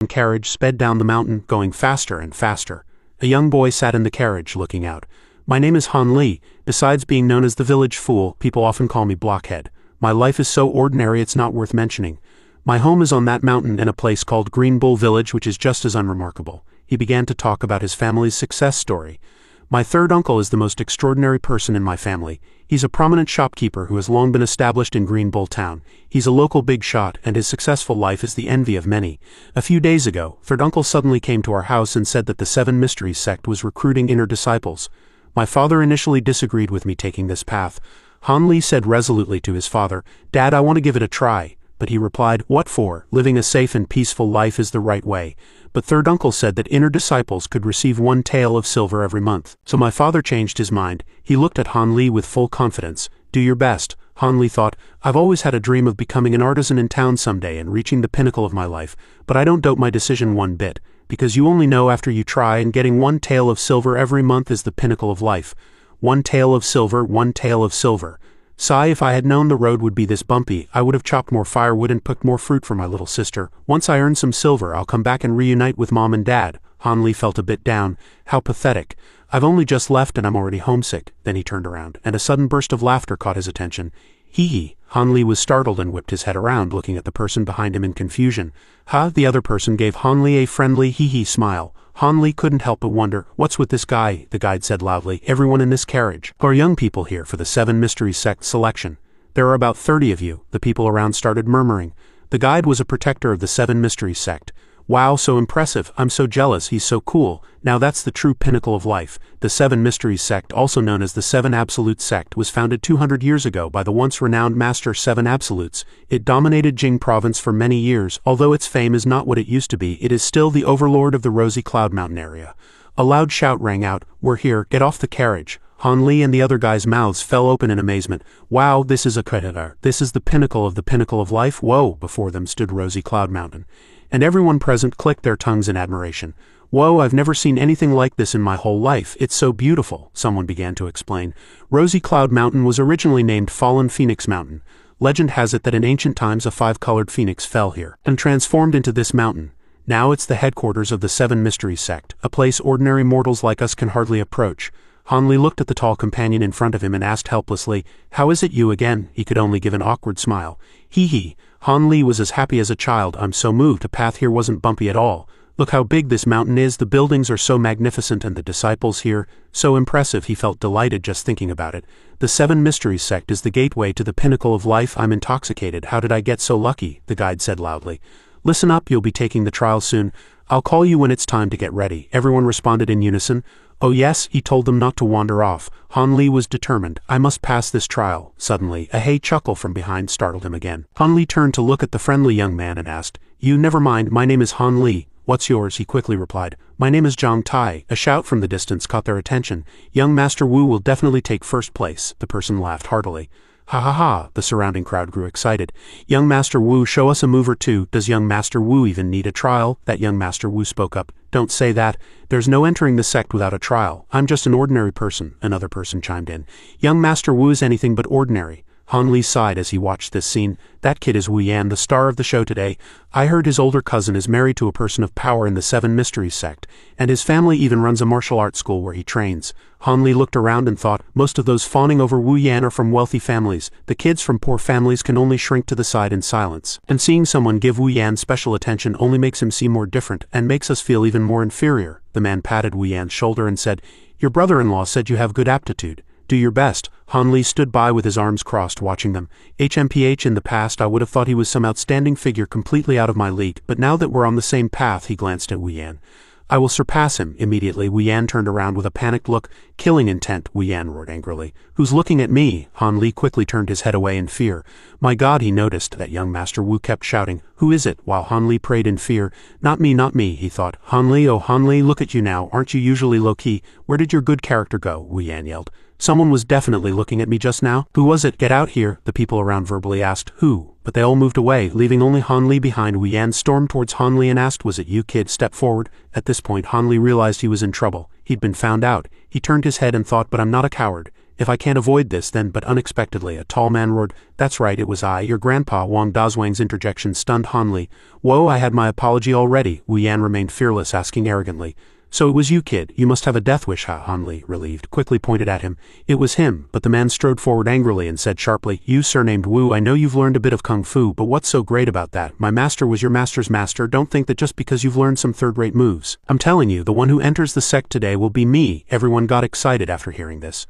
carriage sped down the mountain, going faster and faster. A young boy sat in the carriage, looking out. My name is Han Li. Besides being known as the village fool, people often call me Blockhead. My life is so ordinary it's not worth mentioning. My home is on that mountain in a place called Green Bull Village, which is just as unremarkable. He began to talk about his family's success story. My third uncle is the most extraordinary person in my family. He's a prominent shopkeeper who has long been established in Green Bull Town. He's a local big shot, and his successful life is the envy of many. A few days ago, third uncle suddenly came to our house and said that the Seven Mysteries sect was recruiting inner disciples. My father initially disagreed with me taking this path. Han Li said resolutely to his father, "Dad, I want to give it a try." But he replied, "What for? Living a safe and peaceful life is the right way." But third uncle said that inner disciples could receive 1 tael of silver every month. So my father changed his mind. He looked at Han Li with full confidence. "Do your best." Han Li thought, "I've always had a dream of becoming an artisan in town someday and reaching the pinnacle of my life, but I don't doubt my decision one bit, because you only know after you try, and getting 1 tael of silver every month is the pinnacle of life. 1 tael of silver, 1 tael of silver. Sigh, if I had known the road would be this bumpy, I would have chopped more firewood and picked more fruit for my little sister. Once I earn some silver, I'll come back and reunite with Mom and Dad." Han Li felt a bit down. How pathetic. "I've only just left and I'm already homesick." Then he turned around, and a sudden burst of laughter caught his attention. Hee hee. Han Li was startled and whipped his head around, looking at the person behind him in confusion. The other person gave Han Li a friendly hee-hee smile. Han Li couldn't help but wonder, "What's with this guy?" The guide said loudly. "Everyone in this carriage are young people here for the Seven Mysteries sect selection. There are about 30 of you." The people around started murmuring. The guide was a protector of the Seven Mysteries sect. "Wow, so impressive. I'm so jealous. He's so cool. Now that's the true pinnacle of life." The Seven Mysteries sect, also known as the Seven Absolute sect, was founded 200 years ago by the once renowned Master Seven Absolutes. It dominated Jing province for many years. Although its fame is not what it used to be, it is still the overlord of the Rosy Cloud Mountain area. A loud shout rang out, "We're here, get off the carriage." Han Li and the other guys' mouths fell open in amazement. "Wow, this is a creditor. This is the pinnacle of life. Whoa!" Before them stood Rosy Cloud Mountain. And everyone present clicked their tongues in admiration. "Whoa, I've never seen anything like this in my whole life. It's so beautiful," someone began to explain. Rosy Cloud Mountain was originally named Fallen Phoenix Mountain. Legend has it that in ancient times a 5-colored phoenix fell here and transformed into this mountain. Now it's the headquarters of the Seven Mysteries sect, a place ordinary mortals like us can hardly approach. Han Li looked at the tall companion in front of him and asked helplessly, "How is it you again?" He could only give an awkward smile. Hee hee. Han Li was as happy as a child. "I'm so moved. The path here wasn't bumpy at all. Look how big this mountain is. The buildings are so magnificent and the disciples here, so impressive." He felt delighted just thinking about it. "The Seven Mysteries sect is the gateway to the pinnacle of life. I'm intoxicated. How did I get so lucky?" the guide said loudly. "Listen up, you'll be taking the trial soon. I'll call you when it's time to get ready." Everyone responded in unison. "Oh yes," he told them not to wander off. Han Li was determined. "I must pass this trial." Suddenly, a hey chuckle from behind startled him again. Han Li turned to look at the friendly young man and asked, "You never mind, my name is Han Li. What's yours?" He quickly replied, "My name is Zhang Tai." A shout from the distance caught their attention. "Young Master Wu will definitely take first place." The person laughed heartily. "Ha ha ha," the surrounding crowd grew excited. "Young Master Wu, show us a move or two. Does young Master Wu even need a trial?" That young Master Wu spoke up. "Don't say that. There's no entering the sect without a trial. I'm just an ordinary person," another person chimed in. "Young Master Wu is anything but ordinary." Han Li sighed as he watched this scene. "That kid is Wu Yan, the star of the show today. I heard his older cousin is married to a person of power in the Seven Mysteries sect, and his family even runs a martial arts school where he trains." Han Li looked around and thought, most of those fawning over Wu Yan are from wealthy families. The kids from poor families can only shrink to the side in silence. And seeing someone give Wu Yan special attention only makes him seem more different and makes us feel even more inferior. The man patted Wu Yan's shoulder and said, "Your brother-in-law said you have good aptitude. Do your best." Han Li stood by with his arms crossed, watching them. HMPH, in the past I would have thought he was some outstanding figure completely out of my league, but now that we're on the same path, he glanced at Wu Yan. "I will surpass him." Immediately, Wu Yan turned around with a panicked look. "Killing intent," Wu Yan roared angrily. "Who's looking at me?" Han Li quickly turned his head away in fear. My God, he noticed that young Master Wu kept shouting, "Who is it?" while Han Li prayed in fear. Not me, he thought. Han Li, oh Han Li, look at you now. Aren't you usually low-key? Where did your good character go?" Wu Yan yelled. "Someone was definitely looking at me just now." "Who was it? Get out here," the people around verbally asked. "Who?" But they all moved away, leaving only Han Li behind. Wu Yan stormed towards Han Li and asked, "Was it you, kid? Step forward." At this point, Han Li realized he was in trouble. He'd been found out. He turned his head and thought, but I'm not a coward. If I can't avoid this then, but unexpectedly, a tall man roared, "That's right, it was I, your grandpa." Wang Dazwang's interjection stunned Han Li. "Whoa, I had my apology already." Wu Yan remained fearless, asking arrogantly, "So it was you, kid? You must have a death wish, huh?" Han Li, relieved, quickly pointed at him. It was him, but the man strode forward angrily and said sharply, "You, surnamed Wu, I know you've learned a bit of kung fu, but what's so great about that? My master was your master's master. Don't think that just because you've learned some third-rate moves. I'm telling you, the one who enters the sect today will be me." Everyone got excited after hearing this.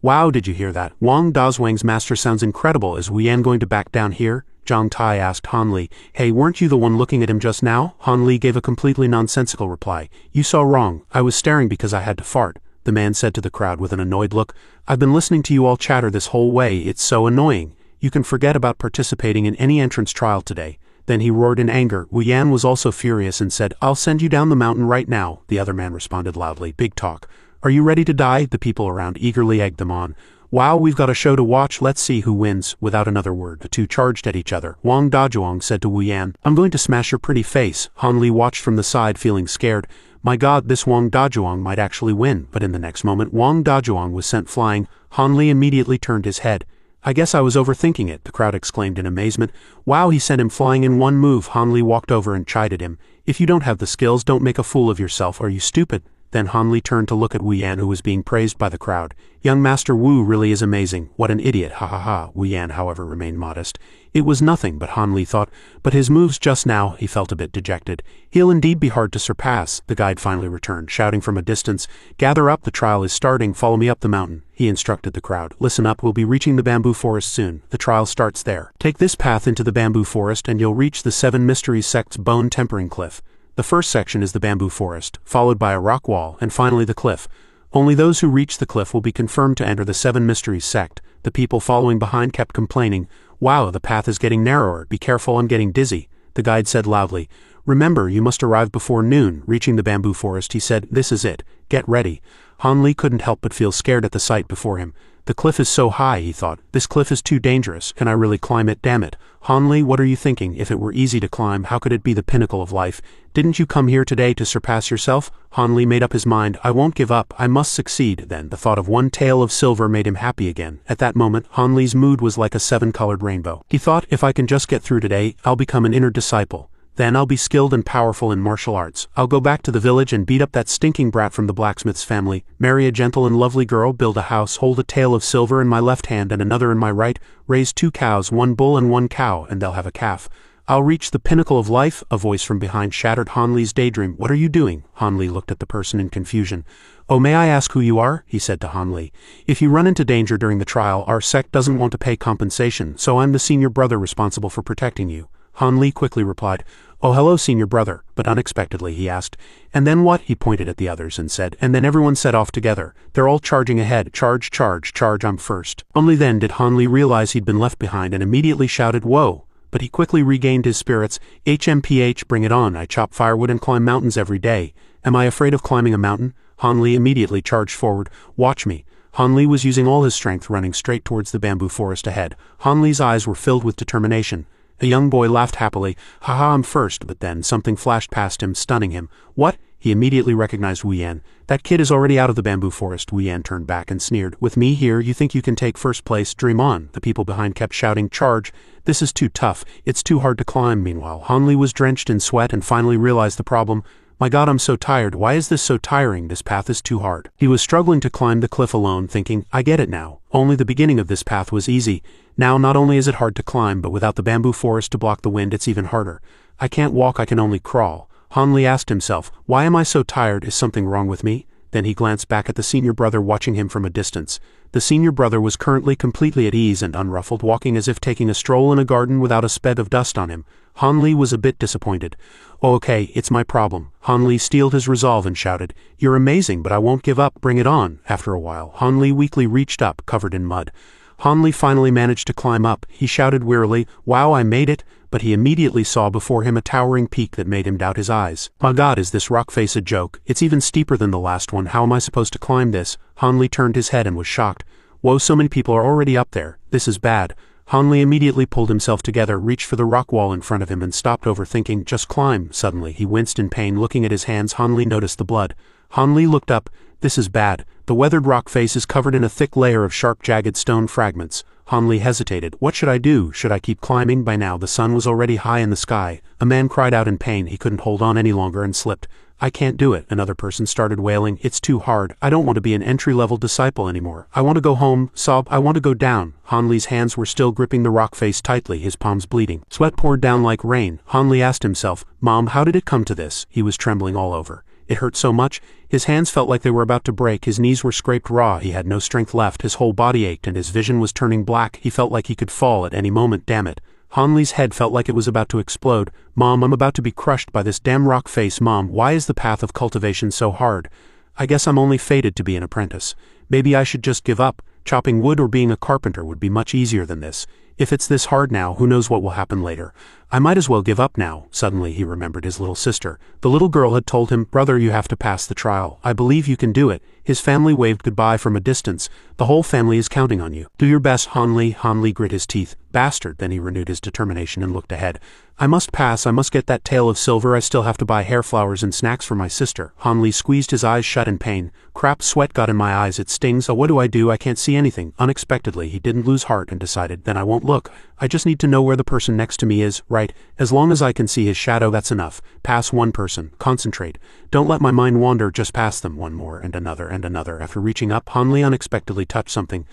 "Wow, did you hear that? Wang Dazwang's master sounds incredible. Is Wu Yan going to back down here?" Zhang Tai asked Han Li. "Hey, weren't you the one looking at him just now?" Han Li gave a completely nonsensical reply. "You saw wrong. I was staring because I had to fart," the man said to the crowd with an annoyed look. "I've been listening to you all chatter this whole way. It's so annoying. You can forget about participating in any entrance trial today." Then he roared in anger. Wu Yan was also furious and said, "I'll send you down the mountain right now." The other man responded loudly, "Big talk. Are you ready to die?" The people around eagerly egged them on. "Wow, we've got a show to watch. Let's see who wins." Without another word, the two charged at each other. Wang Dazhuang said to Wu Yan, "I'm going to smash your pretty face." Han Li watched from the side, feeling scared. My god, this Wang Dazhuang might actually win. But in the next moment, Wang Dazhuang was sent flying. Han Li immediately turned his head. "I guess I was overthinking it," the crowd exclaimed in amazement. "Wow, he sent him flying in one move." Han Li walked over and chided him. "If you don't have the skills, don't make a fool of yourself. Are you stupid?" Then Han Li turned to look at Wu Yan, who was being praised by the crowd. "Young Master Wu really is amazing. What an idiot, ha ha ha." Wu Yan, however, remained modest. It was nothing, but Han Li thought, but his moves just now, he felt a bit dejected. "He'll indeed be hard to surpass." The guide finally returned, shouting from a distance, "Gather up, the trial is starting, follow me up the mountain." He instructed the crowd, "Listen up, we'll be reaching the bamboo forest soon. The trial starts there. Take this path into the bamboo forest and you'll reach the 7 Mysteries sect's bone tempering cliff. The first section is the bamboo forest, followed by a rock wall, and finally the cliff. Only those who reach the cliff will be confirmed to enter the 7 Mysteries sect." The people following behind kept complaining, "Wow, the path is getting narrower. Be careful, I'm getting dizzy." The guide said loudly, "Remember, you must arrive before noon." Reaching the bamboo forest, he said, "This is it. Get ready." Han Li couldn't help but feel scared at the sight before him. The cliff is so high, he thought. This cliff is too dangerous. Can I really climb it? Damn it. Han Li, what are you thinking? If it were easy to climb, how could it be the pinnacle of life? Didn't you come here today to surpass yourself? Han Li made up his mind. I won't give up. I must succeed. Then the thought of one tail of silver made him happy again. At that moment, Han Li's mood was like a 7-colored rainbow. He thought, if I can just get through today, I'll become an inner disciple. Then I'll be skilled and powerful in martial arts. I'll go back to the village and beat up that stinking brat from the blacksmith's family, marry a gentle and lovely girl, build a house, hold a tail of silver in my left hand and another in my right, raise 2 cows, 1 bull and 1 cow, and they'll have a calf. I'll reach the pinnacle of life." A voice from behind shattered Han Li's daydream. "What are you doing?" Han Li looked at the person in confusion. "Oh, may I ask who you are?" he said to Han Li. "If you run into danger during the trial, our sect doesn't want to pay compensation, so I'm the senior brother responsible for protecting you." Han Li quickly replied, "Oh, hello, senior brother." But unexpectedly he asked, "And then what?" He pointed at the others and said, and then everyone set off together. They're all charging ahead. Charge, charge, charge, I'm first. Only then did Han Li realize he'd been left behind and immediately shouted, "Whoa!" But he quickly regained his spirits. "HMPH, bring it on. I chop firewood and climb mountains every day. Am I afraid of climbing a mountain?" Han Li immediately charged forward. "Watch me." Han Li was using all his strength, running straight towards the bamboo forest ahead. Han Li's eyes were filled with determination. A young boy laughed happily. "Haha, I'm first," but then something flashed past him, stunning him. "What?" He immediately recognized Wu Yan. "That kid is already out of the bamboo forest." Wu Yan turned back and sneered. "With me here, you think you can take first place? Dream on." The people behind kept shouting, "Charge! This is too tough. It's too hard to climb." Meanwhile, Han Li was drenched in sweat and finally realized the problem. "My god, I'm so tired. Why is this so tiring? This path is too hard." He was struggling to climb the cliff alone, thinking, I get it now. Only the beginning of this path was easy. Now not only is it hard to climb, but without the bamboo forest to block the wind, it's even harder. I can't walk, I can only crawl. Han Li asked himself, why am I so tired? Is something wrong with me? Then he glanced back at the senior brother watching him from a distance. The senior brother was currently completely at ease and unruffled, walking as if taking a stroll in a garden without a speck of dust on him. Han Li was a bit disappointed. "Oh, okay, it's my problem." Han Li steeled his resolve and shouted, "You're amazing, but I won't give up, bring it on." After a while, Han Li weakly reached up, covered in mud. Han Li finally managed to climb up. He shouted wearily, "Wow, I made it!" But he immediately saw before him a towering peak that made him doubt his eyes. My god, is this rock face a joke? It's even steeper than the last one. How am I supposed to climb this? Han Li turned his head and was shocked. Whoa, so many people are already up there. This is bad. Han Li immediately pulled himself together, reached for the rock wall in front of him and stopped overthinking. Just climb. Suddenly he winced in pain. Looking at his hands, Han Li noticed the blood. Han Li looked up. This is bad. The weathered rock face is covered in a thick layer of sharp jagged stone fragments. Han Li hesitated. What should I do? Should I keep climbing? By now the sun was already high in the sky. A man cried out in pain. He couldn't hold on any longer and slipped. I can't do it. Another person started wailing. It's too hard. I don't want to be an entry-level disciple anymore. I want to go home. Sob. I want to go down. Han Li's hands were still gripping the rock face tightly, his palms bleeding. Sweat poured down like rain. Han Li asked himself, Mom, how did it come to this? He was trembling all over. It hurt so much. His hands felt like they were about to break. His knees were scraped raw. He had no strength left. His whole body ached and his vision was turning black. He felt like he could fall at any moment. Damn it. Han Li's head felt like it was about to explode. Mom, I'm about to be crushed by this damn rock face. Mom, why is the path of cultivation so hard? I guess I'm only fated to be an apprentice. Maybe I should just give up. Chopping wood or being a carpenter would be much easier than this. If it's this hard now, who knows what will happen later. I might as well give up now. Suddenly he remembered his little sister. The little girl had told him, Brother, you have to pass the trial. I believe you can do it. His family waved goodbye from a distance. The whole family is counting on you. Do your best, Han Li. Han Li grit his teeth. Bastard. Then he renewed his determination and looked ahead. I must pass. I must get that tail of silver. I still have to buy hair flowers and snacks for my sister. Han Li squeezed his eyes shut in pain. Crap, sweat got in my eyes. It stings. Oh, what do I do? I can't see anything. Unexpectedly, he didn't lose heart and decided, then I won't look. I just need to know where the person next to me is, right? As long as I can see his shadow, that's enough. Pass one person. Concentrate. Don't let my mind wander. Just pass them. One more and another and another. After reaching up, Han Li unexpectedly touched something.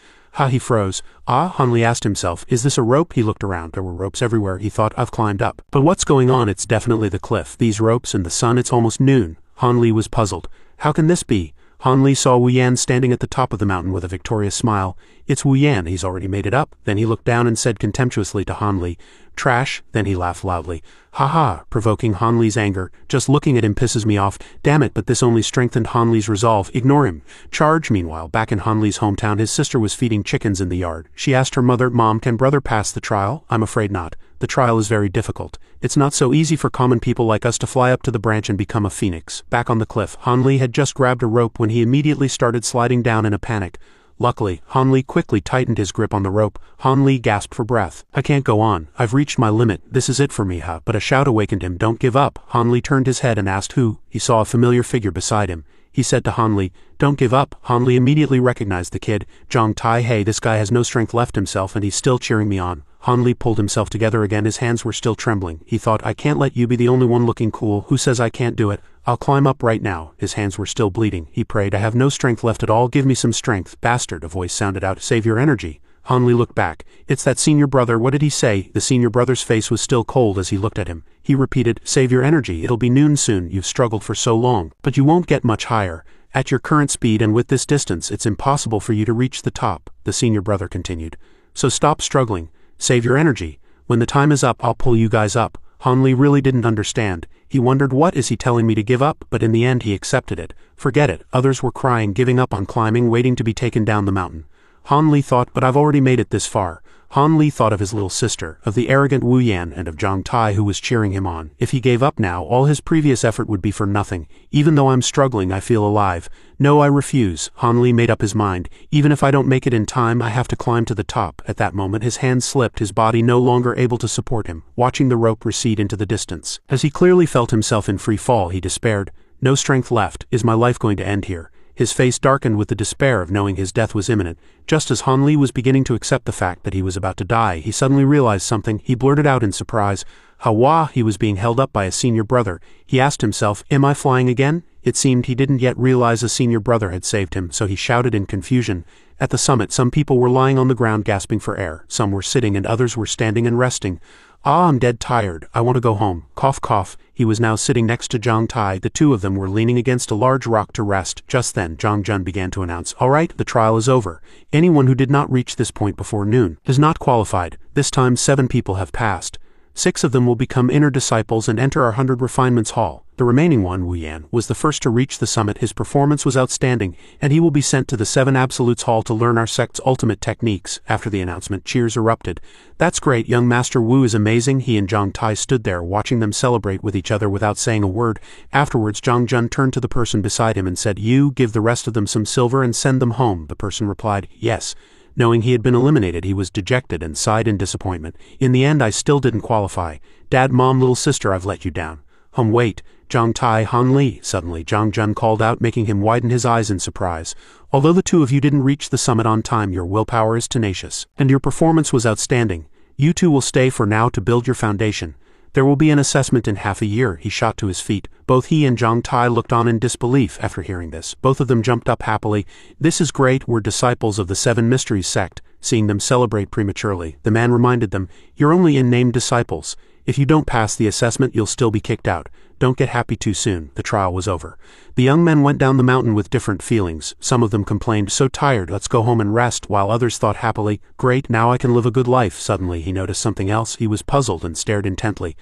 He froze. Han Li asked himself, is this a rope? He looked around. There were ropes everywhere. He thought, I've climbed up. But what's going on? It's definitely the cliff. These ropes and the sun. It's almost noon. Han Li was puzzled. How can this be? Han Li saw Wu Yan standing at the top of the mountain with a victorious smile. It's Wu Yan. He's already made it up. Then he looked down and said contemptuously to Han Li, Trash. Then he laughed loudly. Ha ha, provoking Han Li's anger. Just looking at him pisses me off. Damn it, but this only strengthened Han Li's resolve. Ignore him. Charge. Meanwhile, back in Han Li's hometown, his sister was feeding chickens in the yard. She asked her mother, Mom, can brother pass the trial? I'm afraid not. The trial is very difficult. It's not so easy for common people like us to fly up to the branch and become a phoenix. Back on the cliff, Han Li had just grabbed a rope when he immediately started sliding down in a panic. Luckily, Han Li quickly tightened his grip on the rope. Han Li gasped for breath. I can't go on. I've reached my limit. This is it for me, But a shout awakened him. Don't give up. Han Li turned his head and asked who. He saw a familiar figure beside him. He said to Han Li, Don't give up. Han Li immediately recognized the kid. Zhang Tai. Hey, this guy has no strength left himself and he's still cheering me on. Han Li pulled himself together again. His hands were still trembling. He thought, I can't let you be the only one looking cool. Who says I can't do it? I'll climb up right now. His hands were still bleeding. He prayed, I have no strength left at all. Give me some strength. Bastard, a voice sounded out. Save your energy. Han Li looked back. It's that senior brother. What did he say? The senior brother's face was still cold as he looked at him. He repeated, Save your energy. It'll be noon soon. You've struggled for so long. But you won't get much higher. At your current speed and with this distance, it's impossible for you to reach the top, the senior brother continued. So stop struggling. Save your energy. When the time is up, I'll pull you guys up. Han Li really didn't understand. He wondered, what is he telling me to give up? But in the end he accepted it. Forget it. Others were crying, giving up on climbing, waiting to be taken down the mountain. Han Li thought, but I've already made it this far. Han Li thought of his little sister, of the arrogant Wu Yan, and of Zhang Tai who was cheering him on. If he gave up now, all his previous effort would be for nothing. Even though I'm struggling, I feel alive. No, I refuse. Han Li made up his mind. Even if I don't make it in time, I have to climb to the top. At that moment his hands slipped, his body no longer able to support him, watching the rope recede into the distance. As he clearly felt himself in free fall, he despaired. No strength left. Is my life going to end here? His face darkened with the despair of knowing his death was imminent. Just as Han Li was beginning to accept the fact that he was about to die, he suddenly realized something. He blurted out in surprise, Hawa. He was being held up by a senior brother. He asked himself, Am I flying again? It seemed he didn't yet realize a senior brother had saved him, so he shouted in confusion. At the summit, some people were lying on the ground gasping for air. Some were sitting and others were standing and resting. I'm dead tired. I want to go home. Cough, cough. He was now sitting next to Zhang Tai. The two of them were leaning against a large rock to rest. Just then, Zhang Jun began to announce, All right, the trial is over. Anyone who did not reach this point before noon is not qualified. This time 7 people have passed. 6 of them will become inner disciples and enter our 100 refinements hall. The remaining one, Wu Yan, was the first to reach the summit. His performance was outstanding, and he will be sent to the 7 Absolutes Hall to learn our sect's ultimate techniques. After the announcement, cheers erupted. That's great, young Master Wu is amazing. He and Zhang Tai stood there, watching them celebrate with each other without saying a word. Afterwards, Zhang Jun turned to the person beside him and said, You, give the rest of them some silver and send them home. The person replied, Yes. Knowing he had been eliminated, he was dejected and sighed in disappointment. In the end, I still didn't qualify. Dad, Mom, little sister, I've let you down. Wait, Zhang Tai, Han Li, suddenly Zhang Jun called out, making him widen his eyes in surprise. Although the two of you didn't reach the summit on time, your willpower is tenacious, and your performance was outstanding. You two will stay for now to build your foundation. There will be an assessment in half a year. He shot to his feet. Both he and Zhang Tai looked on in disbelief after hearing this. Both of them jumped up happily. This is great, we're disciples of the Seven Mysteries sect. Seeing them celebrate prematurely, the man reminded them, you're only in-name disciples. If you don't pass the assessment, you'll still be kicked out. Don't get happy too soon. The trial was over. The young men went down the mountain with different feelings. Some of them complained, so tired, let's go home and rest, while others thought happily, great, now I can live a good life. Suddenly he noticed something else. He was puzzled and stared intently.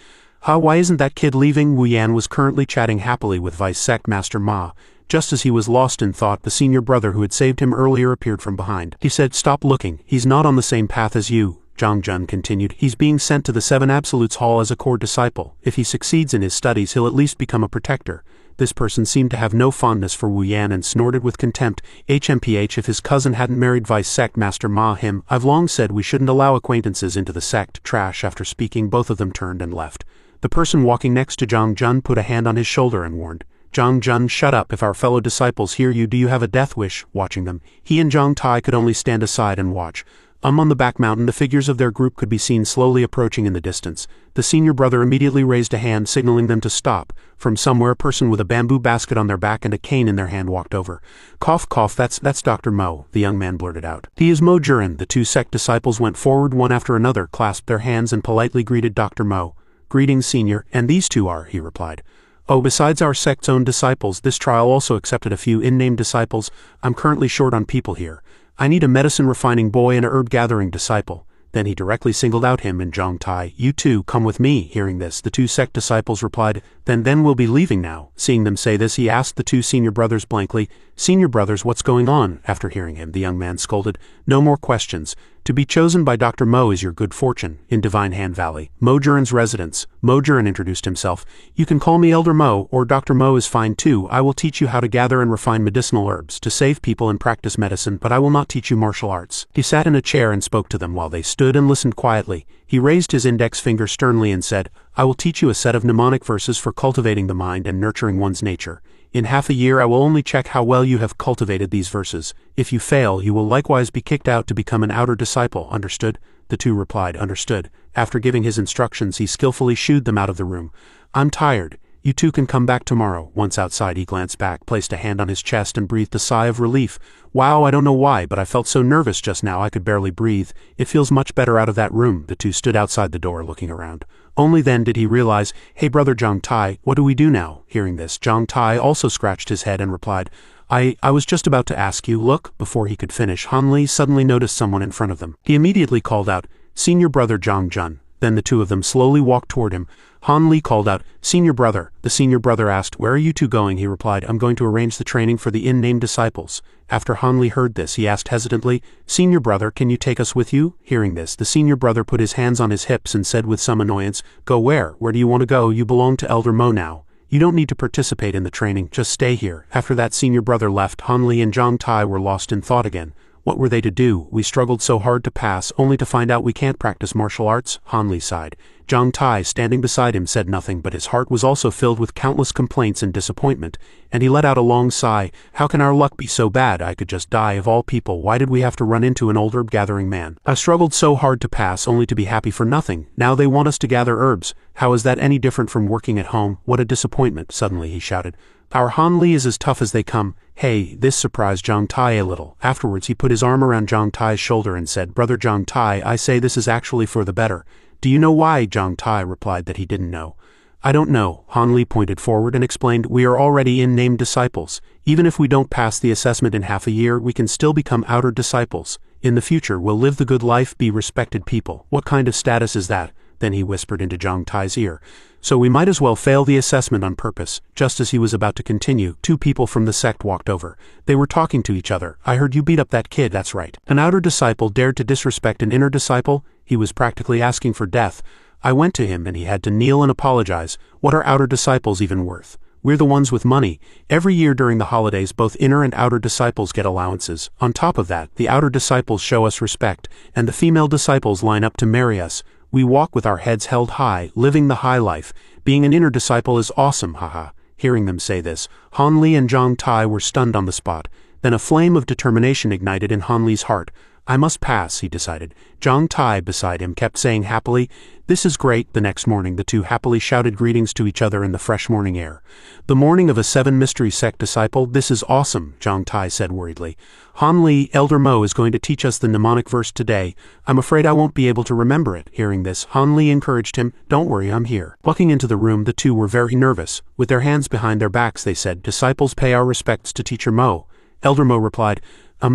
Why isn't that kid leaving? Wu Yan was currently chatting happily with Vice Sect Master Ma. Just as he was lost in thought, the senior brother who had saved him earlier appeared from behind. He said, stop looking. He's not on the same path as you. Zhang Jun continued, he's being sent to the Seven Absolutes Hall as a core disciple. If he succeeds in his studies, he'll at least become a protector. This person seemed to have no fondness for Wu Yan and snorted with contempt. HMPH, if his cousin hadn't married Vice Sect Master Ma him, I've long said we shouldn't allow acquaintances into the sect. Trash. After speaking, both of them turned and left. The person walking next to Zhang Jun put a hand on his shoulder and warned, Zhang Jun, shut up. If our fellow disciples hear you, do you have a death wish? Watching them, he and Zhang Tai could only stand aside and watch. On the back mountain, the figures of their group could be seen slowly approaching in the distance. The senior brother immediately raised a hand, signaling them to stop. From somewhere, a person with a bamboo basket on their back and a cane in their hand walked over. Cough, cough, that's Dr. Mo, the young man blurted out. He is Mo Jurin. The two sect disciples went forward one after another, clasped their hands and politely greeted Dr. Mo. Greetings, senior, and these two are, he replied. Oh, besides our sect's own disciples, this trial also accepted a few in-name disciples. I'm currently short on people here. I need a medicine-refining boy and a herb-gathering disciple. Then he directly singled out him and Zhang Tai. You two, come with me. Hearing this, the two sect disciples replied, Then we'll be leaving now. Seeing them say this, he asked the two senior brothers blankly, Senior brothers, what's going on? After hearing him, the young man scolded, No more questions. To be chosen by Dr. Mo is your good fortune, in Divine Hand Valley, Mo Jurin's residence. Mo Jurin introduced himself. You can call me Elder Mo, or Dr. Mo is fine too. I will teach you how to gather and refine medicinal herbs, to save people and practice medicine, but I will not teach you martial arts. He sat in a chair and spoke to them while they stood and listened quietly. He raised his index finger sternly and said, I will teach you a set of mnemonic verses for cultivating the mind and nurturing one's nature. In half a year I will only check how well you have cultivated these verses. If you fail, you will likewise be kicked out to become an outer disciple. Understood? The two replied, Understood. After giving his instructions, he skillfully shooed them out of the room. I'm tired. You two can come back tomorrow. Once outside, he glanced back, placed a hand on his chest, and breathed a sigh of relief. Wow, I don't know why, but I felt so nervous just now I could barely breathe. It feels much better out of that room. The two stood outside the door, looking around. Only then did he realize, Hey brother Zhang Tai, what do we do now? Hearing this, Zhang Tai also scratched his head and replied, I was just about to ask you. Look. Before he could finish, Han Li suddenly noticed someone in front of them. He immediately called out, Senior brother Zhang Jun. Then the two of them slowly walked toward him. Han Li called out, Senior brother. The senior brother asked, Where are you two going? He replied, I'm going to arrange the training for the in-name disciples. After Han Li heard this, he asked hesitantly, Senior brother, can you take us with you? Hearing this, the senior brother put his hands on his hips and said with some annoyance, Go where? Where do you want to go? You belong to Elder Mo now. You don't need to participate in the training, just stay here. After that senior brother left, Han Li and Zhang Tai were lost in thought again. What were they to do? We struggled so hard to pass, only to find out we can't practice martial arts. Han Li sighed. Zhang Tai, standing beside him, said nothing, but his heart was also filled with countless complaints and disappointment, and he let out a long sigh. How can our luck be so bad? I could just die of all people. Why did we have to run into an old herb-gathering man? I struggled so hard to pass, only to be happy for nothing. Now they want us to gather herbs. How is that any different from working at home? What a disappointment. Suddenly he shouted, Our Han Li is as tough as they come. Hey, this surprised Zhang Tai a little. Afterwards he put his arm around Zhang Tai's shoulder and said, Brother Zhang Tai, I say this is actually for the better. Do you know why? Zhang Tai replied that he didn't know. I don't know. Han Li pointed forward and explained, We are already in-name disciples. Even if we don't pass the assessment in half a year, we can still become outer disciples. In the future, we'll live the good life, be respected people. What kind of status is that? Then he whispered into Zhang Tai's ear. So we might as well fail the assessment on purpose. Just as he was about to continue, two people from the sect walked over. They were talking to each other. I heard you beat up that kid, that's right. An outer disciple dared to disrespect an inner disciple? He was practically asking for death. I went to him and he had to kneel and apologize. What are outer disciples even worth? We're the ones with money. Every year during the holidays both inner and outer disciples get allowances. On top of that, the outer disciples show us respect, and the female disciples line up to marry us. We walk with our heads held high, living the high life. Being an inner disciple is awesome, haha. Hearing them say this, Han Li and Zhang Tai were stunned on the spot. Then a flame of determination ignited in Han Li's heart. I must pass, he decided. Zhang Tai beside him kept saying happily, "This is great." The next morning the two happily shouted greetings to each other in the fresh morning air. "The morning of a 7 mystery sect disciple, this is awesome," Zhang Tai said worriedly. "Han Li, Elder Mo is going to teach us the mnemonic verse today. I'm afraid I won't be able to remember it." Hearing this, Han Li encouraged him, "Don't worry, I'm here." Walking into the room, the two were very nervous. With their hands behind their backs they said, "Disciples, pay our respects to Teacher Mo." Elder Mo replied,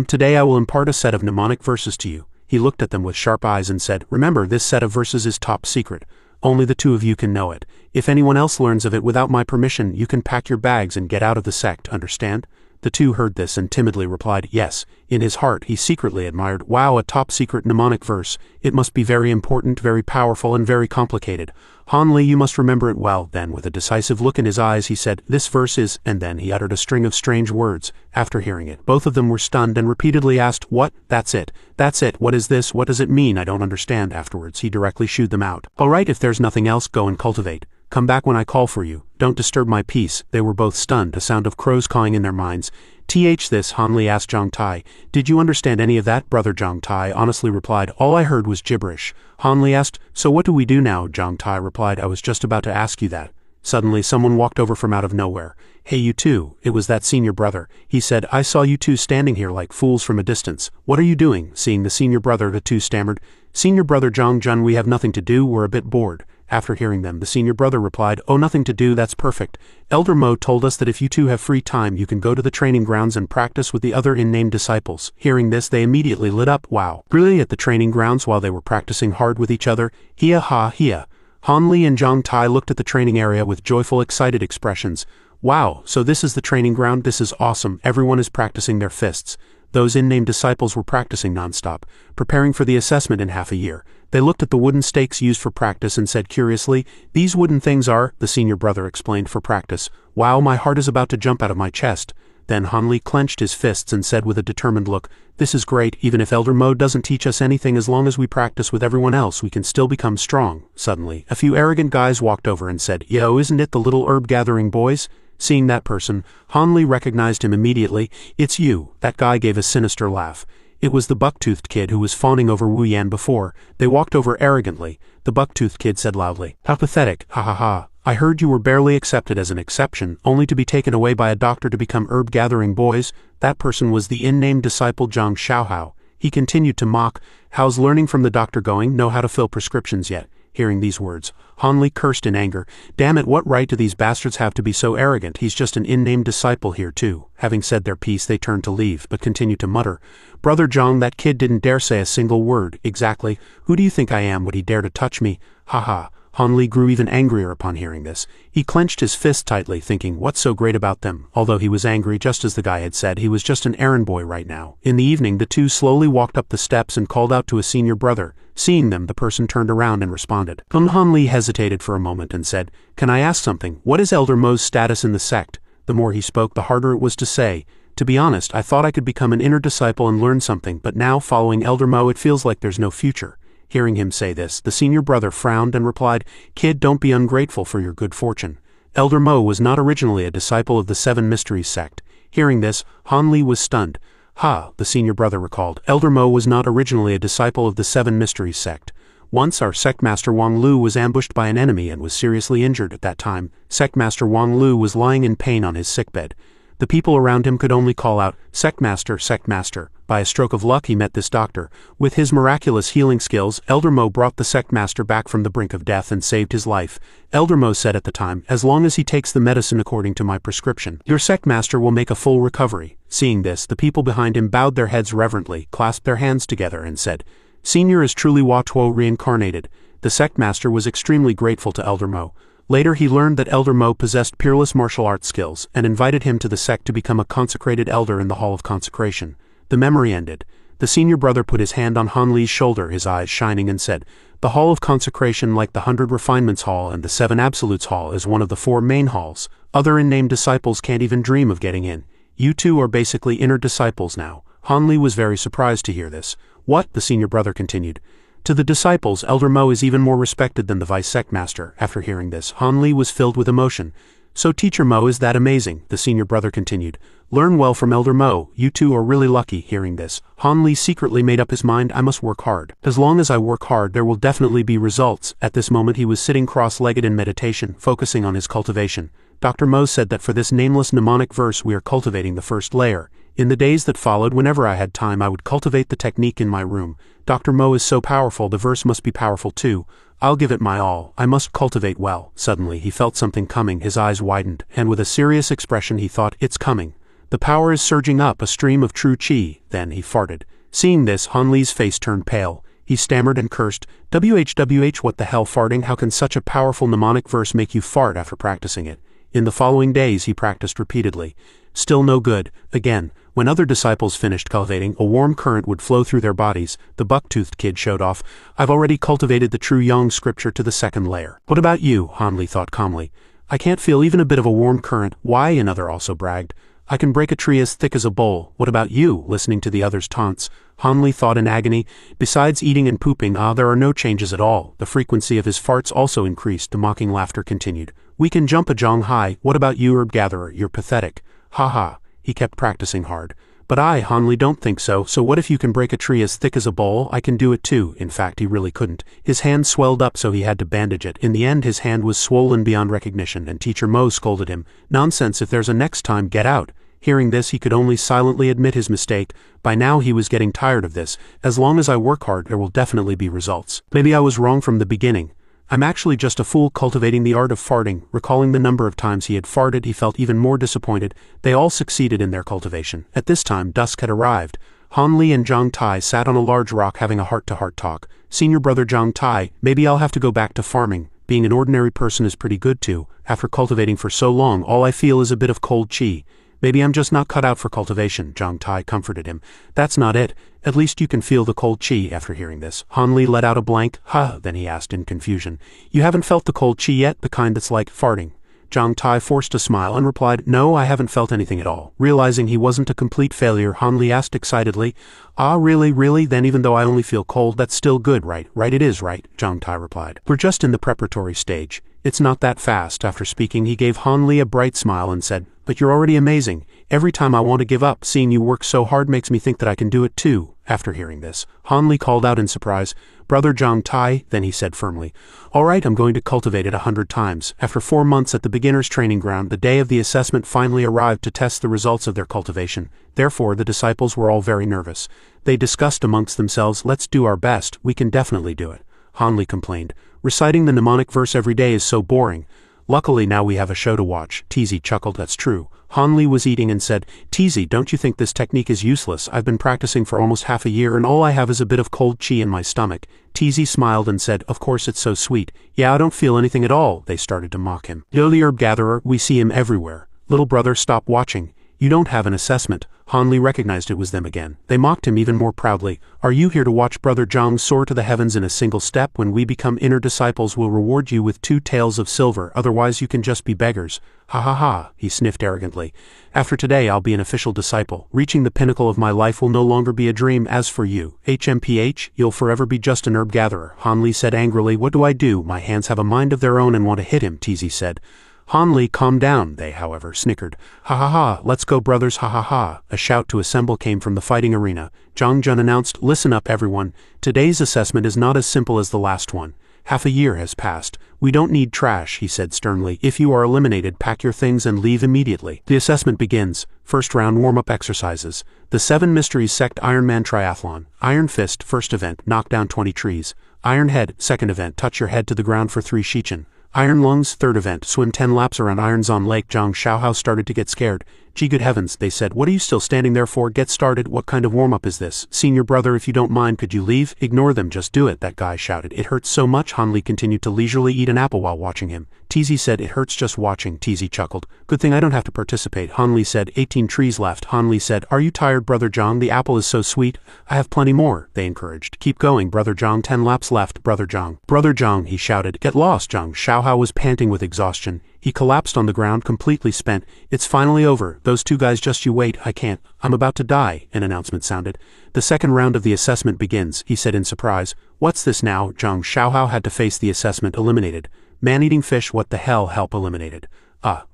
Today I will impart a set of mnemonic verses to you." He looked at them with sharp eyes and said, "Remember, this set of verses is top secret. Only the two of you can know it. If anyone else learns of it without my permission, you can pack your bags and get out of the sect, understand?" The two heard this and timidly replied, "Yes." In his heart he secretly admired, "Wow, a top secret mnemonic verse. It must be very important, very powerful, and very complicated. Han Li, you must remember it well." Then with a decisive look in his eyes he said, "This verse is," and then he uttered a string of strange words. After hearing it, both of them were stunned and repeatedly asked, "What? That's it. That's it. What is this? What does it mean? I don't understand." Afterwards he directly shooed them out. "All right, if there's nothing else, go and cultivate. Come back when I call for you. Don't disturb my peace." They were both stunned, a sound of crows cawing in their minds. This, Han Li asked Zhang Tai. "Did you understand any of that, brother?" Zhang Tai honestly replied, "All I heard was gibberish." Han Li asked, "So what do we do now?" Zhang Tai replied, "I was just about to ask you that." Suddenly someone walked over from out of nowhere. "Hey, you two." It was that senior brother. He said, "I saw you two standing here like fools from a distance. What are you doing?" Seeing the senior brother, the two stammered, "Senior brother Zhang Jun, we have nothing to do, we're a bit bored." After hearing them, the senior brother replied, "Oh, nothing to do, that's perfect. Elder Mo told us that if you two have free time you can go to the training grounds and practice with the other unnamed disciples." Hearing this they immediately lit up. Wow. Really, at the training grounds while they were practicing hard with each other? Hia ha hia. Han Li and Zhang Tai looked at the training area with joyful, excited expressions. "Wow, so this is the training ground? This is awesome. Everyone is practicing their fists." Those unnamed disciples were practicing nonstop, preparing for the assessment in half a year. They looked at the wooden stakes used for practice and said curiously, "These wooden things are," the senior brother explained, "for practice." "Wow, my heart is about to jump out of my chest." Then Han Li clenched his fists and said with a determined look, "This is great. Even if Elder Mo doesn't teach us anything, as long as we practice with everyone else, we can still become strong." Suddenly, a few arrogant guys walked over and said, "Yo, isn't it the little herb-gathering boys?" Seeing that person, Han Li recognized him immediately. "It's you." That guy gave a sinister laugh. It was the buck-toothed kid who was fawning over Wu Yan before. They walked over arrogantly. The buck-toothed kid said loudly, "How pathetic, ha ha ha. I heard you were barely accepted as an exception, only to be taken away by a doctor to become herb-gathering boys." That person was the unnamed disciple Zhang Xiaohao. He continued to mock, "How's learning from the doctor going? Know how to fill prescriptions yet?" Hearing these words, Han Li cursed in anger. "Damn it, what right do these bastards have to be so arrogant? He's just an unnamed disciple here too." Having said their piece they turned to leave, but continued to mutter, "Brother Zhang, that kid didn't dare say a single word." "Exactly. Who do you think I am? Would he dare to touch me? Ha ha." Han Li grew even angrier upon hearing this. He clenched his fist tightly, thinking, what's so great about them? Although he was angry, just as the guy had said, he was just an errand boy right now. In the evening, the two slowly walked up the steps and called out to a senior brother. Seeing them, the person turned around and responded. Han Li hesitated for a moment and said, "Can I ask something? What is Elder Mo's status in the sect?" The more he spoke, the harder it was to say. "To be honest, I thought I could become an inner disciple and learn something, but now, following Elder Mo, it feels like there's no future." Hearing him say this, the senior brother frowned and replied, "Kid, don't be ungrateful for your good fortune. Elder Mo was not originally a disciple of the 7 Mysteries sect." Hearing this, Han Li was stunned. "Ha," the senior brother recalled, "Elder Mo was not originally a disciple of the 7 Mysteries sect. Once our sect master Wang Lu was ambushed by an enemy and was seriously injured. At that time, sect master Wang Lu was lying in pain on his sickbed. The people around him could only call out, 'Sect master, sect master.' By a stroke of luck he met this doctor. With his miraculous healing skills, Elder Mo brought the sect master back from the brink of death and saved his life. Elder Mo said at the time, 'As long as he takes the medicine according to my prescription, your sect master will make a full recovery.' Seeing this, the people behind him bowed their heads reverently, clasped their hands together and said, 'Senior is truly Hua Tuo reincarnated.' The sect master was extremely grateful to Elder Mo. Later he learned that Elder Mo possessed peerless martial arts skills and invited him to the sect to become a consecrated elder in the Hall of Consecration. The memory ended. The senior brother put his hand on Han Li's shoulder, his eyes shining, and said, "The Hall of Consecration, like the 100 Refinements Hall and the 7 Absolutes Hall, is one of the 4 main halls. Other unnamed disciples can't even dream of getting in. You two are basically inner disciples now. Han Li was very surprised to hear this. What? The senior brother continued. To the disciples, Elder Mo is even more respected than the vice sect master. After hearing this, Han Li was filled with emotion. So Teacher Mo is that amazing, the senior brother continued. Learn well from Elder Mo, you two are really lucky. Hearing this, Han Li secretly made up his mind. I must work hard. As long as I work hard, there will definitely be results. At this moment he was sitting cross-legged in meditation, focusing on his cultivation. Dr. Mo said that for this nameless mnemonic verse we are cultivating the first layer. In the days that followed, whenever I had time I would cultivate the technique in my room. Dr. Mo is so powerful, the verse must be powerful too. I'll give it my all. I must cultivate well. Suddenly he felt something coming, his eyes widened, and with a serious expression he thought, it's coming. The power is surging up, a stream of true chi. Then he farted. Seeing this, Han Li's face turned pale. He stammered and cursed, WHWH, what the hell farting? How can such a powerful mnemonic verse make you fart after practicing it? In the following days he practiced repeatedly. Still no good. Again, when other disciples finished cultivating, a warm current would flow through their bodies. The buck-toothed kid showed off. I've already cultivated the true Yang scripture to the second layer. What about you? Han Li thought calmly. I can't feel even a bit of a warm current. Why? Another also bragged. I can break a tree as thick as a bowl. What about you? Listening to the others' taunts, Han Li thought in agony. Besides eating and pooping, there are no changes at all. The frequency of his farts also increased. The mocking laughter continued. We can jump a jong high. What about you, herb gatherer? You're pathetic. Ha ha. He kept practicing hard. But I, Han Li, don't think so. So what if you can break a tree as thick as a bowl? I can do it too. In fact, he really couldn't. His hand swelled up, so he had to bandage it. In the end, his hand was swollen beyond recognition, and Teacher Mo scolded him. Nonsense, if there's a next time, get out. Hearing this, he could only silently admit his mistake. By now he was getting tired of this. As long as I work hard, there will definitely be results. Maybe I was wrong from the beginning. I'm actually just a fool cultivating the art of farting. Recalling the number of times he had farted, he felt even more disappointed. They all succeeded in their cultivation. At this time, dusk had arrived. Han Li and Zhang Tai sat on a large rock having a heart-to-heart talk. Senior brother Zhang Tai, maybe I'll have to go back to farming. Being an ordinary person is pretty good too. After cultivating for so long, all I feel is a bit of cold chi. Maybe I'm just not cut out for cultivation, Zhang Tai comforted him. That's not it. At least you can feel the cold chi. After hearing this, Han Li let out a blank, huh, then he asked in confusion. You haven't felt the cold chi yet, the kind that's like farting? Zhang Tai forced a smile and replied, no, I haven't felt anything at all. Realizing he wasn't a complete failure, Han Li asked excitedly, really? Then even though I only feel cold, that's still good, right? Right, it is right, Zhang Tai replied. We're just in the preparatory stage. It's not that fast. After speaking, he gave Han Li a bright smile and said, but you're already amazing. Every time I want to give up, seeing you work so hard makes me think that I can do it too. After hearing this, Han Li called out in surprise, Brother Zhang Tai, then he said firmly, all right, I'm going to cultivate it 100 times. After 4 months at the beginner's training ground, the day of the assessment finally arrived to test the results of their cultivation. Therefore, the disciples were all very nervous. They discussed amongst themselves, let's do our best, we can definitely do it. Han Li complained, reciting the mnemonic verse every day is so boring. Luckily now we have a show to watch. Teasy chuckled, that's true. Han Li was eating and said, Teasy, don't you think this technique is useless? I've been practicing for almost half a year and all I have is a bit of cold chi in my stomach. Teasy smiled and said, of course it's so sweet. Yeah, I don't feel anything at all. They started to mock him. Lily herb gatherer, we see him everywhere. Little brother, stop watching. You don't have an assessment. Han Li recognized it was them again. They mocked him even more proudly. Are you here to watch Brother Zhang soar to the heavens in a single step? When we become inner disciples, we'll reward you with 2 taels of silver, otherwise you can just be beggars. Ha ha ha, he sniffed arrogantly. After today I'll be an official disciple. Reaching the pinnacle of my life will no longer be a dream. As for you, HMPH, you'll forever be just an herb gatherer. Han Li said angrily, what do I do? My hands have a mind of their own and want to hit him, Teasy said. Han Li, calm down, they, however, snickered. Ha ha ha, let's go brothers, ha ha ha. A shout to assemble came from the fighting arena. Zhang Jun announced, listen up everyone, today's assessment is not as simple as the last one. Half a year has passed. We don't need trash, he said sternly. If you are eliminated, pack your things and leave immediately. The assessment begins. First round warm-up exercises. The 7 Mysteries Sect Iron Man Triathlon. Iron Fist, first event, knock down 20 trees. Iron Head, second event, touch your head to the ground for 3 shichen. Iron Lungs, third event, swim 10 laps around Iron Zon Lake. Zhang Xiaohao started to get scared. Gee good heavens, they said, what are you still standing there for? Get started, what kind of warm-up is this? Senior brother, if you don't mind, could you leave? Ignore them, just do it, that guy shouted. It hurts so much. Han Li continued to leisurely eat an apple while watching him. Teasy said, it hurts just watching. Teasy chuckled. Good thing I don't have to participate. Han Li said, 18 trees left. Han Li said, are you tired, Brother Zhang? The apple is so sweet. I have plenty more, they encouraged. Keep going, Brother Zhang, 10 laps left, Brother Zhang. Brother Zhang, he shouted. Get lost, Zhang. Xiaohao was panting with exhaustion. He collapsed on the ground, completely spent. It's finally over. Those two guys, just you wait. I can't. I'm about to die, an announcement sounded. The second round of the assessment begins, he said in surprise. What's this now? Zhang Xiaohao had to face the assessment. Eliminated. Man-eating fish. What the hell? Help. Eliminated.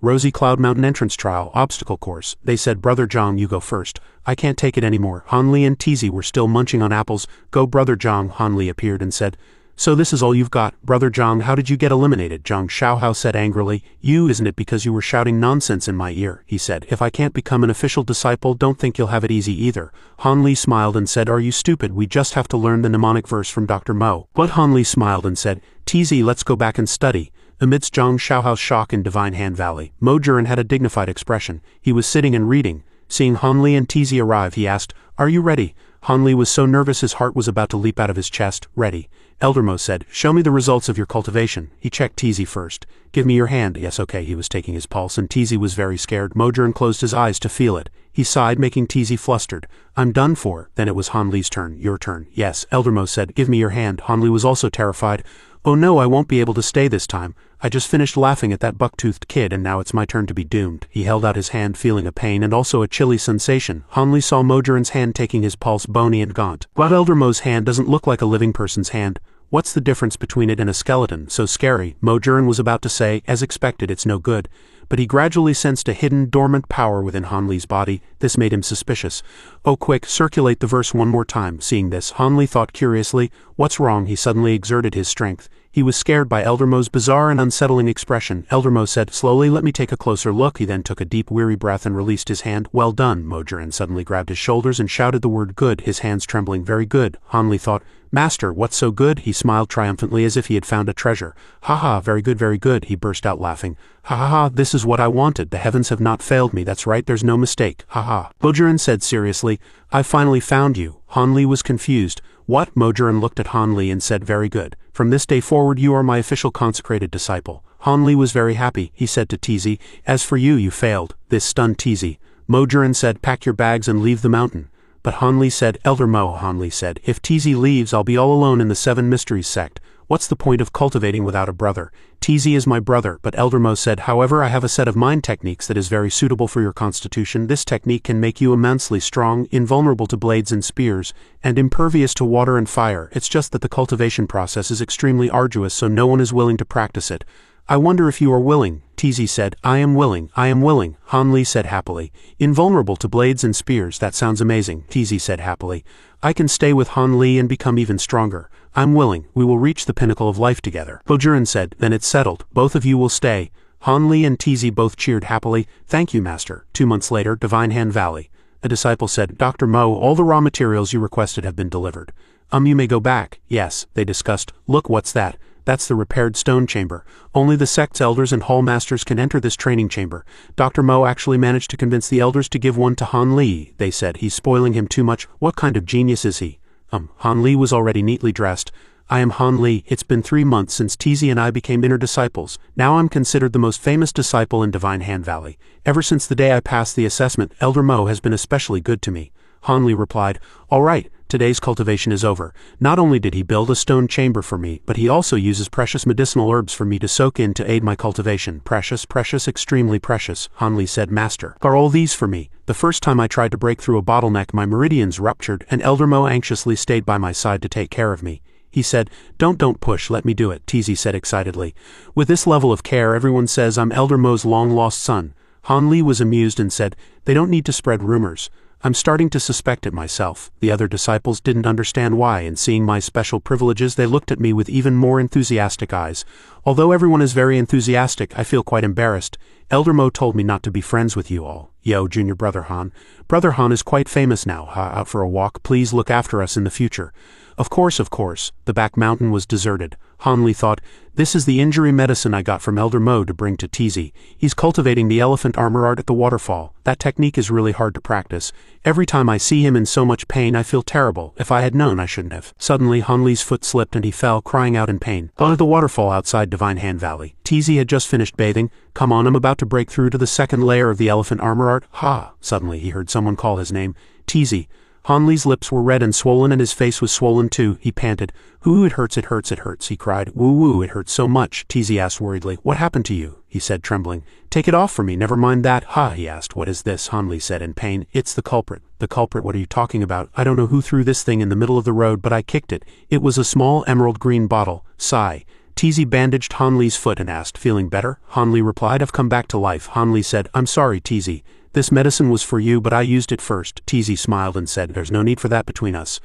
Rosy Cloud Mountain entrance trial, obstacle course. They said, Brother Zhang, you go first. I can't take it anymore. Han Li and Tizi were still munching on apples. Go, Brother Zhang. Han Li appeared and said, so this is all you've got, Brother Zhang. How did you get eliminated? Zhang Xiaohao said angrily. You, isn't it because you were shouting nonsense in my ear? He said. If I can't become an official disciple, don't think you'll have it easy either. Han Li smiled and said, are you stupid? We just have to learn the mnemonic verse from Dr. Mo. But Han Li smiled and said, Tizi, let's go back and study. Amidst Zhang Xiaohao's shock in Divine Hand Valley, Mo Juran had a dignified expression. He was sitting and reading. Seeing Han Li and Tizi arrive, he asked, are you ready? Han Li was so nervous his heart was about to leap out of his chest. Ready. Elder Mo said, show me the results of your cultivation. He checked Tizi first. Give me your hand. Yes, okay. He was taking his pulse and Tizi was very scared. Mo Juran closed his eyes to feel it. He sighed, making Tizi flustered. I'm done for. Then it was Han Li's turn. Your turn. Yes, Elder Mo said, give me your hand. Han Li was also terrified. Oh no, I won't be able to stay this time. I just finished laughing at that buck-toothed kid and now it's my turn to be doomed. He held out his hand, feeling a pain and also a chilly sensation. Han Li saw Mo Juran's hand taking his pulse, bony and gaunt. But Elder Mo's hand doesn't look like a living person's hand. What's the difference between it and a skeleton? So scary. Mo Juran was about to say, as expected, it's no good. But he gradually sensed a hidden, dormant power within Han Li's body. This made him suspicious. Oh quick, circulate the verse one more time. Seeing this, Han Li thought curiously, what's wrong? He suddenly exerted his strength. He was scared by Elder Mo's bizarre and unsettling expression. Elder Mo said, slowly, let me take a closer look. He then took a deep, weary breath and released his hand. Well done. Mo Juran suddenly grabbed his shoulders and shouted the word good, his hands trembling. Very good. Han Li thought, Master, what's so good? He smiled triumphantly as if he had found a treasure. Ha ha, very good, very good. He burst out laughing. Ha ha ha, this is what I wanted. The heavens have not failed me. That's right, there's no mistake. Ha ha. Mo Juran said seriously, I finally found you. Han Li was confused. What? Mo Juran looked at Han Li and said, very good. From this day forward you are my official consecrated disciple. Han Li was very happy. He said to Tizi, as for you, you failed. This stunned Tizi. Mo Juran said, pack your bags and leave the mountain. But Han Li said, Elder Mo, Han Li said, if Tizi leaves I'll be all alone in the 7 mysteries sect. What's the point of cultivating without a brother? Tizi is my brother, but Elder Mo said, however, I have a set of mind techniques that is very suitable for your constitution. This technique can make you immensely strong, invulnerable to blades and spears, and impervious to water and fire. It's just that the cultivation process is extremely arduous, so no one is willing to practice it. I wonder if you are willing. Tizi said, I am willing, I am willing. Han Li said happily, invulnerable to blades and spears, that sounds amazing. Tizi said happily, I can stay with Han Li and become even stronger. I'm willing, we will reach the pinnacle of life together. Mo Juran said, then it's settled, both of you will stay. Han Li and Tizi both cheered happily, thank you, Master. 2 months later, Divine Hand Valley. A disciple said, Dr. Mo, all the raw materials you requested have been delivered. You may go back. Yes, they discussed. Look, what's that? That's the repaired stone chamber. Only the sect's elders and hall masters can enter this training chamber. Dr. Mo actually managed to convince the elders to give one to Han Li. They said, he's spoiling him too much. What kind of genius is he? Han Li was already neatly dressed. I am Han Li. It's been 3 months since Tizi and I became inner disciples. Now I'm considered the most famous disciple in Divine Hand Valley. Ever since the day I passed the assessment, Elder Mo has been especially good to me. Han Li replied, all right. Today's cultivation is over. Not only did he build a stone chamber for me, but he also uses precious medicinal herbs for me to soak in to aid my cultivation. Precious, precious, extremely precious, Han Li said. Master, are all these for me? The first time I tried to break through a bottleneck, my meridians ruptured, and Elder Mo anxiously stayed by my side to take care of me. He said, don't push, let me do it, Tizi said excitedly. With this level of care, everyone says I'm Elder Mo's long-lost son. Han Li was amused and said, they don't need to spread rumors. I'm starting to suspect it myself. The other disciples didn't understand why, and seeing my special privileges, they looked at me with even more enthusiastic eyes. Although everyone is very enthusiastic, I feel quite embarrassed. Elder Mo told me not to be friends with you all. Yo, junior brother Han. Brother Han is quite famous now. Out for a walk. Please look after us in the future. Of course. The back mountain was deserted. Han Li thought, this is the injury medicine I got from Elder Mo to bring to Tizi. He's cultivating the elephant armor art at the waterfall. That technique is really hard to practice. Every time I see him in so much pain, I feel terrible. If I had known, I shouldn't have. Suddenly, Han Li's foot slipped and he fell, crying out in pain. At the waterfall outside Divine Hand Valley. Tizi had just finished bathing. Come on, I'm about to break through to the second layer of the elephant armor art. Ha! Suddenly, he heard someone call his name. Tizi. Han Li's lips were red and swollen and his face was swollen too. He panted. "Ooh, it hurts, he cried. "Woo woo, it hurts so much," TZ asked worriedly. "What happened to you?" he said, trembling. "Take it off for me, never mind that." "Ha," he asked. "What is this?" Han Li said in pain. "It's the culprit." "The culprit? What are you talking about?" "I don't know who threw this thing in the middle of the road, but I kicked it. It was a small emerald green bottle." Sigh. TZ bandaged Han Li's foot and asked, "Feeling better?" Han Li replied, "I've come back to life." Han Li said, "I'm sorry, TZ. This medicine was for you, but I used it first." TZ smiled and said, "There's no need for that between us.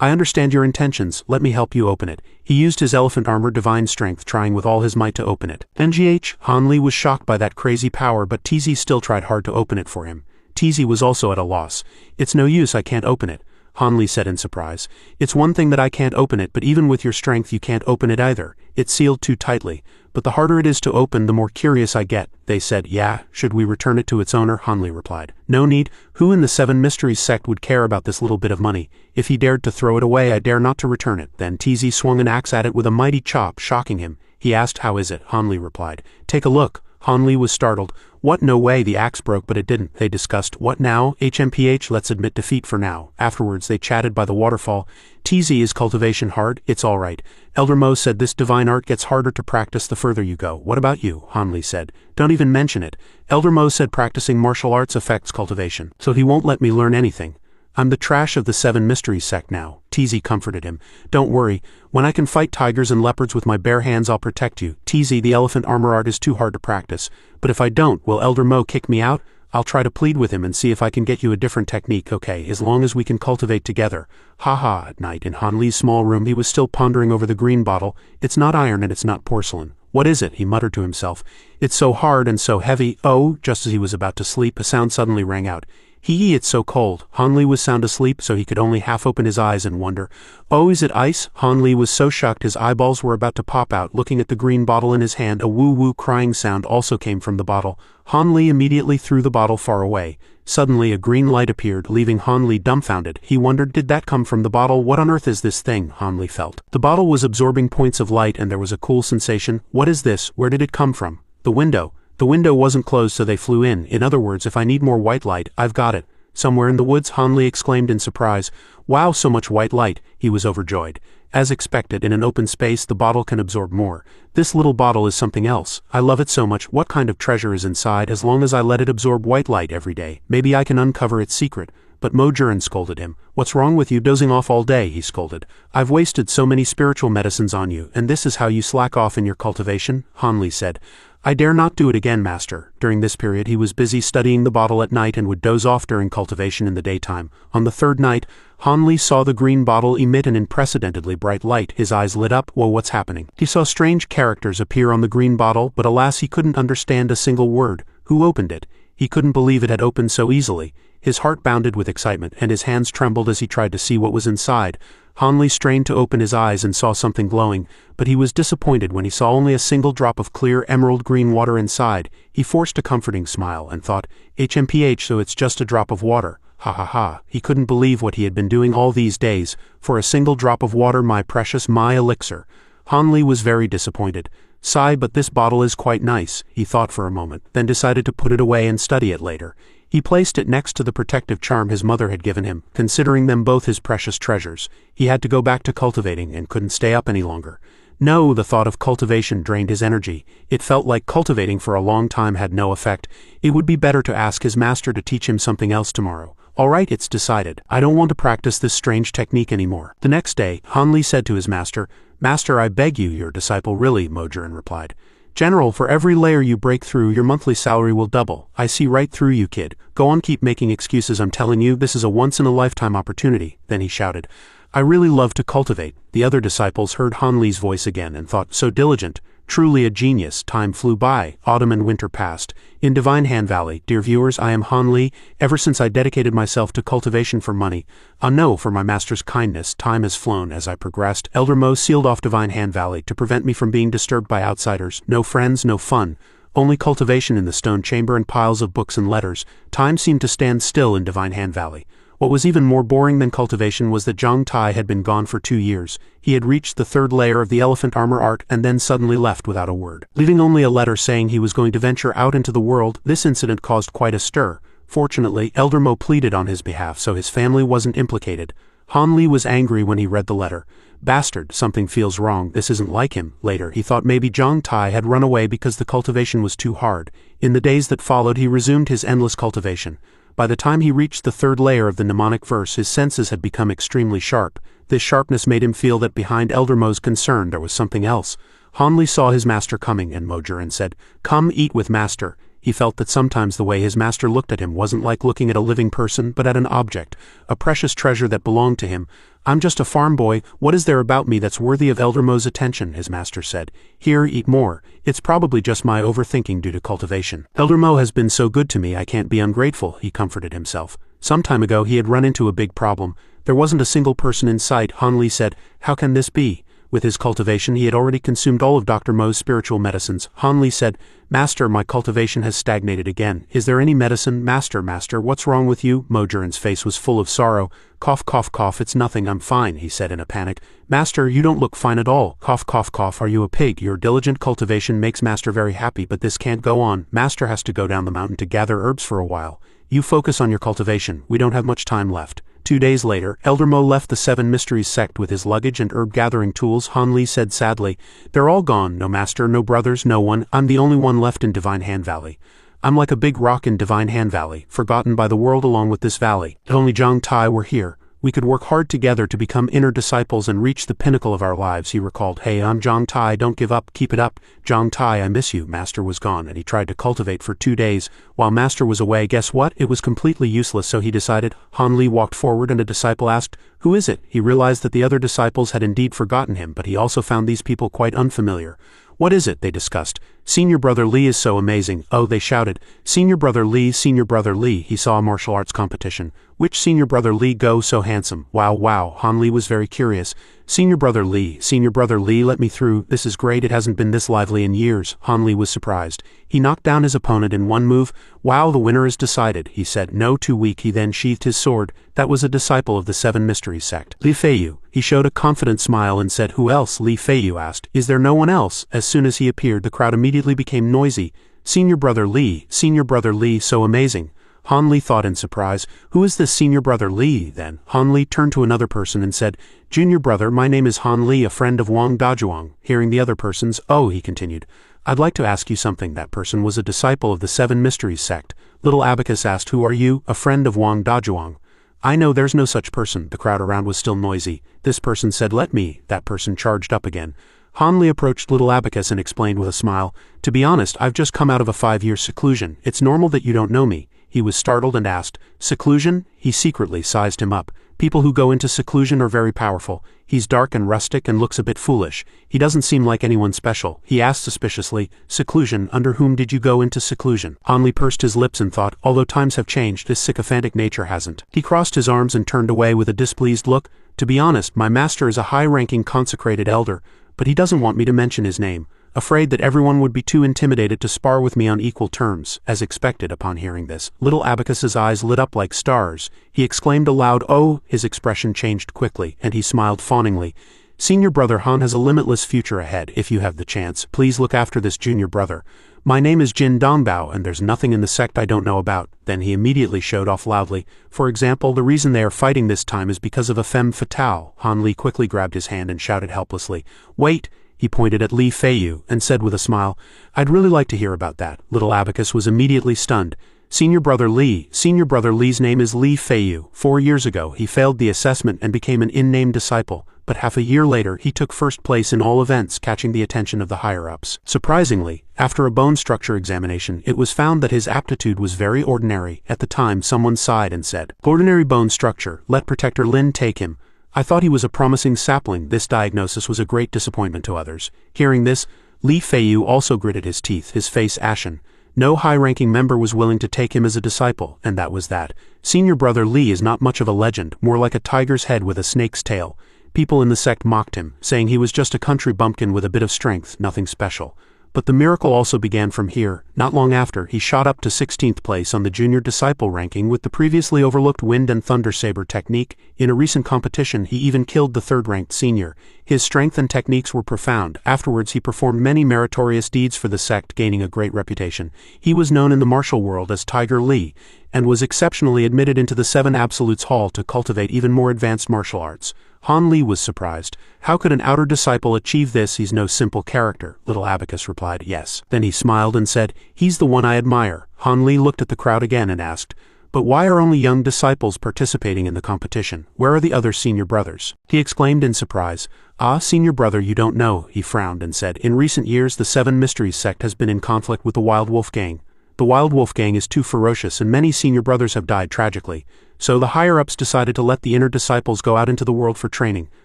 I understand your intentions, let me help you open it." He used his elephant armor divine strength, trying with all his might to open it. NGH, Han Li was shocked by that crazy power, but TZ still tried hard to open it for him. TZ was also at a loss. "It's no use, I can't open it," Han Li said in surprise. "It's one thing that I can't open it, but even with your strength you can't open it either. It's sealed too tightly. But the harder it is to open, the more curious I get." They said, "Yeah, should we return it to its owner?" Han Li replied. "No need. Who in the Seven Mysteries sect would care about this little bit of money? If he dared to throw it away, I dare not to return it." Then TZ swung an axe at it with a mighty chop, shocking him. He asked, "How is it?" Han Li replied, "Take a look." Han Li was startled. "What? No way, the axe broke, but it didn't." They discussed, "What now? HMPH, let's admit defeat for now." Afterwards they chatted by the waterfall. "TZ, is cultivation hard?" "It's alright. Elder Mo said this divine art gets harder to practice the further you go." "What about you?" Han Li said. "Don't even mention it. Elder Mo said practicing martial arts affects cultivation, so he won't let me learn anything. I'm the trash of the Seven Mysteries sect now." TZ comforted him. "Don't worry. When I can fight tigers and leopards with my bare hands, I'll protect you. TZ, the elephant armor art is too hard to practice. But if I don't, will Elder Mo kick me out? I'll try to plead with him and see if I can get you a different technique, okay, as long as we can cultivate together." Ha. At night, in Han Li's small room, he was still pondering over the green bottle. "It's not iron and it's not porcelain." "What is it?" he muttered to himself. "It's so hard and so heavy." Oh, just as he was about to sleep, a sound suddenly rang out. Hee, it's so cold." Han Li was sound asleep, so he could only half open his eyes and wonder. "Oh, is it ice?" Han Li was so shocked his eyeballs were about to pop out. Looking at the green bottle in his hand, a woo-woo crying sound also came from the bottle. Han Li immediately threw the bottle far away. Suddenly a green light appeared, leaving Han Li dumbfounded. He wondered, did that come from the bottle? What on earth is this thing? Han Li felt. The bottle was absorbing points of light and there was a cool sensation. What is this? Where did it come from? The window. The window wasn't closed, so they flew in. In other words, if I need more white light, I've got it. "Somewhere in the woods?" Han Li exclaimed in surprise. "Wow, so much white light." He was overjoyed. As expected, in an open space, the bottle can absorb more. This little bottle is something else. I love it so much. What kind of treasure is inside? As long as I let it absorb white light every day, maybe I can uncover its secret. But Mojurin scolded him. "What's wrong with you dozing off all day?" he scolded. "I've wasted so many spiritual medicines on you, and this is how you slack off in your cultivation?" Han Li said. "I dare not do it again, master." During this period he was busy studying the bottle at night and would doze off during cultivation in the daytime. On the third night, Han Li saw the green bottle emit an unprecedentedly bright light. His eyes lit up. Whoa, what's happening? He saw strange characters appear on the green bottle, but alas, he couldn't understand a single word. Who opened it? He couldn't believe it had opened so easily. His heart bounded with excitement, and his hands trembled as he tried to see what was inside. Han Li strained to open his eyes and saw something glowing, but he was disappointed when he saw only a single drop of clear emerald green water inside. He forced a comforting smile and thought, HMPH, so it's just a drop of water. Ha. He couldn't believe what he had been doing all these days. For a single drop of water, my precious, my elixir. Han Li was very disappointed. Sigh, but this bottle is quite nice, he thought for a moment, then decided to put it away and study it later. He placed it next to the protective charm his mother had given him, considering them both his precious treasures. He had to go back to cultivating and couldn't stay up any longer. No, the thought of cultivation drained his energy. It felt like cultivating for a long time had no effect. It would be better to ask his master to teach him something else tomorrow. All right, it's decided. I don't want to practice this strange technique anymore. The next day, Han Li said to his master, Master, I beg you, your disciple really, Mojurin replied. General, for every layer you break through, your monthly salary will double. I see right through you, kid. Go on, keep making excuses. I'm telling you, this is a once-in-a-lifetime opportunity. Then he shouted, I really love to cultivate. The other disciples heard Han Li's voice again and thought, so diligent. Truly a genius. Time flew by. Autumn and winter passed. In Divine Hand Valley, dear viewers, I am Han Li. Ever since I dedicated myself to cultivation for money, no, for my master's kindness, time has flown as I progressed. Elder Mo sealed off Divine Hand Valley to prevent me from being disturbed by outsiders. No friends, no fun. Only cultivation in the stone chamber and piles of books and letters. Time seemed to stand still in Divine Hand Valley. What was even more boring than cultivation was that Zhang Tai had been gone for 2 years. He had reached the 3rd layer of the elephant armor art and then suddenly left without a word, leaving only a letter saying he was going to venture out into the world. This incident caused quite a stir. Fortunately, Elder Mo pleaded on his behalf so his family wasn't implicated. Han Li was angry when he read the letter. Bastard, something feels wrong, this isn't like him. Later, he thought maybe Zhang Tai had run away because the cultivation was too hard. In the days that followed, he resumed his endless cultivation. By the time he reached the third layer of the mnemonic verse, his senses had become extremely sharp. This sharpness made him feel that behind Elder Mo's concern there was something else. Han Li saw his master coming and Mojurin said, "Come eat with master." He felt that sometimes the way his master looked at him wasn't like looking at a living person but at an object, a precious treasure that belonged to him. "I'm just a farm boy, what is there about me that's worthy of Elder Mo's attention?" his master said. "Here, eat more. It's probably just my overthinking due to cultivation. Elder Mo has been so good to me I can't be ungrateful," he comforted himself. Some time ago he had run into a big problem. There wasn't a single person in sight. Han Li said, "How can this be?" With his cultivation he had already consumed all of Dr. Mo's spiritual medicines. Han Li said, "Master, my cultivation has stagnated again. Is there any medicine? Master, what's wrong with you?" Mojurin's face was full of sorrow. "Cough, cough, cough, it's nothing, I'm fine," he said in a panic. "Master, you don't look fine at all. Cough, cough, cough, are you a pig? Your diligent cultivation makes Master very happy, but this can't go on. Master has to go down the mountain to gather herbs for a while. You focus on your cultivation, we don't have much time left." 2 days later, Elder Mo left the Seven Mysteries sect with his luggage and herb-gathering tools. Han Li said sadly, "They're all gone, no master, no brothers, no one. I'm the only one left in Divine Hand Valley. I'm like a big rock in Divine Hand Valley, forgotten by the world along with this valley. If only Zhang Tai were here, we could work hard together to become inner disciples and reach the pinnacle of our lives," he recalled. "Hey, I'm Zhang Tai, don't give up, keep it up. Zhang Tai, I miss you." Master was gone, and he tried to cultivate for 2 days. While Master was away, guess what? It was completely useless, so he decided. Han Li walked forward and a disciple asked, "Who is it?" He realized that the other disciples had indeed forgotten him, but he also found these people quite unfamiliar. "What is it?" they discussed. "Senior Brother Li is so amazing." "Oh," they shouted. "Senior Brother Li, Senior Brother Li." He saw a martial arts competition. "Which Senior Brother Li go so handsome?" "Wow, wow." Han Li was very curious. "Senior Brother Li, Senior Brother Li, let me through. This is great, it hasn't been this lively in years." Han Li was surprised. He knocked down his opponent in one move. "Wow, the winner is decided," he said. "No, too weak." He then sheathed his sword. That was a disciple of the Seven Mysteries sect. "Li Feiyu." He showed a confident smile and said, "Who else?" Li Feiyu asked. "Is there no one else?" As soon as he appeared, the crowd immediately became noisy. "Senior Brother Li, Senior Brother Li, so amazing." Han Li thought in surprise, "Who is this Senior Brother Li, then?" Han Li turned to another person and said, "Junior Brother, my name is Han Li, a friend of Wang Dajuang." Hearing the other person's, "Oh," he continued, "I'd like to ask you something." That person was a disciple of the Seven Mysteries sect. Little Abacus asked, "Who are you?" "A friend of Wang Dajuang." "I know there's no such person." The crowd around was still noisy. This person said, "Let me." That person charged up again. Han Li approached Little Abacus and explained with a smile, "To be honest, I've just come out of a 5-year seclusion. It's normal that you don't know me." He was startled and asked, "Seclusion?" He secretly sized him up. People who go into seclusion are very powerful. He's dark and rustic and looks a bit foolish. He doesn't seem like anyone special. He asked suspiciously, "Seclusion, under whom did you go into seclusion?" Han Li pursed his lips and thought, although times have changed, his sycophantic nature hasn't. He crossed his arms and turned away with a displeased look. "To be honest, my master is a high-ranking consecrated elder, but he doesn't want me to mention his name, afraid that everyone would be too intimidated to spar with me on equal terms." As expected, upon hearing this, Little Abacus's eyes lit up like stars. He exclaimed aloud, "Oh!" His expression changed quickly, and he smiled fawningly. "Senior Brother Han has a limitless future ahead. If you have the chance, please look after this junior brother. My name is Jin Dongbao, and there's nothing in the sect I don't know about." Then he immediately showed off loudly. "For example, the reason they are fighting this time is because of a femme fatale." Han Li quickly grabbed his hand and shouted helplessly, "Wait!" He pointed at Li Feiyu and said with a smile, "I'd really like to hear about that." Little Abacus was immediately stunned. "Senior Brother Li, Senior Brother Li's name is Li Feiyu. 4 years ago, he failed the assessment and became an in-name disciple, but half a year later, he took first place in all events, catching the attention of the higher-ups. Surprisingly, after a bone structure examination, it was found that his aptitude was very ordinary. At the time, someone sighed and said, 'Ordinary bone structure, let Protector Lin take him.' I thought he was a promising sapling." This diagnosis was a great disappointment to others. Hearing this, Li Feiyu also gritted his teeth, his face ashen. No high-ranking member was willing to take him as a disciple, and that was that. Senior Brother Li is not much of a legend, more like a tiger's head with a snake's tail. People in the sect mocked him, saying he was just a country bumpkin with a bit of strength, nothing special. But the miracle also began from here. Not long after, he shot up to 16th place on the junior disciple ranking with the previously overlooked wind and thunder saber technique. In a recent competition, he even killed the third-ranked senior. His strength and techniques were profound. Afterwards, he performed many meritorious deeds for the sect, gaining a great reputation. He was known in the martial world as Tiger Li. and was exceptionally admitted into the 7 Absolutes Hall to cultivate even more advanced martial arts. Han Li was surprised. How could an outer disciple achieve this? He's no simple character. Little Abacus replied, yes. Then he smiled and said, he's the one I admire. Han Li looked at the crowd again and asked, but why are only young disciples participating in the competition? Where are the other senior brothers? He exclaimed in surprise, ah, senior brother, you don't know. He frowned and said, in recent years the 7 Mysteries sect has been in conflict with the Wild Wolf Gang. The Wild Wolf Gang is too ferocious and many senior brothers have died tragically. So the higher-ups decided to let the inner disciples go out into the world for training.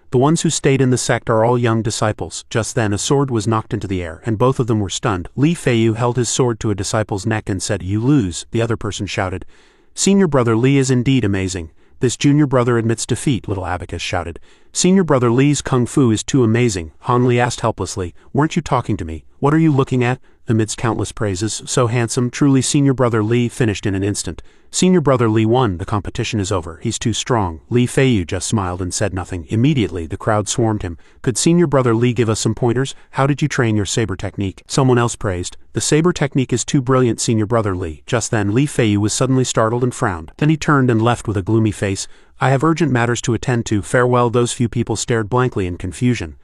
The ones who stayed in the sect are all young disciples. Just then a sword was knocked into the air, and both of them were stunned. Li Feiyu held his sword to a disciple's neck and said, you lose. The other person shouted, senior brother Li is indeed amazing. This junior brother admits defeat, Little Abacus shouted. Senior brother Li's kung fu is too amazing. Han Li asked helplessly, weren't you talking to me? What are you looking at? Amidst countless praises, so handsome, truly senior brother Li finished in an instant. Senior brother Li won, the competition is over, he's too strong. Li Feiyu just smiled and said nothing. Immediately the crowd swarmed him. Could senior brother Li give us some pointers? How did you train your saber technique? Someone else praised. The saber technique is too brilliant, senior brother Li. Just then Li Feiyu was suddenly startled and frowned. Then he turned and left with a gloomy face. I have urgent matters to attend to, farewell. Those few people stared blankly in confusion.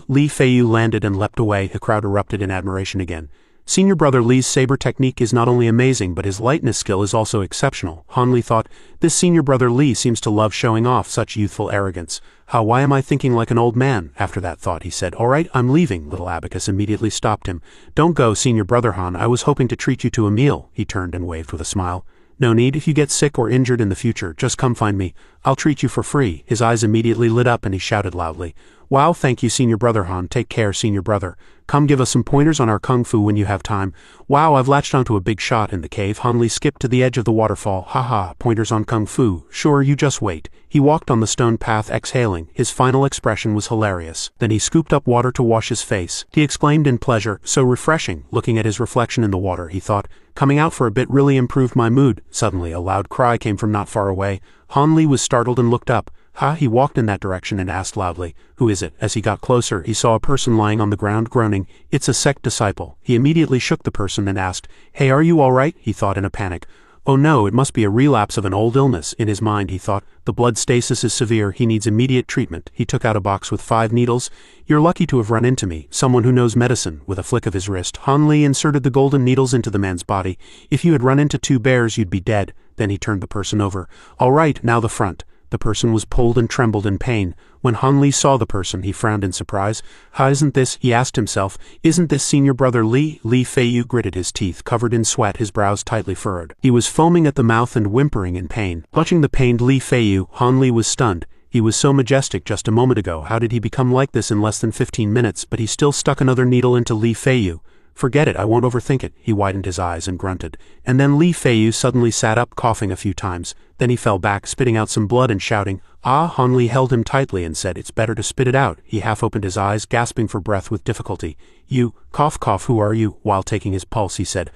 Li Feiyu landed and leapt away. The crowd erupted in admiration again. Senior brother Li's saber technique is not only amazing but his lightness skill is also exceptional. Han Li thought, this senior brother Li seems to love showing off such youthful arrogance. Why am I thinking like an old man? After that thought he said, alright, I'm leaving. Little Abacus immediately stopped him. Don't go, senior brother Han, I was hoping to treat you to a meal. He turned and waved with a smile. No need, if you get sick or injured in the future, just come find me. I'll treat you for free. His eyes immediately lit up and he shouted loudly, wow, thank you senior brother Han, take care senior brother. Come give us some pointers on our kung fu when you have time. Wow, I've latched onto a big shot in the cave. Han Li skipped to the edge of the waterfall. Haha, pointers on kung fu. Sure, you just wait. He walked on the stone path exhaling. His final expression was hilarious. Then he scooped up water to wash his face. He exclaimed in pleasure, so refreshing. Looking at his reflection in the water, he thought, coming out for a bit really improved my mood. Suddenly a loud cry came from not far away. Han Li was startled and looked up. He walked in that direction and asked loudly, who is it? As he got closer, he saw a person lying on the ground groaning. It's a sect disciple. He immediately shook the person and asked, hey, are you all right? He thought in a panic. Oh no, it must be a relapse of an old illness. In his mind he thought, the blood stasis is severe, he needs immediate treatment. He took out a box with 5 needles. You're lucky to have run into me, someone who knows medicine. With a flick of his wrist, Han Li inserted the golden needles into the man's body. If you had run into 2 bears you'd be dead. Then he turned the person over. All right, now the front. The person was pulled and trembled in pain. When Han Li saw the person, he frowned in surprise. Isn't this, he asked himself, isn't this senior brother Li? Li Feiyu gritted his teeth, covered in sweat, his brows tightly furrowed. He was foaming at the mouth and whimpering in pain. Clutching the pained Li Feiyu, Han Li was stunned. He was so majestic just a moment ago. How did he become like this in less than 15 minutes? But he still stuck another needle into Li Feiyu. Forget it, I won't overthink it. He widened his eyes and grunted. And then Li Feiyu suddenly sat up, coughing a few times. Then he fell back, spitting out some blood and shouting, ah! Han Li held him tightly and said, it's better to spit it out. He half opened his eyes, gasping for breath with difficulty. You, cough, who are you? While taking his pulse he said,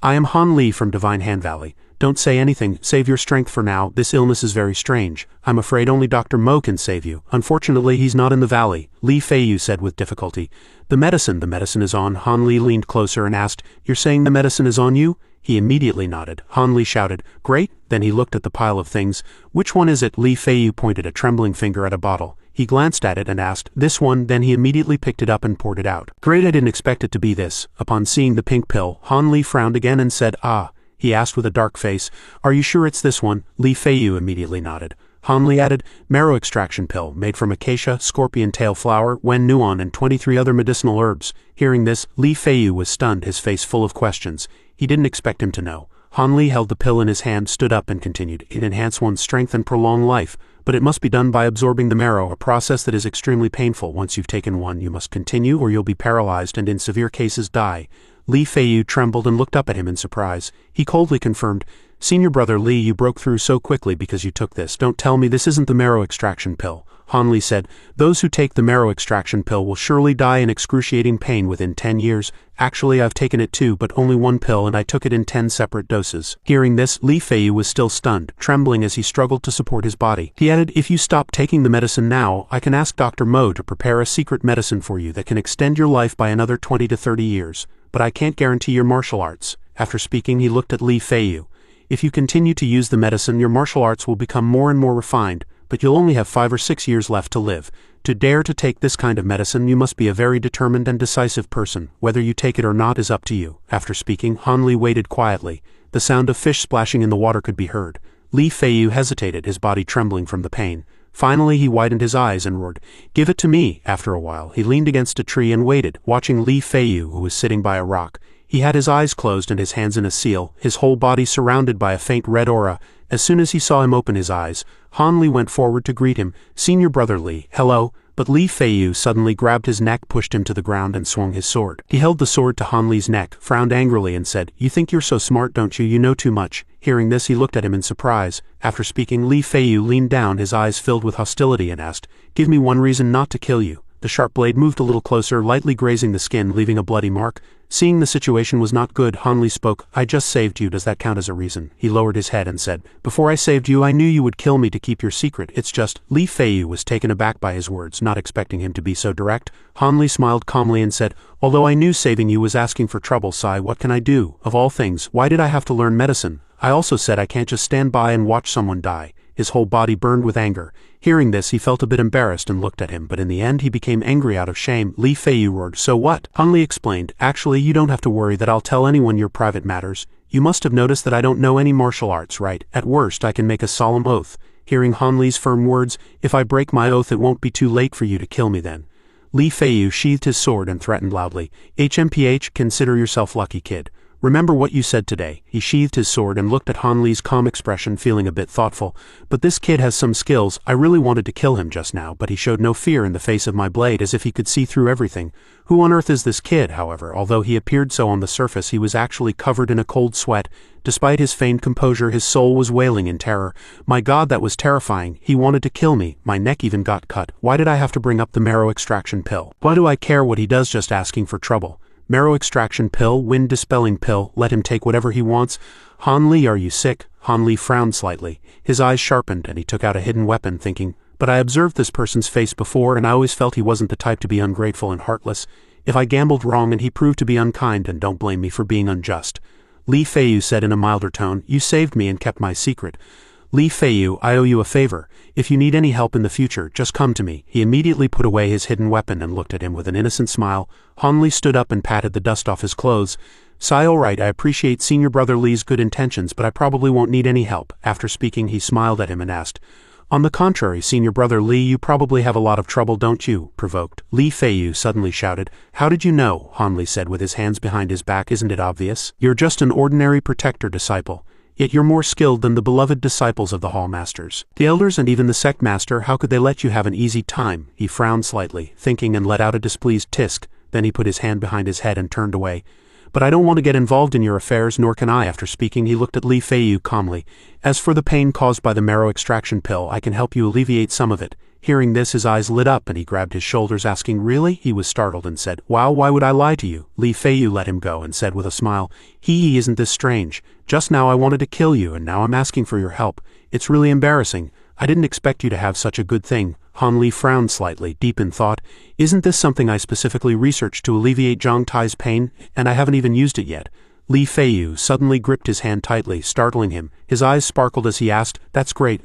I am Han Li from Divine Hand Valley. Don't say anything, save your strength for now, this illness is very strange. I'm afraid only Dr. Mo can save you. Unfortunately he's not in the valley, Li Feiyu said with difficulty. The medicine is on. Han Li leaned closer and asked, you're saying the medicine is on you? He immediately nodded. Han Li shouted, great. Then he looked at the pile of things. Which one is it? Li Feiyu pointed a trembling finger at a bottle. He glanced at it and asked, this one. Then he immediately picked it up and poured it out. Great, I didn't expect it to be this. Upon seeing the pink pill, Han Li frowned again and said, ah. He asked with a dark face, are you sure it's this one? Li Feiyu immediately nodded. Han Li added, marrow extraction pill, made from acacia, scorpion tail flower, wen nuon and 23 other medicinal herbs. Hearing this, Li Feiyu was stunned, his face full of questions. He didn't expect him to know. Han Li held the pill in his hand, stood up and continued, it enhances one's strength and prolong life, but it must be done by absorbing the marrow, a process that is extremely painful. Once you've taken one, you must continue or you'll be paralyzed and in severe cases die. Li Feiyu trembled and looked up at him in surprise. He coldly confirmed, senior brother Li, you broke through so quickly because you took this. Don't tell me this isn't the marrow extraction pill. Han Li said, those who take the marrow extraction pill will surely die in excruciating pain within 10 years. Actually, I've taken it too, but only 1 pill and I took it in 10 separate doses. Hearing this, Li Feiyu was still stunned, trembling as he struggled to support his body. He added, if you stop taking the medicine now, I can ask Dr. Mo to prepare a secret medicine for you that can extend your life by another 20 to 30 years. But I can't guarantee your martial arts. After speaking, he looked at Li Feiyu. If you continue to use the medicine, your martial arts will become more and more refined, but you'll only have 5 or 6 years left to live. To dare to take this kind of medicine, you must be a very determined and decisive person. Whether you take it or not is up to you." After speaking, Han Li waited quietly. The sound of fish splashing in the water could be heard. Li Feiyu hesitated, his body trembling from the pain. Finally he widened his eyes and roared, "Give it to me!" After a while, he leaned against a tree and waited, watching Li Feiyu, who was sitting by a rock. He had his eyes closed and his hands in a seal, his whole body surrounded by a faint red aura. As soon as he saw him open his eyes, Han Li went forward to greet him. "Senior brother Li, hello." But Li Feiyu suddenly grabbed his neck, pushed him to the ground, and swung his sword. He held the sword to Han Li's neck, frowned angrily, and said, "You think you're so smart, don't you? You know too much." Hearing this, he looked at him in surprise. After speaking, Li Feiyu leaned down, his eyes filled with hostility, and asked, "Give me one reason not to kill you." The sharp blade moved a little closer, lightly grazing the skin, leaving a bloody mark. Seeing the situation was not good, Han Li spoke, "I just saved you, does that count as a reason?" He lowered his head and said, "Before I saved you, I knew you would kill me to keep your secret. It's just..." Li Feiyu was taken aback by his words, not expecting him to be so direct. Han Li smiled calmly and said, "Although I knew saving you was asking for trouble, Sai, what can I do? Of all things, why did I have to learn medicine? I also said I can't just stand by and watch someone die." His whole body burned with anger. Hearing this, he felt a bit embarrassed and looked at him, but in the end he became angry out of shame. Li Feiyu roared, "So what?" Han Li explained, "Actually, you don't have to worry that I'll tell anyone your private matters. You must have noticed that I don't know any martial arts, right? At worst, I can make a solemn oath." Hearing Han Li's firm words, "If I break my oath, it won't be too late for you to kill me then." Li Feiyu sheathed his sword and threatened loudly, "HMPH, consider yourself lucky, kid. Remember what you said today." He sheathed his sword and looked at Han Li's calm expression, feeling a bit thoughtful. "But this kid has some skills. I really wanted to kill him just now, but he showed no fear in the face of my blade, as if he could see through everything. Who on earth is this kid?" However, although he appeared so on the surface, he was actually covered in a cold sweat. Despite his feigned composure, his soul was wailing in terror. "My God, that was terrifying. He wanted to kill me. My neck even got cut. Why did I have to bring up the marrow extraction pill? Why do I care what he does, just asking for trouble? Marrow extraction pill, wind dispelling pill, let him take whatever he wants. Han Li, are you sick?" Han Li frowned slightly. His eyes sharpened and he took out a hidden weapon, thinking, "But I observed this person's face before and I always felt he wasn't the type to be ungrateful and heartless. If I gambled wrong and he proved to be unkind, then don't blame me for being unjust." Li Feiyu said in a milder tone, "You saved me and kept my secret. Li Feiyu, I owe you a favor. If you need any help in the future, just come to me." He immediately put away his hidden weapon and looked at him with an innocent smile. Han Li stood up and patted the dust off his clothes. "Sai, all right, I appreciate senior brother Li's good intentions, but I probably won't need any help." After speaking, he smiled at him and asked, "On the contrary, senior brother Li, you probably have a lot of trouble, don't you?" Provoked, Li Feiyu suddenly shouted, "How did you know?" Han Li said with his hands behind his back, "Isn't it obvious? You're just an ordinary protector disciple. Yet you're more skilled than the beloved disciples of the Hall Masters. The elders and even the sect master, how could they let you have an easy time?" He frowned slightly, thinking, and let out a displeased tisk. Then he put his hand behind his head and turned away. "But I don't want to get involved in your affairs, nor can I." After speaking, he looked at Li Feiyu calmly. "As for the pain caused by the marrow extraction pill, I can help you alleviate some of it." Hearing this, his eyes lit up and he grabbed his shoulders, asking, "Really?" He was startled and said, "Wow, why would I lie to you?" Li Feiyu let him go and said with a smile, He isn't this strange. Just now I wanted to kill you and now I'm asking for your help. It's really embarrassing. I didn't expect you to have such a good thing." Han Li frowned slightly, deep in thought. "Isn't this something I specifically researched to alleviate Zhang Tai's pain, and I haven't even used it yet?" Li Feiyu suddenly gripped his hand tightly, startling him. His eyes sparkled as he asked, that's great,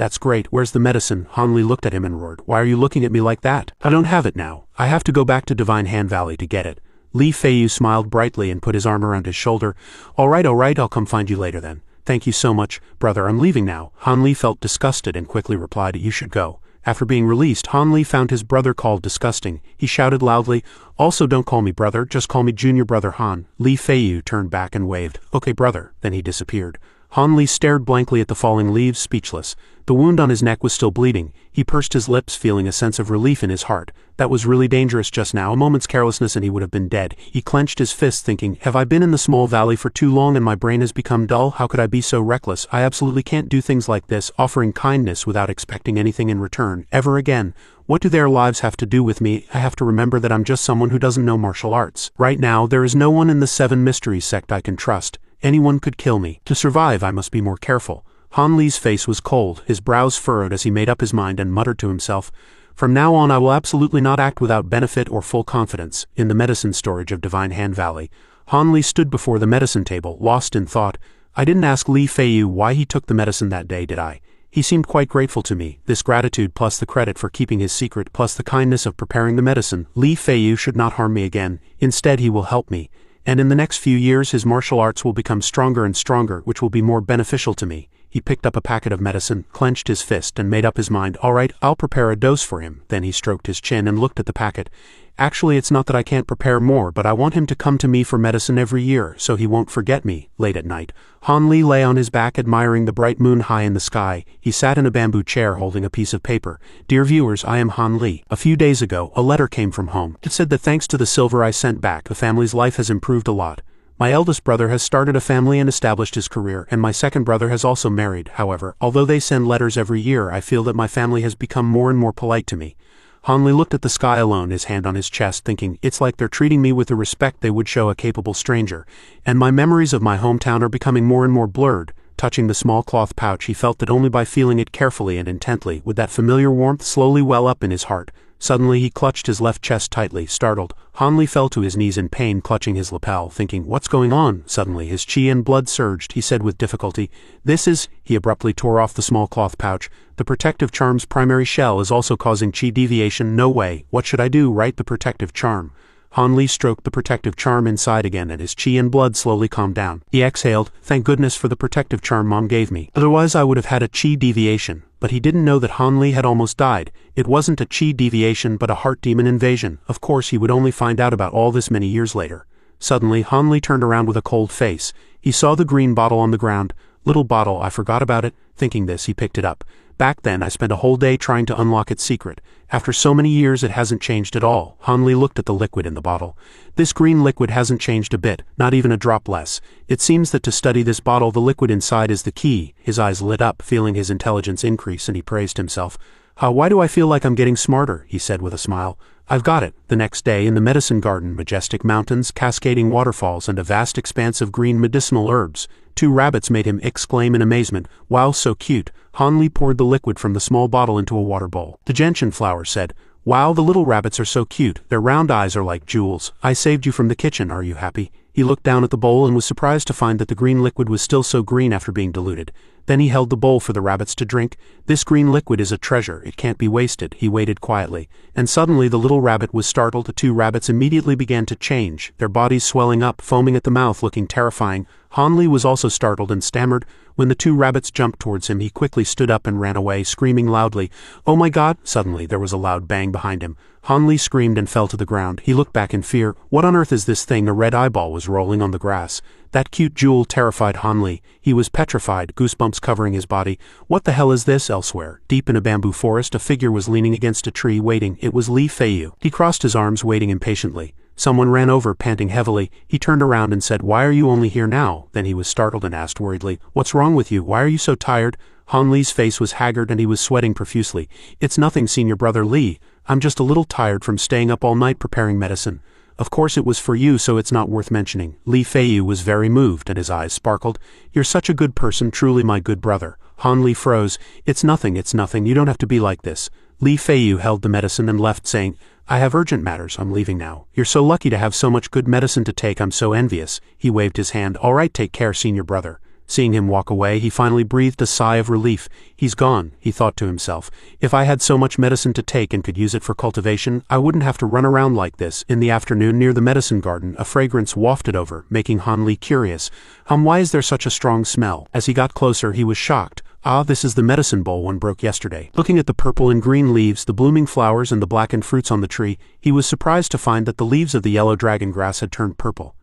where's the medicine?" Han Li looked at him and roared, "Why are you looking at me like that? I don't have it now. I have to go back to Divine Hand Valley to get it." Li Feiyu smiled brightly and put his arm around his shoulder. All right, I'll come find you later then. "Thank you so much, brother, I'm leaving now." Han Li felt disgusted and quickly replied, "You should go." After being released, Han Li found his brother called disgusting. He shouted loudly, "Also don't call me brother, just call me junior brother Han." Li Feiyu turned back and waved, "Okay brother," then he disappeared. Han Li stared blankly at the falling leaves, speechless. The wound on his neck was still bleeding. He pursed his lips, feeling a sense of relief in his heart. That was really dangerous just now. A moment's carelessness and he would have been dead. He clenched his fists, thinking, have I been in the small valley for too long and my brain has become dull? How could I be so reckless? I absolutely can't do things like this, offering kindness without expecting anything in return, ever again. What do their lives have to do with me? I have to remember that I'm just someone who doesn't know martial arts. Right now, there is no one in the 7 Mysteries sect I can trust. Anyone could kill me. To survive, I must be more careful." Han Li's face was cold, his brows furrowed as he made up his mind and muttered to himself, "From now on I will absolutely not act without benefit or full confidence." In the medicine storage of Divine Hand Valley, Han Li stood before the medicine table, lost in thought. I didn't ask Li Feiyu why he took the medicine that day, did I? He seemed quite grateful to me. This gratitude plus the credit for keeping his secret plus the kindness of preparing the medicine. Li Feiyu should not harm me again. Instead, he will help me. And in the next few years his martial arts will become stronger and stronger, which will be more beneficial to me. He picked up a packet of medicine, clenched his fist, and made up his mind. All right, I'll prepare a dose for him. Then he stroked his chin and looked at the packet. Actually, it's not that I can't prepare more, but I want him to come to me for medicine every year, so he won't forget me. Late at night, Han Li lay on his back admiring the bright moon high in the sky. He sat in a bamboo chair holding a piece of paper. Dear viewers, I am Han Li. A few days ago, a letter came from home. It said that thanks to the silver I sent back, the family's life has improved a lot. My eldest brother has started a family and established his career, and my second brother has also married. However, although they send letters every year, I feel that my family has become more and more polite to me. Han Li looked at the sky alone, his hand on his chest, thinking, it's like they're treating me with the respect they would show a capable stranger, and my memories of my hometown are becoming more and more blurred. Touching the small cloth pouch, he felt that only by feeling it carefully and intently would that familiar warmth slowly well up in his heart. Suddenly he clutched his left chest tightly. Startled, Han Li fell to his knees in pain, clutching his lapel, thinking, what's going on? Suddenly his chi and blood surged. He said with difficulty, this is... He abruptly tore off the small cloth pouch. The protective charm's primary shell is also causing chi deviation. No way. What should I do? Right, the protective charm. Han Li stroked the protective charm inside again and his chi and blood slowly calmed down. He exhaled, thank goodness for the protective charm Mom gave me. Otherwise I would have had a chi deviation. But he didn't know that Han Li had almost died. It wasn't a chi deviation but a heart demon invasion. Of course he would only find out about all this many years later. Suddenly Han Li turned around with a cold face. He saw the green bottle on the ground. Little bottle, I forgot about it. Thinking this, he picked it up. Back then I spent a whole day trying to unlock its secret. After so many years it hasn't changed at all. Han Li looked at the liquid in the bottle. This green liquid hasn't changed a bit, not even a drop less. It seems that to study this bottle the liquid inside is the key. His eyes lit up, feeling his intelligence increase, and he praised himself. Why do I feel like I'm getting smarter? He said with a smile. I've got it. The next day in the medicine garden, majestic mountains, cascading waterfalls, and a vast expanse of green medicinal herbs. 2 rabbits made him exclaim in amazement. Wow, so cute. Han Li poured the liquid from the small bottle into a water bowl. The gentian flower said, wow, the little rabbits are so cute. Their round eyes are like jewels. I saved you from the kitchen. Are you happy? He looked down at the bowl and was surprised to find that the green liquid was still so green after being diluted. Then he held the bowl for the rabbits to drink. This green liquid is a treasure. It can't be wasted. He waited quietly. And suddenly the little rabbit was startled. The 2 rabbits immediately began to change, their bodies swelling up, foaming at the mouth, looking terrifying. Han Li was also startled and stammered. When the 2 rabbits jumped towards him, he quickly stood up and ran away, screaming loudly, oh my god! Suddenly there was a loud bang behind him. Han Li screamed and fell to the ground. He looked back in fear. What on earth is this thing? A red eyeball was rolling on the grass. That cute jewel terrified Han Li. He was petrified, goosebumps covering his body. What the hell is this? Elsewhere, deep in a bamboo forest, a figure was leaning against a tree, waiting. It was Li Feiyu. He crossed his arms, waiting impatiently. Someone ran over, panting heavily. He turned around and said, why are you only here now? Then he was startled and asked worriedly, what's wrong with you? Why are you so tired? Han Li's face was haggard and he was sweating profusely. It's nothing, senior brother Li. I'm just a little tired from staying up all night preparing medicine. Of course it was for you, so it's not worth mentioning. Li Feiyu was very moved and his eyes sparkled. You're such a good person, truly my good brother. Han Li froze. It's nothing, you don't have to be like this. Li Feiyu held the medicine and left, saying, I have urgent matters, I'm leaving now. You're so lucky to have so much good medicine to take, I'm so envious. He waved his hand. All right, take care, senior brother. Seeing him walk away, he finally breathed a sigh of relief. He's gone, he thought to himself. If I had so much medicine to take and could use it for cultivation, I wouldn't have to run around like this. In the afternoon near the medicine garden, a fragrance wafted over, making Han Li curious. Why is there such a strong smell? As he got closer, he was shocked. Ah, this is the medicine bowl one broke yesterday. Looking at the purple and green leaves, the blooming flowers, and the blackened fruits on the tree, he was surprised to find that the leaves of the yellow dragon grass had turned purple.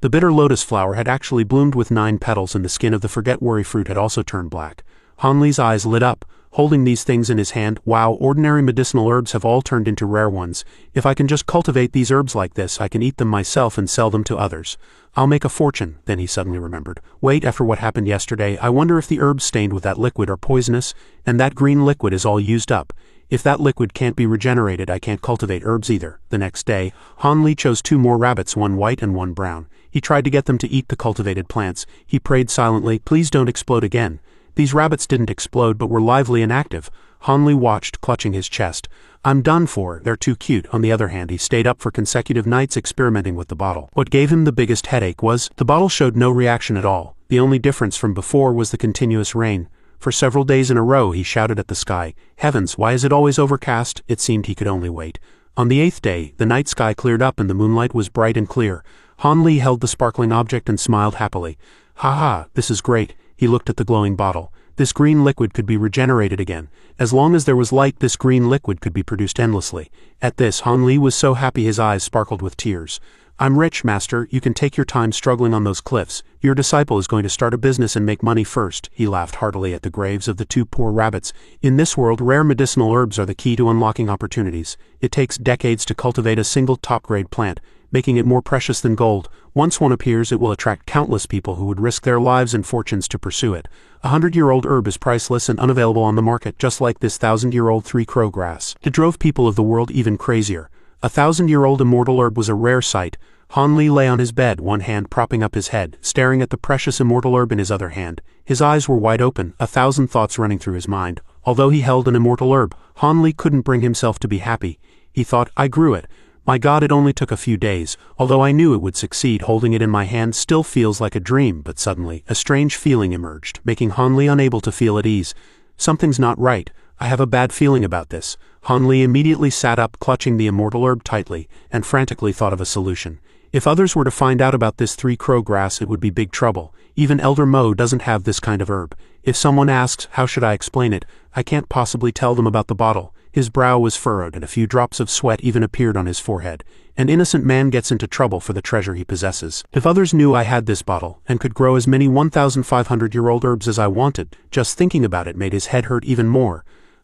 The bitter lotus flower had actually bloomed with 9 petals, and the skin of the forget-worry fruit had also turned black. Han Li's eyes lit up. Holding these things in his hand, wow, ordinary medicinal herbs have all turned into rare ones. If I can just cultivate these herbs like this, I can eat them myself and sell them to others. I'll make a fortune. Then he suddenly remembered. Wait, after what happened yesterday, I wonder if the herbs stained with that liquid are poisonous, and that green liquid is all used up. If that liquid can't be regenerated, I can't cultivate herbs either. The next day, Han Li chose 2 more rabbits, one white and one brown. He tried to get them to eat the cultivated plants. He prayed silently, please don't explode again. These rabbits didn't explode but were lively and active. Han Li watched, clutching his chest. I'm done for, they're too cute. On the other hand, he stayed up for consecutive nights experimenting with the bottle. What gave him the biggest headache was, the bottle showed no reaction at all. The only difference from before was the continuous rain. For several days in a row he shouted at the sky, "Heavens, why is it always overcast?" It seemed he could only wait. On the 8th day, the night sky cleared up and the moonlight was bright and clear. Han Li held the sparkling object and smiled happily. "Ha ha, this is great." He looked at the glowing bottle. This green liquid could be regenerated again. As long as there was light, this green liquid could be produced endlessly. At this, Han Li was so happy his eyes sparkled with tears. "I'm rich, master, you can take your time struggling on those cliffs. Your disciple is going to start a business and make money first." He laughed heartily at the graves of the 2 poor rabbits. In this world, rare medicinal herbs are the key to unlocking opportunities. It takes decades to cultivate a single top-grade plant, making it more precious than gold. Once one appears, it will attract countless people who would risk their lives and fortunes to pursue it. A 100-year-old herb is priceless and unavailable on the market, just like this 1,000-year-old three-crow grass. It drove people of the world even crazier. A 1,000-year-old immortal herb was a rare sight. Han Li lay on his bed, one hand propping up his head, staring at the precious immortal herb in his other hand. His eyes were wide open, 1,000 thoughts running through his mind. Although he held an immortal herb, Han Li couldn't bring himself to be happy. He thought, "I grew it. My God, it only took a few days. Although I knew it would succeed, holding it in my hand still feels like a dream." But suddenly, a strange feeling emerged, making Han Li unable to feel at ease. "Something's not right. I have a bad feeling about this." Han Li immediately sat up, clutching the immortal herb tightly, and frantically thought of a solution. If others were to find out about this three-crow grass, it would be big trouble. Even Elder Mo doesn't have this kind of herb. If someone asks, how should I explain it? I can't possibly tell them about the bottle. His brow was furrowed and a few drops of sweat even appeared on his forehead. An innocent man gets into trouble for the treasure he possesses. If others knew I had this bottle, and could grow as many 1,500-year-old herbs as I wanted, just thinking about it made his head hurt even more.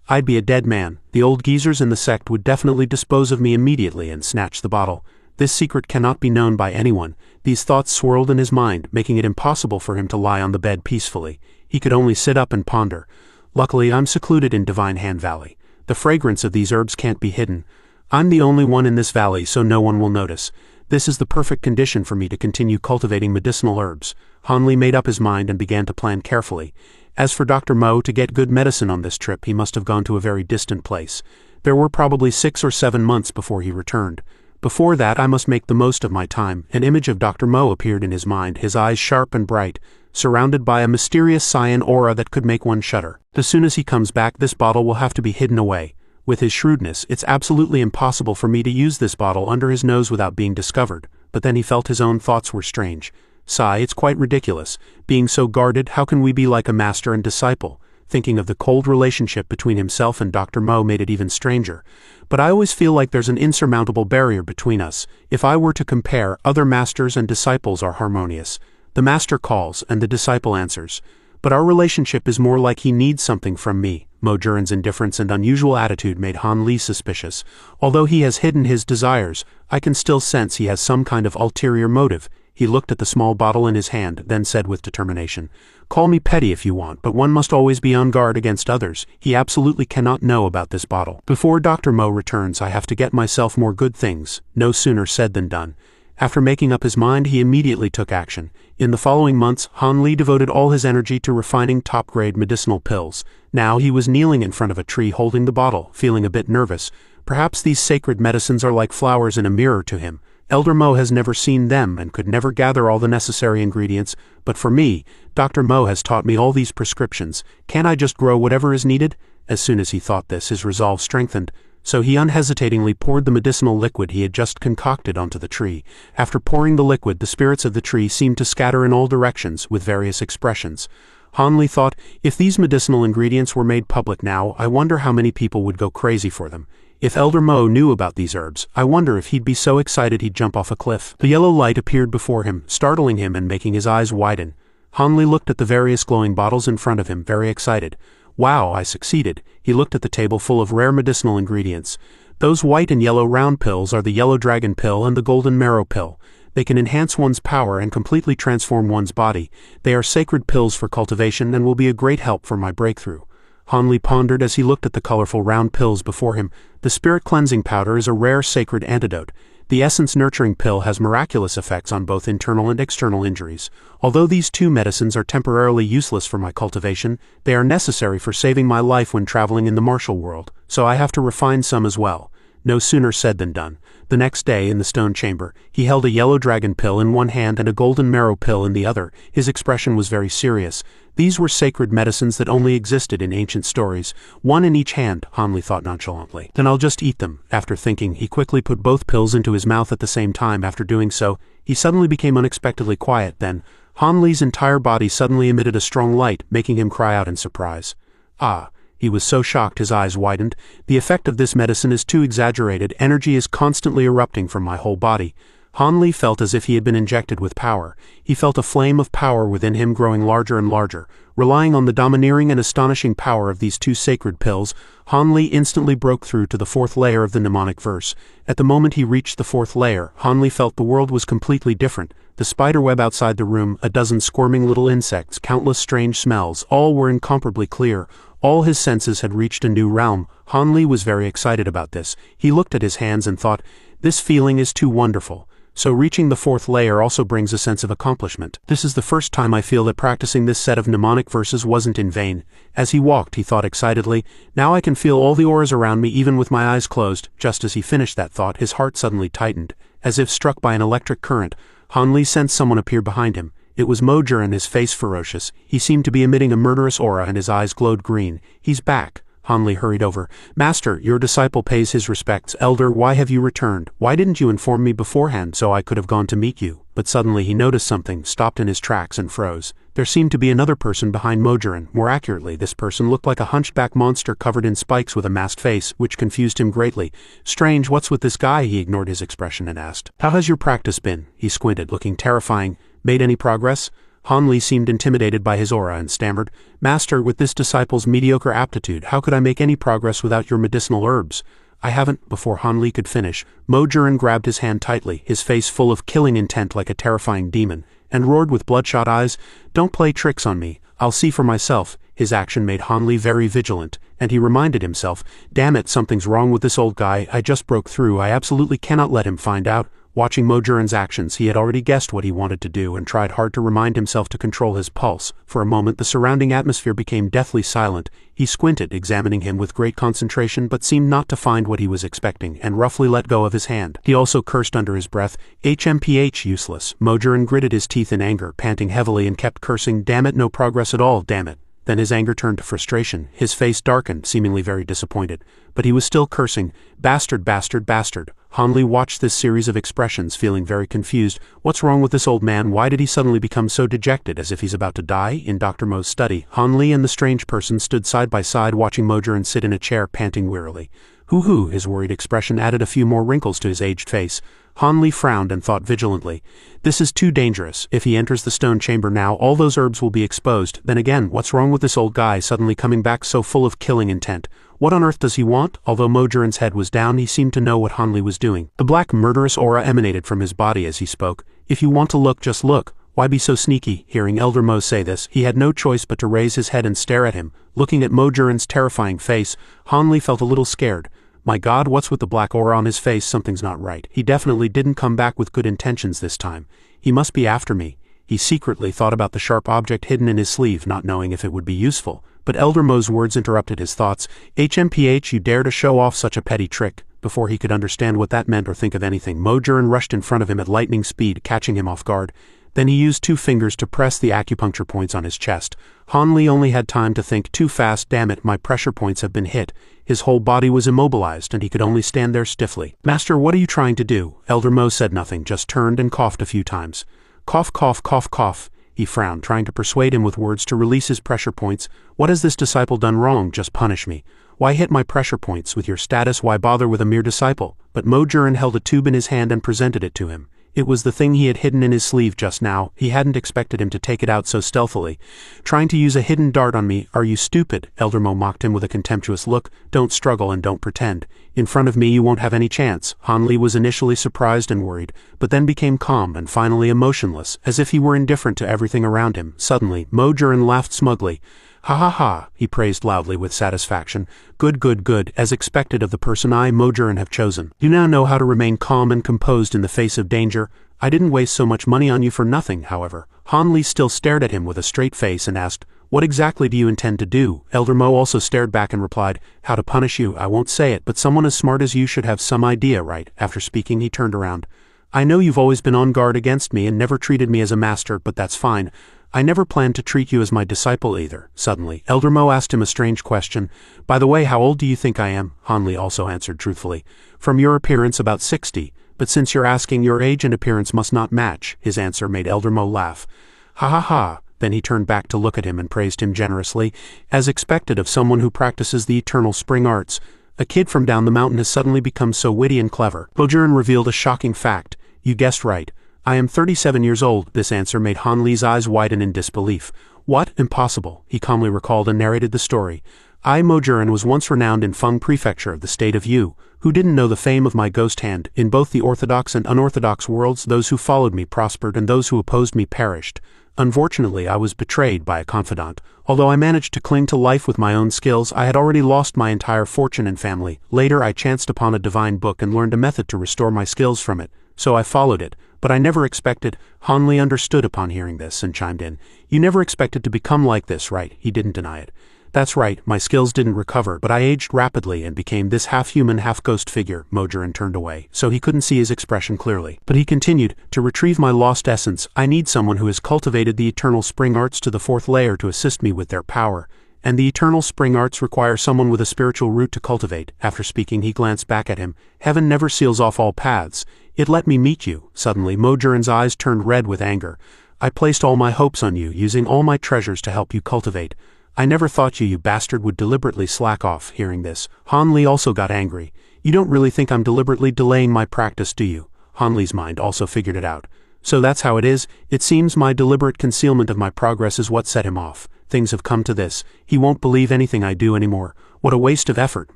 I'd be a dead man. The old geezers in the sect would definitely dispose of me immediately and snatch the bottle. This secret cannot be known by anyone. These thoughts swirled in his mind, making it impossible for him to lie on the bed peacefully. He could only sit up and ponder. Luckily, I'm secluded in Divine Hand Valley. The fragrance of these herbs can't be hidden. I'm the only one in this valley, so no one will notice. This is the perfect condition for me to continue cultivating medicinal herbs. Han Li made up his mind and began to plan carefully. As for Dr. Mo, to get good medicine on this trip, he must have gone to a very distant place. There were probably 6 or 7 months before he returned. Before that, I must make the most of my time. An image of Dr. Mo appeared in his mind, his eyes sharp and bright, surrounded by a mysterious cyan aura that could make one shudder. As soon as he comes back, this bottle will have to be hidden away. With his shrewdness, it's absolutely impossible for me to use this bottle under his nose without being discovered. But then he felt his own thoughts were strange. Sigh, it's quite ridiculous. Being so guarded, how can we be like a master and disciple? Thinking of the cold relationship between himself and Dr. Mo made it even stranger. But I always feel like there's an insurmountable barrier between us. If I were to compare, other masters and disciples are harmonious. The master calls, and the disciple answers. But our relationship is more like he needs something from me. Mo Juren's indifference and unusual attitude made Han Li suspicious. Although he has hidden his desires, I can still sense he has some kind of ulterior motive. He looked at the small bottle in his hand, then said with determination, "Call me petty if you want, but one must always be on guard against others. He absolutely cannot know about this bottle. Before Dr. Mo returns, I have to get myself more good things." No sooner said than done. After making up his mind, he immediately took action. In the following months, Han Li devoted all his energy to refining top-grade medicinal pills. Now he was kneeling in front of a tree holding the bottle, feeling a bit nervous. Perhaps these sacred medicines are like flowers in a mirror to him. Elder Mo has never seen them and could never gather all the necessary ingredients, but for me, Dr. Mo has taught me all these prescriptions. Can't I just grow whatever is needed? As soon as he thought this, his resolve strengthened. So he unhesitatingly poured the medicinal liquid he had just concocted onto the tree. After pouring the liquid, the spirits of the tree seemed to scatter in all directions, with various expressions. Han Li thought, if these medicinal ingredients were made public now, I wonder how many people would go crazy for them. If Elder Mo knew about these herbs, I wonder if he'd be so excited he'd jump off a cliff. The yellow light appeared before him, startling him and making his eyes widen. Han Li looked at the various glowing bottles in front of him, very excited. Wow, I succeeded. He looked at the table full of rare medicinal ingredients. Those white and yellow round pills are the yellow dragon pill and the golden marrow pill. They can enhance one's power and completely transform one's body. They are sacred pills for cultivation and will be a great help for my breakthrough. Han Li pondered as he looked at the colorful round pills before him. The spirit cleansing powder is a rare sacred antidote. The Essence Nurturing Pill has miraculous effects on both internal and external injuries. Although these two medicines are temporarily useless for my cultivation, they are necessary for saving my life when traveling in the martial world, so I have to refine some as well. No sooner said than done. The next day, in the stone chamber, he held a yellow dragon pill in one hand and a golden marrow pill in the other. His expression was very serious. These were sacred medicines that only existed in ancient stories. One in each hand, Hanli thought nonchalantly. Then I'll just eat them. After thinking, he quickly put both pills into his mouth at the same time. After doing so, he suddenly became unexpectedly quiet. Then, Hanli's entire body suddenly emitted a strong light, making him cry out in surprise. Ah! He was so shocked his eyes widened. The effect of this medicine is too exaggerated. Energy is constantly erupting from my whole body. Hanli felt as if he had been injected with power. He felt a flame of power within him growing larger and larger. Relying on the domineering and astonishing power of these two sacred pills, Hanli instantly broke through to the fourth layer of the mnemonic verse. At the moment he reached the fourth layer, Hanli felt the world was completely different. The spider web outside the room, a dozen squirming little insects, countless strange smells, all were incomparably clear. All his senses had reached a new realm. Hanli was very excited about this. He looked at his hands and thought, this feeling is too wonderful. So reaching the fourth layer also brings a sense of accomplishment. This is the first time I feel that practicing this set of mnemonic verses wasn't in vain. As he walked, he thought excitedly, now I can feel all the auras around me even with my eyes closed. Just as he finished that thought, his heart suddenly tightened. As if struck by an electric current, Hanli sensed someone appear behind him. It was Mojur, and his face ferocious. He seemed to be emitting a murderous aura and his eyes glowed green. He's back. Hanli hurried over. Master, your disciple pays his respects. Elder, why have you returned? Why didn't you inform me beforehand so I could have gone to meet you? But suddenly he noticed something, stopped in his tracks and froze. There seemed to be another person behind Mojur. More accurately, this person looked like a hunchback monster covered in spikes with a masked face, which confused him greatly. Strange, what's with this guy? He ignored his expression and asked. How has your practice been? He squinted, looking terrifying. Made any progress? Hanli seemed intimidated by his aura and stammered, Master, with this disciple's mediocre aptitude, how could I make any progress without your medicinal herbs? I haven't. Before Hanli could finish, Mojur grabbed his hand tightly, his face full of killing intent like a terrifying demon, and roared with bloodshot eyes, Don't play tricks on me. I'll see for myself. His action made Hanli very vigilant, and he reminded himself, Damn it, something's wrong with this old guy. I just broke through. I absolutely cannot let him find out. Watching Mojur's actions, he had already guessed what he wanted to do and tried hard to remind himself to control his pulse. For a moment the surrounding atmosphere became deathly silent. He squinted, examining him with great concentration, but seemed not to find what he was expecting, and roughly let go of his hand. He also cursed under his breath, HMPH, useless. Mojur gritted his teeth in anger, panting heavily, and kept cursing, Damn it, no progress at all, damn it. Then his anger turned to frustration. His face darkened, seemingly very disappointed. But he was still cursing, Bastard, bastard, bastard. Hanli watched this series of expressions, feeling very confused. What's wrong with this old man? Why did he suddenly become so dejected, as if he's about to die? In Dr. Mo's study, Hanli and the strange person stood side by side watching Mojur sit in a chair, panting wearily. Hoo-hoo, his worried expression added a few more wrinkles to his aged face. Hanli frowned and thought vigilantly, This is too dangerous. If he enters the stone chamber now, all those herbs will be exposed. Then again, what's wrong with this old guy suddenly coming back so full of killing intent? What on earth does he want? Although Mojur's head was down, he seemed to know what Hanli was doing. The black murderous aura emanated from his body as he spoke. If you want to look, just look. Why be so sneaky? Hearing Elder Mo say this, he had no choice but to raise his head and stare at him. Looking at Mojur's terrifying face, Hanli felt a little scared. My God, what's with the black aura on his face? Something's not right. He definitely didn't come back with good intentions this time. He must be after me. He secretly thought about the sharp object hidden in his sleeve, not knowing if it would be useful. But Elder Mo's words interrupted his thoughts. HMPH, you dare to show off such a petty trick? Before he could understand what that meant or think of anything, Mojur rushed in front of him at lightning speed, catching him off guard. Then he used 2 fingers to press the acupuncture points on his chest. Hanli only had time to think, too fast, damn it, my pressure points have been hit. His whole body was immobilized, and he could only stand there stiffly. Master, what are you trying to do? Elder Mo said nothing, just turned and coughed a few times. Cough, cough, cough, cough. He frowned, trying to persuade him with words to release his pressure points. What has this disciple done wrong? Just punish me. Why hit my pressure points? With your status, why bother with a mere disciple? But Mojur held a tube in his hand and presented it to him. It was the thing he had hidden in his sleeve just now. He hadn't expected him to take it out so stealthily. Trying to use a hidden dart on me, are you stupid? Elder Mo mocked him with a contemptuous look. Don't struggle and don't pretend. In front of me you won't have any chance. Hanli was initially surprised and worried, but then became calm and finally emotionless, as if he were indifferent to everything around him. Suddenly, Mojur laughed smugly. Ha ha ha, he praised loudly with satisfaction. Good, good, good, as expected of the person I, Mojurin, have chosen. You now know how to remain calm and composed in the face of danger. I didn't waste so much money on you for nothing, however. Han Li still stared at him with a straight face and asked, what exactly do you intend to do? Elder Mo also stared back and replied, how to punish you, I won't say it, but someone as smart as you should have some idea, right? After speaking, he turned around. I know you've always been on guard against me and never treated me as a master, but that's fine. I never planned to treat you as my disciple either. Suddenly, Elder Mo asked him a strange question. By the way, how old do you think I am? Han Li also answered truthfully. From your appearance, about 60. But since you're asking, your age and appearance must not match. His answer made Elder Mo laugh. Ha ha ha. Then he turned back to look at him and praised him generously, as expected of someone who practices the eternal spring arts. A kid from down the mountain has suddenly become so witty and clever. Mojurin revealed a shocking fact. You guessed right. I am 37 years old. This answer made Han Li's eyes widen in disbelief. What? Impossible, he calmly recalled and narrated the story. I, Mojurin, was once renowned in Feng Prefecture of the state of Yu. Who didn't know the fame of my ghost hand? In both the orthodox and unorthodox worlds, those who followed me prospered and those who opposed me perished. Unfortunately, I was betrayed by a confidant. Although I managed to cling to life with my own skills, I had already lost my entire fortune and family. Later, I chanced upon a divine book and learned a method to restore my skills from it. So I followed it. But I never expected. Han Li understood upon hearing this and chimed in. You never expected to become like this, right? He didn't deny it. That's right, my skills didn't recover, but I aged rapidly and became this half-human, half-ghost figure. Mojurin turned away, so he couldn't see his expression clearly. But he continued, to retrieve my lost essence, I need someone who has cultivated the eternal spring arts to the 4th layer to assist me with their power. And the eternal spring arts require someone with a spiritual root to cultivate. After speaking, he glanced back at him. Heaven never seals off all paths. It let me meet you. Suddenly, Mojurin's eyes turned red with anger. I placed all my hopes on you, using all my treasures to help you cultivate. I never thought you bastard would deliberately slack off. Hearing this, Han Li also got angry. You don't really think I'm deliberately delaying my practice, do you? Han Li's mind also figured it out. So that's how it is. It seems my deliberate concealment of my progress is what set him off. Things have come to this. He won't believe anything I do anymore. What a waste of effort.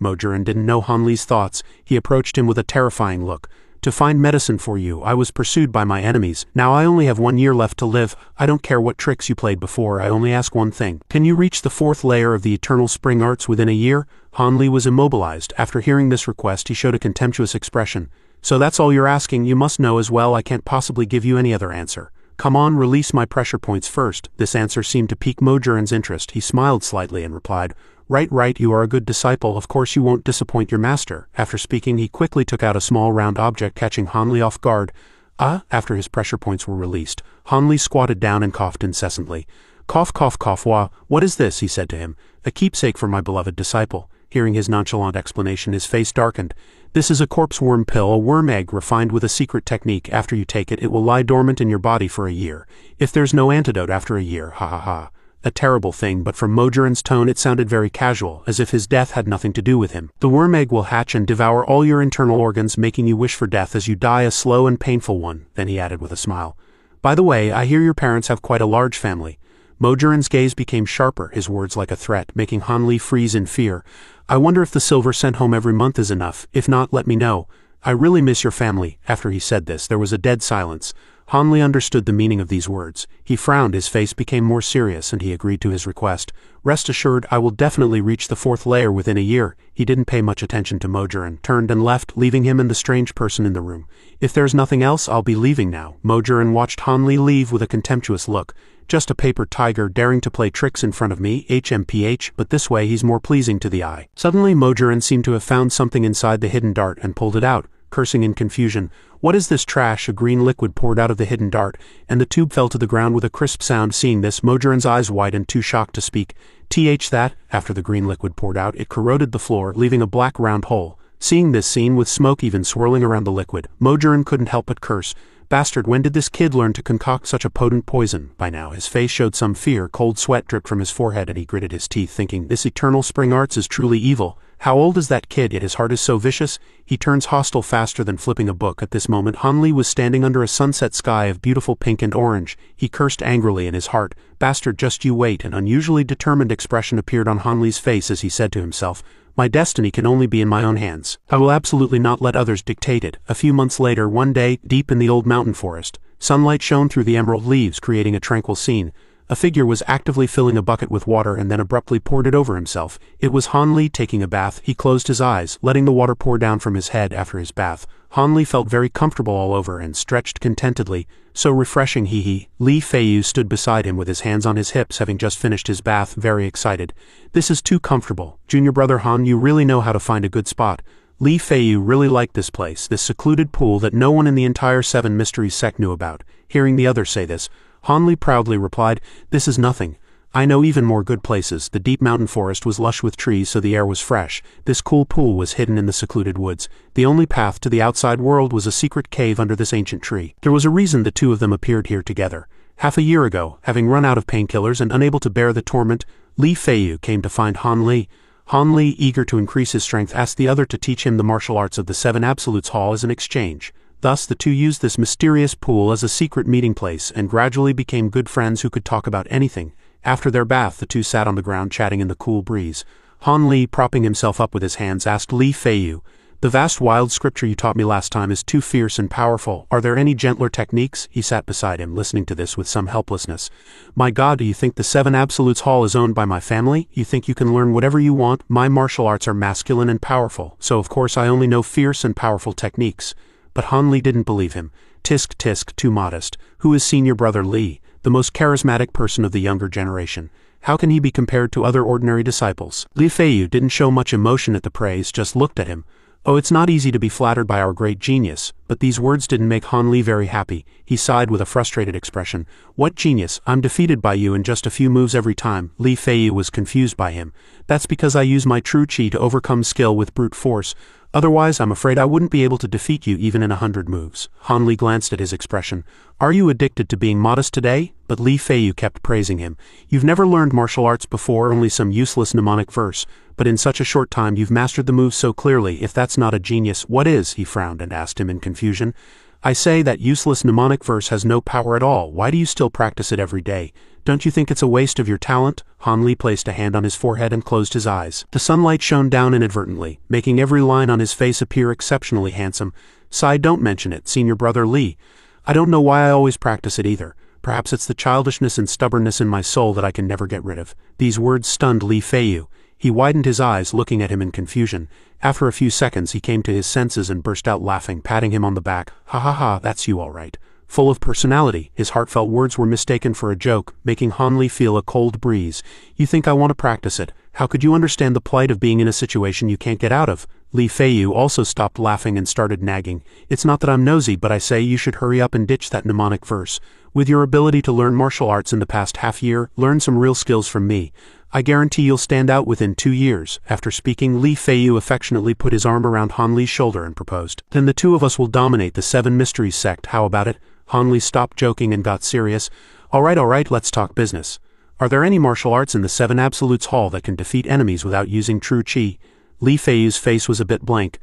Mojurin didn't know Han Li's thoughts. He approached him with a terrifying look. To find medicine for you, I was pursued by my enemies. Now I only have 1 year left to live. I don't care what tricks you played before, I only ask one thing. Can you reach the 4th layer of the eternal spring arts within a year? Han Li was immobilized. After hearing this request, he showed a contemptuous expression. So that's all you're asking? You must know as well I can't possibly give you any other answer. Come on, release my pressure points first. This answer seemed to pique Mojurin's interest. He smiled slightly and replied, Right, you are a good disciple, of course you won't disappoint your master. After speaking, he quickly took out a small round object, catching Han Li off guard. After his pressure points were released, Han Li squatted down and coughed incessantly. Cough, cough, cough, wah, what is this? He said to him. A keepsake for my beloved disciple. Hearing his nonchalant explanation, his face darkened. This is a corpse worm pill, a worm egg refined with a secret technique. After you take it, it will lie dormant in your body for a year. If there's no antidote after a year, ha ha ha. A terrible thing, but from Mojurin's tone it sounded very casual, as if his death had nothing to do with him. The worm egg will hatch and devour all your internal organs, making you wish for death as you die a slow and painful one. Then he added with a smile. By the way, I hear your parents have quite a large family. Mojurin's gaze became sharper, his words like a threat, making Han Li freeze in fear. I wonder if the silver sent home every month is enough. If not, let me know. I really miss your family. After he said this, there was a dead silence. Han Li understood the meaning of these words. He frowned, his face became more serious, and he agreed to his request. Rest assured, I will definitely reach the 4th layer within a year. He didn't pay much attention to Mojurin, turned and left, leaving him and the strange person in the room. If there's nothing else, I'll be leaving now. Mojurin watched Han Li leave with a contemptuous look. Just a paper tiger daring to play tricks in front of me, HMPH, but this way he's more pleasing to the eye. Suddenly Mojurin seemed to have found something inside the hidden dart and pulled it out, cursing in confusion. What is this trash? A green liquid poured out of the hidden dart, and the tube fell to the ground with a crisp sound. Seeing this, Mojurin's eyes widened, too shocked to speak. That, after the green liquid poured out, it corroded the floor, leaving a black round hole. Seeing this scene, with smoke even swirling around the liquid, Mojurin couldn't help but curse. Bastard, when did this kid learn to concoct such a potent poison? By now, his face showed some fear, cold sweat dripped from his forehead, and he gritted his teeth, thinking, this eternal spring arts is truly evil. How old is that kid, yet his heart is so vicious? He turns hostile faster than flipping a book. At this moment, Han Li was standing under a sunset sky of beautiful pink and orange. He cursed angrily in his heart. Bastard, just you wait. An unusually determined expression appeared on Han Li's face as he said to himself, my destiny can only be in my own hands. I will absolutely not let others dictate it. A few months later, one day, deep in the old mountain forest, sunlight shone through the emerald leaves, creating a tranquil scene. A figure was actively filling a bucket with water and then abruptly poured it over himself. It was Han Li taking a bath. He closed his eyes, letting the water pour down from his head after his bath. Han Li felt very comfortable all over and stretched contentedly. So refreshing, hee. Li Feiyu stood beside him with his hands on his hips, having just finished his bath, very excited. This is too comfortable. Junior brother Han, you really know how to find a good spot. Li Feiyu really liked this place, this secluded pool that no one in the entire Seven Mysteries sect knew about. Hearing the other say this, Han Li proudly replied, "This is nothing. I know even more good places." The deep mountain forest was lush with trees, so the air was fresh. This cool pool was hidden in the secluded woods. The only path to the outside world was a secret cave under this ancient tree. There was a reason the two of them appeared here together. Half a year ago, having run out of painkillers and unable to bear the torment, Li Feiyu came to find Han Li. Han Li, eager to increase his strength, asked the other to teach him the martial arts of the Seven Absolutes Hall as an exchange. Thus, the two used this mysterious pool as a secret meeting place and gradually became good friends who could talk about anything. After their bath, the two sat on the ground chatting in the cool breeze. Han Li, propping himself up with his hands, asked Li Feiyu, "The vast wild scripture you taught me last time is too fierce and powerful. Are there any gentler techniques?" He sat beside him, listening to this with some helplessness. "My God, do you think the Seven Absolutes Hall is owned by my family? You think you can learn whatever you want? My martial arts are masculine and powerful, so of course I only know fierce and powerful techniques." But Han Li didn't believe him. Tisk tisk, too modest. Who is senior brother Li, the most charismatic person of the younger generation? How can he be compared to other ordinary disciples? Li Feiyu didn't show much emotion at the praise, just looked at him. "Oh, it's not easy to be flattered by our great genius," but these words didn't make Han Li very happy. He sighed with a frustrated expression. "What genius? I'm defeated by you in just a few moves every time." Li Feiyu was confused by him. "That's because I use my true chi to overcome skill with brute force. Otherwise, I'm afraid I wouldn't be able to defeat you even in 100 moves." Han Li glanced at his expression. "Are you addicted to being modest today?" But Li Feiyu kept praising him. "You've never learned martial arts before, only some useless mnemonic verse. But in such a short time you've mastered the moves so clearly. If that's not a genius, what is?" He frowned and asked him in confusion. "I say that useless mnemonic verse has no power at all. Why do you still practice it every day? Don't you think it's a waste of your talent?" Han Li placed a hand on his forehead and closed his eyes. The sunlight shone down inadvertently, making every line on his face appear exceptionally handsome. "Sigh, don't mention it, senior brother Li. I don't know why I always practice it either. Perhaps it's the childishness and stubbornness in my soul that I can never get rid of." These words stunned Li Feiyu. He widened his eyes, looking at him in confusion. After a few seconds he came to his senses and burst out laughing, patting him on the back. "Ha ha ha, that's you all right." Full of personality, his heartfelt words were mistaken for a joke, making Han Li feel a cold breeze. "You think I want to practice it? How could you understand the plight of being in a situation you can't get out of?" Li Feiyu also stopped laughing and started nagging. "It's not that I'm nosy, but I say you should hurry up and ditch that mnemonic verse. With your ability to learn martial arts in the past half year, learn some real skills from me. I guarantee you'll stand out within 2 years. After speaking, Li Feiyu affectionately put his arm around Han Li's shoulder and proposed. "Then the two of us will dominate the Seven Mysteries sect, how about it?" Han Li stopped joking and got serious. All right, let's talk business. Are there any martial arts in the Seven Absolutes Hall that can defeat enemies without using true chi?" Li Feiyu's face was a bit blank.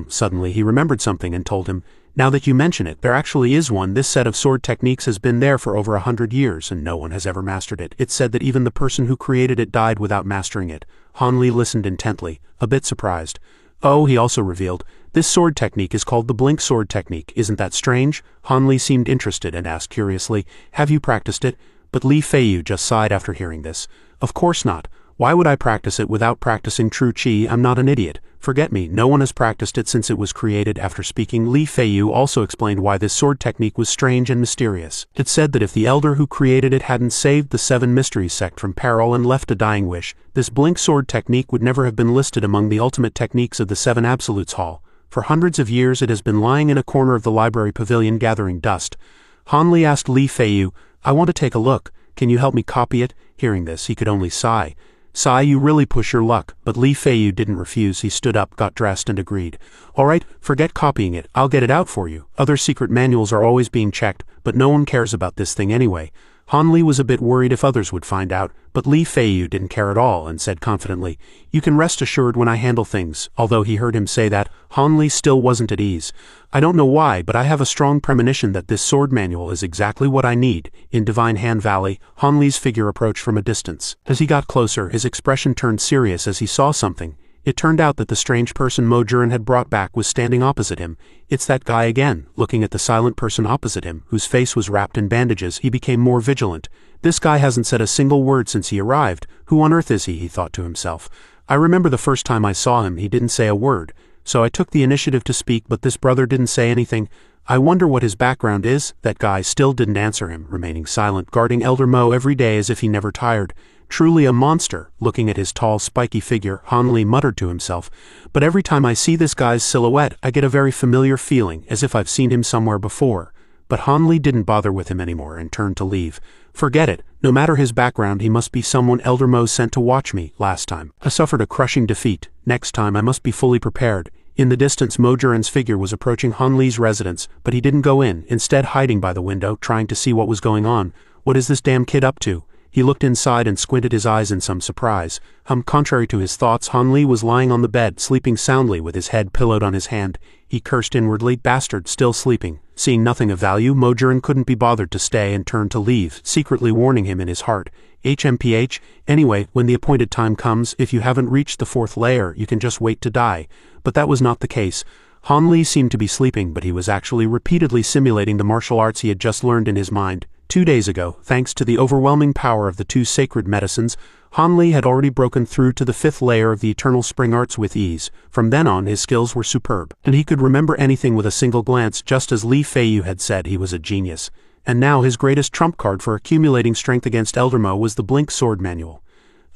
Suddenly he remembered something and told him, "Now that you mention it, there actually is one. This set of sword techniques has been there for over 100 years, and no one has ever mastered it. It's said that even the person who created it died without mastering it." Han Li listened intently, a bit surprised. "Oh," he also revealed, "this sword technique is called the blink sword technique. Isn't that strange?" Han Li seemed interested and asked curiously, "Have you practiced it?" But Li Feiyu just sighed after hearing this. "Of course not. Why would I practice it without practicing true chi? I'm not an idiot. Forget me, no one has practiced it since it was created." After speaking, Li Feiyu also explained why this sword technique was strange and mysterious. It said that if the elder who created it hadn't saved the Seven Mysteries sect from peril and left a dying wish, this blink sword technique would never have been listed among the ultimate techniques of the Seven Absolutes Hall. For hundreds of years it has been lying in a corner of the library pavilion gathering dust. Han Li asked Li Feiyu, "I want to take a look. Can you help me copy it?" Hearing this, he could only sigh. "Sigh, you really push your luck." But Li Feiyu didn't refuse. He stood up, got dressed, and agreed. "All right, forget copying it. I'll get it out for you. Other secret manuals are always being checked, but no one cares about this thing anyway." Han Li was a bit worried if others would find out, but Li Feiyu didn't care at all and said confidently, "You can rest assured when I handle things." Although he heard him say that, Han Li still wasn't at ease. "I don't know why, but I have a strong premonition that this sword manual is exactly what I need." In Divine Hand Valley, Han Li's figure approached from a distance. As he got closer, his expression turned serious as he saw something. It turned out that the strange person Mo Jurin had brought back was standing opposite him. It's that guy again. Looking at the silent person opposite him, whose face was wrapped in bandages, he became more vigilant. This guy hasn't said a single word since he arrived. Who on earth is he? He thought to himself. I remember the first time I saw him, he didn't say a word. So I took the initiative to speak, but this brother didn't say anything. I wonder what his background is. That guy still didn't answer him, remaining silent, guarding Elder Mo every day as if he never tired. Truly a monster. Looking at his tall, spiky figure, Han Li muttered to himself. But every time I see this guy's silhouette, I get a very familiar feeling, as if I've seen him somewhere before. But Han Li didn't bother with him anymore and turned to leave. Forget it. No matter his background, he must be someone Elder Mo sent to watch me last time. I suffered a crushing defeat. Next time I must be fully prepared. In the distance, Mo Jurin's figure was approaching Han Li's residence, but he didn't go in, instead hiding by the window, trying to see what was going on. What is this damn kid up to? He looked inside and squinted his eyes in some surprise. Contrary to his thoughts, Han Li was lying on the bed, sleeping soundly with his head pillowed on his hand. He cursed inwardly, bastard, still sleeping. Seeing nothing of value, Mo Jurin couldn't be bothered to stay and turned to leave, secretly warning him in his heart. HMPH, anyway, when the appointed time comes, if you haven't reached the 4th layer, you can just wait to die. But that was not the case. Han Li seemed to be sleeping, but he was actually repeatedly simulating the martial arts he had just learned in his mind. 2 days ago, thanks to the overwhelming power of the 2 sacred medicines, Han Li had already broken through to the 5th layer of the eternal spring arts with ease. From then on, his skills were superb, and he could remember anything with a single glance, just as Li Feiyu had said he was a genius. And now his greatest trump card for accumulating strength against Elder Mo was the Blink Sword Manual.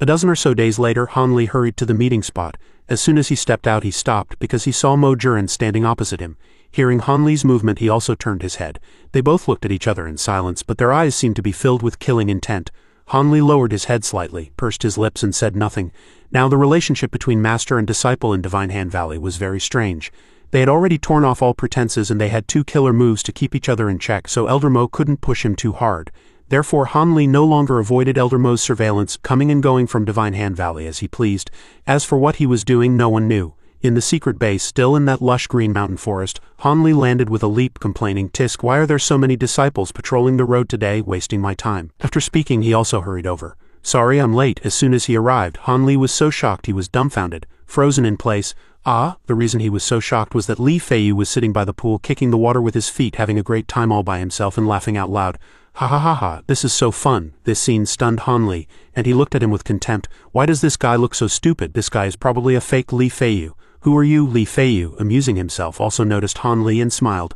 A dozen or so days later, Han Li hurried to the meeting spot. As soon as he stepped out, he stopped, because he saw Mo Jurin standing opposite him. Hearing Han Li's movement, he also turned his head. They both looked at each other in silence, but their eyes seemed to be filled with killing intent. Han Li lowered his head slightly, pursed his lips and said nothing. Now the relationship between master and disciple in Divine Hand Valley was very strange. They had already torn off all pretenses and they had 2 killer moves to keep each other in check, so Elder Mo couldn't push him too hard. Therefore Han Li no longer avoided Elder Mo's surveillance, coming and going from Divine Hand Valley as he pleased. As for what he was doing, no one knew. In the secret base, still in that lush green mountain forest, Han Li landed with a leap, complaining, "Tisk, why are there so many disciples patrolling the road today, wasting my time?" After speaking, he also hurried over. "Sorry, I'm late." As soon as he arrived, Han Li was so shocked he was dumbfounded, frozen in place. The reason he was so shocked was that Li Feiyu was sitting by the pool, kicking the water with his feet, having a great time all by himself and laughing out loud. "Ha ha ha ha, this is so fun." This scene stunned Han Li, and he looked at him with contempt. "Why does this guy look so stupid? This guy is probably a fake Li Feiyu." "Who are you?" Li Feiyu, amusing himself, also noticed Han Li and smiled.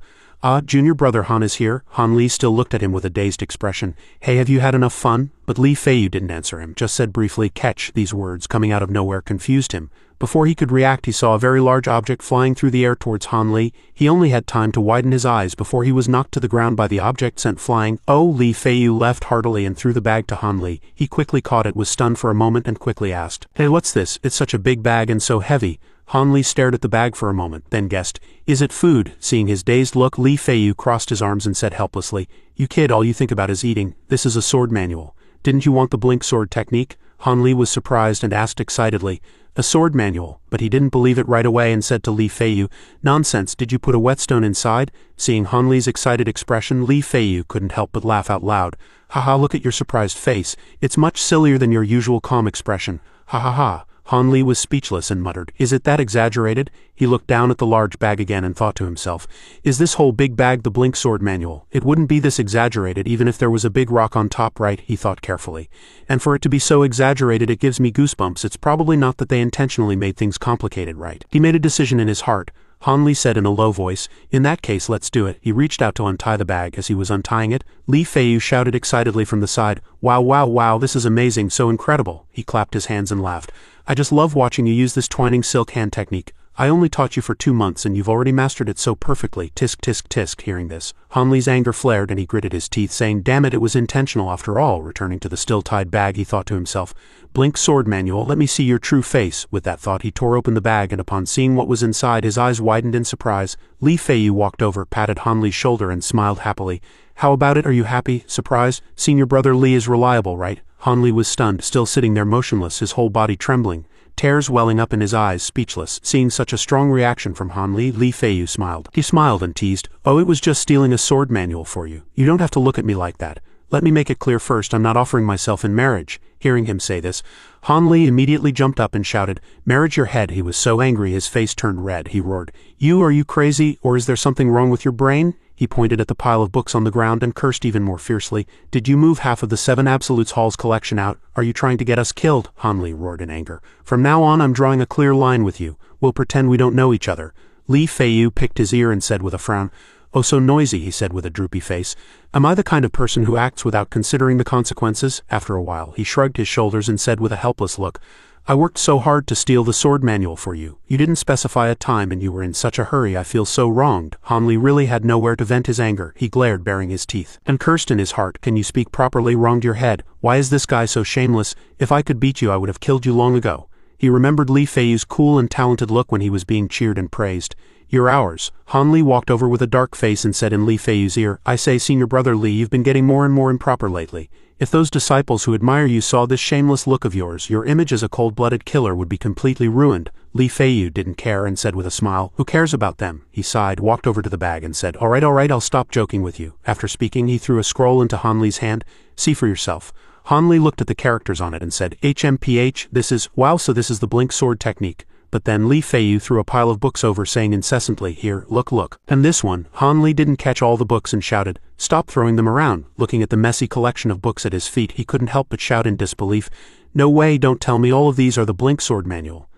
Junior brother Han is here." Han Li still looked at him with a dazed expression. "Hey, have you had enough fun?" But Li Feiyu didn't answer him, just said briefly, "Catch." These words, coming out of nowhere, confused him. Before he could react, he saw a very large object flying through the air towards Han Li. He only had time to widen his eyes before he was knocked to the ground by the object sent flying. "Oh!" Li Feiyu laughed heartily and threw the bag to Han Li. He quickly caught it, was stunned for a moment, and quickly asked, "Hey, what's this? It's such a big bag and so heavy." Han Li stared at the bag for a moment, then guessed, "Is it food?" Seeing his dazed look, Li Feiyu crossed his arms and said helplessly, "You kid, all you think about is eating. This is a sword manual. Didn't you want the blink sword technique?" Han Li was surprised and asked excitedly, "A sword manual?" But he didn't believe it right away and said to Li Feiyu, "Nonsense, did you put a whetstone inside?" Seeing Han Li's excited expression, Li Feiyu couldn't help but laugh out loud. "Haha, look at your surprised face. It's much sillier than your usual calm expression. Ha ha ha." Han Li was speechless and muttered, "Is it that exaggerated?" He looked down at the large bag again and thought to himself, "Is this whole big bag the blink sword manual? It wouldn't be this exaggerated even if there was a big rock on top, right?" he thought carefully. "And for it to be so exaggerated it gives me goosebumps. It's probably not that they intentionally made things complicated, right?" He made a decision in his heart. Han Li said in a low voice, "In that case, let's do it." He reached out to untie the bag. As he was untying it, Li Feiyu shouted excitedly from the side, "Wow, wow, wow, this is amazing, so incredible." He clapped his hands and laughed. "I just love watching you use this twining silk hand technique. I only taught you for 2 months and you've already mastered it so perfectly." Tisk tisk tisk. Hearing this, Han Li's anger flared and he gritted his teeth, saying, "Damn it, it was intentional after all." Returning to the still-tied bag, he thought to himself, "Blink sword manual, let me see your true face." With that thought, he tore open the bag and upon seeing what was inside, his eyes widened in surprise. Li Feiyu walked over, patted Han Li's shoulder and smiled happily. "How about it? Are you happy? Surprised? Senior brother Li is reliable, right?" Han Li was stunned, still sitting there motionless, his whole body trembling, tears welling up in his eyes, speechless. Seeing such a strong reaction from Han Li, Li Feiyu smiled. He smiled and teased, "Oh, it was just stealing a sword manual for you. You don't have to look at me like that. Let me make it clear first, I'm not offering myself in marriage." Hearing him say this, Han Li immediately jumped up and shouted, "Marriage your head." He was so angry his face turned red. He roared, Are you crazy, or is there something wrong with your brain?" He pointed at the pile of books on the ground and cursed even more fiercely. "Did you move half of the 7 Absolutes Hall's collection out? Are you trying to get us killed?" Han Li roared in anger. "From now on I'm drawing a clear line with you. We'll pretend we don't know each other." Li Feiyu picked his ear and said with a frown, "Oh, so noisy," he said with a droopy face. "Am I the kind of person who acts without considering the consequences?" After a while, he shrugged his shoulders and said with a helpless look, "I worked so hard to steal the sword manual for you. You didn't specify a time and you were in such a hurry. I feel so wronged." Han Li really had nowhere to vent his anger. He glared, baring his teeth, and cursed in his heart, "Can you speak properly? Wronged your head? Why is this guy so shameless? If I could beat you, I would have killed you long ago." He remembered Li Feiyu's cool and talented look when he was being cheered and praised. "You're ours." Han Li walked over with a dark face and said in Li Feiyu's ear, "I say, senior brother Li, you've been getting more and more improper lately. If those disciples who admire you saw this shameless look of yours, your image as a cold-blooded killer would be completely ruined." Li Feiyu didn't care and said with a smile, "Who cares about them?" He sighed, walked over to the bag and said, all right, I'll stop joking with you." After speaking, he threw a scroll into Han Li's hand. "See for yourself." Han Li looked at the characters on it and said, "HMPH, wow, so this is the blink sword technique." But then Li Feiyu threw a pile of books over, saying incessantly, "Here, look. And this one." Han Li didn't catch all the books and shouted, "Stop throwing them around." Looking at the messy collection of books at his feet, he couldn't help but shout in disbelief, "No way, don't tell me all of these are the blink sword manual."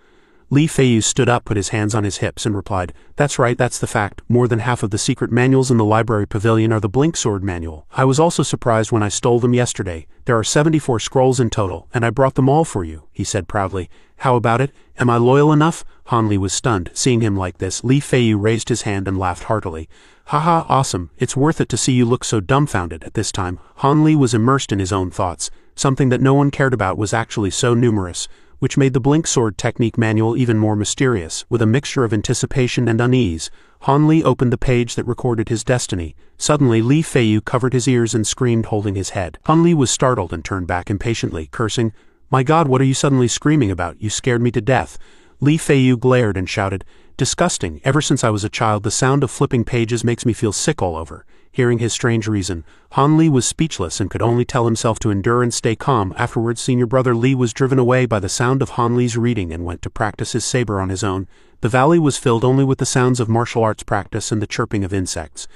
Li Feiyu stood up, put his hands on his hips, and replied, "That's right, that's the fact. More than half of the secret manuals in the library pavilion are the blink sword manual. I was also surprised when I stole them yesterday. There are 74 scrolls in total, and I brought them all for you," he said proudly. "How about it? Am I loyal enough?" Han Li was stunned. Seeing him like this, Li Feiyu raised his hand and laughed heartily. "Haha, awesome. It's worth it to see you look so dumbfounded." At this time, Han Li was immersed in his own thoughts. Something that no one cared about was actually so numerous, which made the blink sword technique manual even more mysterious. With a mixture of anticipation and unease, Han Li opened the page that recorded his destiny. Suddenly, Li Feiyu covered his ears and screamed, holding his head. Han Li was startled and turned back impatiently, cursing, "My God, what are you suddenly screaming about? You scared me to death." Li Feiyu glared and shouted, "Disgusting. Ever since I was a child, the sound of flipping pages makes me feel sick all over." Hearing his strange reason, Han Li was speechless and could only tell himself to endure and stay calm. Afterwards, senior brother Li was driven away by the sound of Han Li's reading and went to practice his saber on his own. The valley was filled only with the sounds of martial arts practice and the chirping of insects.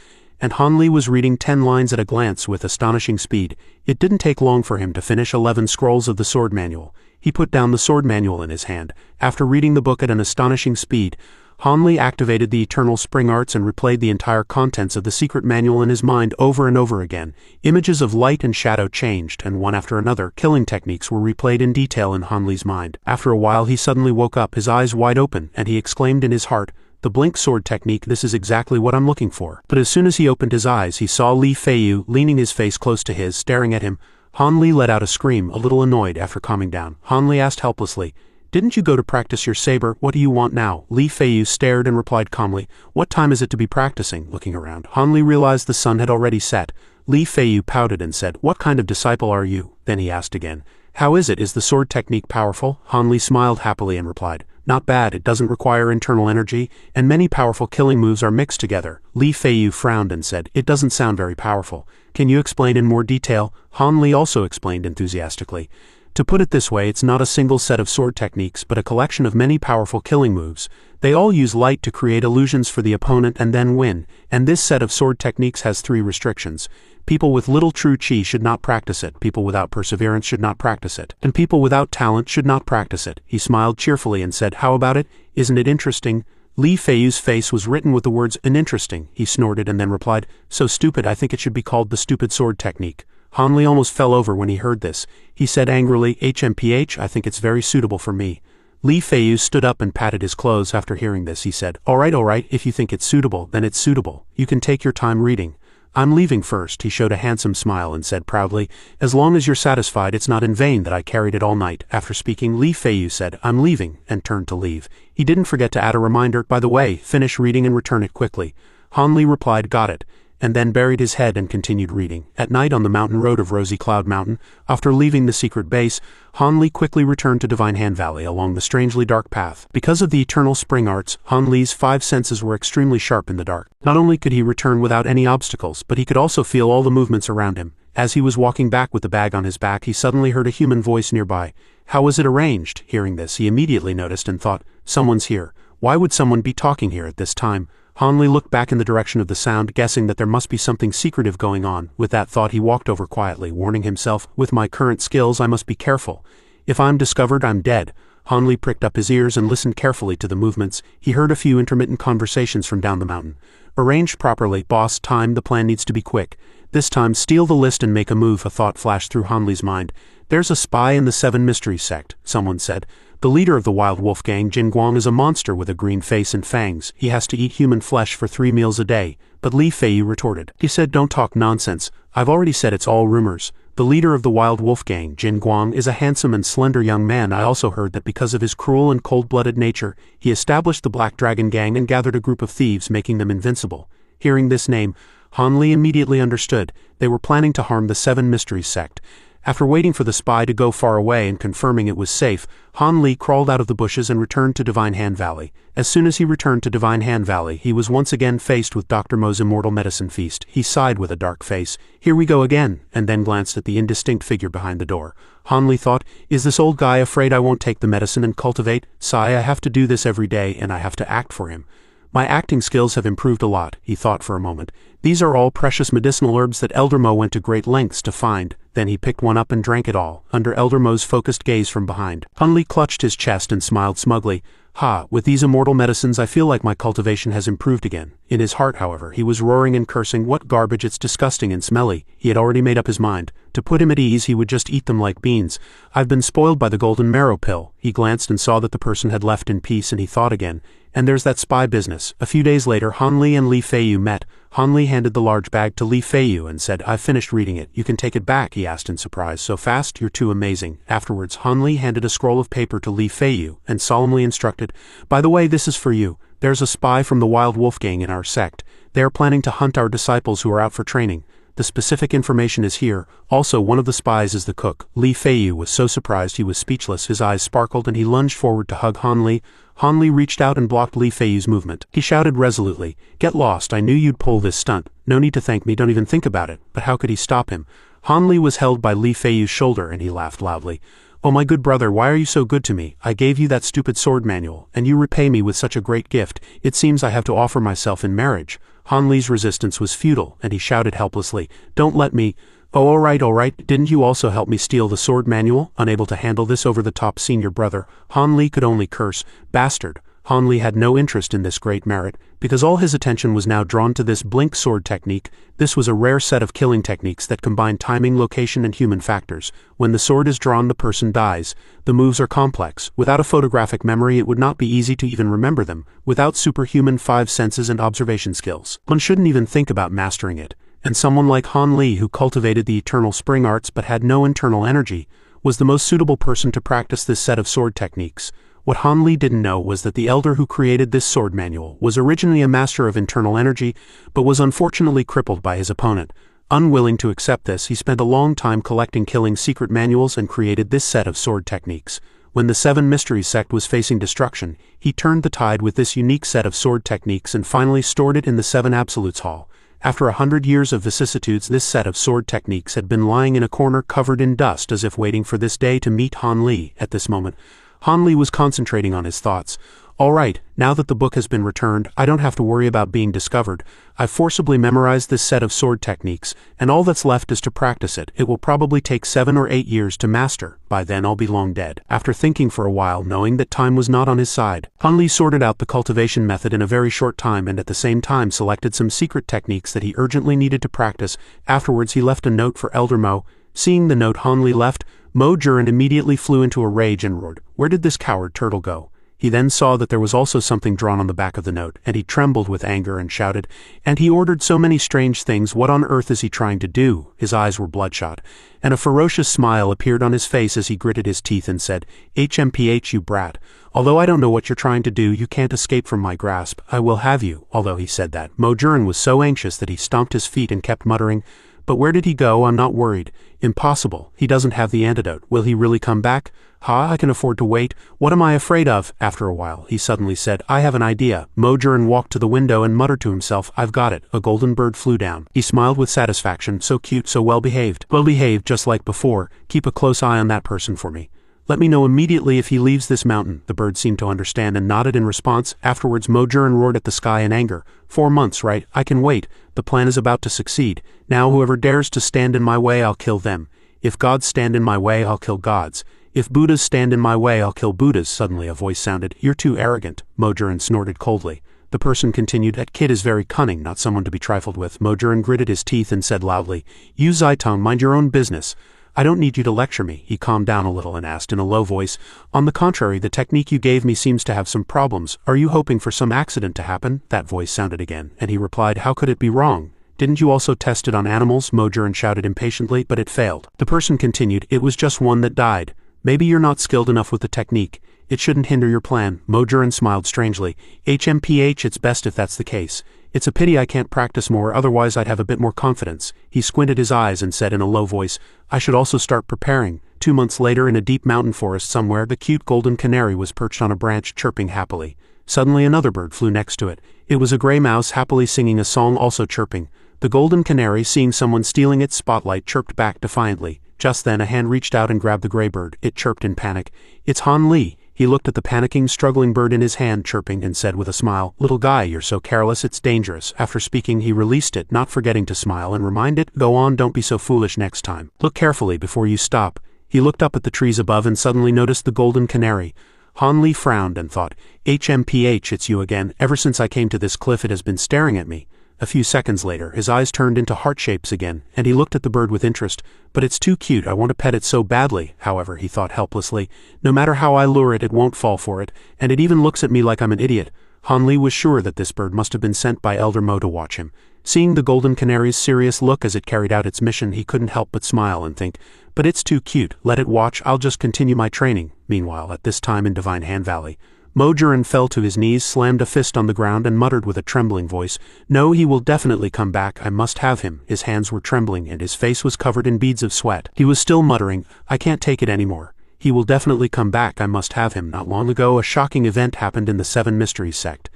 And Han Li was reading 10 lines at a glance with astonishing speed. It didn't take long for him to finish 11 scrolls of the sword manual. He put down the sword manual in his hand. After reading the book at an astonishing speed, Han Li activated the eternal spring arts and replayed the entire contents of the secret manual in his mind over and over again. Images of light and shadow changed, and one after another, killing techniques were replayed in detail in Han Li's mind. After a while, he suddenly woke up, his eyes wide open, and he exclaimed in his heart, "The blink sword technique, this is exactly what I'm looking for." But as soon as he opened his eyes, he saw Li Feiyu leaning his face close to his, staring at him. Han Li let out a scream, a little annoyed. After calming down, Han Li asked helplessly, "Didn't you go to practice your saber? What do you want now?" Li Feiyu stared and replied calmly, "What time is it to be practicing?" Looking around, Han Li realized the sun had already set. Li Feiyu pouted and said, "What kind of disciple are you?" Then he asked again, "How is it? Is the sword technique powerful?" Han Li smiled happily and replied, "Not bad. It doesn't require internal energy, and many powerful killing moves are mixed together." Li Feiyu frowned and said, "It doesn't sound very powerful. Can you explain in more detail?" Han Li also explained enthusiastically. "To put it this way, it's not a single set of sword techniques, but a collection of many powerful killing moves. They all use light to create illusions for the opponent and then win, and this set of sword techniques has 3 restrictions. People with little true chi should not practice it, people without perseverance should not practice it, and people without talent should not practice it." He smiled cheerfully and said, "How about it? Isn't it interesting?" Li Feiyu's face was written with the words "uninteresting." He snorted and then replied, "So stupid, I think it should be called the stupid sword technique." Han Li almost fell over when he heard this. He said angrily, "HMPH, I think it's very suitable for me." Li Feiyu stood up and patted his clothes. After hearing this, he said, all right, if you think it's suitable, then it's suitable. You can take your time reading. I'm leaving first." He showed a handsome smile and said proudly, "As long as you're satisfied, it's not in vain that I carried it all night." After speaking, Li Feiyu said, "I'm leaving," and turned to leave. He didn't forget to add a reminder, "By the way, finish reading and return it quickly." Han Li replied, "Got it," and then buried his head and continued reading. At night on the mountain road of Rosy Cloud Mountain, after leaving the secret base, Han Li quickly returned to Divine Hand Valley along the strangely dark path. Because of the eternal spring arts, Han Li's 5 senses were extremely sharp in the dark. Not only could he return without any obstacles, but he could also feel all the movements around him. As he was walking back with the bag on his back, he suddenly heard a human voice nearby. How was it arranged? Hearing this, he immediately noticed and thought, someone's here. Why would someone be talking here at this time? Hanli looked back in the direction of the sound, guessing that there must be something secretive going on. With that thought, he walked over quietly, warning himself, with my current skills, I must be careful. If I'm discovered, I'm dead. Hanli pricked up his ears and listened carefully to the movements. He heard a few intermittent conversations from down the mountain. Arranged properly, boss, time, the plan needs to be quick. This time, steal the list and make a move, a thought flashed through Hanli's mind. There's a spy in the Seven Mysteries sect, someone said. The leader of the Wild Wolf Gang, Jin Guang, is a monster with a green face and fangs. He has to eat human flesh for 3 meals a day. But Li Feiyu retorted. He said, don't talk nonsense. I've already said it's all rumors. The leader of the Wild Wolf Gang, Jin Guang, is a handsome and slender young man. I also heard that because of his cruel and cold-blooded nature, he established the Black Dragon Gang and gathered a group of thieves, making them invincible. Hearing this name, Han Li immediately understood. They were planning to harm the Seven Mysteries sect. After waiting for the spy to go far away and confirming it was safe, Han Li crawled out of the bushes and returned to Divine Hand Valley. As soon as he returned to Divine Hand Valley, he was once again faced with Dr. Mo's immortal medicine feast. He sighed with a dark face. Here we go again, and then glanced at the indistinct figure behind the door. Han Li thought, is this old guy afraid I won't take the medicine and cultivate? Sigh, I have to do this every day, and I have to act for him. My acting skills have improved a lot, he thought for a moment. These are all precious medicinal herbs that Elder Mo went to great lengths to find. Then he picked one up and drank it all, under Elder Mo's focused gaze from behind. Han Li clutched his chest and smiled smugly. Ha, with these immortal medicines I feel like my cultivation has improved again. In his heart, however, he was roaring and cursing, what garbage, it's disgusting and smelly. He had already made up his mind. To put him at ease, he would just eat them like beans. I've been spoiled by the golden marrow pill. He glanced and saw that the person had left in peace, and he thought again. And there's that spy business. A few days later, Han Li and Li Feiyu met. Han Li handed the large bag to Li Feiyu and said, I've finished reading it. You can take it back, he asked in surprise. So fast? You're too amazing. Afterwards, Han Li handed a scroll of paper to Li Feiyu and solemnly instructed, by the way, this is for you. There's a spy from the Wild Wolf Gang in our sect. They are planning to hunt our disciples who are out for training. The specific information is here. Also, one of the spies is the cook. Li Feiyu was so surprised he was speechless. His eyes sparkled and he lunged forward to hug Han Li. Han Li reached out and blocked Li Feiyu's movement. He shouted resolutely, get lost, I knew you'd pull this stunt. No need to thank me, don't even think about it. But how could he stop him? Han Li was held by Li Feiyu's shoulder and he laughed loudly. Oh my good brother, why are you so good to me? I gave you that stupid sword manual, and you repay me with such a great gift. It seems I have to offer myself in marriage. Han Li's resistance was futile, and he shouted helplessly, don't let me. Oh, all right, didn't you also help me steal the sword manual? Unable to handle this over-the-top senior brother, Han Li could only curse, bastard. Han Li had no interest in this great merit, because all his attention was now drawn to this blink sword technique. This was a rare set of killing techniques that combined timing, location, and human factors. When the sword is drawn, the person dies. The moves are complex. Without a photographic memory, it would not be easy to even remember them. Without superhuman 5 senses and observation skills, one shouldn't even think about mastering it. And someone like Han Li, who cultivated the eternal spring arts but had no internal energy, was the most suitable person to practice this set of sword techniques. What Han Li didn't know was that the elder who created this sword manual was originally a master of internal energy, but was unfortunately crippled by his opponent. Unwilling to accept this, he spent a long time collecting killing secret manuals and created this set of sword techniques. When the Seven Mysteries sect was facing destruction, he turned the tide with this unique set of sword techniques and finally stored it in the Seven Absolutes Hall. After 100 years of vicissitudes, this set of sword techniques had been lying in a corner covered in dust as if waiting for this day to meet Han Li. At this moment, Han Li was concentrating on his thoughts. All right, now that the book has been returned, I don't have to worry about being discovered. I've forcibly memorized this set of sword techniques, and all that's left is to practice it. It will probably take 7 or 8 years to master. By then I'll be long dead. After thinking for a while, knowing that time was not on his side, Han Li sorted out the cultivation method in a very short time and at the same time selected some secret techniques that he urgently needed to practice. Afterwards he left a note for Elder Mo. Seeing the note Han Li left, Mo Juran immediately flew into a rage and roared, where did this coward turtle go? He then saw that there was also something drawn on the back of the note, and he trembled with anger and shouted, and he ordered so many strange things, what on earth is he trying to do? His eyes were bloodshot, and a ferocious smile appeared on his face as he gritted his teeth and said, HMPH, you brat. Although I don't know what you're trying to do, you can't escape from my grasp. I will have you. Although he said that, Mo Juran was so anxious that he stomped his feet and kept muttering, But where did he go? I'm not worried. Impossible. He doesn't have the antidote. Will he really come back? Ha, I can afford to wait. What am I afraid of? After a while, he suddenly said, I have an idea. Mojurin walked to the window and muttered to himself, I've got it. A golden bird flew down. He smiled with satisfaction. So cute, so well behaved. Well behaved, just like before. Keep a close eye on that person for me. Let me know immediately if he leaves this mountain. The bird seemed to understand and nodded in response. Afterwards, Mojurin roared at the sky in anger. 4 months, right? I can wait. The plan is about to succeed. Now whoever dares to stand in my way, I'll kill them. If gods stand in my way, I'll kill gods. If Buddhas stand in my way, I'll kill Buddhas. Suddenly a voice sounded. You're too arrogant. Mojurin snorted coldly. The person continued, that kid is very cunning, not someone to be trifled with. Mojurin gritted his teeth and said loudly, You Zaitong, mind your own business. I don't need you to lecture me. He calmed down a little and asked in a low voice, On the contrary, the technique you gave me seems to have some problems. Are you hoping for some accident to happen? That voice sounded again, and he replied, How could it be wrong? Didn't you also test it on animals? Mojurin shouted impatiently, but it failed. The person continued, It was just one that died. Maybe you're not skilled enough with the technique. It shouldn't hinder your plan. Mojurin smiled strangely. HMPH, it's best if that's the case. It's a pity I can't practice more, otherwise I'd have a bit more confidence. He squinted his eyes and said in a low voice, I should also start preparing. 2 months later, in a deep mountain forest somewhere, the cute golden canary was perched on a branch, chirping happily. Suddenly another bird flew next to it. It was a gray mouse happily singing a song, also chirping. The golden canary, seeing someone stealing its spotlight, chirped back defiantly. Just then a hand reached out and grabbed the gray bird. It chirped in panic. It's Han Li. He looked at the panicking, struggling bird in his hand, chirping, and said with a smile, Little guy, you're so careless, it's dangerous. After speaking, he released it, not forgetting to smile and remind it, Go on, don't be so foolish next time. Look carefully before you stop. He looked up at the trees above and suddenly noticed the golden canary. Han Li frowned and thought, HMPH, it's you again. Ever since I came to this cliff it has been staring at me. A few seconds later, his eyes turned into heart shapes again, and he looked at the bird with interest. But it's too cute, I want to pet it so badly. However, he thought helplessly, no matter how I lure it, it won't fall for it, and it even looks at me like I'm an idiot. Han Li was sure that this bird must have been sent by Elder Mo to watch him. Seeing the golden canary's serious look as it carried out its mission, he couldn't help but smile and think, but it's too cute, let it watch, I'll just continue my training. Meanwhile, at this time in Divine Hand Valley, Mojurin fell to his knees, slammed a fist on the ground, and muttered with a trembling voice, No, he will definitely come back, I must have him. His hands were trembling and his face was covered in beads of sweat. He was still muttering, I can't take it anymore. He will definitely come back, I must have him. Not long ago a shocking event happened in the Seven Mysteries sect.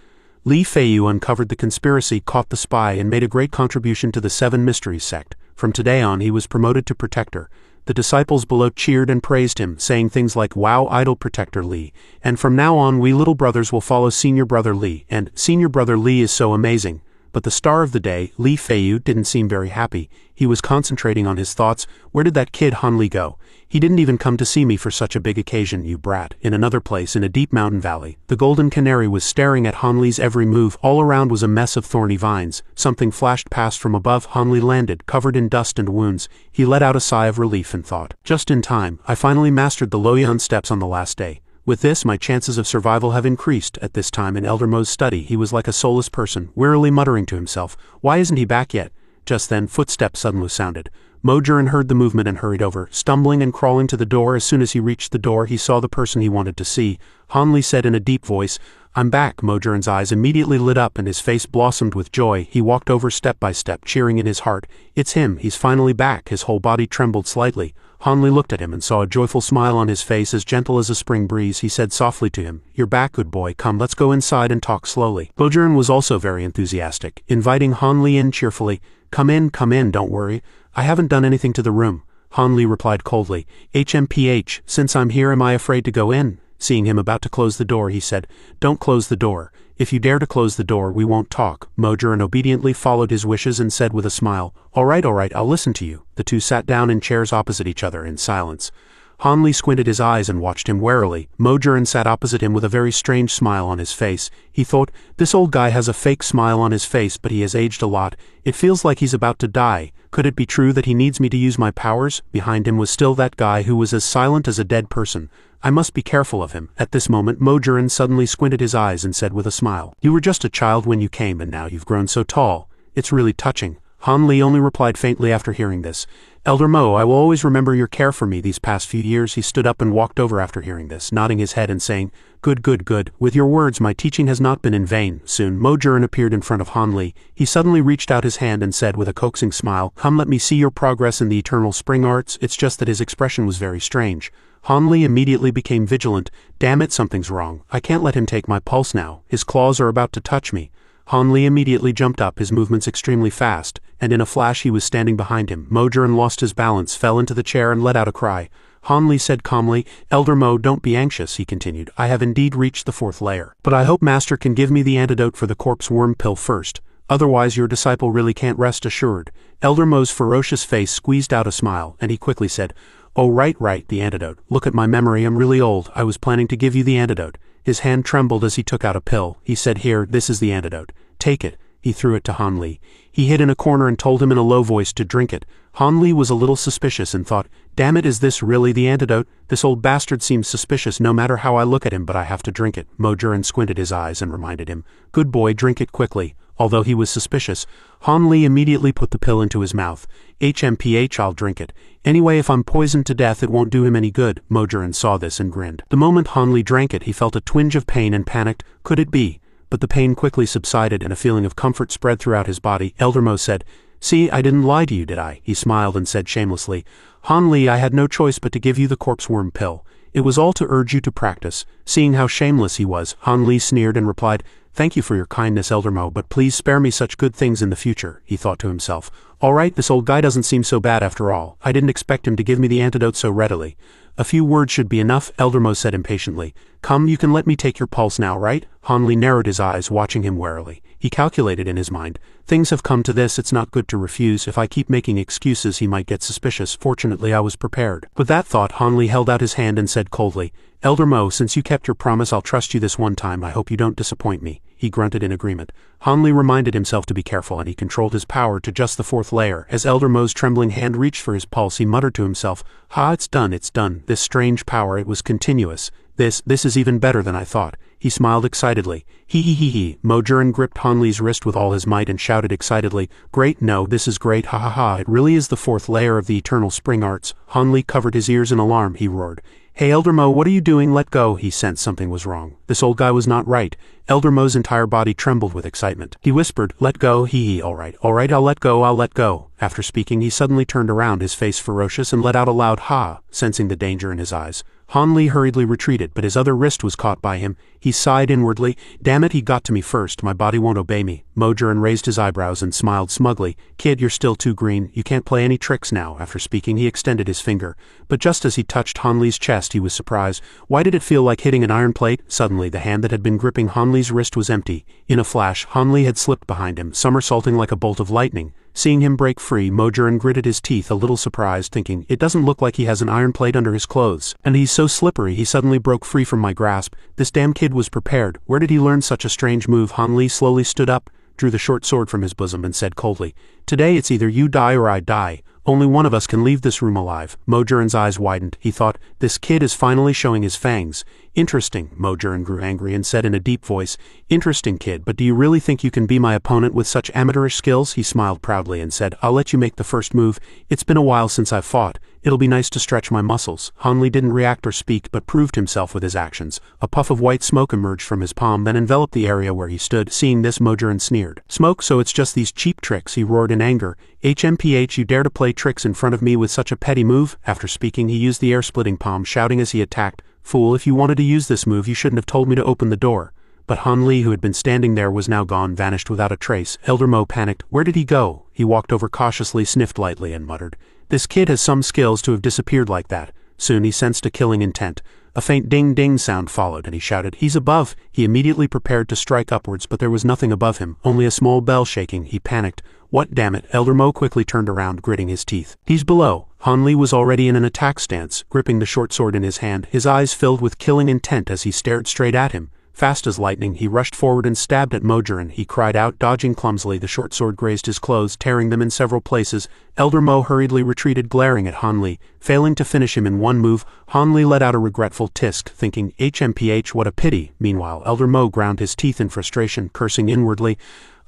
Li Feiyu uncovered the conspiracy, caught the spy, and made a great contribution to the Seven Mysteries sect. From today on he was promoted to protector. The disciples below cheered and praised him, saying things like, Wow, idol protector Li, and from now on we little brothers will follow senior brother Li, and senior brother Li is so amazing. But the star of the day, Li Feiyu, didn't seem very happy. He was concentrating on his thoughts. Where did that kid Han Li go? He didn't even come to see me for such a big occasion, you brat. In another place, in a deep mountain valley, the golden canary was staring at Han Li's every move. All around was a mess of thorny vines. Something flashed past from above. Han Li landed, covered in dust and wounds. He let out a sigh of relief and thought, Just in time, I finally mastered the Loyun steps on the last day. With this, my chances of survival have increased. At this time in Elder Mo's study, he was like a soulless person, wearily muttering to himself, Why isn't he back yet? Just then, footsteps suddenly sounded. Mojurin heard the movement and hurried over, stumbling and crawling to the door. As soon as he reached the door, he saw the person he wanted to see. Han Li said in a deep voice, I'm back. Mojurin's eyes immediately lit up and his face blossomed with joy. He walked over step by step, cheering in his heart. It's him, he's finally back. His whole body trembled slightly. Han Li looked at him and saw a joyful smile on his face, as gentle as a spring breeze. He said softly to him, You're back, good boy, come, let's go inside and talk slowly. Mojurin was also very enthusiastic, inviting Han Li in cheerfully. Come in, don't worry. I haven't done anything to the room. Han Li replied coldly, HMPH, since I'm here am I afraid to go in? Seeing him about to close the door, he said, Don't close the door. If you dare to close the door, we won't talk. Mojurin obediently followed his wishes and said with a smile, All right, I'll listen to you. The two sat down in chairs opposite each other in silence. Han Li squinted his eyes and watched him warily. Mojurin sat opposite him with a very strange smile on his face. He thought, This old guy has a fake smile on his face, but he has aged a lot. It feels like he's about to die. Could it be true that he needs me to use my powers? Behind him was still that guy who was as silent as a dead person. I must be careful of him. At this moment, Mojurin suddenly squinted his eyes and said with a smile, You were just a child when you came, and now you've grown so tall. It's really touching. Han Li only replied faintly after hearing this. Elder Mo, I will always remember your care for me these past few years. He stood up and walked over after hearing this, nodding his head and saying, Good, good, good. With your words, my teaching has not been in vain. Soon, Mo Juren appeared in front of Han Li. He suddenly reached out his hand and said with a coaxing smile, Come, let me see your progress in the eternal spring arts. It's just that his expression was very strange. Han Li immediately became vigilant. Damn it, something's wrong. I can't let him take my pulse now. His claws are about to touch me. Han Li immediately jumped up, his movements extremely fast, and in a flash he was standing behind him. Mo Juren lost his balance, fell into the chair and let out a cry. Han Li said calmly, Elder Mo, don't be anxious, he continued. I have indeed reached the 4th layer. But I hope Master can give me the antidote for the corpse worm pill first. Otherwise your disciple really can't rest assured. Elder Mo's ferocious face squeezed out a smile, and he quickly said, Oh right, the antidote. Look at my memory, I'm really old. I was planning to give you the antidote. His hand trembled as he took out a pill. He said, Here, this is the antidote. Take it. He threw it to Han Li. He hid in a corner and told him in a low voice to drink it. Han Li was a little suspicious and thought, Damn it, is this really the antidote? This old bastard seems suspicious no matter how I look at him, but I have to drink it. Mo Juren squinted his eyes and reminded him, Good boy, drink it quickly. Although he was suspicious, Han Li immediately put the pill into his mouth. HMPH, I'll drink it. Anyway, if I'm poisoned to death, it won't do him any good. Mo Juren saw this and grinned. The moment Han Li drank it, he felt a twinge of pain and panicked. Could it be? But the pain quickly subsided and a feeling of comfort spread throughout his body. Elder Mo said, See, I didn't lie to you, did I? He smiled and said shamelessly, Han Li, I had no choice but to give you the corpse worm pill. It was all to urge you to practice. Seeing how shameless he was, Han Li sneered and replied, Thank you for your kindness, Elder Mo, but please spare me such good things in the future, he thought to himself. All right, this old guy doesn't seem so bad after all. I didn't expect him to give me the antidote so readily. A few words should be enough, Elder Mo said impatiently. Come, you can let me take your pulse now, right? Han Li narrowed his eyes, watching him warily. He calculated in his mind, Things have come to this, it's not good to refuse. If I keep making excuses, he might get suspicious. Fortunately, I was prepared. With that thought, Han Li held out his hand and said coldly, Elder Mo, since you kept your promise, I'll trust you this one time. I hope you don't disappoint me. He grunted in agreement. Han Li reminded himself to be careful, and he controlled his power to just the 4th layer. As Elder Mo's trembling hand reached for his pulse, he muttered to himself, Ha, it's done, it's done. This strange power, it was continuous. This is even better than I thought. He smiled excitedly. He. Mo Juren gripped Han Li's wrist with all his might and shouted excitedly, Great, no, this is great, ha ha ha, it really is the 4th layer of the eternal spring arts. Han Li covered his ears in alarm. He roared, Hey Elder Mo, what are you doing? Let go. He sensed something was wrong. This old guy was not right. Elder Mo's entire body trembled with excitement. He whispered, Let go, all right, I'll let go. After speaking, he suddenly turned around, his face ferocious, and let out a loud ha, sensing the danger in his eyes. Han Li hurriedly retreated, but his other wrist was caught by him. He sighed inwardly, Damn it, he got to me first, my body won't obey me. Mo Juren raised his eyebrows and smiled smugly. Kid, you're still too green, you can't play any tricks now. After speaking, he extended his finger. But just as he touched Han Li's chest, he was surprised. Why did it feel like hitting an iron plate? Suddenly, the hand that had been gripping Han Li's wrist was empty. In a flash, Han Li had slipped behind him, somersaulting like a bolt of lightning. Seeing him break free, Mo Juren gritted his teeth, a little surprised, thinking, It doesn't look like he has an iron plate under his clothes. And he's so slippery, he suddenly broke free from my grasp. This damn kid was prepared. Where did he learn such a strange move? Han Li slowly stood up, drew the short sword from his bosom, and said coldly, Today it's either you die or I die. Only one of us can leave this room alive. Mo Juren's eyes widened. He thought, This kid is finally showing his fangs. Interesting. Mo Juren grew angry and said in a deep voice, Interesting, kid, but do you really think you can be my opponent with such amateurish skills? He smiled proudly and said, I'll let you make the first move. It's been a while since I've fought. It'll be nice to stretch my muscles. Han Li didn't react or speak, but proved himself with his actions. A puff of white smoke emerged from his palm, then enveloped the area where he stood. Seeing this, Mo Juren sneered. Smoke, so it's just these cheap tricks, he roared in anger. HMPH, you dare to play tricks in front of me with such a petty move? After speaking, he used the air-splitting palm, shouting as he attacked, Fool, if you wanted to use this move, you shouldn't have told me to open the door. But Han Li, who had been standing there, was now gone, vanished without a trace. Elder Mo panicked. Where did he go? He walked over cautiously, sniffed lightly, and muttered, This kid has some skills to have disappeared like that. Soon he sensed a killing intent. A faint ding-ding sound followed, and he shouted, He's above! He immediately prepared to strike upwards, but there was nothing above him, only a small bell shaking. He panicked. What, damn it? Elder Mo quickly turned around, gritting his teeth. He's below. Han Li was already in an attack stance, gripping the short sword in his hand, his eyes filled with killing intent as he stared straight at him. Fast as lightning, he rushed forward and stabbed at Mo Juren. He cried out, dodging clumsily. The short sword grazed his clothes, tearing them in several places. Elder Mo hurriedly retreated, glaring at Han Li. Failing to finish him in one move, Han Li let out a regretful tisk, thinking, HMPH, what a pity. Meanwhile, Elder Mo ground his teeth in frustration, cursing inwardly.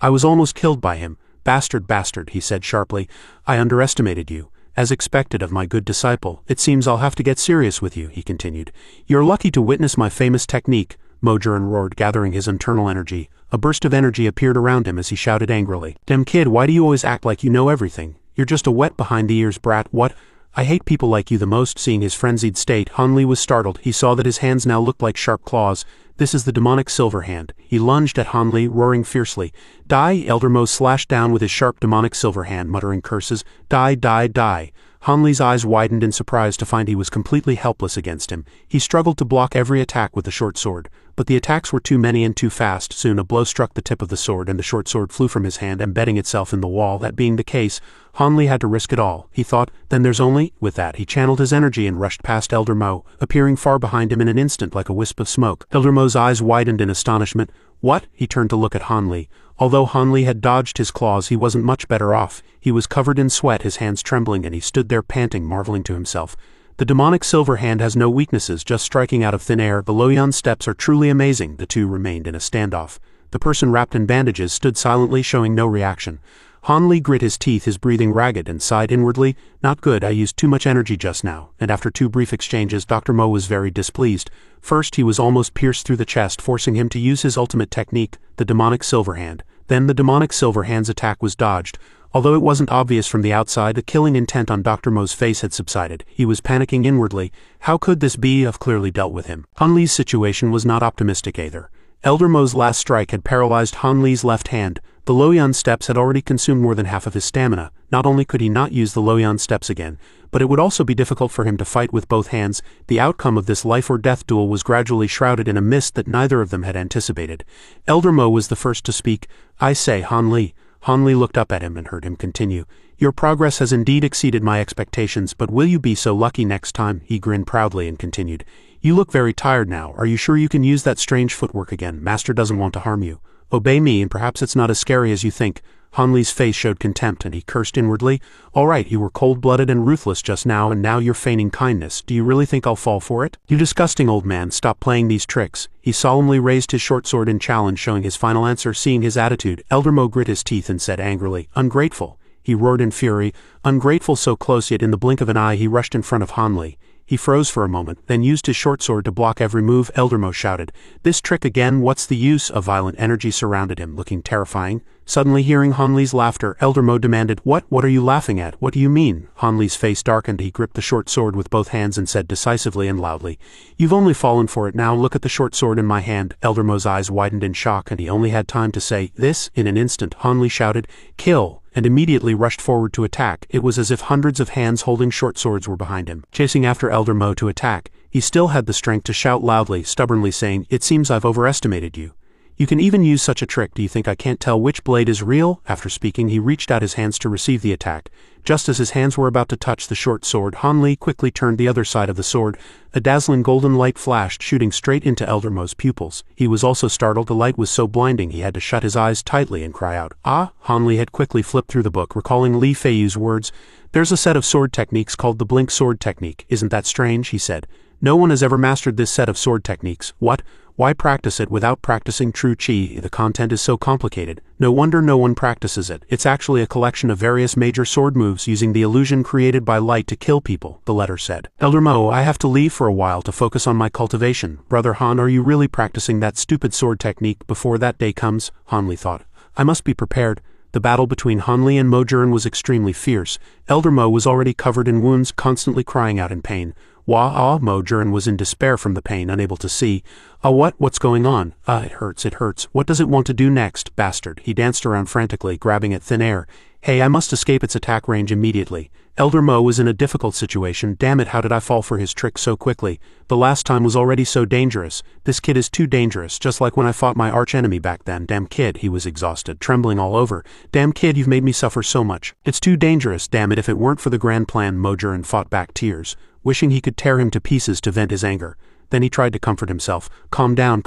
I was almost killed by him. Bastard, bastard, he said sharply. I underestimated you. As expected of my good disciple, it seems I'll have to get serious with you, he continued. You're lucky to witness my famous technique, Mojurin roared, gathering his internal energy. A burst of energy appeared around him as he shouted angrily. Dem kid, why do you always act like you know everything? You're just a wet behind-the-ears brat, what? I hate people like you the most. Seeing his frenzied state, Han Li was startled. He saw that his hands now looked like sharp claws. This is the demonic silver hand. He lunged at Han Li, roaring fiercely. Die! Elder Mo slashed down with his sharp demonic silver hand, muttering curses. Die, die, die! Han Li's eyes widened in surprise to find he was completely helpless against him. He struggled to block every attack with the short sword, but the attacks were too many and too fast. Soon a blow struck the tip of the sword and the short sword flew from his hand, embedding itself in the wall. That being the case, Han Li had to risk it all. He thought, then there's only... With that, he channeled his energy and rushed past Elder Mo, appearing far behind him in an instant like a wisp of smoke. Elder Mo's eyes widened in astonishment. What? He turned to look at Han Li. Although Han Li had dodged his claws, he wasn't much better off. He was covered in sweat, his hands trembling, and he stood there panting, marveling to himself. The demonic silver hand has no weaknesses, just striking out of thin air. The Loyan steps are truly amazing. The two remained in a standoff. The person wrapped in bandages stood silently, showing no reaction. Han Li grit his teeth, his breathing ragged, and sighed inwardly. Not good, I used too much energy just now. And after 2 brief exchanges, Dr. Mo was very displeased. First, he was almost pierced through the chest, forcing him to use his ultimate technique, the demonic silver hand. Then the demonic silver hand's attack was dodged. Although it wasn't obvious from the outside, the killing intent on Dr. Mo's face had subsided. He was panicking inwardly. How could this be? I've clearly dealt with him. Han Li's situation was not optimistic either. Elder Mo's last strike had paralyzed Han Li's left hand. The Loyan steps had already consumed more than half of his stamina. Not only could he not use the Loyan steps again, but it would also be difficult for him to fight with both hands. The outcome of this life-or-death duel was gradually shrouded in a mist that neither of them had anticipated. Elder Mo was the first to speak. I say, Han Li. Han Li looked up at him and heard him continue. Your progress has indeed exceeded my expectations, but will you be so lucky next time? He grinned proudly and continued. You look very tired now. Are you sure you can use that strange footwork again? Master doesn't want to harm you. Obey me, and perhaps it's not as scary as you think. Han Li's face showed contempt, and he cursed inwardly. All right, you were cold-blooded and ruthless just now, and now you're feigning kindness. Do you really think I'll fall for it? You disgusting old man, stop playing these tricks. He solemnly raised his short sword in challenge, showing his final answer. Seeing his attitude, Elder Mo grit his teeth and said angrily, Ungrateful. He roared in fury. Ungrateful, so close, yet in the blink of an eye he rushed in front of Han Li. He froze for a moment, then used his short sword to block every move. Elder Mo shouted, This trick again, what's the use? A violent energy surrounded him, looking terrifying. Suddenly hearing Han Li's laughter, Elder Mo demanded, What are you laughing at? What do you mean? Han Li's face darkened. He gripped the short sword with both hands and said decisively and loudly, You've only fallen for it now. Look at the short sword in my hand. Elder Mo's eyes widened in shock, and he only had time to say, This? In an instant, Han Li shouted, Kill! And immediately rushed forward to attack. It was as if hundreds of hands holding short swords were behind him, chasing after Elder Mo to attack. He still had the strength to shout loudly, stubbornly saying, It seems I've overestimated you. You can even use such a trick. Do you think I can't tell which blade is real? After speaking, he reached out his hands to receive the attack. Just as his hands were about to touch the short sword, Han Li quickly turned the other side of the sword. A dazzling golden light flashed, shooting straight into Elder Mo's pupils. He was also startled. The light was so blinding he had to shut his eyes tightly and cry out, Ah! Han Li had quickly flipped through the book, recalling Li Feiyu's words. There's a set of sword techniques called the blink sword technique. Isn't that strange? He said. No one has ever mastered this set of sword techniques. What? Why practice it without practicing true chi? The content is so complicated. No wonder no one practices it. It's actually a collection of various major sword moves using the illusion created by light to kill people, the letter said. Elder Mo, I have to leave for a while to focus on my cultivation. Brother Han, are you really practicing that stupid sword technique before that day comes? Han Li thought. I must be prepared. The battle between Han Li and Mojurin was extremely fierce. Elder Mo was already covered in wounds, constantly crying out in pain. Mojurin was in despair from the pain, unable to see. What's going on? It hurts. What does it want to do next, bastard? He danced around frantically, grabbing at thin air. Hey, I must escape its attack range immediately. Elder Mo was in a difficult situation. Damn it, how did I fall for his trick so quickly? The last time was already so dangerous. This kid is too dangerous, just like when I fought my arch-enemy back then. Damn kid, he was exhausted, trembling all over. Damn kid, you've made me suffer so much. It's too dangerous, damn it, if it weren't for the grand plan. Mojurin fought back tears, wishing he could tear him to pieces to vent his anger. Then he tried to comfort himself. Calm down.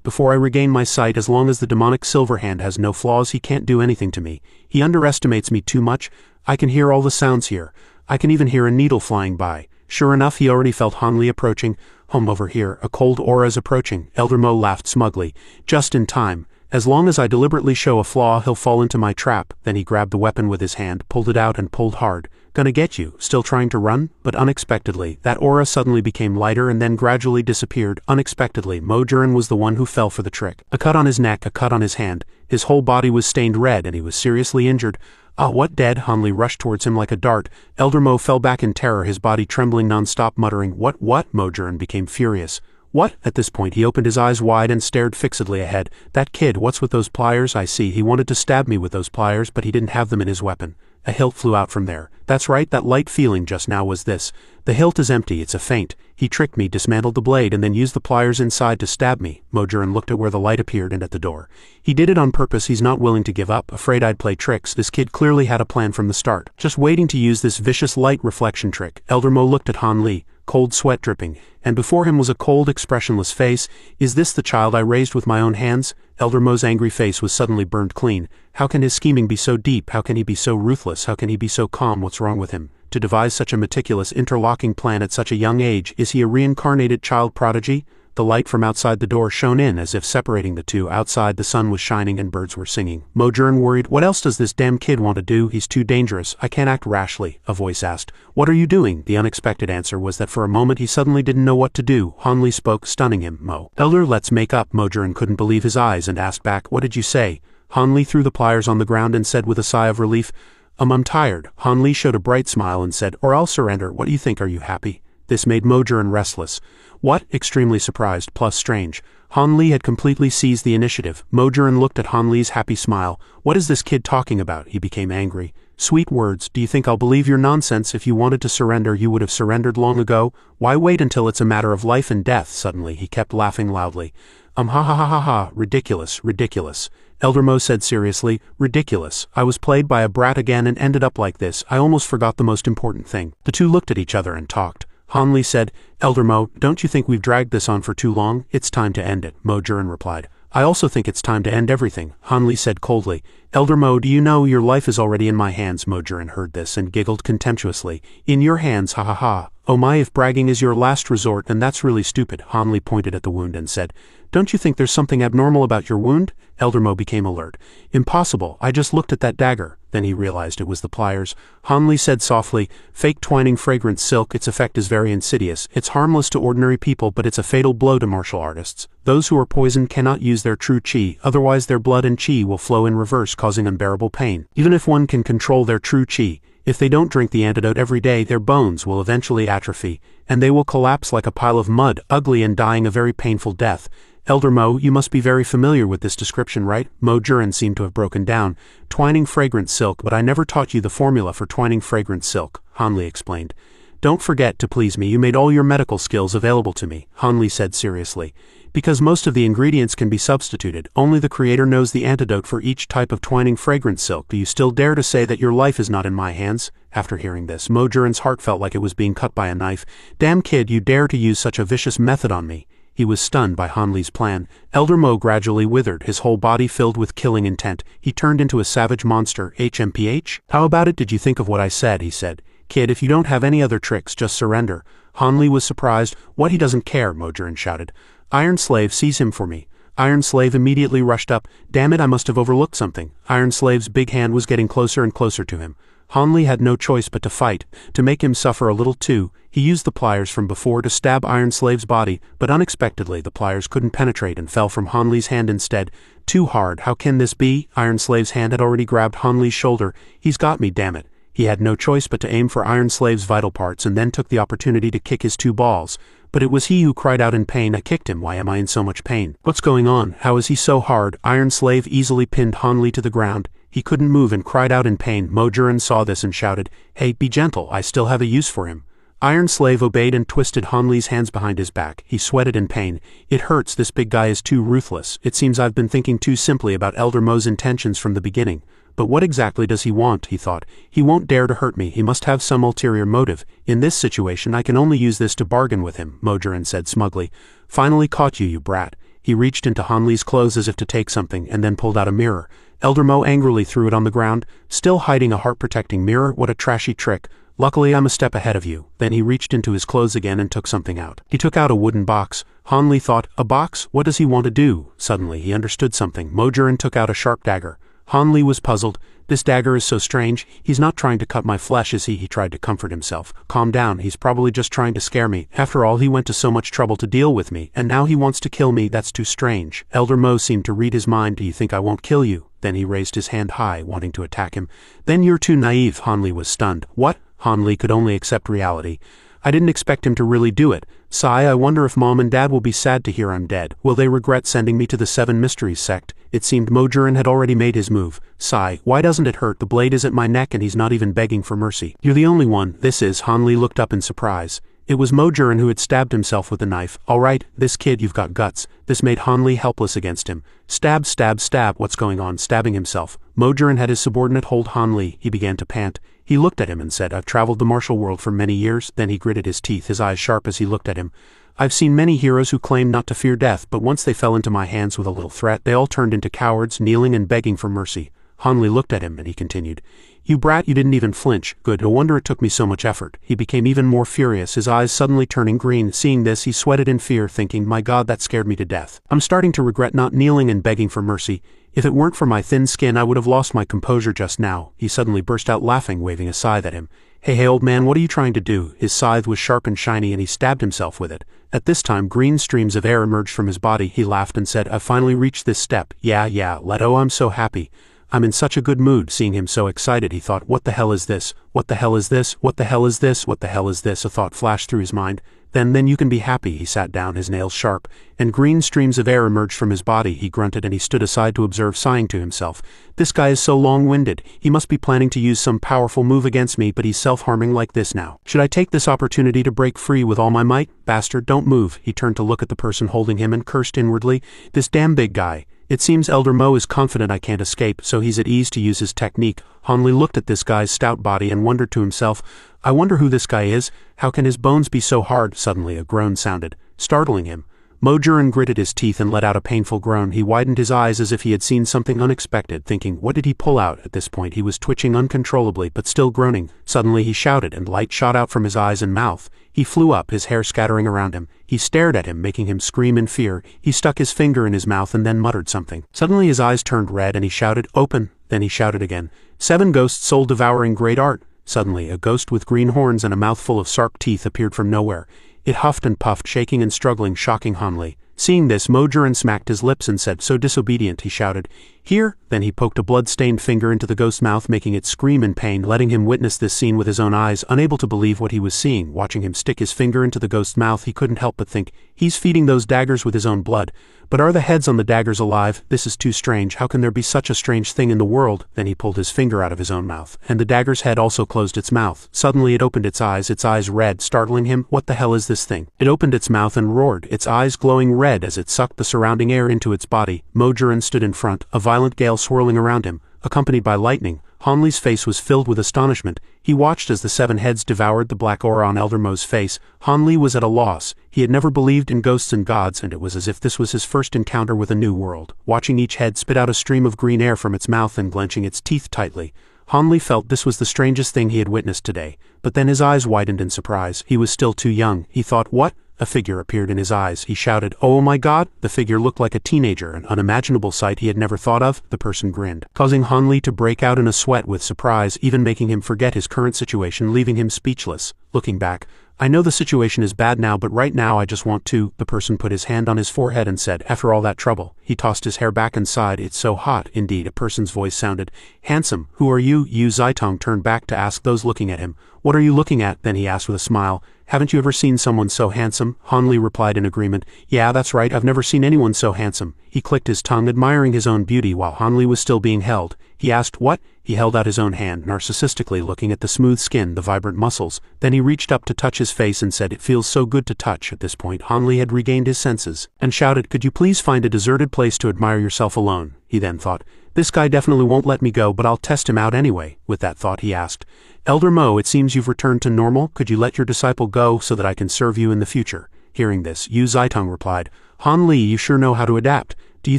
Before I regain my sight, as long as the demonic silver hand has no flaws, he can't do anything to me. He underestimates me too much. I can hear all the sounds here. I can even hear a needle flying by. Sure enough, he already felt Han Li approaching. Over here, a cold aura is approaching. Elder Mo laughed smugly. Just in time. As long as I deliberately show a flaw, he'll fall into my trap. Then he grabbed the weapon with his hand, pulled it out and pulled hard. Gonna get you. Still trying to run? But unexpectedly, that aura suddenly became lighter and then gradually disappeared. Unexpectedly, Mo-Jiren was the one who fell for the trick. A cut on his neck, a cut on his hand. His whole body was stained red and he was seriously injured. Ah, what dead? Han Li rushed towards him like a dart. Elder Mo fell back in terror, his body trembling non-stop, muttering, What? Mo-Jiren became furious. What? At this point he opened his eyes wide and stared fixedly ahead. That kid, what's with those pliers? I see, he wanted to stab me with those pliers, but he didn't have them in his weapon. A hilt flew out from there. That's right, that light feeling just now was this. The hilt is empty, it's a feint. He tricked me, dismantled the blade, and then used the pliers inside to stab me. Mo-Jiren looked at where the light appeared and at the door. He did it on purpose, he's not willing to give up, afraid I'd play tricks. This kid clearly had a plan from the start. Just waiting to use this vicious light reflection trick. Elder Mo looked at Han Li, cold sweat dripping, and before him was a cold, expressionless face. Is this the child I raised with my own hands? Elder Mo's angry face was suddenly burned clean. How can his scheming be so deep? How can he be so ruthless? How can he be so calm? What's wrong with him? To devise such a meticulous interlocking plan at such a young age, is he a reincarnated child prodigy? The light from outside the door shone in as if separating the two. Outside the sun was shining and birds were singing. Mo-Jiren worried, what else does this damn kid want to do? He's too dangerous. I can't act rashly, a voice asked. What are you doing? The unexpected answer was that for a moment he suddenly didn't know what to do. Han Li spoke, stunning him. Elder, let's make up. Mo-Jiren couldn't believe his eyes and asked back, what did you say? Han Li threw the pliers on the ground and said with a sigh of relief, I'm tired. Han Li showed a bright smile and said, or I'll surrender. What do you think? Are you happy? This made Mo-Jiren restless. What? Extremely surprised, plus strange. Han Li had completely seized the initiative. Mo-Jiren looked at Han Li's happy smile. What is this kid talking about? He became angry. Sweet words. Do you think I'll believe your nonsense? If you wanted to surrender, you would have surrendered long ago. Why wait until it's a matter of life and death? Suddenly, he kept laughing loudly. Ha ha ha ha ha, ridiculous, ridiculous. Elder Mo said seriously, ridiculous. I was played by a brat again and ended up like this. I almost forgot the most important thing. The two looked at each other and talked. Han Li said, Elder Mo, don't you think we've dragged this on for too long? It's time to end it, Mo-Jiren replied. I also think it's time to end everything, Han Li said coldly. Elder Mo, do you know your life is already in my hands? Mo-Jiren heard this and giggled contemptuously. In your hands, ha ha ha. Oh my, if bragging is your last resort, then that's really stupid. Han Li pointed at the wound and said, Don't you think there's something abnormal about your wound? Elder Mo became alert. Impossible, I just looked at that dagger. Then he realized it was the pliers. Han Li said softly, Fake twining fragrance silk, its effect is very insidious. It's harmless to ordinary people, but it's a fatal blow to martial artists. Those who are poisoned cannot use their true chi, otherwise their blood and chi will flow in reverse, causing unbearable pain. Even if one can control their true chi, if they don't drink the antidote every day, their bones will eventually atrophy, and they will collapse like a pile of mud, ugly and dying a very painful death. Elder Mo, you must be very familiar with this description, right? Mo-Jiren seemed to have broken down. Twining fragrant silk, but I never taught you the formula for twining fragrant silk, Han Li explained. Don't forget, to please me, you made all your medical skills available to me, Han Li said seriously. Because most of the ingredients can be substituted, only the creator knows the antidote for each type of twining fragrant silk. Do you still dare to say that your life is not in my hands? After hearing this, Mo-Jiren's heart felt like it was being cut by a knife. Damn kid, you dare to use such a vicious method on me. He was stunned by Han Li's plan. Elder Mo gradually withered, his whole body filled with killing intent. He turned into a savage monster. HMPH? How about it? Did you think of what I said? He said. Kid, if you don't have any other tricks, just surrender. Han Li was surprised. What, he doesn't care, Mo-Jiren shouted. Iron Slave, seize him for me. Iron Slave immediately rushed up. Damn it, I must have overlooked something. Iron Slave's big hand was getting closer and closer to him. Han Li had no choice but to fight. To make him suffer a little too, he used the pliers from before to stab Iron Slave's body, but unexpectedly the pliers couldn't penetrate and fell from Han Li's hand instead. Too hard, how can this be? Iron Slave's hand had already grabbed Han Li's shoulder. He's got me, damn it. He had no choice but to aim for Iron Slave's vital parts and then took the opportunity to kick his two balls. But it was he who cried out in pain. I kicked him. Why am I in so much pain? What's going on? How is he so hard? Iron Slave easily pinned Han Li to the ground. He couldn't move and cried out in pain. Mo-Jiren saw this and shouted, Hey, be gentle, I still have a use for him. Iron Slave obeyed and twisted Han Li's hands behind his back. He sweated in pain. It hurts, this big guy is too ruthless. It seems I've been thinking too simply about Elder Mo's intentions from the beginning. But what exactly does he want? He thought. He won't dare to hurt me. He must have some ulterior motive. In this situation, I can only use this to bargain with him, Mo-Jiren said smugly. Finally caught you, you brat. He reached into Han Li's clothes as if to take something and then pulled out a mirror. Elder Mo angrily threw it on the ground. Still hiding a heart-protecting mirror? What a trashy trick. Luckily I'm a step ahead of you. Then he reached into his clothes again and took something out. He took out a wooden box. Han Li thought, a box? What does he want to do? Suddenly he understood something. Mojurin took out a sharp dagger. Han Li was puzzled. This dagger is so strange. He's not trying to cut my flesh, is he? He tried to comfort himself. Calm down, he's probably just trying to scare me. After all, he went to so much trouble to deal with me, and now he wants to kill me. That's too strange. Elder Mo seemed to read his mind. Do you think I won't kill you? Then he raised his hand high, wanting to attack him. Then you're too naive. Han Li was stunned. What? Han Li could only accept reality. I didn't expect him to really do it. Sigh, I wonder if Mom and Dad will be sad to hear I'm dead. Will they regret sending me to the 7 Mysteries sect? It seemed Mojurin had already made his move. Sigh, why doesn't it hurt? The blade is at my neck and he's not even begging for mercy. You're the only one. This is. Han Li looked up in surprise. It was Mojurin who had stabbed himself with a knife. All right, this kid, you've got guts. This made Han Li helpless against him. Stab, stab, stab. What's going on? Stabbing himself. Mojurin had his subordinate hold Han Li. He began to pant. He looked at him and said, I've traveled the martial world for many years. Then he gritted his teeth, his eyes sharp as he looked at him. I've seen many heroes who claimed not to fear death, but once they fell into my hands with a little threat, they all turned into cowards, kneeling and begging for mercy. Han Li looked at him and he continued, You brat, you didn't even flinch. Good, no wonder it took me so much effort. He became even more furious, his eyes suddenly turning green. Seeing this, he sweated in fear, thinking, my God, that scared me to death. I'm starting to regret not kneeling and begging for mercy. If it weren't for my thin skin, I would have lost my composure just now. He suddenly burst out laughing, waving a scythe at him. Hey, old man, what are you trying to do? His scythe was sharp and shiny and he stabbed himself with it. At this time, green streams of air emerged from his body. He laughed and said, I've finally reached this step. Yeah, Leto, I'm so happy. I'm in such a good mood. Seeing him so excited, he thought, what the hell is this? What the hell is this? What the hell is this? What the hell is this? A thought flashed through his mind. Then you can be happy. He sat down, his nails sharp, and green streams of air emerged from his body. He grunted and he stood aside to observe, sighing to himself. This guy is so long-winded. He must be planning to use some powerful move against me, but he's self-harming like this now. Should I take this opportunity to break free with all my might? Bastard, don't move. He turned to look at the person holding him and cursed inwardly. This damn big guy. It seems Elder Mo is confident I can't escape, so he's at ease to use his technique. Han Li looked at this guy's stout body and wondered to himself, I wonder who this guy is. How can his bones be so hard? Suddenly a groan sounded, startling him. Mojurin gritted his teeth and let out a painful groan. He widened his eyes as if he had seen something unexpected, thinking, what did he pull out? At this point he was twitching uncontrollably, but still groaning. Suddenly he shouted, and light shot out from his eyes and mouth. He flew up, his hair scattering around him. He stared at him, making him scream in fear. He stuck his finger in his mouth and then muttered something. Suddenly his eyes turned red and he shouted, Open! Then he shouted again, 7 ghosts, soul devouring great art! Suddenly a ghost with green horns and a mouthful of sharp teeth appeared from nowhere. It huffed and puffed, shaking and struggling, shocking Han Li. Seeing this, Mojurin smacked his lips and said, so disobedient, he shouted, Here! Then he poked a blood-stained finger into the ghost's mouth, making it scream in pain, letting him witness this scene with his own eyes, unable to believe what he was seeing. Watching him stick his finger into the ghost's mouth, he couldn't help but think, he's feeding those daggers with his own blood. But are the heads on the daggers alive? This is too strange. How can there be such a strange thing in the world? Then he pulled his finger out of his own mouth, and the dagger's head also closed its mouth. Suddenly it opened its eyes red, startling him. What the hell is this thing? It opened its mouth and roared, its eyes glowing red as it sucked the surrounding air into its body. Mojurin stood in front, a violent gale swirling around him, accompanied by lightning. Han Li's face was filled with astonishment. He watched as the 7 heads devoured the black aura on Elder Mo's face. Han Li was at a loss. He had never believed in ghosts and gods, and it was as if this was his first encounter with a new world. Watching each head spit out a stream of green air from its mouth and clenching its teeth tightly, Han Li felt this was the strangest thing he had witnessed today. But then his eyes widened in surprise. He was still too young. He thought, what? A figure appeared in his eyes. He shouted, oh my God! The figure looked like a teenager, an unimaginable sight he had never thought of. The person grinned, causing Han Li to break out in a sweat with surprise, even making him forget his current situation, leaving him speechless. Looking back, I know the situation is bad now, but right now I just want to. The person put his hand on his forehead and said, after all that trouble. He tossed his hair back and sighed, it's so hot. Indeed, a person's voice sounded, handsome, who are you? Yu Zitong turned back to ask those looking at him, what are you looking at? Then he asked with a smile, haven't you ever seen someone so handsome? Han Li replied in agreement, yeah, that's right, I've never seen anyone so handsome. He clicked his tongue, admiring his own beauty while Han Li was still being held. He asked, what? He held out his own hand, narcissistically looking at the smooth skin, the vibrant muscles. Then he reached up to touch his face and said, it feels so good to touch. At this point, Han Li had regained his senses, and shouted, could you please find a deserted place to admire yourself alone? He then thought, this guy definitely won't let me go, but I'll test him out anyway. With that thought, he asked, Elder Mo, it seems you've returned to normal. Could you let your disciple go so that I can serve you in the future? Hearing this, Yu Zitong replied, Han Li, you sure know how to adapt. Do you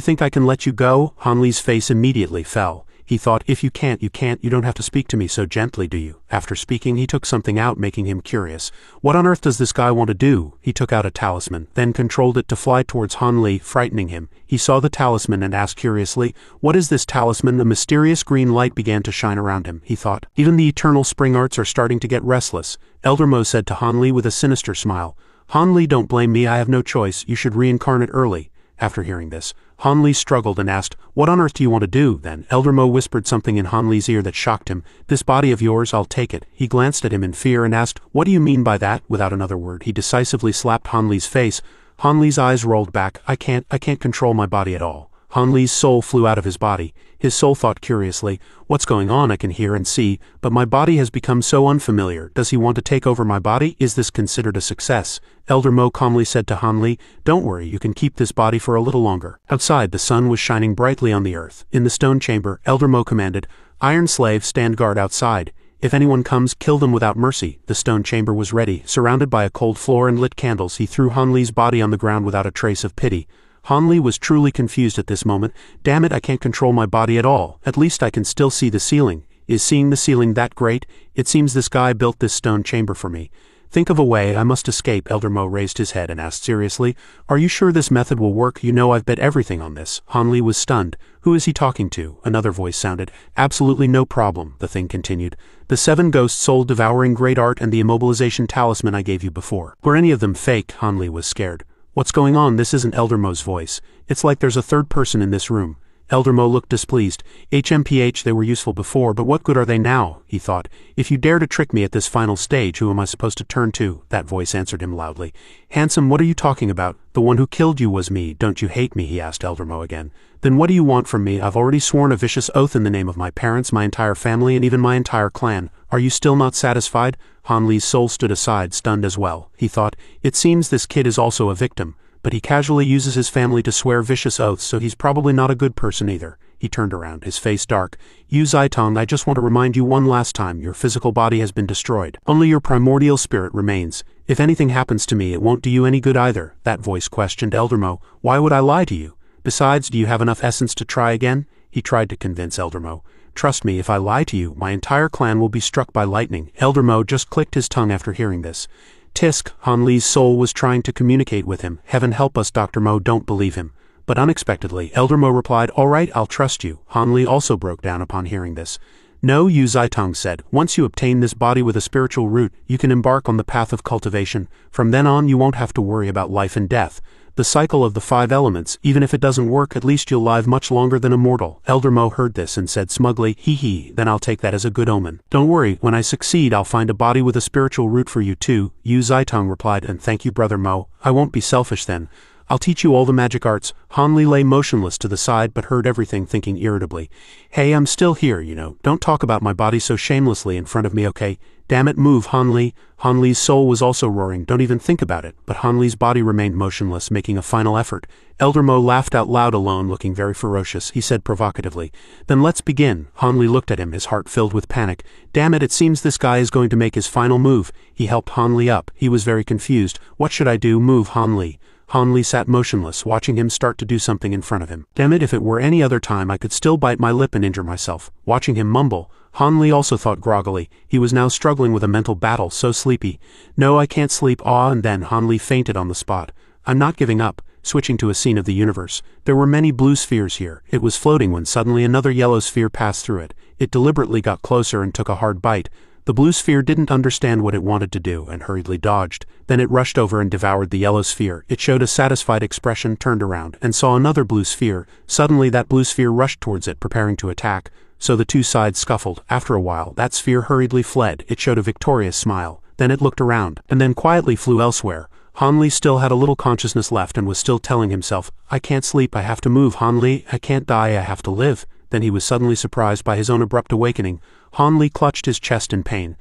think I can let you go? Han Li's face immediately fell. He thought, if you can't, you can't, you don't have to speak to me so gently, do you? After speaking, he took something out, making him curious. What on earth does this guy want to do? He took out a talisman, then controlled it to fly towards Han Li, frightening him. He saw the talisman and asked curiously, what is this talisman? A mysterious green light began to shine around him, he thought. Even the eternal spring arts are starting to get restless. Elder Mo said to Han Li with a sinister smile. Han Li, don't blame me, I have no choice, you should reincarnate early. After hearing this, Han Li struggled and asked, what on earth do you want to do, then? Elder Mo whispered something in Han Li's ear that shocked him. This body of yours, I'll take it. He glanced at him in fear and asked, what do you mean by that? Without another word, he decisively slapped Han Li's face. Han Li's eyes rolled back. I can't control my body at all. Han Li's soul flew out of his body. His soul thought curiously, what's going on? I can hear and see, but my body has become so unfamiliar. Does he want to take over my body? Is this considered a success? Elder Mo calmly said to Han Li, don't worry, you can keep this body for a little longer. Outside, the sun was shining brightly on the earth. In the stone chamber, Elder Mo commanded, Iron Slave, stand guard outside. If anyone comes, kill them without mercy. The stone chamber was ready. Surrounded by a cold floor and lit candles, he threw Han Li's body on the ground without a trace of pity. Han Li was truly confused at this moment. Damn it, I can't control my body at all. At least I can still see the ceiling. Is seeing the ceiling that great? It seems this guy built this stone chamber for me. Think of a way, I must escape. Elder Mo raised his head and asked seriously, are you sure this method will work? You know I've bet everything on this. Han Li was stunned. Who is he talking to? Another voice sounded. Absolutely no problem, the thing continued. The 7 ghost soul devouring great art and the immobilization talisman I gave you before. Were any of them fake? Han Li was scared. What's going on? This isn't Elder Mo's voice. It's like there's a third person in this room. Elder Mo looked displeased. HMPH, they were useful before, but what good are they now? He thought. If you dare to trick me at this final stage, who am I supposed to turn to? That voice answered him loudly. Handsome, what are you talking about? The one who killed you was me. Don't you hate me? He asked Elder Mo again. Then what do you want from me? I've already sworn a vicious oath in the name of my parents, my entire family, and even my entire clan. Are you still not satisfied? Han Li's soul stood aside, stunned as well. He thought, it seems this kid is also a victim. But he casually uses his family to swear vicious oaths, so he's probably not a good person either. He turned around, his face dark. Yu Zitong, I just want to remind you one last time, your physical body has been destroyed. Only your primordial spirit remains. If anything happens to me, it won't do you any good either. That voice questioned Elder Mo. Why would I lie to you? Besides, do you have enough essence to try again? He tried to convince Elder Mo. Trust me, if I lie to you, my entire clan will be struck by lightning. Elder Mo just clicked his tongue after hearing this. Tisk, Han Li's soul was trying to communicate with him. Heaven help us, Dr. Mo, don't believe him. But unexpectedly, Elder Mo replied, all right, I'll trust you. Han Li also broke down upon hearing this. No, Yu Zitong said, once you obtain this body with a spiritual root, you can embark on the path of cultivation. From then on, you won't have to worry about life and death. The cycle of the 5 elements, even if it doesn't work, at least you'll live much longer than a mortal. Elder Mo heard this and said smugly, hee, then I'll take that as a good omen. Don't worry, when I succeed, I'll find a body with a spiritual root for you too. Yu Zitong replied, and thank you, Brother Mo. I won't be selfish then. I'll teach you all the magic arts. Han Li lay motionless to the side but heard everything, thinking irritably. Hey, I'm still here, you know. Don't talk about my body so shamelessly in front of me, okay? Damn it, move, Han Li. Han Li's soul was also roaring, don't even think about it, but Han Li's body remained motionless, making a final effort. Elder Mo laughed out loud alone, looking very ferocious. He said provocatively, then let's begin. Han Li looked at him, his heart filled with panic. Damn it seems this guy is going to make his final move. He helped Han Li up. He was very confused. What should I do? Move, Han Li. Han Li sat motionless, watching him start to do something in front of him. Damn it, if it were any other time I could still bite my lip and injure myself. Watching him mumble, Han Li also thought groggily. He was now struggling with a mental battle, so sleepy. No, I can't sleep. And then Han Li fainted on the spot. I'm not giving up. Switching to a scene of the universe. There were many blue spheres here. It was floating when suddenly another yellow sphere passed through it. It deliberately got closer and took a hard bite. The blue sphere didn't understand what it wanted to do and hurriedly dodged. Then it rushed over and devoured the yellow sphere. It showed a satisfied expression, turned around, and saw another blue sphere. Suddenly that blue sphere rushed towards it, preparing to attack. So the two sides scuffled. After a while, that sphere hurriedly fled. It showed a victorious smile. Then it looked around, and then quietly flew elsewhere. Han Li still had a little consciousness left and was still telling himself, I can't sleep, I have to move, Han Li, I can't die, I have to live. Then he was suddenly surprised by his own abrupt awakening. Han Li clutched his chest in pain.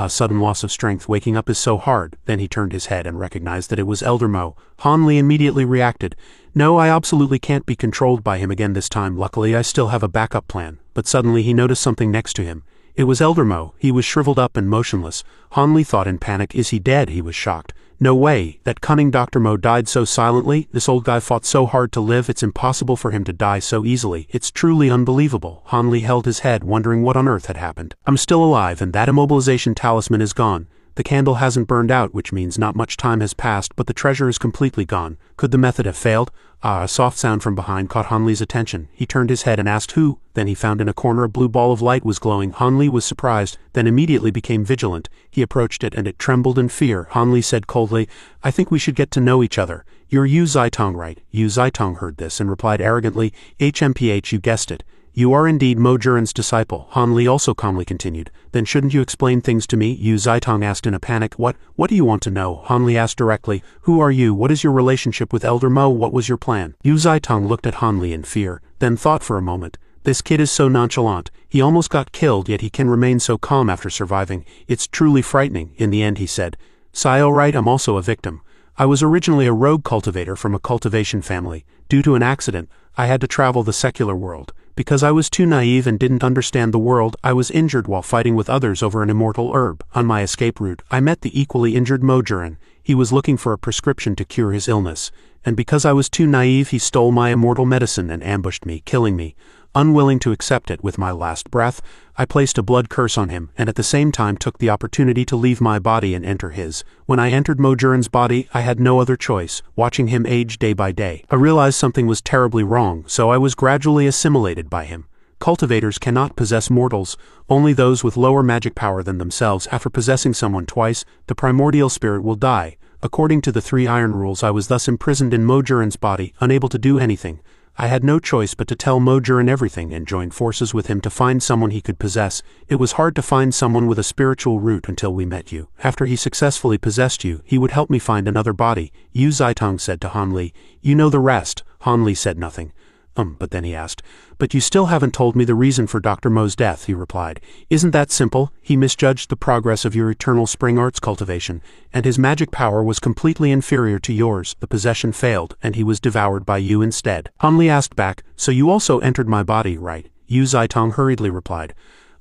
Sudden loss of strength. Waking up is so hard. Then he turned his head and recognized that it was Elder Mo. Han Li immediately reacted. No, I absolutely can't be controlled by him again this time. Luckily, I still have a backup plan. But suddenly he noticed something next to him. It was Elder Mo. He was shriveled up and motionless. Han Li thought in panic, is he dead? He was shocked. No way, that cunning Dr. Mo died so silently, this old guy fought so hard to live, it's impossible for him to die so easily, it's truly unbelievable. Han Li held his head, wondering what on earth had happened. I'm still alive and that immobilization talisman is gone. The candle hasn't burned out, which means not much time has passed, but the treasure is completely gone. Could the method have failed? A soft sound from behind caught Han Li's attention. He turned his head and asked who. Then he found in a corner a blue ball of light was glowing. Han Li was surprised, then immediately became vigilant. He approached it and it trembled in fear. Han Li said coldly, I think we should get to know each other. You're Yu Zhaitong, right? Yu Zhaitong heard this and replied arrogantly, HMPH, you guessed it. You are indeed Mo Juren's disciple. Han Li also calmly continued. Then shouldn't you explain things to me? Yu Zhaitong asked in a panic. What do you want to know? Han Li asked directly. Who are you? What is your relationship with Elder Mo? What was your plan? Yu Zhaitong looked at Han Li in fear, then thought for a moment. This kid is so nonchalant. He almost got killed, yet he can remain so calm after surviving. It's truly frightening. In the end he said, Sai, right, I'm also a victim. I was originally a rogue cultivator from a cultivation family. Due to an accident, I had to travel the secular world. Because I was too naive and didn't understand the world, I was injured while fighting with others over an immortal herb. On my escape route, I met the equally injured Mo Juren. He was looking for a prescription to cure his illness. And because I was too naive, he stole my immortal medicine and ambushed me, killing me. Unwilling to accept it with my last breath, I placed a blood curse on him and at the same time took the opportunity to leave my body and enter his. When I entered Mo Juren's body, I had no other choice, watching him age day by day. I realized something was terribly wrong, so I was gradually assimilated by him. Cultivators cannot possess mortals, only those with lower magic power than themselves. After possessing someone twice, the primordial spirit will die. According to the 3 iron rules, I was thus imprisoned in Mo Juren's body, unable to do anything. I had no choice but to tell Mo Juren everything and join forces with him to find someone he could possess. It was hard to find someone with a spiritual root until we met you. After he successfully possessed you, he would help me find another body. Yu Zhaitong said to Han Li. You know the rest. Han Li said nothing. But then he asked, but you still haven't told me the reason for Dr. Mo's death, he replied. Isn't that simple? He misjudged the progress of your eternal spring arts cultivation, and his magic power was completely inferior to yours. The possession failed, and he was devoured by you instead. Han Li asked back, so you also entered my body, right? Yu Zhaitong hurriedly replied.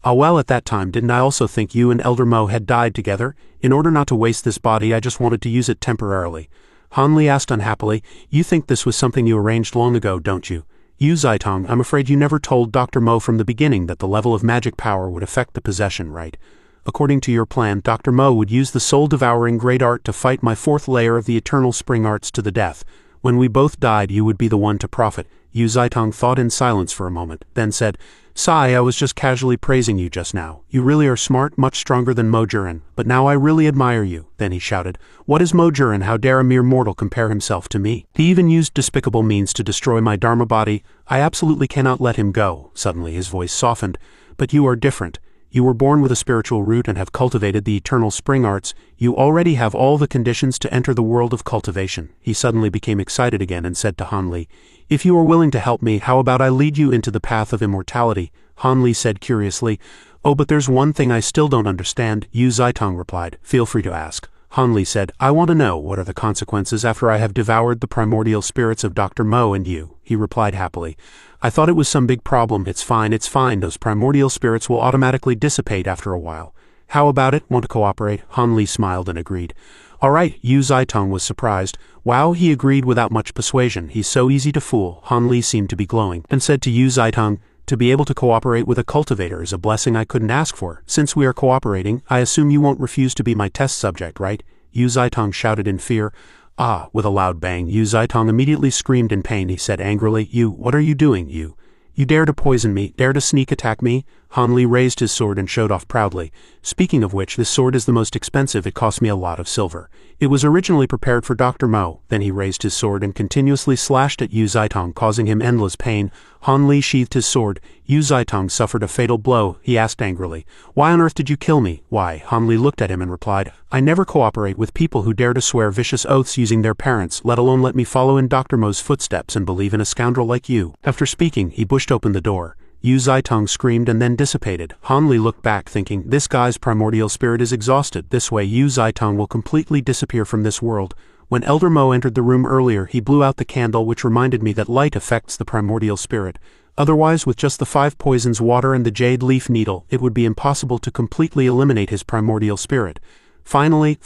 Well, at that time, didn't I also think you and Elder Mo had died together? In order not to waste this body, I just wanted to use it temporarily. Han Li asked unhappily, you think this was something you arranged long ago, don't you? Yu Zhaitong, I'm afraid you never told Dr. Mo from the beginning that the level of magic power would affect the possession, right? According to your plan, Dr. Mo would use the soul-devouring great art to fight my 4th layer of the eternal spring arts to the death. When we both died, you would be the one to profit. Yu Zhaitong thought in silence for a moment, then said, Sai, I was just casually praising you just now. You really are smart, much stronger than Mo Juren, but now I really admire you. Then he shouted, what is Mo Juren? How dare a mere mortal compare himself to me? He even used despicable means to destroy my Dharma body. I absolutely cannot let him go. Suddenly his voice softened. But you are different. You were born with a spiritual root and have cultivated the eternal spring arts. You already have all the conditions to enter the world of cultivation. He suddenly became excited again and said to Han Li, if you are willing to help me, how about I lead you into the path of immortality? Han Li said curiously, oh, but there's one thing I still don't understand. Yu Zhaitong replied, feel free to ask. Han Li said, I want to know what are the consequences after I have devoured the primordial spirits of Dr. Mo and you. He replied happily, I thought it was some big problem. It's fine, those primordial spirits will automatically dissipate after a while. How about it? Want to cooperate? Han Li smiled and agreed. All right, Yu Zhaitong was surprised. Wow, he agreed without much persuasion. He's so easy to fool. Han Li seemed to be glowing, and said to Yu Zhaitong, to be able to cooperate with a cultivator is a blessing I couldn't ask for. Since we are cooperating, I assume you won't refuse to be my test subject, right? Yu Zhaitong shouted in fear. With a loud bang, Yu Zhaitong immediately screamed in pain. He said angrily, what are you doing, you? You dare to poison me, dare to sneak attack me? Han Li raised his sword and showed off proudly. Speaking of which, this sword is the most expensive. It cost me a lot of silver. It was originally prepared for Dr. Mo. Then he raised his sword and continuously slashed at Yu Zhaitong, causing him endless pain. Han Li sheathed his sword. Yu Zhaitong suffered a fatal blow. He asked angrily, why on earth did you kill me? Why? Han Li looked at him and replied, I never cooperate with people who dare to swear vicious oaths using their parents, let alone let me follow in Dr. Mo's footsteps and believe in a scoundrel like you. After speaking, he pushed open the door. Yu Zhaitong screamed and then dissipated. Han Li looked back thinking, this guy's primordial spirit is exhausted. This way Yu Zhaitong will completely disappear from this world. When Elder Mo entered the room earlier, he blew out the candle, which reminded me that light affects the primordial spirit. Otherwise, with just the 5 poisons, water and the jade leaf needle, it would be impossible to completely eliminate his primordial spirit. Finally,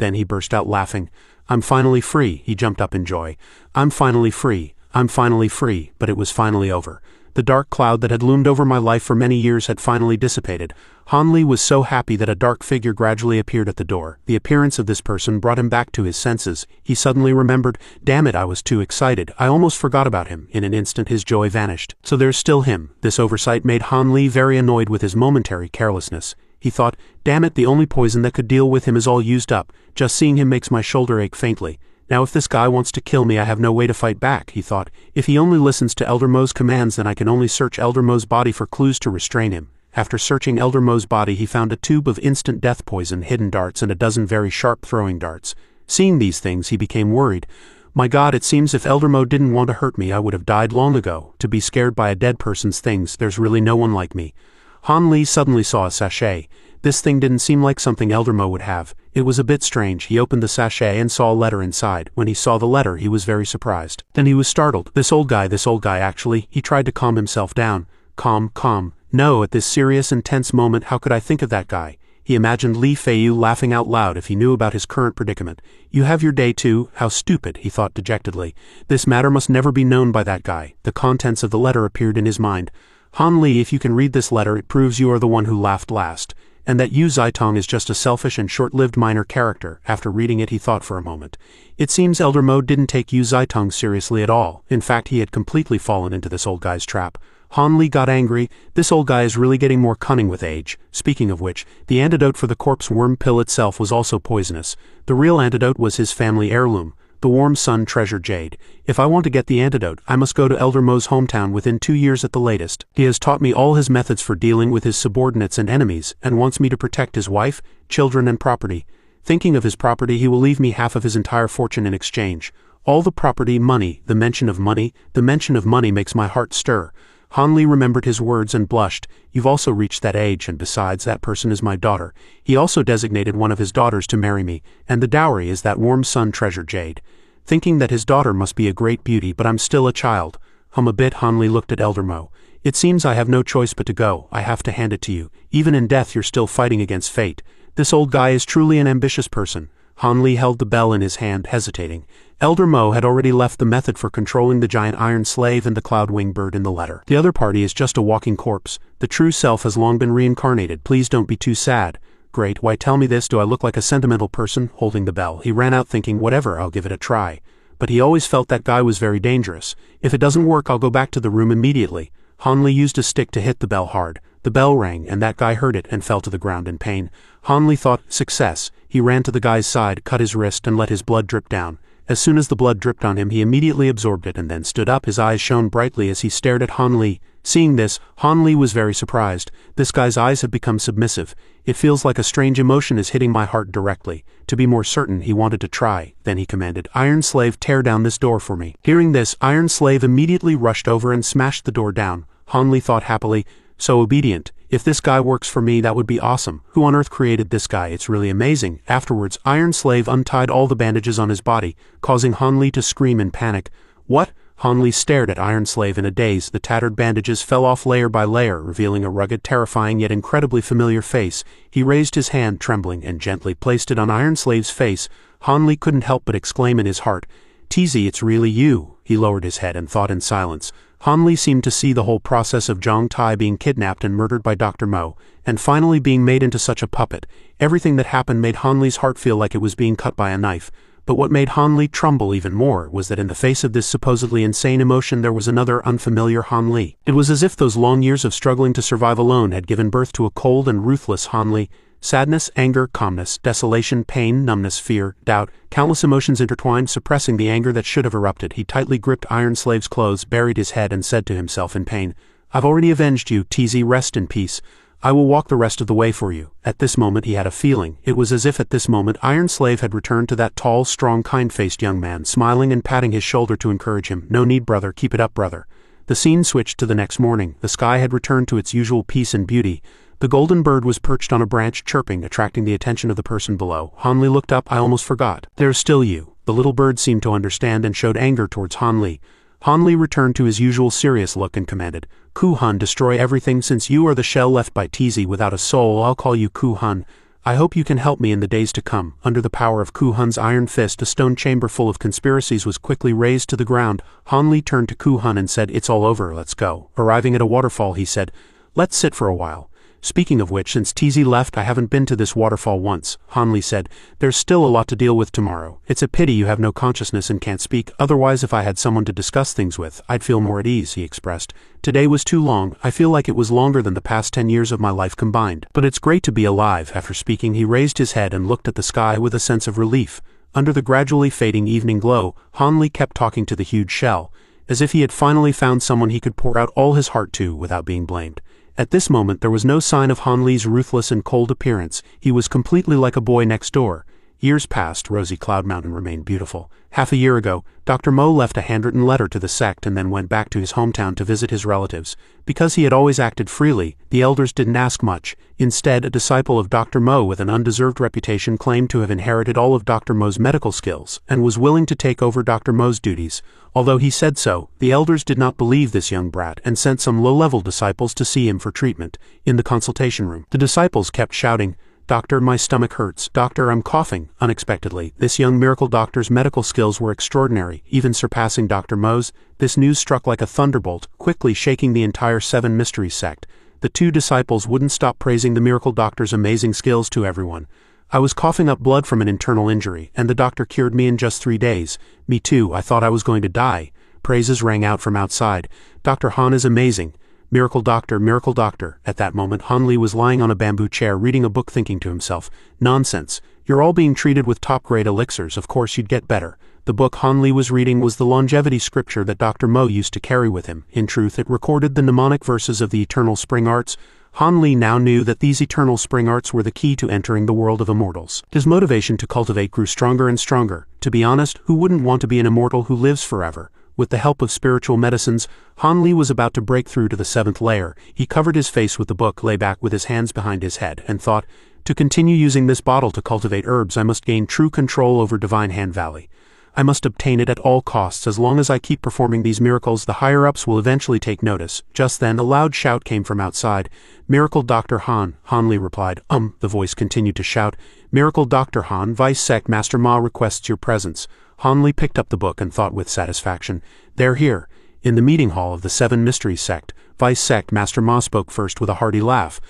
Then he burst out laughing. I'm finally free, he jumped up in joy. I'm finally free. I'm finally free, but it was finally over. The dark cloud that had loomed over my life for many years had finally dissipated. Han Li was so happy that a dark figure gradually appeared at the door. The appearance of this person brought him back to his senses. He suddenly remembered, damn it, I was too excited. I almost forgot about him. In an instant his joy vanished. So there's still him. This oversight made Han Li very annoyed with his momentary carelessness. He thought, damn it, the only poison that could deal with him is all used up. Just seeing him makes my shoulder ache faintly. Now if this guy wants to kill me I have no way to fight back, he thought. If he only listens to Elder Mo's commands then I can only search Elder Mo's body for clues to restrain him. After searching Elder Mo's body he found a tube of instant death poison, hidden darts, and a dozen very sharp throwing darts. Seeing these things he became worried. My God, it seems if Elder Mo didn't want to hurt me I would have died long ago. To be scared by a dead person's things, there's really no one like me. Han Li suddenly saw a sachet. This thing didn't seem like something Elder Mo would have. It was a bit strange. He opened the sachet and saw a letter inside. When he saw the letter he was very surprised. Then he was startled. This old guy actually. He tried to calm himself down. Calm. No, at this serious and tense moment how could I think of that guy? He imagined Li Feiyu laughing out loud if he knew about his current predicament. You have your day too? How stupid, he thought dejectedly. This matter must never be known by that guy. The contents of the letter appeared in his mind. Han Li, if you can read this letter it proves you are the one who laughed last. And that Yu Zitong is just a selfish and short-lived minor character. After reading it he thought for a moment. It seems Elder Mo didn't take Yu Zitong seriously at all. In fact he had completely fallen into this old guy's trap. Han Li got angry. This old guy is really getting more cunning with age. Speaking of which, the antidote for the corpse worm pill itself was also poisonous. The real antidote was his family heirloom, the Warm Sun Treasure Jade. If I want to get the antidote, I must go to Elder Mo's hometown within 2 years at the latest. He has taught me all his methods for dealing with his subordinates and enemies, and wants me to protect his wife, children, and property. Thinking of his property, he will leave me half of his entire fortune in exchange. All the property, money, the mention of money makes my heart stir. Han Li remembered his words and blushed. You've also reached that age, and besides, that person is my daughter. He also designated one of his daughters to marry me, and the dowry is that Warm Sun Treasure Jade. Thinking that his daughter must be a great beauty, but I'm still a child. A bit. Han Li looked at Elder Mo. It seems I have no choice but to go. I have to hand it to you. Even in death you're still fighting against fate. This old guy is truly an ambitious person. Han Li held the bell in his hand, hesitating. Elder Mo had already left the method for controlling the giant iron slave and the cloud-winged bird in the letter. The other party is just a walking corpse. The true self has long been reincarnated. Please don't be too sad. Great, why tell me this, do I look like a sentimental person? Holding the bell, he ran out thinking, whatever, I'll give it a try. But he always felt that guy was very dangerous. If it doesn't work I'll go back to the room immediately. Han Li used a stick to hit the bell hard. The bell rang, and that guy heard it and fell to the ground in pain. Han Li thought, success. He ran to the guy's side, cut his wrist, and let his blood drip down. As soon as the blood dripped on him he immediately absorbed it and then stood up. His eyes shone brightly as he stared at Han Li. Seeing this, Han Li was very surprised. This guy's eyes have become submissive. It feels like a strange emotion is hitting my heart directly. To be more certain, he wanted to try. Then he commanded, Iron Slave, tear down this door for me. Hearing this, Iron Slave immediately rushed over and smashed the door down. Han Li thought happily, so obedient. If this guy works for me that would be awesome. Who on earth created this guy? It's really amazing. Afterwards, Iron Slave untied all the bandages on his body, causing Han Li to scream in panic. What? Han Li stared at Iron Slave in a daze. The tattered bandages fell off layer by layer, revealing a rugged, terrifying yet incredibly familiar face. He raised his hand, trembling, and gently placed it on Iron Slave's face. Han Li couldn't help but exclaim in his heart, "TZ, it's really you." He lowered his head and thought in silence. Han Li seemed to see the whole process of Zhang Tai being kidnapped and murdered by Dr. Mo, and finally being made into such a puppet. Everything that happened made Han Li's heart feel like it was being cut by a knife. But what made Han Li tremble even more was that in the face of this supposedly insane emotion there was another unfamiliar Han Li. It was as if those long years of struggling to survive alone had given birth to a cold and ruthless Han Li. Sadness, anger, calmness, desolation, pain, numbness, fear, doubt, countless emotions intertwined, suppressing the anger that should have erupted. He tightly gripped Iron Slave's clothes, buried his head, and said to himself in pain, "I've already avenged you, TZ, rest in peace. I will walk the rest of the way for you." At this moment he had a feeling. It was as if at this moment Iron Slave had returned to that tall, strong, kind-faced young man, smiling and patting his shoulder to encourage him. "No need, brother, keep it up, brother." The scene switched to the next morning. The sky had returned to its usual peace and beauty. The golden bird was perched on a branch, chirping, attracting the attention of the person below. Han Li looked up. "I almost forgot. There's still you." The little bird seemed to understand and showed anger towards Han Li. Han Li returned to his usual serious look and commanded, "Ku Han, destroy everything. Since you are the shell left by TZ without a soul, I'll call you Ku Han." I hope you can help me in the days to come. Under the power of Ku Hun's iron fist, a stone chamber full of conspiracies was quickly razed to the ground. Han Li turned to Ku Hun and said, "It's all over, let's go." Arriving at a waterfall, he said, "Let's sit for a while." "Speaking of which, since TZ left, I haven't been to this waterfall once," Han Li said. "There's still a lot to deal with tomorrow. It's a pity you have no consciousness and can't speak, otherwise if I had someone to discuss things with, I'd feel more at ease," he expressed. "Today was too long. I feel like it was longer than the past 10 years of my life combined. But it's great to be alive." After speaking, he raised his head and looked at the sky with a sense of relief. Under the gradually fading evening glow, Han Li kept talking to the huge shell, as if he had finally found someone he could pour out all his heart to without being blamed. At this moment there was no sign of Han Li's ruthless and cold appearance. He was completely like a boy next door. Years passed. Rosy Cloud Mountain remained beautiful. Half a year ago, Dr. Mo left a handwritten letter to the sect and then went back to his hometown to visit his relatives. Because he had always acted freely, the elders didn't ask much. Instead, a disciple of Dr. Mo with an undeserved reputation claimed to have inherited all of Dr. Mo's medical skills and was willing to take over Dr. Mo's duties. Although he said so, the elders did not believe this young brat and sent some low-level disciples to see him for treatment. In the consultation room, the disciples kept shouting, "Doctor, my stomach hurts. Doctor, I'm coughing." Unexpectedly, this young miracle doctor's medical skills were extraordinary, even surpassing Dr. Mo's. This news struck like a thunderbolt, quickly shaking the entire Seven Mysteries sect. The two disciples wouldn't stop praising the miracle doctor's amazing skills to everyone. "I was coughing up blood from an internal injury, and the doctor cured me in just 3 days. Me too, I thought I was going to die." Praises rang out from outside. "Dr. Han is amazing. Miracle doctor, miracle doctor." At that moment, Han Li was lying on a bamboo chair reading a book, thinking to himself, "Nonsense. You're all being treated with top-grade elixirs, of course you'd get better." The book Han Li was reading was the longevity scripture that Dr. Mo used to carry with him. In truth, it recorded the mnemonic verses of the eternal spring arts. Han Li now knew that these eternal spring arts were the key to entering the world of immortals. His motivation to cultivate grew stronger and stronger. To be honest, who wouldn't want to be an immortal who lives forever? With the help of spiritual medicines, Han Li was about to break through to the 7th layer. He covered his face with the book, lay back with his hands behind his head, and thought, "To continue using this bottle to cultivate herbs, I must gain true control over Divine Hand Valley. I must obtain it at all costs. As long as I keep performing these miracles, the higher-ups will eventually take notice." Just then, a loud shout came from outside. "Miracle Dr. Han." Han Li replied, The voice continued to shout, "Miracle Dr. Han, Vice Sect Master Ma requests your presence." Han Li picked up the book and thought with satisfaction, "They're here." In the meeting hall of the Seven Mysteries sect, Vice Sect Master Ma spoke first with a hearty laugh.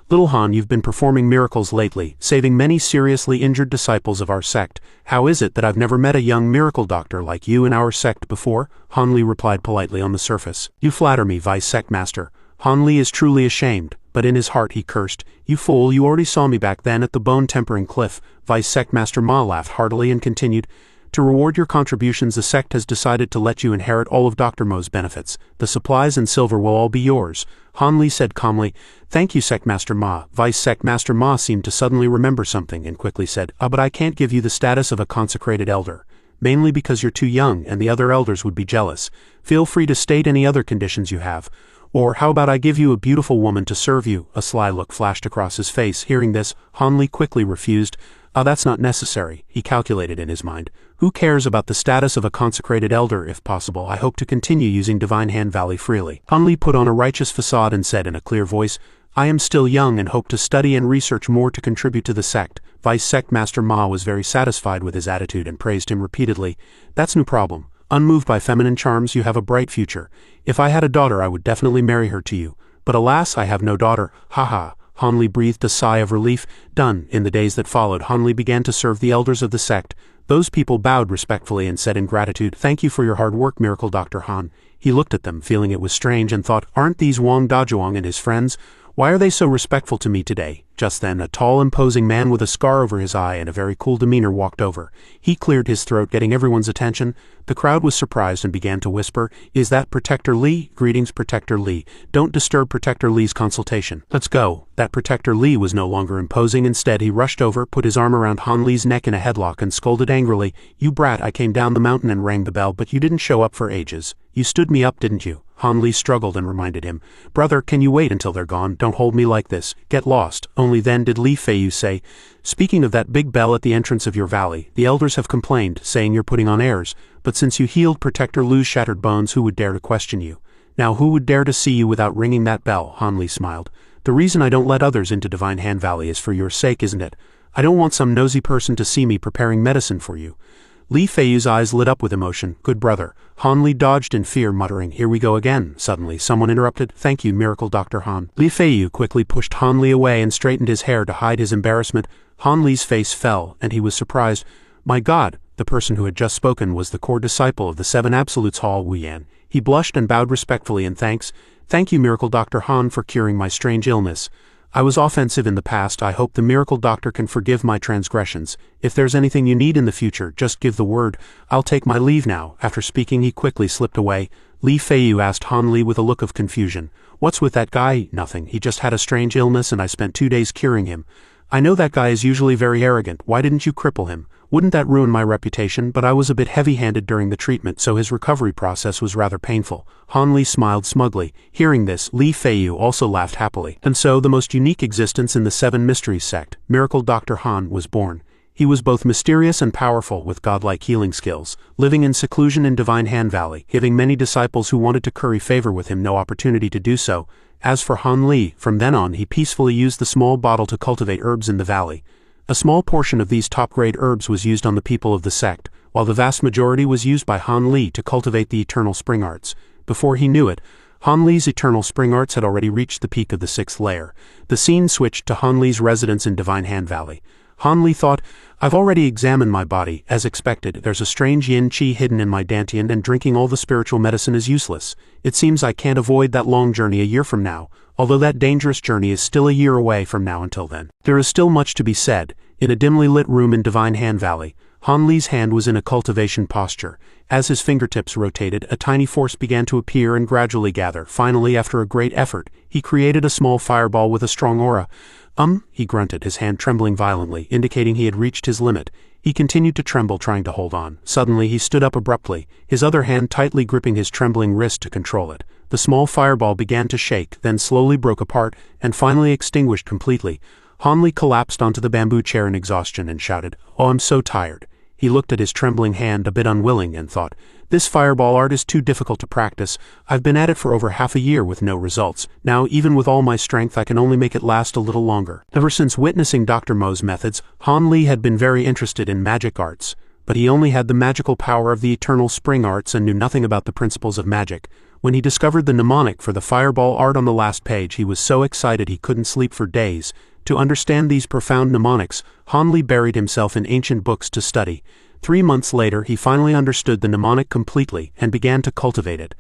"Little Han, you've been performing miracles lately, saving many seriously injured disciples of our sect. How is it that I've never met a young miracle doctor like you in our sect before?" Han Li replied politely on the surface. "You flatter me, Vice Sect Master." Han Li is truly ashamed, but in his heart he cursed, "You fool, you already saw me back then at the bone-tempering cliff." Vice Sect Master Ma laughed heartily and continued, "To reward your contributions, the sect has decided to let you inherit all of Dr. Mo's benefits. The supplies and silver will all be yours." Han Li said calmly, "Thank you, Sect Master Ma." Vice Sect Master Ma seemed to suddenly remember something and quickly said, "But I can't give you the status of a consecrated elder. Mainly because you're too young and the other elders would be jealous. Feel free to state any other conditions you have. Or how about I give you a beautiful woman to serve you?" A sly look flashed across his face. Hearing this, Han Li quickly refused. That's not necessary," he calculated in his mind. "Who cares about the status of a consecrated elder? If possible, I hope to continue using Divine Hand Valley freely." Han Li put on a righteous facade and said in a clear voice, "I am still young and hope to study and research more to contribute to the sect." Vice Sect Master Ma was very satisfied with his attitude and praised him repeatedly. "That's no problem. Unmoved by feminine charms, you have a bright future. If I had a daughter, I would definitely marry her to you. But alas, I have no daughter. Ha ha." Han Li breathed a sigh of relief. Done. In the days that followed, Han Li began to serve the elders of the sect. Those people bowed respectfully and said in gratitude, "Thank you for your hard work, Miracle Dr. Han." He looked at them, feeling it was strange, and thought, "Aren't these Wang Dajuang and his friends? Why are they so respectful to me today?" Just then, a tall, imposing man with a scar over his eye and a very cool demeanor walked over. He cleared his throat, getting everyone's attention. The crowd was surprised and began to whisper, "Is that Protector Li? Greetings, Protector Li. Don't disturb Protector Li's consultation. Let's go." That Protector Li was no longer imposing. Instead, he rushed over, put his arm around Han Li's neck in a headlock and scolded angrily, "You brat, I came down the mountain and rang the bell, but you didn't show up for ages. You stood me up, didn't you?" Han Li struggled and reminded him, "Brother, can you wait until they're gone? Don't hold me like this. Get lost." Only then did Li Feiyu say, "Speaking of that big bell at the entrance of your valley, the elders have complained, saying you're putting on airs. But since you healed Protector Lu's shattered bones, who would dare to question you? Now who would dare to see you without ringing that bell?" Han Li smiled. The reason I don't let others into Divine Hand Valley is for your sake, isn't it? I don't want some nosy person to see me preparing medicine for you." Li Feiyu's eyes lit up with emotion. "Good brother." Han Li dodged in fear, muttering, "Here we go again." Suddenly, someone interrupted. "Thank you, Miracle Dr. Han." Li Feiyu quickly pushed Han Li away and straightened his hair to hide his embarrassment. Han Li's face fell, and he was surprised. My God, the person who had just spoken was the core disciple of the Seven Absolutes Hall, Wu Yan. He blushed and bowed respectfully in thanks. "Thank you, Miracle Dr. Han, for curing my strange illness. I was offensive in the past. I hope the Miracle Doctor can forgive my transgressions. If there's anything you need in the future, just give the word. I'll take my leave now." After speaking, he quickly slipped away. Li Feiyu asked Han Li with a look of confusion. "What's with that guy?" "Nothing. He just had a strange illness and I spent 2 days curing him." "I know that guy is usually very arrogant. Why didn't you cripple him? Wouldn't that ruin my reputation?" "But I was a bit heavy-handed during the treatment, so his recovery process was rather painful." Han Li smiled smugly. Hearing this, Li Feiyu also laughed happily. And so, the most unique existence in the Seven Mysteries sect, Miracle Dr. Han, was born. He was both mysterious and powerful, with godlike healing skills, living in seclusion in Divine Hand Valley, giving many disciples who wanted to curry favor with him no opportunity to do so. As for Han Li, from then on he peacefully used the small bottle to cultivate herbs in the valley. A small portion of these top-grade herbs was used on the people of the sect, while the vast majority was used by Han Li to cultivate the eternal spring arts. Before he knew it, Han Li's eternal spring arts had already reached the peak of the 6th layer. The scene switched to Han Li's residence in Divine Hand Valley. Han Li thought, "I've already examined my body. As expected, there's a strange yin qi hidden in my dantian, and drinking all the spiritual medicine is useless. It seems I can't avoid that long journey a year from now, although that dangerous journey is still a year away from now until then." There is still much to be said. In a dimly lit room in Divine Hand Valley, Han Li's hand was in a cultivation posture. As his fingertips rotated, a tiny force began to appear and gradually gather. Finally, after a great effort, he created a small fireball with a strong aura. He grunted, his hand trembling violently, indicating he had reached his limit. He continued to tremble, trying to hold on. Suddenly, he stood up abruptly, his other hand tightly gripping his trembling wrist to control it. The small fireball began to shake, then slowly broke apart, and finally extinguished completely. Han Li collapsed onto the bamboo chair in exhaustion and shouted, "Oh, I'm so tired." He looked at his trembling hand, a bit unwilling, and thought, "This fireball art is too difficult to practice. I've been at it for over half a year with no results. Now, even with all my strength, I can only make it last a little longer." Ever since witnessing Dr. Mo's methods, Han Li had been very interested in magic arts, but he only had the magical power of the eternal spring arts and knew nothing about the principles of magic. When he discovered the mnemonic for the fireball art on the last page, he was so excited he couldn't sleep for days. To understand these profound mnemonics, Han Li buried himself in ancient books to study. 3 months later, he finally understood the mnemonic completely and began to cultivate it.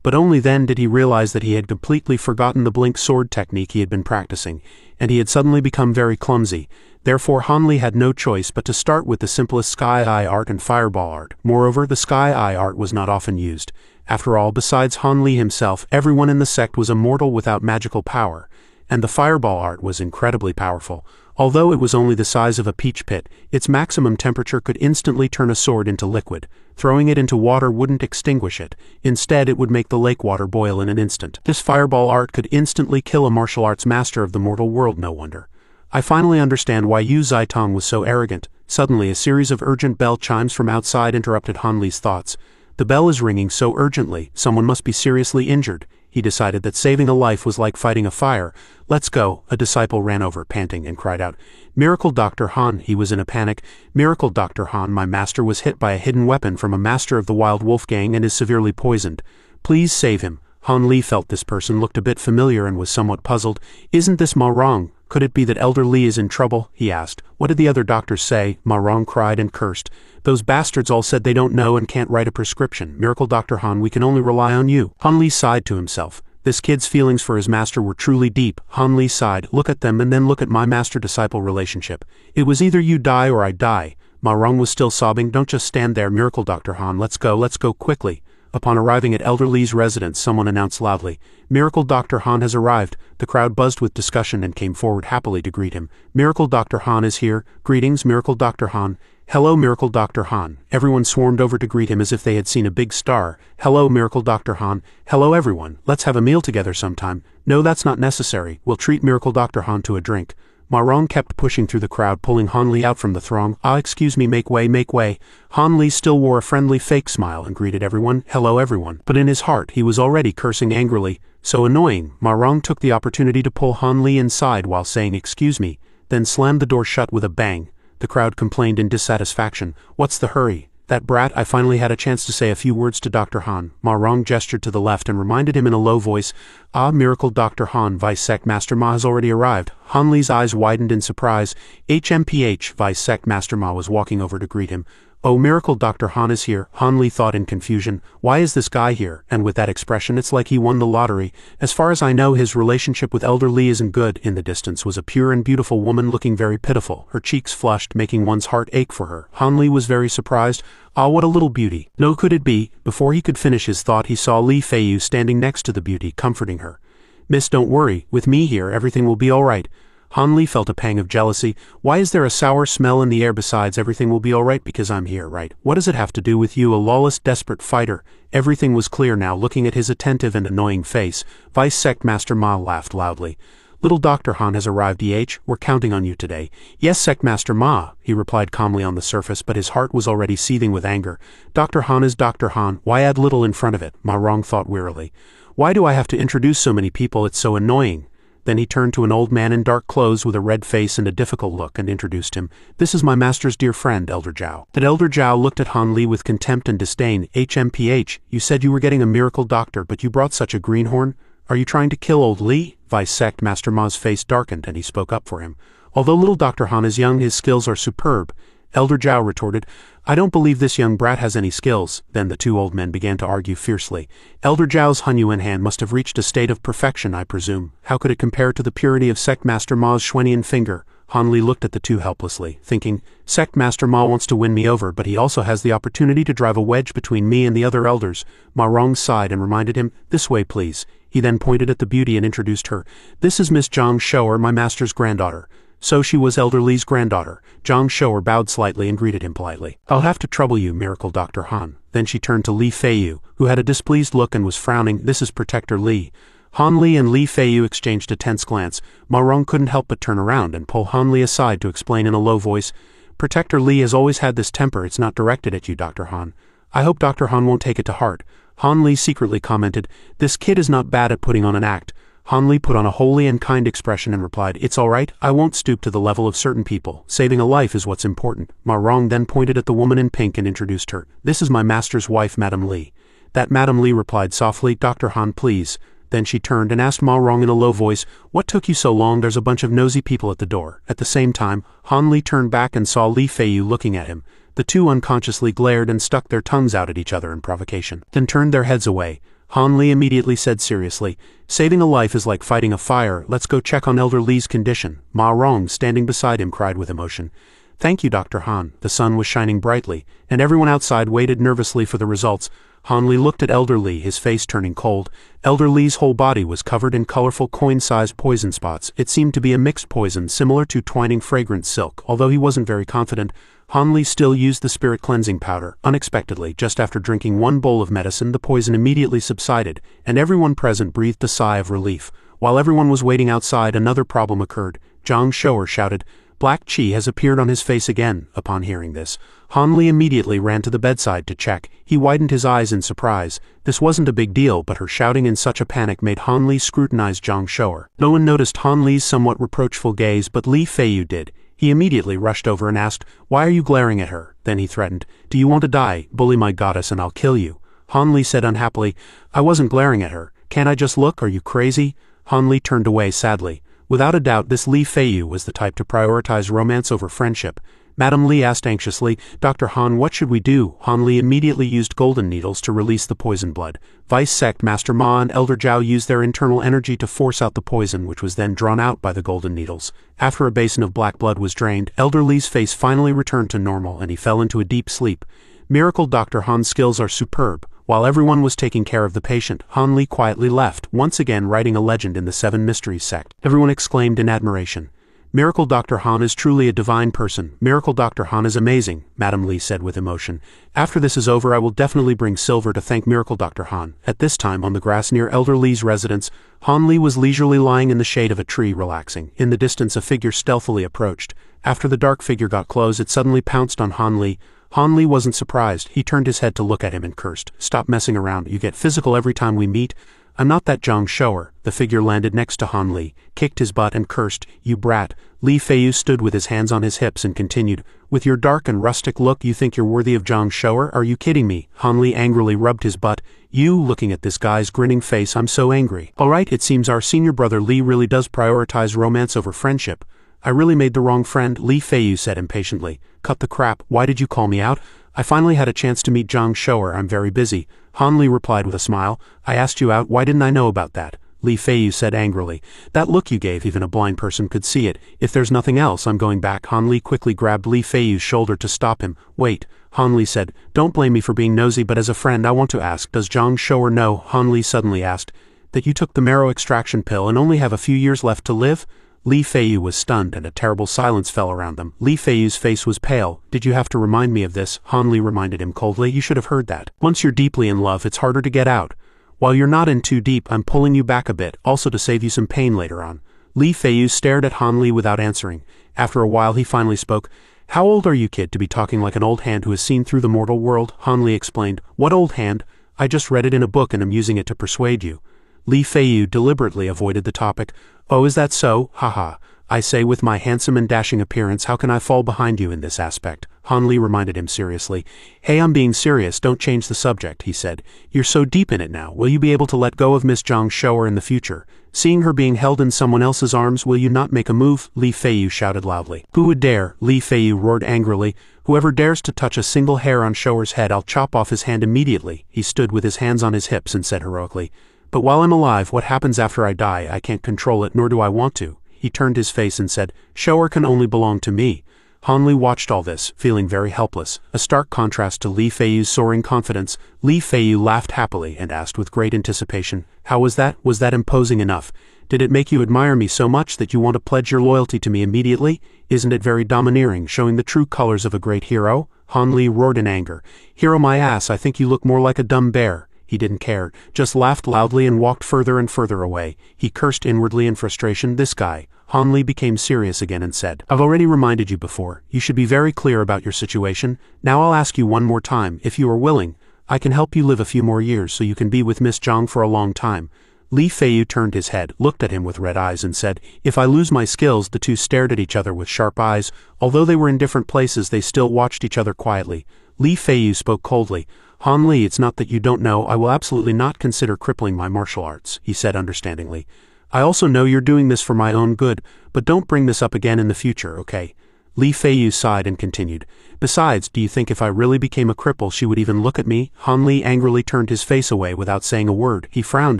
But only then did he realize that he had completely forgotten the blink sword technique he had been practicing, and he had suddenly become very clumsy. Therefore, Han Li had no choice but to start with the simplest sky eye art and fireball art. Moreover, the sky eye art was not often used. After all, besides Han Li himself, everyone in the sect was immortal without magical power, and the fireball art was incredibly powerful. Although it was only the size of a peach pit, its maximum temperature could instantly turn a sword into liquid. Throwing it into water wouldn't extinguish it. Instead, it would make the lake water boil in an instant. This fireball art could instantly kill a martial arts master of the mortal world, no wonder. I finally understand why Yu Zaitong was so arrogant. Suddenly, a series of urgent bell chimes from outside interrupted Han Li's thoughts. The bell is ringing so urgently, someone must be seriously injured. He decided that saving a life was like fighting a fire. "Let's go." A disciple ran over, panting, and cried out, "Miracle Dr. Han!" He was in a panic. "Miracle Dr. Han, my master was hit by a hidden weapon from a master of the Wild Wolf Gang and is severely poisoned. Please save him." Han Li felt this person looked a bit familiar and was somewhat puzzled. "Isn't this Ma Rong? Could it be that Elder Li is in trouble?" he asked. "What did the other doctors say?" Ma Rong cried and cursed. "Those bastards all said they don't know and can't write a prescription. Miracle Dr. Han, we can only rely on you." Han Li sighed to himself. This kid's feelings for his master were truly deep. Han Li sighed, "Look at them and then look at my master-disciple relationship. It was either you die or I die." Ma Rong was still sobbing. "Don't just stand there, Miracle Dr. Han. Let's go quickly." Upon arriving at Elder Li's residence, someone announced loudly, "Miracle Dr. Han has arrived." The crowd buzzed with discussion and came forward happily to greet him. "Miracle Dr. Han is here. Greetings, Miracle Dr. Han." "Hello, Miracle Dr. Han." Everyone swarmed over to greet him as if they had seen a big star. "Hello, Miracle Dr. Han." "Hello, everyone. Let's have a meal together sometime." "No, that's not necessary. We'll treat Miracle Dr. Han to a drink." Ma Rong kept pushing through the crowd, pulling Han Li out from the throng. Excuse me, make way, make way." Han Li still wore a friendly fake smile and greeted everyone, "Hello, everyone." But in his heart, he was already cursing angrily. So annoying. Ma Rong took the opportunity to pull Han Li inside while saying excuse me, then slammed the door shut with a bang. The crowd complained in dissatisfaction. What's the hurry? That brat. I finally had a chance to say a few words to Dr. Han. Ma Rong gestured to the left and reminded him in a low voice, Ah, miracle Dr. Han, Vice Sect Master Ma has already arrived. Han Li's eyes widened in surprise. HMPH, Vice Sect Master Ma was walking over to greet him. Oh, miracle Dr. Han is here, Han Li thought in confusion. Why is this guy here? And with that expression it's like he won the lottery. As far as I know his relationship with Elder Li isn't good. In the distance was a pure and beautiful woman looking very pitiful, her cheeks flushed, making one's heart ache for her. Han Li was very surprised. Ah, what a little beauty. No, could it be? Before he could finish his thought he saw Li Feiyu standing next to the beauty, comforting her. Miss, don't worry, with me here everything will be alright. Han Li felt a pang of jealousy. Why is there a sour smell in the air? Besides, everything will be alright because I'm here, right? What does it have to do with you, a lawless, desperate fighter? Everything was clear now, looking at his attentive and annoying face. Vice Sect Master Ma laughed loudly. Little Dr. Han has arrived, we're counting on you today. Yes, Sect Master Ma, he replied calmly on the surface, but his heart was already seething with anger. Dr. Han is Dr. Han, why add little in front of it? Ma Rong thought wearily. Why do I have to introduce so many people? It's so annoying. Then he turned to an old man in dark clothes with a red face and a difficult look and introduced him. This is my master's dear friend, Elder Zhao. That Elder Zhao looked at Han Li with contempt and disdain. HMPH, you said you were getting a miracle doctor, but you brought such a greenhorn? Are you trying to kill old Li? Vice Sect Master Ma's face darkened and he spoke up for him. Although little Dr. Han is young, his skills are superb. Elder Zhao retorted, I don't believe this young brat has any skills. Then the two old men began to argue fiercely. Elder Zhao's Hunyuan hand must have reached a state of perfection, I presume. How could it compare to the purity of Sect Master Ma's Xuanian finger? Han Li looked at the two helplessly, thinking, Sect Master Ma wants to win me over, but he also has the opportunity to drive a wedge between me and the other elders. Ma Rong sighed and reminded him, this way please. He then pointed at the beauty and introduced her. This is Miss Zhang Shou'er, my master's granddaughter. So she was Elder Li's granddaughter. Zhang Shou'er bowed slightly and greeted him politely. I'll have to trouble you, miracle Dr. Han. Then she turned to Li Feiyu, who had a displeased look and was frowning. This is Protector Li. Han Li and Li Feiyu exchanged a tense glance. Ma Rong couldn't help but turn around and pull Han Li aside to explain in a low voice. Protector Li has always had this temper. It's not directed at you, Dr. Han. I hope Dr. Han won't take it to heart. Han Li secretly commented, this kid is not bad at putting on an act. Han Li put on a holy and kind expression and replied, it's alright, I won't stoop to the level of certain people. Saving a life is what's important. Ma Rong then pointed at the woman in pink and introduced her. This is my master's wife, Madame Li. That Madame Li replied softly, Dr. Han, please. Then she turned and asked Ma Rong in a low voice, what took you so long? There's a bunch of nosy people at the door. At the same time, Han Li turned back and saw Li Feiyu looking at him. The two unconsciously glared and stuck their tongues out at each other in provocation, then turned their heads away. Han Li immediately said seriously, saving a life is like fighting a fire, let's go check on Elder Li's condition. Ma Rong, standing beside him, cried with emotion. Thank you, Dr. Han. The sun was shining brightly, and everyone outside waited nervously for the results. Han Li looked at Elder Li, his face turning cold. Elder Li's whole body was covered in colorful coin-sized poison spots. It seemed to be a mixed poison similar to twining fragrant silk. Although he wasn't very confident, Han Li still used the spirit cleansing powder. Unexpectedly, just after drinking one bowl of medicine, the poison immediately subsided, and everyone present breathed a sigh of relief. While everyone was waiting outside, another problem occurred. Zhang Shou'er shouted, Black Qi has appeared on his face again. Upon hearing this, Han Li immediately ran to the bedside to check. He widened his eyes in surprise. This wasn't a big deal, but her shouting in such a panic made Han Li scrutinize Zhang Shou'er. No one noticed Han Li's somewhat reproachful gaze, but Li Feiyu did. He immediately rushed over and asked, why are you glaring at her? Then he threatened, do you want to die? Bully my goddess and I'll kill you. Han Li said unhappily, I wasn't glaring at her. Can't I just look? Are you crazy? Han Li turned away sadly. Without a doubt, this Li Feiyu was the type to prioritize romance over friendship. Madame Li asked anxiously, Dr. Han, what should we do? Han Li immediately used golden needles to release the poison blood. Vice Sect Master Ma and Elder Zhao used their internal energy to force out the poison, which was then drawn out by the golden needles. After a basin of black blood was drained, Elder Li's face finally returned to normal and he fell into a deep sleep. Miracle Dr. Han's skills are superb. While everyone was taking care of the patient, Han Li quietly left, once again writing a legend in the Seven Mysteries sect. Everyone exclaimed in admiration. Miracle Dr. Han is truly a divine person. Miracle Dr. Han is amazing, Madame Li said with emotion. After this is over, I will definitely bring silver to thank Miracle Dr. Han. At this time, on the grass near Elder Li's residence, Han Li was leisurely lying in the shade of a tree, relaxing. In the distance, a figure stealthily approached. After the dark figure got close, it suddenly pounced on Han Li. Han Li wasn't surprised. He turned his head to look at him and cursed. Stop messing around. You get physical every time we meet. I'm not that Zhang Shouer. The figure landed next to Han Li, kicked his butt and cursed, "You brat." Li Feiyu stood with his hands on his hips and continued, "With your dark and rustic look you think you're worthy of Zhang Shouer? Are you kidding me?" Han Li angrily rubbed his butt. "You," looking at this guy's grinning face, "I'm so angry." "Alright, it seems our senior brother Li really does prioritize romance over friendship. I really made the wrong friend," Li Feiyu said impatiently. "Cut the crap, why did you call me out? I finally had a chance to meet Zhang Shouer. I'm very busy." Han Li replied with a smile. "I asked you out, why didn't I know about that?" Li Feiyu said angrily. "That look you gave, even a blind person could see it. If there's nothing else, I'm going back." Han Li quickly grabbed Li Feiyu's shoulder to stop him. "Wait," Han Li said. "Don't blame me for being nosy, but as a friend I want to ask, does Zhang Shouer know," Han Li suddenly asked, "that you took the marrow extraction pill and only have a few years left to live?" Li Feiyu was stunned and a terrible silence fell around them. Li Feiyu's face was pale. "Did you have to remind me of this?" Han Li reminded him coldly. "You should have heard that. Once you're deeply in love, it's harder to get out. While you're not in too deep, I'm pulling you back a bit, also to save you some pain later on." Li Feiyu stared at Han Li without answering. After a while he finally spoke. "How old are you, kid, to be talking like an old hand who has seen through the mortal world?" Han Li explained. "What old hand? I just read it in a book and am using it to persuade you." Li Feiyu deliberately avoided the topic. "Oh, is that so? Haha. I say, with my handsome and dashing appearance, how can I fall behind you in this aspect?" Han Li reminded him seriously. "Hey, I'm being serious, don't change the subject," he said. "You're so deep in it now, will you be able to let go of Miss Zhang Shouer in the future? Seeing her being held in someone else's arms, will you not make a move?" Li Feiyu shouted loudly. "Who would dare?" Li Feiyu roared angrily. "Whoever dares to touch a single hair on Shouer's head, I'll chop off his hand immediately." He stood with his hands on his hips and said heroically, "But while I'm alive, what happens after I die? I can't control it, nor do I want to." He turned his face and said, "Shouer can only belong to me." Han Li watched all this, feeling very helpless, a stark contrast to Li Feiyu's soaring confidence. Li Feiyu laughed happily and asked with great anticipation, "How was that? Was that imposing enough? Did it make you admire me so much that you want to pledge your loyalty to me immediately? Isn't it very domineering, showing the true colors of a great hero?" Han Li roared in anger. "Hero my ass, I think you look more like a dumb bear." He didn't care, just laughed loudly and walked further and further away. He cursed inwardly in frustration. "This guy." Han Li became serious again and said, "I've already reminded you before. You should be very clear about your situation. Now I'll ask you one more time. If you are willing, I can help you live a few more years so you can be with Miss Zhang for a long time." Li Feiyu turned his head, looked at him with red eyes and said, "If I lose my skills." The two stared at each other with sharp eyes. Although they were in different places, they still watched each other quietly. Li Feiyu spoke coldly. "Han Li, it's not that you don't know, I will absolutely not consider crippling my martial arts," he said understandingly. "I also know you're doing this for my own good, but don't bring this up again in the future, okay?" Li Feiyu sighed and continued, "Besides, do you think if I really became a cripple she would even look at me?" Han Li angrily turned his face away without saying a word. He frowned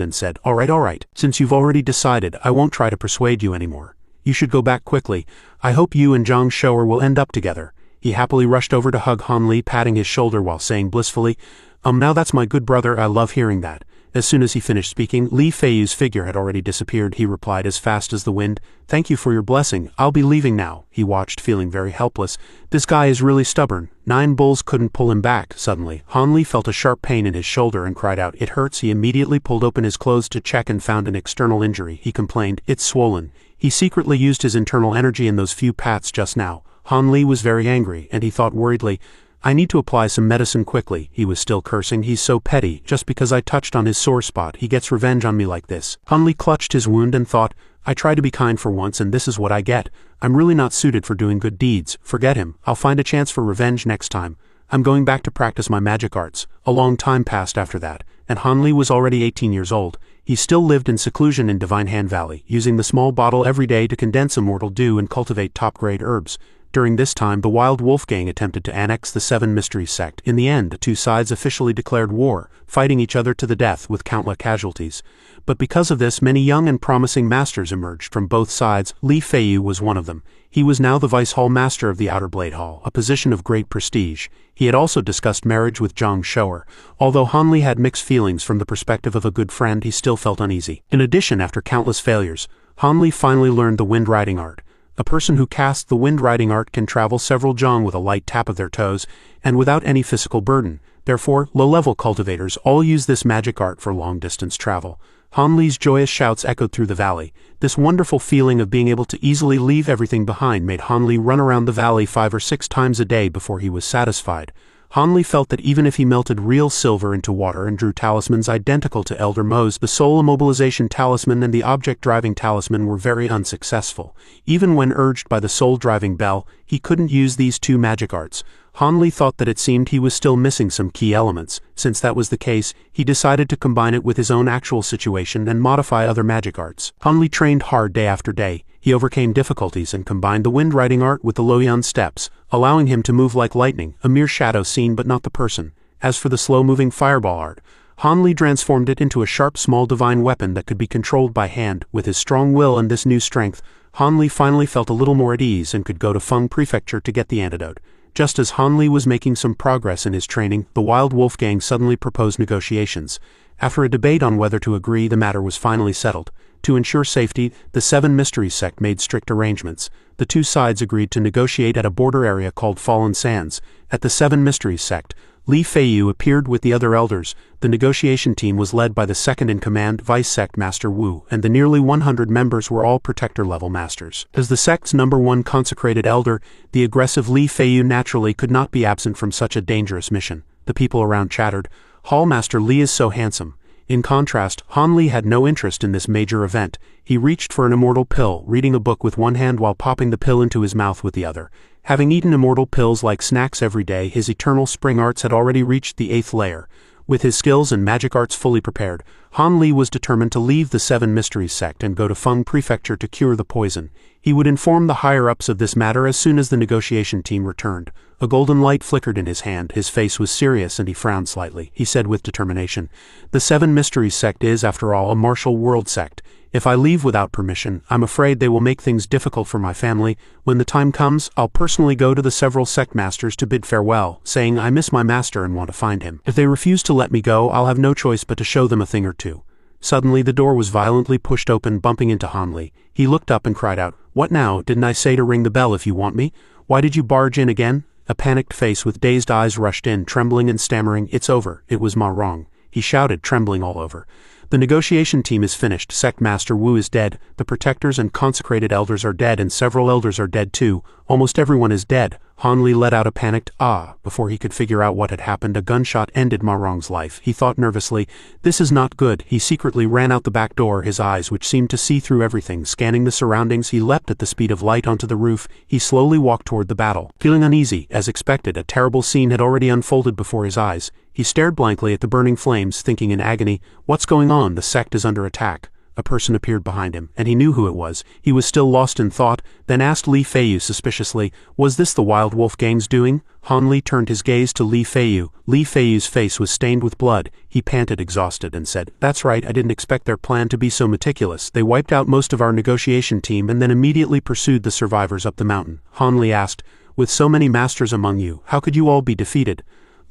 and said, all right. Since you've already decided, I won't try to persuade you anymore. You should go back quickly. I hope you and Zhang Shouer will end up together." He happily rushed over to hug Han Li, patting his shoulder while saying blissfully, Now that's my good brother, I love hearing that." As soon as he finished speaking, Li Feiyu's figure had already disappeared. He replied as fast as the wind, "Thank you for your blessing, I'll be leaving now." He watched, feeling very helpless. This guy is really stubborn. 9 bulls couldn't pull him back. Suddenly, Han Li felt a sharp pain in his shoulder and cried out, "It hurts." He immediately pulled open his clothes to check and found an external injury. He complained, "It's swollen." He secretly used his internal energy in those few pats just now. Han Li was very angry, and he thought worriedly, "I need to apply some medicine quickly." He was still cursing. "He's so petty. Just because I touched on his sore spot, he gets revenge on me like this." Han Li clutched his wound and thought, "I try to be kind for once and this is what I get. I'm really not suited for doing good deeds. Forget him. I'll find a chance for revenge next time. I'm going back to practice my magic arts." A long time passed after that, and Han Li was already 18 years old. He still lived in seclusion in Divine Hand Valley, using the small bottle every day to condense immortal dew and cultivate top-grade herbs. During this time, the Wild Wolf Gang attempted to annex the 7 Mysteries sect. In the end, the two sides officially declared war, fighting each other to the death with countless casualties. But because of this, many young and promising masters emerged from both sides. Li Feiyu was one of them. He was now the Vice Hall Master of the Outer Blade Hall, a position of great prestige. He had also discussed marriage with Zhang Shouer. Although Han Li had mixed feelings from the perspective of a good friend, he still felt uneasy. In addition, after countless failures, Han Li finally learned the wind riding art. A person who casts the wind riding art can travel several zhang with a light tap of their toes, and without any physical burden. Therefore, low-level cultivators all use this magic art for long-distance travel. Han Li's joyous shouts echoed through the valley. This wonderful feeling of being able to easily leave everything behind made Han Li run around the valley 5 or 6 times a day before he was satisfied. Han Li felt that even if he melted real silver into water and drew talismans identical to Elder Mo's, the soul immobilization talisman and the object-driving talisman were very unsuccessful. Even when urged by the soul-driving bell, he couldn't use these two magic arts. Han Li thought that it seemed he was still missing some key elements. Since that was the case, he decided to combine it with his own actual situation and modify other magic arts. Han Li trained hard day after day. He overcame difficulties and combined the wind riding art with the Loyan steps, allowing him to move like lightning, a mere shadow seen but not the person. As for the slow-moving fireball art, Han Li transformed it into a sharp small divine weapon that could be controlled by hand. With his strong will and this new strength, Han Li finally felt a little more at ease and could go to Feng Prefecture to get the antidote. Just as Han Li was making some progress in his training, the Wild Wolf Gang suddenly proposed negotiations. After a debate on whether to agree, the matter was finally settled. To ensure safety, the Seven Mysteries sect made strict arrangements. The two sides agreed to negotiate at a border area called Fallen Sands. At the Seven Mysteries sect, Li Feiyu appeared with the other elders. The negotiation team was led by the second-in-command Vice Sect Master Wu, and the nearly 100 members were all Protector-level masters. As the sect's #1 consecrated elder, the aggressive Li Feiyu naturally could not be absent from such a dangerous mission. The people around chattered, "Hall Master Li is so handsome." In contrast, Han Li had no interest in this major event. He reached for an immortal pill, reading a book with one hand while popping the pill into his mouth with the other. Having eaten immortal pills like snacks every day, his eternal spring arts had already reached the 8th layer. With his skills and magic arts fully prepared, Han Li was determined to leave the Seven Mysteries sect and go to Feng Prefecture to cure the poison. He would inform the higher-ups of this matter as soon as the negotiation team returned. A golden light flickered in his hand, his face was serious and he frowned slightly. He said with determination, "The Seven Mysteries sect is, after all, a martial world sect. If I leave without permission, I'm afraid they will make things difficult for my family. When the time comes, I'll personally go to the several sect masters to bid farewell, saying I miss my master and want to find him. If they refuse to let me go, I'll have no choice but to show them a thing or two." Suddenly the door was violently pushed open, bumping into Han Li. He looked up and cried out, "What now? Didn't I say to ring the bell if you want me? Why did you barge in again?" A panicked face with dazed eyes rushed in, trembling and stammering, "It's over. It was ma wrong," he shouted, trembling all over. "The negotiation team is finished. Sect Master Wu is dead, the protectors and consecrated elders are dead, and several elders are dead too. Almost everyone is dead." Han Li let out a panicked "ah." Before he could figure out what had happened, a gunshot ended Ma Rong's life. He thought nervously, "This is not good." He secretly ran out the back door, his eyes, which seemed to see through everything, scanning the surroundings. He leapt at the speed of light onto the roof. He slowly walked toward the battle. Feeling uneasy, as expected, a terrible scene had already unfolded before his eyes. He stared blankly at the burning flames, thinking in agony, "What's going on? The sect is under attack." A person appeared behind him, and he knew who it was. He was still lost in thought, then asked Li Feiyu suspiciously, "Was this the Wild Wolf Gang's doing?" Han Li turned his gaze to Li Feiyu. Li Feiyu's face was stained with blood. He panted exhausted and said, "That's right, I didn't expect their plan to be so meticulous. They wiped out most of our negotiation team and then immediately pursued the survivors up the mountain." Han Li asked, "With so many masters among you, how could you all be defeated?"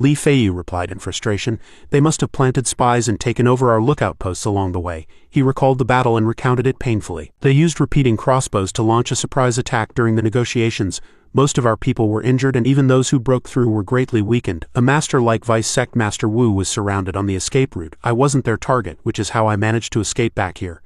Li Feiyu replied in frustration, "They must have planted spies and taken over our lookout posts along the way." He recalled the battle and recounted it painfully. "They used repeating crossbows to launch a surprise attack during the negotiations. Most of our people were injured and even those who broke through were greatly weakened. A master like Vice Sect Master Wu was surrounded on the escape route. I wasn't their target, which is how I managed to escape back here."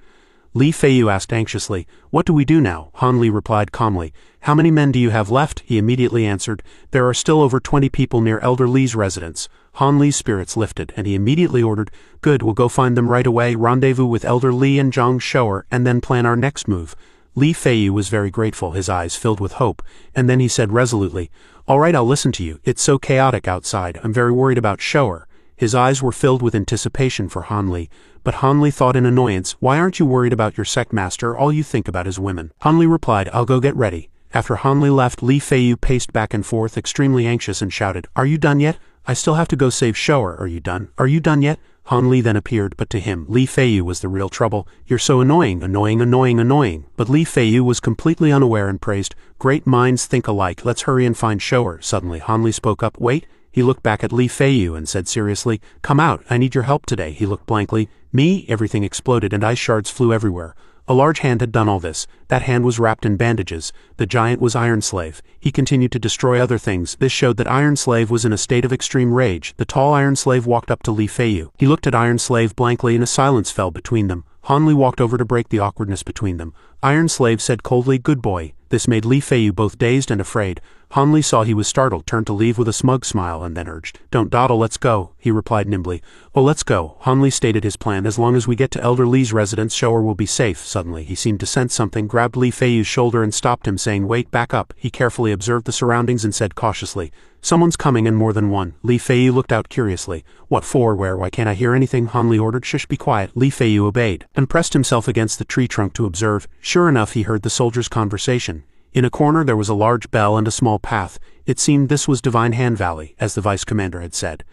Li Feiyu asked anxiously, "What do we do now?" Han Li replied calmly, "How many men do you have left?" He immediately answered, "There are still over 20 people near Elder Li's residence." Han Li's spirits lifted, and he immediately ordered, "Good, we'll go find them right away, rendezvous with Elder Li and Zhang Shouer, and then plan our next move." Li Feiyu was very grateful, his eyes filled with hope, and then he said resolutely, "All right, I'll listen to you. It's so chaotic outside. I'm very worried about Shouer." His eyes were filled with anticipation for Han Li, but Han Li thought in annoyance, "Why aren't you worried about your sect master? All you think about is women." Han Li replied, "I'll go get ready." After Han Li left, Li Feiyu paced back and forth, extremely anxious, and shouted, "Are you done yet? I still have to go save Shouer. Are you done? Are you done yet?" Han Li then appeared, but to him, Li Feiyu was the real trouble. "You're so annoying, annoying, annoying, annoying." But Li Feiyu was completely unaware and praised, "Great minds think alike. Let's hurry and find Shouer." Suddenly Han Li spoke up, "Wait." He looked back at Li Feiyu and said seriously, "Come out, I need your help today." He looked blankly. "Me?" Everything exploded and ice shards flew everywhere. A large hand had done all this. That hand was wrapped in bandages. The giant was Iron Slave. He continued to destroy other things. This showed that Iron Slave was in a state of extreme rage. The tall Iron Slave walked up to Li Feiyu. He looked at Iron Slave blankly and a silence fell between them. Han Li walked over to break the awkwardness between them. Iron Slave said coldly, "Good boy." This made Li Feiyu both dazed and afraid. Han Li saw he was startled, turned to leave with a smug smile, and then urged, "Don't dawdle, let's go," he replied nimbly. "Oh, let's go." Han Li stated his plan. "As long as we get to Elder Li's residence, Shower will be safe." Suddenly, he seemed to sense something, grabbed Li Feiyu's shoulder and stopped him, saying, "Wait, back up." He carefully observed the surroundings and said cautiously, "Someone's coming, and more than one." Li Feiyu looked out curiously. "What for? Where? Why can't I hear anything?" Han Li ordered. "Shush, be quiet." Li Feiyu obeyed, and pressed himself against the tree trunk to observe. Sure enough, he heard the soldiers' conversation. In a corner there was a large bell and a small path. It seemed this was Divine Hand Valley, as the vice commander had said.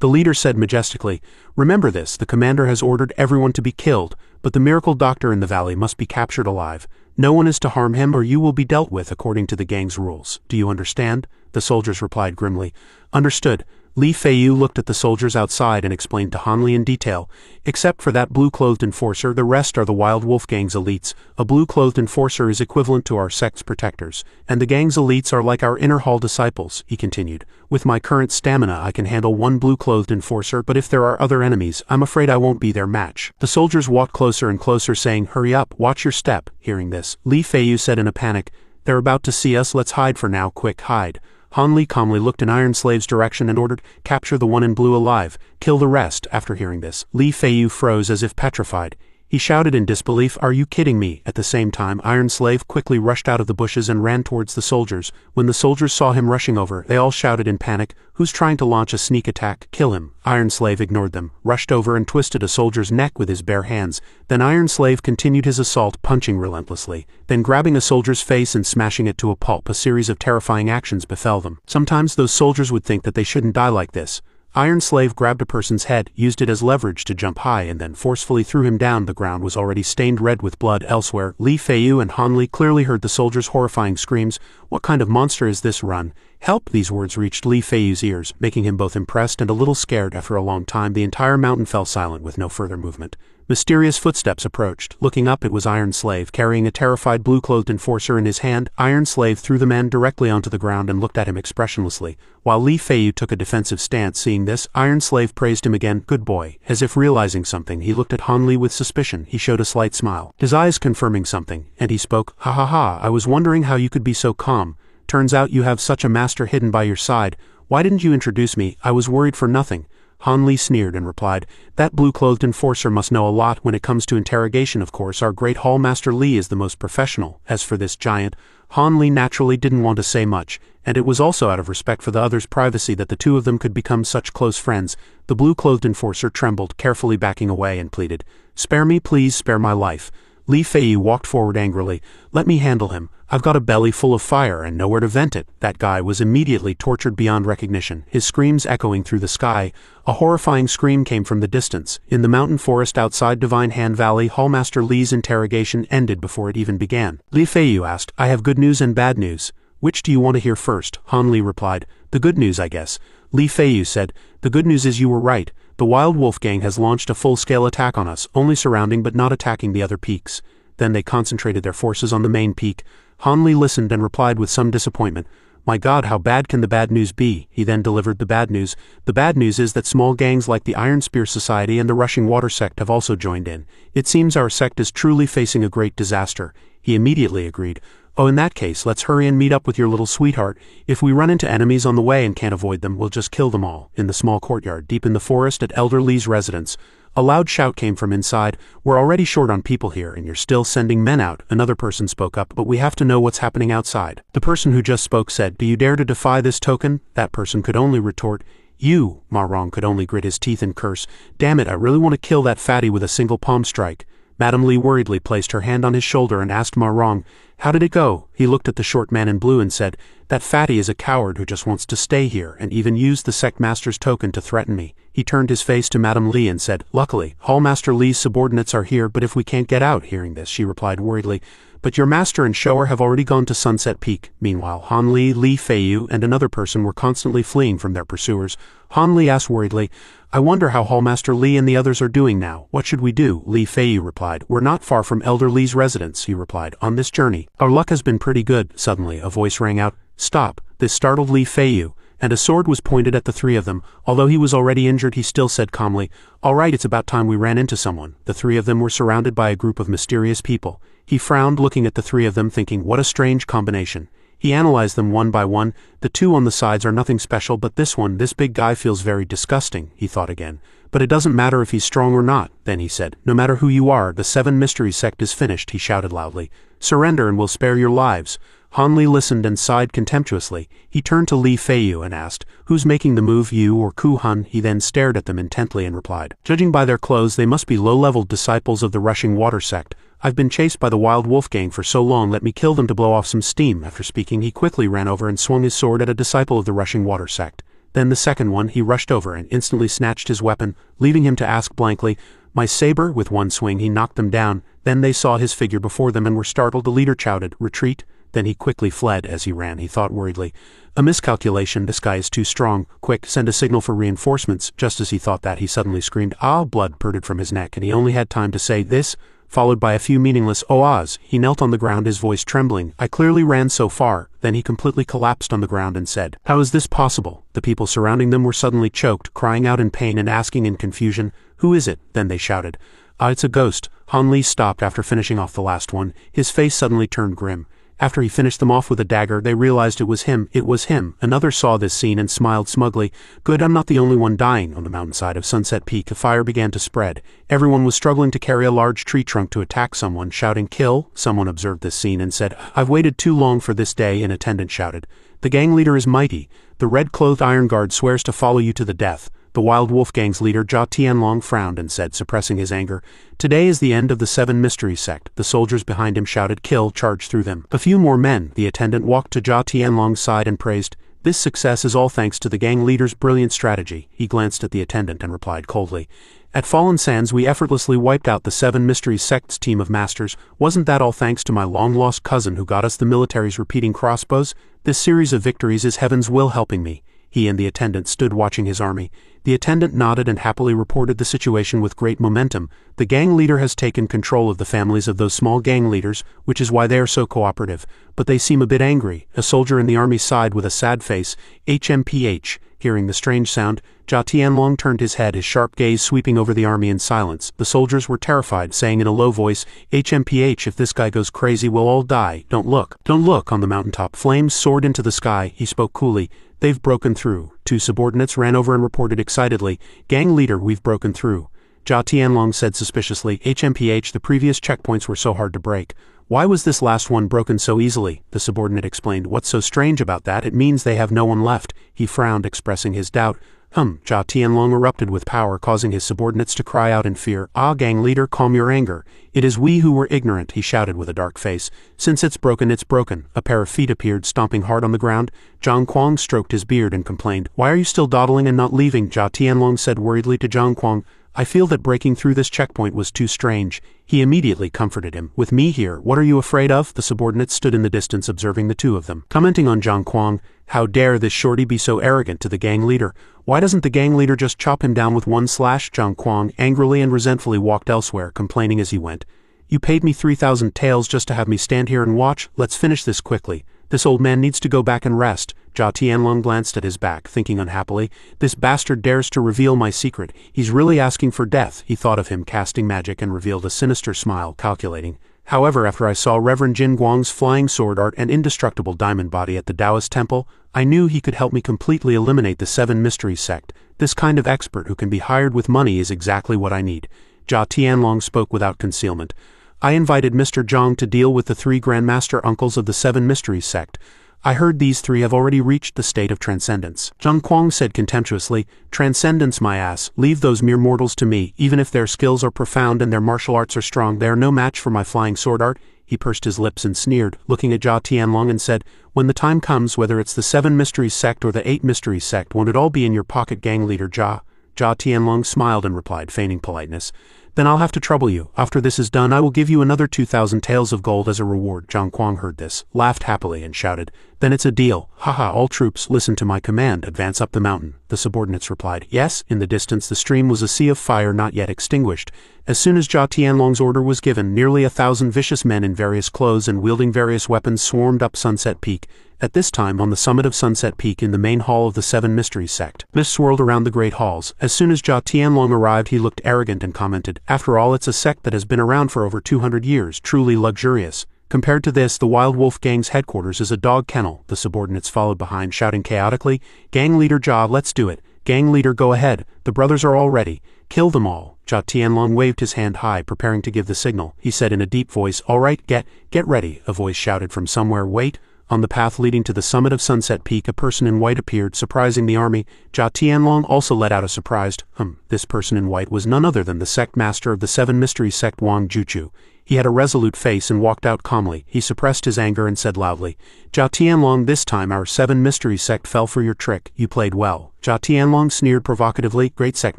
The leader said majestically, "Remember this, the commander has ordered everyone to be killed, but the miracle doctor in the valley must be captured alive. No one is to harm him or you will be dealt with according to the gang's rules. Do you understand?" The soldiers replied grimly. "Understood." Li Feiyu looked at the soldiers outside and explained to Han Li in detail. "Except for that blue-clothed enforcer, the rest are the Wild Wolf Gang's elites. A blue-clothed enforcer is equivalent to our sect's protectors, and the gang's elites are like our inner hall disciples," he continued. "With my current stamina I can handle one blue-clothed enforcer, but if there are other enemies, I'm afraid I won't be their match." The soldiers walked closer and closer, saying, "Hurry up, watch your step." Hearing this, Li Feiyu said in a panic, "They're about to see us, let's hide for now, quick, hide." Han Li calmly looked in Iron Slave's direction and ordered, "Capture the one in blue alive, kill the rest." After hearing this, Li Feiyu froze as if petrified. He shouted in disbelief, "Are you kidding me?" At the same time, Iron Slave quickly rushed out of the bushes and ran towards the soldiers. When the soldiers saw him rushing over, they all shouted in panic, "Who's trying to launch a sneak attack? Kill him." Iron Slave ignored them, rushed over and twisted a soldier's neck with his bare hands. Then Iron Slave continued his assault, punching relentlessly. Then grabbing a soldier's face and smashing it to a pulp, a series of terrifying actions befell them. Sometimes those soldiers would think that they shouldn't die like this. Iron Slave grabbed a person's head, used it as leverage to jump high, and then forcefully threw him down. The ground was already stained red with blood elsewhere. Li Feiyu and Han Li clearly heard the soldiers' horrifying screams. "What kind of monster is this? Run! Help!" These words reached Li Feiyu's ears, making him both impressed and a little scared. After a long time, the entire mountain fell silent with no further movement. Mysterious footsteps approached. Looking up, it was Iron Slave, carrying a terrified blue-clothed enforcer in his hand. Iron Slave threw the man directly onto the ground and looked at him expressionlessly. While Li Feiyu took a defensive stance. Seeing this, Iron Slave praised him again. "Good boy." As if realizing something, he looked at Han Li with suspicion. He showed a slight smile, his eyes confirming something, and he spoke, "Ha ha ha, I was wondering how you could be so calm. Turns out you have such a master hidden by your side. Why didn't you introduce me? I was worried for nothing." Han Li sneered and replied, "That blue-clothed enforcer must know a lot when it comes to interrogation. Of course, our great Hall Master Li is the most professional. As for this giant," Han Li naturally didn't want to say much, and it was also out of respect for the others' privacy that the two of them could become such close friends. The blue-clothed enforcer trembled, carefully backing away, and pleaded, "Spare me, please, spare my life." Li Feiyu walked forward angrily. "Let me handle him. I've got a belly full of fire and nowhere to vent it." That guy was immediately tortured beyond recognition, his screams echoing through the sky. A horrifying scream came from the distance. In the mountain forest outside Divine Hand Valley, Hallmaster Li's interrogation ended before it even began. Li Feiyu asked, "I have good news and bad news. Which do you want to hear first?" Han Li replied, "The good news, I guess." Li Feiyu said, "The good news is you were right. The Wild Wolf Gang has launched a full-scale attack on us, only surrounding but not attacking the other peaks. Then they concentrated their forces on the main peak." Han Li listened and replied with some disappointment, "My God, how bad can the bad news be?" He then delivered the bad news. "The bad news is that small gangs like the Iron Spear Society and the Rushing Water Sect have also joined in. It seems our sect is truly facing a great disaster." He immediately agreed. "Oh, in that case, let's hurry and meet up with your little sweetheart. If we run into enemies on the way and can't avoid them, we'll just kill them all." In the small courtyard, deep in the forest at Elder Li's residence, a loud shout came from inside. "We're already short on people here, and you're still sending men out." Another person spoke up, "But we have to know what's happening outside." The person who just spoke said, "Do you dare to defy this token?" That person could only retort, "You." Ma Rong could only grit his teeth and curse, "Damn it, I really want to kill that fatty with a single palm strike." Madame Li worriedly placed her hand on his shoulder and asked Ma Rong, "How did it go?" He looked at the short man in blue and said, "That fatty is a coward who just wants to stay here and even used the sect master's token to threaten me." He turned his face to Madame Li and said, "Luckily, Hallmaster Li's subordinates are here, but if we can't get out." Hearing this, she replied worriedly, "But your master and shower have already gone to Sunset Peak." Meanwhile, Han Li, Li Feiyu, and another person were constantly fleeing from their pursuers. Han Li asked worriedly, "I wonder how Hallmaster Li and the others are doing now. What should we do?" Li Feiyu replied, "We're not far from Elder Li's residence." He replied, "On this journey, our luck has been pretty good." Suddenly, a voice rang out, "Stop!" This startled Li Feiyu, and a sword was pointed at the three of them. Although he was already injured, he still said calmly, "All right, it's about time we ran into someone." The three of them were surrounded by a group of mysterious people. He frowned, looking at the three of them, thinking, what a strange combination. He analyzed them one by one. The two on the sides are nothing special, but this one, this big guy feels very disgusting, he thought again. But it doesn't matter if he's strong or not, then he said. No matter who you are, the 7 mystery sect is finished, he shouted loudly. Surrender and we'll spare your lives. Han Li listened and sighed contemptuously. He turned to Li Feiyu and asked, "Who's making the move, you or Ku Han?" He then stared at them intently and replied, "Judging by their clothes, they must be low-level disciples of the Rushing Water sect. I've been chased by the Wild Wolf gang for so long, let me kill them to blow off some steam." After speaking, he quickly ran over and swung his sword at a disciple of the Rushing Water sect. Then the second one, he rushed over and instantly snatched his weapon, leaving him to ask blankly, "My saber?" With one swing he knocked them down. Then they saw his figure before them and were startled. The leader shouted, "Retreat." Then he quickly fled. As he ran, he thought worriedly, "A miscalculation, this guy is too strong. Quick, send a signal for reinforcements." Just as he thought that, he suddenly screamed, "Ah!" Blood spurted from his neck, and he only had time to say this, followed by a few meaningless "oh-ahs." He knelt on the ground, his voice trembling. "I clearly ran so far." Then he completely collapsed on the ground and said, "How is this possible?" The people surrounding them were suddenly choked, crying out in pain and asking in confusion, "Who is it?" Then they shouted, "Ah, it's a ghost." Han Li stopped after finishing off the last one. His face suddenly turned grim. After he finished them off with a dagger, they realized it was him. It was him. Another saw this scene and smiled smugly. "Good, I'm not the only one dying." On the mountainside of Sunset Peak, a fire began to spread. Everyone was struggling to carry a large tree trunk to attack someone, shouting, "Kill!" Someone observed this scene and said, "I've waited too long for this day." An attendant shouted, "The gang leader is mighty. The red-clothed iron guard swears to follow you to the death." The Wild Wolf gang's leader, Jia Tianlong, frowned and said, suppressing his anger, "Today is the end of the 7 mystery sect." The soldiers behind him shouted, "Kill!" Charged through them. A few more men. The attendant walked to Jia Tianlong's side and praised, "This success is all thanks to the gang leader's brilliant strategy." He glanced at the attendant and replied coldly, "At Fallen Sands we effortlessly wiped out the 7 mystery sect's team of masters. Wasn't that all thanks to my long-lost cousin who got us the military's repeating crossbows? This series of victories is heaven's will helping me." He and the attendant stood watching his army. The attendant nodded and happily reported the situation with great momentum. "The gang leader has taken control of the families of those small gang leaders, which is why they are so cooperative. But they seem a bit angry." A soldier in the army sighed with a sad face. "HMPH." Hearing the strange sound, Jia Tianlong turned his head, his sharp gaze sweeping over the army in silence. The soldiers were terrified, saying in a low voice, "HMPH, if this guy goes crazy, we'll all die. Don't look. Don't look." On the mountaintop, flames soared into the sky. He spoke coolly, "They've broken through." 2 subordinates ran over and reported excitedly, "Gang leader, we've broken through." Jia Tianlong said suspiciously, "HMPH, the previous checkpoints were so hard to break. Why was this last one broken so easily?" The subordinate explained, "What's so strange about that? It means they have no one left." He frowned, expressing his doubt. Jia Tianlong erupted with power, causing his subordinates to cry out in fear. "Ah, gang leader, calm your anger. It is we who were ignorant," he shouted with a dark face. "Since it's broken, it's broken." A pair of feet appeared, stomping hard on the ground. Zhang Kuang stroked his beard and complained, "Why are you still dawdling and not leaving?" Jia Tianlong said worriedly to Zhang Kuang, "I feel that breaking through this checkpoint was too strange." He immediately comforted him. "With me here, what are you afraid of?" The subordinates stood in the distance observing the two of them. Commenting on Zhang Kuang, "How dare this shorty be so arrogant to the gang leader? Why doesn't the gang leader just chop him down with one slash?" Zhang Kuang angrily and resentfully walked elsewhere, complaining as he went, "You paid me 3,000 taels just to have me stand here and watch? Let's finish this quickly. This old man needs to go back and rest." Jia Tianlong glanced at his back, thinking unhappily, "This bastard dares to reveal my secret. He's really asking for death." He thought of him casting magic and revealed a sinister smile, calculating, "However, after I saw Reverend Jin Guang's flying sword art and indestructible diamond body at the Taoist temple, I knew he could help me completely eliminate the 7 mystery sect. This kind of expert who can be hired with money is exactly what I need." Jia Tianlong spoke without concealment. "I invited Mr. Zhang to deal with the 3 grandmaster uncles of the 7 mystery sect. I heard these 3 have already reached the state of transcendence." Zhang Kuang said contemptuously, "Transcendence, my ass. Leave those mere mortals to me. Even if their skills are profound and their martial arts are strong, they are no match for my flying sword art." He pursed his lips and sneered, looking at Jia Tianlong and said, "When the time comes, whether it's the 7 mystery sect or the 8 mystery sect, won't it all be in your pocket, gang leader Jia?" Jia Tianlong smiled and replied, feigning politeness, "Then I'll have to trouble you. After this is done, I will give you another 2,000 taels of gold as a reward." Zhang Kuang heard this, laughed happily, and shouted, "Then it's a deal. Haha, all troops, listen to my command. Advance up the mountain." The subordinates replied, "Yes." In the distance, the stream was a sea of fire not yet extinguished. As soon as Jia Tianlong's order was given, nearly 1,000 vicious men in various clothes and wielding various weapons swarmed up Sunset Peak. At this time, on the summit of Sunset Peak in the main hall of the 7 mystery sect, mist swirled around the great halls. As soon as Jia Tianlong arrived, he looked arrogant and commented, "After all, it's a sect that has been around for over 200 years, truly luxurious." Compared to this, the Wild Wolf Gang's headquarters is a dog kennel, the subordinates followed behind, shouting chaotically. Gang leader Ja, let's do it. Gang leader, go ahead. The brothers are all ready. Kill them all. Ja Tianlong waved his hand high, preparing to give the signal. He said in a deep voice, all right, get ready. A voice shouted from somewhere, wait. On the path leading to the summit of Sunset Peak, a person in white appeared, surprising the army. Ja Tianlong also let out a surprised, This person in white was none other than the sect master of the Seven Mysteries sect, Wang Juchu. He had a resolute face and walked out calmly. He suppressed his anger and said loudly, Ja Tianlong, this time our Seven Mysteries sect fell for your trick. You played well. Ja Tianlong sneered provocatively, Great Sect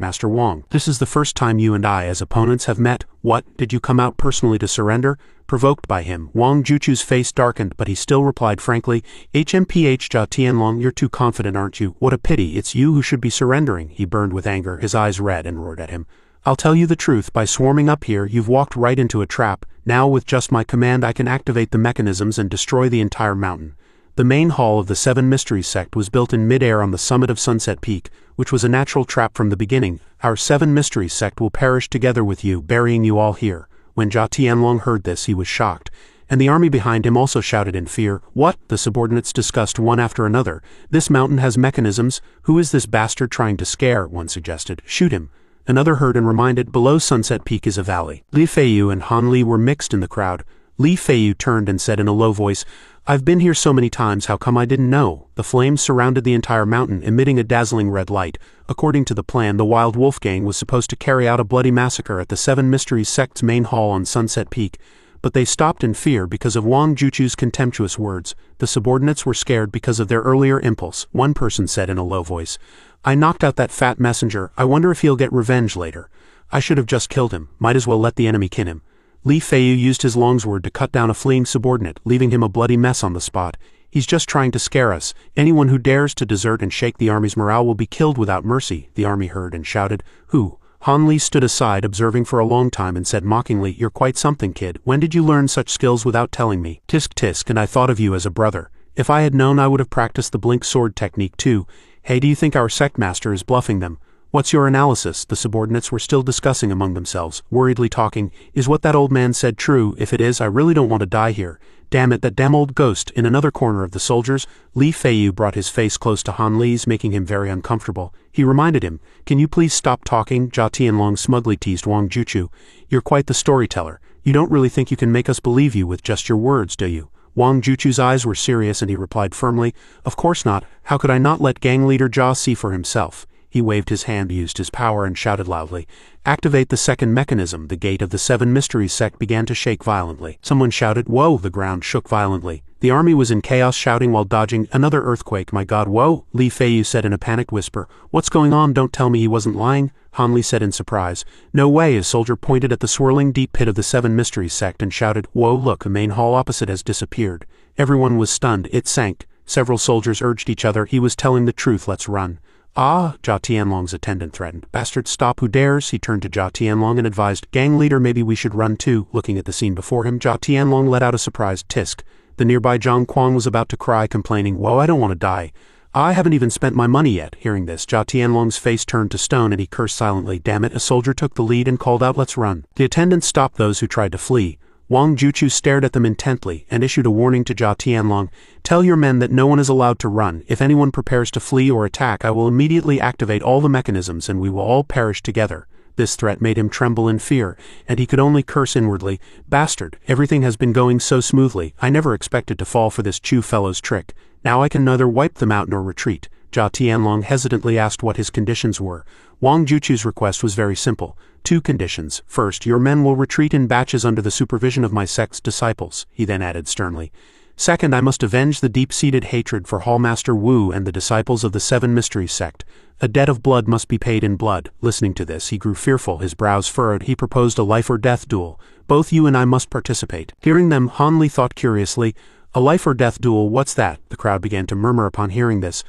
Master Wang. This is the first time you and I as opponents have met. What, did you come out personally to surrender? Provoked by him, Wang Juchu's face darkened, but he still replied frankly, HMPH Ja Tianlong, you're too confident, aren't you? What a pity, it's you who should be surrendering. He burned with anger, his eyes red, and roared at him. I'll tell you the truth, by swarming up here, you've walked right into a trap. Now with just my command I can activate the mechanisms and destroy the entire mountain. The main hall of the Seven Mysteries sect was built in mid-air on the summit of Sunset Peak, which was a natural trap from the beginning. Our Seven Mysteries sect will perish together with you, burying you all here. When Ja Tianlong heard this, he was shocked, and the army behind him also shouted in fear. What? The subordinates discussed one after another. This mountain has mechanisms. Who is this bastard trying to scare? One suggested. Shoot him. Another heard and reminded, below Sunset Peak is a valley. Li Feiyu and Han Li were mixed in the crowd. Li Feiyu turned and said in a low voice, I've been here so many times, how come I didn't know? The flames surrounded the entire mountain, emitting a dazzling red light. According to the plan, the Wild Wolf Gang was supposed to carry out a bloody massacre at the Seven Mysteries sect's main hall on Sunset Peak, but they stopped in fear because of Wang Juchu's contemptuous words. The subordinates were scared because of their earlier impulse. One person said in a low voice, I knocked out that fat messenger. I wonder if he'll get revenge later. I should have just killed him. Might as well let the enemy kin him. Li Feiyu used his longsword to cut down a fleeing subordinate, leaving him a bloody mess on the spot. He's just trying to scare us. Anyone who dares to desert and shake the army's morale will be killed without mercy. The army heard and shouted. Who? Han Li stood aside, observing for a long time, and said mockingly, You're quite something, kid. When did you learn such skills without telling me? Tisk tisk, and I thought of you as a brother. If I had known, I would have practiced the blink sword technique too. Hey, do you think our sect master is bluffing them? What's your analysis? The subordinates were still discussing among themselves, worriedly talking. Is what that old man said true? If it is, I really don't want to die here. Damn it, that damn old ghost. In another corner of the soldiers, Li Feiyu brought his face close to Han Li's, making him very uncomfortable. He reminded him, Can you please stop talking? Ja Tianlong smugly teased Wang Juchu. You're quite the storyteller. You don't really think you can make us believe you with just your words, do you? Wang Juchu's eyes were serious and he replied firmly, Of course not. How could I not let gang leader Ja see for himself? He waved his hand, used his power, and shouted loudly, Activate the second mechanism. The gate of the Seven Mysteries sect began to shake violently. Someone shouted, Whoa! The ground shook violently. The army was in chaos, shouting while dodging. Another earthquake, my god, whoa! Li Feiyu said in a panicked whisper. What's going on? Don't tell me he wasn't lying. Han Li said in surprise. No way! A soldier pointed at the swirling deep pit of the Seven Mysteries sect and shouted, Whoa, look, the main hall opposite has disappeared. Everyone was stunned. It sank. Several soldiers urged each other. He was telling the truth, let's run. Ah, Ja Tianlong's attendant threatened. Bastard, stop, who dares? He turned to Ja Tianlong and advised, Gang leader, maybe we should run too. Looking at the scene before him, Ja Tianlong let out a surprised tisk. The nearby Zhang Kuang was about to cry, complaining, Whoa, I don't want to die. I haven't even spent my money yet. Hearing this, Ja Tianlong's face turned to stone and he cursed silently. Damn it, a soldier took the lead and called out, let's run. The attendant stopped those who tried to flee. Wang Juchu stared at them intently and issued a warning to Ja Tianlong. Tell your men that no one is allowed to run. If anyone prepares to flee or attack, I will immediately activate all the mechanisms and we will all perish together. This threat made him tremble in fear, and he could only curse inwardly. Bastard, everything has been going so smoothly. I never expected to fall for this Chu fellow's trick. Now I can neither wipe them out nor retreat. Ja Tianlong hesitantly asked what his conditions were. Wang Juchu's request was very simple. 2 conditions. First, your men will retreat in batches under the supervision of my sect's disciples, he then added sternly. Second, I must avenge the deep-seated hatred for Hallmaster Wu and the disciples of the Seven Mysteries sect. A debt of blood must be paid in blood. Listening to this, he grew fearful, his brows furrowed. He proposed a life-or-death duel. Both you and I must participate. Hearing them, Han Li thought curiously, a life-or-death duel, what's that? The crowd began to murmur upon hearing this.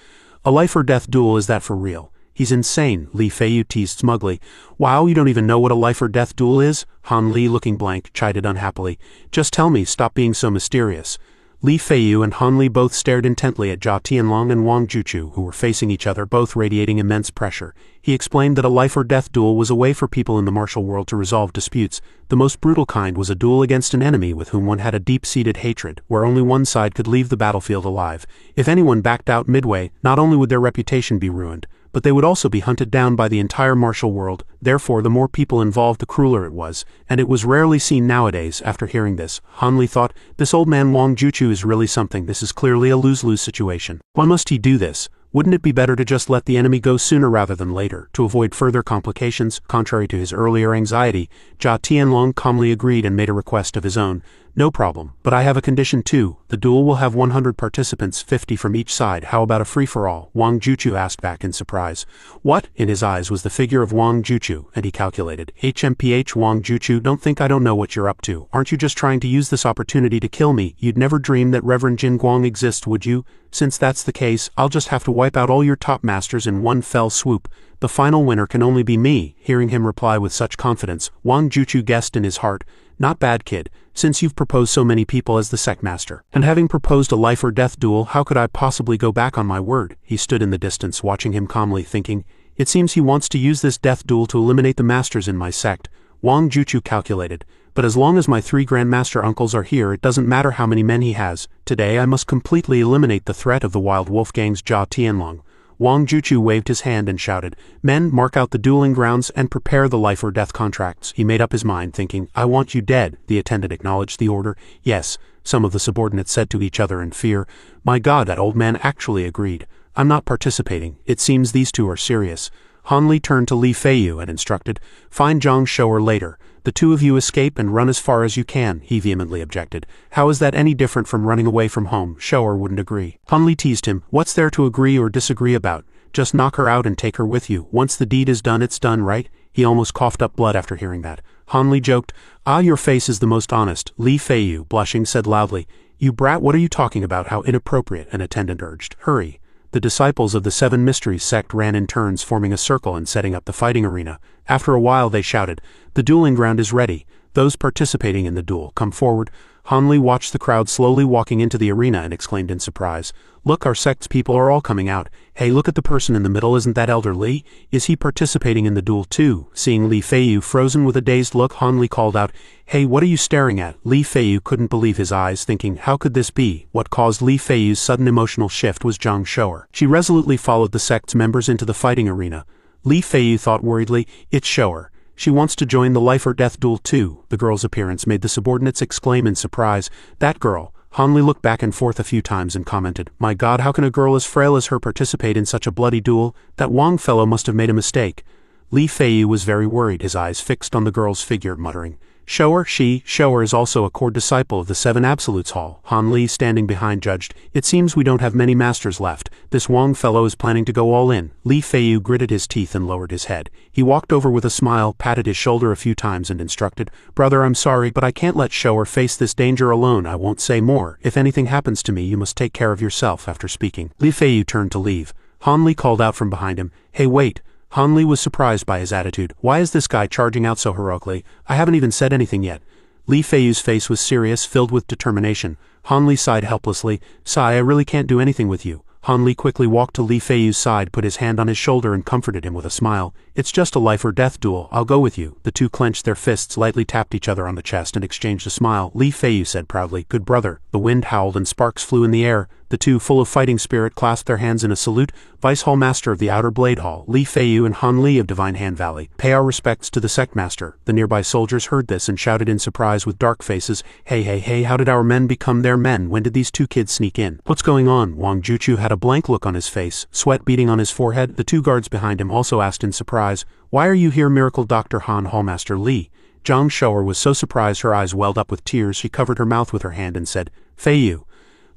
A life-or-death duel, is that for real? He's insane, Li Feiyu teased smugly. Wow, you don't even know what a life-or-death duel is? Han Li, looking blank, chided unhappily. Just tell me, stop being so mysterious. Li Feiyu and Han Li both stared intently at Jia Tianlong and Wang Juchu, who were facing each other, both radiating immense pressure. He explained that a life-or-death duel was a way for people in the martial world to resolve disputes. The most brutal kind was a duel against an enemy with whom one had a deep-seated hatred, where only one side could leave the battlefield alive. If anyone backed out midway, not only would their reputation be ruined, but they would also be hunted down by the entire martial world. Therefore, the more people involved, the crueler it was, and it was rarely seen nowadays. After hearing this, Han Li thought, this old man Wang Juchu is really something. This is clearly a lose-lose situation. Why must he do this? Wouldn't it be better to just let the enemy go sooner rather than later, to avoid further complications? Contrary to his earlier anxiety, Jia Tianlong calmly agreed and made a request of his own. No problem, but I have a condition too. The duel will have 100 participants, 50 from each side. How about a free-for-all? Wang Juchu asked back in surprise. What? In his eyes was the figure of Wang Juchu, and he calculated. HMPH Wang Juchu, don't think I don't know what you're up to. Aren't you just trying to use this opportunity to kill me? You'd never dream that Reverend Jin Guang exists, would you? Since that's the case, I'll just have to wipe out all your top masters in one fell swoop. The final winner can only be me. Hearing him reply with such confidence, Wang Juchu guessed in his heart, not bad, kid, since you've proposed so many people as the sect master. And having proposed a life-or-death duel, how could I possibly go back on my word? He stood in the distance, watching him calmly, thinking, it seems he wants to use this death duel to eliminate the masters in my sect. Wang Juchu calculated, but as long as my 3 grandmaster uncles are here, it doesn't matter how many men he has. Today I must completely eliminate the threat of the wild wolf gang's Jia Tianlong. Wang Juchu waved his hand and shouted, men, mark out the dueling grounds and prepare the life-or-death contracts. He made up his mind, thinking, I want you dead. The attendant acknowledged the order. Yes, some of the subordinates said to each other in fear. My God, that old man actually agreed. I'm not participating. It seems these two are serious. Han Li turned to Li Feiyu and instructed, find Zhang Shou'er later. The two of you escape and run as far as you can. He vehemently objected. How is that any different from running away from home? Shou'er wouldn't agree. Han Li teased him. What's there to agree or disagree about? Just knock her out and take her with you. Once the deed is done, it's done, right? He almost coughed up blood after hearing that. Han Li joked, ah, your face is the most honest. Li Feiyu, blushing, said loudly, you brat, what are you talking about? How inappropriate, an attendant urged. Hurry. The disciples of the 7 Mysteries sect ran in turns, forming a circle and setting up the fighting arena. After a while they shouted, the dueling ground is ready. Those participating in the duel, come forward. Han Li watched the crowd slowly walking into the arena and exclaimed in surprise, look, our sect's people are all coming out. Hey, look at the person in the middle, isn't that Elder Li? Is he participating in the duel too? Seeing Li Feiyu frozen with a dazed look, Han Li called out, hey, what are you staring at? Li Feiyu couldn't believe his eyes, thinking, how could this be? What caused Li Feiyu's sudden emotional shift was Zhang Shou'er. She resolutely followed the sect's members into the fighting arena. Li Feiyu thought worriedly, it's Shou'er. She wants to join the life-or-death duel too. The girl's appearance made the subordinates exclaim in surprise, that girl. Han Li looked back and forth a few times and commented, my God, how can a girl as frail as her participate in such a bloody duel? That Wang fellow must have made a mistake. Li Feiyu was very worried, his eyes fixed on the girl's figure, muttering, Shou'er, Shou'er is also a core disciple of the 7 Absolutes Hall. Han Li, standing behind, judged, it seems we don't have many masters left. This Wang fellow is planning to go all in. Li Feiyu gritted his teeth and lowered his head. He walked over with a smile, patted his shoulder a few times and instructed, brother, I'm sorry, but I can't let Shou'er face this danger alone. I won't say more. If anything happens to me, you must take care of yourself. After speaking, Li Feiyu turned to leave. Han Li called out from behind him, hey, wait. Han Li was surprised by his attitude. Why is this guy charging out so heroically? I haven't even said anything yet. Li Feiyu's face was serious, filled with determination. Han Li sighed helplessly. Sigh, I really can't do anything with you. Han Li quickly walked to Li Feiyu's side, put his hand on his shoulder and comforted him with a smile. It's just a life-or-death duel. I'll go with you. The two clenched their fists, lightly tapped each other on the chest and exchanged a smile. Li Feiyu said proudly, good brother. The wind howled and sparks flew in the air. The two, full of fighting spirit, clasped their hands in a salute. Vice Hall Master of the Outer Blade Hall, Li Feiyu and Han Li of Divine Hand Valley, pay our respects to the sect master. The nearby soldiers heard this and shouted in surprise with dark faces, hey, how did our men become their men? When did these two kids sneak in? What's going on? Wang Juchu had a blank look on his face, sweat beading on his forehead. The two guards behind him also asked in surprise, why are you here, Miracle Dr. Han Hallmaster Li? Zhang Shou'er was so surprised her eyes welled up with tears. She covered her mouth with her hand and said, Feiyu.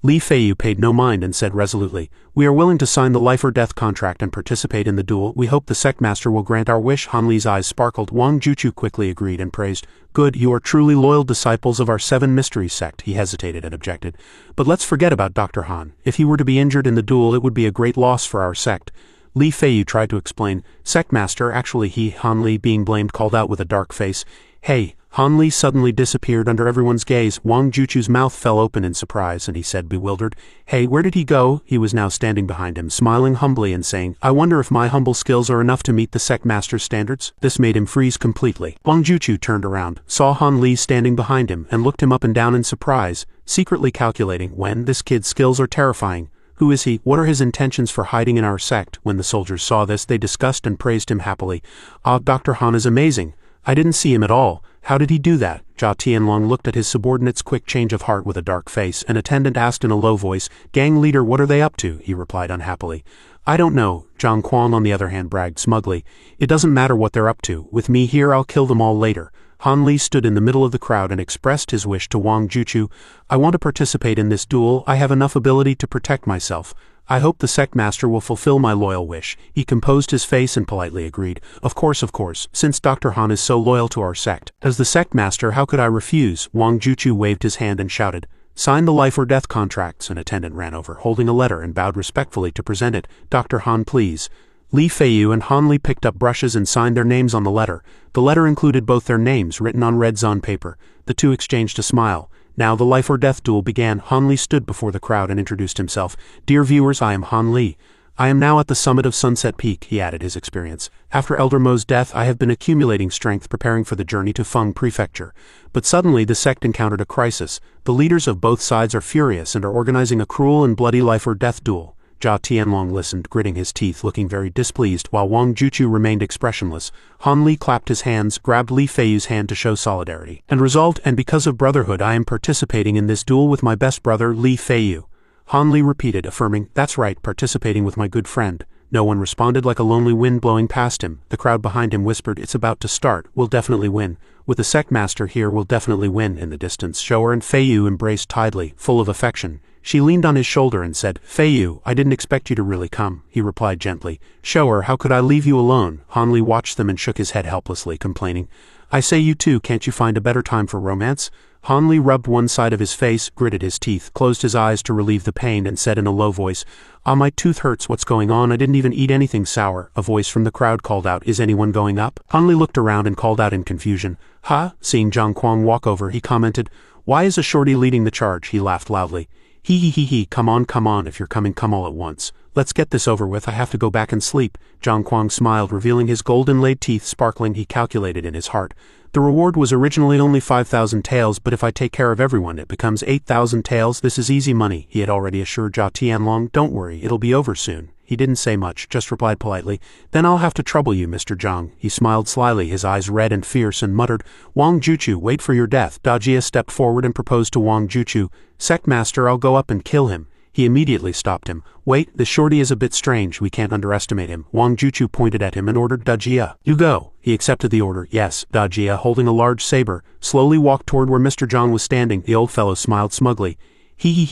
Li Feiyu paid no mind and said resolutely, we are willing to sign the life-or-death contract and participate in the duel. We hope the sect master will grant our wish. Han Li's eyes sparkled. Wang Juchu quickly agreed and praised, good, you are truly loyal disciples of our 7 Mysteries sect. He hesitated and objected, but let's forget about Dr. Han. If he were to be injured in the duel, it would be a great loss for our sect. Li Feiyu tried to explain, sect master, actually he, Han Li, being blamed, called out with a dark face, hey, Han Li suddenly disappeared under everyone's gaze. Wang Juchu's mouth fell open in surprise, and he said, bewildered, "Hey, where did he go?" He was now standing behind him, smiling humbly and saying, "I wonder if my humble skills are enough to meet the sect master's standards?" This made him freeze completely. Wang Juchu turned around, saw Han Li standing behind him, and looked him up and down in surprise, secretly calculating, when this kid's skills are terrifying. Who is he? What are his intentions for hiding in our sect? When the soldiers saw this, they discussed and praised him happily. "Ah, Dr. Han is amazing. I didn't see him at all. How did he do that?" Jia Tianlong looked at his subordinate's quick change of heart with a dark face. An attendant asked in a low voice, "Gang leader, what are they up to?" He replied unhappily, "I don't know." Zhang Quan on the other hand bragged smugly, "It doesn't matter what they're up to. With me here, I'll kill them all later." Han Li stood in the middle of the crowd and expressed his wish to Wang Juchu. "I want to participate in this duel. I have enough ability to protect myself. I hope the sect master will fulfill my loyal wish." He composed his face and politely agreed, of course, since Dr. Han is so loyal to our sect. As the sect master, how could I refuse?" Wang Juchu waved his hand and shouted, "Sign the life or death contracts." An attendant ran over, holding a letter, and bowed respectfully to present it. "Dr. Han, please." Li Feiyu and Han Li picked up brushes and signed their names on the letter. The letter included both their names written on red zone paper. The two exchanged a smile. Now the life or death duel began. Han Li stood before the crowd and introduced himself. "Dear viewers, I am Han Li. I am now at the summit of Sunset Peak," he added his experience. "After Elder Mo's death, I have been accumulating strength preparing for the journey to Feng Prefecture. But suddenly the sect encountered a crisis. The leaders of both sides are furious and are organizing a cruel and bloody life or death duel." Jia Tianlong listened, gritting his teeth, looking very displeased, while Wang Juchu remained expressionless. Han Li clapped his hands, grabbed Li Feiyu's hand to show solidarity, and resolved, "And because of brotherhood, I am participating in this duel with my best brother, Li Feiyu." Han Li repeated, affirming, "That's right, participating with my good friend." No one responded, like a lonely wind blowing past him. The crowd behind him whispered, "It's about to start. We'll definitely win. With the sect master here, we'll definitely win." In the distance, Shower and Feiyu embraced tidily, full of affection. She leaned on his shoulder and said, "Feiyu, I didn't expect you to really come." He replied gently, "Shower, how could I leave you alone?" Han Li watched them and shook his head helplessly, complaining, "I say, you two, can't you find a better time for romance?" Han Li rubbed one side of his face, gritted his teeth, closed his eyes to relieve the pain, and said in a low voice, "Ah, my tooth hurts. What's going on? I didn't even eat anything sour." A voice from the crowd called out, "Is anyone going up?" Han Li looked around and called out in confusion, "Ha?" Seeing Zhang Kuang walk over, he commented, "Why is a shorty leading the charge?" He laughed loudly. He, come on, if you're coming, come all at once. Let's get this over with, I have to go back and sleep." Zhang Kuang smiled, revealing his golden-laid teeth sparkling. He calculated in his heart. The reward was originally only 5,000 taels, but if I take care of everyone, it becomes 8,000 taels. This is easy money, he had already assured Jia Tianlong. "Don't worry, it'll be over soon." He didn't say much, just replied politely, "Then I'll have to trouble you, Mr. Zhang." He smiled slyly, his eyes red and fierce, and muttered, "Wang Juchu, wait for your death." Dajia stepped forward and proposed to Wang Juchu, "Sect master, I'll go up and kill him." He immediately stopped him. "Wait, the shorty is a bit strange, we can't underestimate him." Wang Juchu pointed at him and ordered Dajia, "You go." He accepted the order. "Yes." Dajia, holding a large saber, slowly walked toward where Mr. Zhang was standing. The old fellow smiled smugly. He.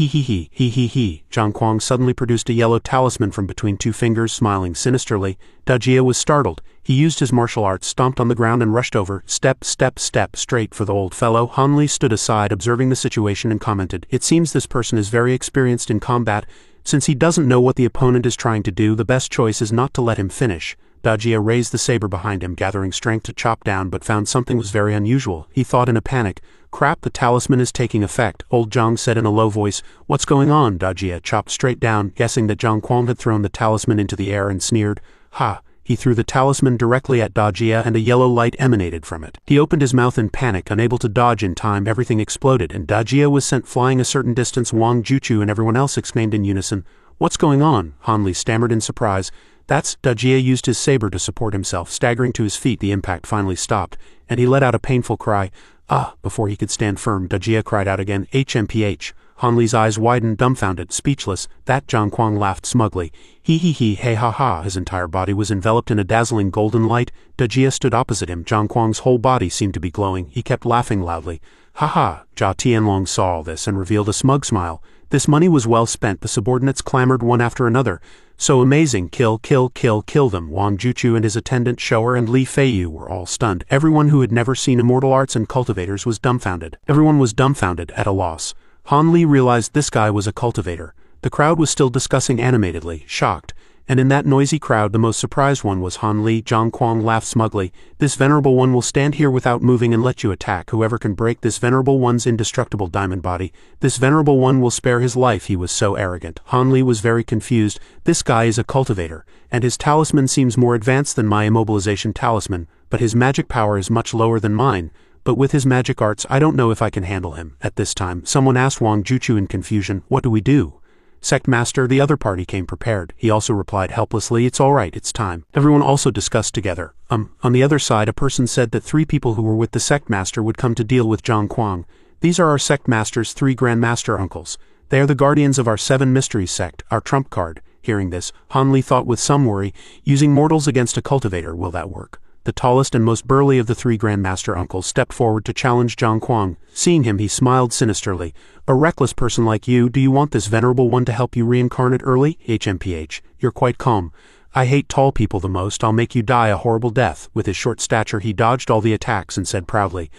Zhang Kuang suddenly produced a yellow talisman from between two fingers, smiling sinisterly. Dajia was startled. He used his martial arts, stomped on the ground and rushed over, step, straight for the old fellow. Han Li stood aside, observing the situation, and commented, "It seems this person is very experienced in combat. Since he doesn't know what the opponent is trying to do, the best choice is not to let him finish." Dajia raised the saber behind him, gathering strength to chop down, but found something was very unusual. He thought in a panic, "Crap, the talisman is taking effect." Old Zhang said in a low voice, "What's going on?" Dajia chopped straight down, guessing that Zhang Kuang had thrown the talisman into the air, and sneered, "Ha!" He threw the talisman directly at Dajia, and a yellow light emanated from it. He opened his mouth in panic, unable to dodge in time. Everything exploded, and Dajia was sent flying a certain distance. Wang Juchu and everyone else exclaimed in unison, "What's going on?" Han Li stammered in surprise. "That's..." Dajia used his saber to support himself. Staggering to his feet, the impact finally stopped, and he let out a painful cry. "Ah!" Before he could stand firm, Dajia cried out again, "HMPH." Han Li's eyes widened, dumbfounded, speechless. "That..." Zhang Kuang laughed smugly. Hey ha ha. His entire body was enveloped in a dazzling golden light. Dajia stood opposite him. Zhang Kuang's whole body seemed to be glowing. He kept laughing loudly. "Ha ha!" Jia Tianlong saw all this and revealed a smug smile. This money was well spent. The subordinates clamored one after another. "So amazing, kill them." Wang Juchu and his attendant Shower and Li Feiyu were all stunned. Everyone who had never seen immortal arts and cultivators was dumbfounded. Everyone was dumbfounded, at a loss. Han Li realized this guy was a cultivator. The crowd was still discussing animatedly, shocked, and in that noisy crowd the most surprised one was Han Li. Zhang Kuang laughed smugly. This venerable one will stand here without moving and let you attack whoever can break this venerable one's indestructible diamond body. This venerable one will spare his life. He was so arrogant. Han Li was very confused. This guy is a cultivator, and his talisman seems more advanced than my immobilization talisman, but his magic power is much lower than mine. But with his magic arts I don't know if I can handle him. At this time, someone asked Wang Juchu in confusion, "What do we do?" Sect Master, the other party came prepared. He also replied helplessly, "It's all right, it's time." Everyone also discussed together. On the other side, a person said that 3 people who were with the Sect Master would come to deal with Zhang Kuang. These are our Sect Master's 3 Grand Master uncles. They are the guardians of our 7 mysteries sect, our trump card. Hearing this, Han Li thought with some worry, using mortals against a cultivator, will that work? The tallest and most burly of the 3 Grand Master uncles stepped forward to challenge Zhang Kuang. Seeing him, he smiled sinisterly. "A reckless person like you, do you want this venerable one to help you reincarnate early? HMPH, you're quite calm. I hate tall people the most. I'll make you die a horrible death." With his short stature he dodged all the attacks and said proudly.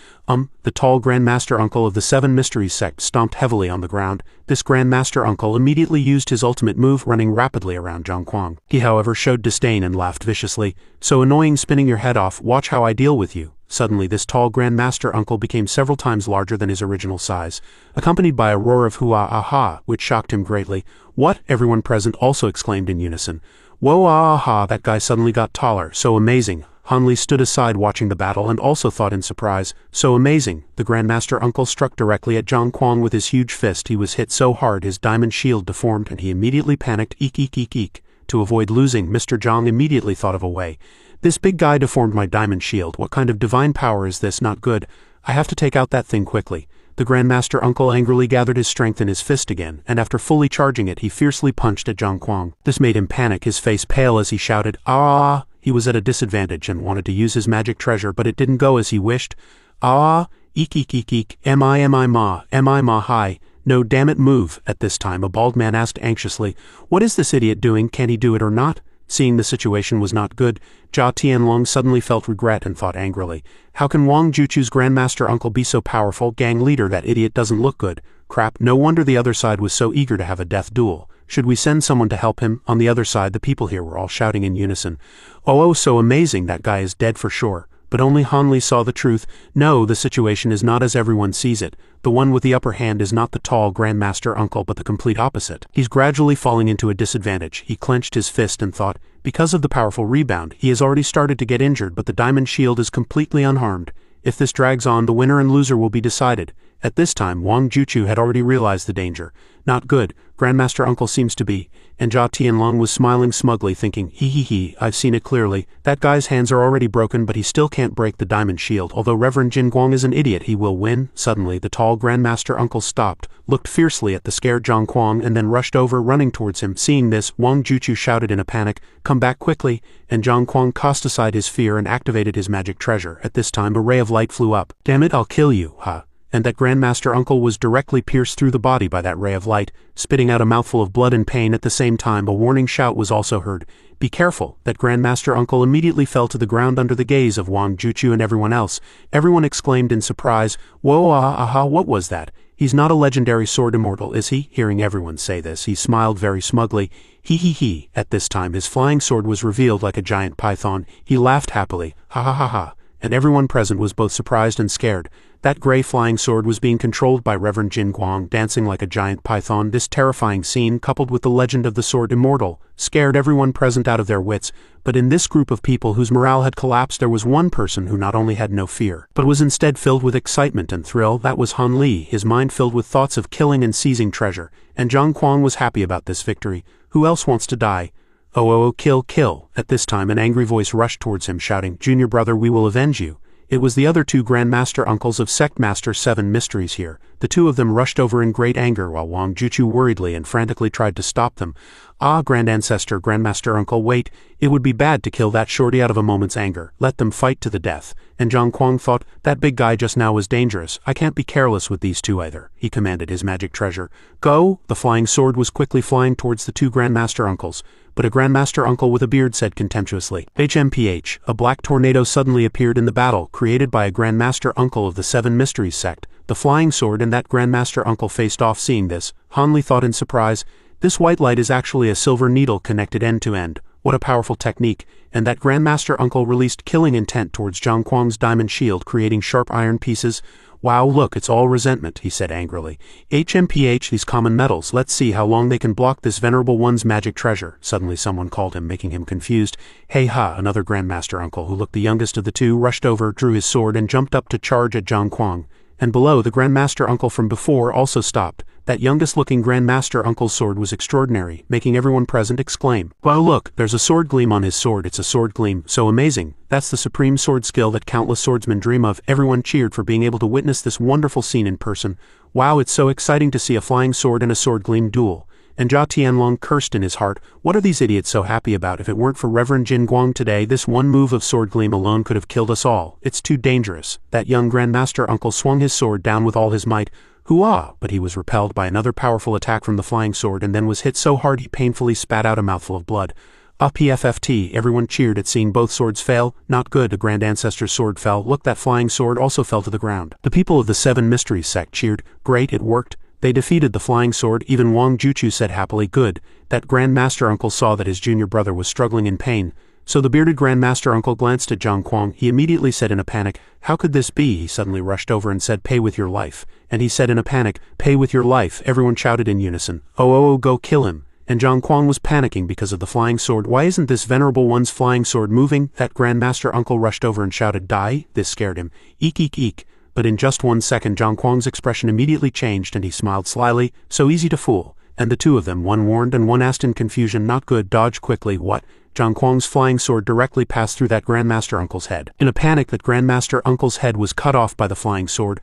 The tall Grand Master uncle of the 7 mysteries sect stomped heavily on the ground. This Grand Master uncle immediately used his ultimate move, running rapidly around Zhang Kuang. He however showed disdain and laughed viciously. "So annoying, spinning your head off. Watch how I deal with you." Suddenly this tall Grand Master uncle became several times larger than his original size, accompanied by a roar of hoo-ah-ah-ha, which shocked him greatly. "What?" everyone present also exclaimed in unison. "Whoa-ah-ah-ha, that guy suddenly got taller, so amazing." Han Li stood aside watching the battle and also thought in surprise, "So amazing." The Grand Master uncle struck directly at Zhang Kuang with his huge fist. He was hit so hard his diamond shield deformed and he immediately panicked. Eek eek eek eek. To avoid losing, Mr. Zhang immediately thought of a way. "This big guy deformed my diamond shield. What kind of divine power is this? Not good. I have to take out that thing quickly." The Grand Master uncle angrily gathered his strength in his fist again, and after fully charging it he fiercely punched at Zhang Kuang. This made him panic, his face pale as he shouted, "Ah!" He was at a disadvantage and wanted to use his magic treasure, but it didn't go as he wished. "Ah! Eek eek eek eek, am I ma hi? No, damn it, move." At this time a bald man asked anxiously, "What is this idiot doing? Can he do it or not?" Seeing the situation was not good, Jia Tianlong suddenly felt regret and thought angrily, "How can Wang Juchu's Grandmaster uncle be so powerful? Gang leader, that idiot doesn't look good. Crap, no wonder the other side was so eager to have a death duel. Should we send someone to help him?" On the other side the people here were all shouting in unison, "Oh, so amazing, that guy is dead for sure." But only Han Li saw the truth. No, the situation is not as everyone sees it. The one with the upper hand is not the tall Grand Master uncle but the complete opposite. He's gradually falling into a disadvantage. He clenched his fist and thought, because of the powerful rebound, he has already started to get injured, but the diamond shield is completely unharmed. If this drags on, the winner and loser will be decided. At this time, Wang Juchu had already realized the danger. Not good, Grandmaster Uncle seems to be, and Jia Tianlong was smiling smugly thinking, hee, I've seen it clearly. That guy's hands are already broken but he still can't break the diamond shield. Although Reverend Jin Guang is an idiot, he will win. Suddenly, the tall Grandmaster Uncle stopped, looked fiercely at the scared Zhang Kuang and then rushed over, running towards him. Seeing this, Wang Juchu shouted in a panic, "Come back quickly," and Zhang Kuang cast aside his fear and activated his magic treasure. At this time, a ray of light flew up. "Damn it, I'll kill you, ha." And that Grandmaster Uncle was directly pierced through the body by that ray of light, spitting out a mouthful of blood in pain. At the same time, a warning shout was also heard. "Be careful!" That Grandmaster Uncle immediately fell to the ground under the gaze of Wang Juchu and everyone else. Everyone exclaimed in surprise, "Whoa, aha, what was that? He's not a legendary sword immortal, is he?" Hearing everyone say this, he smiled very smugly. He. At this time, his flying sword was revealed like a giant python. He laughed happily, ha, and everyone present was both surprised and scared. That gray flying sword was being controlled by Reverend Jin Guang, dancing like a giant python. This terrifying scene, coupled with the legend of the sword immortal, scared everyone present out of their wits. But in this group of people whose morale had collapsed, there was one person who not only had no fear, but was instead filled with excitement and thrill. That was Han Li, his mind filled with thoughts of killing and seizing treasure. And Zhang Kuang was happy about this victory. Who else wants to die? Oh, kill. At this time, an angry voice rushed towards him, shouting, "Junior brother, we will avenge you." It was the other two Grandmaster Uncles of Sect Master 7 Mysteries here. The two of them rushed over in great anger while Wang Juchu worriedly and frantically tried to stop them. "Ah, Grand Ancestor, Grandmaster Uncle, wait. It would be bad to kill that shorty out of a moment's anger. Let them fight to the death." And Zhang Kuang thought, that big guy just now was dangerous. I can't be careless with these two either. He commanded his magic treasure. "Go!" The flying sword was quickly flying towards the two Grandmaster Uncles. But a Grandmaster Uncle with a beard said contemptuously, HMPH, a black tornado suddenly appeared in the battle, created by a Grandmaster Uncle of the 7 Mysteries sect. The flying sword and that Grandmaster Uncle faced off. Seeing this, Han Li thought in surprise, This white light is actually a silver needle connected end to end. What a powerful technique, and that Grandmaster Uncle released killing intent towards Zhang Kuang's diamond shield, creating sharp iron pieces. Wow, look, it's all resentment, he said angrily. HMPH, these common metals, let's see how long they can block this venerable one's magic treasure. Suddenly someone called him, making him confused. Hey ha, another Grandmaster Uncle, who looked the youngest of the two, rushed over, drew his sword, and jumped up to charge at Zhang Kuang. And below, the Grandmaster Uncle from before also stopped. That youngest-looking Grandmaster Uncle's sword was extraordinary, making everyone present exclaim, "Wow, look, there's a sword gleam on his sword, it's a sword gleam, so amazing. That's the supreme sword skill that countless swordsmen dream of." Everyone cheered for being able to witness this wonderful scene in person. Wow, it's so exciting to see a flying sword and a sword gleam duel. And Jia Tianlong cursed in his heart, what are these idiots so happy about? If it weren't for Reverend Jin Guang today, this one move of sword gleam alone could have killed us all. It's too dangerous. That young Grandmaster Uncle swung his sword down with all his might. Hoo-ah! But he was repelled by another powerful attack from the flying sword and then was hit so hard he painfully spat out a mouthful of blood. PFFT, everyone cheered at seeing both swords fail. Not good, the Grand Ancestor's sword fell. Look, that flying sword also fell to the ground. The people of the Seven Mysteries sect cheered. Great, it worked. They defeated the flying sword. Even Wang Juchu said happily, good. That Grandmaster Uncle saw that his junior brother was struggling in pain. So the bearded Grandmaster Uncle glanced at Zhang Kuang. He immediately said in a panic, how could this be? He suddenly rushed over and said, pay with your life. And he said in a panic, pay with your life. Everyone shouted in unison, oh, go kill him. And Zhang Kuang was panicking because of the flying sword. Why isn't this venerable one's flying sword moving? That Grandmaster Uncle rushed over and shouted, die? This scared him. Eek, eek, eek. But in just 1 second, Zhang Kuang's expression immediately changed and he smiled slyly, so easy to fool. And the two of them, one warned and one asked in confusion, not good, dodge quickly, what? Zhang Kuang's flying sword directly passed through that Grandmaster Uncle's head. In a panic, that Grandmaster Uncle's head was cut off by the flying sword.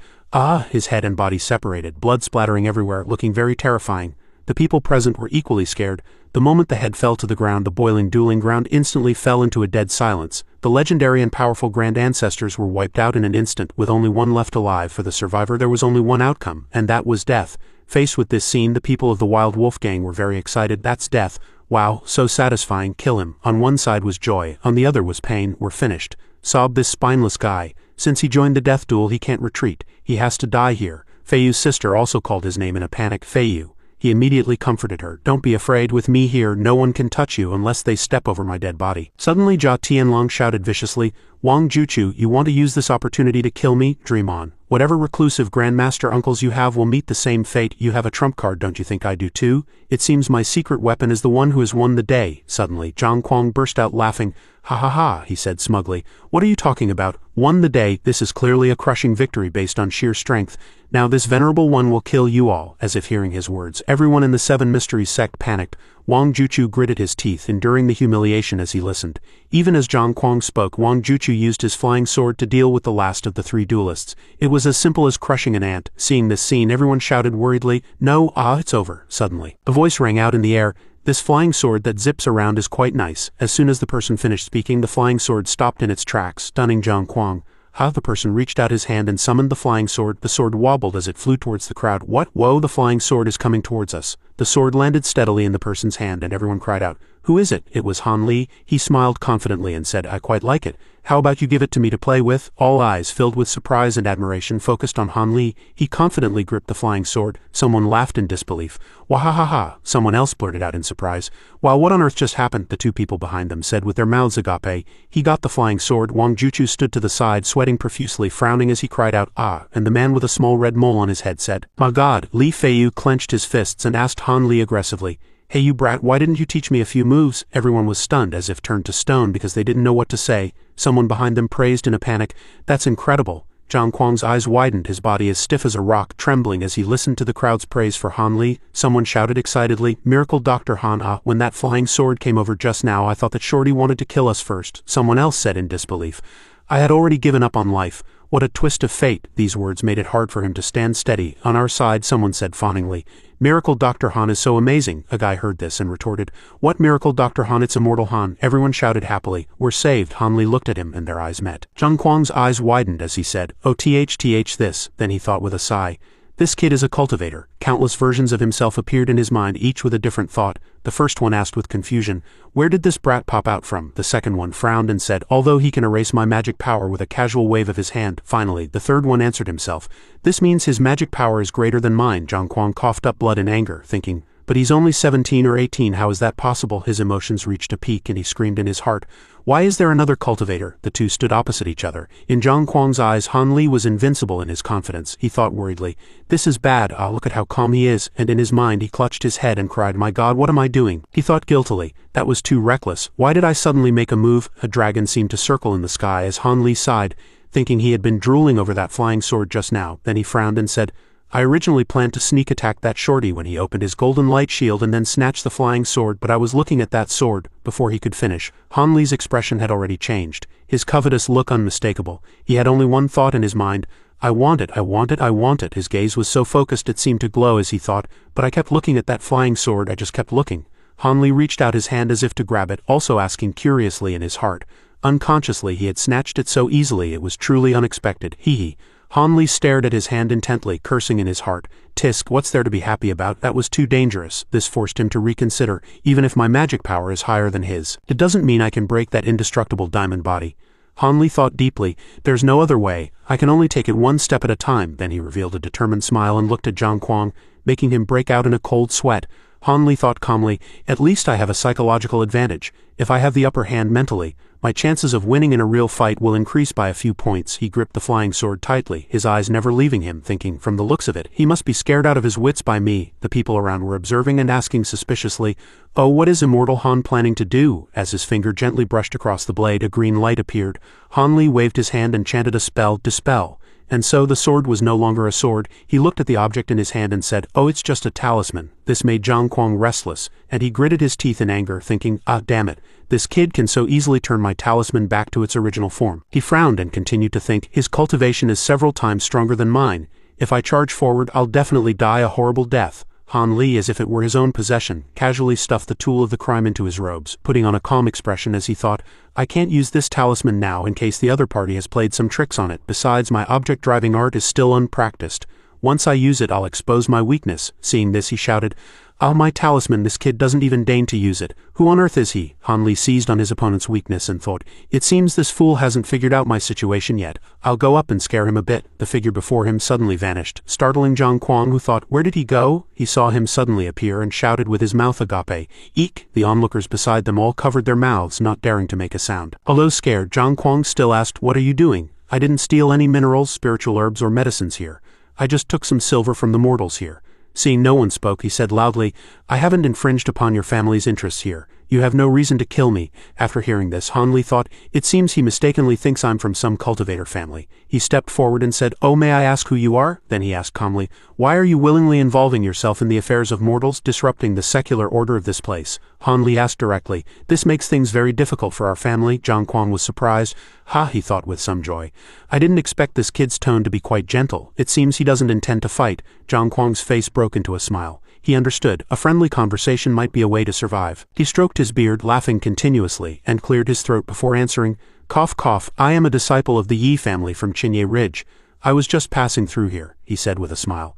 His head and body separated, blood splattering everywhere, looking very terrifying. The people present were equally scared. The moment the head fell to the ground, the boiling dueling ground instantly fell into a dead silence. The legendary and powerful Grand Ancestors were wiped out in an instant, with only one left alive. For the survivor there was only one outcome, and that was death. Faced with this scene, the people of the Wild Wolf Gang were very excited. That's death. Wow, so satisfying, kill him. On one side was joy, on the other was pain. We're finished. Sobbed this spineless guy. Since he joined the death duel, he can't retreat. He has to die here. Feiyu's sister also called his name in a panic, Feiyu. He immediately comforted her. Don't be afraid, with me here, no one can touch you unless they step over my dead body. Suddenly Jia Tianlong shouted viciously, Wang Juchu, you want to use this opportunity to kill me? Dream on. Whatever reclusive Grandmaster Uncles you have will meet the same fate. You have a trump card, don't you think I do too? It seems my secret weapon is the one who has won the day. Suddenly, Zhang Kuang burst out laughing. Ha ha ha, he said smugly. What are you talking about? Won the day? This is clearly a crushing victory based on sheer strength. Now this venerable one will kill you all. As if hearing his words, everyone in the Seven Mysteries sect panicked. Wang Juchu gritted his teeth, enduring the humiliation as he listened. Even as Zhang Kuang spoke, Wang Juchu used his flying sword to deal with the last of the three duelists. It was as simple as crushing an ant. Seeing this scene, everyone shouted worriedly, no, it's over. Suddenly, a voice rang out in the air. This flying sword that zips around is quite nice. As soon as the person finished speaking, the flying sword stopped in its tracks, stunning Zhang Kuang. The person reached out his hand and summoned the flying sword. The sword wobbled as it flew towards the crowd. What? Whoa, the flying sword is coming towards us. The sword landed steadily in the person's hand and everyone cried out, who is it? It was Han Li. He smiled confidently and said, I quite like it. How about you give it to me to play with? All eyes, filled with surprise and admiration, focused on Han Li. He confidently gripped the flying sword. Someone laughed in disbelief. Wahahaha, someone else blurted out in surprise. Wow, what on earth just happened? The two people behind them said with their mouths agape. He got the flying sword. Wang Juchu stood to the side, sweating profusely, frowning as he cried out, and the man with a small red mole on his head said, my God. Li Feiyu clenched his fists and asked Han Li aggressively, hey you brat, why didn't you teach me a few moves? Everyone was stunned, as if turned to stone because they didn't know what to say. Someone behind them praised in a panic, that's incredible. Zhang Kuang's eyes widened, his body as stiff as a rock, trembling as he listened to the crowd's praise for Han Li. Someone shouted excitedly, miracle Dr. Han. When that flying sword came over just now, I thought that Shorty wanted to kill us first. Someone else said in disbelief, I had already given up on life. What a twist of fate. These words made it hard for him to stand steady. On our side, someone said fawningly, miracle Dr. Han is so amazing. A guy heard this and retorted, what miracle Dr. Han? It's immortal Han. Everyone shouted happily, we're saved. Han Li looked at him and their eyes met. Zhang Kuang's eyes widened as he said, oh th this. Then he thought with a sigh, this kid is a cultivator. Countless versions of himself appeared in his mind, each with a different thought. The first one asked with confusion, where did this brat pop out from? The second one frowned and said, although he can erase my magic power with a casual wave of his hand. Finally, the third one answered himself, this means his magic power is greater than mine. Zhang Kuang coughed up blood in anger, thinking, But he's only 17 or 18, how is that possible? His emotions reached a peak and he screamed in his heart, why is there another cultivator? The two stood opposite each other. In Zhang Kuang's eyes, Han Li was invincible in his confidence. He thought worriedly, this is bad, look at how calm he is, and in his mind he clutched his head and cried, my God, what am I doing? He thought guiltily, that was too reckless. Why did I suddenly make a move? A dragon seemed to circle in the sky as Han Li sighed, thinking he had been drooling over that flying sword just now. Then he frowned and said, I originally planned to sneak attack that shorty when he opened his golden light shield and then snatch the flying sword, but I was looking at that sword. Before he could finish, Han Li's expression had already changed, his covetous look unmistakable. He had only one thought in his mind, I want it, I want it, I want it. His gaze was so focused it seemed to glow as he thought, but I kept looking at that flying sword, I just kept looking. Han Li reached out his hand as if to grab it, also asking curiously in his heart. Unconsciously he had snatched it so easily, it was truly unexpected. Hee. Han Li stared at his hand intently, cursing in his heart. Tisk, what's there to be happy about? That was too dangerous. This forced him to reconsider, even if my magic power is higher than his. It doesn't mean I can break that indestructible diamond body. Han Li thought deeply, there's no other way, I can only take it one step at a time. Then he revealed a determined smile and looked at Zhang Kuang, making him break out in a cold sweat. Han Li thought calmly, at least I have a psychological advantage. If I have the upper hand mentally, my chances of winning in a real fight will increase by a few points. He gripped the flying sword tightly, his eyes never leaving him, thinking, from the looks of it, he must be scared out of his wits by me. The people around were observing and asking suspiciously, oh, what is Immortal Han planning to do? As his finger gently brushed across the blade, a green light appeared. Han Li waved his hand and chanted a spell, dispel. And so the sword was no longer a sword. He looked at the object in his hand and said, oh, it's just a talisman. This made Zhang Kuang restless, and he gritted his teeth in anger, thinking, damn it, this kid can so easily turn my talisman back to its original form. He frowned and continued to think, his cultivation is several times stronger than mine. If I charge forward, I'll definitely die a horrible death. Han Li, as if it were his own possession, casually stuffed the tool of the crime into his robes, putting on a calm expression as he thought, I can't use this talisman now in case the other party has played some tricks on it. Besides, my object-driving art is still unpracticed. Once I use it, I'll expose my weakness. Seeing this, he shouted, my talisman, this kid doesn't even deign to use it. Who on earth is he? Han Li seized on his opponent's weakness and thought, it seems this fool hasn't figured out my situation yet. I'll go up and scare him a bit. The figure before him suddenly vanished, startling Zhang Kuang, who thought, where did he go? He saw him suddenly appear and shouted with his mouth agape, eek! The onlookers beside them all covered their mouths, not daring to make a sound. Although scared, Zhang Kuang still asked, what are you doing? I didn't steal any minerals, spiritual herbs, or medicines here. I just took some silver from the mortals here. Seeing no one spoke, he said loudly, I haven't infringed upon your family's interests here. You have no reason to kill me. After hearing this, Han Li thought, it seems he mistakenly thinks I'm from some cultivator family. He stepped forward and said, oh, may I ask who you are? Then he asked calmly, why are you willingly involving yourself in the affairs of mortals, disrupting the secular order of this place? Han Li asked directly, this makes things very difficult for our family. Zhang Kuang was surprised. Ha, he thought with some joy. I didn't expect this kid's tone to be quite gentle. It seems he doesn't intend to fight. Zhang Kuang's face broke into a smile. He understood, a friendly conversation might be a way to survive. He stroked his beard, laughing continuously, and cleared his throat before answering, cough cough, I am a disciple of the Yi family from Chinye Ridge. I was just passing through here, he said with a smile.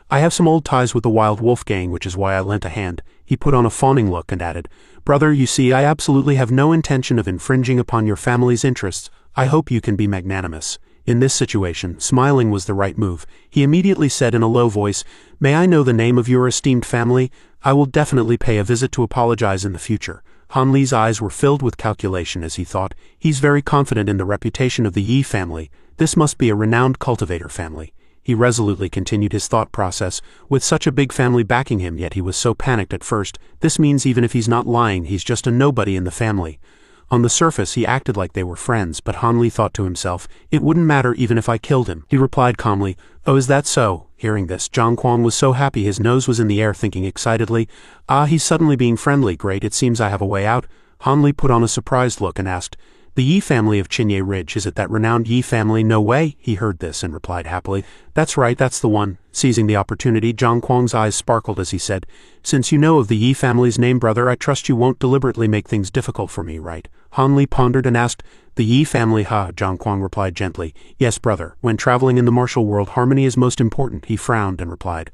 I have some old ties with the Wild Wolf gang, which is why I lent a hand. He put on a fawning look and added, brother, you see, I absolutely have no intention of infringing upon your family's interests. I hope you can be magnanimous. In this situation, smiling was the right move. He immediately said in a low voice, may I know the name of your esteemed family? I will definitely pay a visit to apologize in the future. Han Li's eyes were filled with calculation as he thought, he's very confident in the reputation of the Yi family. This must be a renowned cultivator family. He resolutely continued his thought process, with such a big family backing him, yet he was so panicked at first. This means even if he's not lying, he's just a nobody in the family. On the surface he acted like they were friends, but Han Li thought to himself, it wouldn't matter even if I killed him. He replied calmly, oh, is that so? Hearing this, Zhang Kuang was so happy his nose was in the air, thinking excitedly, he's suddenly being friendly, great, it seems I have a way out. Han Li put on a surprised look and asked, the Yi family of Chinye Ridge, is it that renowned Yi family? No way. He heard this and replied happily, that's right, that's the one. Seizing the opportunity, Zhang Kuang's eyes sparkled as he said, since you know of the Yi family's name, brother, I trust you won't deliberately make things difficult for me, right? Han Li pondered and asked, the Yi family, Zhang Kuang replied gently, yes, brother, when traveling in the martial world, harmony is most important. He frowned and replied,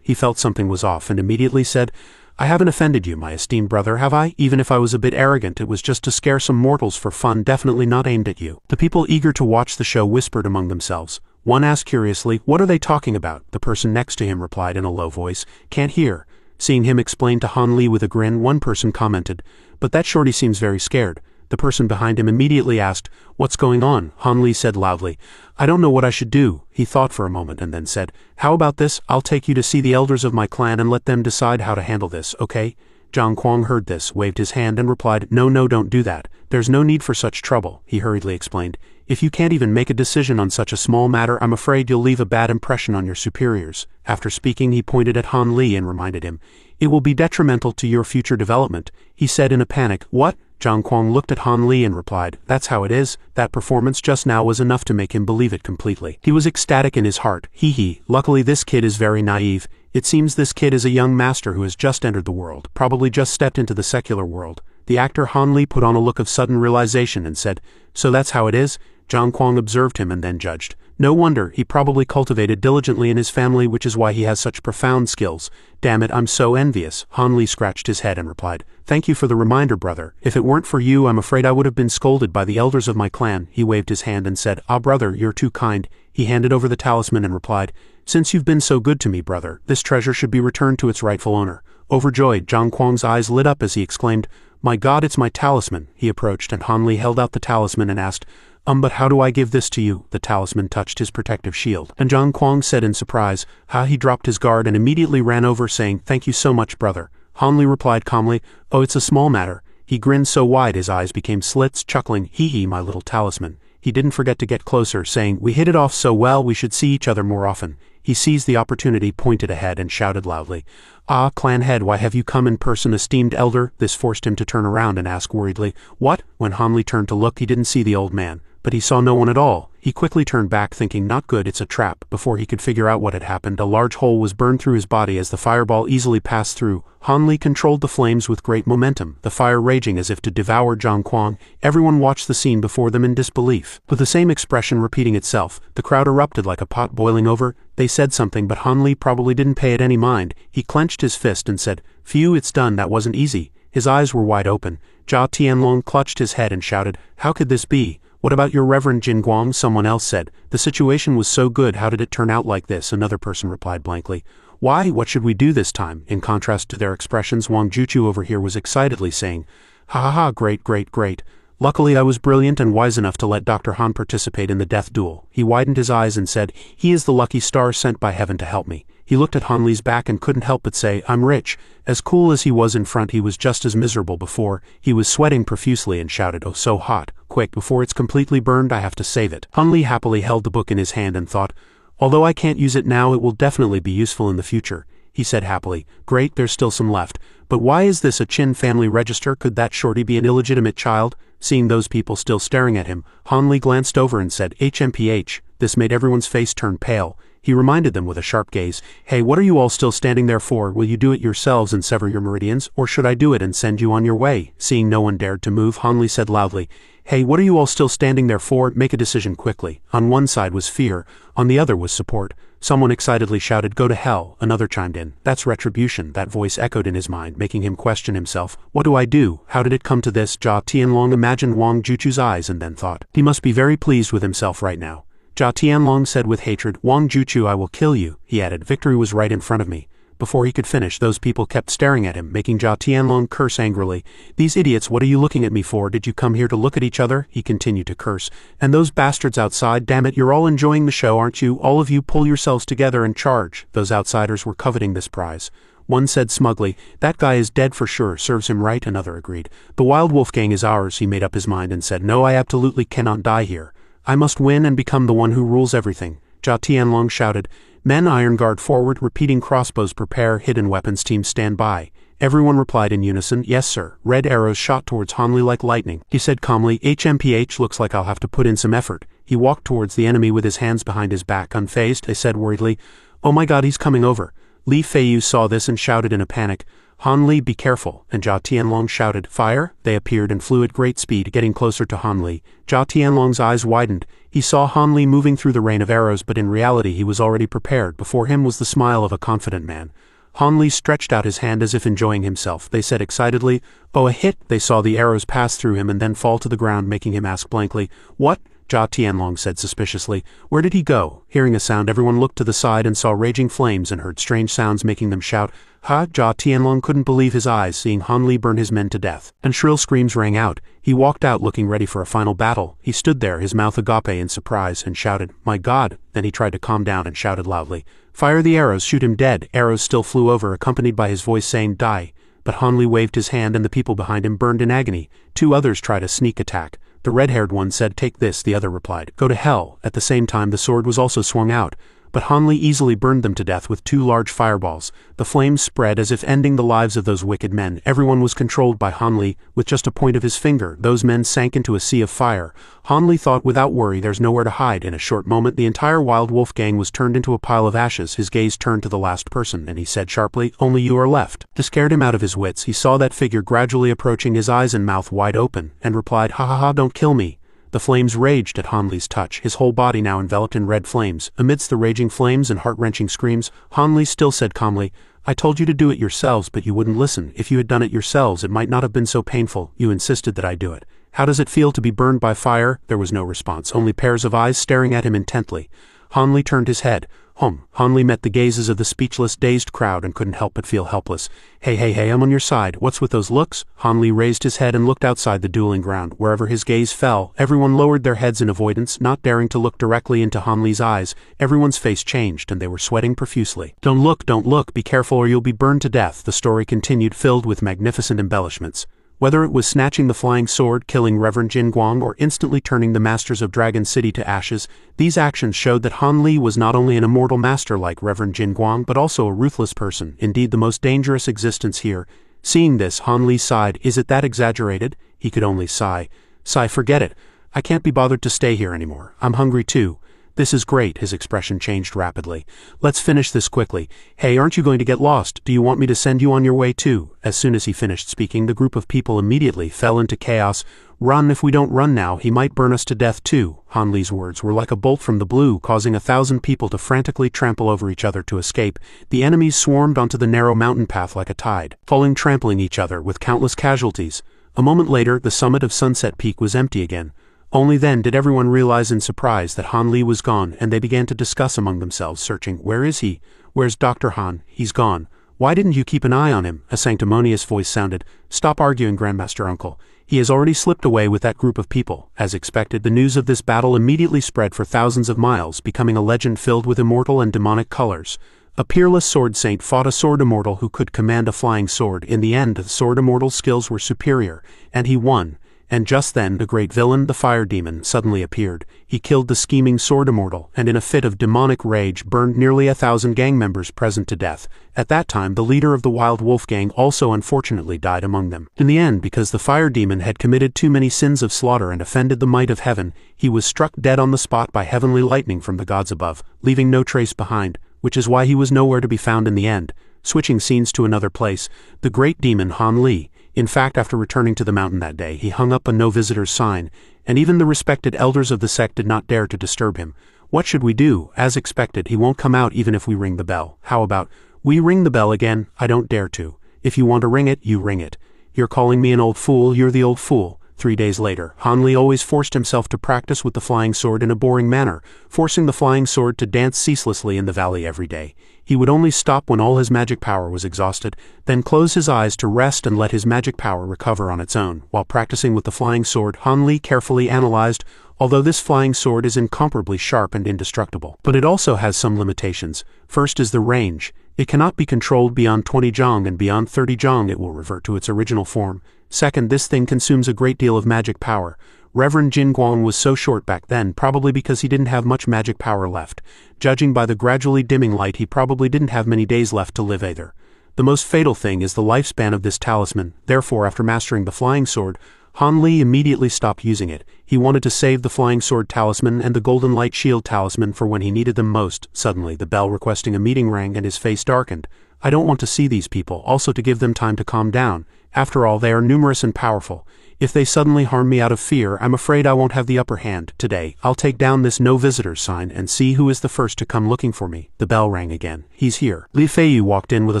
he felt something was off and immediately said, I haven't offended you, my esteemed brother, have I? Even if I was a bit arrogant, it was just to scare some mortals for fun, definitely not aimed at you. The people eager to watch the show whispered among themselves. One asked curiously, what are they talking about? The person next to him replied in a low voice, can't hear. Seeing him explain to Han Li with a grin, one person commented, "But that shorty seems very scared." The person behind him immediately asked, "What's going on?" Han Li said loudly, "I don't know what I should do." He thought for a moment and then said, "How about this? I'll take you to see the elders of my clan and let them decide how to handle this, okay?" Zhang Kuang heard this, waved his hand and replied, No, don't do that. There's no need for such trouble," he hurriedly explained. "If you can't even make a decision on such a small matter, I'm afraid you'll leave a bad impression on your superiors." After speaking, he pointed at Han Li and reminded him, "It will be detrimental to your future development," he said in a panic. "What?" Zhang Kuang looked at Han Li and replied, "That's how it is." That performance just now was enough to make him believe it completely. He was ecstatic in his heart. Hee. Luckily this kid is very naive. It seems this kid is a young master who has just entered the world, probably just stepped into the secular world. The actor Han Li put on a look of sudden realization and said, "So that's how it is?" Zhang Kuang observed him and then judged. "No wonder, he probably cultivated diligently in his family, which is why he has such profound skills. Damn it, I'm so envious." Han Li scratched his head and replied, "Thank you for the reminder, brother. If it weren't for you, I'm afraid I would have been scolded by the elders of my clan." He waved his hand and said, "Ah, brother, you're too kind." He handed over the talisman and replied, "Since you've been so good to me, brother, this treasure should be returned to its rightful owner." Overjoyed, Zhang Kuang's eyes lit up as he exclaimed, "My God, it's my talisman." He approached and Han Li held out the talisman and asked, But how do I give this to you?" The talisman touched his protective shield. And Zhang Kuang said in surprise, "Ha!" He dropped his guard and immediately ran over saying, "Thank you so much, brother." Han Li replied calmly, "Oh, it's a small matter." He grinned so wide his eyes became slits, chuckling, "Hee, my little talisman." He didn't forget to get closer, saying, "We hit it off so well, we should see each other more often." He seized the opportunity, pointed ahead, and shouted loudly, "Ah, clan head, why have you come in person, esteemed elder?" This forced him to turn around and ask worriedly, "What?" When Han Li turned to look, he didn't see the old man, but he saw no one at all. He quickly turned back, thinking, "Not good, it's a trap." Before he could figure out what had happened, a large hole was burned through his body as the fireball easily passed through. Han Li controlled the flames with great momentum, the fire raging as if to devour Zhang Kuang. Everyone watched the scene before them in disbelief. With the same expression repeating itself, the crowd erupted like a pot boiling over. They said something, but Han Li probably didn't pay it any mind. He clenched his fist and said, "Phew, it's done, that wasn't easy." His eyes were wide open. Jia Tianlong clutched his head and shouted, "How could this be?" "What about your Reverend Jin Guang?" someone else said. "The situation was so good, how did it turn out like this?" Another person replied blankly, "Why, what should we do this time?" In contrast to their expressions, Wang Juchu over here was excitedly saying, "Ha, great. Luckily I was brilliant and wise enough to let Dr. Han participate in the death duel." He widened his eyes and said, "He is the lucky star sent by heaven to help me." He looked at Han Li's back and couldn't help but say, "I'm rich." As cool as he was in front, he was just as miserable before. He was sweating profusely and shouted, "Oh, so hot. Quick, before it's completely burned, I have to save it." Han Li happily held the book in his hand and thought, "Although I can't use it now, it will definitely be useful in the future." He said happily, "Great, there's still some left. But why is this a Qin family register? Could that shorty be an illegitimate child?" Seeing those people still staring at him, Han Li glanced over and said, "HMPH." This made everyone's face turn pale. He reminded them with a sharp gaze, "Hey, what are you all still standing there for? Will you do it yourselves and sever your meridians, or should I do it and send you on your way?" Seeing no one dared to move, Han Li said loudly, "Hey, what are you all still standing there for? Make a decision quickly." On one side was fear, on the other was support. Someone excitedly shouted, "Go to hell." Another chimed in, "That's retribution." That voice echoed in his mind, making him question himself. What do I do? How did it come to this? Jia Tianlong imagined Wang Juchu's eyes and then thought, he must be very pleased with himself right now. Jia Tianlong said with hatred, "Wang Juchu, I will kill you." He added, "Victory was right in front of me." Before he could finish, those people kept staring at him, making Jia Tianlong curse angrily. "These idiots, what are you looking at me for? Did you come here to look at each other?" He continued to curse. "And those bastards outside, damn it, you're all enjoying the show, aren't you? All of you pull yourselves together and charge." Those outsiders were coveting this prize. One said smugly, "That guy is dead for sure, serves him right." Another agreed. "The Wild Wolf Gang is ours." He made up his mind and said, "No, I absolutely cannot die here. I must win and become the one who rules everything." Jia Tianlong shouted, "Men, iron guard forward, repeating crossbows prepare, hidden weapons team stand by." Everyone replied in unison, "Yes, sir." Red arrows shot towards Han Li like lightning. He said calmly, "HMPH, looks like I'll have to put in some effort." He walked towards the enemy with his hands behind his back, unfazed. They said worriedly, "Oh my God, he's coming over." Li Feiyu saw this and shouted in a panic, "Han Li, be careful." And Jia Tianlong shouted, "Fire!" They appeared and flew at great speed, getting closer to Han Li. Jia Tianlong's eyes widened. He saw Han Li moving through the rain of arrows, but in reality he was already prepared. Before him was the smile of a confident man. Han Li stretched out his hand as if enjoying himself. They said excitedly, "Oh, a hit!" They saw the arrows pass through him and then fall to the ground, making him ask blankly, "What?" Jia Tianlong said suspiciously. Where did he go? Hearing a sound, everyone looked to the side and saw raging flames and heard strange sounds making them shout. Ha! Jia Tianlong couldn't believe his eyes seeing Han Li burn his men to death. And shrill screams rang out. He walked out looking ready for a final battle. He stood there, his mouth agape in surprise, and shouted, "My God!" Then he tried to calm down and shouted loudly, "Fire the arrows, shoot him dead!" Arrows still flew over, accompanied by his voice saying, "Die!" But Han Li waved his hand and the people behind him burned in agony. 2 others tried a sneak attack. The red-haired one said, "Take this," the other replied, "Go to hell." At the same time the sword was also swung out. But Han Li easily burned them to death with 2 large fireballs. The flames spread as if ending the lives of those wicked men. Everyone was controlled by Han Li. With just a point of his finger, those men sank into a sea of fire. Han Li thought without worry, there's nowhere to hide. In a short moment the entire wild wolf gang was turned into a pile of ashes. His gaze turned to the last person, and he said sharply, "Only you are left." This scared him out of his wits. He saw that figure gradually approaching, his eyes and mouth wide open, and replied, "Ha ha ha, don't kill me." The flames raged at Han Li's touch, his whole body now enveloped in red flames. Amidst the raging flames and heart-wrenching screams, Han Li still said calmly, "I told you to do it yourselves, but you wouldn't listen. If you had done it yourselves, it might not have been so painful. You insisted that I do it. How does it feel to be burned by fire?" There was no response, only pairs of eyes staring at him intently. Han Li turned his head. Han Li met the gazes of the speechless, dazed crowd and couldn't help but feel helpless. Hey, I'm on your side. What's with those looks?" Han Li raised his head and looked outside the dueling ground. Wherever his gaze fell, everyone lowered their heads in avoidance, not daring to look directly into Han Li's eyes. Everyone's face changed and they were sweating profusely. Don't look, be careful or you'll be burned to death," the story continued, filled with magnificent embellishments. Whether it was snatching the flying sword, killing Reverend Jin Guang, or instantly turning the masters of Dragon City to ashes, these actions showed that Han Li was not only an immortal master like Reverend Jin Guang, but also a ruthless person, indeed the most dangerous existence here. Seeing this, Han Li sighed. "Is it that exaggerated?" He could only sigh. Forget it. I can't be bothered to stay here anymore. I'm hungry too. "This is great," his expression changed rapidly. "Let's finish this quickly. Hey, aren't you going to get lost? Do you want me to send you on your way too?" As soon as he finished speaking, the group of people immediately fell into chaos. "Run, if we don't run now, he might burn us to death too." Han Li's words were like a bolt from the blue, causing 1,000 people to frantically trample over each other to escape. The enemies swarmed onto the narrow mountain path like a tide, falling, trampling each other with countless casualties. A moment later, the summit of Sunset Peak was empty again. Only then did everyone realize in surprise that Han Li was gone, and they began to discuss among themselves, searching, "Where is he? Where's Dr. Han? He's gone. Why didn't you keep an eye on him?" A sanctimonious voice sounded. "Stop arguing, Grandmaster Uncle. He has already slipped away with that group of people." As expected, the news of this battle immediately spread for thousands of miles, becoming a legend filled with immortal and demonic colors. A peerless sword saint fought a sword immortal who could command a flying sword. In the end, the sword immortal's skills were superior, and he won. And just then, the great villain, the fire demon, suddenly appeared. He killed the scheming sword immortal, and in a fit of demonic rage burned nearly 1,000 gang members present to death. At that time, the leader of the wild wolf gang also unfortunately died among them. In the end, because the fire demon had committed too many sins of slaughter and offended the might of heaven, he was struck dead on the spot by heavenly lightning from the gods above, leaving no trace behind, which is why he was nowhere to be found in the end. Switching scenes to another place, the great demon Han Li. In fact, after returning to the mountain that day, he hung up a no visitors sign, and even the respected elders of the sect did not dare to disturb him. What should we do? As expected, he won't come out even if we ring the bell. How about, we ring the bell again? I don't dare to. If you want to ring it, you ring it. You're calling me an old fool, you're the old fool. 3 days later, Han Li always forced himself to practice with the flying sword in a boring manner, forcing the flying sword to dance ceaselessly in the valley every day. He would only stop when all his magic power was exhausted, then close his eyes to rest and let his magic power recover on its own. While practicing with the flying sword, Han Li carefully analyzed, although this flying sword is incomparably sharp and indestructible, but it also has some limitations. First is the range. It cannot be controlled beyond 20 zhang, and beyond 30 zhang it will revert to its original form. Second, this thing consumes a great deal of magic power. Reverend Jin Guang was so short back then, probably because he didn't have much magic power left. Judging by the gradually dimming light, he probably didn't have many days left to live either. The most fatal thing is the lifespan of this talisman. Therefore, after mastering the flying sword, Han Li immediately stopped using it. He wanted to save the flying sword talisman and the golden light shield talisman for when he needed them most. Suddenly, the bell requesting a meeting rang and his face darkened. I don't want to see these people, also to give them time to calm down. After all, they are numerous and powerful. If they suddenly harm me out of fear, I'm afraid I won't have the upper hand. Today, I'll take down this no visitors sign and see who is the first to come looking for me. The bell rang again. He's here. Li Feiyu walked in with a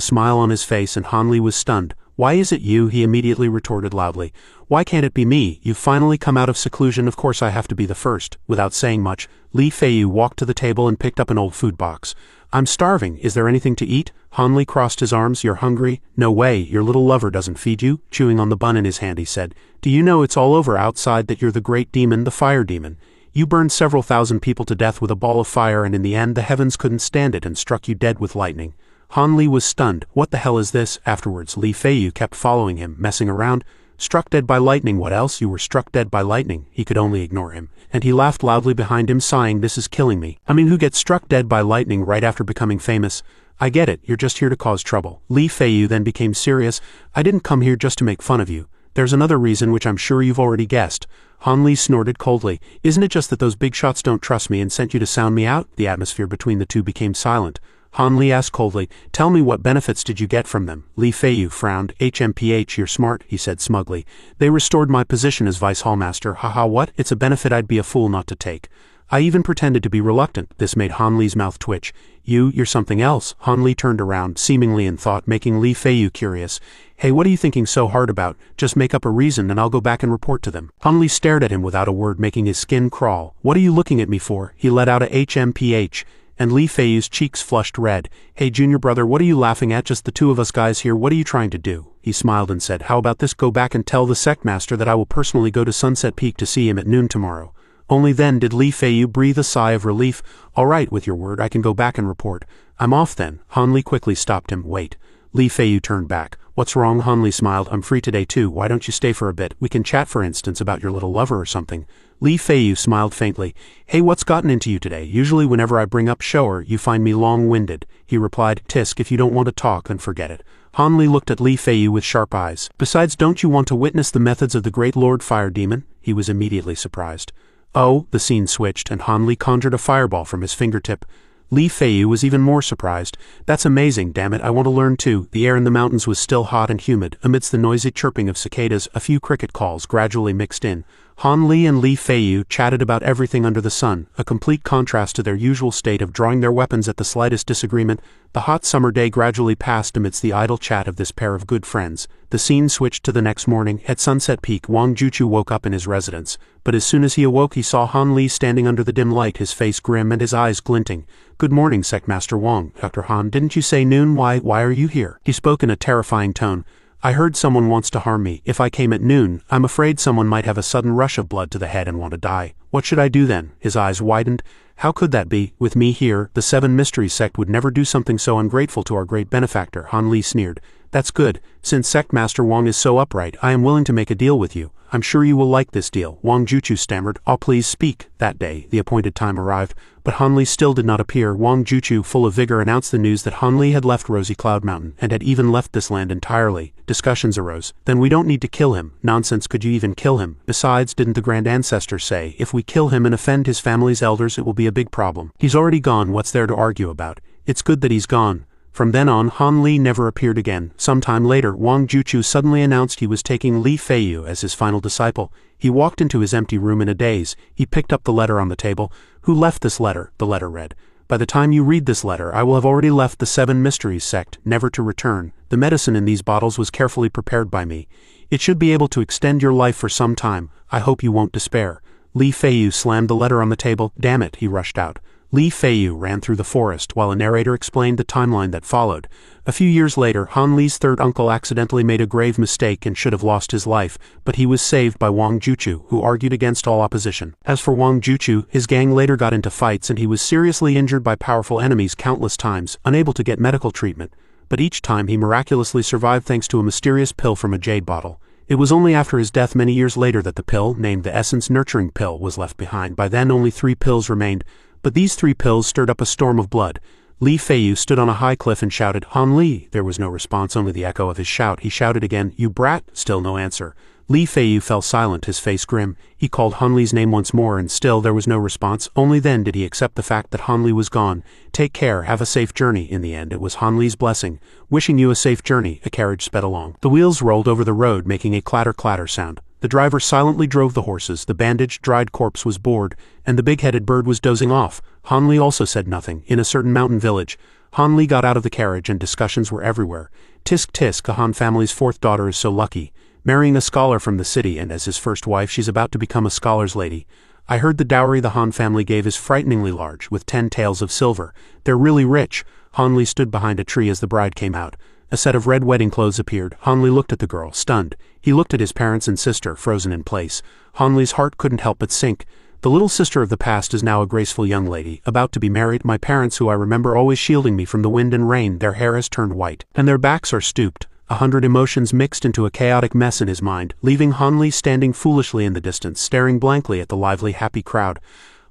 smile on his face, and Han Li was stunned. Why is it you? He immediately retorted loudly. Why can't it be me? You've finally come out of seclusion, of course I have to be the first. Without saying much, Li Feiyu walked to the table and picked up an old food box. I'm starving, is there anything to eat? Han Li crossed his arms. You're hungry? No way, your little lover doesn't feed you? Chewing on the bun in his hand he said, do you know it's all over outside that you're the great demon, the fire demon? You burned several thousand people to death with a ball of fire and in the end the heavens couldn't stand it and struck you dead with lightning. Han Li was stunned. What the hell is this? Afterwards, Li Feiyu kept following him, messing around. Struck dead by lightning, what else? You were struck dead by lightning. He could only ignore him. And he laughed loudly behind him, sighing, this is killing me. I mean, who gets struck dead by lightning right after becoming famous? I get it, you're just here to cause trouble. Li Feiyu then became serious. I didn't come here just to make fun of you. There's another reason which I'm sure you've already guessed. Han Li snorted coldly. Isn't it just that those big shots don't trust me and sent you to sound me out? The atmosphere between the two became silent. Han Li asked coldly, tell me what benefits did you get from them? Li Feiyu frowned. HMPH, you're smart, he said smugly. They restored my position as vice hallmaster. Haha, what? It's a benefit I'd be a fool not to take. I even pretended to be reluctant. This made Han Li's mouth twitch. You're something else. Han Li turned around, seemingly in thought, making Li Feiyu curious. Hey, what are you thinking so hard about? Just make up a reason and I'll go back and report to them. Han Li stared at him without a word, making his skin crawl. What are you looking at me for? He let out a HMPH. And Li Feiyu's cheeks flushed red. Hey junior brother, what are you laughing at? Just the two of us guys here, what are you trying to do? He smiled and said, how about this? Go back and tell the sect master that I will personally go to Sunset Peak to see him at noon tomorrow. Only then did Li Feiyu breathe a sigh of relief. All right, with your word, I can go back and report. I'm off then. Han Li quickly stopped him. Wait. Li Feiyu turned back. What's wrong? Han Li smiled. I'm free today too. Why don't you stay for a bit? We can chat, for instance, about your little lover or something. Li Feiyu smiled faintly. Hey, what's gotten into you today? Usually whenever I bring up Shower, you find me long-winded. He replied, Tisk, if you don't want to talk, then forget it. Han Li looked at Li Feiyu with sharp eyes. Besides, don't you want to witness the methods of the great Lord Fire Demon? He was immediately surprised. Oh, the scene switched, and Han Li conjured a fireball from his fingertip. Li Feiyu was even more surprised. That's amazing, damn it, I want to learn too. The air in the mountains was still hot and humid. Amidst the noisy chirping of cicadas, a few cricket calls gradually mixed in. Han Li and Li Feiyu chatted about everything under the sun, a complete contrast to their usual state of drawing their weapons at the slightest disagreement. The hot summer day gradually passed amidst the idle chat of this pair of good friends. The scene switched to the next morning. At Sunset Peak, Wang Juchu woke up in his residence. But as soon as he awoke, he saw Han Li standing under the dim light, his face grim and his eyes glinting. Good morning, Sectmaster Wang. Dr. Han, didn't you say noon? Why are you here? He spoke in a terrifying tone. I heard someone wants to harm me. If I came at noon, I'm afraid someone might have a sudden rush of blood to the head and want to die. What should I do then? His eyes widened. How could that be? With me here, the Seven Mysteries sect would never do something so ungrateful to our great benefactor. Han Li sneered. That's good. Since Sectmaster Wang is so upright, I am willing to make a deal with you. I'm sure you will like this deal. Wang Juchu stammered. Oh, please speak. That day, the appointed time arrived, but Han Li still did not appear. Wang Juchu, full of vigor, announced the news that Han Li had left Rosy Cloud Mountain and had even left this land entirely. Discussions arose. Then we don't need to kill him. Nonsense, could you even kill him? Besides, didn't the Grand Ancestor say, if we kill him and offend his family's elders, it will be a big problem. He's already gone, what's there to argue about? It's good that he's gone. From then on, Han Li never appeared again. Sometime later, Wang Juchu suddenly announced he was taking Li Feiyu as his final disciple. He walked into his empty room in a daze. He picked up the letter on the table. Who left this letter? The letter read. By the time you read this letter, I will have already left the Seven Mysteries sect, never to return. The medicine in these bottles was carefully prepared by me. It should be able to extend your life for some time. I hope you won't despair. Li Feiyu slammed the letter on the table. Damn it, he rushed out. Li Feiyu ran through the forest while a narrator explained the timeline that followed. A few years later, Han Li's third uncle accidentally made a grave mistake and should have lost his life, but he was saved by Wang Juchu, who argued against all opposition. As for Wang Juchu, his gang later got into fights and he was seriously injured by powerful enemies countless times, unable to get medical treatment. But each time he miraculously survived thanks to a mysterious pill from a jade bottle. It was only after his death many years later that the pill, named the Essence Nurturing Pill, was left behind. By then only 3 pills remained. But these 3 pills stirred up a storm of blood. Li Feiyu stood on a high cliff and shouted, Han Li! There was no response, only the echo of his shout. He shouted again, you brat! Still no answer. Li Feiyu fell silent, his face grim. He called Han Li's name once more and still there was no response. Only then did he accept the fact that Han Li was gone. Take care, have a safe journey. In the end, it was Han Li's blessing. Wishing you a safe journey, a carriage sped along. The wheels rolled over the road, making a clatter-clatter sound. The driver silently drove the horses, the bandaged, dried corpse was bored, and the big-headed bird was dozing off. Han Li also said nothing. In a certain mountain village, Han Li got out of the carriage and discussions were everywhere. Tisk tisk, the Han family's fourth daughter is so lucky, marrying a scholar from the city, and as his first wife she's about to become a scholar's lady. I heard the dowry the Han family gave is frighteningly large, with 10 taels of silver. They're really rich. Han Li stood behind a tree as the bride came out. A set of red wedding clothes appeared. Han Li looked at the girl, stunned. He looked at his parents and sister, frozen in place. Han Li's heart couldn't help but sink. The little sister of the past is now a graceful young lady, about to be married. My parents, who I remember always shielding me from the wind and rain, their hair has turned white, and their backs are stooped. 100 emotions mixed into a chaotic mess in his mind, leaving Han Li standing foolishly in the distance, staring blankly at the lively, happy crowd.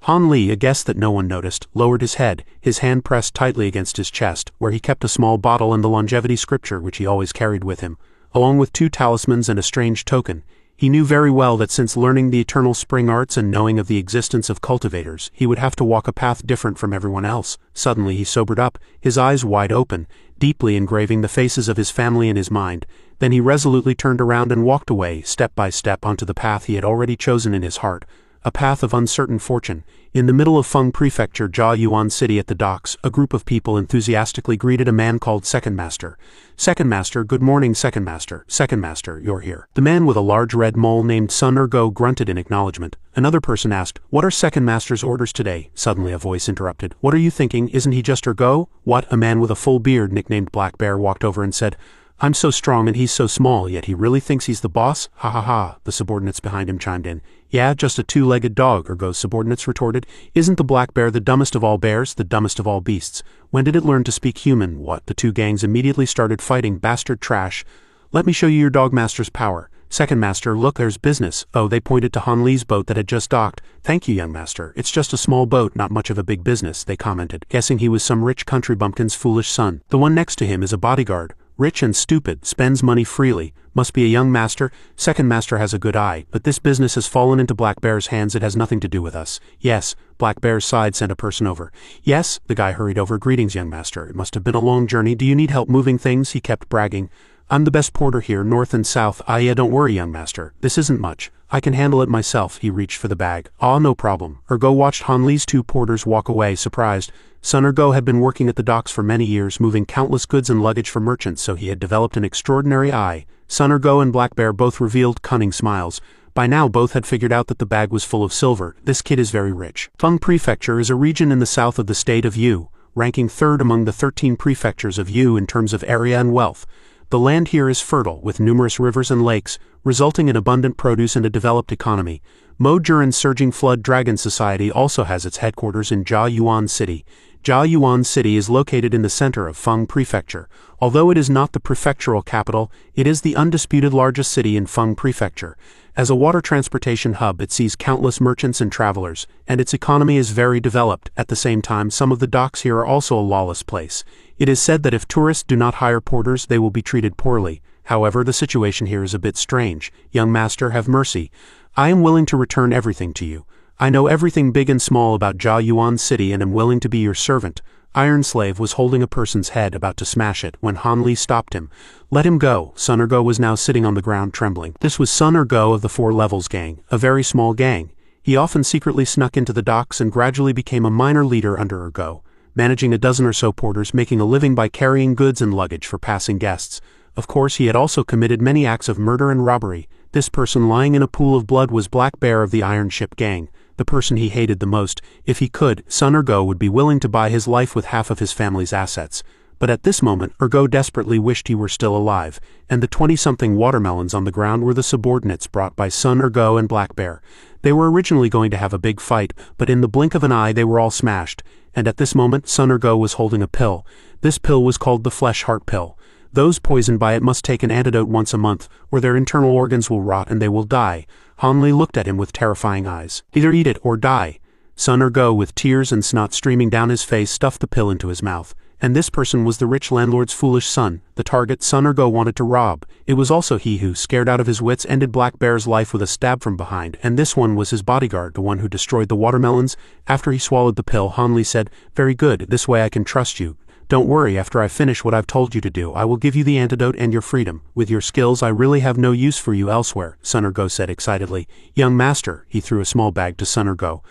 Han Li, a guest that no one noticed, lowered his head, his hand pressed tightly against his chest, where he kept a small bottle and the longevity scripture which he always carried with him, along with 2 talismans and a strange token. He knew very well that since learning the eternal spring arts and knowing of the existence of cultivators, he would have to walk a path different from everyone else. Suddenly he sobered up, his eyes wide open, deeply engraving the faces of his family in his mind. Then he resolutely turned around and walked away, step by step, onto the path he had already chosen in his heart. A path of uncertain fortune. In the middle of Feng Prefecture, Jia Yuan City, at the docks, a group of people enthusiastically greeted a man called Second Master. Second Master, good morning, Second Master. Second Master, you're here. The man with a large red mole named Sun Ergo grunted in acknowledgement. Another person asked, what are Second Master's orders today? Suddenly a voice interrupted. What are you thinking? Isn't he just Ergo? What? A man with a full beard nicknamed Black Bear walked over and said, I'm so strong and he's so small, yet he really thinks he's the boss? Ha ha ha, the subordinates behind him chimed in. Yeah, just a 2-legged dog, Ergo's subordinates retorted. Isn't the black bear the dumbest of all bears, the dumbest of all beasts? When did it learn to speak human? What? The 2 gangs immediately started fighting. Bastard trash. Let me show you your dog master's power. Second Master, look, there's business. Oh, they pointed to Han Li's boat that had just docked. Thank you, young master. It's just a small boat, not much of a big business, they commented, guessing he was some rich country bumpkin's foolish son. The one next to him is a bodyguard. Rich and stupid, spends money freely, must be a young master. Second Master has a good eye, but this business has fallen into Black Bear's hands. It has nothing to do with us. Yes, Black Bear's side sent a person over. Yes, the guy hurried over. Greetings, young master. It must have been a long journey. Do you need help moving things? He kept bragging. I'm the best porter here, north and south. Ah, yeah, don't worry, young master. This isn't much. I can handle it myself. He reached for the bag. Ah, no problem. Ergo watched Han Li's 2 porters walk away, surprised. Sun Ergo had been working at the docks for many years, moving countless goods and luggage for merchants, so he had developed an extraordinary eye. Sun Ergo and Black Bear both revealed cunning smiles. By now both had figured out that the bag was full of silver. This kid is very rich. Feng Prefecture is a region in the south of the state of Yu, ranking 3rd among the 13 prefectures of Yu in terms of area and wealth. The land here is fertile, with numerous rivers and lakes, resulting in abundant produce and a developed economy. Mo-Juran's surging flood dragon society also has its headquarters in Jia Yuan City. Jia Yuan City is located in the center of Feng Prefecture. Although it is not the prefectural capital, it is the undisputed largest city in Feng Prefecture. As a water transportation hub, it sees countless merchants and travelers, and its economy is very developed. At the same time, some of the docks here are also a lawless place. It is said that if tourists do not hire porters, they will be treated poorly. However, the situation here is a bit strange. Young master, have mercy. I am willing to return everything to you. I know everything big and small about Jia Yuan City and am willing to be your servant. Iron Slave was holding a person's head, about to smash it, when Han Li stopped him. Let him go. Sun Ergo was now sitting on the ground trembling. This was Sun Ergo of the 4 Levels gang, a very small gang. He often secretly snuck into the docks and gradually became a minor leader under Ergo, managing a dozen or so porters, making a living by carrying goods and luggage for passing guests. Of course, he had also committed many acts of murder and robbery. This person lying in a pool of blood was Black Bear of the Iron Ship gang, the person he hated the most. If he could, Sun Ergo would be willing to buy his life with half of his family's assets. But at this moment, Ergo desperately wished he were still alive, and the 20-something watermelons on the ground were the subordinates brought by Sun Ergo and Black Bear. They were originally going to have a big fight, but in the blink of an eye they were all smashed, and at this moment Sun Ergo was holding a pill. This pill was called the Flesh Heart Pill. Those poisoned by it must take an antidote once a month, or their internal organs will rot and they will die. Han Li looked at him with terrifying eyes. Either eat it or die. Sun Ergo, with tears and snot streaming down his face, stuffed the pill into his mouth. And this person was the rich landlord's foolish son, the target Sun Ergo wanted to rob. It was also he who, scared out of his wits, ended Black Bear's life with a stab from behind, and this one was his bodyguard, the one who destroyed the watermelons. After he swallowed the pill, Han Li said, "Very good, this way I can trust you. Don't worry, after I finish what I've told you to do, I will give you the antidote and your freedom. With your skills, I really have no use for you elsewhere," Sun Ergo said excitedly. "Young master," he threw a small bag to Sun Ergo.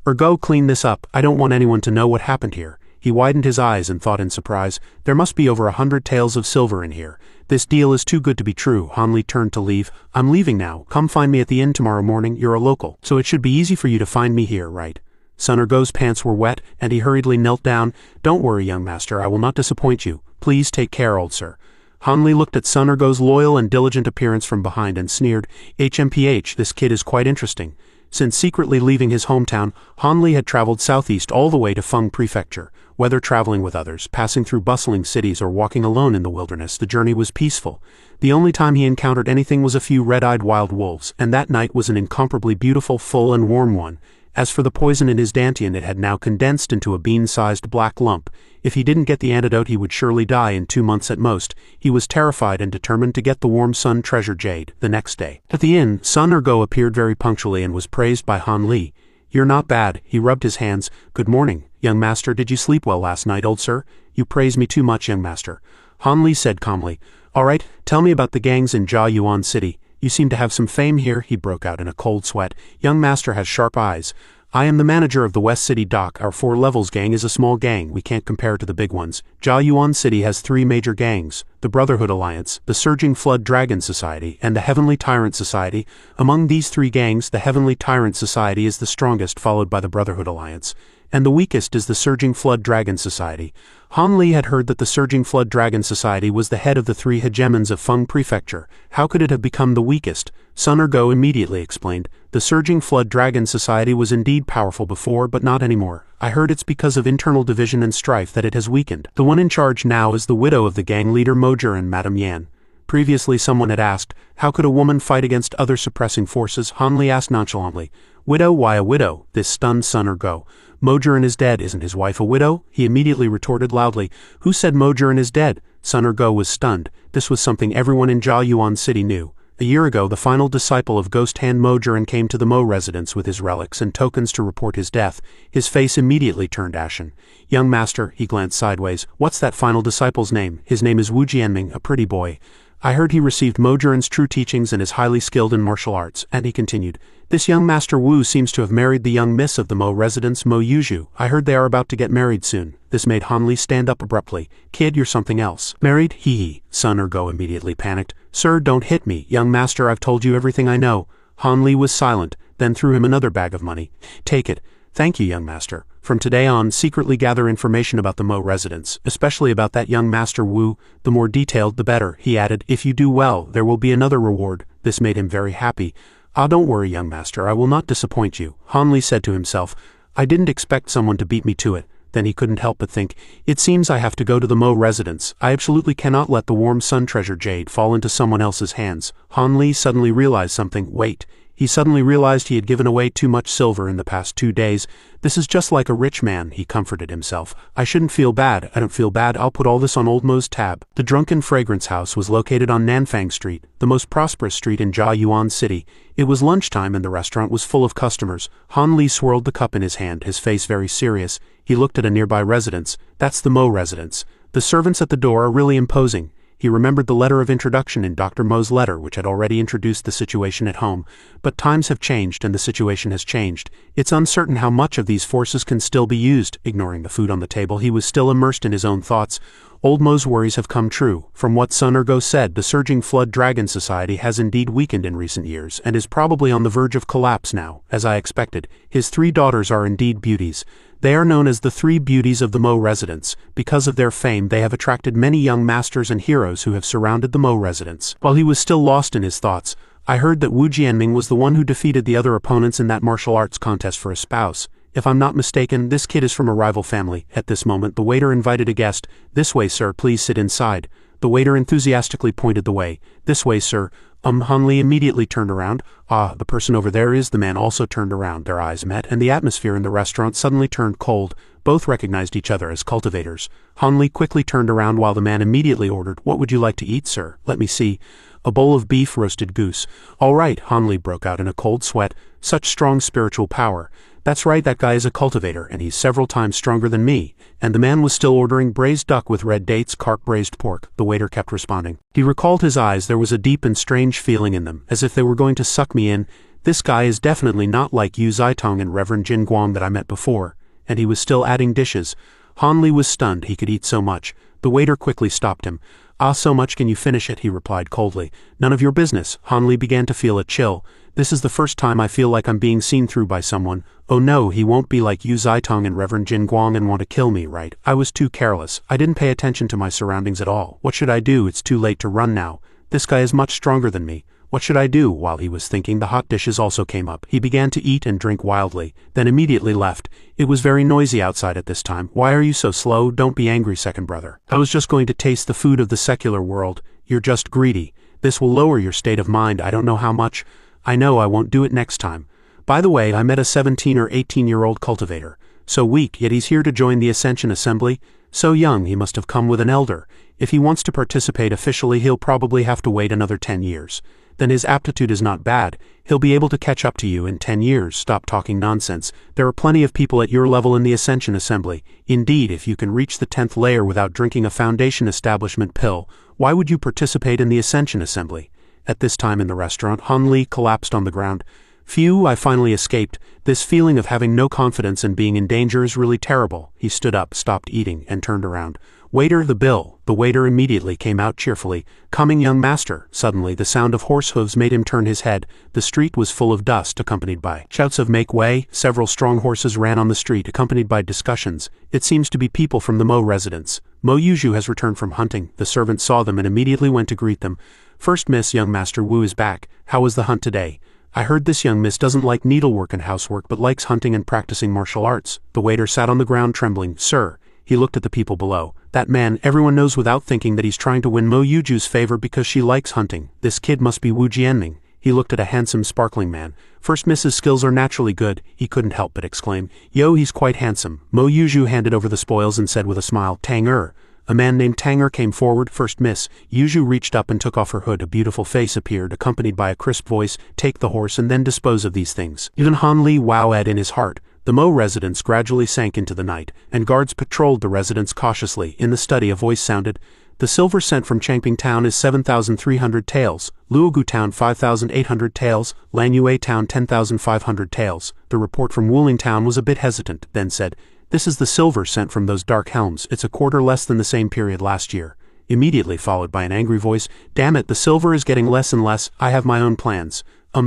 "Ergo, clean this up. I don't want anyone to know what happened here." He widened his eyes and thought in surprise, there must be over 100 taels of silver in here. This deal is too good to be true. Han Li turned to leave. I'm leaving now. Come find me at the inn tomorrow morning. You're a local, so it should be easy for you to find me here, right? Sun Ergo's pants were wet, and he hurriedly knelt down. Don't worry, young master, I will not disappoint you. Please take care, old sir. Han Li looked at Sun Ergo's loyal and diligent appearance from behind and sneered, HMPH, this kid is quite interesting. Since secretly leaving his hometown, Han Li had traveled southeast all the way to Feng Prefecture. Whether traveling with others, passing through bustling cities, or walking alone in the wilderness, the journey was peaceful. The only time he encountered anything was a few red-eyed wild wolves, and that night was an incomparably beautiful, full and warm one. As for the poison in his dantian, it had now condensed into a bean-sized black lump. If he didn't get the antidote, he would surely die in 2 months at most. He was terrified and determined to get the warm sun treasure jade the next day. At the inn, Sun Ergo appeared very punctually and was praised by Han Li. You're not bad. He rubbed his hands. Good morning, young master. Did you sleep well last night, old sir? You praise me too much, young master. Han Li said calmly. All right, tell me about the gangs in Jia Yuan City. You seem to have some fame here, he broke out in a cold sweat. Young master has sharp eyes. I am the manager of the West City Dock. Our 4 Levels gang is a small gang. We can't compare to the big ones. Jia Yuan City has 3 major gangs, the Brotherhood Alliance, the Surging Flood Dragon Society, and the Heavenly Tyrant Society. Among these 3 gangs, the Heavenly Tyrant Society is the strongest, followed by the Brotherhood Alliance, and the weakest is the Surging Flood Dragon Society. Han Li had heard that the Surging Flood Dragon Society was the head of the 3 hegemons of Feng Prefecture. How could it have become the weakest? Sun Ergo immediately explained. The Surging Flood Dragon Society was indeed powerful before, but not anymore. I heard it's because of internal division and strife that it has weakened. The one in charge now is the widow of the gang leader Mojer and Madame Yan. Previously someone had asked, how could a woman fight against other suppressing forces? Han Li asked nonchalantly. Widow? Why a widow? This stunned Sun Ergo. Mojer is dead. Isn't his wife a widow? He immediately retorted loudly. Who said Mojer is dead? Sun Ergo was stunned. This was something everyone in Jia Yuan City knew. A year ago, the final disciple of Ghost Hand Mojer came to the Mo residence with his relics and tokens to report his death. His face immediately turned ashen. Young master, he glanced sideways. What's that final disciple's name? His name is Wu Jianming, a pretty boy. I heard he received Mojer's true teachings and is highly skilled in martial arts, and he continued. This young Master Wu seems to have married the young miss of the Mo residence, Mo Yuju. I heard they are about to get married soon. This made Han Li stand up abruptly. Kid, you're something else. Married? Hee. Sun Ergo immediately panicked. Sir, don't hit me. Young master, I've told you everything I know. Han Li was silent, then threw him another bag of money. Take it. Thank you, young master. From today on, secretly gather information about the Mo residence, especially about that young Master Wu. The more detailed, the better, he added. If you do well, there will be another reward. This made him very happy. Ah, don't worry, young master, I will not disappoint you, Han Li said to himself. I didn't expect someone to beat me to it. Then he couldn't help but think, it seems I have to go to the Mo residence. I absolutely cannot let the warm sun treasure jade fall into someone else's hands. Han Li suddenly realized something. Wait. He suddenly realized he had given away too much silver in the past 2 days. This is just like a rich man, he comforted himself. I shouldn't feel bad. I don't feel bad. I'll put all this on Old Mo's tab. The Drunken Fragrance House was located on Nanfang Street, the most prosperous street in Jia Yuan City. It was lunchtime and the restaurant was full of customers. Han Li swirled the cup in his hand, his face very serious. He looked at a nearby residence. That's the Mo residence. The servants at the door are really imposing. He remembered the letter of introduction in Dr. Mo's letter, which had already introduced the situation at home. But times have changed and the situation has changed. It's uncertain how much of these forces can still be used. Ignoring the food on the table, he was still immersed in his own thoughts. Old Mo's worries have come true. From what Sun Ergo said, the Surging Flood Dragon Society has indeed weakened in recent years, and is probably on the verge of collapse now, as I expected. His 3 daughters are indeed beauties. They are known as the 3 beauties of the Mo residence. Because of their fame, they have attracted many young masters and heroes who have surrounded the Mo residence. While he was still lost in his thoughts, I heard that Wu Jianming was the one who defeated the other opponents in that martial arts contest for a spouse. If I'm not mistaken, this kid is from a rival family. At this moment, the waiter invited a guest. This way, sir, please sit inside. The waiter enthusiastically pointed the way. This way, sir. Han Li immediately turned around. Ah, the person over there is. The man also turned around. Their eyes met, and the atmosphere in the restaurant suddenly turned cold. Both recognized each other as cultivators. Han Li quickly turned around while the man immediately ordered, What would you like to eat, sir? Let me see. A bowl of beef roasted goose. All right, Han Li broke out in a cold sweat. Such strong spiritual power. That's right, that guy is a cultivator, and he's several times stronger than me. And the man was still ordering braised duck with red dates, carp braised pork. The waiter kept responding. He recalled his eyes. There was a deep and strange feeling in them, as if they were going to suck me in. This guy is definitely not like Yu Zaitong and Reverend Jin Guang that I met before. And he was still adding dishes. Han Li was stunned, he could eat so much. The waiter quickly stopped him. "Ah, so much, can you finish it?" he replied coldly. "None of your business." Han Li began to feel a chill. "This is the first time I feel like I'm being seen through by someone. Oh no, he won't be like Yu Zitong and Reverend Jin Guang and want to kill me, right? I was too careless. I didn't pay attention to my surroundings at all. What should I do? It's too late to run now. This guy is much stronger than me. What should I do?" While he was thinking, the hot dishes also came up. He began to eat and drink wildly, then immediately left. It was very noisy outside at this time. "Why are you so slow? Don't be angry, second brother. I was just going to taste the food of the secular world. You're just greedy. This will lower your state of mind. I don't know how much. I know I won't do it next time. By the way, I met a 17 or 18-year-old cultivator. So weak, yet he's here to join the Ascension Assembly. So young, he must have come with an elder. If he wants to participate officially, he'll probably have to wait another 10 years. Then his aptitude is not bad. He'll be able to catch up to you in 10 years. Stop talking nonsense. There are plenty of people at your level in the Ascension Assembly. Indeed, if you can reach the 10th layer without drinking a Foundation Establishment pill, why would you participate in the Ascension Assembly?" At this time in the restaurant, Han Li collapsed on the ground. "Phew, I finally escaped. This feeling of having no confidence and being in danger is really terrible." He stood up, stopped eating, and turned around. "Waiter, the bill." The waiter immediately came out cheerfully. "Coming, young master." Suddenly, the sound of horse hooves made him turn his head. The street was full of dust, accompanied by shouts of "make way." Several strong horses ran on the street, accompanied by discussions. "It seems to be people from the Mo residence. Mo Yuju has returned from hunting." The servant saw them and immediately went to greet them. "First Miss, young Master Wu is back. How was the hunt today? I heard this young miss doesn't like needlework and housework but likes hunting and practicing martial arts." The waiter sat on the ground trembling. "Sir." He looked at the people below. "That man, everyone knows without thinking that he's trying to win Mo Yuju's favor because she likes hunting. This kid must be Wu Jianming." He looked at a handsome, sparkling man. "First Miss's skills are naturally good." He couldn't help but exclaim, "Yo, he's quite handsome." Mo Yuju handed over the spoils and said with a smile, "Tang-er." A man named Tanger came forward. "First Miss." Yuju reached up and took off her hood. A beautiful face appeared, accompanied by a crisp voice, "Take the horse and then dispose of these things." Even Han Li wowed in his heart. The Mo residence gradually sank into the night, and guards patrolled the residence cautiously. In the study a voice sounded, "The silver sent from Changping Town is 7,300 taels, Luogu Town 5,800 taels, Lanyue Town 10,500 taels." The report from Wuling Town was a bit hesitant, then said, "This is the silver sent from those dark helms. It's a quarter less than the same period last year." Immediately followed by an angry voice, "Damn it, the silver is getting less and less. I have my own plans."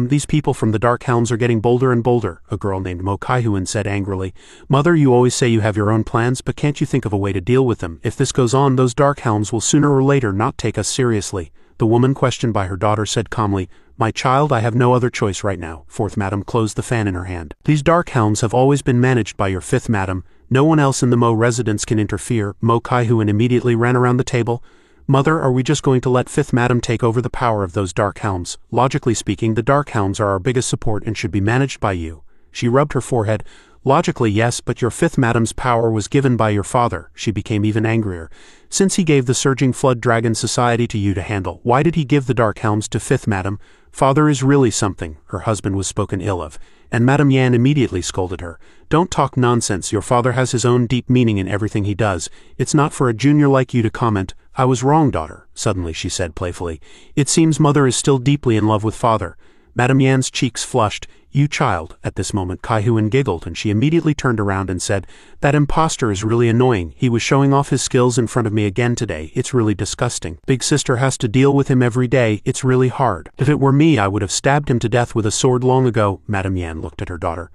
These people from the dark helms are getting bolder and bolder," a girl named Mo Kaihuan said angrily. "Mother, you always say you have your own plans, but can't you think of a way to deal with them? If this goes on, those dark helms will sooner or later not take us seriously." The woman questioned by her daughter said calmly, "My child, I have no other choice right now." Fourth madam closed the fan in her hand. "These dark helms have always been managed by your fifth madam. No one else in the Mo residence can interfere." Mo Kaihuan immediately ran around the table. "Mother, are we just going to let fifth madam take over the power of those dark helms? Logically speaking, the dark helms are our biggest support and should be managed by you." She rubbed her forehead. "Logically, yes, but your fifth madam's power was given by your father." She became even angrier. "Since he gave the Surging Flood Dragon Society to you to handle, why did he give the dark helms to fifth madam? Father is really something." Her husband was spoken ill of, and Madame Yan immediately scolded her. "Don't talk nonsense. Your father has his own deep meaning in everything he does. It's not for a junior like you to comment." "I was wrong, daughter," suddenly she said playfully. "It seems mother is still deeply in love with father." Madame Yan's cheeks flushed. "You child." At this moment Kaihuan giggled and she immediately turned around and said, "That imposter is really annoying. He was showing off his skills in front of me again today. It's really disgusting. Big sister has to deal with him every day. It's really hard. If it were me, I would have stabbed him to death with a sword long ago." Madame Yan looked at her daughter.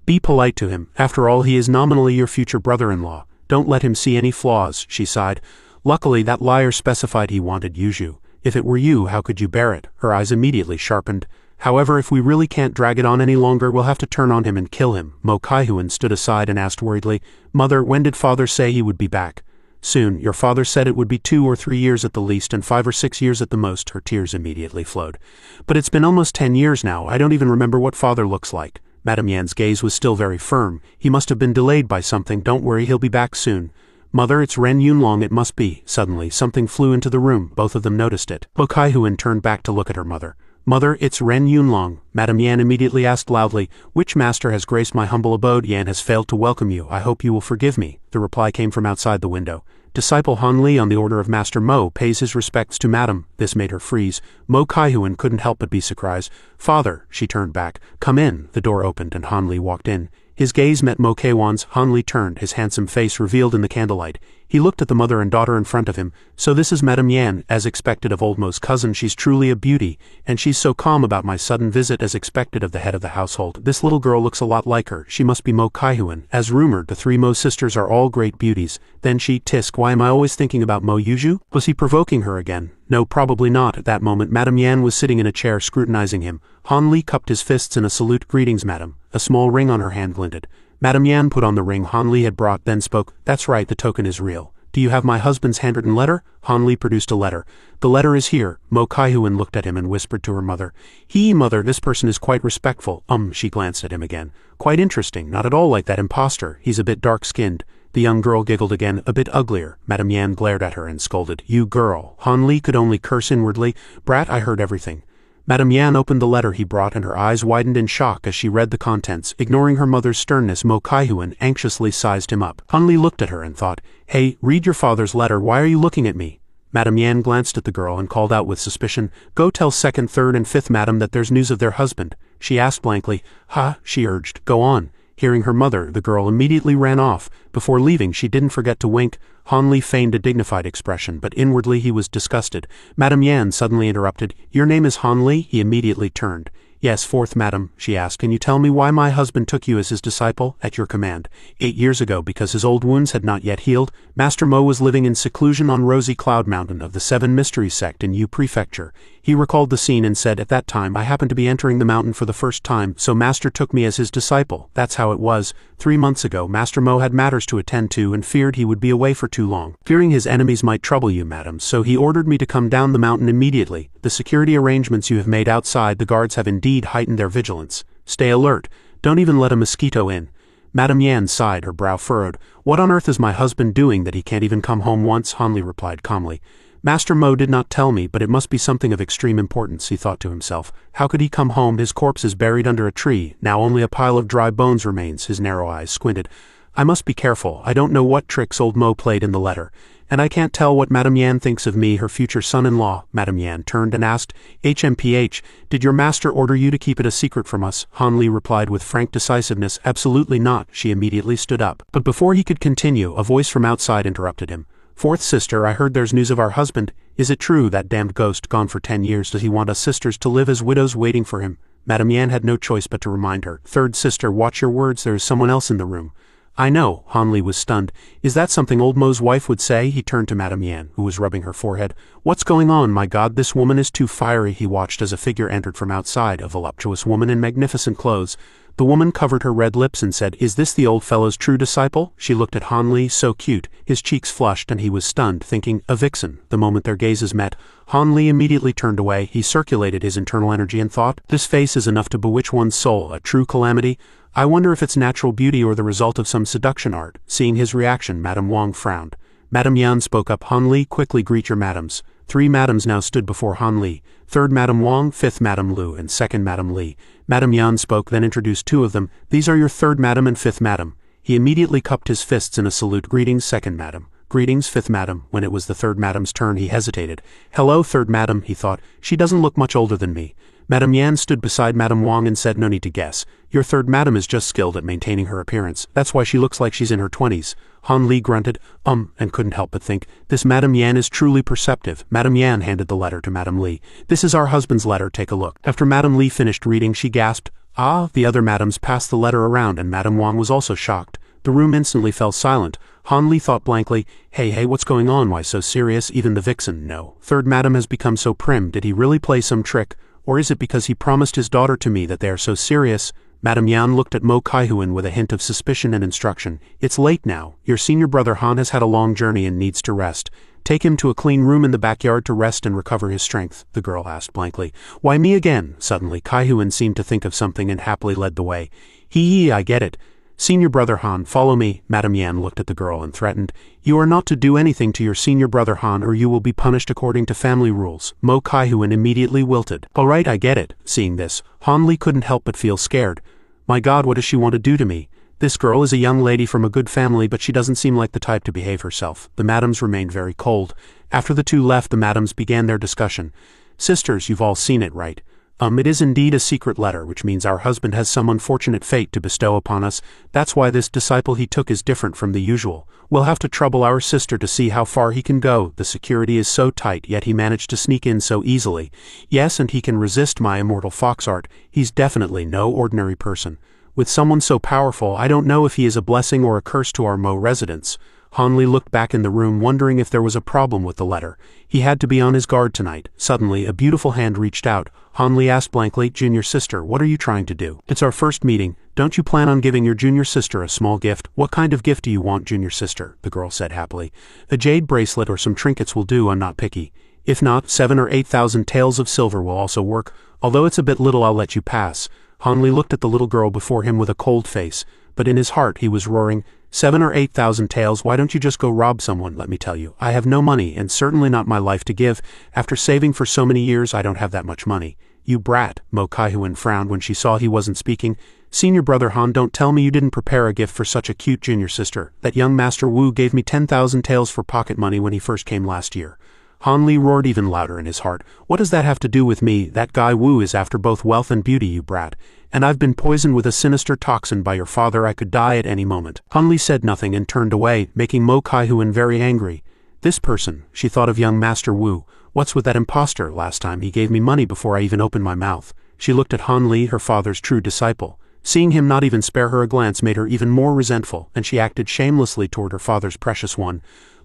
"Be polite to him. After all, he is nominally your future brother-in-law. Don't let him see any flaws," she sighed. "Luckily that liar specified he wanted Yuju. If it were you, how could you bear it?" Her eyes immediately sharpened. "However, if we really can't drag it on any longer, we'll have to turn on him and kill him." Mo Kaihuan stood aside and asked worriedly, "Mother, when did father say he would be back?" "Soon. Your father said it would be 2 or 3 years at the least and 5 or 6 years at the most." Her tears immediately flowed. "But it's been almost 10 years now. I don't even remember what father looks like." Madame Yan's gaze was still very firm. "He must have been delayed by something. Don't worry, he'll be back soon." "Mother, it's Ren Yunlong, it must be." Suddenly, something flew into the room. Both of them noticed it. Mo Kaihuan turned back to look at her mother. "Mother, it's Ren Yunlong." Madame Yan immediately asked loudly, "Which master has graced my humble abode?" "Yan has failed to welcome you. I hope you will forgive me." The reply came from outside the window. "Disciple Han Li on the order of Master Mo pays his respects to Madam." This made her freeze. Mo Kaihuan couldn't help but be surprised. "Father," she turned back. "Come in." The door opened and Han Li walked in. His gaze met Mo Kwan's. Han Li turned, his handsome face revealed in the candlelight. He looked at the mother and daughter in front of him. So this is Madame Yan, as expected of old Mo's cousin. She's truly a beauty, and she's so calm about my sudden visit as expected of the head of the household. This little girl looks a lot like her. She must be Mo Kaihuan. As rumored, the three Mo sisters are all great beauties. Then she, tisk, why am I always thinking about Mo Yuju? Was he provoking her again? No, probably not. At that moment, Madame Yan was sitting in a chair scrutinizing him. Han Li cupped his fists in a salute. Greetings, madam. A small ring on her hand glinted. Madame Yan put on the ring Han Li had brought, then spoke. That's right, the token is real. Do you have my husband's handwritten letter? Han Li produced a letter. The letter is here. Mo Kaihuan looked at him and whispered to her mother. Mother, this person is quite respectful. She glanced at him again. Quite interesting, not at all like that impostor. He's a bit dark-skinned. The young girl giggled again, a bit uglier. Madame Yan glared at her and scolded. You girl. Han Li could only curse inwardly. Brat, I heard everything. Madame Yan opened the letter he brought and her eyes widened in shock as she read the contents. Ignoring her mother's sternness, Mo Kaihuan anxiously sized him up. Han Li looked at her and thought, Hey, read your father's letter. Why are you looking at me? Madame Yan glanced at the girl and called out with suspicion, Go tell second, third, and fifth madam that there's news of their husband. She asked blankly. She urged. Go on. Hearing her mother, the girl immediately ran off. Before leaving, she didn't forget to wink. Han Li feigned a dignified expression, but inwardly he was disgusted. Madame Yan suddenly interrupted. Your name is Han Li? He immediately turned. Yes, fourth madam, she asked. Can you tell me why my husband took you as his disciple? At your command. 8 years ago, because his old wounds had not yet healed, Master Mo was living in seclusion on Rosy Cloud Mountain of the 7 Mysteries sect in Yu Prefecture. He recalled the scene and said, at that time I happened to be entering the mountain for the first time, so Master took me as his disciple. That's how it was. 3 months ago, Master Mo had matters to attend to and feared he would be away for too long. Fearing his enemies might trouble you, madam, so he ordered me to come down the mountain immediately. The security arrangements you have made outside the guards have indeed heightened their vigilance. Stay alert. Don't even let a mosquito in. Madame Yan sighed, her brow furrowed. What on earth is my husband doing that he can't even come home once? Han Li replied calmly. Master Mo did not tell me, but it must be something of extreme importance, he thought to himself. How could he come home? His corpse is buried under a tree. Now only a pile of dry bones remains. His narrow eyes squinted. I must be careful. I don't know what tricks old Mo played in the letter. And I can't tell what Madame Yan thinks of me, her future son-in-law. Madame Yan turned and asked, HMPH, did your master order you to keep it a secret from us? Han Li replied with frank decisiveness, absolutely not. She immediately stood up. But before he could continue, a voice from outside interrupted him. Fourth sister, I heard there's news of our husband. Is it true, that damned ghost, gone for 10 years, does he want us sisters to live as widows waiting for him? Madame Yan had no choice but to remind her. Third sister, watch your words, there is someone else in the room. I know. Han Li was stunned. Is that something old Mo's wife would say? He turned to Madame Yan, who was rubbing her forehead. What's going on? My God, this woman is too fiery. He watched as a figure entered from outside, a voluptuous woman in magnificent clothes. The woman covered her red lips and said, Is this the old fellow's true disciple? She looked at Han Li, so cute. His cheeks flushed and he was stunned, thinking, a vixen. The moment their gazes met, Han Li immediately turned away. He circulated his internal energy and thought, this face is enough to bewitch one's soul, a true calamity. I wonder if it's natural beauty or the result of some seduction art. Seeing his reaction, Madame Wang frowned. Madame Yan spoke up. Han Li, quickly greet your madams. 3 madams now stood before Han Li. 3rd Madame Wang, 5th Madame Lu, and 2nd Madame Li. Madame Yan spoke, then introduced 2 of them. These are your 3rd Madame and 5th Madame. He immediately cupped his fists in a salute. Greetings, 2nd Madame. Greetings, 5th Madame. When it was the 3rd Madame's turn, he hesitated. Hello, 3rd Madame, he thought. She doesn't look much older than me. Madame Yan stood beside Madame Wang and said, no need to guess. Your 3rd Madame is just skilled at maintaining her appearance. That's why she looks like she's in her 20s. Han Li grunted, and couldn't help but think, this Madame Yan is truly perceptive. Madame Yan handed the letter to Madame Li. This is our husband's letter, take a look. After Madame Li finished reading, she gasped, ah, the other madams passed the letter around and Madame Wang was also shocked. The room instantly fell silent. Han Li thought blankly, hey, what's going on? Why so serious? Even the vixen, no. 3rd Madame has become so prim. Did he really play some trick? Or is it because he promised his daughter to me that they are so serious? Madame Yan looked at Mo Kaihuan with a hint of suspicion and instruction. It's late now. Your senior brother Han has had a long journey and needs to rest. Take him to a clean room in the backyard to rest and recover his strength, the girl asked blankly. Why me again? Suddenly, Kaihuan seemed to think of something and happily led the way. I get it. Senior brother Han, follow me. Madame Yan looked at the girl and threatened. You are not to do anything to your senior brother Han or you will be punished according to family rules. Mo Kaihuan immediately wilted. All right, I get it. Seeing this, Han Li couldn't help but feel scared. My God, what does she want to do to me? This girl is a young lady from a good family, but she doesn't seem like the type to behave herself. The madams remained very cold. After the 2 left, the madams began their discussion. Sisters, you've all seen it, right? It is indeed a secret letter, which means our husband has some unfortunate fate to bestow upon us. That's why this disciple he took is different from the usual. We'll have to trouble our sister to see how far he can go. The security is so tight, yet he managed to sneak in so easily. Yes, and he can resist my immortal fox art. He's definitely no ordinary person. With someone so powerful, I don't know if he is a blessing or a curse to our Mo residents. Hanli looked back in the room, wondering if there was a problem with the letter. He had to be on his guard tonight. Suddenly, a beautiful hand reached out. Hanli asked blankly, "Junior sister, what are you trying to do? It's our first meeting. Don't you plan on giving your junior sister a small gift?" "What kind of gift do you want, junior sister?" the girl said happily. "A jade bracelet or some trinkets will do, I'm not picky. If not, 7 or 8,000 taels of silver will also work. Although it's a bit little, I'll let you pass." Hanli looked at the little girl before him with a cold face, but in his heart he was roaring, 7 or 8,000 taels, why don't you just go rob someone? Let me tell you, I have no money, and certainly not my life to give. After saving for so many years, I don't have that much money. "You brat," Mo Kaihuan frowned when she saw he wasn't speaking. "Senior brother Han, don't tell me you didn't prepare a gift for such a cute junior sister. That young Master Wu gave me 10,000 taels for pocket money when he first came last year." Han Li roared even louder in his heart. "What does that have to do with me? That guy Wu is after both wealth and beauty, you brat. And I've been poisoned with a sinister toxin by your father. I could die at any moment." Han Li said nothing and turned away, making Mo Kaihuan very angry. This person, she thought of young Master Wu. What's with that imposter? Last time he gave me money before I even opened my mouth. She looked at Han Li, her father's true disciple. Seeing him not even spare her a glance made her even more resentful, and she acted shamelessly toward her father's precious one.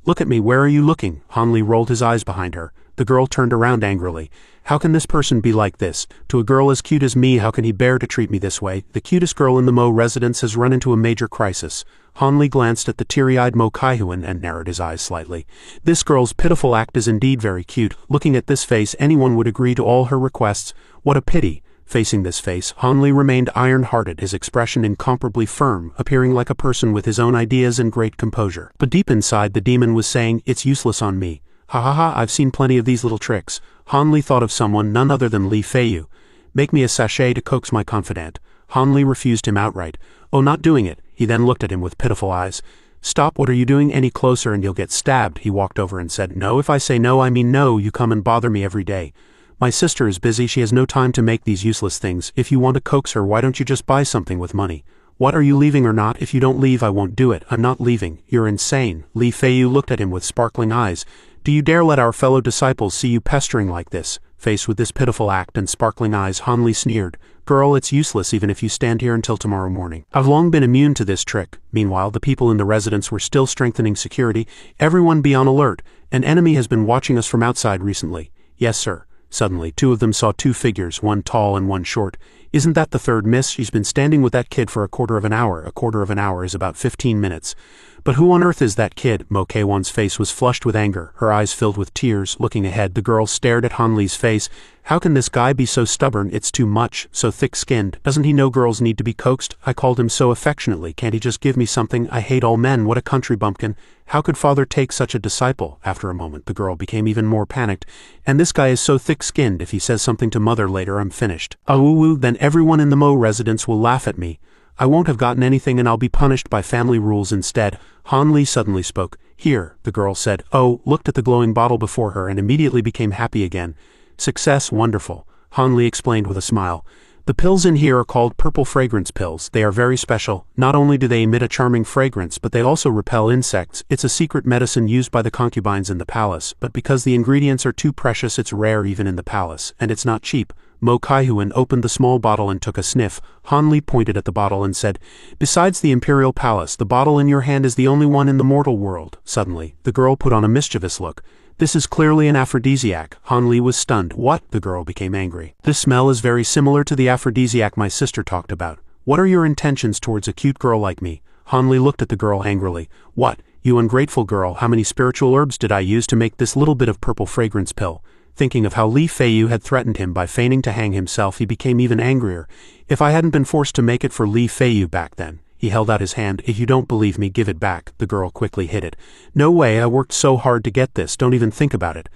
"Look at me, where are you looking?" Han Li rolled his eyes behind her. The girl turned around angrily. "How can this person be like this? To a girl as cute as me, how can he bear to treat me this way? The cutest girl in the Mo residence has run into a major crisis." Han Li glanced at the teary-eyed Mo Kaihuan and narrowed his eyes slightly. "This girl's pitiful act is indeed very cute. Looking at this face, anyone would agree to all her requests. What a pity." Facing this face, Han Li remained iron-hearted, his expression incomparably firm, appearing like a person with his own ideas and great composure. But deep inside, the demon was saying, "It's useless on me. Ha ha ha, I've seen plenty of these little tricks." Han Li thought of someone, none other than Li Feiyu. "Make me a sachet to coax my confidant." Han Li refused him outright. "Oh, not doing it." He then looked at him with pitiful eyes. "Stop, what are you doing? Any closer and you'll get stabbed." He walked over and said, "No, if I say no, I mean no. You come and bother me every day. My sister is busy, she has no time to make these useless things. If you want to coax her, why don't you just buy something with money?" "What, are you leaving or not? If you don't leave, I won't do it." "I'm not leaving. You're insane." Li Feiyu looked at him with sparkling eyes. "Do you dare let our fellow disciples see you pestering like this?" Faced with this pitiful act and sparkling eyes, Han Li sneered. "Girl, it's useless even if you stand here until tomorrow morning. I've long been immune to this trick." Meanwhile, the people in the residence were still strengthening security. "Everyone be on alert. An enemy has been watching us from outside recently." "Yes, sir." Suddenly, two of them saw two figures, one tall and one short. "Isn't that the third miss? She's been standing with that kid for a quarter of an hour. A quarter of an hour is about 15 minutes. "But who on earth is that kid?" Mo Kaihuan's face was flushed with anger, her eyes filled with tears. Looking ahead, the girl stared at Han Li's face. "How can this guy be so stubborn? It's too much, so thick-skinned. Doesn't he know girls need to be coaxed? I called him so affectionately. Can't he just give me something? I hate all men. What a country bumpkin. How could father take such a disciple?" After a moment, the girl became even more panicked. "And this guy is so thick-skinned. If he says something to mother later, I'm finished. Awoo, then everyone in the Mo residence will laugh at me. I won't have gotten anything and I'll be punished by family rules instead." Han Li suddenly spoke. "Here," the girl said. "Oh," looked at the glowing bottle before her and immediately became happy again. "Success, wonderful," Han Li explained with a smile. "The pills in here are called purple fragrance pills. They are very special. Not only do they emit a charming fragrance, but they also repel insects. It's a secret medicine used by the concubines in the palace, but because the ingredients are too precious, it's rare even in the palace, and it's not cheap." Mo Kaihuan opened the small bottle and took a sniff. Han Li pointed at the bottle and said, "Besides the imperial palace, the bottle in your hand is the only one in the mortal world." Suddenly, the girl put on a mischievous look. "This is clearly an aphrodisiac." Han Li was stunned. "What?" The girl became angry. "This smell is very similar to the aphrodisiac my sister talked about. What are your intentions towards a cute girl like me?" Han Li looked at the girl angrily. "What, you ungrateful girl, how many spiritual herbs did I use to make this little bit of purple fragrance pill?" Thinking of how Li Feiyu had threatened him by feigning to hang himself, he became even angrier. "If I hadn't been forced to make it for Li Feiyu back then." He held out his hand. "If you don't believe me, give it back." The girl quickly hid it. "No way, I worked so hard to get this, don't even think about it."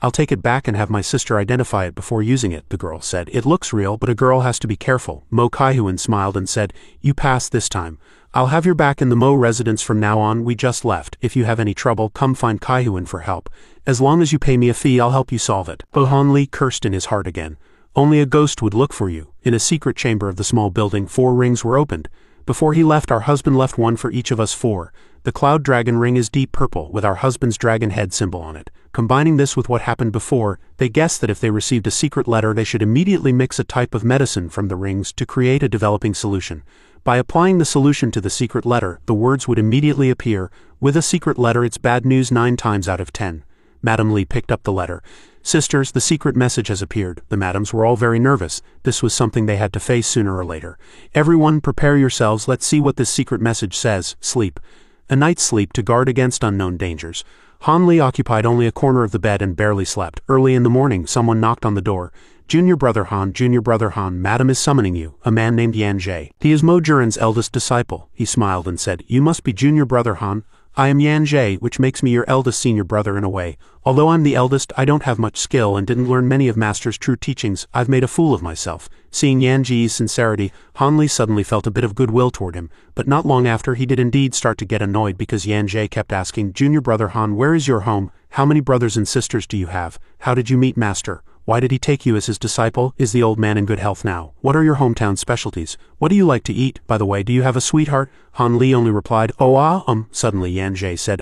"I'll take it back and have my sister identify it before using it," the girl said. "It looks real, but a girl has to be careful." Mo Kaihuan smiled and said, "You passed this time. I'll have your back in the Mo residence from now on. We just left. If you have any trouble, come find Kaihuan for help. As long as you pay me a fee, I'll help you solve it." Han Li cursed in his heart again. Only a ghost would look for you. In a secret chamber of the small building, 4 rings were opened. Before he left, our husband left one for each of us 4. The cloud dragon ring is deep purple with our husband's dragon head symbol on it. Combining this with what happened before, they guessed that if they received a secret letter, they should immediately mix a type of medicine from the rings to create a developing solution. By applying the solution to the secret letter, the words would immediately appear. With a secret letter, it's bad news 9 times out of 10. Madame Lee picked up the letter. Sisters, the secret message has appeared. The madams were all very nervous. This was something they had to face sooner or later. Everyone, prepare yourselves. Let's see what this secret message says. Sleep. A night's sleep to guard against unknown dangers. Han Li occupied only a corner of the bed and barely slept. Early in the morning, someone knocked on the door. Junior brother Han, Madam is summoning you, a man named Yan Jie. He is Mo Juren's eldest disciple. He smiled and said, you must be Junior brother Han. I am Yan Jie, which makes me your eldest senior brother in a way. Although I'm the eldest, I don't have much skill and didn't learn many of Master's true teachings. I've made a fool of myself. Seeing Yan Jie's sincerity, Han Li suddenly felt a bit of goodwill toward him, but not long after he did indeed start to get annoyed because Yan Jie kept asking, Junior brother Han, where is your home? How many brothers and sisters do you have? How did you meet Master? Why did he take you as his disciple? Is the old man in good health now? What are your hometown specialties? What do you like to eat? By the way, do you have a sweetheart? Han Li only replied, Suddenly Yan Jie said,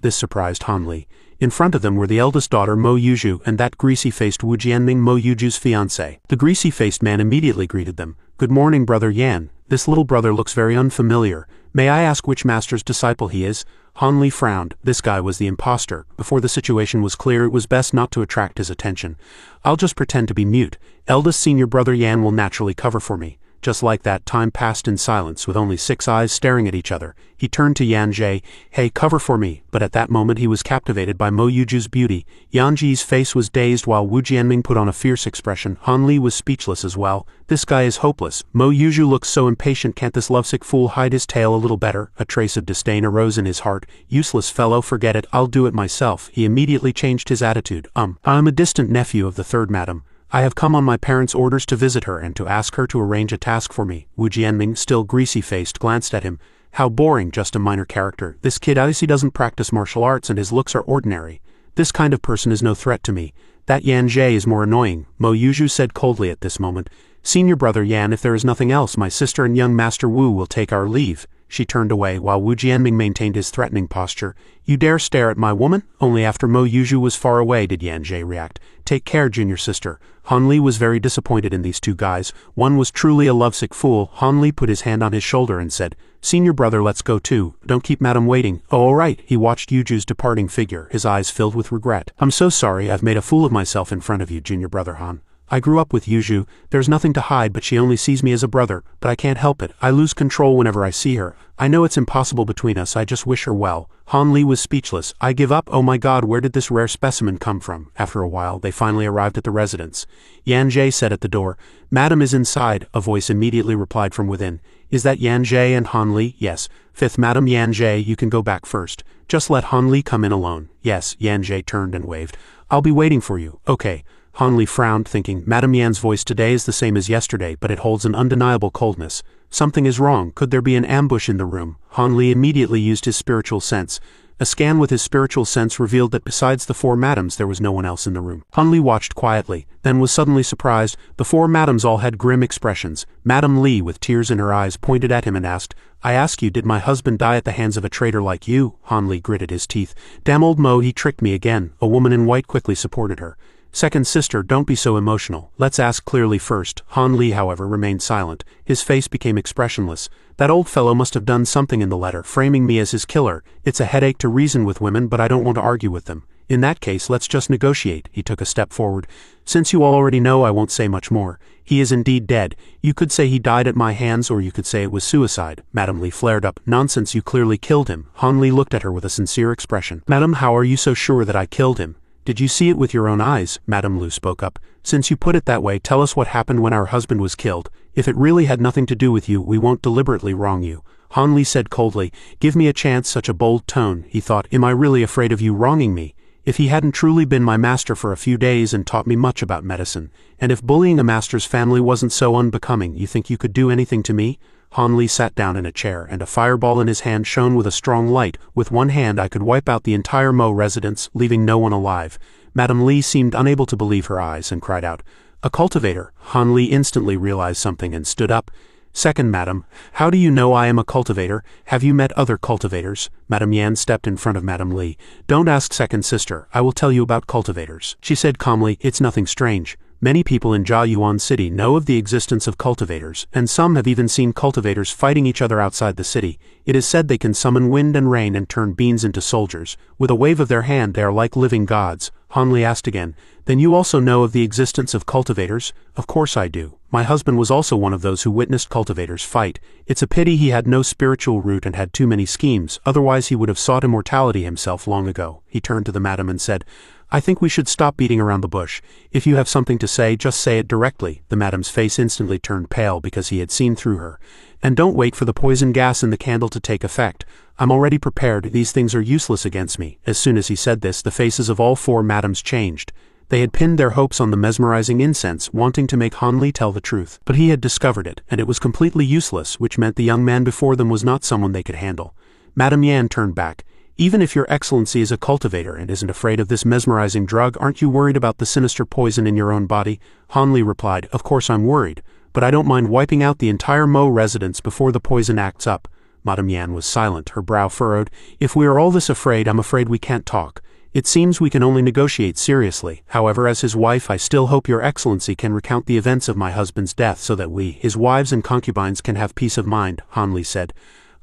This surprised Han Li. In front of them were the eldest daughter Mo Yuju and that greasy-faced Wu Jianming, Mo Yuju's fiancé. The greasy-faced man immediately greeted them. Good morning, brother Yan. This little brother looks very unfamiliar. May I ask which master's disciple he is? Han Li frowned. This guy was the imposter. Before the situation was clear, it was best not to attract his attention. I'll just pretend to be mute. Eldest senior brother Yan will naturally cover for me. Just like that, time passed in silence with only 6 eyes staring at each other. He turned to Yan Jie, hey, cover for me, but at that moment he was captivated by Mo Yuju's beauty. Yan Jie's face was dazed while Wu Jianming put on a fierce expression. Han Li was speechless as well. This guy is hopeless. Mo Yuju looks so impatient. Can't this lovesick fool hide his tail a little better? A trace of disdain arose in his heart. Useless fellow, forget it, I'll do it myself. He immediately changed his attitude. I'm a distant nephew of the 3rd madam. I have come on my parents' orders to visit her and to ask her to arrange a task for me. Wu Jianming, still greasy-faced, glanced at him. How boring, just a minor character. This kid obviously doesn't practice martial arts and his looks are ordinary. This kind of person is no threat to me. That Yan Jie is more annoying, Mo Yuju said coldly at this moment. Senior brother Yan, if there is nothing else, my sister and young Master Wu will take our leave. She turned away while Wu Jianming maintained his threatening posture. You dare stare at my woman? Only after Mo Yuju was far away did Yan Jie react. Take care, junior sister. Han Li was very disappointed in these 2 guys. One was truly a lovesick fool. Han Li put his hand on his shoulder and said, Senior brother, let's go too. Don't keep madam waiting. Oh, all right. He watched Yuju's departing figure, his eyes filled with regret. I'm so sorry I've made a fool of myself in front of you, junior brother Han. I grew up with Yuju. There's nothing to hide, but she only sees me as a brother, but I can't help it. I lose control whenever I see her. I know it's impossible between us, I just wish her well. Han Li was speechless. I give up. Oh my god, where did this rare specimen come from? After a while, they finally arrived at the residence. Yan Jie said at the door, Madam is inside. A voice immediately replied from within. Is that Yan Jie and Han Li? Yes. 5th Madam Yan Jie, you can go back first. Just let Han Li come in alone. Yes. Yan Jie turned and waved. I'll be waiting for you. Okay. Han Li frowned, thinking, Madame Yan's voice today is the same as yesterday, but it holds an undeniable coldness. Something is wrong. Could there be an ambush in the room? Han Li immediately used his spiritual sense. A scan with his spiritual sense revealed that besides the 4 madams there was no one else in the room. Han Li watched quietly, then was suddenly surprised. The 4 madams all had grim expressions. Madame Li, with tears in her eyes, pointed at him and asked, I ask you, did my husband die at the hands of a traitor like you? Han Li gritted his teeth. Damn old Mo, he tricked me again. A woman in white quickly supported her. Second sister, don't be so emotional. Let's ask clearly first. Han Li, however, remained silent. His face became expressionless. That old fellow must have done something in the letter, framing me as his killer. It's a headache to reason with women, but I don't want to argue with them. In that case, let's just negotiate. He took a step forward. Since you all already know, I won't say much more. He is indeed dead. You could say he died at my hands, or you could say it was suicide. Madame Li flared up. Nonsense, you clearly killed him. Han Li looked at her with a sincere expression. Madam, how are you so sure that I killed him? Did you see it with your own eyes? Madame Lu spoke up. Since you put it that way, tell us what happened when our husband was killed. If it really had nothing to do with you, we won't deliberately wrong you. Han Li said coldly. Give me a chance. Such a bold tone. He thought, am I really afraid of you wronging me? If he hadn't truly been my master for a few days and taught me much about medicine, and if bullying a master's family wasn't so unbecoming, you think you could do anything to me? Han Li sat down in a chair, and a fireball in his hand shone with a strong light. With one hand I could wipe out the entire Mo residence, leaving no one alive. Madame Li seemed unable to believe her eyes and cried out, A cultivator. Han Li instantly realized something and stood up. Second, madam, how do you know I am a cultivator? Have you met other cultivators? Madame Yan stepped in front of Madame Li. Don't ask second sister, I will tell you about cultivators. She said calmly, it's nothing strange. Many people in Jiayuan City know of the existence of cultivators, and some have even seen cultivators fighting each other outside the city. It is said they can summon wind and rain and turn beans into soldiers. With a wave of their hand they are like living gods. Han Li asked again, then you also know of the existence of cultivators? Of course I do. My husband was also one of those who witnessed cultivators fight. It's a pity he had no spiritual root and had too many schemes, otherwise he would have sought immortality himself long ago. He turned to the madam and said, I think we should stop beating around the bush. If you have something to say, just say it directly. The madam's face instantly turned pale because he had seen through her. And don't wait for the poison gas in the candle to take effect. I'm already prepared, these things are useless against me. As soon as he said this, the faces of all four madams changed. They had pinned their hopes on the mesmerizing incense, wanting to make Han Li tell the truth. But he had discovered it, and it was completely useless, which meant the young man before them was not someone they could handle. Madame Yan turned back. Even if your excellency is a cultivator and isn't afraid of this mesmerizing drug, aren't you worried about the sinister poison in your own body? Han Li replied, of course I'm worried, but I don't mind wiping out the entire Mo residence before the poison acts up. Madame Yan was silent, her brow furrowed. If we are all this afraid, I'm afraid we can't talk. It seems we can only negotiate seriously. However, as his wife, I still hope your excellency can recount the events of my husband's death so that we, his wives and concubines, can have peace of mind, Han Li said.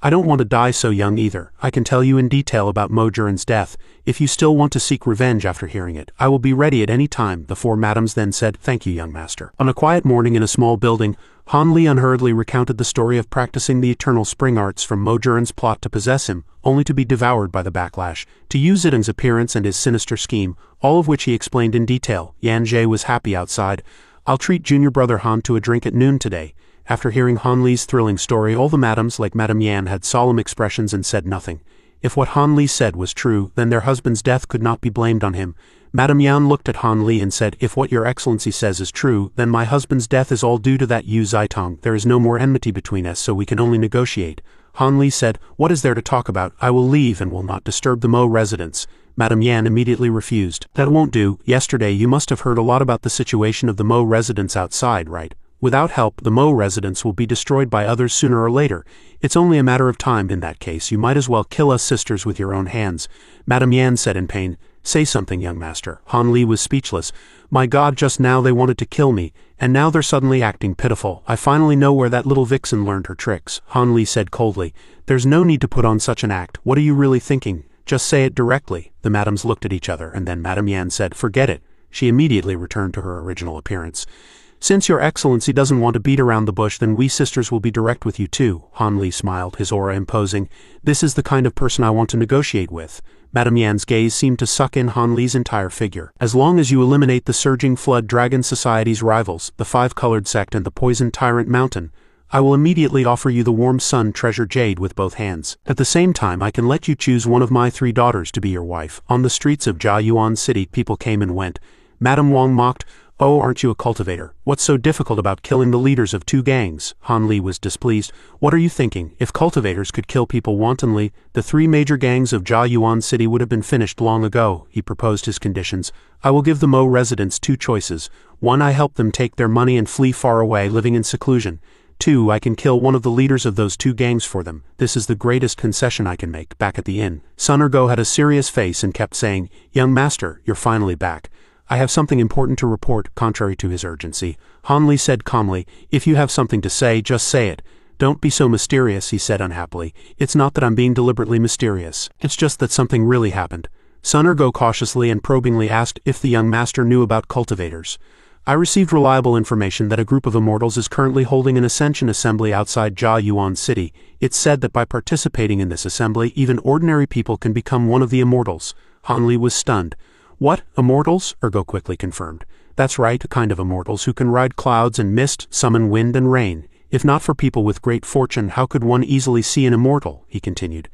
I don't want to die so young either. I can tell you in detail about Mo Juren's death. If you still want to seek revenge after hearing it, I will be ready at any time. The four madams then said, thank you, young master. On a quiet morning in a small building, Han Li unhurriedly recounted the story of practicing the eternal spring arts from Mo Juren's plot to possess him, only to be devoured by the backlash, to use Zidong's appearance and his sinister scheme, all of which he explained in detail. Yan Jie was happy outside. I'll treat junior brother Han to a drink at noon today. After hearing Han Li's thrilling story, all the madams, like Madame Yan, had solemn expressions and said nothing. If what Han Li said was true, then their husband's death could not be blamed on him. Madame Yan looked at Han Li and said, if what your excellency says is true, then my husband's death is all due to that Yu Zaitong. There is no more enmity between us, so we can only negotiate. Han Li said, what is there to talk about? I will leave and will not disturb the Mo residence. Madame Yan immediately refused. That won't do. Yesterday you must have heard a lot about the situation of the Mo residence outside, right? Without help, the Mo residence will be destroyed by others sooner or later. It's only a matter of time. In that case, you might as well kill us sisters with your own hands. Madame Yan said in pain, say something, young master. Han Li was speechless. My God, just now they wanted to kill me, and now they're suddenly acting pitiful. I finally know where that little vixen learned her tricks. Han Li said coldly, there's no need to put on such an act. What are you really thinking? Just say it directly. The madams looked at each other, and then Madame Yan said, forget it. She immediately returned to her original appearance. Since your excellency doesn't want to beat around the bush, then we sisters will be direct with you too. Han Li smiled, his aura imposing. This is the kind of person I want to negotiate with. Madame Yan's gaze seemed to suck in Han Li's entire figure. As long as you eliminate the Surging Flood Dragon Society's rivals, the Five-Colored Sect and the Poison Tyrant Mountain, I will immediately offer you the Warm Sun Treasure Jade with both hands. At the same time, I can let you choose one of my 3 daughters to be your wife. On the streets of Jiayuan City, people came and went. Madame Wang mocked, oh, aren't you a cultivator? What's so difficult about killing the leaders of 2 gangs? Han Li was displeased. What are you thinking? If cultivators could kill people wantonly, the 3 major gangs of Jiayuan City would have been finished long ago. He proposed his conditions. I will give the Mo residents 2 choices. 1, I help them take their money and flee far away, living in seclusion. 2, I can kill one of the leaders of those 2 gangs for them. This is the greatest concession I can make. Back at the inn, Sun Ergo had a serious face and kept saying, young master, you're finally back. I have something important to report. Contrary to his urgency, Han Li said calmly, if you have something to say, just say it. Don't be so mysterious, he said unhappily. It's not that I'm being deliberately mysterious. It's just that something really happened. Sun Ergo cautiously and probingly asked if the young master knew about cultivators. I received reliable information that a group of immortals is currently holding an ascension assembly outside Jiayuan City. It's said that by participating in this assembly, even ordinary people can become one of the immortals. Han Li was stunned. What? Immortals? Ergo quickly confirmed. That's right, a kind of immortals who can ride clouds and mist, summon wind and rain. If not for people with great fortune, how could one easily see an immortal? He continued.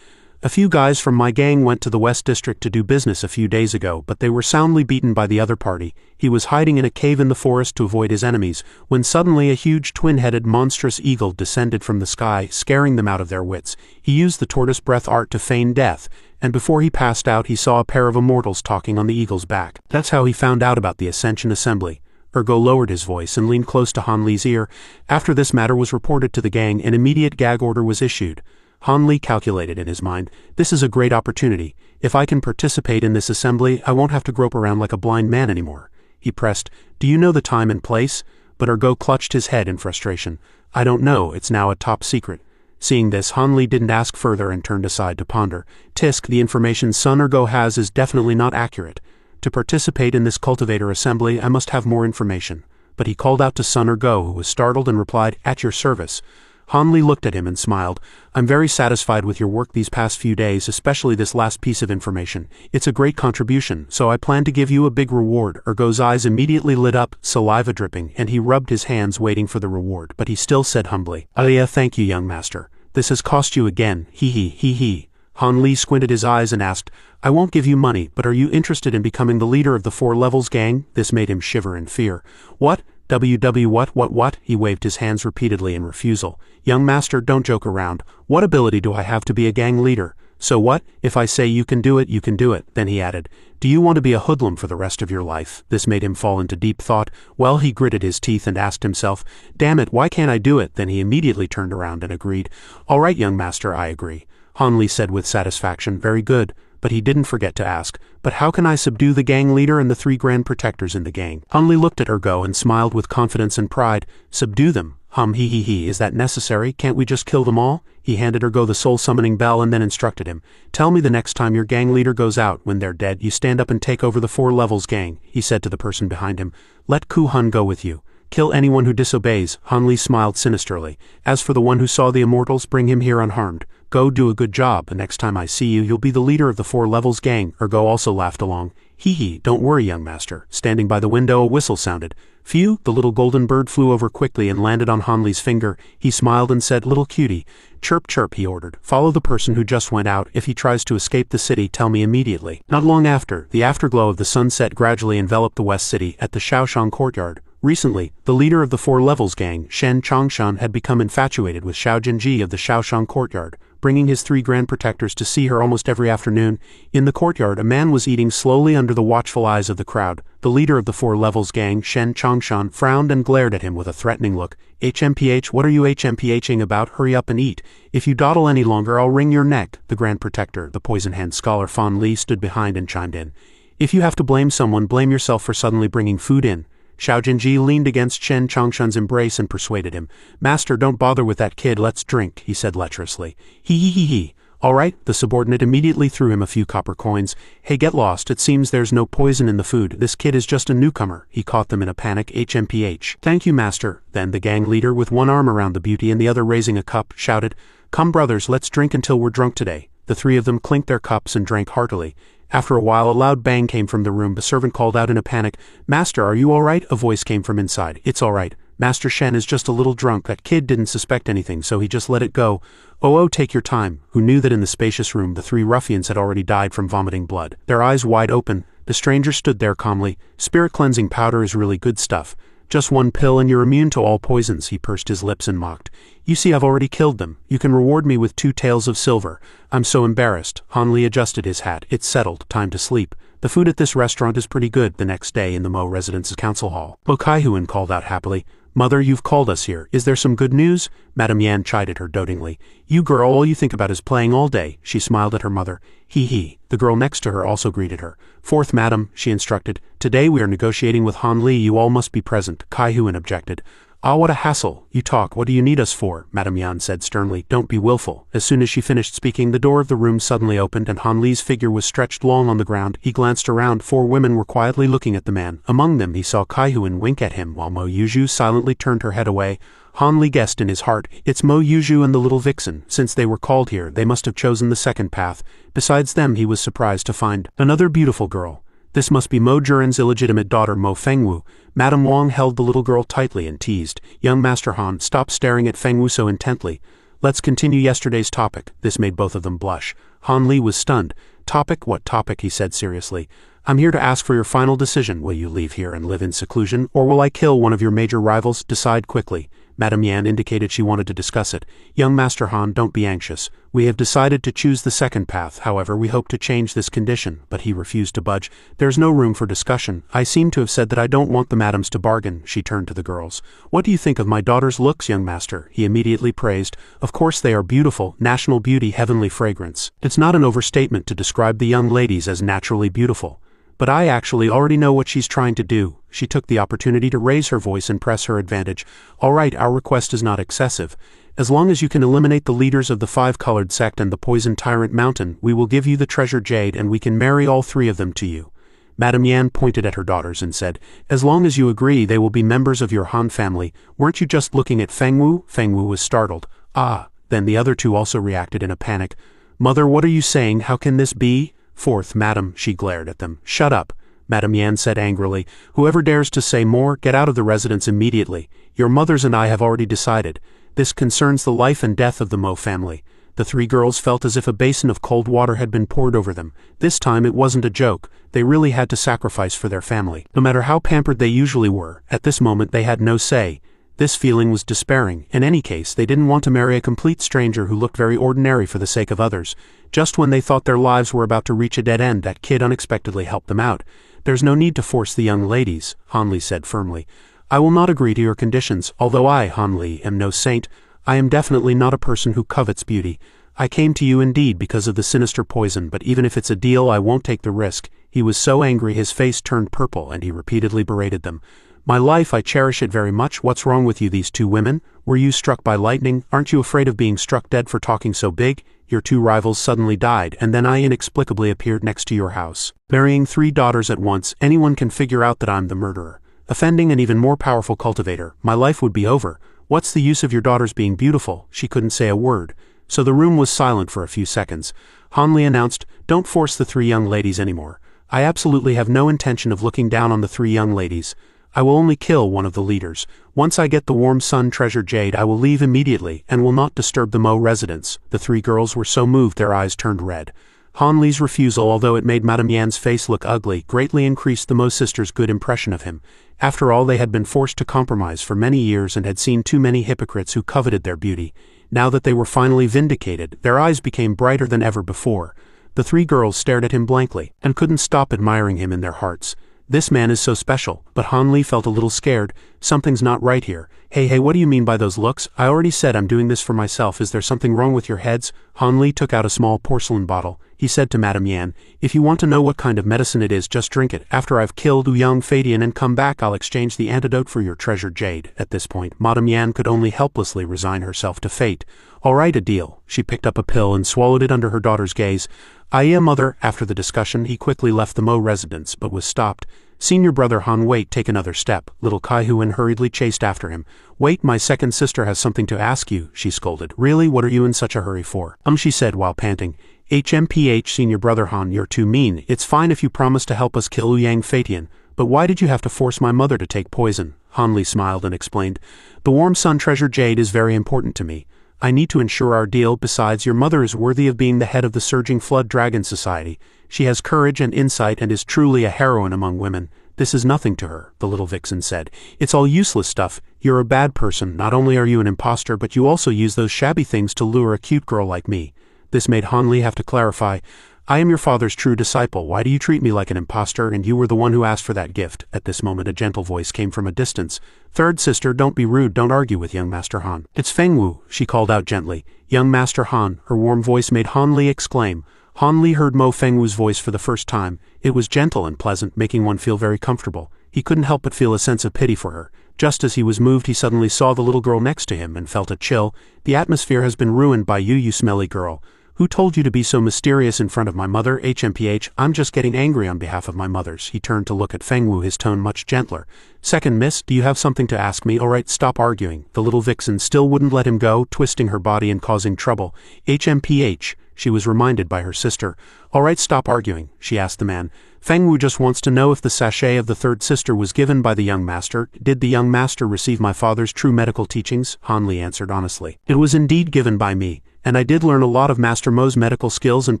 A few guys from my gang went to the West District to do business a few days ago, but they were soundly beaten by the other party. He was hiding in a cave in the forest to avoid his enemies, when suddenly a huge twin-headed monstrous eagle descended from the sky, scaring them out of their wits. He used the tortoise breath art to feign death, and before he passed out he saw a pair of immortals talking on the eagle's back. That's how he found out about the Ascension Assembly. Ergo lowered his voice and leaned close to Han Li's ear. After this matter was reported to the gang, an immediate gag order was issued. Han Li calculated in his mind, this is a great opportunity. If I can participate in this assembly, I won't have to grope around like a blind man anymore. He pressed, do you know the time and place? But Ergo clutched his head in frustration. I don't know, it's now a top secret. Seeing this, Han Li didn't ask further and turned aside to ponder. Tisk, the information son Ergo has is definitely not accurate. To participate in this cultivator assembly, I must have more information. But he called out to son Ergo, who was startled and replied, at your service. Han Li looked at him and smiled. I'm very satisfied with your work these past few days, especially this last piece of information. It's a great contribution, so I plan to give you a big reward. Ergo's eyes immediately lit up, saliva dripping, and he rubbed his hands waiting for the reward, but he still said humbly, yeah, thank you, young master. This has cost you again, hee. Han Li squinted his eyes and asked, I won't give you money, but are you interested in becoming the leader of the 4 levels gang? This made him shiver in fear. What? What? He waved his hands repeatedly in refusal. Young master, don't joke around. What ability do I have to be a gang leader? So what? If I say you can do it, you can do it. Then he added, do you want to be a hoodlum for the rest of your life? This made him fall into deep thought. Well, he gritted his teeth and asked himself, damn it, why can't I do it? Then he immediately turned around and agreed. All right, young master, I agree. Han Li said with satisfaction, very good. But he didn't forget to ask, but how can I subdue the gang leader and the 3 grand protectors in the gang? Han Li looked at Ergo and smiled with confidence and pride. Subdue them? Hee, is that necessary? Can't we just kill them all? He handed Ergo the soul summoning bell and then instructed him. Tell me the next time your gang leader goes out, when they're dead, you stand up and take over the 4 levels gang, he said to the person behind him. Let Ku Han go with you. Kill anyone who disobeys. Han Li smiled sinisterly. As for the one who saw the immortals, bring him here unharmed. Go do a good job. The next time I see you, you'll be the leader of the 4 levels gang. Ergo also laughed along. Hee, don't worry, young master. Standing by the window, a whistle sounded. Phew, the little golden bird flew over quickly and landed on Han Li's finger. He smiled and said, little cutie. Chirp, chirp, he ordered. Follow the person who just went out. If he tries to escape the city, tell me immediately. Not long after, the afterglow of the sunset gradually enveloped the West City at the Shaoshang courtyard. Recently, the leader of the 4 levels gang, Shen Chongshan, had become infatuated with Xiao Jinji of the Shaoshang courtyard, bringing his 3 grand protectors to see her almost every afternoon. In the courtyard, a man was eating slowly under the watchful eyes of the crowd. The leader of the 4 levels gang, Shen Chongshan, frowned and glared at him with a threatening look. HMPH, what are you HMPHing about? Hurry up and eat. If you dawdle any longer, I'll wring your neck. The grand protector, the poison hand scholar Fan Li, stood behind and chimed in. If you have to blame someone, blame yourself for suddenly bringing food in. Xiao Jinji leaned against Shen Chongshan's embrace and persuaded him. Master, don't bother with that kid, let's drink, he said lecherously. Hee. All right, the subordinate immediately threw him a few copper coins. Hey, get lost, it seems there's no poison in the food. This kid is just a newcomer. He caught them in a panic. HMPH. Thank you, master. Then the gang leader, with one arm around the beauty and the other raising a cup, shouted, Come brothers, let's drink until we're drunk today. The 3 of them clinked their cups and drank heartily. After a while, a loud bang came from the room. The servant called out in a panic, Master, are you all right? A voice came from inside. It's all right. Master Shen is just a little drunk. That kid didn't suspect anything, so he just let it go. Oh, take your time. Who knew that in the spacious room the 3 ruffians had already died from vomiting blood? Their eyes wide open, the stranger stood there calmly. Spirit cleansing powder is really good stuff. Just 1 pill and you're immune to all poisons. He pursed his lips and mocked. You see, I've already killed them. You can reward me with 2 taels of silver. I'm so embarrassed. Han Li adjusted his hat. It's settled. Time to sleep. The food at this restaurant is pretty good. The next day in the Mo residence's council hall, Mo Kaihuan called out happily. Mother, you've called us here. Is there some good news? Madame Yan chided her dotingly. You girl, all you think about is playing all day. She smiled at her mother. Hee. The girl next to her also greeted her. Fourth, madam, she instructed. Today we are negotiating with Han Li. You all must be present. Kaihuan objected. Ah, what a hassle. You talk. What do you need us for? Madame Yan said sternly. Don't be willful. As soon as she finished speaking, the door of the room suddenly opened and Han Li's figure was stretched long on the ground. He glanced around. 4 women were quietly looking at the man. Among them he saw Kaihuan wink at him while Mo Yuju silently turned her head away. Han Li guessed in his heart, it's Mo Yuju and the little vixen. Since they were called here, they must have chosen the second path. Besides them, he was surprised to find another beautiful girl. This must be Mo Juren's illegitimate daughter Mo Fengwu. Madame Wang held the little girl tightly and teased, Young Master Han, stop staring at Fengwu so intently. Let's continue yesterday's topic. This made both of them blush. Han Li was stunned. Topic? What topic? He said seriously. I'm here to ask for your final decision. Will you leave here and live in seclusion, or will I kill one of your major rivals? Decide quickly. Madame Yan indicated she wanted to discuss it. Young Master Han, don't be anxious. We have decided to choose the second path, however we hope to change this condition, but he refused to budge. There's no room for discussion. I seem to have said that I don't want the madams to bargain. She turned to the girls. What do you think of my daughter's looks, young master? He immediately praised. Of course they are beautiful, national beauty, heavenly fragrance. It's not an overstatement to describe the young ladies as naturally beautiful. But I actually already know what she's trying to do. She took the opportunity to raise her voice and press her advantage. All right, our request is not excessive. As long as you can eliminate the leaders of the five-colored sect and the poison tyrant mountain, we will give you the treasure jade and we can marry all three of them to you. Madame Yan pointed at her daughters and said, as long as you agree they will be members of your Han family. Weren't you just looking at Fengwu? Fengwu was startled. Ah, then the other two also reacted in a panic. Mother, what are you saying? How can this be? Fourth, madam, she glared at them. Shut up, Madame Yan said angrily. Whoever dares to say more, get out of the residence immediately. Your mothers and I have already decided. This concerns the life and death of the Mo family. The three girls felt as if a basin of cold water had been poured over them. This time it wasn't a joke. They really had to sacrifice for their family. No matter how pampered they usually were, at this moment they had no say. This feeling was despairing. In any case, they didn't want to marry a complete stranger who looked very ordinary for the sake of others. Just when they thought their lives were about to reach a dead end, that kid unexpectedly helped them out. There's no need to force the young ladies, Han Li said firmly. I will not agree to your conditions. Although I, Han Li, am no saint, I am definitely not a person who covets beauty. I came to you indeed because of the sinister poison, but even if it's a deal, I won't take the risk. He was so angry his face turned purple and he repeatedly berated them. My life, I cherish it very much. What's wrong with you, these two women? Were you struck by lightning? Aren't you afraid of being struck dead for talking so big? Your two rivals suddenly died, and then I inexplicably appeared next to your house. Marrying three daughters at once, anyone can figure out that I'm the murderer. Offending an even more powerful cultivator, my life would be over. What's the use of your daughters being beautiful? She couldn't say a word. So the room was silent for a few seconds. Han Li announced, don't force the three young ladies anymore. I absolutely have no intention of looking down on the three young ladies. I will only kill one of the leaders. Once I get the warm sun treasure jade, I will leave immediately and will not disturb the Mo residence. The three girls were so moved their eyes turned red. Han Li's refusal, although it made Madame Yan's face look ugly, greatly increased the Mo sisters' good impression of him. After all, they had been forced to compromise for many years and had seen too many hypocrites who coveted their beauty. Now that they were finally vindicated, their eyes became brighter than ever before. The three girls stared at him blankly and couldn't stop admiring him in their hearts. This man is so special, but Han Li felt a little scared. Something's not right here. Hey, what do you mean by those looks? I already said I'm doing this for myself. Is there something wrong with your heads? Han Li took out a small porcelain bottle. He said to Madame Yan, if you want to know what kind of medicine it is, just drink it. After I've killed Ouyang Fadian and come back, I'll exchange the antidote for your treasured jade. At this point, Madame Yan could only helplessly resign herself to fate. All right, a deal. She picked up a pill and swallowed it under her daughter's gaze. Aye, mother. After the discussion, he quickly left the Mo residence, but was stopped. Senior brother Han, wait, take another step. Little Kai-Huan hurriedly chased after him. Wait, my second sister has something to ask you, she scolded. Really, what are you in such a hurry for? She said while panting. HMPH, senior brother Han, you're too mean. It's fine if you promise to help us kill Ouyang Fatian, but why did you have to force my mother to take poison? Han Li smiled and explained. The warm sun treasure jade is very important to me. I need to ensure our deal. Besides, your mother is worthy of being the head of the Surging Flood Dragon Society. She has courage and insight and is truly a heroine among women. This is nothing to her, the little vixen said. It's all useless stuff. You're a bad person. Not only are you an imposter, but you also use those shabby things to lure a cute girl like me. This made Han Li have to clarify. I am your father's true disciple. Why do you treat me like an imposter? And you were the one who asked for that gift. At this moment a gentle voice came from a distance. Third sister, don't be rude. Don't argue with young Master Han. It's Fengwu, she called out gently. Young Master Han. Her warm voice made Han Li exclaim. Han Li heard Mo Fengwu's voice for the first time. It was gentle and pleasant, making one feel very comfortable. He couldn't help but feel a sense of pity for her. Just as he was moved, he suddenly saw the little girl next to him and felt a chill. The atmosphere has been ruined by you, you smelly girl. Who told you to be so mysterious in front of my mother? HMPH, I'm just getting angry on behalf of my mothers. He turned to look at Fengwu, his tone much gentler. Second miss, do you have something to ask me? All right, stop arguing. The little vixen still wouldn't let him go, twisting her body and causing trouble. HMPH, she was reminded by her sister. All right, stop arguing, she asked the man. Fengwu just wants to know if the sachet of the third sister was given by the young master. Did the young master receive my father's true medical teachings? Han Li answered honestly. It was indeed given by me, and I did learn a lot of Master Mo's medical skills and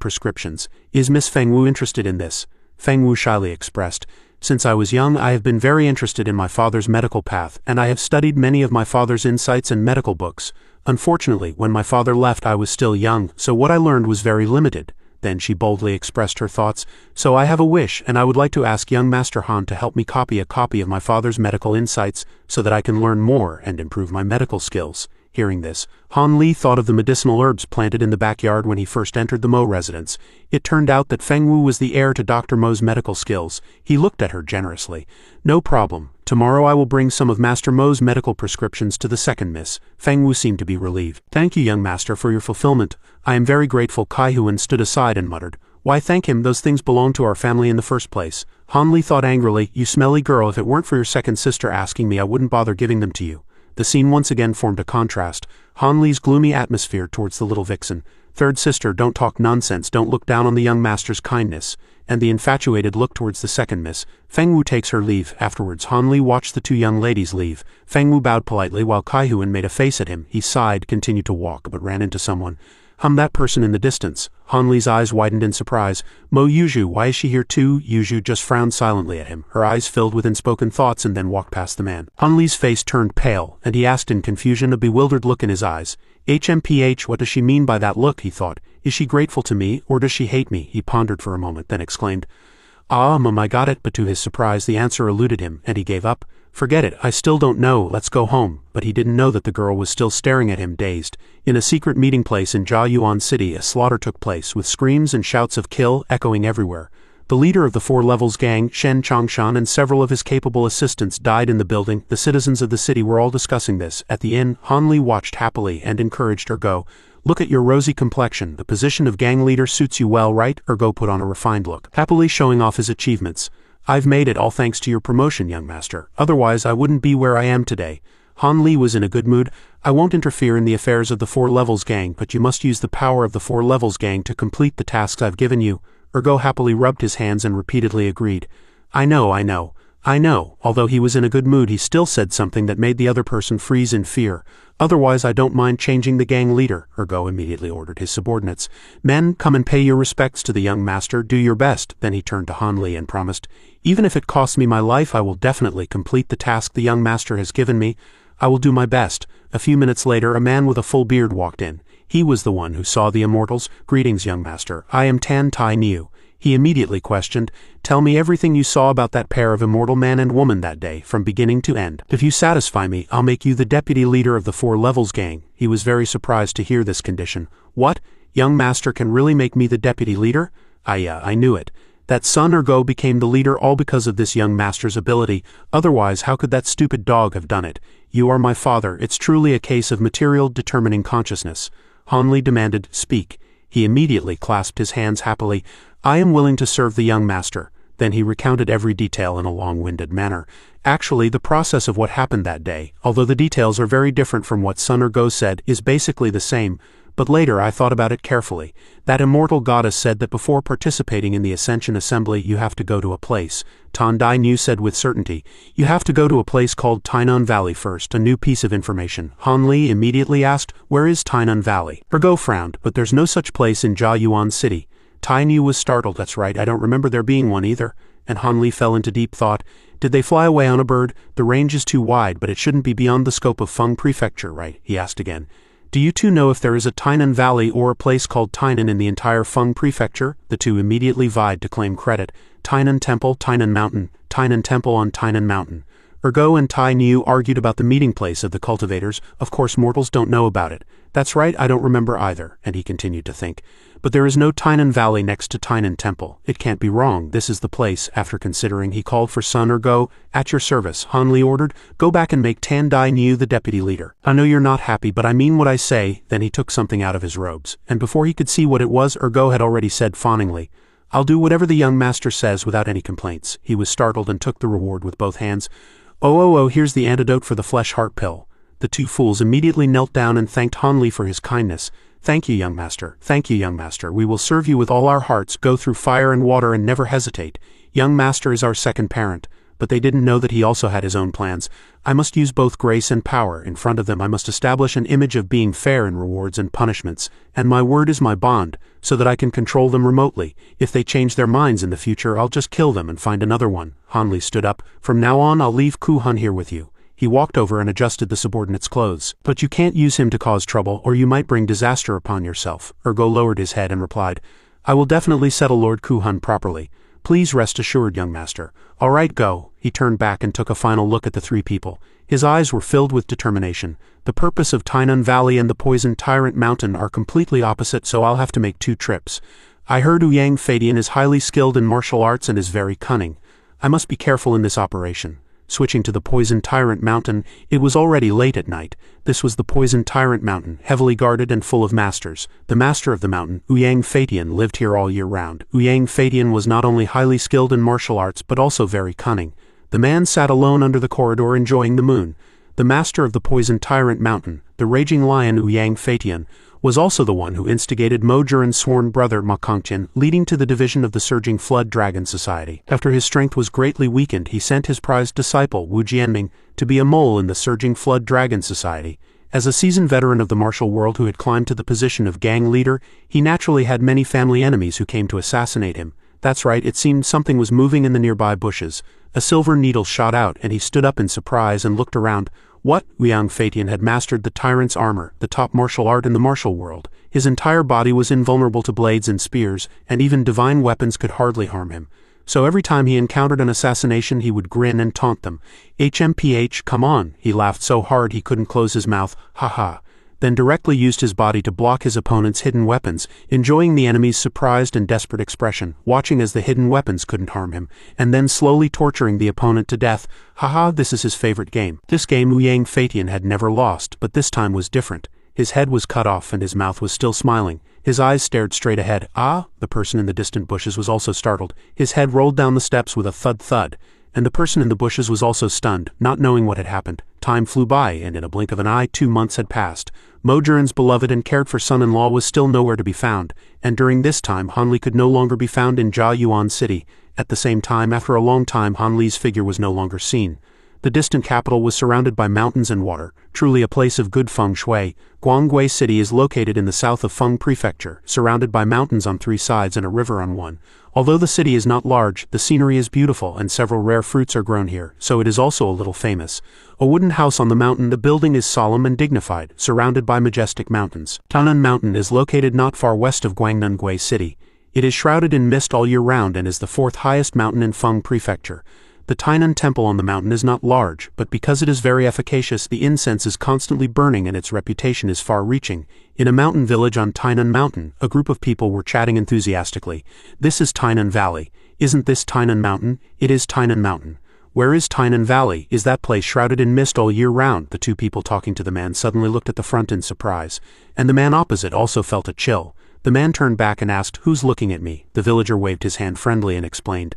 prescriptions. Is Miss Fengwu interested in this? Fengwu shyly expressed. Since I was young, I have been very interested in my father's medical path, and I have studied many of my father's insights and medical books. Unfortunately, when my father left, I was still young, so what I learned was very limited. Then she boldly expressed her thoughts. So I have a wish, and I would like to ask young Master Han to help me copy a copy of my father's medical insights so that I can learn more and improve my medical skills. Hearing this, Han Li thought of the medicinal herbs planted in the backyard when he first entered the Mo residence. It turned out that Feng Wu was the heir to Dr. Mo's medical skills. He looked at her generously. No problem. Tomorrow I will bring some of Master Mo's medical prescriptions to the second miss. Feng Wu seemed to be relieved. Thank you, young master, for your fulfillment. I am very grateful. Kai Huan stood aside and muttered, Why thank him? Those things belong to our family in the first place. Han Li thought angrily, You smelly girl, if it weren't for your second sister asking me, I wouldn't bother giving them to you. The scene once again formed a contrast. Han Li's gloomy atmosphere towards the little vixen. Third sister, don't talk nonsense, don't look down on the young master's kindness. And the infatuated look towards the second miss. Feng Wu takes her leave. Afterwards, Han Li watched the two young ladies leave. Feng Wu bowed politely while Kai Huan made a face at him. He sighed, continued to walk, but ran into someone. That person in the distance. Han Li's eyes widened in surprise. Mo Yuju, why is she here too? Yuju just frowned silently at him, her eyes filled with unspoken thoughts, and then walked past the man. Han Li's face turned pale, and he asked in confusion, a bewildered look in his eyes. HMPH, what does she mean by that look, he thought. Is she grateful to me, or does she hate me? He pondered for a moment, then exclaimed, Mum, I got it, but to his surprise the answer eluded him, and he gave up. Forget it, I still don't know, let's go home. But he didn't know that the girl was still staring at him, dazed. In a secret meeting place in Jiayuan City, a slaughter took place, with screams and shouts of kill echoing everywhere. The leader of the Four Levels gang, Shen Chongshan, and several of his capable assistants died in the building. The citizens of the city were all discussing this. At the inn, Han Li watched happily and encouraged Ergo. Look at your rosy complexion, the position of gang leader suits you well, right? Ergo put on a refined look, happily showing off his achievements. I've made it all thanks to your promotion, young master. Otherwise I wouldn't be where I am today. Han Li was in a good mood. I won't interfere in the affairs of the Four Levels gang, but you must use the power of the Four Levels gang to complete the tasks I've given you. Ergo happily rubbed his hands and repeatedly agreed. I know. Although he was in a good mood, he still said something that made the other person freeze in fear. Otherwise I don't mind changing the gang leader, Ergo immediately ordered his subordinates. Men, come and pay your respects to the young master, do your best. Then he turned to Han Li and promised, Even if it costs me my life, I will definitely complete the task the young master has given me. I will do my best. A few minutes later, a man with a full beard walked in. He was the one who saw the immortals. Greetings, young master. I am Tan Tai Niu. He immediately questioned, Tell me everything you saw about that pair of immortal man and woman that day, from beginning to end. If you satisfy me, I'll make you the deputy leader of the Four Levels gang. He was very surprised to hear this condition. What? Young master can really make me the deputy leader? I knew it. That son Ergo became the leader all because of this young master's ability. Otherwise, how could that stupid dog have done it? You are my father. It's truly a case of material determining consciousness. Han Li demanded, Speak. He immediately clasped his hands happily. I am willing to serve the young master. Then he recounted every detail in a long-winded manner. Actually, the process of what happened that day, although the details are very different from what Sun Ergo said, is basically the same. But later I thought about it carefully. That immortal goddess said that before participating in the Ascension Assembly you have to go to a place. Tan Dai Niu said with certainty, You have to go to a place called Tainan Valley first. A new piece of information. Han Li immediately asked, Where is Tainan Valley? Ergo frowned, but there's no such place in Jiayuan City. Tai Niu was startled. That's right, I don't remember there being one either. And Han Li fell into deep thought. Did they fly away on a bird? The range is too wide, but it shouldn't be beyond the scope of Feng Prefecture, right? He asked again. Do you two know if there is a Tainan Valley or a place called Tainan in the entire Feng Prefecture? The two immediately vied to claim credit. Tainan Temple, Tainan Mountain, Tainan Temple on Tainan Mountain. Ergo and Tai Niu argued about the meeting place of the cultivators. Of course mortals don't know about it. That's right, I don't remember either, and he continued to think. But there is no Tainan Valley next to Tainan Temple. It can't be wrong, this is the place. After considering, he called for Sun Ergo. At your service, Han Li ordered. Go back and make Tan Dai Niu the deputy leader. I know you're not happy, but I mean what I say. Then he took something out of his robes, and before he could see what it was, Ergo had already said fawningly, I'll do whatever the young master says without any complaints. He was startled and took the reward with both hands. Oh, here's the antidote for the flesh heart pill. The two fools immediately knelt down and thanked Han Li for his kindness. Thank you, young master. Thank you, young master. We will serve you with all our hearts, go through fire and water and never hesitate. Young master is our second parent. but they didn't know that he also had his own plans. I must use both grace and power. In front of them I must establish an image of being fair in rewards and punishments, and my word is my bond, so that I can control them remotely. If they change their minds in the future, I'll just kill them and find another one. Han Li stood up. From now on I'll leave Ku Hun here with you. He walked over and adjusted the subordinate's clothes. But you can't use him to cause trouble, or you might bring disaster upon yourself. Ergo lowered his head and replied, I will definitely settle Lord Ku Hun properly. Please rest assured, young master. All right, go. He turned back and took a final look at the three people. His eyes were filled with determination. The purpose of Tainan Valley and the poisoned Tyrant Mountain are completely opposite, so I'll have to make 2 trips. I heard Ouyang Fadian is highly skilled in martial arts and is very cunning. I must be careful in this operation. Switching to the poisoned Tyrant Mountain, it was already late at night. This was the poisoned Tyrant Mountain, heavily guarded and full of masters. The master of the mountain, Ouyang Fadian, lived here all year round. Ouyang Fadian was not only highly skilled in martial arts but also very cunning. The man sat alone under the corridor enjoying the moon. The master of the poisoned Tyrant Mountain, the raging lion Ouyang Fadian, was also the one who instigated Mo Juran's sworn brother Ma Kongtian, leading to the division of the surging Flood Dragon Society. After his strength was greatly weakened, he sent his prized disciple, Wu Jianming, to be a mole in the surging Flood Dragon Society. As a seasoned veteran of the martial world who had climbed to the position of gang leader, he naturally had many family enemies who came to assassinate him. That's right, it seemed something was moving in the nearby bushes. A silver needle shot out, and he stood up in surprise and looked around. What? Ouyang Fadian had mastered the tyrant's armor, the top martial art in the martial world. His entire body was invulnerable to blades and spears, and even divine weapons could hardly harm him. So every time he encountered an assassination he would grin and taunt them. HMPH, come on. He laughed so hard he couldn't close his mouth. Ha ha. Then directly used his body to block his opponent's hidden weapons, enjoying the enemy's surprised and desperate expression, watching as the hidden weapons couldn't harm him, and then slowly torturing the opponent to death. Haha, this is his favorite game. This game Ouyang Fadian had never lost, but this time was different. His head was cut off and his mouth was still smiling. His eyes stared straight ahead. Ah, the person in the distant bushes was also startled. His head rolled down the steps with a thud-thud, and the person in the bushes was also stunned, not knowing what had happened. Time flew by, and in a blink of an eye 2 months had passed. Mo Juran's beloved and cared-for son-in-law was still nowhere to be found, and during this time Han Li could no longer be found in Jia Yuan City. At the same time, after a long time, Han Li's figure was no longer seen. The distant capital was surrounded by mountains and water, truly a place of good feng shui. Guangwei City is located in the south of Feng Prefecture, surrounded by mountains on 3 sides and a river on one. Although the city is not large, the scenery is beautiful and several rare fruits are grown here, so it is also a little famous. A wooden house on the mountain, the building is solemn and dignified, surrounded by majestic mountains. Tainan Mountain is located not far west of Guangnengui City. It is shrouded in mist all year round and is the 4th highest mountain in Feng Prefecture. The Tainan temple on the mountain is not large, but because it is very efficacious, the incense is constantly burning and its reputation is far-reaching. In a mountain village on Tainan Mountain, a group of people were chatting enthusiastically. This is Tainan Valley. Isn't this Tainan Mountain? It is Tainan Mountain. Where is Tainan Valley? Is that place shrouded in mist all year round? The 2 people talking to the man suddenly looked at the front in surprise, and the man opposite also felt a chill. The man turned back and asked, "Who's looking at me?" The villager waved his hand friendly and explained,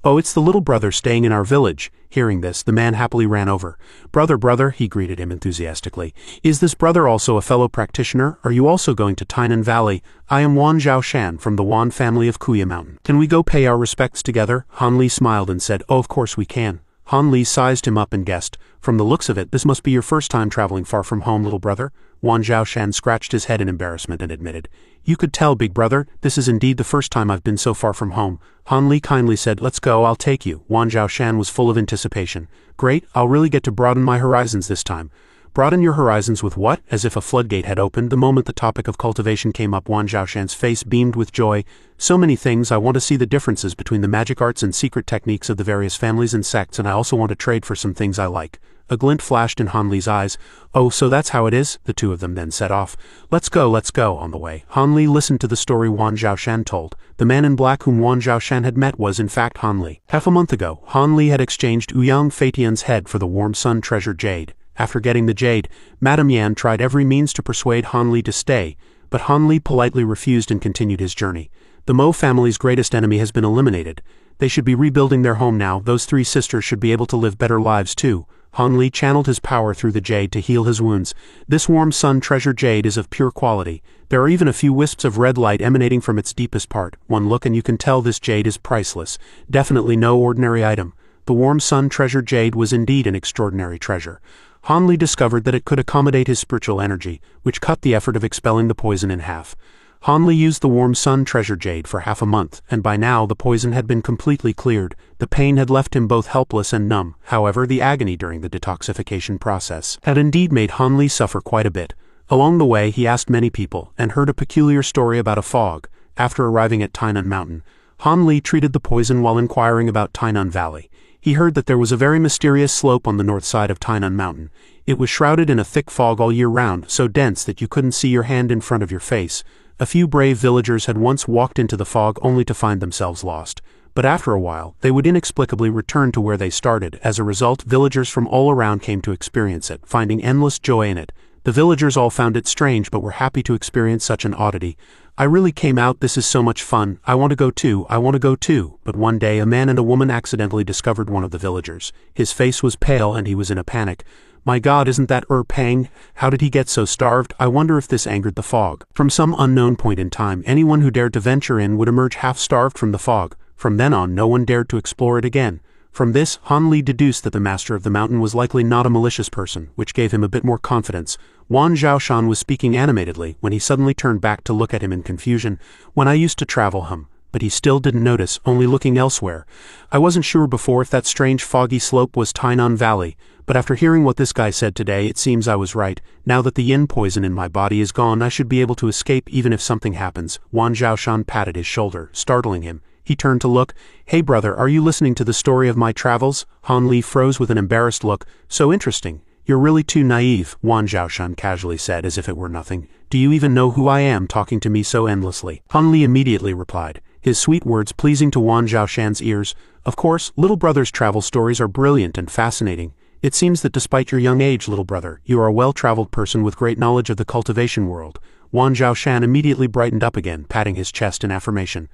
"Oh, it's the little brother staying in our village." Hearing this, the man happily ran over. Brother, he greeted him enthusiastically. "Is this brother also a fellow practitioner? Are you also going to Tainan Valley? I am Wan Zhaoshan from the Wan family of Kuya Mountain. Can we go pay our respects together?" Han Li smiled and said, "Oh, of course we can." Han Li sized him up and guessed, "From the looks of it, this must be your first time traveling far from home, little brother." Wan Zhaoshan scratched his head in embarrassment and admitted, "You could tell, big brother, this is indeed the first time I've been so far from home." Han Li kindly said, "Let's go, I'll take you." Wan Zhaoshan was full of anticipation. "Great, I'll really get to broaden my horizons this time." "Broaden your horizons with what?" As if a floodgate had opened, the moment the topic of cultivation came up, Wan Zhaoshan's face beamed with joy. "So many things. I want to see the differences between the magic arts and secret techniques of the various families and sects, and I also want to trade for some things I like." A glint flashed in Han Li's eyes. "Oh, so that's how it is?" The 2 of them then set off. Let's go. On the way, Han Li listened to the story Wan Zhaoshan told. The man in black whom Wan Zhaoshan had met was in fact Han Li. Half a month ago, Han Li had exchanged Ouyang Fatian's head for the Warm Sun treasure jade. After getting the jade, Madame Yan tried every means to persuade Han Li to stay, but Han Li politely refused and continued his journey. The Mo family's greatest enemy has been eliminated. They should be rebuilding their home now. Those 3 sisters should be able to live better lives too. Han Li channeled his power through the jade to heal his wounds. This Warm Sun treasure jade is of pure quality. There are even a few wisps of red light emanating from its deepest part. One look and you can tell this jade is priceless. Definitely no ordinary item. the warm sun treasure jade was indeed an extraordinary treasure. Han Li discovered that it could accommodate his spiritual energy, which cut the effort of expelling the poison in half. Han Li used the warm sun treasure jade for half a month, and by now the poison had been completely cleared. The pain had left him both helpless and numb. However, the agony during the detoxification process had indeed made Han Li suffer quite a bit. Along the way he asked many people, and heard a peculiar story about a fog. After arriving at Tainan Mountain, Han Li treated the poison while inquiring about Tainan Valley. He heard that there was a very mysterious slope on the north side of Tainan Mountain. It was shrouded in a thick fog all year round, so dense that you couldn't see your hand in front of your face. A few brave villagers had once walked into the fog only to find themselves lost. But after a while, they would inexplicably return to where they started. As a result, villagers from all around came to experience it, finding endless joy in it. The villagers all found it strange but were happy to experience such an oddity. I really came out, this is so much fun, I want to go too, I want to go too. But one day a man and a woman accidentally discovered one of the villagers. His face was pale and he was in a panic. My God, isn't that Pang? How did he get so starved? I wonder if this angered the fog. From some unknown point in time, anyone who dared to venture in would emerge half-starved from the fog. From then on, no one dared to explore it again. From this, Han Li deduced that the master of the mountain was likely not a malicious person, which gave him a bit more confidence. Wan Zhaoshan was speaking animatedly when he suddenly turned back to look at him in confusion. When I used to travel but he still didn't notice, only looking elsewhere. I wasn't sure before if that strange foggy slope was Tainan Valley, but after hearing what this guy said today it seems I was right. Now that the yin poison in my body is gone, I should be able to escape even if something happens. Wan Zhaoshan patted his shoulder, startling him. He turned to look. Hey brother, are you listening to the story of my travels? Han Li froze with an embarrassed look. So interesting. You're really too naive, Wan Zhaoshan casually said as if it were nothing. Do you even know who I am talking to me so endlessly? Han Li immediately replied, his sweet words pleasing to Wan Zhaoshan's ears. Of course, little brother's travel stories are brilliant and fascinating. It seems that despite your young age, little brother, you are a well-traveled person with great knowledge of the cultivation world. Wan Zhaoshan immediately brightened up again, patting his chest in affirmation.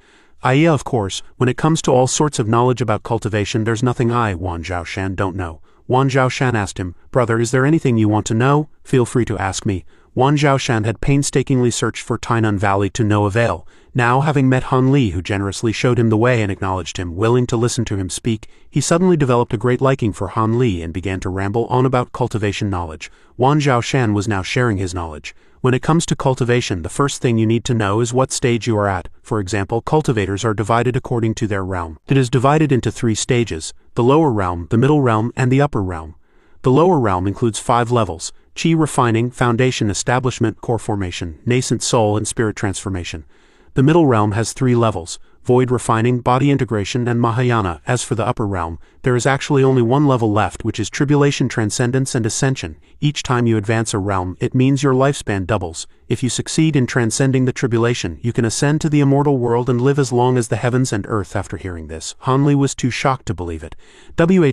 Yeah, of course, when it comes to all sorts of knowledge about cultivation there's nothing Wan Zhaoshan don't know. Wan Zhaoshan asked him, brother, is there anything you want to know? Feel free to ask me. Wan Zhaoshan had painstakingly searched for Tainan Valley to no avail. Now, having met Han Li who generously showed him the way and acknowledged him, willing to listen to him speak, he suddenly developed a great liking for Han Li and began to ramble on about cultivation knowledge. Wan Zhaoshan was now sharing his knowledge. When it comes to cultivation, the first thing you need to know is what stage you are at. For example, cultivators are divided according to their realm. It is divided into 3 stages: the lower realm, the middle realm, and the upper realm. The lower realm includes 5 levels: chi refining, foundation establishment, core formation, nascent soul, and spirit transformation. The middle realm has 3 levels: void refining, body integration, and Mahayana. As for the upper realm, there is actually only 1 level left, which is tribulation, transcendence, and ascension. Each time you advance a realm, it means your lifespan doubles. If you succeed in transcending the tribulation, you can ascend to the immortal world and live as long as the heavens and earth. After hearing this, Han Li was too shocked to believe it.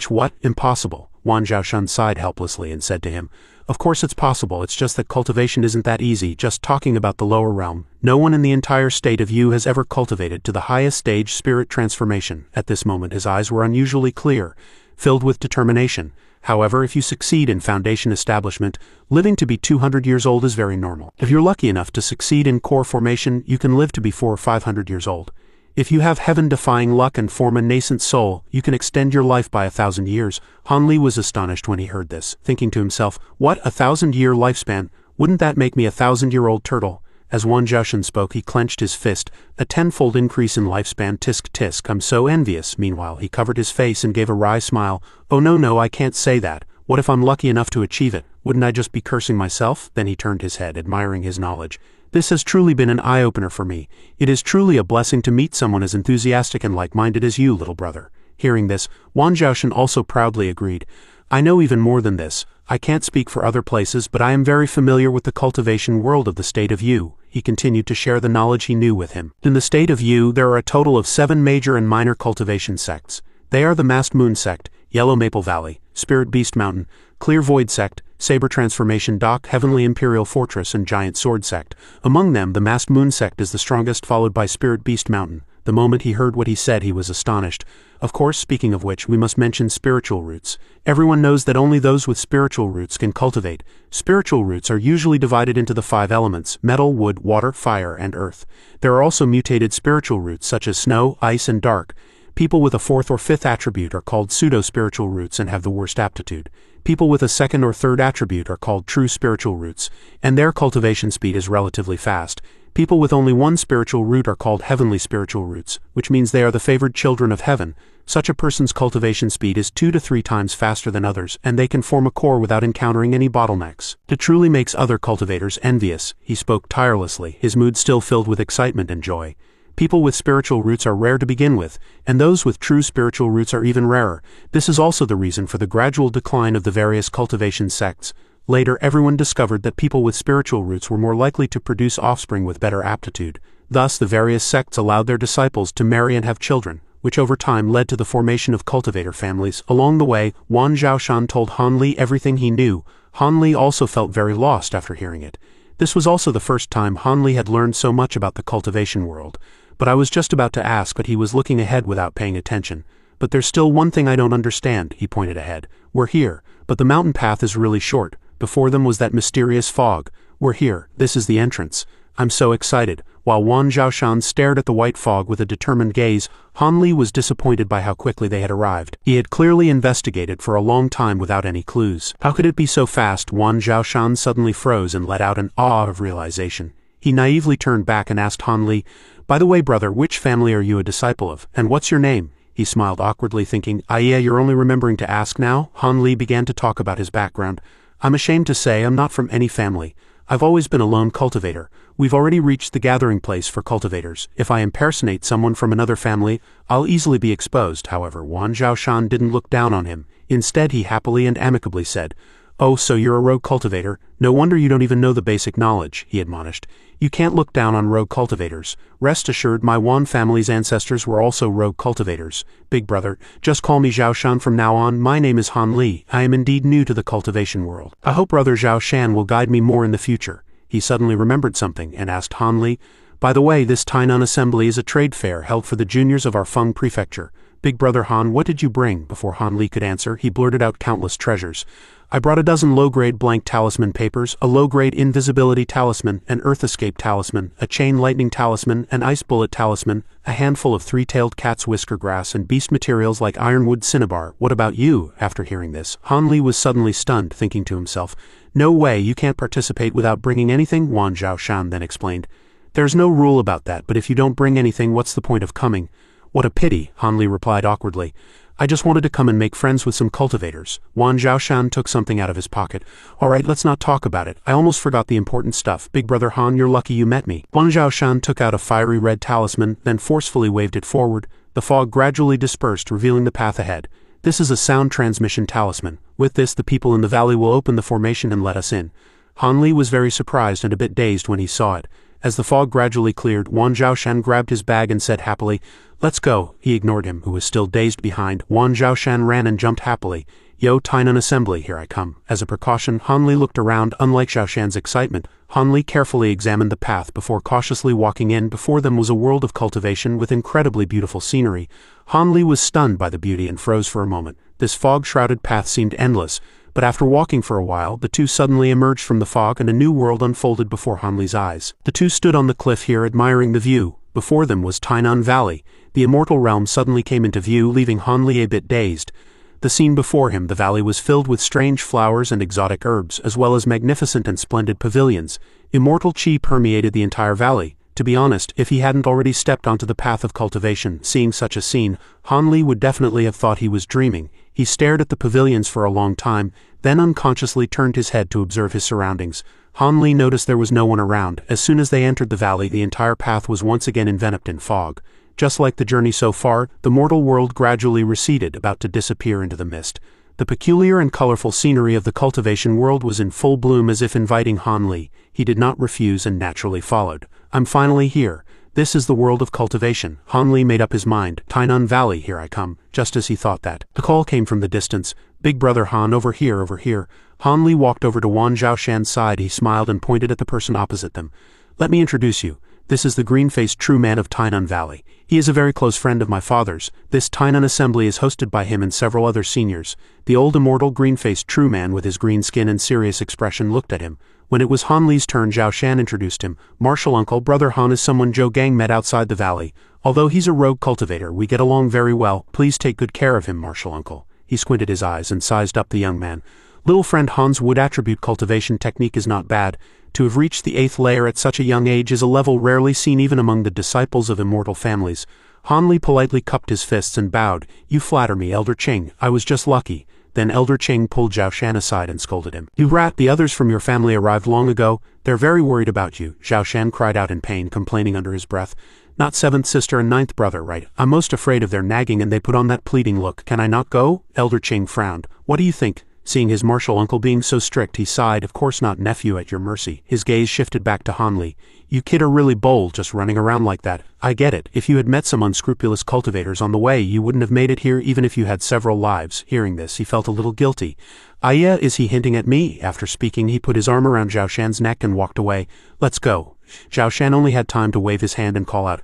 What? Impossible. Wan Zhaoshan sighed helplessly and said to him, of course it's possible, it's just that cultivation isn't that easy. Just talking about the lower realm, no one in the entire state of you has ever cultivated to the highest stage, spirit transformation. At this moment his eyes were unusually clear, filled with determination. However, if you succeed in foundation establishment, living to be 200 years old is very normal. If you're lucky enough to succeed in core formation, you can live to be 400 or 500 years old. If you have heaven-defying luck and form a nascent soul, you can extend your life by 1,000 years. Han Li was astonished when he heard this, thinking to himself, what, 1,000-year lifespan? Wouldn't that make me a 1,000-year-old turtle? As Wan Zhaoshan spoke, he clenched his fist. A 10-fold increase in lifespan, tisk tisk, I'm so envious. Meanwhile, he covered his face and gave a wry smile. Oh no, I can't say that. What if I'm lucky enough to achieve it? Wouldn't I just be cursing myself? Then he turned his head, admiring his knowledge. This has truly been an eye-opener for me. It is truly a blessing to meet someone as enthusiastic and like-minded as you, little brother. Hearing this, Wan Zhaoshan also proudly agreed. I know even more than this. I can't speak for other places, but I am very familiar with the cultivation world of the state of Yu. He continued to share the knowledge he knew with him. In the state of Yu, there are a total of 7 major and minor cultivation sects. They are the Masked Moon sect, Yellow Maple Valley, Spirit Beast Mountain, Clear Void sect, Saber Transformation Dock, Heavenly Imperial Fortress, and Giant Sword sect. Among them, the Masked Moon sect is the strongest, followed by Spirit Beast Mountain. The moment he heard what he said, he was astonished. Of course, speaking of which, we must mention spiritual roots. Everyone knows that only those with spiritual roots can cultivate. Spiritual roots are usually divided into the 5 elements: metal, wood, water, fire, and earth. There are also mutated spiritual roots such as snow, ice, and dark. People with a fourth or fifth attribute are called pseudo-spiritual roots and have the worst aptitude. People with a second or third attribute are called true spiritual roots, and their cultivation speed is relatively fast. People with only one spiritual root are called heavenly spiritual roots, which means they are the favored children of heaven. Such a person's cultivation speed is 2 to 3 times faster than others, and they can form a core without encountering any bottlenecks. It truly makes other cultivators envious. He spoke tirelessly, his mood still filled with excitement and joy. People with spiritual roots are rare to begin with, and those with true spiritual roots are even rarer. This is also the reason for the gradual decline of the various cultivation sects. Later, everyone discovered that people with spiritual roots were more likely to produce offspring with better aptitude. Thus, the various sects allowed their disciples to marry and have children, which over time led to the formation of cultivator families. Along the way, Wan Zhaoshan told Han Li everything he knew. Han Li also felt very lost after hearing it. This was also the first time Han Li had learned so much about the cultivation world. But I was just about to ask, but he was looking ahead without paying attention. But there's still one thing I don't understand, he pointed ahead. We're here, but the mountain path is really short. Before them was that mysterious fog. We're here, this is the entrance. I'm so excited. While Wan Zhaoshan stared at the white fog with a determined gaze, Han Li was disappointed by how quickly they had arrived. He had clearly investigated for a long time without any clues. How could it be so fast? Wan Zhaoshan suddenly froze and let out an awe of realization. He naively turned back and asked Han Li, "By the way, brother, which family are you a disciple of, and what's your name?" He smiled awkwardly, thinking, yeah, you're only remembering to ask now?" Han Li began to talk about his background. "I'm ashamed to say I'm not from any family. I've always been a lone cultivator. We've already reached the gathering place for cultivators. If I impersonate someone from another family, I'll easily be exposed." However, Wan Zhaoshan didn't look down on him. Instead, he happily and amicably said, "Oh, so you're a rogue cultivator? No wonder you don't even know the basic knowledge," he admonished. "You can't look down on rogue cultivators. Rest assured, my Wan family's ancestors were also rogue cultivators. Big brother, just call me Zhaoshan from now on. My name is Han Li. I am indeed new to the cultivation world. I hope brother Zhaoshan will guide me more in the future." He suddenly remembered something and asked Han Li, "By the way, this Tainan assembly is a trade fair held for the juniors of our Feng prefecture. Big brother Han, what did you bring?" Before Han Li could answer, he blurted out countless treasures. "I brought a dozen low-grade blank talisman papers, a low-grade invisibility talisman, an earth escape talisman, a chain lightning talisman, an ice bullet talisman, a handful of three-tailed cat's whisker grass, and beast materials like ironwood cinnabar. What about you?" After hearing this, Han Li was suddenly stunned, thinking to himself, "No way, you can't participate without bringing anything," Wan Zhaoshan then explained. "There's no rule about that, but if you don't bring anything, what's the point of coming?" "What a pity," Han Li replied awkwardly. "I just wanted to come and make friends with some cultivators." Wan Zhaoshan took something out of his pocket. "All right, let's not talk about it. I almost forgot the important stuff. Big brother Han, you're lucky you met me." Wan Zhaoshan took out a fiery red talisman, then forcefully waved it forward. The fog gradually dispersed, revealing the path ahead. "This is a sound transmission talisman. With this, the people in the valley will open the formation and let us in." Han Li was very surprised and a bit dazed when he saw it. As the fog gradually cleared, Wan Zhaoshan grabbed his bag and said happily, "Let's go." He ignored him, who was still dazed behind. Wan Zhaoshan ran and jumped happily. "Yo, Tainan assembly, here I come." As a precaution, Han Li looked around. Unlike Zhaoshan's excitement, Han Li carefully examined the path before cautiously walking in. Before them was a world of cultivation with incredibly beautiful scenery. Han Li was stunned by the beauty and froze for a moment. This fog-shrouded path seemed endless, but after walking for a while, the two suddenly emerged from the fog and a new world unfolded before Han Li's eyes. The two stood on the cliff here admiring the view. Before them was Tainan Valley. The immortal realm suddenly came into view, leaving Han Li a bit dazed. The scene before him, the valley, was filled with strange flowers and exotic herbs, as well as magnificent and splendid pavilions. Immortal chi permeated the entire valley. To be honest, if he hadn't already stepped onto the path of cultivation, seeing such a scene, Han Li would definitely have thought he was dreaming. He stared at the pavilions for a long time, then unconsciously turned his head to observe his surroundings. Han Li noticed there was no one around. As soon as they entered the valley, the entire path was once again enveloped in fog. Just like the journey so far, the mortal world gradually receded, about to disappear into the mist. The peculiar and colorful scenery of the cultivation world was in full bloom, as if inviting Han Li. He did not refuse and naturally followed. "I'm finally here. This is the world of cultivation." Han Li made up his mind. "Tainan Valley, here I come." Just as he thought that, the call came from the distance. "Big brother Han, over here, over here." Han Li walked over to Wan Zhaoshan's side. He smiled and pointed at the person opposite them. "Let me introduce you. This is the green-faced true man of Tainan Valley. He is a very close friend of my father's. This Tainan assembly is hosted by him and several other seniors." The old immortal green-faced true man with his green skin and serious expression looked at him. When it was Han Li's turn, Zhao Shan introduced him. Martial uncle, brother Han is someone Zhou Gang met outside the valley. Although he's a rogue cultivator, we get along very well. Please take good care of him, martial uncle. He squinted his eyes and sized up the young man. Little friend Han's wood attribute cultivation technique is not bad. To have reached the 8th layer at such a young age is a level rarely seen even among the disciples of immortal families. Han Li politely cupped his fists and bowed. You flatter me, Elder Qing. I was just lucky. Then Elder Qing pulled Zhao Shan aside and scolded him. You rat, the others from your family arrived long ago. They're very worried about you. Zhao Shan cried out in pain, complaining under his breath. Not 7th sister and 9th brother, right? I'm most afraid of their nagging and they put on that pleading look. Can I not go? Elder Qing frowned. What do you think? Seeing his martial uncle being so strict, he sighed. Of course not, nephew, at your mercy. His gaze shifted back to Han Li. You kid are really bold, just running around like that. I get it. If you had met some unscrupulous cultivators on the way, you wouldn't have made it here even if you had several lives. Hearing this, he felt a little guilty. Yeah, is he hinting at me? After speaking, he put his arm around Zhao Shan's neck and walked away. Let's go. Zhao Shan only had time to wave his hand and call out,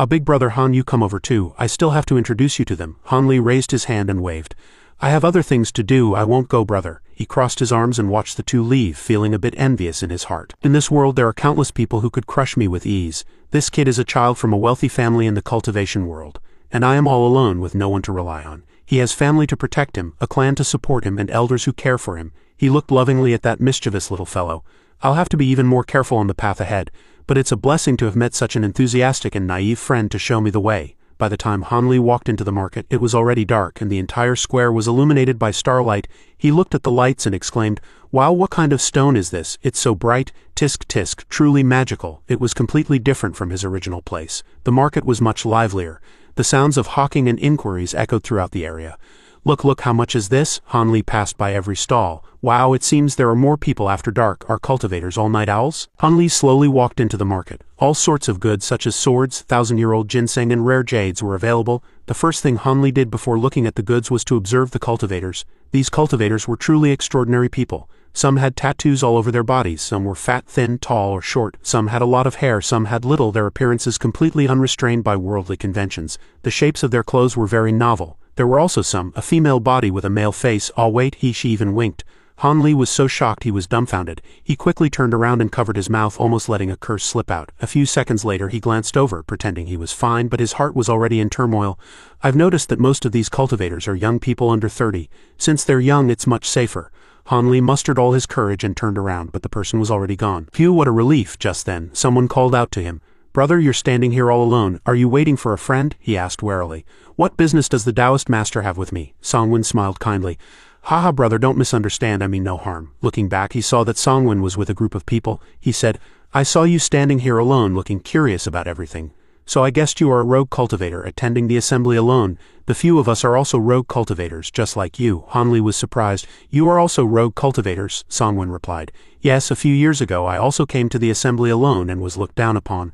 big brother Han, you come over too. I still have to introduce you to them. Han Li raised his hand and waved. I have other things to do, I won't go, brother. He crossed his arms and watched the two leave, feeling a bit envious in his heart. In this world there are countless people who could crush me with ease. This kid is a child from a wealthy family in the cultivation world. And I am all alone with no one to rely on. He has family to protect him, a clan to support him, and elders who care for him. He looked lovingly at that mischievous little fellow. I'll have to be even more careful on the path ahead, but it's a blessing to have met such an enthusiastic and naive friend to show me the way. By the time Han Li walked into the market, it was already dark and the entire square was illuminated by starlight. He looked at the lights and exclaimed, Wow, what kind of stone is this? It's so bright, tisk tisk, truly magical. It was completely different from his original place. The market was much livelier. The sounds of hawking and inquiries echoed throughout the area. Look, how much is this? Han Li passed by every stall. Wow, it seems there are more people after dark. Are cultivators all night owls? Han Li slowly walked into the market. All sorts of goods such as swords, 1,000-year-old ginseng and rare jades were available. The first thing Han Li did before looking at the goods was to observe the cultivators. These cultivators were truly extraordinary people. Some had tattoos all over their bodies, some were fat, thin, tall, or short, some had a lot of hair, some had little, their appearances completely unrestrained by worldly conventions. The shapes of their clothes were very novel. There were also some, a female body with a male face. Wait, she even winked. Han Li was so shocked he was dumbfounded. He quickly turned around and covered his mouth, almost letting a curse slip out. A few seconds later he glanced over, pretending he was fine, but his heart was already in turmoil. I've noticed that most of these cultivators are young people under 30. Since they're young, it's much safer. Han Li mustered all his courage and turned around, but the person was already gone. Phew, what a relief. Just then, someone called out to him. Brother, you're standing here all alone. Are you waiting for a friend? He asked warily. What business does the Taoist master have with me? Songwon smiled kindly. Haha, brother, don't misunderstand, I mean no harm. Looking back, he saw that Songwon was with a group of people. He said, I saw you standing here alone, looking curious about everything. So I guessed you are a rogue cultivator, attending the assembly alone. The few of us are also rogue cultivators, just like you. Han Li was surprised. You are also rogue cultivators, Songwon replied. Yes, a few years ago I also came to the assembly alone and was looked down upon.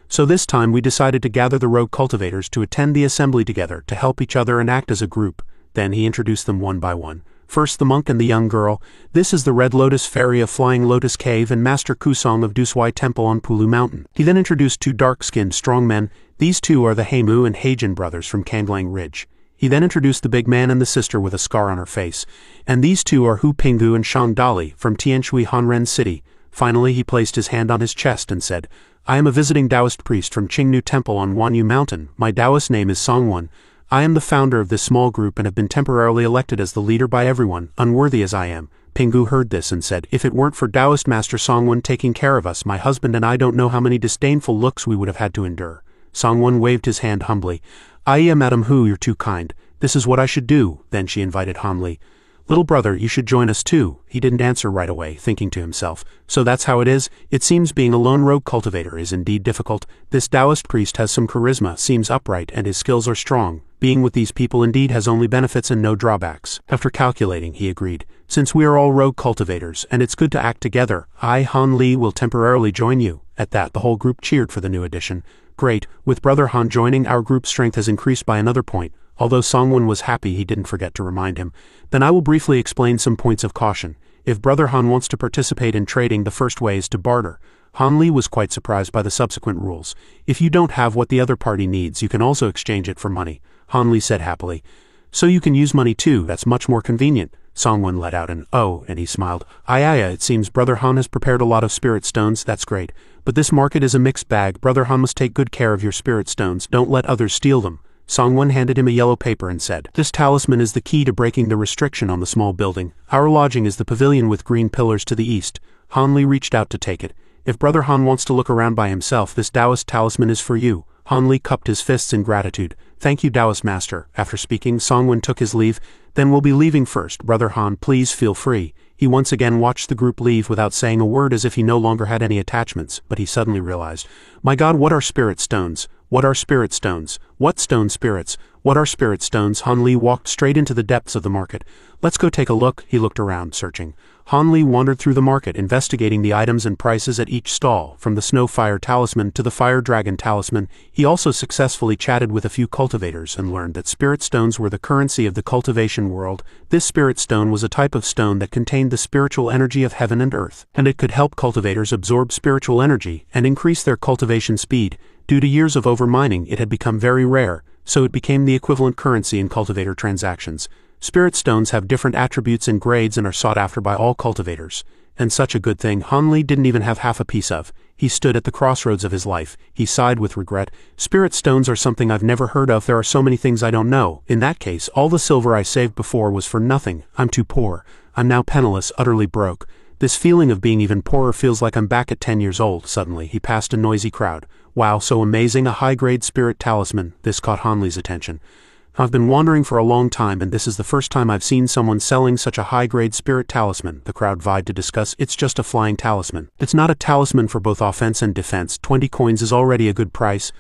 So this time we decided to gather the rogue cultivators to attend the assembly together, to help each other and act as a group. Then he introduced them one by one. First the monk and the young girl. This is the Red Lotus Fairy of Flying Lotus Cave and Master Kusong of Duswai Temple on Pulu Mountain. He then introduced two dark-skinned strong men. These two are the Heimu and Heijin brothers from Kanglang Ridge. He then introduced the big man and the sister with a scar on her face. And these two are Hu Pinggu and Shang Dali from Tianshui Hanren City. Finally he placed his hand on his chest and said, I am a visiting Taoist priest from Qingnu Temple on Wanyu Mountain. My Taoist name is Songwon. I am the founder of this small group and have been temporarily elected as the leader by everyone, unworthy as I am. Pinggu heard this and said, If it weren't for Taoist Master Songwon taking care of us, my husband and I don't know how many disdainful looks we would have had to endure. Songwon waved his hand humbly. Madam Hu, you're too kind. This is what I should do. Then she invited Han Li. Little brother, you should join us too. He didn't answer right away, thinking to himself. So that's how it is? It seems being a lone rogue cultivator is indeed difficult. This Taoist priest has some charisma, seems upright, and his skills are strong. Being with these people indeed has only benefits and no drawbacks. After calculating, he agreed. Since we are all rogue cultivators, and it's good to act together, I, Han Li, will temporarily join you. At that, the whole group cheered for the new addition. Great, with Brother Han joining, our group's strength has increased by another point. Although Songwon was happy, he didn't forget to remind him. Then I will briefly explain some points of caution. If Brother Han wants to participate in trading, the first way is to barter. Han Li was quite surprised by the subsequent rules. If you don't have what the other party needs, you can also exchange it for money. Han Li said happily. So you can use money too, that's much more convenient. Songwon let out an "oh," and he smiled. It seems Brother Han has prepared a lot of spirit stones, that's great. But this market is a mixed bag. Brother Han must take good care of your spirit stones, don't let others steal them. Songwon handed him a yellow paper and said, "This talisman is the key to breaking the restriction on the small building. Our lodging is the pavilion with green pillars to the east." Han Li reached out to take it. "If Brother Han wants to look around by himself, this Taoist talisman is for you." Han Li cupped his fists in gratitude. "Thank you, Taoist master." After speaking, Songwon took his leave. "Then we'll be leaving first. Brother Han, please feel free." He once again watched the group leave without saying a word, as if he no longer had any attachments, but he suddenly realized, "My God, what are spirit stones? What are spirit stones? What stone spirits? What are spirit stones?" Han Li walked straight into the depths of the market. "Let's go take a look." He looked around, searching. Han Li wandered through the market, investigating the items and prices at each stall, from the Snow Fire Talisman to the Fire Dragon Talisman. He also successfully chatted with a few cultivators and learned that spirit stones were the currency of the cultivation world. This spirit stone was a type of stone that contained the spiritual energy of heaven and earth, and it could help cultivators absorb spiritual energy and increase their cultivation speed. Due to years of overmining, it had become very rare, so it became the equivalent currency in cultivator transactions. Spirit stones have different attributes and grades and are sought after by all cultivators. And such a good thing Han Li didn't even have half a piece of. He stood at the crossroads of his life. He sighed with regret. "Spirit stones are something I've never heard of. There are so many things I don't know. In that case, all the silver I saved before was for nothing. I'm too poor. I'm now penniless, utterly broke. This feeling of being even poorer feels like I'm back at 10 years old." Suddenly, he passed a noisy crowd. "Wow, so amazing, a high-grade spirit talisman." This caught Han Li's attention. "I've been wandering for a long time, and this is the first time I've seen someone selling such a high-grade spirit talisman," the crowd vied to discuss. "It's just a flying talisman. It's not a talisman for both offense and defense. 20 coins is already a good price."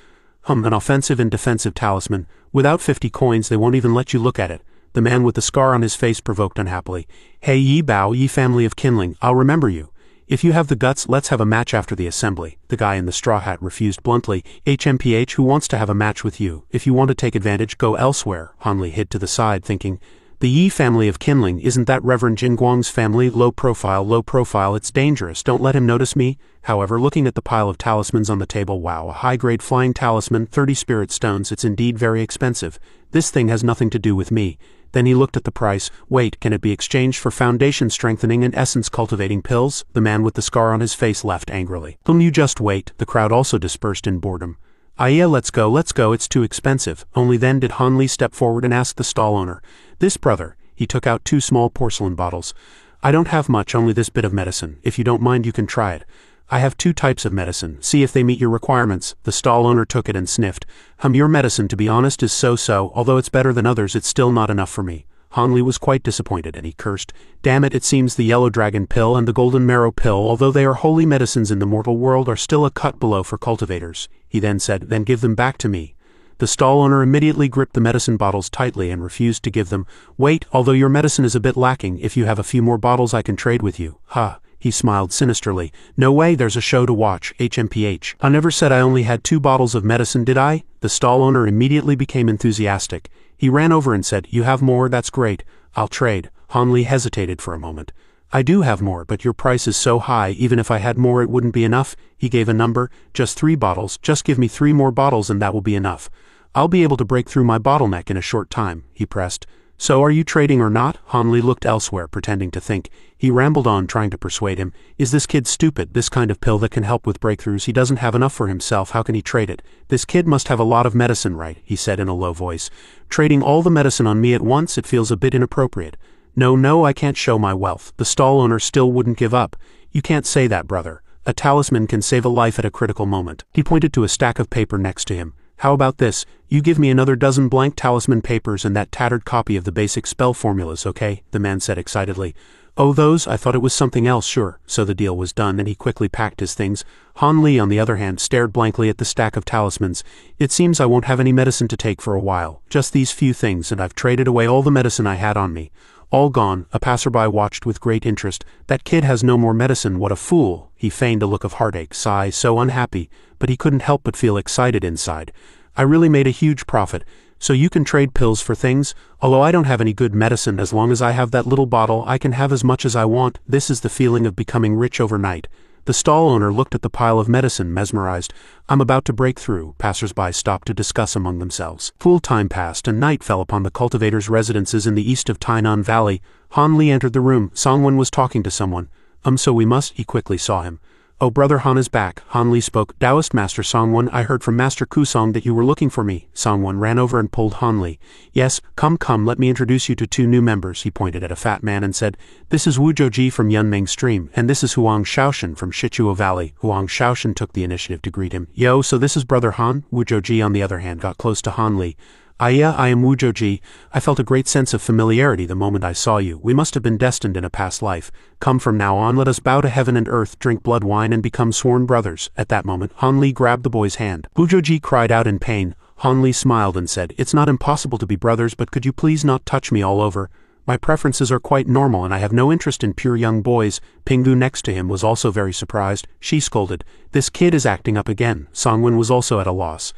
An offensive and defensive talisman. Without 50 coins, they won't even let you look at it." The man with the scar on his face provoked unhappily. "Hey ye Bao, ye family of kindling, I'll remember you. If you have the guts, let's have a match after the assembly." The guy in the straw hat refused bluntly. "HMPH, who wants to have a match with you? If you want to take advantage, go elsewhere." Han Li hid to the side, thinking, "The Yi family of kindling, isn't that Reverend Jin Guang's family? Low profile, it's dangerous, don't let him notice me." However, looking at the pile of talismans on the table, wow, a high-grade flying talisman, 30 spirit stones, it's indeed very expensive. This thing has nothing to do with me. Then he looked at the price. "Wait, can it be exchanged for foundation strengthening and essence cultivating pills?" The man with the scar on his face laughed angrily. "You just wait." The crowd also dispersed in boredom. Yeah, let's go, it's too expensive." Only then did Han Li step forward and ask the stall owner, "This brother." He took out 2 small porcelain bottles. "I don't have much, only this bit of medicine. If you don't mind, you can try it. I have 2 types of medicine. See if they meet your requirements." The stall owner took it and sniffed. Your medicine, to be honest, is so-so. Although it's better than others, it's still not enough for me." Han Li was quite disappointed, and he cursed. "Damn it, it seems the yellow dragon pill and the golden marrow pill, although they are holy medicines in the mortal world, are still a cut below for cultivators." He then said, "Then give them back to me." The stall owner immediately gripped the medicine bottles tightly and refused to give them. "Wait, although your medicine is a bit lacking, if you have a few more bottles I can trade with you." "Ha." He smiled sinisterly. "No way, there's a show to watch. HMPH. I never said I only had 2 bottles of medicine, did I?" The stall owner immediately became enthusiastic. He ran over and said, "You have more, that's great. I'll trade." Han Li hesitated for a moment. "I do have more, but your price is so high, even if I had more it wouldn't be enough." He gave a number. "Just 3 bottles, just give me 3 more bottles and that will be enough. I'll be able to break through my bottleneck in a short time," he pressed. "So are you trading or not?" Han Li looked elsewhere, pretending to think. He rambled on, trying to persuade him. "Is this kid stupid? This kind of pill that can help with breakthroughs, he doesn't have enough for himself, how can he trade it? This kid must have a lot of medicine, right?" he said in a low voice. "Trading all the medicine on me at once, it feels a bit inappropriate." No, I can't show my wealth." The stall owner still wouldn't give up. "You can't say that, brother. A talisman can save a life at a critical moment." He pointed to a stack of paper next to him. "How about this? You give me another dozen blank talisman papers and that tattered copy of the basic spell formulas, okay?" the man said excitedly. "Oh, those? I thought it was something else, sure." So the deal was done, and he quickly packed his things. Han Li, on the other hand, stared blankly at the stack of talismans. "It seems I won't have any medicine to take for a while. Just these few things, and I've traded away all the medicine I had on me. All gone." A passerby watched with great interest. "That kid has no more medicine, what a fool." He feigned a look of heartache, sigh, so unhappy, but he couldn't help but feel excited inside. "I really made a huge profit. So you can trade pills for things? Although I don't have any good medicine, as long as I have that little bottle, I can have as much as I want. This is the feeling of becoming rich overnight." The stall owner looked at the pile of medicine, mesmerized. I'm about to break through. Passers-by stopped to discuss among themselves. Full time passed, and night fell upon the cultivators' residences in the east of Tainan Valley. Han Li entered the room. Songwon was talking to someone. So we must. He quickly saw him. Oh, Brother Han is back. Han Li spoke. Taoist Master Songwon, I heard from Master Kusong that you were looking for me. Songwon ran over and pulled Han Li. Yes, come, let me introduce you to two new members. He pointed at a fat man and said, this is Wu Zhouji from Yunming Stream, and this is Huang Shaoshan from Shichuo Valley. Huang Shaoshan took the initiative to greet him. Yo, so this is Brother Han? Wu Zhouji, on the other hand, got close to Han Li. Yeah, I am Wu Zhouji. I felt a great sense of familiarity the moment I saw you. We must have been destined in a past life. Come, from now on, let us bow to heaven and earth, drink blood wine, and become sworn brothers. At that moment, Han Li grabbed the boy's hand. Wu Zhouji cried out in pain. Han Li smiled and said, it's not impossible to be brothers, but could you please not touch me all over? My preferences are quite normal, and I have no interest in pure young boys. Pinggu next to him was also very surprised. She scolded, this kid is acting up again. Songwon was also at a loss.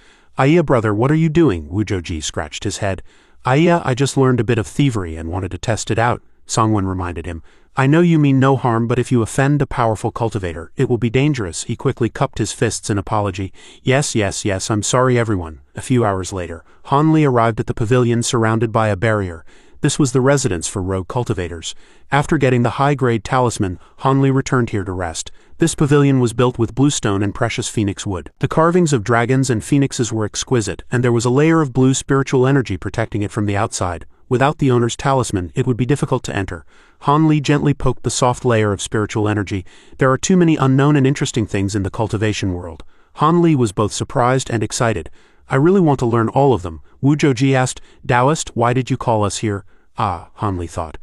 Brother, what are you doing? Wu Zhouji scratched his head. I just learned a bit of thievery and wanted to test it out, Songwon reminded him. I know you mean no harm, but if you offend a powerful cultivator, it will be dangerous. He quickly cupped his fists in apology. Yes, I'm sorry everyone. A few hours later, Han Li arrived at the pavilion surrounded by a barrier. This was the residence for rogue cultivators. After getting the high-grade talisman, Han Li returned here to rest. This pavilion was built with bluestone and precious phoenix wood. The carvings of dragons and phoenixes were exquisite, and there was a layer of blue spiritual energy protecting it from the outside. Without the owner's talisman, it would be difficult to enter. Han Li gently poked the soft layer of spiritual energy. There are too many unknown and interesting things in the cultivation world. Han Li was both surprised and excited. I really want to learn all of them. Wu Zhouji asked, Taoist, why did you call us here? Han Li thought.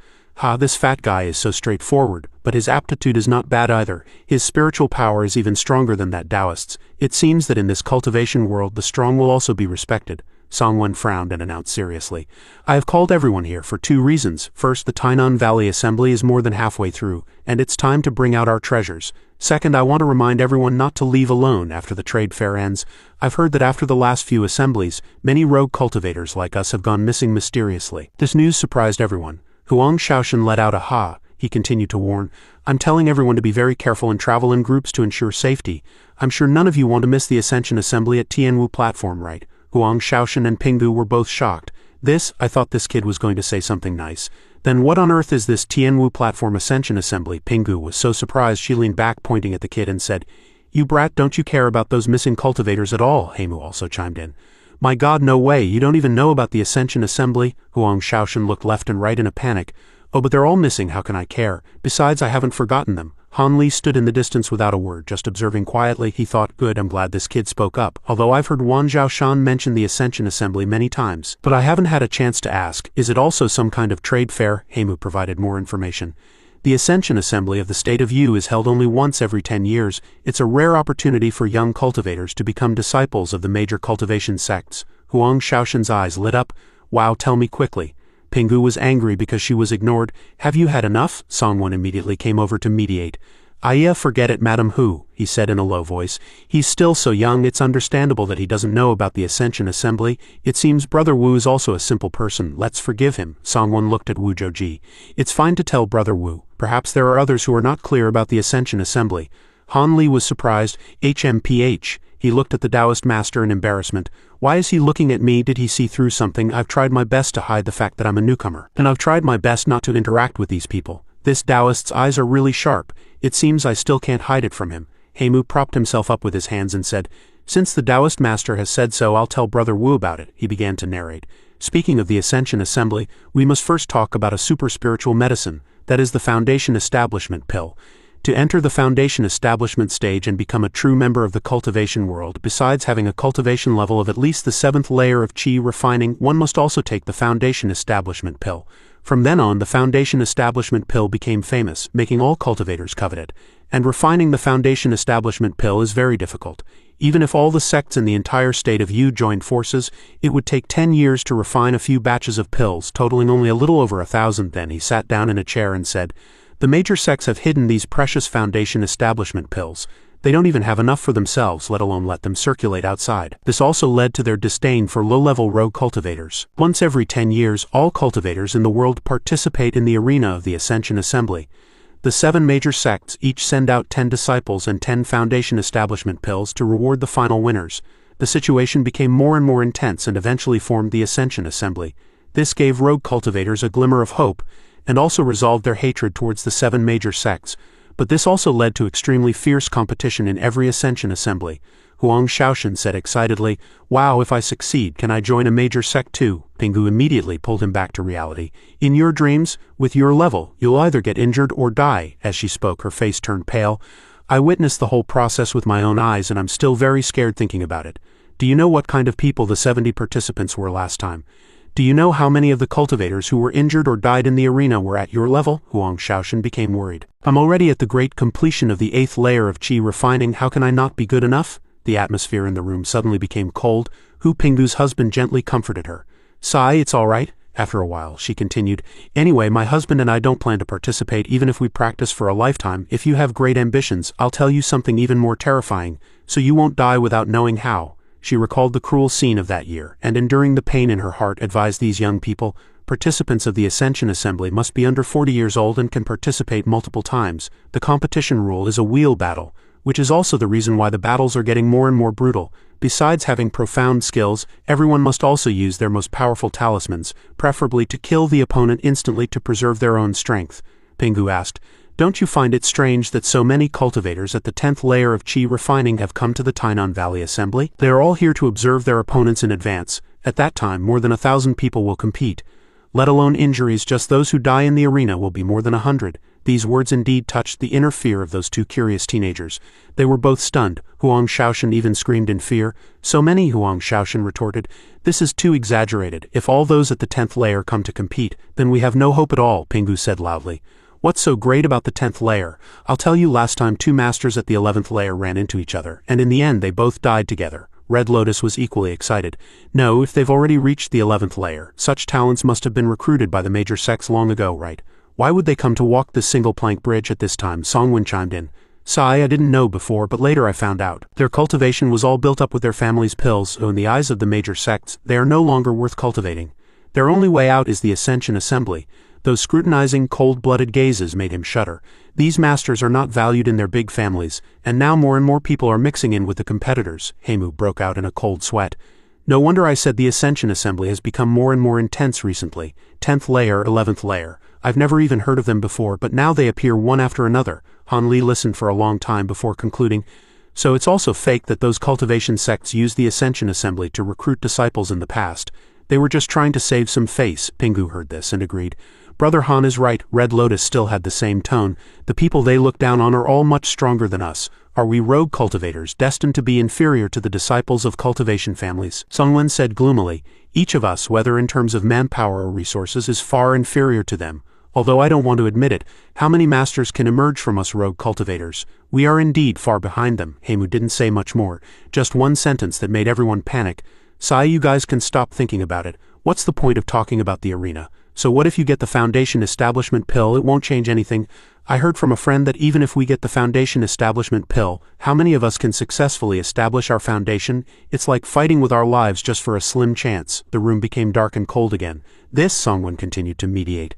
This fat guy is so straightforward, but his aptitude is not bad either. His spiritual power is even stronger than that Taoist's. It seems that in this cultivation world the strong will also be respected. Songwon frowned and announced seriously. I have called everyone here for two reasons. First, the Tainan Valley Assembly is more than halfway through, and it's time to bring out our treasures. Second, I want to remind everyone not to leave alone after the trade fair ends. I've heard that after the last few assemblies, many rogue cultivators like us have gone missing mysteriously. This news surprised everyone. Huang Shaoshan let out a ha. He continued to warn, I'm telling everyone to be very careful and travel in groups to ensure safety. I'm sure none of you want to miss the Ascension Assembly at Tianwu platform, right? Huang Shaoshan and Pinggu were both shocked. I thought this kid was going to say something nice. Then what on earth is this Tianwu platform Ascension Assembly? Pinggu was so surprised she leaned back pointing at the kid and said, You brat, don't you care about those missing cultivators at all? Heimu also chimed in. My God, no way, you don't even know about the Ascension Assembly? Huang Shaoshan looked left and right in a panic. Oh, but they're all missing, how can I care? Besides, I haven't forgotten them. Han Li stood in the distance without a word, just observing quietly. He thought, good, I'm glad this kid spoke up, although I've heard Wan Zhaoshan mention the Ascension Assembly many times. But I haven't had a chance to ask, is it also some kind of trade fair? Heimu provided more information. The Ascension Assembly of the State of Yu is held only once every 10 years. It's a rare opportunity for young cultivators to become disciples of the major cultivation sects. Huang Shaoshan's eyes lit up. Wow, tell me quickly. Pinggu was angry because she was ignored. Have you had enough? Songwon immediately came over to mediate. Forget it, Madam Hu, he said in a low voice. He's still so young, it's understandable that he doesn't know about the Ascension Assembly. It seems Brother Wu is also a simple person. Let's forgive him. Songwon looked at Wu Zhouji. It's fine to tell Brother Wu. Perhaps there are others who are not clear about the Ascension Assembly. Han Li was surprised. HMPH. He looked at the Taoist master in embarrassment. Why is he looking at me? Did he see through something? I've tried my best to hide the fact that I'm a newcomer. And I've tried my best not to interact with these people. This Taoist's eyes are really sharp. It seems I still can't hide it from him. Heimu propped himself up with his hands and said, Since the Taoist master has said so, I'll tell Brother Wu about it. He began to narrate. Speaking of the Ascension Assembly, we must first talk about a super spiritual medicine. That is the Foundation Establishment Pill. To enter the Foundation Establishment stage and become a true member of the cultivation world, besides having a cultivation level of at least the 7th layer of Qi refining, one must also take the Foundation Establishment Pill. From then on, the Foundation Establishment Pill became famous, making all cultivators covet it. And refining the Foundation Establishment Pill is very difficult. Even if all the sects in the entire state of Yu joined forces, it would take 10 years to refine a few batches of pills, totaling only a little over 1,000. Then he sat down in a chair and said, The major sects have hidden these precious Foundation Establishment pills. They don't even have enough for themselves, let alone let them circulate outside. This also led to their disdain for low-level rogue cultivators. Once every 10 years, all cultivators in the world participate in the arena of the Ascension Assembly. The 7 major sects each send out 10 disciples and 10 foundation establishment pills to reward the final winners. The situation became more and more intense and eventually formed the Ascension Assembly. This gave rogue cultivators a glimmer of hope, and also resolved their hatred towards the 7 major sects. But this also led to extremely fierce competition in every Ascension Assembly. Huang Shaoxin said excitedly, "Wow, if I succeed, can I join a major sect too?" Pingu immediately pulled him back to reality. "In your dreams, with your level, you'll either get injured or die." As she spoke, her face turned pale. "I witnessed the whole process with my own eyes and I'm still very scared thinking about it. Do you know what kind of people the 70 participants were last time? Do you know how many of the cultivators who were injured or died in the arena were at your level?" Huang Shaoxin became worried. "I'm already at the great completion of the 8th layer of qi refining. How can I not be good enough?" The atmosphere in the room suddenly became cold. Hu Pingu's husband gently comforted her. "Sai, it's all right." After a while, she continued, "Anyway, my husband and I don't plan to participate even if we practice for a lifetime. If you have great ambitions, I'll tell you something even more terrifying, so you won't die without knowing how." She recalled the cruel scene of that year, and enduring the pain in her heart advised these young people, participants of the Ascension Assembly must be under 40 years old and can participate multiple times. The competition rule is a wheel battle, which is also the reason why the battles are getting more and more brutal. Besides having profound skills, everyone must also use their most powerful talismans, preferably to kill the opponent instantly to preserve their own strength. Pingu asked, "Don't you find it strange that so many cultivators at the 10th layer of qi refining have come to the Tainan Valley Assembly? They are all here to observe their opponents in advance. At that time, more than 1,000 people will compete. Let alone injuries, just those who die in the arena will be more than 100. These words indeed touched the inner fear of those 2 curious teenagers. They were both stunned. Huang Shaoxin even screamed in fear. "So many," Huang Shaoxin retorted. "This is too exaggerated. If all those at the 10th layer come to compete, then we have no hope at all," Pingu said loudly. "What's so great about the 10th layer? I'll tell you, last time 2 masters at the 11th layer ran into each other, and in the end they both died together." Red Lotus was equally excited. "No, if they've already reached the 11th layer, such talents must have been recruited by the major sects long ago, right? Why would they come to walk this single plank bridge at this time?" Songwen chimed in. "Sai, I didn't know before, but later I found out. Their cultivation was all built up with their family's pills, so in the eyes of the major sects, they are no longer worth cultivating. Their only way out is the Ascension Assembly." Those scrutinizing, cold-blooded gazes made him shudder. These masters are not valued in their big families, and now more and more people are mixing in with the competitors. Heimu broke out in a cold sweat. "No wonder I said the Ascension Assembly has become more and more intense recently. 10th layer, 11th layer. I've never even heard of them before, but now they appear one after another." Han Li listened for a long time before concluding, "So it's also fake that those cultivation sects used the Ascension Assembly to recruit disciples in the past. They were just trying to save some face." Pingu heard this and agreed. "Brother Han is right." Red Lotus still had the same tone. "The people they look down on are all much stronger than us. Are we rogue cultivators destined to be inferior to the disciples of cultivation families?" Songwen said gloomily, "Each of us, whether in terms of manpower or resources, is far inferior to them. Although I don't want to admit it, how many masters can emerge from us rogue cultivators? We are indeed far behind them." Heimu didn't say much more, just one sentence that made everyone panic. "Sai, you guys can stop thinking about it. What's the point of talking about the arena? So what if you get the foundation establishment pill? It won't change anything. I heard from a friend that even if we get the foundation establishment pill, how many of us can successfully establish our foundation? It's like fighting with our lives just for a slim chance." The room became dark and cold again. This, Songwen continued to mediate.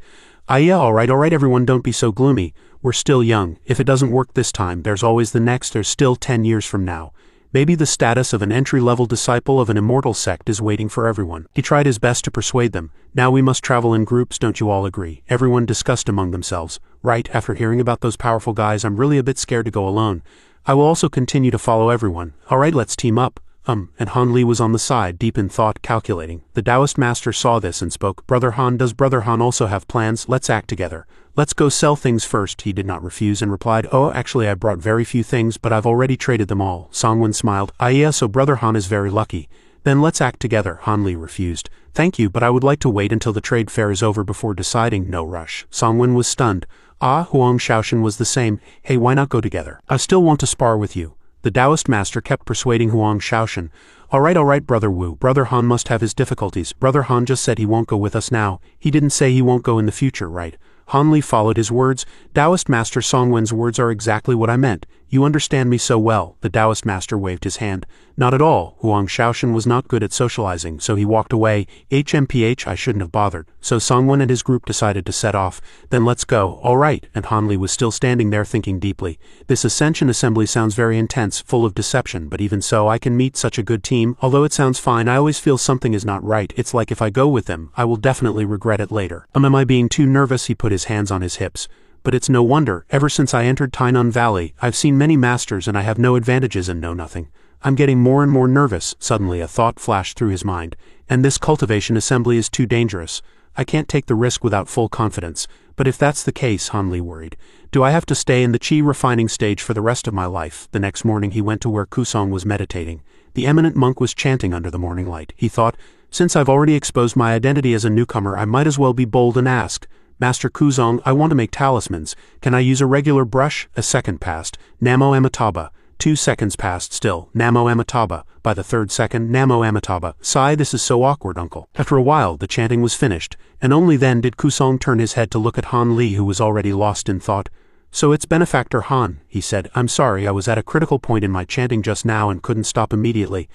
Yeah, all right, everyone, don't be so gloomy. We're still young. If it doesn't work this time, there's always the next. There's still 10 years from now. Maybe the status of an entry-level disciple of an immortal sect is waiting for everyone." He tried his best to persuade them. "Now we must travel in groups, don't you all agree?" Everyone discussed among themselves. "Right, after hearing about those powerful guys, I'm really a bit scared to go alone. I will also continue to follow everyone. All right, let's team up." And Han Li was on the side, deep in thought, calculating. The Taoist master saw this and spoke. "Brother Han, does Brother Han also have plans? Let's act together. Let's go sell things first." He did not refuse and replied, "Oh, actually I brought very few things, but I've already traded them all." Songwen smiled. Yeah, so Brother Han is very lucky. "Then let's act together." Han Li refused. "Thank you, but I would like to wait until the trade fair is over before deciding." "No rush." Songwen was stunned. Huang Shaoxin was the same. "Hey, why not go together? I still want to spar with you." The Taoist master kept persuading Huang Shaoxin. All right, Brother Wu. Brother Han must have his difficulties. Brother Han just said he won't go with us now. He didn't say he won't go in the future, right?" Han Li followed his words. Taoist Master Songwen's words are exactly what I meant. You understand me so well. The Taoist master waved his hand. Not at all. Huang Shaoshan was not good at socializing, so he walked away. HMPH, I shouldn't have bothered. So Songwen and his group decided to set off. Then let's go. All right. And Han Li was still standing there thinking deeply. This Ascension Assembly sounds very intense, full of deception, but even so I can meet such a good team. Although it sounds fine, I always feel something is not right. It's like if I go with them, I will definitely regret it later. Am I being too nervous? He put his hands on his hips. But it's no wonder. Ever since I entered Tainan Valley, I've seen many masters and I have no advantages and know nothing. I'm getting more and more nervous. Suddenly a thought flashed through his mind. And this cultivation assembly is too dangerous. I can't take the risk without full confidence. But if that's the case, Han Li worried, do I have to stay in the qi refining stage for the rest of my life? The next morning he went to where Kusong was meditating. The eminent monk was chanting under the morning light. He thought, since I've already exposed my identity as a newcomer, I might as well be bold and ask, Master Kuzong, I want to make talismans. Can I use a regular brush? A second passed. Namo Amitabha. 2 seconds passed still. Namo Amitabha. By the 3rd second, Namo Amitabha. Sigh, this is so awkward, uncle. After a while, the chanting was finished, and only then did Kusong turn his head to look at Han Li, who was already lost in thought. So it's Benefactor Han, he said. I'm sorry, I was at a critical point in my chanting just now and couldn't stop immediately.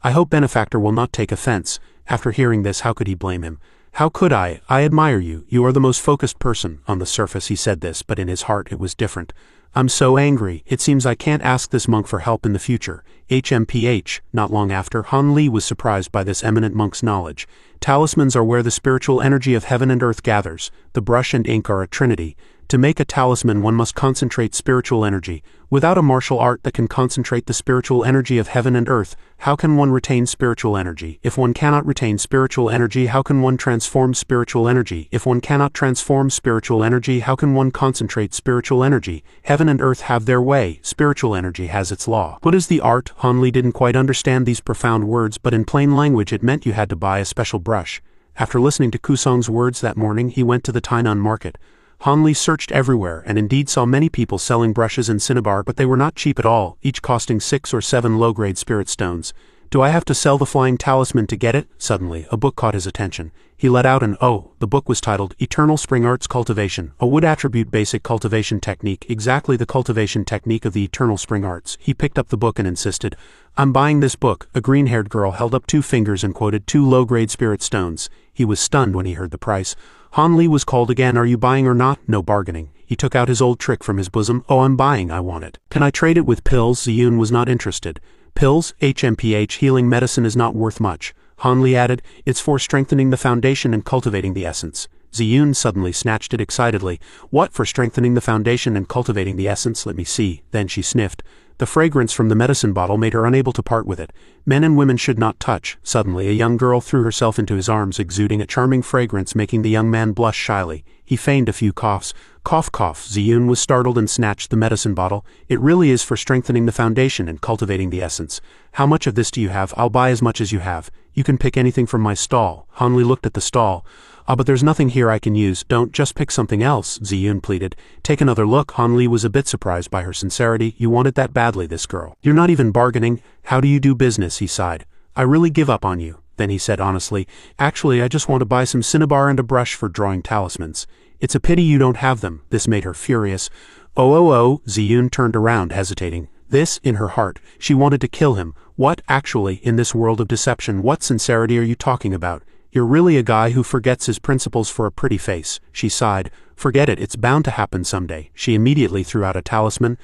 I hope Benefactor will not take offense. After hearing this, how could he blame him? How could I? I admire you. You are the most focused person. On the surface he said this, but in his heart it was different. I'm so angry. It seems I can't ask this monk for help in the future. HMPH. Not long after, Han Li was surprised by this eminent monk's knowledge. Talismans are where the spiritual energy of heaven and earth gathers. The brush and ink are a trinity. To make a talisman, one must concentrate spiritual energy. Without a martial art that can concentrate the spiritual energy of heaven and earth, how can one retain spiritual energy? If one cannot retain spiritual energy, how can one transform spiritual energy? If one cannot transform spiritual energy, how can one concentrate spiritual energy? Heaven and earth have their way. Spiritual energy has its law. What is the art? Han Li didn't quite understand these profound words, but in plain language it meant you had to buy a special brush. After listening to Kusong's words that morning, he went to the Tainan market. Han Li searched everywhere and indeed saw many people selling brushes and cinnabar, but they were not cheap at all, each costing 6 or 7 low-grade spirit stones. Do I have to sell the flying talisman to get it? Suddenly, a book caught his attention. He let out the book was titled Eternal Spring Arts Cultivation, a wood attribute basic cultivation technique, exactly the cultivation technique of the Eternal Spring Arts. He picked up the book and insisted, I'm buying this book. A green-haired girl held up 2 fingers and quoted 2 low-grade spirit stones. He was stunned when he heard the price. Han Li was called again. Are you buying or not? No bargaining. He took out his old trick from his bosom. Oh, I'm buying. I want it. Can I trade it with pills? Ziyun was not interested. Pills? HMPH, healing medicine is not worth much. Han Li added, it's for strengthening the foundation and cultivating the essence. Ziyun suddenly snatched it excitedly. What, for strengthening the foundation and cultivating the essence? Let me see. Then she sniffed. The fragrance from the medicine bottle made her unable to part with it. Men and women should not touch. Suddenly a young girl threw herself into his arms, exuding a charming fragrance, making the young man blush shyly. He feigned a few coughs. Cough, cough. Ziyun was startled and snatched the medicine bottle. It really is for strengthening the foundation and cultivating the essence. How much of this do you have? I'll buy as much as you have. You can pick anything from my stall. Han Li looked at the stall. But there's nothing here I can use. Don't just pick something else, Ziyun pleaded. Take another look. Han Li was a bit surprised by her sincerity. You want it that badly, this girl. You're not even bargaining. How do you do business? He sighed. I really give up on you. Then he said honestly, actually I just want to buy some cinnabar and a brush for drawing talismans. It's a pity you don't have them. This made her furious. Oh, Ziyun turned around, hesitating. This, in her heart, she wanted to kill him. What, actually, in this world of deception, what sincerity are you talking about? You're really a guy who forgets his principles for a pretty face. She sighed. Forget it, it's bound to happen someday. She immediately threw out a talisman.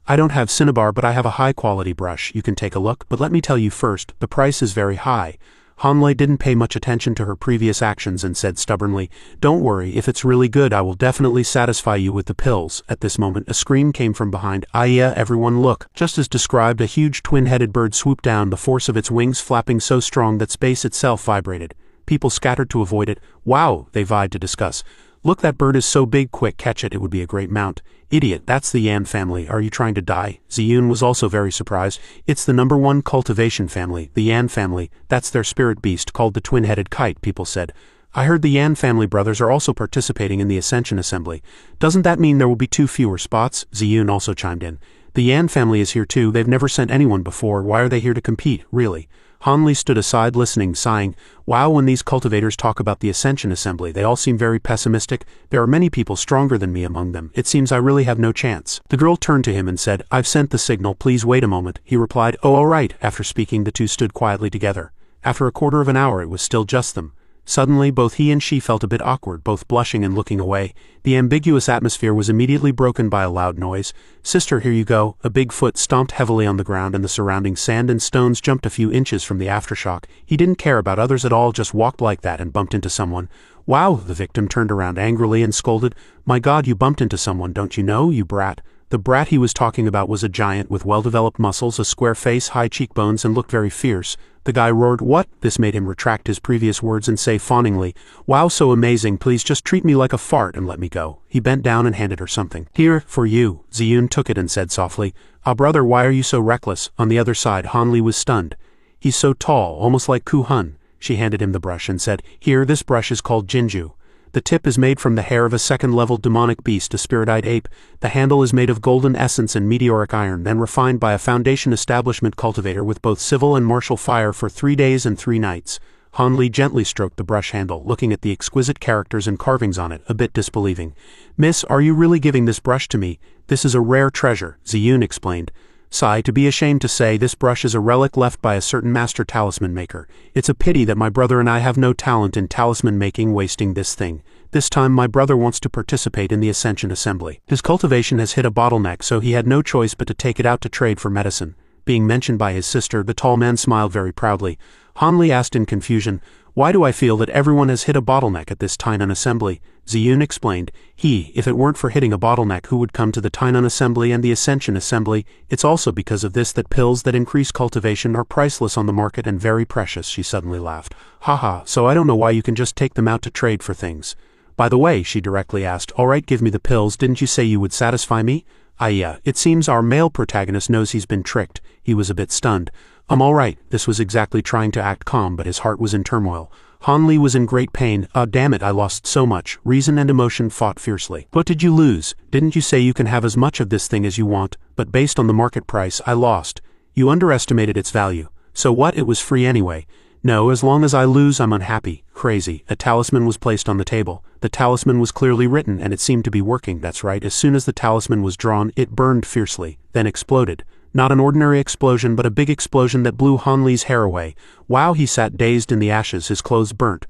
I don't have cinnabar, but I have a high-quality brush. You can take a look, but let me tell you first, the price is very high. Han Li didn't pay much attention to her previous actions and said stubbornly, Don't worry, if it's really good I will definitely satisfy you with the pills. At this moment a scream came from behind. Aya, everyone look. Just as described, a huge twin-headed bird swooped down, the force of its wings flapping so strong that space itself vibrated. People scattered to avoid it. Wow, they vied to discuss. Look, that bird is so big, quick, catch it would be a great mount. Idiot, that's the Yan family. Are you trying to die? Ziyun was also very surprised. It's the #1 cultivation family, the Yan family. That's their spirit beast called the twin-headed kite, people said. I heard the Yan family brothers are also participating in the Ascension Assembly. Doesn't that mean there will be 2 fewer spots? Ziyun also chimed in. The Yan family is here too. They've never sent anyone before. Why are they here to compete, really? Han Li stood aside listening, sighing. Wow, when these cultivators talk about the Ascension Assembly, they all seem very pessimistic. There are many people stronger than me among them. It seems I really have no chance. The girl turned to him and said, I've sent the signal, please wait a moment. He replied, oh, all right. After speaking, the two stood quietly together. After a quarter of an hour, it was still just them. Suddenly, both he and she felt a bit awkward, both blushing and looking away. The ambiguous atmosphere was immediately broken by a loud noise. Sister, here you go. A big foot stomped heavily on the ground and the surrounding sand and stones jumped a few inches from the aftershock. He didn't care about others at all, just walked like that and bumped into someone. Wow, the victim turned around angrily and scolded. My God, you bumped into someone, don't you know, you brat? The brat he was talking about was a giant with well-developed muscles, a square face, high cheekbones, and looked very fierce. The guy roared, what? This made him retract his previous words and say fawningly, wow, so amazing, please just treat me like a fart and let me go. He bent down and handed her something. Here, for you. Ziyun took it and said softly, ah brother, why are you so reckless? On the other side, Han Li was stunned. He's so tall, almost like Ku Hun. She handed him the brush and said, here, this brush is called Jinju. The tip is made from the hair of a second-level demonic beast, a spirit-eyed ape. The handle is made of golden essence and meteoric iron, then refined by a foundation establishment cultivator with both civil and martial fire for 3 days and 3 nights. Han Li gently stroked the brush handle, looking at the exquisite characters and carvings on it, a bit disbelieving. Miss, are you really giving this brush to me? This is a rare treasure, Ziyun explained. Sigh, to be ashamed to say, this brush is a relic left by a certain master talisman maker. It's a pity that my brother and I have no talent in talisman making, wasting this thing. This time my brother wants to participate in the Ascension Assembly. His cultivation has hit a bottleneck, so he had no choice but to take it out to trade for medicine. Being mentioned by his sister, the tall man smiled very proudly. Han Li asked in confusion, why do I feel that everyone has hit a bottleneck at this Tainan Assembly? Ziyun explained, if it weren't for hitting a bottleneck, who would come to the Tainan Assembly and the Ascension Assembly? It's also because of this that pills that increase cultivation are priceless on the market and very precious, she suddenly laughed. Haha, so I don't know why you can just take them out to trade for things. By the way, she directly asked, all right, give me the pills, didn't you say you would satisfy me? Yeah, it seems our male protagonist knows he's been tricked. He was a bit stunned. All right, this was exactly trying to act calm, but his heart was in turmoil. Han Li was in great pain. Damn it, I lost so much. Reason and emotion fought fiercely. What did you lose? Didn't you say you can have as much of this thing as you want? But based on the market price, I lost. You underestimated its value. So what? It was free anyway. No, as long as I lose, I'm unhappy. Crazy. A talisman was placed on the table. The talisman was clearly written, and it seemed to be working, that's right. As soon as the talisman was drawn, it burned fiercely, then exploded. Not an ordinary explosion, but a big explosion that blew Han Li's hair away. Wow, he sat dazed in the ashes, his clothes burnt.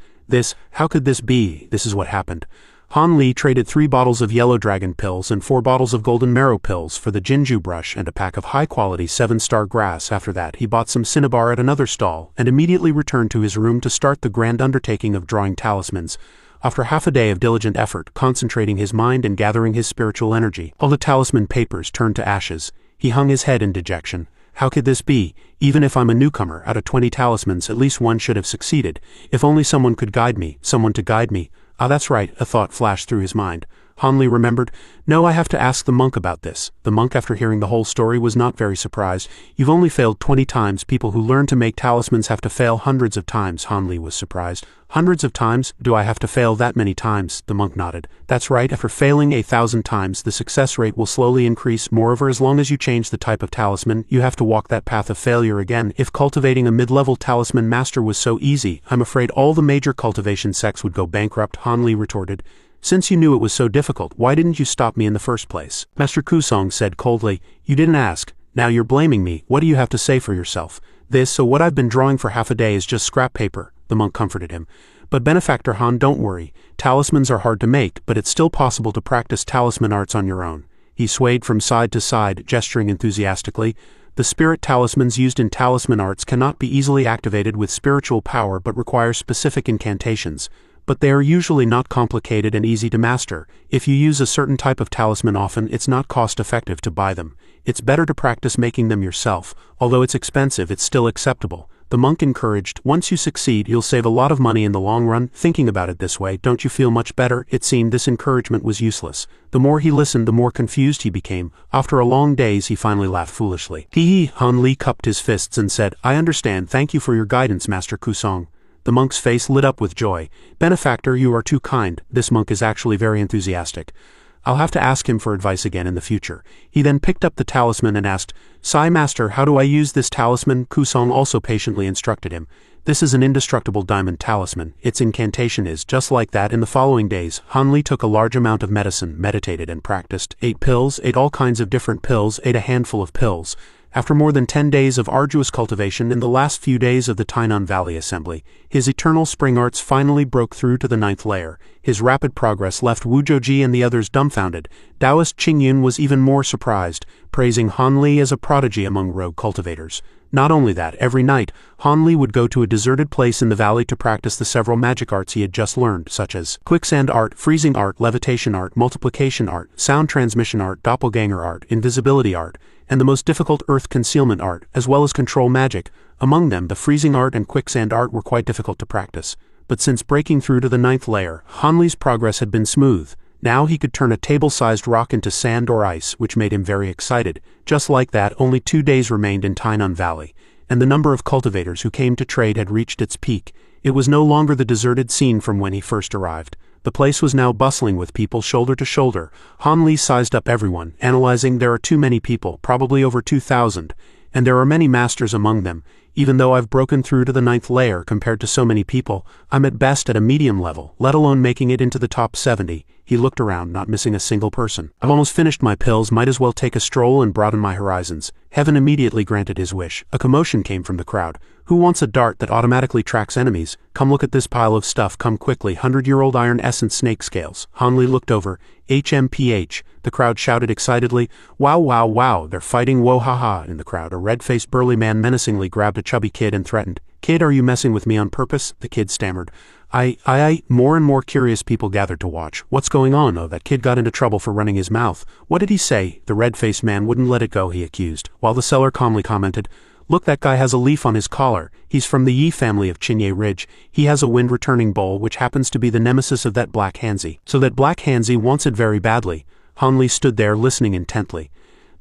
How could this be? This is what happened. Han Li traded 3 bottles of yellow dragon pills and 4 bottles of golden marrow pills for the Jinju brush and a pack of high-quality 7-star grass. After that, he bought some cinnabar at another stall and immediately returned to his room to start the grand undertaking of drawing talismans. After half a day of diligent effort, concentrating his mind and gathering his spiritual energy, all the talisman papers turned to ashes. He hung his head in dejection. How could this be? Even if I'm a newcomer, out of 20 talismans, at least one should have succeeded. If only someone could guide me, someone to guide me. Ah, that's right, a thought flashed through his mind. Han Li remembered, no, I have to ask the monk about this. The monk, after hearing the whole story, was not very surprised. You've only failed 20 times. People who learn to make talismans have to fail hundreds of times. Han Li was surprised. Hundreds of times? Do I have to fail that many times? The monk nodded. That's right, after failing 1,000 times, the success rate will slowly increase. Moreover, as long as you change the type of talisman, you have to walk that path of failure again. If cultivating a mid-level talisman master was so easy, I'm afraid all the major cultivation sects would go bankrupt, Han Li retorted. Since you knew it was so difficult, why didn't you stop me in the first place? Master Kusong said coldly, you didn't ask. Now you're blaming me. What do you have to say for yourself? So what I've been drawing for half a day is just scrap paper, the monk comforted him. But Benefactor Han, don't worry. Talismans are hard to make, but it's still possible to practice talisman arts on your own. He swayed from side to side, gesturing enthusiastically. The spirit talismans used in talisman arts cannot be easily activated with spiritual power but require specific incantations. But they are usually not complicated and easy to master. If you use a certain type of talisman often, it's not cost-effective to buy them. It's better to practice making them yourself. Although it's expensive, it's still acceptable. The monk encouraged, once you succeed, you'll save a lot of money in the long run. Thinking about it this way, don't you feel much better? It seemed this encouragement was useless. The more he listened, the more confused he became. After a long daze, he finally laughed foolishly. Hee. Han Li cupped his fists and said, I understand. Thank you for your guidance, Master Kusong. The monk's face lit up with joy. Benefactor, you are too kind. This monk is actually very enthusiastic. I'll have to ask him for advice again in the future. He then picked up the talisman and asked, Sai Master, how do I use this talisman? Kusong also patiently instructed him. This is an indestructible diamond talisman. Its incantation is just like that. In the following days, Hanli took a large amount of medicine, meditated and practiced, ate pills, ate all kinds of different pills, ate a handful of pills. After more than 10 days of arduous cultivation in the last few days of the Tainan Valley Assembly, his eternal spring arts finally broke through to the 9th layer. His rapid progress left Wu Zhouji and the others dumbfounded. Taoist Qingyun was even more surprised, praising Han Li as a prodigy among rogue cultivators. Not only that, every night, Han Li would go to a deserted place in the valley to practice the several magic arts he had just learned, such as quicksand art, freezing art, levitation art, multiplication art, sound transmission art, doppelganger art, invisibility art, and the most difficult earth concealment art, as well as control magic. Among them, the freezing art and quicksand art were quite difficult to practice. But since breaking through to the 9th layer, Han Li's progress had been smooth. Now he could turn a table-sized rock into sand or ice, which made him very excited. Just like that, only 2 days remained in Tainan Valley, and the number of cultivators who came to trade had reached its peak. It was no longer the deserted scene from when he first arrived. The place was now bustling with people shoulder to shoulder. Han Li sized up everyone, analyzing. There are too many people, probably over 2,000, and there are many masters among them. Even though I've broken through to the 9th layer compared to so many people, I'm at best at a medium level, let alone making it into the top 70. He looked around, not missing a single person. I've almost finished my pills, might as well take a stroll and broaden my horizons. Heaven immediately granted his wish. A commotion came from the crowd. Who wants a dart that automatically tracks enemies? Come look at this pile of stuff, come quickly. 100-year-old iron essence snake scales. Han Li looked over. HMPH. The crowd shouted excitedly. Wow, wow, wow, they're fighting, whoa, ha ha. In the crowd, a red-faced burly man menacingly grabbed a chubby kid and threatened. Kid, are you messing with me on purpose? The kid stammered. More and more curious people gathered to watch. What's going on? Oh, that kid got into trouble for running his mouth. What did he say? The red-faced man wouldn't let it go, he accused, while the seller calmly commented, Look, that guy has a leaf on his collar. He's from the Yi family of Chinye Ridge. He has a wind-returning bowl, which happens to be the nemesis of that Black Hanzi. So that Black Hanzi wants it very badly. Han Li stood there listening intently.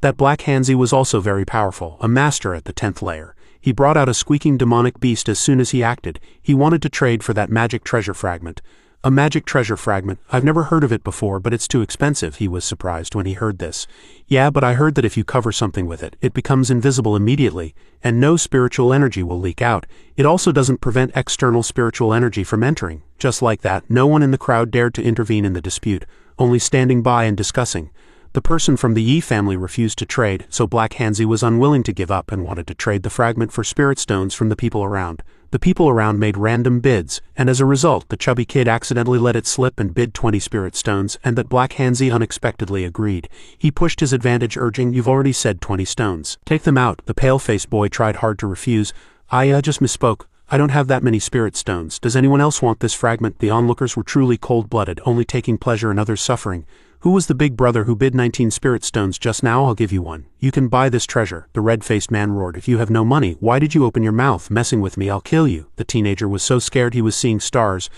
That Black Hanzi was also very powerful, a master at the 10th layer. He brought out a squeaking demonic beast as soon as he acted. He wanted to trade for that magic treasure fragment. A magic treasure fragment? I've never heard of it before, but it's too expensive. He was surprised when he heard this. Yeah, but I heard that if you cover something with it, it becomes invisible immediately, and no spiritual energy will leak out. It also doesn't prevent external spiritual energy from entering. Just like that, no one in the crowd dared to intervene in the dispute, only standing by and discussing. The person from the Yi family refused to trade, so Black Hanzi was unwilling to give up and wanted to trade the fragment for spirit stones from the people around. The people around made random bids, and as a result, the chubby kid accidentally let it slip and bid 20 spirit stones, and that Black Hanzi unexpectedly agreed. He pushed his advantage, urging, You've already said 20 stones. Take them out. The pale-faced boy tried hard to refuse. I just misspoke. I don't have that many spirit stones. Does anyone else want this fragment? The onlookers were truly cold-blooded, only taking pleasure in others' suffering. Who was the big brother who bid 19 spirit stones just now? I'll give you one. You can buy this treasure. The red-faced man roared. If you have no money, why did you open your mouth? Messing with me, I'll kill you. The teenager was so scared he was seeing stars.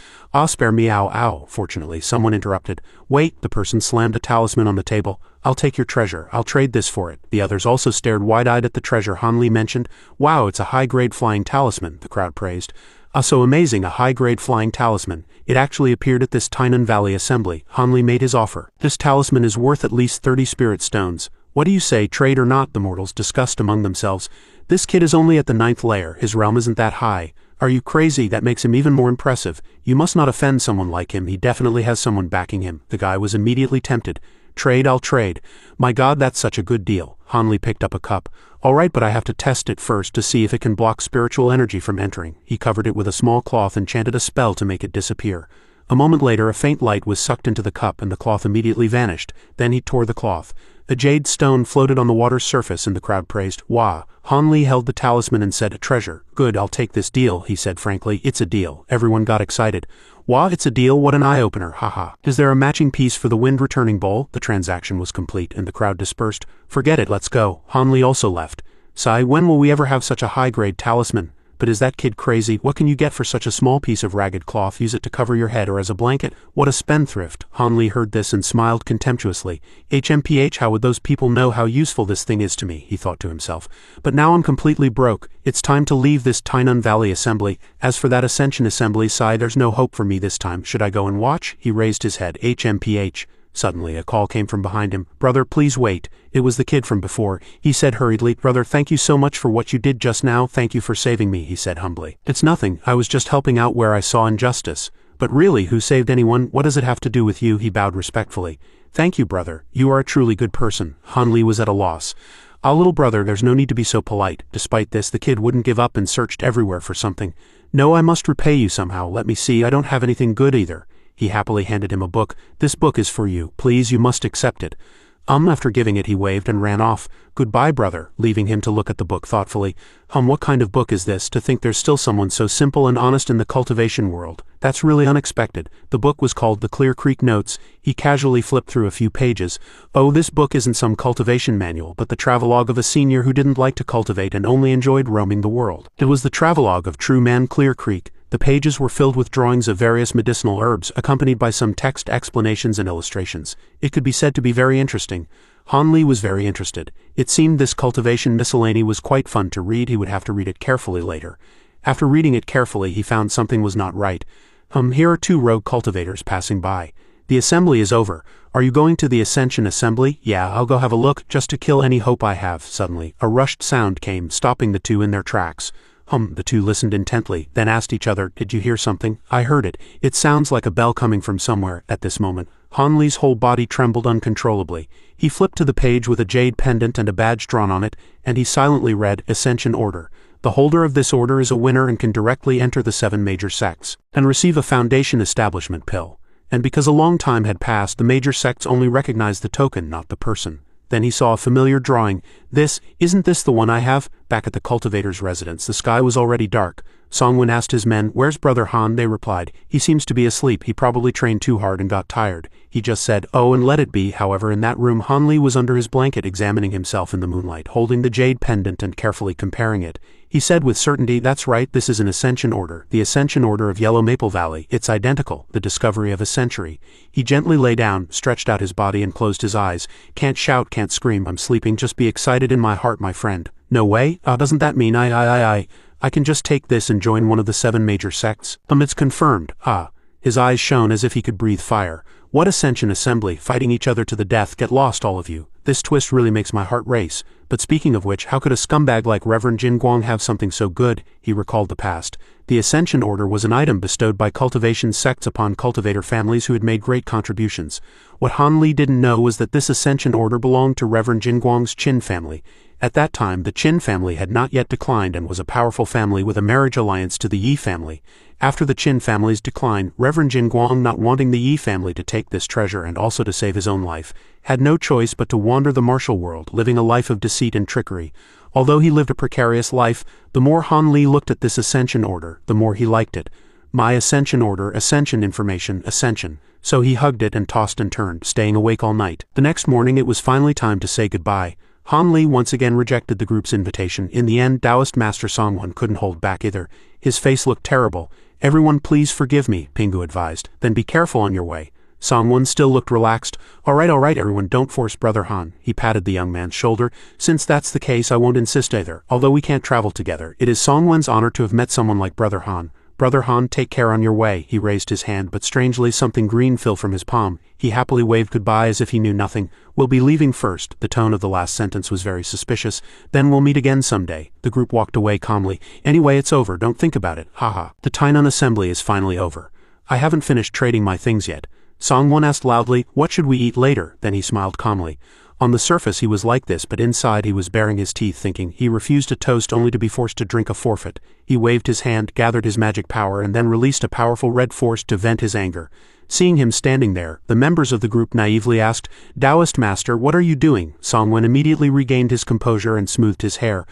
Spare me, ow, ow. Fortunately, someone interrupted. Wait, the person slammed a talisman on the table. I'll take your treasure. I'll trade this for it. The others also stared wide-eyed at the treasure Han Li mentioned. Wow, it's a high-grade flying talisman, the crowd praised. So amazing, a high-grade flying talisman. It actually appeared at this Tainan Valley Assembly. Han Li made his offer. This talisman is worth at least 30 spirit stones. What do you say, trade or not? The mortals discussed among themselves. This kid is only at the 9th layer. His realm isn't that high. Are you crazy? That makes him even more impressive. You must not offend someone like him. He definitely has someone backing him. The guy was immediately tempted. Trade, I'll trade. My God, that's such a good deal. Han Li picked up a cup. All right, but I have to test it first to see if it can block spiritual energy from entering. He covered it with a small cloth and chanted a spell to make it disappear. A moment later, a faint light was sucked into the cup and the cloth immediately vanished. Then he tore the cloth. A jade stone floated on the water's surface and the crowd praised. Wah! Han Li held the talisman and said, A treasure. Good, I'll take this deal, he said frankly. It's a deal. Everyone got excited. Wah, it's a deal, what an eye-opener, haha. Is there a matching piece for the wind-returning bowl? The transaction was complete and the crowd dispersed. Forget it, let's go. Han Li also left. Sai, when will we ever have such a high-grade talisman? But is that kid crazy? What can you get for such a small piece of ragged cloth? Use it to cover your head or as a blanket? What a spendthrift. Han Li heard this and smiled contemptuously. HMPH, how would those people know how useful this thing is to me? He thought to himself. But now I'm completely broke. It's time to leave this Tainan Valley Assembly. As for that Ascension Assembly, Sai, there's no hope for me this time. Should I go and watch? He raised his head. HMPH. Suddenly, a call came from behind him. "Brother, please wait." It was the kid from before. He said hurriedly, "Brother, thank you so much for what you did just now. Thank you for saving me," he said humbly. "It's nothing. I was just helping out where I saw injustice." "But really, who saved anyone? What does it have to do with you?" He bowed respectfully. "Thank you, brother. You are a truly good person." Han Li was at a loss. "Ah, little brother, there's no need to be so polite." Despite this, the kid wouldn't give up and searched everywhere for something. "No, I must repay you somehow. Let me see, I don't have anything good either." He happily handed him a book. "This book is for you. Please, you must accept it." After giving it, he waved and ran off. "Goodbye, brother," leaving him to look at the book thoughtfully. What kind of book is this? To think there's still someone so simple and honest in the cultivation world. That's really unexpected." The book was called The Clear Creek Notes. He casually flipped through a few pages. "Oh, this book isn't some cultivation manual, but the travelogue of a senior who didn't like to cultivate and only enjoyed roaming the world." It was the travelogue of true man Clear Creek. The pages were filled with drawings of various medicinal herbs, accompanied by some text explanations and illustrations. It could be said to be very interesting. Han Li was very interested. It seemed this cultivation miscellany was quite fun to read. He would have to read it carefully later. After reading it carefully, he found something was not right. Here are two rogue cultivators passing by. "The assembly is over. Are you going to the Ascension Assembly?" "Yeah, I'll go have a look, just to kill any hope I have." Suddenly, a rushed sound came, stopping the two in their tracks. The two listened intently, then asked each other, "Did you hear something?" "I heard it. It sounds like a bell coming from somewhere." At this moment, Han Li's whole body trembled uncontrollably. He flipped to the page with a jade pendant and a badge drawn on it, and he silently read, "Ascension Order. The holder of this order is a winner and can directly enter the 7 major sects, and receive a foundation establishment pill." And because a long time had passed, the major sects only recognized the token, not the person. Then he saw a familiar drawing. Isn't this the one I have?" Back at the cultivator's residence, the sky was already dark. Songwon asked his men, "Where's Brother Han?" They replied, "He seems to be asleep. He probably trained too hard and got tired." He just said, "Oh, and let it be." However, in that room, Han Li was under his blanket examining himself in the moonlight, holding the jade pendant and carefully comparing it. He said with certainty, "That's right, this is an Ascension Order, the Ascension Order of Yellow Maple Valley. It's identical, the discovery of a century." He gently lay down, stretched out his body and closed his eyes. "Can't shout, can't scream, I'm sleeping, just be excited in my heart, my friend." "No way? Doesn't that mean I can just take this and join one of the 7 major sects?" It's confirmed." His eyes shone as if he could breathe fire. "What Ascension Assembly, fighting each other to the death, get lost all of you. This twist really makes my heart race. But speaking of which, how could a scumbag like Reverend Jin Guang have something so good?" He recalled the past. The Ascension Order was an item bestowed by cultivation sects upon cultivator families who had made great contributions. What Han Li didn't know was that this Ascension Order belonged to Reverend Jin Guang's Qin family. At that time, the Qin family had not yet declined and was a powerful family with a marriage alliance to the Yi family. After the Qin family's decline, Reverend Jin Guang, not wanting the Yi family to take this treasure and also to save his own life, had no choice but to wander the martial world, living a life of deceit and trickery. Although he lived a precarious life, the more Han Li looked at this Ascension Order, the more he liked it. My Ascension Order, Ascension information, Ascension. So he hugged it and tossed and turned, staying awake all night. The next morning it was finally time to say goodbye. Han Li once again rejected the group's invitation. In the end, Taoist Master Songwon couldn't hold back either. His face looked terrible. "Everyone please forgive me," Pingu advised. "Then be careful on your way." Songwon still looked relaxed. All right, everyone, don't force Brother Han." He patted the young man's shoulder. "Since that's the case, I won't insist either. Although we can't travel together, it is Songwon's honor to have met someone like Brother Han. Brother Han, take care on your way." He raised his hand, but strangely something green fell from his palm. He happily waved goodbye as if he knew nothing. "We'll be leaving first." The tone of the last sentence was very suspicious. "Then we'll meet again someday." The group walked away calmly. "Anyway, it's over, don't think about it. Haha. The Tainan Assembly is finally over. I haven't finished trading my things yet." Songwon asked loudly, "What should we eat later?" Then he smiled calmly. On the surface he was like this, but inside he was baring his teeth, thinking. He refused a toast only to be forced to drink a forfeit. He waved his hand, gathered his magic power, and then released a powerful red force to vent his anger. Seeing him standing there, the members of the group naively asked, "Taoist Master, what are you doing?" Songwon immediately regained his composure and smoothed his hair.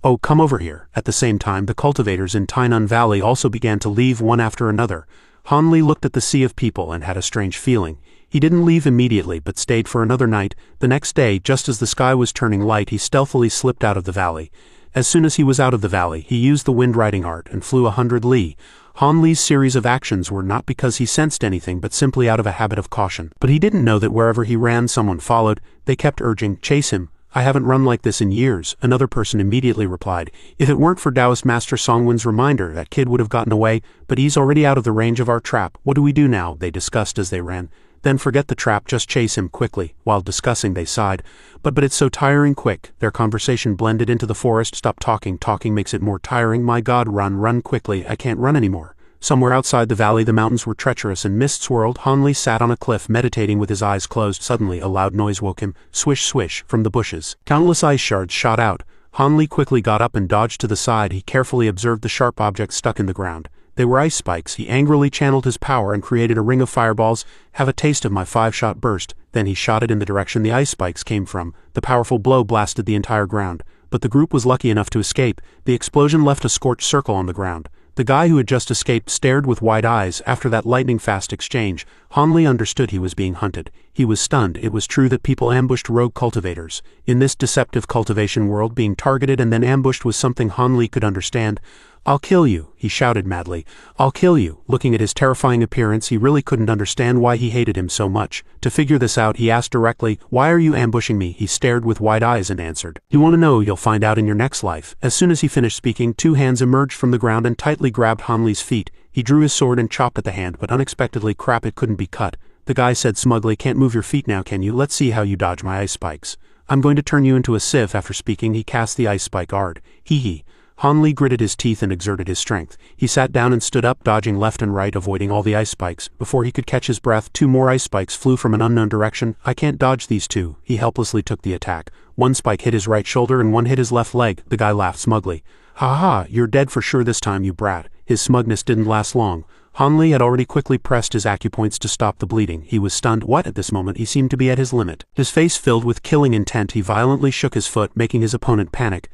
"Oh, come over here." At the same time, the cultivators in Tainan Valley also began to leave one after another. Han Li looked at the sea of people and had a strange feeling. He didn't leave immediately but stayed for another night. The next day, just as the sky was turning light, he stealthily slipped out of the valley. As soon as he was out of the valley, he used the wind riding art and flew 100 li. Han Li's series of actions were not because he sensed anything but simply out of a habit of caution. But he didn't know that wherever he ran someone followed. They kept urging, "Chase him." "I haven't run like this in years," another person immediately replied. "If it weren't for Taoist Master Songwon's reminder, that kid would have gotten away, but he's already out of the range of our trap. What do we do now?" they discussed as they ran. Then forget the trap, just chase him quickly. While discussing they sighed. But it's so tiring. Quick. Their conversation blended into the forest. Stop talking. Talking makes it more tiring. My God, run quickly. I can't run anymore. Somewhere outside the valley the mountains were treacherous and mist swirled. Han Li sat on a cliff meditating with his eyes closed. Suddenly a loud noise woke him. Swish swish from the bushes. Countless ice shards shot out. Han Li quickly got up and dodged to the side. He carefully observed the sharp objects stuck in the ground. They were ice spikes. He angrily channeled his power and created a ring of fireballs. Have a taste of my 5-shot burst. Then he shot it in the direction the ice spikes came from. The powerful blow blasted the entire ground. But the group was lucky enough to escape. The explosion left a scorched circle on the ground. The guy who had just escaped stared with wide eyes. After that lightning-fast exchange, Han Li understood he was being hunted. He was stunned. It was true that people ambushed rogue cultivators. In this deceptive cultivation world, being targeted and then ambushed was something Han Li could understand. I'll kill you, he shouted madly. I'll kill you. Looking at his terrifying appearance, he really couldn't understand why he hated him so much. To figure this out, he asked directly, why are you ambushing me? He stared with wide eyes and answered, you want to know? You'll find out in your next life. As soon as he finished speaking, 2 hands emerged from the ground and tightly grabbed Han Li's feet. He drew his sword and chopped at the hand, but unexpectedly, crap, it couldn't be cut. The guy said smugly, can't move your feet now, can you? Let's see how you dodge my ice spikes. I'm going to turn you into a sieve. After speaking, he cast the ice spike ard. Hee. Han Li gritted his teeth and exerted his strength. He sat down and stood up, dodging left and right, avoiding all the ice spikes. Before he could catch his breath, 2 more ice spikes flew from an unknown direction. I can't dodge these 2. He helplessly took the attack. 1 spike hit his right shoulder and 1 hit his left leg. The guy laughed smugly. Ha ha, you're dead for sure this time, you brat. His smugness didn't last long. Han Li had already quickly pressed his acupoints to stop the bleeding. He was stunned. What? At this moment he seemed to be at his limit. His face filled with killing intent. He violently shook his foot, making his opponent panic.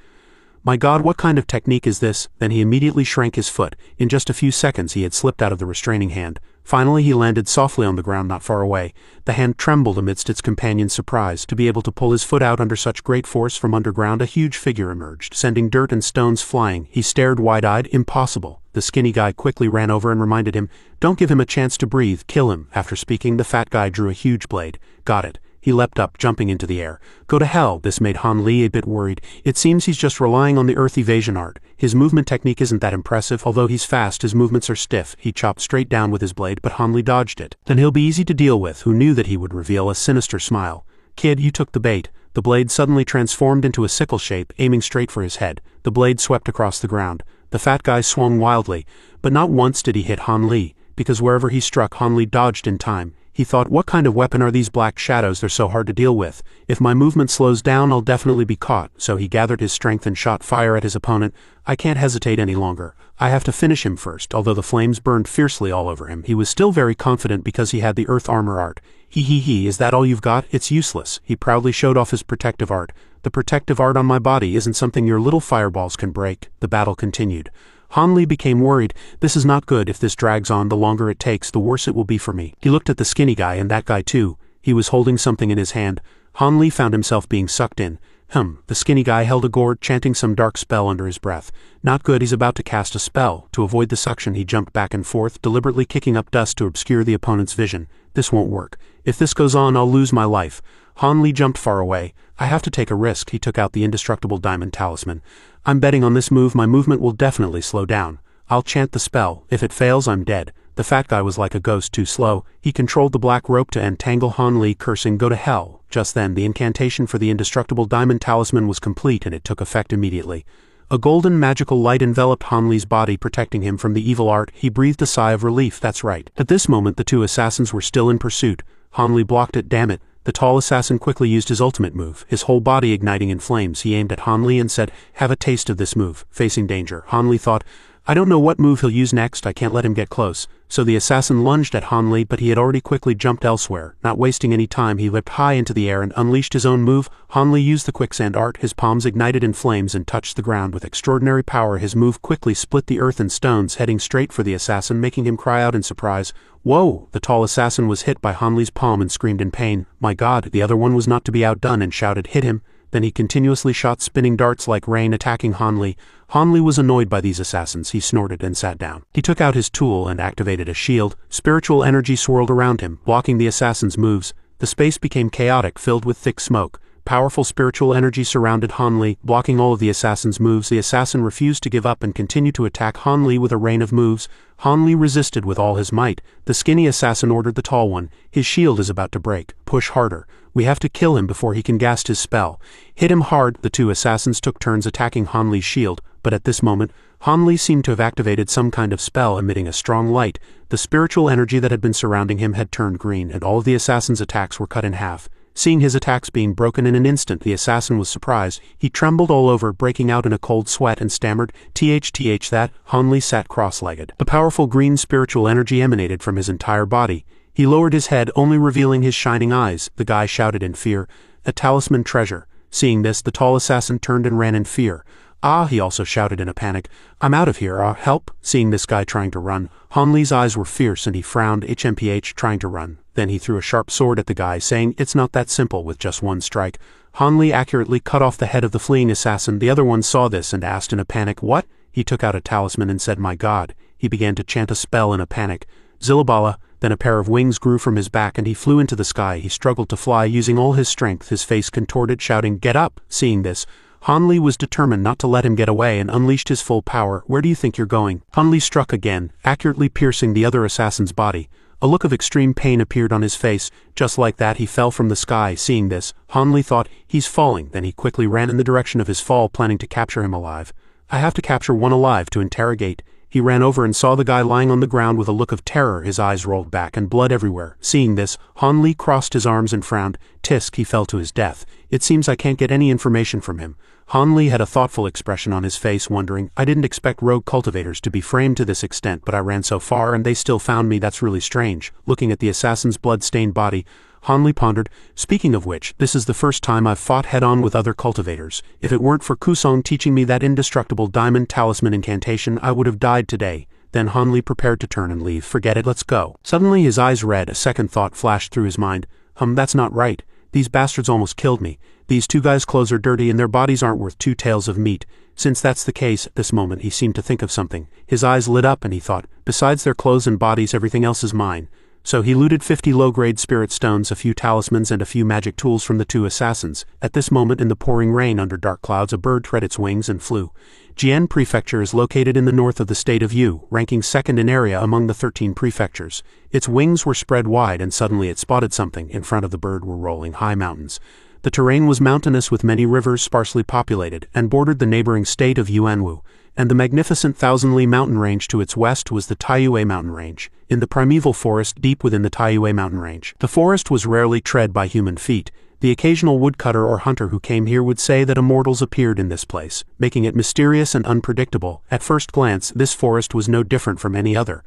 My God, what kind of technique is this? Then he immediately shrank his foot. In just a few seconds he had slipped out of the restraining hand. Finally he landed softly on the ground not far away. The hand trembled amidst its companion's surprise. To be able to pull his foot out under such great force from underground, a huge figure emerged, sending dirt and stones flying. He stared wide-eyed. Impossible. The skinny guy quickly ran over and reminded him, don't give him a chance to breathe, kill him. After speaking, the fat guy drew a huge blade. Got it. He leapt up, jumping into the air. Go to hell. This made Han Li a bit worried. It seems he's just relying on the earth evasion art. His movement technique isn't that impressive. Although he's fast, his movements are stiff. He chopped straight down with his blade, but Han Li dodged it. Then he'll be easy to deal with. Who knew that he would reveal a sinister smile? Kid, you took the bait. The blade suddenly transformed into a sickle shape, aiming straight for his head. The blade swept across the ground. The fat guy swung wildly, but not once did he hit Han Li, because wherever he struck, Han Li dodged in time. He thought, what kind of weapon are these black shadows? They're so hard to deal with. If my movement slows down, I'll definitely be caught. So he gathered his strength and shot fire at his opponent. I can't hesitate any longer. I have to finish him first. Although the flames burned fiercely all over him, he was still very confident because he had the earth armor art. Is that all you've got? It's useless. He proudly showed off his protective art. The protective art on my body isn't something your little fireballs can break. The battle continued. Han Li became worried. This is not good. If this drags on, the longer it takes, the worse it will be for me. He looked at the skinny guy and that guy too. He was holding something in his hand. Han Li found himself being sucked in. The skinny guy held a gourd, chanting some dark spell under his breath. Not good, he's about to cast a spell. To avoid the suction, he jumped back and forth, deliberately kicking up dust to obscure the opponent's vision. This won't work. If this goes on, I'll lose my life. Han Li jumped far away. I have to take a risk. He took out the indestructible diamond talisman. I'm betting on this move. My movement will definitely slow down. I'll chant the spell. If it fails, I'm dead. The fat guy was like a ghost, too slow. He controlled the black rope to entangle Han Li, cursing, go to hell. Just then, the incantation for the indestructible diamond talisman was complete and it took effect immediately. A golden magical light enveloped Han Li's body, protecting him from the evil art. He breathed a sigh of relief. That's right. At this moment, the 2 assassins were still in pursuit. Han Li blocked it. Damn it. The tall assassin quickly used his ultimate move, his whole body igniting in flames. He aimed at Han Li and said, have a taste of this move. Facing danger, Han Li thought, I don't know what move he'll use next. I can't let him get close. So the assassin lunged at Han Li, but he had already quickly jumped elsewhere. Not wasting any time, he leapt high into the air and unleashed his own move. Han Li used the quicksand art. His palms ignited in flames and touched the ground with extraordinary power. His move quickly split the earth and stones, heading straight for the assassin, making him cry out in surprise. Whoa! The tall assassin was hit by Han Li's palm and screamed in pain. My God! The other one was not to be outdone and shouted, hit him. Then he continuously shot spinning darts like rain, attacking Han Li. Han Li was annoyed by these assassins. He snorted and sat down. He took out his tool and activated a shield. Spiritual energy swirled around him, blocking the assassin's moves. The space became chaotic, filled with thick smoke. powerful spiritual energy surrounded Han Li, blocking all of the assassin's moves. The assassin refused to give up and continued to attack Han Li with a rain of moves. Han Li resisted with all his might. The skinny assassin ordered the tall one, "His shield is about to break. Push harder. We have to kill him before he can cast his spell. Hit him hard." The two assassins took turns attacking Han Li's shield, but at this moment, Han Li seemed to have activated some kind of spell emitting a strong light. The spiritual energy that had been surrounding him had turned green, and all of the assassin's attacks were cut in half. Seeing his attacks being broken in an instant, the assassin was surprised. He trembled all over, breaking out in a cold sweat, and stammered, "Th that." Han Li sat cross-legged. The powerful green spiritual energy emanated from his entire body. He lowered his head, only revealing his shining eyes. The guy shouted in fear, "A talisman treasure." Seeing this, the tall assassin turned and ran in fear. "Ah," he also shouted in a panic, "I'm out of here, help." Seeing this guy trying to run, Han Li's eyes were fierce and he frowned, HMPH, trying to run. Then he threw a sharp sword at the guy, saying, "It's not that simple with just one strike." Han Li accurately cut off the head of the fleeing assassin. The other one saw this and asked in a panic, "What?" He took out a talisman and said, "My God." He began to chant a spell in a panic. Zilabala. Then a pair of wings grew from his back and he flew into the sky. He struggled to fly using all his strength, his face contorted, shouting, "Get up!" Seeing this, Han Li was determined not to let him get away and unleashed his full power. "Where do you think you're going?" Han Li struck again, accurately piercing the other assassin's body. A look of extreme pain appeared on his face. Just like that, he fell from the sky. Seeing this, Han Li thought, "He's falling." Then he quickly ran in the direction of his fall, planning to capture him alive. "I have to capture one alive to interrogate." He ran over and saw the guy lying on the ground with a look of terror. His eyes rolled back and blood everywhere. Seeing this, Han Li crossed his arms and frowned. Tisk, he fell to his death. "It seems I can't get any information from him." Han Li had a thoughtful expression on his face, wondering, "I didn't expect rogue cultivators to be framed to this extent, but I ran so far and they still found me. That's really strange." Looking at the assassin's blood-stained body, Han Li pondered, "Speaking of which, this is the first time I've fought head-on with other cultivators. If it weren't for Kusong teaching me that indestructible diamond talisman incantation, I would have died today." Then Han Li prepared to turn and leave. "Forget it, let's go." Suddenly his eyes read. A second thought flashed through his mind. That's not right. These bastards almost killed me. These two guys' clothes are dirty and their bodies aren't worth 2 taels of meat. Since that's the case, at this moment he seemed to think of something. His eyes lit up and he thought, besides their clothes and bodies, everything else is mine. So he looted 50 low-grade spirit stones, a few talismans, and a few magic tools from the two assassins. At this moment, in the pouring rain under dark clouds, a bird spread its wings and flew. Jian Prefecture is located in the north of the state of Yu, ranking second in area among the 13 prefectures. Its wings were spread wide and suddenly it spotted something. In front of the bird were rolling high mountains. The terrain was mountainous with many rivers sparsely populated and bordered the neighboring state of Yuanwu, and the magnificent Thousand-Li mountain range to its west was the Taiyue mountain range, in the primeval forest deep within the Taiyue mountain range. The forest was rarely tread by human feet. The occasional woodcutter or hunter who came here would say that immortals appeared in this place, making it mysterious and unpredictable. At first glance, this forest was no different from any other.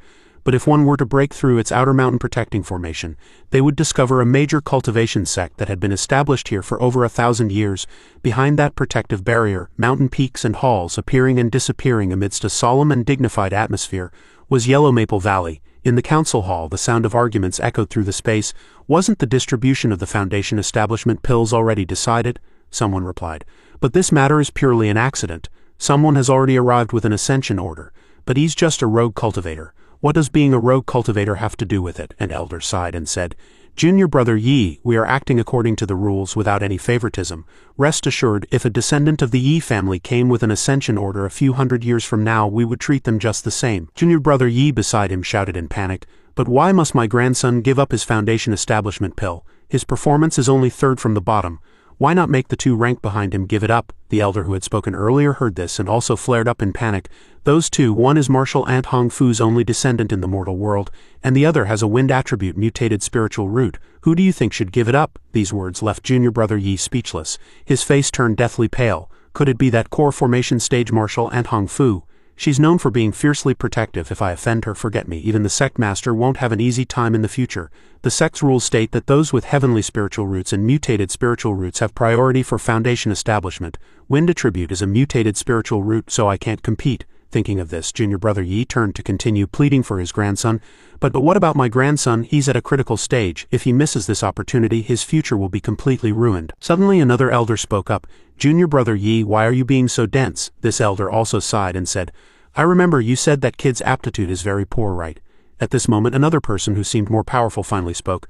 But if one were to break through its outer mountain protecting formation, they would discover a major cultivation sect that had been established here for over 1,000 years. Behind that protective barrier, mountain peaks and halls appearing and disappearing amidst a solemn and dignified atmosphere, was Yellow Maple Valley. In the council hall, the sound of arguments echoed through the space. "Wasn't the distribution of the Foundation establishment pills already decided?" Someone replied. "But this matter is purely an accident. Someone has already arrived with an ascension order. But he's just a rogue cultivator. What does being a rogue cultivator have to do with it?" An elder sighed and said, "Junior brother Yi, we are acting according to the rules without any favoritism. Rest assured, if a descendant of the Yi family came with an ascension order a few hundred years from now, we would treat them just the same." Junior brother Yi beside him shouted in panic, "But why must my grandson give up his Foundation establishment pill? His performance is only third from the bottom. Why not make the two rank behind him give it up?" The elder who had spoken earlier heard this and also flared up in panic. "Those two, one is Martial Ant Hong Fu's only descendant in the mortal world, and the other has a wind attribute mutated spiritual root. Who do you think should give it up?" These words left junior brother Yi speechless. His face turned deathly pale. Could it be that core formation stage Martial Ant Hong Fu? She's known for being fiercely protective. If I offend her, forget me. Even the sect master won't have an easy time in the future. The sect's rules state that those with heavenly spiritual roots and mutated spiritual roots have priority for Foundation establishment. Wind attribute is a mutated spiritual root, so I can't compete. Thinking of this, junior brother Yi turned to continue pleading for his grandson. But what about my grandson? He's at a critical stage. If he misses this opportunity, his future will be completely ruined." Suddenly another elder spoke up. "Junior brother Yi, why are you being so dense?" This elder also sighed and said, "I remember you said that kid's aptitude is very poor, right?" At this moment another person who seemed more powerful finally spoke.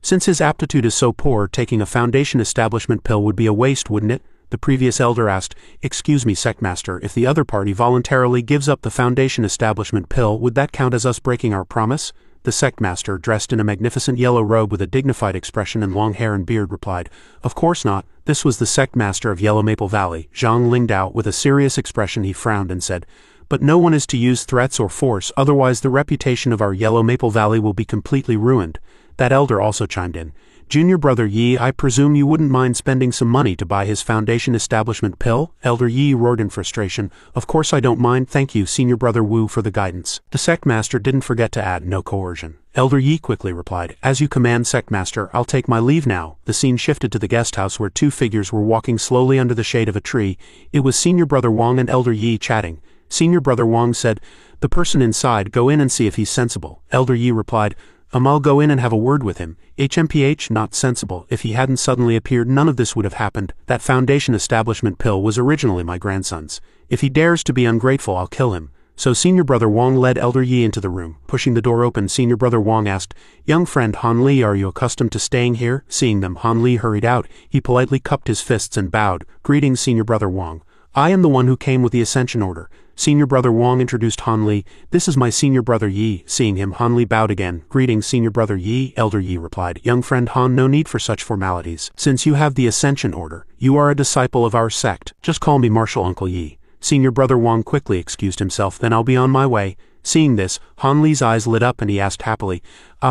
Since his aptitude is so poor, taking a foundation establishment pill would be a waste, wouldn't it? The previous elder asked. Excuse me, Sectmaster, if the other party voluntarily gives up the foundation establishment pill, would that count as us breaking our promise? The Sectmaster, dressed in a magnificent yellow robe with a dignified expression and long hair and beard, replied, Of course not. This was the Sectmaster of Yellow Maple Valley, Zhang Lingdao. With a serious expression he frowned and said, But no one is to use threats or force, otherwise the reputation of our Yellow Maple Valley will be completely ruined. That elder also chimed in. Junior Brother Yi, I presume you wouldn't mind spending some money to buy his foundation establishment pill? Elder Yi roared in frustration. Of course I don't mind, thank you, Senior Brother Wu, for the guidance. The Sectmaster didn't forget to add, no coercion. Elder Yi quickly replied, As you command, Sectmaster, I'll take my leave now. The scene shifted to the guest house where two figures were walking slowly under the shade of a tree. It was Senior Brother Wang and Elder Yi chatting. Senior Brother Wang said, The person inside, go in and see if he's sensible. Elder Yi replied, I'll go in and have a word with him. HMPH, not sensible. If he hadn't suddenly appeared, none of this would have happened. That foundation establishment pill was originally my grandson's. If he dares to be ungrateful, I'll kill him. So Senior Brother Wang led Elder Yi into the room. Pushing the door open, Senior Brother Wang asked, Young friend Han Li, are you accustomed to staying here? Seeing them, Han Li hurried out. He politely cupped his fists and bowed. Greetings, Senior Brother Wang. I am the one who came with the Ascension Order. Senior Brother Wang introduced Han Li. This is my Senior Brother Yi. Seeing him, Han Li bowed again. Greetings, Senior Brother Yi. Elder Yi replied, Young friend Han, no need for such formalities. Since you have the Ascension Order, you are a disciple of our sect. Just call me Martial Uncle Yi. Senior Brother Wang quickly excused himself, then I'll be on my way. Seeing this, Han Li's eyes lit up and he asked happily,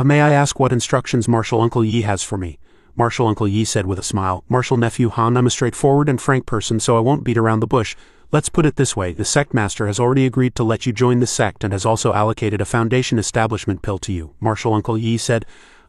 May I ask what instructions Martial Uncle Yi has for me? Martial Uncle Yi said with a smile, Martial Nephew Han, I'm a straightforward and frank person, so I won't beat around the bush. Let's put it this way, the Sectmaster has already agreed to let you join the sect and has also allocated a foundation establishment pill to you. Martial Uncle Yi said,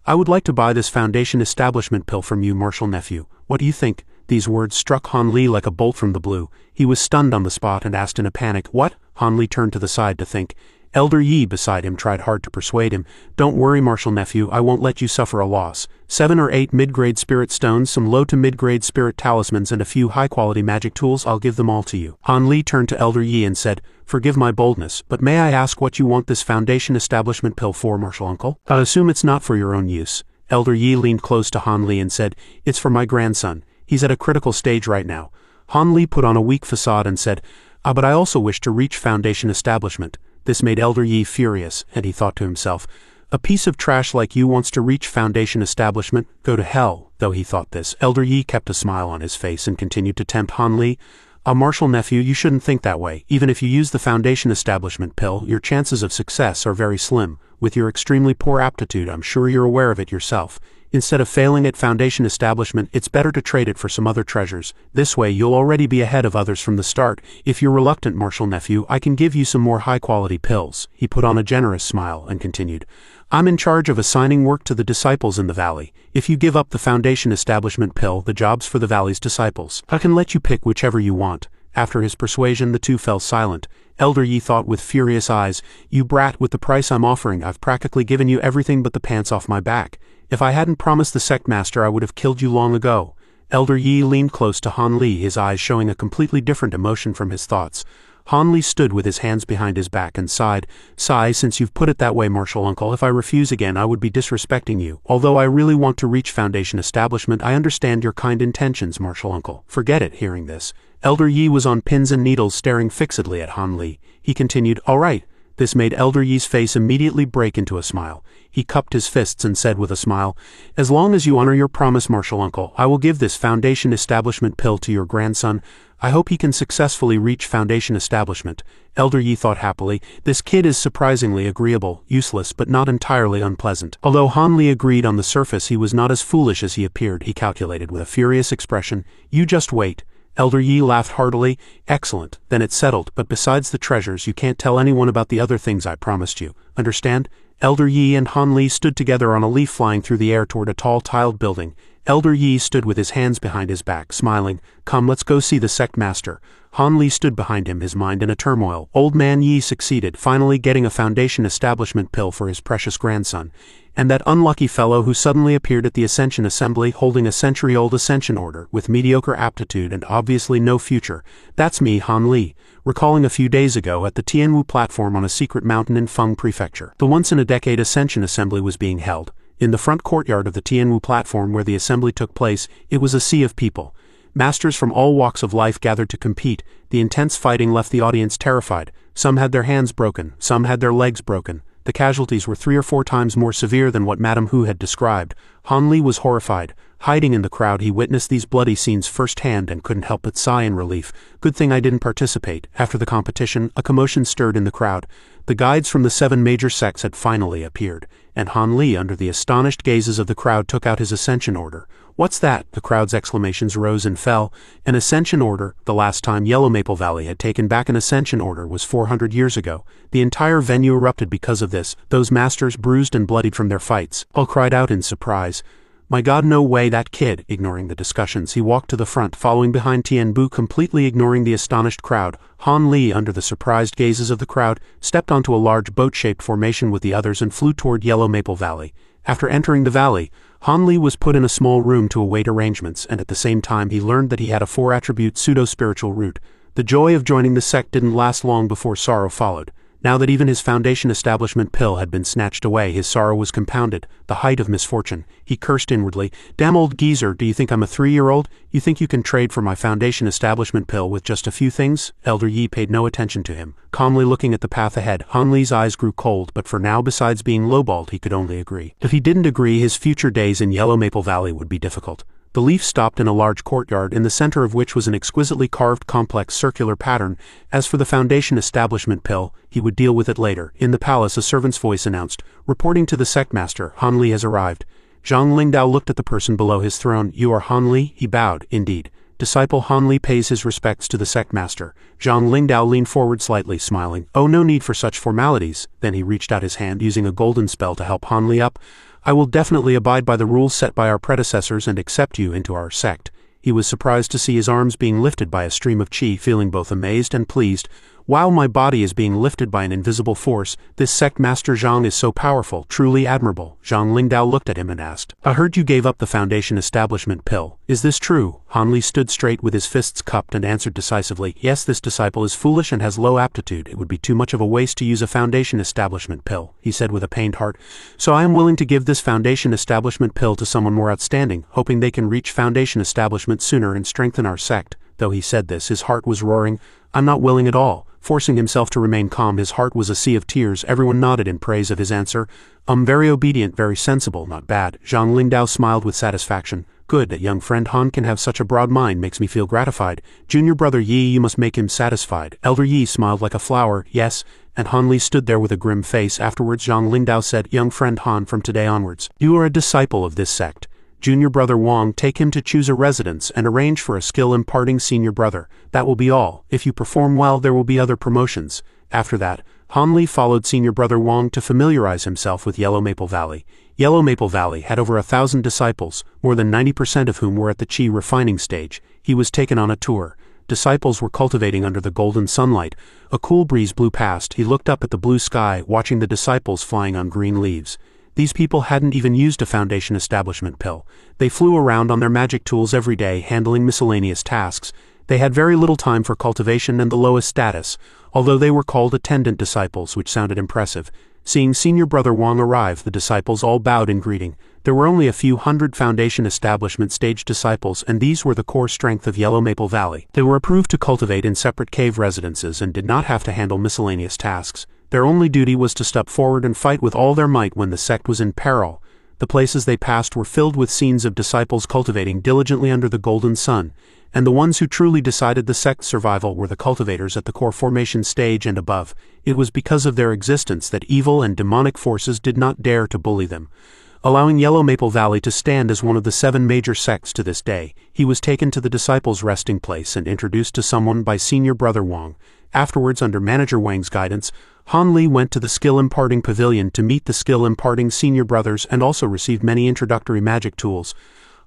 I would like to buy this foundation establishment pill from you, Martial Nephew. What do you think? These words struck Han Li like a bolt from the blue. He was stunned on the spot and asked in a panic, What? Han Li turned to the side to think. Elder Yi beside him tried hard to persuade him. Don't worry, Martial Nephew, I won't let you suffer a loss. 7 or 8 mid-grade spirit stones, some low to mid-grade spirit talismans, and a few high-quality magic tools, I'll give them all to you. Han Li turned to Elder Yi and said, Forgive my boldness, but may I ask what you want this foundation establishment pill for, Martial Uncle? I assume it's not for your own use. Elder Yi leaned close to Han Li and said, It's for my grandson. He's at a critical stage right now. Han Li put on a weak facade and said, But I also wish to reach foundation establishment. This made Elder Yi furious, and he thought to himself, A piece of trash like you wants to reach foundation establishment? Go to hell. Though he thought this, Elder Yi kept a smile on his face and continued to tempt Han Li. Martial Nephew, you shouldn't think that way. Even if you use the foundation establishment pill, your chances of success are very slim. With your extremely poor aptitude, I'm sure you're aware of it yourself. Instead of failing at foundation establishment, it's better to trade it for some other treasures. This way you'll already be ahead of others from the start. If you're reluctant, Martial Nephew, I can give you some more high-quality pills. He put on a generous smile and continued, I'm in charge of assigning work to the disciples in the valley. If you give up the foundation establishment pill, the job's for the valley's disciples. I can let you pick whichever you want. After his persuasion, the two fell silent. Elder Yi thought with furious eyes, You brat, with the price I'm offering, I've practically given you everything but the pants off my back. If I hadn't promised the Sectmaster, I would have killed you long ago. Elder Yi leaned close to Han Li, his eyes showing a completely different emotion from his thoughts. Han Li stood with his hands behind his back and sighed. Sigh, since you've put it that way, Martial Uncle, if I refuse again I would be disrespecting you. Although I really want to reach foundation establishment, I understand your kind intentions, Martial Uncle. Forget it. Hearing this, Elder Yi was on pins and needles, staring fixedly at Han Li. He continued, All right. This made Elder Yi's face immediately break into a smile. He cupped his fists and said with a smile, As long as you honor your promise, Martial Uncle, I will give this foundation establishment pill to your grandson. I hope he can successfully reach foundation establishment. Elder Yi thought happily, This kid is surprisingly agreeable, useless, but not entirely unpleasant. Although Han Li agreed on the surface he was not as foolish as he appeared, he calculated with a furious expression, You just wait. Elder Yi laughed heartily. Excellent, then it's settled, but besides the treasures you can't tell anyone about the other things I promised you. Understand? Elder Yi and Han Li stood together on a leaf flying through the air toward a tall tiled building. Elder Yi stood with his hands behind his back, smiling. Come, let's go see the Sectmaster. Han Li stood behind him, his mind in a turmoil. Old man Yi succeeded, finally getting a foundation establishment pill for his precious grandson. And that unlucky fellow who suddenly appeared at the Ascension Assembly holding a century-old Ascension Order, with mediocre aptitude and obviously no future. That's me, Han Li, recalling a few days ago at the Tianwu platform on a secret mountain in Feng Prefecture. The once-in-a-decade Ascension Assembly was being held. In the front courtyard of the Tianwu platform where the assembly took place, it was a sea of people. Masters from all walks of life gathered to compete. The intense fighting left the audience terrified. Some had their hands broken, some had their legs broken. The casualties were 3 or 4 times more severe than what Madame Hu had described. Han Li was horrified. Hiding in the crowd, he witnessed these bloody scenes firsthand and couldn't help but sigh in relief. Good thing I didn't participate. After the competition, a commotion stirred in the crowd. The guides from the 7 major sects had finally appeared, and Han Li, under the astonished gazes of the crowd, took out his ascension order. "What's that?" The crowd's exclamations rose and fell. An ascension order? The last time Yellow Maple Valley had taken back an ascension order was 400 years ago. The entire venue erupted because of this. Those masters, bruised and bloodied from their fights, all cried out in surprise. "My God, no way, that kid!" Ignoring the discussions, he walked to the front, following behind Tian Bu, completely ignoring the astonished crowd. Han Li, under the surprised gazes of the crowd, stepped onto a large boat-shaped formation with the others and flew toward Yellow Maple Valley. After entering the valley, Han Li was put in a small room to await arrangements, and at the same time he learned that he had a 4-attribute pseudo-spiritual root. The joy of joining the sect didn't last long before sorrow followed. Now that even his foundation establishment pill had been snatched away, his sorrow was compounded, the height of misfortune. He cursed inwardly. "Damn old geezer, do you think I'm a 3-year-old? You think you can trade for my foundation establishment pill with just a few things?" Elder Yi paid no attention to him. Calmly looking at the path ahead, Han Li's eyes grew cold, but for now, besides being lowballed, he could only agree. If he didn't agree, his future days in Yellow Maple Valley would be difficult. The leaf stopped in a large courtyard, in the center of which was an exquisitely carved complex circular pattern. As for the foundation establishment pill, he would deal with it later. In the palace, a servant's voice announced, "Reporting to the sect master, Han Li has arrived." Zhang Lingdao looked at the person below his throne. "You are Han Li?" He bowed. "Indeed. Disciple Han Li pays his respects to the sect master." Zhang Lingdao leaned forward slightly, smiling. "Oh, no need for such formalities." Then he reached out his hand, using a golden spell to help Han Li up. "I will definitely abide by the rules set by our predecessors and accept you into our sect." He was surprised to see his arms being lifted by a stream of qi, feeling both amazed and pleased. "While my body is being lifted by an invisible force, this sect master Zhang is so powerful, truly admirable." Zhang Lingdao looked at him and asked, "I heard you gave up the foundation establishment pill. Is this true?" Han Li stood straight with his fists cupped and answered decisively, "Yes, this disciple is foolish and has low aptitude. It would be too much of a waste to use a foundation establishment pill," he said with a pained heart. "So I am willing to give this foundation establishment pill to someone more outstanding, hoping they can reach foundation establishment sooner and strengthen our sect." Though he said this, his heart was roaring. "I'm not willing at all." Forcing himself to remain calm, his heart was a sea of tears. Everyone nodded in praise of his answer. Very obedient, very sensible, not bad." Zhang Lingdao smiled with satisfaction. "Good, that young friend Han can have such a broad mind makes me feel gratified. Junior brother Yi, you must make him satisfied." Elder Yi smiled like a flower. "Yes," and Han Li stood there with a grim face. Afterwards, Zhang Lingdao said, "Young friend Han, from today onwards, you are a disciple of this sect. Junior brother Wang, take him to choose a residence and arrange for a skill-imparting senior brother. That will be all. If you perform well, there will be other promotions." After that, Han Li followed senior brother Wang to familiarize himself with Yellow Maple Valley. Yellow Maple Valley had over 1,000 disciples, more than 90% of whom were at the qi refining stage. He was taken on a tour. Disciples were cultivating under the golden sunlight. A cool breeze blew past. He looked up at the blue sky, watching the disciples flying on green leaves. These people hadn't even used a foundation establishment pill. They flew around on their magic tools every day, handling miscellaneous tasks. They had very little time for cultivation and the lowest status, although they were called attendant disciples, which sounded impressive. Seeing senior brother Wang arrive, the disciples all bowed in greeting. There were only a few hundred foundation establishment stage disciples, and these were the core strength of Yellow Maple Valley. They were approved to cultivate in separate cave residences and did not have to handle miscellaneous tasks. Their only duty was to step forward and fight with all their might when the sect was in peril. The places they passed were filled with scenes of disciples cultivating diligently under the golden sun, and the ones who truly decided the sect's survival were the cultivators at the core formation stage and above. It was because of their existence that evil and demonic forces did not dare to bully them. Allowing Yellow Maple Valley to stand as one of the 7 major sects to this day, he was taken to the disciples' resting place and introduced to someone by senior brother Wang. Afterwards, under manager Wang's guidance, Han Li went to the skill-imparting pavilion to meet the skill-imparting senior brothers and also received many introductory magic tools.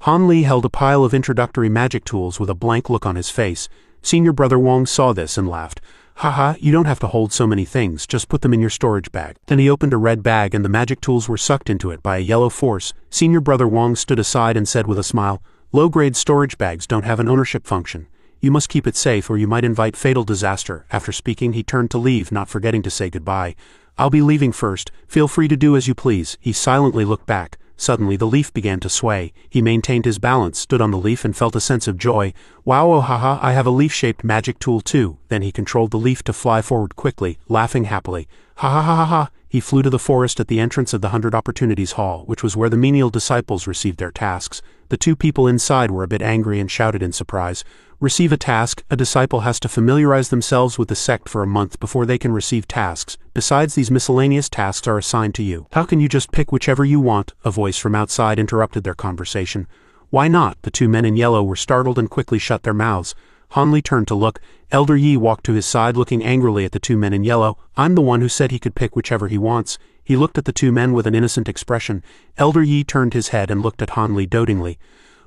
Han Li held a pile of introductory magic tools with a blank look on his face. Senior brother Wang saw this and laughed. "Haha, you don't have to hold so many things, just put them in your storage bag." Then he opened a red bag and the magic tools were sucked into it by a yellow force. Senior brother Wang stood aside and said with a smile, "Low-grade storage bags don't have an ownership function. You must keep it safe or you might invite fatal disaster." After speaking, he turned to leave, not forgetting to say goodbye. "I'll be leaving first. Feel free to do as you please." He silently looked back. Suddenly the leaf began to sway. He maintained his balance, stood on the leaf and felt a sense of joy. Wow, oh haha, I have a leaf-shaped magic tool too. Then he controlled the leaf to fly forward quickly, laughing happily. Ha ha ha ha ha. He flew to the forest at the entrance of the 100 Opportunities Hall, which was where the menial disciples received their tasks. The two people inside were a bit angry and shouted in surprise. Receive a task. A disciple has to familiarize themselves with the sect for a month before they can receive tasks. Besides, these miscellaneous tasks are assigned to you. How can you just pick whichever you want? A voice from outside interrupted their conversation. Why not? The two men in yellow were startled and quickly shut their mouths. Hanli turned to look. Elder Yi walked to his side looking angrily at the two men in yellow. I'm the one who said he could pick whichever he wants. He looked at the two men with an innocent expression. Elder Yi turned his head and looked at Hanli dotingly.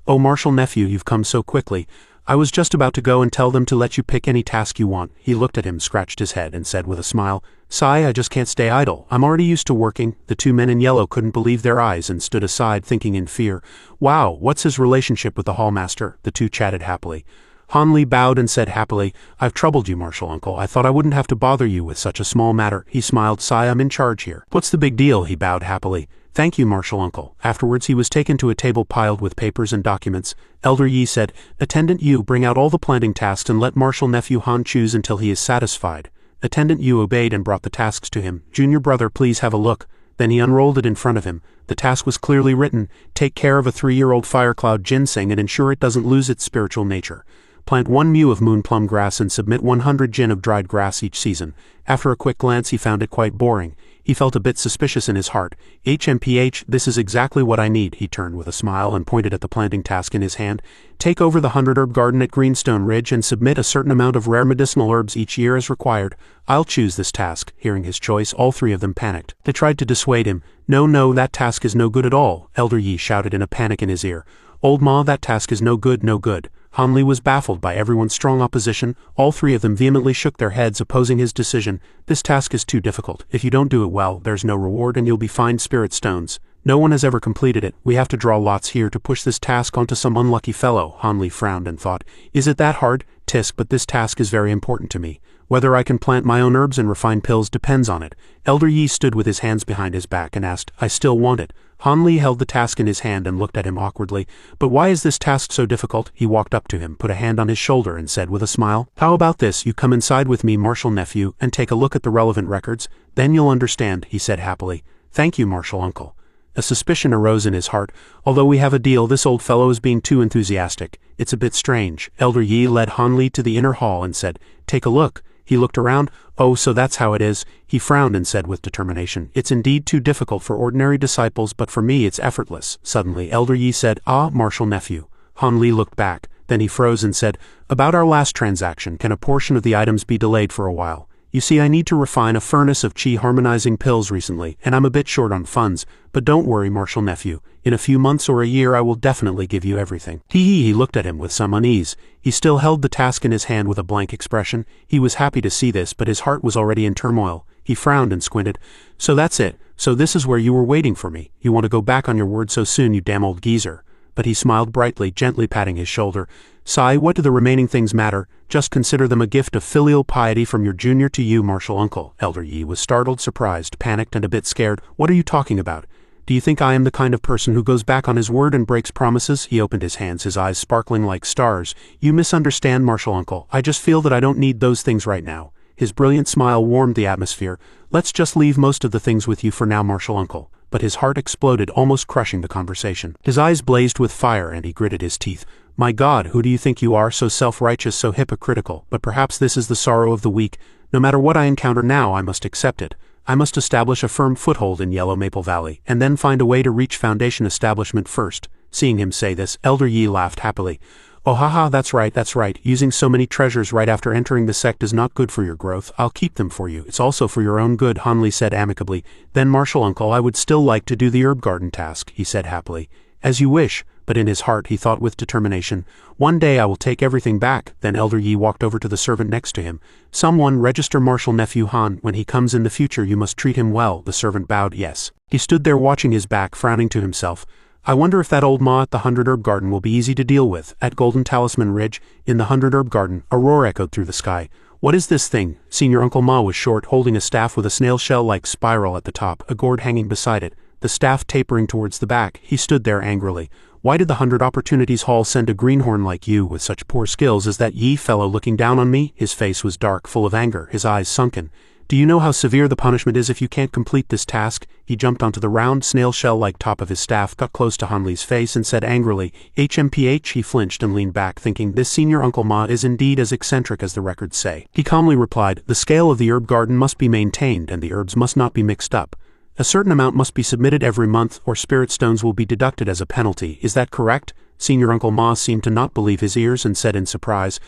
Oh, martial nephew, you've come so quickly. I was just about to go and tell them to let you pick any task you want. He looked at him, scratched his head, and said with a smile, Sai, I just can't stay idle. I'm already used to working. The two men in yellow couldn't believe their eyes and stood aside thinking in fear. Wow, what's his relationship with the hallmaster? The two chatted happily. Hanli bowed and said happily, I've troubled you, martial uncle. I thought I wouldn't have to bother you with such a small matter. He smiled. Sai, I'm in charge here. What's the big deal? He bowed happily. Thank you, martial uncle. Afterwards he was taken to a table piled with papers and documents. Elder Yi said, Attendant Yu, bring out all the planting tasks and let martial nephew Han choose until he is satisfied. Attendant Yu obeyed and brought the tasks to him. Junior brother, please have a look. Then he unrolled it in front of him. The task was clearly written. Take care of a 3-year-old firecloud ginseng and ensure it doesn't lose its spiritual nature. Plant 1 mu of moon plum grass and submit 100 jin of dried grass each season. After a quick glance he found it quite boring. He felt a bit suspicious in his heart. HMPH, this is exactly what I need. He turned with a smile and pointed at the planting task in his hand. Take over the 100-herb garden at Greenstone Ridge and submit a certain amount of rare medicinal herbs each year as required. I'll choose this task. Hearing his choice, all three of them panicked. They tried to dissuade him. No, that task is no good at all. Elder Yi shouted in a panic in his ear. Old Ma, that task is no good, no good. Hanli was baffled by everyone's strong opposition. All three of them vehemently shook their heads opposing his decision. This task is too difficult. If you don't do it well, there's no reward and you'll be fined spirit stones. No one has ever completed it. We have to draw lots here to push this task onto some unlucky fellow. Hanli frowned and thought, is it that hard? Tisk, but this task is very important to me. Whether I can plant my own herbs and refine pills depends on it. Elder Yi stood with his hands behind his back and asked, I still want it. Hanli held the task in his hand and looked at him awkwardly. But why is this task so difficult? He walked up to him, put a hand on his shoulder and said with a smile, How about this? You come inside with me, martial nephew, and take a look at the relevant records. Then you'll understand, he said happily. Thank you, martial uncle. A suspicion arose in his heart. Although we have a deal, this old fellow is being too enthusiastic. It's a bit strange. Elder Yi led Hanli to the inner hall and said, Take a look. He looked around. Oh, so that's how it is. He frowned and said with determination, It's indeed too difficult for ordinary disciples, but for me it's effortless. Suddenly Elder Yi said, Ah, martial nephew. Hanli looked back. Then he froze and said, About our last transaction, can a portion of the items be delayed for a while? You see, I need to refine a furnace of chi harmonizing pills recently, and I'm a bit short on funds, but don't worry, martial nephew. In a few months or a year I will definitely give you everything. He looked at him with some unease. He still held the task in his hand with a blank expression. He was happy to see this, but his heart was already in turmoil. He frowned and squinted. So that's it. So this is where you were waiting for me. You want to go back on your word so soon, you damn old geezer. But he smiled brightly, gently patting his shoulder. Sai, what do the remaining things matter? Just consider them a gift of filial piety from your junior to you, martial uncle. Elder Yi was startled, surprised, panicked, and a bit scared. What are you talking about? Do you think I am the kind of person who goes back on his word and breaks promises? He opened his hands, his eyes sparkling like stars. You misunderstand, martial uncle. I just feel that I don't need those things right now. His brilliant smile warmed the atmosphere. Let's just leave most of the things with you for now, martial uncle. But his heart exploded, almost crushing the conversation. His eyes blazed with fire and he gritted his teeth. My God, who do you think you are, so self-righteous, so hypocritical? But perhaps this is the sorrow of the weak. No matter what I encounter now, I must accept it. I must establish a firm foothold in Yellow Maple Valley, and then find a way to reach foundation establishment first. Seeing him say this, Elder Yi laughed happily. Oh haha, that's right. Using so many treasures right after entering the sect is not good for your growth. I'll keep them for you. It's also for your own good, Hanli said amicably. Then martial uncle, I would still like to do the herb garden task, he said happily. As you wish. But in his heart he thought with determination, one day I will take everything back. Then Elder Yi walked over to the servant next to him. Someone register martial nephew Han. When he comes in the future you must treat him well. The servant bowed yes. He stood there watching his back, frowning to himself. I wonder if that old Ma at the 100-herb garden will be easy to deal with. At Golden Talisman Ridge, in the 100-herb garden, a roar echoed through the sky. What is this thing? Senior Uncle Ma was short, holding a staff with a snail shell-like spiral at the top, a gourd hanging beside it. the staff tapering towards the back. He stood there angrily. Why did the 100 Opportunities Hall send a greenhorn like you with such poor skills as that ye fellow looking down on me? His face was dark, full of anger, his eyes sunken. Do you know how severe the punishment is if you can't complete this task? He jumped onto the round, snail shell-like top of his staff, got close to Han Li's face and said angrily, HMPH. He flinched and leaned back, thinking, this senior Uncle Ma is indeed as eccentric as the records say. He calmly replied, the scale of the herb garden must be maintained and the herbs must not be mixed up. A certain amount must be submitted every month or spirit stones will be deducted as a penalty. Is that correct? Senior Uncle Ma seemed to not believe his ears and said in surprise,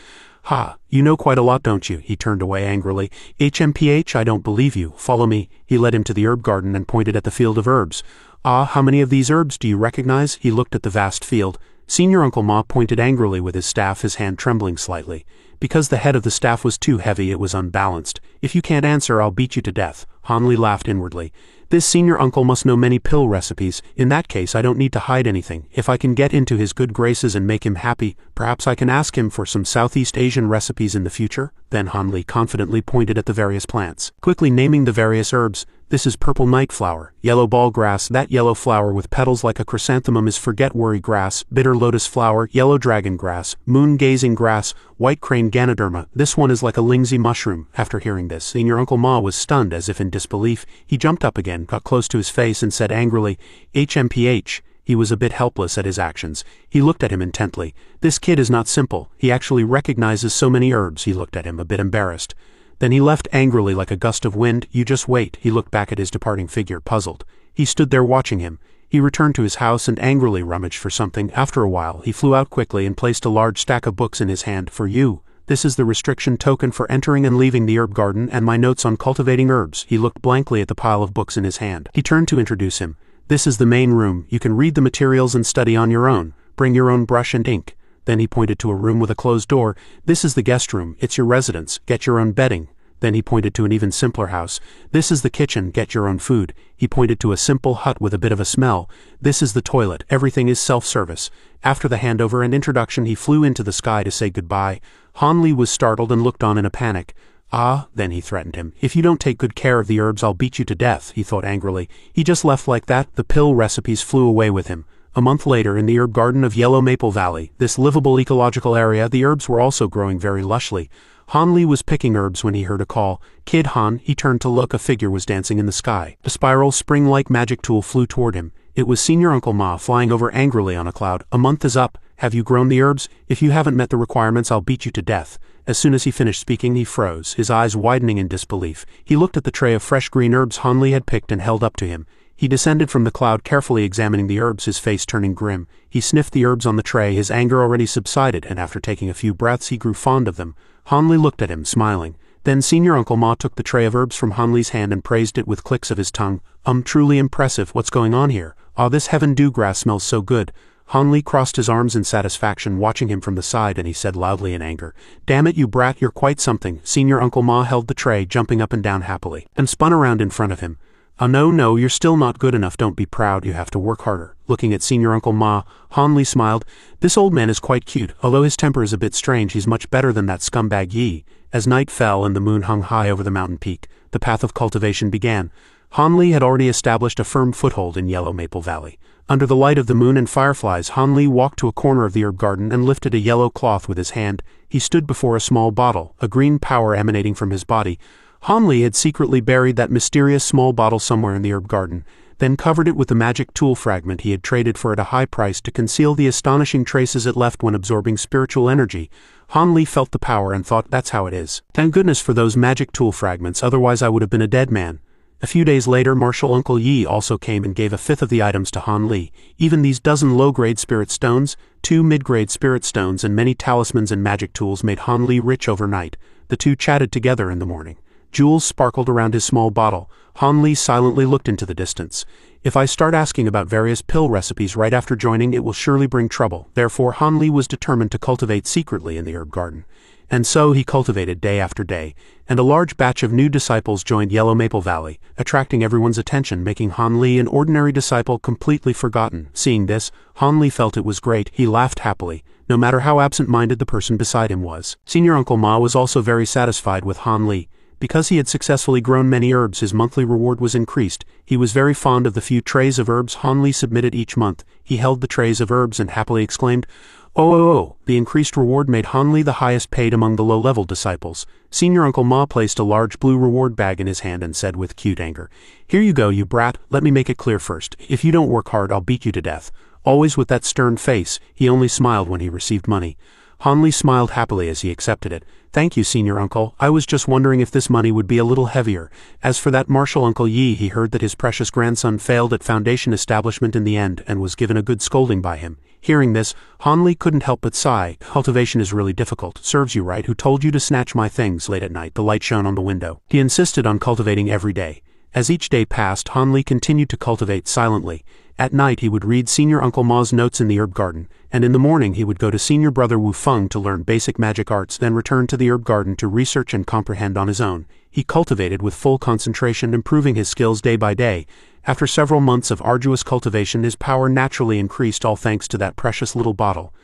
Ha, you know quite a lot, don't you? He turned away angrily. HMPH, I don't believe you. Follow me. He led him to the herb garden and pointed at the field of herbs. Ah, how many of these herbs do you recognize? He looked at the vast field. Senior Uncle Ma pointed angrily with his staff, his hand trembling slightly. Because the head of the staff was too heavy, it was unbalanced. If you can't answer, I'll beat you to death. Han Li laughed inwardly. This senior uncle must know many pill recipes. In that case, I don't need to hide anything. If I can get into his good graces and make him happy, perhaps I can ask him for some Southeast Asian recipes in the future. Then Han Li confidently pointed at the various plants, quickly naming the various herbs. This is purple night flower, yellow ball grass. That yellow flower with petals like a chrysanthemum is forget worry grass, bitter lotus flower, yellow dragon grass, moon gazing grass, white crane ganoderma. This one is like a lingsy mushroom. After hearing this, Senior Uncle Ma was stunned as if in disbelief. He jumped up again, got close to his face and said angrily, HMPH. He was a bit helpless at his actions. He looked at him intently. This kid is not simple. He actually recognizes so many herbs. He looked at him, a bit embarrassed. Then he left angrily like a gust of wind. You just wait. He looked back at his departing figure, puzzled. He stood there watching him. He returned to his house and angrily rummaged for something. After a while, he flew out quickly and placed a large stack of books in his hand. For you. This is the restriction token for entering and leaving the herb garden and my notes on cultivating herbs. He looked blankly at the pile of books in his hand. He turned to introduce him. This is the main room. You can read the materials and study on your own. Bring your own brush and ink. Then he pointed to a room with a closed door. This is the guest room. It's your residence. Get your own bedding. Then he pointed to an even simpler house. This is the kitchen. Get your own food. He pointed to a simple hut with a bit of a smell. This is the toilet. Everything is self-service. After the handover and introduction, he flew into the sky to say goodbye. Han Li was startled and looked on in a panic. Ah, then he threatened him. If you don't take good care of the herbs, I'll beat you to death, he thought angrily. He just left like that. The pill recipes flew away with him. A month later, in the herb garden of Yellow Maple Valley, this livable ecological area, the herbs were also growing very lushly. Han Li was picking herbs when he heard a call. Kid Han, he turned to look. A figure was dancing in the sky. A spiral, spring-like magic tool flew toward him. It was Senior Uncle Ma flying over angrily on a cloud. A month is up. Have you grown the herbs? If you haven't met the requirements, I'll beat you to death. As soon as he finished speaking, he froze, his eyes widening in disbelief. He looked at the tray of fresh green herbs Han Li had picked and held up to him. He descended from the cloud, carefully examining the herbs, his face turning grim. He sniffed the herbs on the tray, his anger already subsided, and after taking a few breaths, he grew fond of them. Han Li looked at him, smiling. Then Senior Uncle Ma took the tray of herbs from Han Li's hand and praised it with clicks of his tongue. Truly impressive. What's going on here? Ah, this heaven-dew grass smells so good. Han Li crossed his arms in satisfaction, watching him from the side, and he said loudly in anger, Damn it, you brat, you're quite something. Senior Uncle Ma held the tray, jumping up and down happily, and spun around in front of him. Oh no, you're still not good enough. Don't be proud, you have to work harder. Looking at Senior Uncle Ma, Han Li smiled. This old man is quite cute. Although his temper is a bit strange, he's much better than that scumbag Yi. As night fell and the moon hung high over the mountain peak, the path of cultivation began. Han Li had already established a firm foothold in Yellow Maple Valley. Under the light of the moon and fireflies, Han Li walked to a corner of the herb garden and lifted a yellow cloth with his hand. He stood before a small bottle, a green power emanating from his body. Han Li had secretly buried that mysterious small bottle somewhere in the herb garden, then covered it with the magic tool fragment he had traded for at a high price to conceal the astonishing traces it left when absorbing spiritual energy. Han Li felt the power and thought, that's how it is. Thank goodness for those magic tool fragments, otherwise I would have been a dead man. A few days later, Martial Uncle Yi also came and gave a fifth of the items to Han Li. Even these dozen low-grade spirit stones, 2 mid-grade spirit stones, and many talismans and magic tools made Han Li rich overnight. The two chatted together in the morning. Jewels sparkled around his small bottle. Han Li silently looked into the distance. If I start asking about various pill recipes right after joining, it will surely bring trouble. Therefore, Han Li was determined to cultivate secretly in the herb garden. And so he cultivated day after day, and a large batch of new disciples joined Yellow Maple Valley, attracting everyone's attention, making Han Li, an ordinary disciple, completely forgotten. Seeing this, Han Li felt it was great. He laughed happily, no matter how absent-minded the person beside him was. Senior Uncle Ma was also very satisfied with Han Li. Because he had successfully grown many herbs, his monthly reward was increased. He was very fond of the few trays of herbs Han Li submitted each month. He held the trays of herbs and happily exclaimed, "Oh! The increased reward made Han Li the highest paid among the low-level disciples. Senior Uncle Ma placed a large blue reward bag in his hand and said with cute anger, "Here you go, you brat. Let me make it clear first. If you don't work hard, I'll beat you to death." Always with that stern face, he only smiled when he received money. Han Li smiled happily as he accepted it. "Thank you, Senior Uncle. I was just wondering if this money would be a little heavier." As for that martial Uncle Yi, he heard that his precious grandson failed at Foundation establishment in the end and was given a good scolding by him. Hearing this, Han Li couldn't help but sigh. Cultivation is really difficult. Serves you right. Who told you to snatch my things late at night? The light shone on the window. He insisted on cultivating every day. As each day passed, Han Li continued to cultivate silently. At night he would read Senior Uncle Ma's notes in the herb garden, and in the morning he would go to Senior Brother Wu Feng to learn basic magic arts, then return to the herb garden to research and comprehend on his own. He cultivated with full concentration, improving his skills day by day. After several months of arduous cultivation, his power naturally increased, all thanks to that precious little bottle.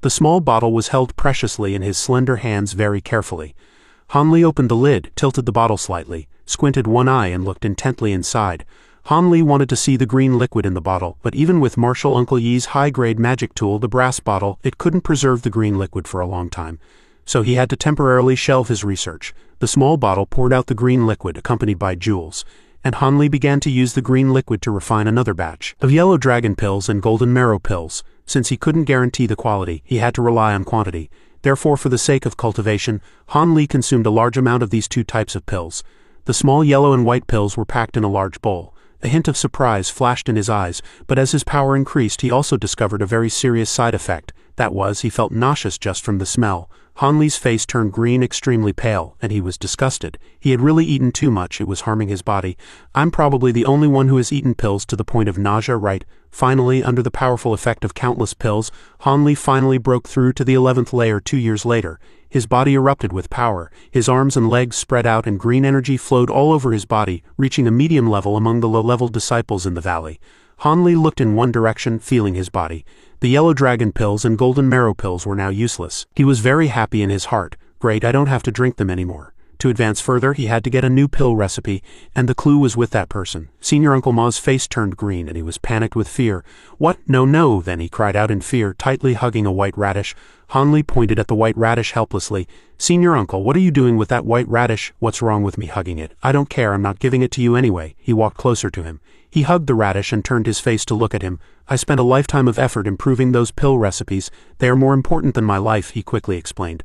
The small bottle was held preciously in his slender hands very carefully. Han Li opened the lid, tilted the bottle slightly, squinted one eye and looked intently inside. Han Li wanted to see the green liquid in the bottle, but even with Martial Uncle Yi's high-grade magic tool, the brass bottle, it couldn't preserve the green liquid for a long time. So he had to temporarily shelve his research. The small bottle poured out the green liquid, accompanied by jewels, and Han Li began to use the green liquid to refine another batch of yellow dragon pills and golden marrow pills. Since he couldn't guarantee the quality, he had to rely on quantity. Therefore, for the sake of cultivation, Han Li consumed a large amount of these two types of pills. The small yellow and white pills were packed in a large bowl. A hint of surprise flashed in his eyes, but as his power increased, he also discovered a very serious side effect. That was, he felt nauseous just from the smell. Han Li's face turned green, extremely pale, and he was disgusted. He had really eaten too much. It was harming his body. "I'm probably the only one who has eaten pills to the point of nausea, right?" Finally, under the powerful effect of countless pills, Han Li finally broke through to the 11th layer 2 years later. His body erupted with power. His arms and legs spread out and green energy flowed all over his body, reaching a medium level among the low-level disciples in the valley. Han Li looked in one direction, feeling his body. The yellow dragon pills and golden marrow pills were now useless. He was very happy in his heart. Great, I don't have to drink them anymore. To advance further, he had to get a new pill recipe, and the clue was with that person. Senior Uncle Ma's face turned green, and he was panicked with fear. "What? No!" Then he cried out in fear, tightly hugging a white radish. Han Li pointed at the white radish helplessly. "Senior Uncle, what are you doing with that white radish?" "What's wrong with me hugging it?" "I don't care, I'm not giving it to you anyway." He walked closer to him. He hugged the radish and turned his face to look at him. "I spent a lifetime of effort improving those pill recipes. They are more important than my life," he quickly explained.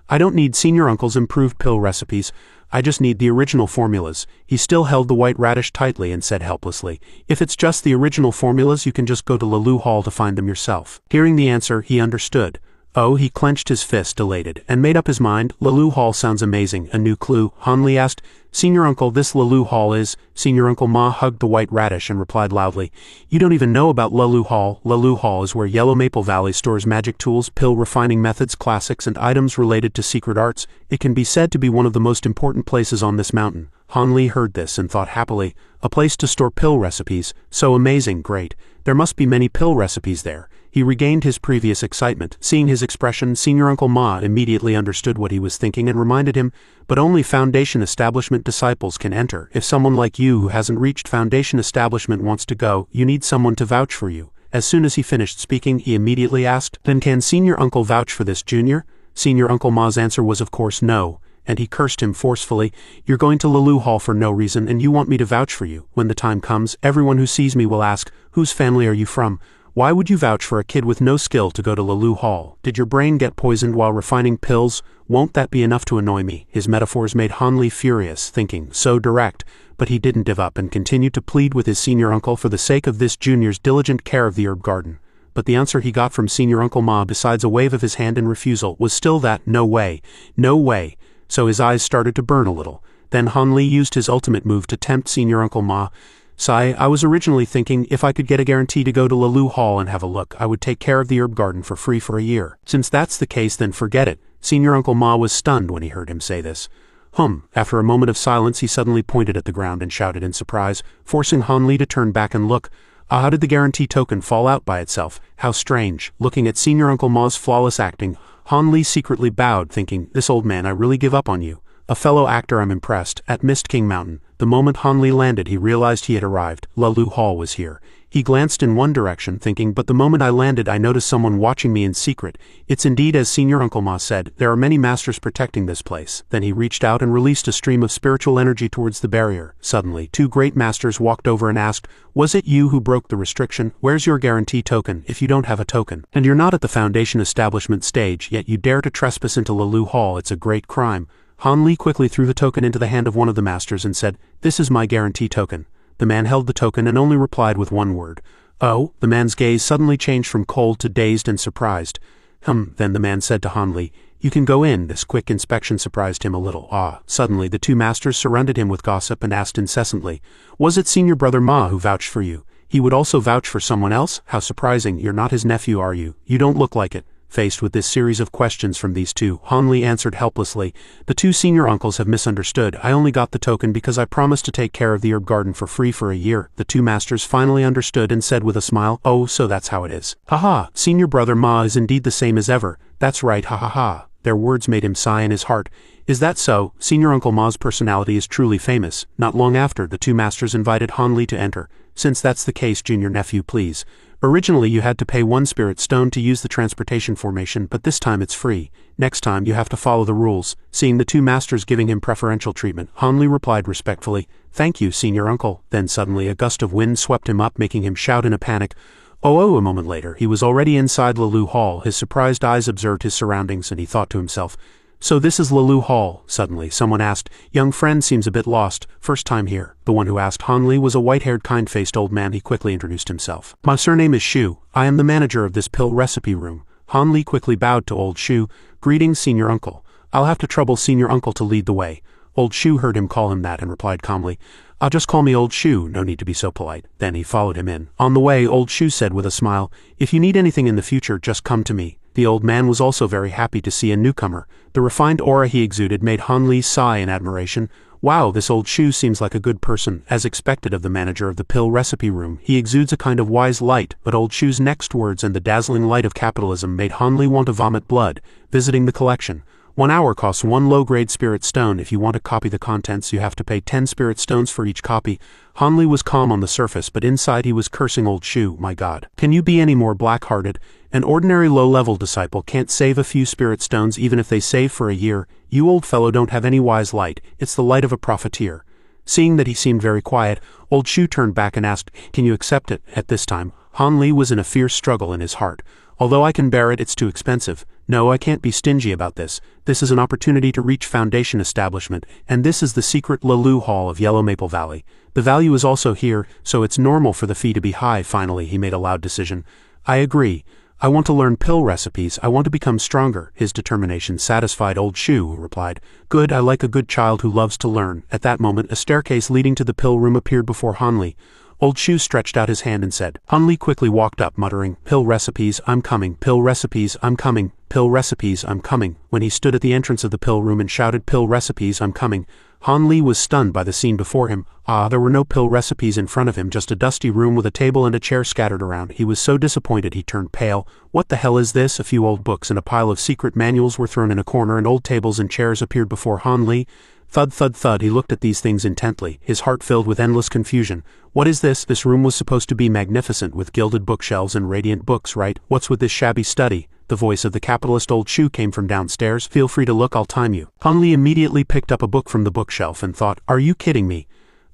"I don't need Senior Uncle's improved pill recipes. I just need the original formulas." He still held the white radish tightly and said helplessly, "If it's just the original formulas, you can just go to Lalu Hall to find them yourself." Hearing the answer, he understood. Oh, he clenched his fist, elated, and made up his mind. Lalu Hall sounds amazing. A new clue. Han Li asked, "Senior Uncle, this Lalu Hall is..." Senior Uncle Ma hugged the white radish and replied loudly, "You don't even know about Lalu Hall. Lalu Hall is where Yellow Maple Valley stores magic tools, pill refining methods, classics, and items related to secret arts. It can be said to be one of the most important places on this mountain." Han Li heard this and thought happily, a place to store pill recipes. So amazing, great. There must be many pill recipes there. He regained his previous excitement. Seeing his expression, Senior Uncle Ma immediately understood what he was thinking and reminded him, "But only Foundation Establishment disciples can enter. If someone like you who hasn't reached Foundation Establishment wants to go, you need someone to vouch for you." As soon as he finished speaking, he immediately asked, "Then can Senior Uncle vouch for this, Junior?" Senior Uncle Ma's answer was of course no, and he cursed him forcefully. "You're going to Lalu Hall for no reason, and you want me to vouch for you. When the time comes, everyone who sees me will ask, 'Whose family are you from?' Why would you vouch for a kid with no skill to go to Lalu Hall? Did your brain get poisoned while refining pills? Won't that be enough to annoy me?" His metaphors made Han Li furious, thinking, so direct, but he didn't give up and continued to plead with his senior uncle for the sake of this junior's diligent care of the herb garden. But the answer he got from Senior Uncle Ma, besides a wave of his hand in refusal, was still that, "No way, no way." So his eyes started to burn a little. Then Han Li used his ultimate move to tempt Senior Uncle Ma. "Sai, I was originally thinking if I could get a guarantee to go to Lalu Hall and have a look, I would take care of the herb garden for free for a year." "Since that's the case, then forget it." Senior Uncle Ma was stunned when he heard him say this. After a moment of silence, he suddenly pointed at the ground and shouted in surprise, forcing Han Li to turn back and look. How did the guarantee token fall out by itself? How strange. Looking at Senior Uncle Ma's flawless acting, Han Li secretly bowed, thinking, "This old man, I really give up on you." A fellow actor, I'm impressed. At Mist King Mountain, the moment Han Li landed he realized he had arrived. Lulu Hall was here. He glanced in one direction, thinking, but the moment I landed I noticed someone watching me in secret. It's indeed as Senior Uncle Ma said, there are many masters protecting this place. Then he reached out and released a stream of spiritual energy towards the barrier. Suddenly, two great masters walked over and asked, was it you who broke the restriction? Where's your guarantee token if you don't have a token? And you're not at the Foundation establishment stage, yet you dare to trespass into Lulu Hall. It's a great crime. Han Li quickly threw the token into the hand of one of the masters and said, this is my guarantee token. The man held the token and only replied with one word. Oh, the man's gaze suddenly changed from cold to dazed and surprised. Then the man said to Han Li, you can go in. This quick inspection surprised him a little. Suddenly the two masters surrounded him with gossip and asked incessantly, was it Senior Brother Ma who vouched for you? He would also vouch for someone else? How surprising, you're not his nephew, are you? You don't look like it. Faced with this series of questions from these two, Han Li answered helplessly, the two senior uncles have misunderstood. I only got the token because I promised to take care of the herb garden for free for a year. The two masters finally understood and said with a smile, oh, so that's how it is. Haha, Senior Brother Ma is indeed the same as ever. That's right, ha ha ha. Their words made him sigh in his heart. Is that so? Senior Uncle Ma's personality is truly famous. Not long after, the two masters invited Han Li to enter. Since that's the case, junior nephew, please. Originally you had to pay 1 spirit stone to use the transportation formation, but this time it's free. Next time you have to follow the rules. Seeing the two masters giving him preferential treatment, Han Li replied respectfully, thank you, senior uncle. Then suddenly a gust of wind swept him up, making him shout in a panic. A moment later, he was already inside Lulu Hall. His surprised eyes observed his surroundings, and he thought to himself, so this is Lulu Hall. Suddenly, someone asked, young friend seems a bit lost. First time here. The one who asked Han Li was a white-haired, kind-faced old man. He quickly introduced himself. My surname is Shu. I am the manager of this pill recipe room. Han Li quickly bowed to old Shu. Greetings, senior uncle. I'll have to trouble senior uncle to lead the way. Old Shu heard him call him that and replied calmly, just call me old Shu, no need to be so polite. Then he followed him in. On the way, old Shu said with a smile, if you need anything in the future, just come to me. The old man was also very happy to see a newcomer. The refined aura he exuded made Han Li sigh in admiration. Wow, this old Shu seems like a good person. As expected of the manager of the pill recipe room, he exudes a kind of wise light, but old Shu's next words and the dazzling light of capitalism made Han Li want to vomit blood. Visiting the collection. 1 hour costs 1 low-grade spirit stone. If you want to copy the contents, you have to pay 10 spirit stones for each copy. Han Li was calm on the surface, but inside he was cursing old Shu. My God. Can you be any more black-hearted? An ordinary low-level disciple can't save a few spirit stones even if they save for a year. You old fellow don't have any wise light. It's the light of a profiteer. Seeing that he seemed very quiet, old Shu turned back and asked, can you accept it? At this time, Han Li was in a fierce struggle in his heart. Although I can bear it, it's too expensive. No, I can't be stingy about this. This is an opportunity to reach Foundation establishment, and this is the secret Lulu Hall of Yellow Maple Valley. The value is also here, so it's normal for the fee to be high. Finally, he made a loud decision. I agree. I want to learn pill recipes. I want to become stronger. His determination satisfied old Shu, who replied, good, I like a good child who loves to learn. At that moment, a staircase leading to the pill room appeared before Han Li. Old Shu stretched out his hand and said. Han Li quickly walked up, muttering, pill recipes, I'm coming. Pill recipes, I'm coming. Pill recipes, I'm coming. When he stood at the entrance of the pill room and shouted, pill recipes, I'm coming, Han Li was stunned by the scene before him. There were no pill recipes in front of him, just a dusty room with a table and a chair scattered around. He was so disappointed he turned pale. What the hell is this? A few old books and a pile of secret manuals were thrown in a corner, and old tables and chairs appeared before Han Li. Thud, thud, thud, he looked at these things intently, his heart filled with endless confusion. What is this? This room was supposed to be magnificent, with gilded bookshelves and radiant books, right? What's with this shabby study? The voice of the capitalist old Shu came from downstairs. Feel free to look, I'll time you. Han Li immediately picked up a book from the bookshelf and thought, are you kidding me?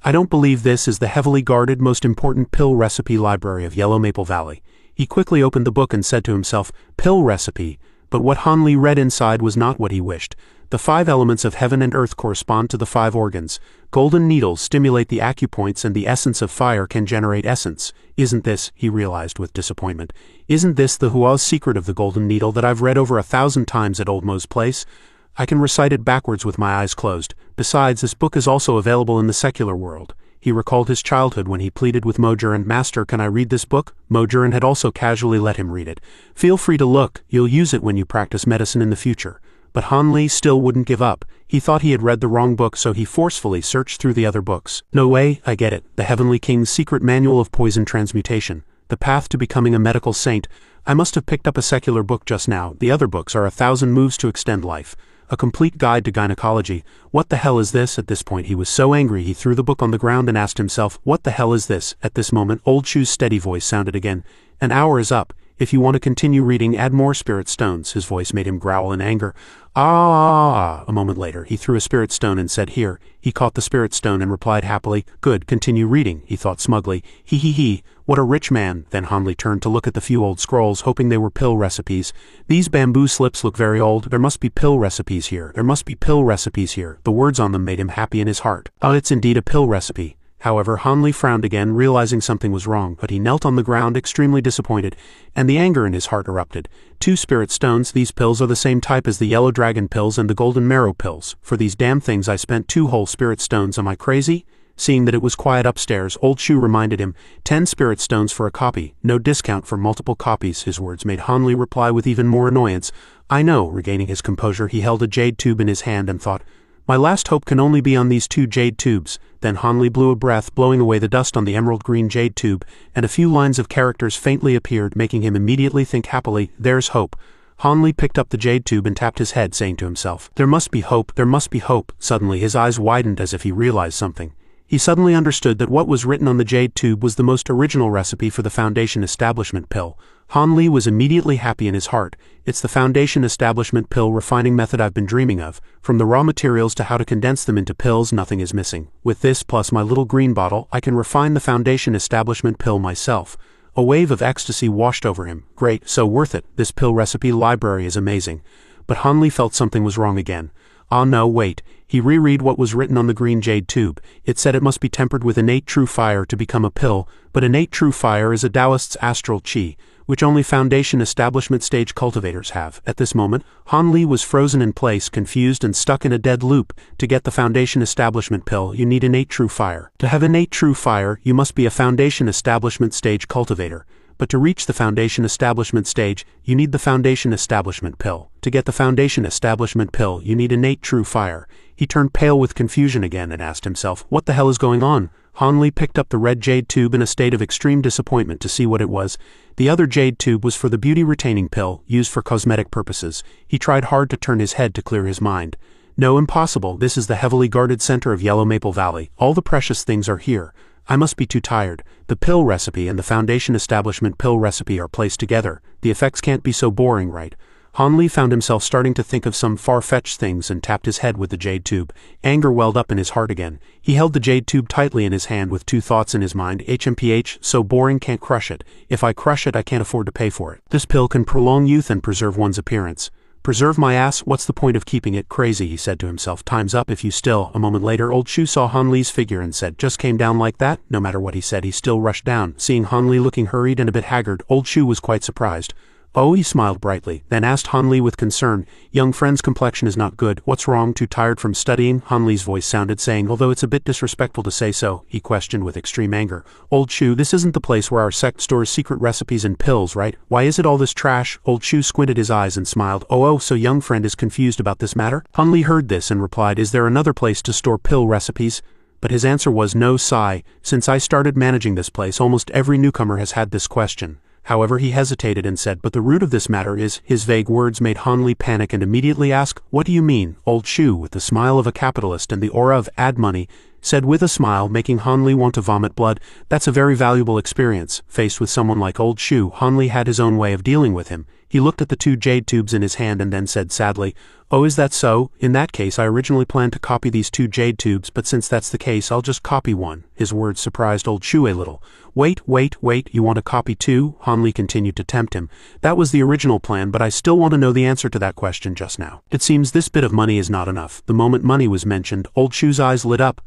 I don't believe this is the heavily guarded, most important pill recipe library of Yellow Maple Valley. He quickly opened the book and said to himself, pill recipe. But what Han Li read inside was not what he wished. The 5 elements of heaven and earth correspond to the 5 organs. Golden needles stimulate the acupoints, and the essence of fire can generate essence. Isn't this, he realized with disappointment, isn't this the Hua's secret of the golden needle that I've read over 1,000 times at Old Mo's place? I can recite it backwards with my eyes closed. Besides, this book is also available in the secular world. He recalled his childhood when he pleaded with Mojuran, Master, can I read this book? Mojuran had also casually let him read it. Feel free to look, you'll use it when you practice medicine in the future. But Han Li still wouldn't give up. He thought he had read the wrong book, so he forcefully searched through the other books. No way, I get it. The Heavenly King's secret manual of poison transmutation. The path to becoming a medical saint. I must have picked up a secular book just now. The other books are 1,000 moves to extend life. A Complete Guide to Gynecology. What the hell is this? At this point he was so angry he threw the book on the ground and asked himself, what the hell is this? At this moment Old Shu's steady voice sounded again. An hour is up. If you want to continue reading, add more spirit stones. His voice made him growl in anger. Ah! A moment later, he threw a spirit stone and said, here. He caught the spirit stone and replied happily, good, continue reading, he thought smugly. He, what a rich man. Then Hanli turned to look at the few old scrolls, hoping they were pill recipes. These bamboo slips look very old. There must be pill recipes here. There must be pill recipes here. The words on them made him happy in his heart. Oh, it's indeed a pill recipe. However, Hanli frowned again, realizing something was wrong, but he knelt on the ground extremely disappointed, and the anger in his heart erupted. 2 spirit stones. These pills are the same type as the yellow dragon pills and the golden marrow pills. For these damn things I spent 2 whole spirit stones. Am I crazy? Seeing that it was quiet upstairs, Old Shu reminded him, 10 spirit stones for a copy, no discount for multiple copies. His words made Hanli reply with even more annoyance. I know. Regaining his composure, he held a jade tube in his hand and thought, my last hope can only be on these 2 jade tubes. Then Hanli blew a breath, blowing away the dust on the emerald green jade tube, and a few lines of characters faintly appeared, making him immediately think happily, there's hope. Hanli picked up the jade tube and tapped his head, saying to himself, there must be hope, there must be hope. Suddenly his eyes widened as if he realized something. He suddenly understood that what was written on the jade tube was the most original recipe for the Foundation Establishment pill. Hanli was immediately happy in his heart. It's the Foundation Establishment pill refining method I've been dreaming of. From the raw materials to how to condense them into pills, nothing is missing. With this plus my little green bottle, I can refine the Foundation Establishment pill myself. A wave of ecstasy washed over him. Great, so worth it. This pill recipe library is amazing. But Hanli felt something was wrong again. Ah no, wait. He reread what was written on the green jade tube. It said it must be tempered with innate true fire to become a pill, but innate true fire is a Taoist's astral chi, which only Foundation Establishment stage cultivators have. At this moment, Hanli was frozen in place, confused and stuck in a dead loop. To get the Foundation Establishment pill, you need innate true fire. To have innate true fire, you must be a Foundation Establishment stage cultivator. But to reach the Foundation Establishment stage, you need the Foundation Establishment pill. To get the Foundation Establishment pill, you need innate true fire. He turned pale with confusion again and asked himself, what the hell is going on? Hanli picked up the red jade tube in a state of extreme disappointment to see what it was. The other jade tube was for the beauty retaining pill, used for cosmetic purposes. He tried hard to turn his head to clear his mind. No, impossible. This is the heavily guarded center of Yellow Maple Valley. All the precious things are here. I must be too tired. The pill recipe and the Foundation Establishment pill recipe are placed together. The effects can't be so boring, right? Hanli found himself starting to think of some far-fetched things and tapped his head with the jade tube. Anger welled up in his heart again. He held the jade tube tightly in his hand with 2 thoughts in his mind. HMPH, so boring, can't crush it. If I crush it, I can't afford to pay for it. This pill can prolong youth and preserve one's appearance. Preserve my ass, what's the point of keeping it? Crazy, he said to himself. Time's up if you still. A moment later, Old Shu saw Hanli's figure and said, just came down like that? No matter what he said, he still rushed down. Seeing Hanli looking hurried and a bit haggard, Old Shu was quite surprised. Oh, he smiled brightly, then asked Hanli with concern, young friend's complexion is not good. What's wrong? Too tired from studying? Hanli's voice sounded, saying, although it's a bit disrespectful to say so, he questioned with extreme anger. Old Shu, this isn't the place where our sect stores secret recipes and pills, right? Why is it all this trash? Old Shu squinted his eyes and smiled. Oh, so young friend is confused about this matter? Hanli heard this and replied, is there another place to store pill recipes? But his answer was no sigh. Since I started managing this place, almost every newcomer has had this question. However, he hesitated and said, but the root of this matter is, his vague words made Hanli panic and immediately ask, what do you mean? Old Shu, with the smile of a capitalist and the aura of ad money, said with a smile, making Hanli want to vomit blood, that's a very valuable experience. Faced with someone like Old Shu, Hanli had his own way of dealing with him. He looked at the 2 jade tubes in his hand and then said sadly, oh, is that so? In that case, I originally planned to copy these 2 jade tubes, but since that's the case, I'll just copy one. His words surprised Old Shu a little. Wait, you want to copy 2? Hanli continued to tempt him. That was the original plan, but I still want to know the answer to that question just now. It seems this bit of money is not enough. The moment money was mentioned, Old Shu's eyes lit up.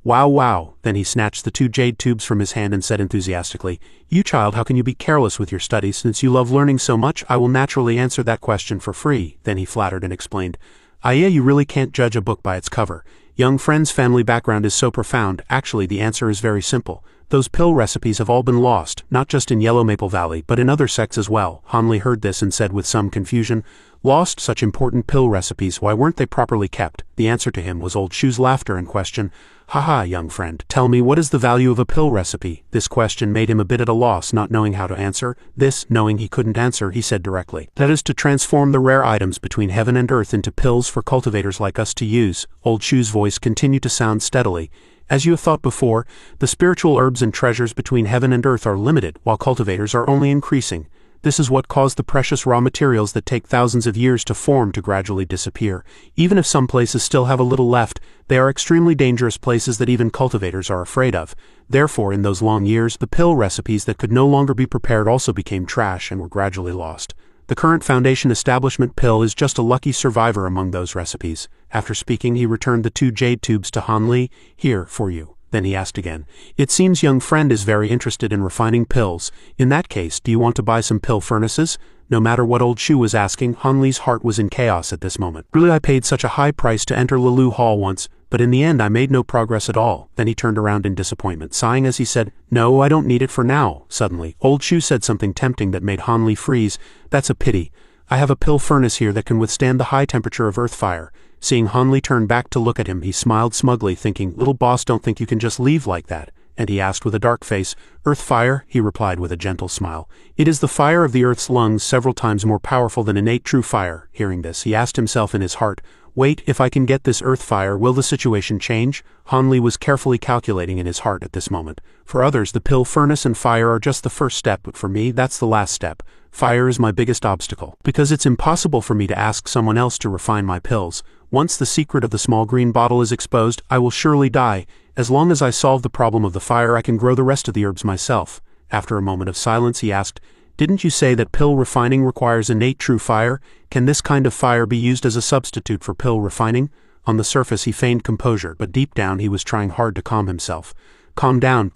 Wow. Then he snatched the 2 jade tubes from his hand and said enthusiastically, you child, how can you be careless with your studies? Since you love learning so much, I will naturally answer that question for free. Then he flattered and explained, yeah, you really can't judge a book by its cover. Young friend's family background is so profound. Actually, the answer is very simple. Those pill recipes have all been lost, not just in Yellow Maple Valley but in other sects as well. Han Li heard this and said with some confusion, "Lost such important pill recipes, why weren't they properly kept?" The answer to him was Old Shu's laughter and question, "Haha, young friend, tell me what is the value of a pill recipe?" This question made him a bit at a loss, not knowing how to answer. This, knowing he couldn't answer, he said directly, "That is to transform the rare items between heaven and earth into pills for cultivators like us to use." Old Shu's voice continued to sound steadily. "As you have thought before, the spiritual herbs and treasures between heaven and earth are limited, while cultivators are only increasing. This is what caused the precious raw materials that take thousands of years to form to gradually disappear. Even if some places still have a little left, they are extremely dangerous places that even cultivators are afraid of. Therefore, in those long years, the pill recipes that could no longer be prepared also became trash and were gradually lost. The current Foundation establishment pill is just a lucky survivor among those recipes." After speaking, he returned the 2 jade tubes to Han Li. "Here, for you." Then he asked again, "It seems young friend is very interested in refining pills. In that case, do you want to buy some pill furnaces?" No matter what Old Shu was asking, Han Li's heart was in chaos at this moment. "Really, I paid such a high price to enter Lilu Hall once, but in the end I made no progress at all." Then he turned around in disappointment, sighing as he said, "No, I don't need it for now." Suddenly, Old Shu said something tempting that made Han Li freeze. "That's a pity. I have a pill furnace here that can withstand the high temperature of earth fire." Seeing Han Li turn back to look at him, he smiled smugly, thinking, "Little boss, don't think you can just leave like that." And he asked with a dark face, "Earth fire?" He replied with a gentle smile, "It is the fire of the earth's lungs, several times more powerful than innate true fire." Hearing this, he asked himself in his heart, "Wait, if I can get this earth fire, will the situation change?" Han Li was carefully calculating in his heart at this moment. For others, the pill furnace and fire are just the first step, but for me, that's the last step. Fire is my biggest obstacle, because it's impossible for me to ask someone else to refine my pills. Once the secret of the small green bottle is exposed, I will surely die. As long as I solve the problem of the fire, I can grow the rest of the herbs myself." After a moment of silence, he asked, "Didn't you say that pill refining requires innate true fire? Can this kind of fire be used as a substitute for pill refining?" On the surface he feigned composure, but deep down he was trying hard to calm himself. Calm down,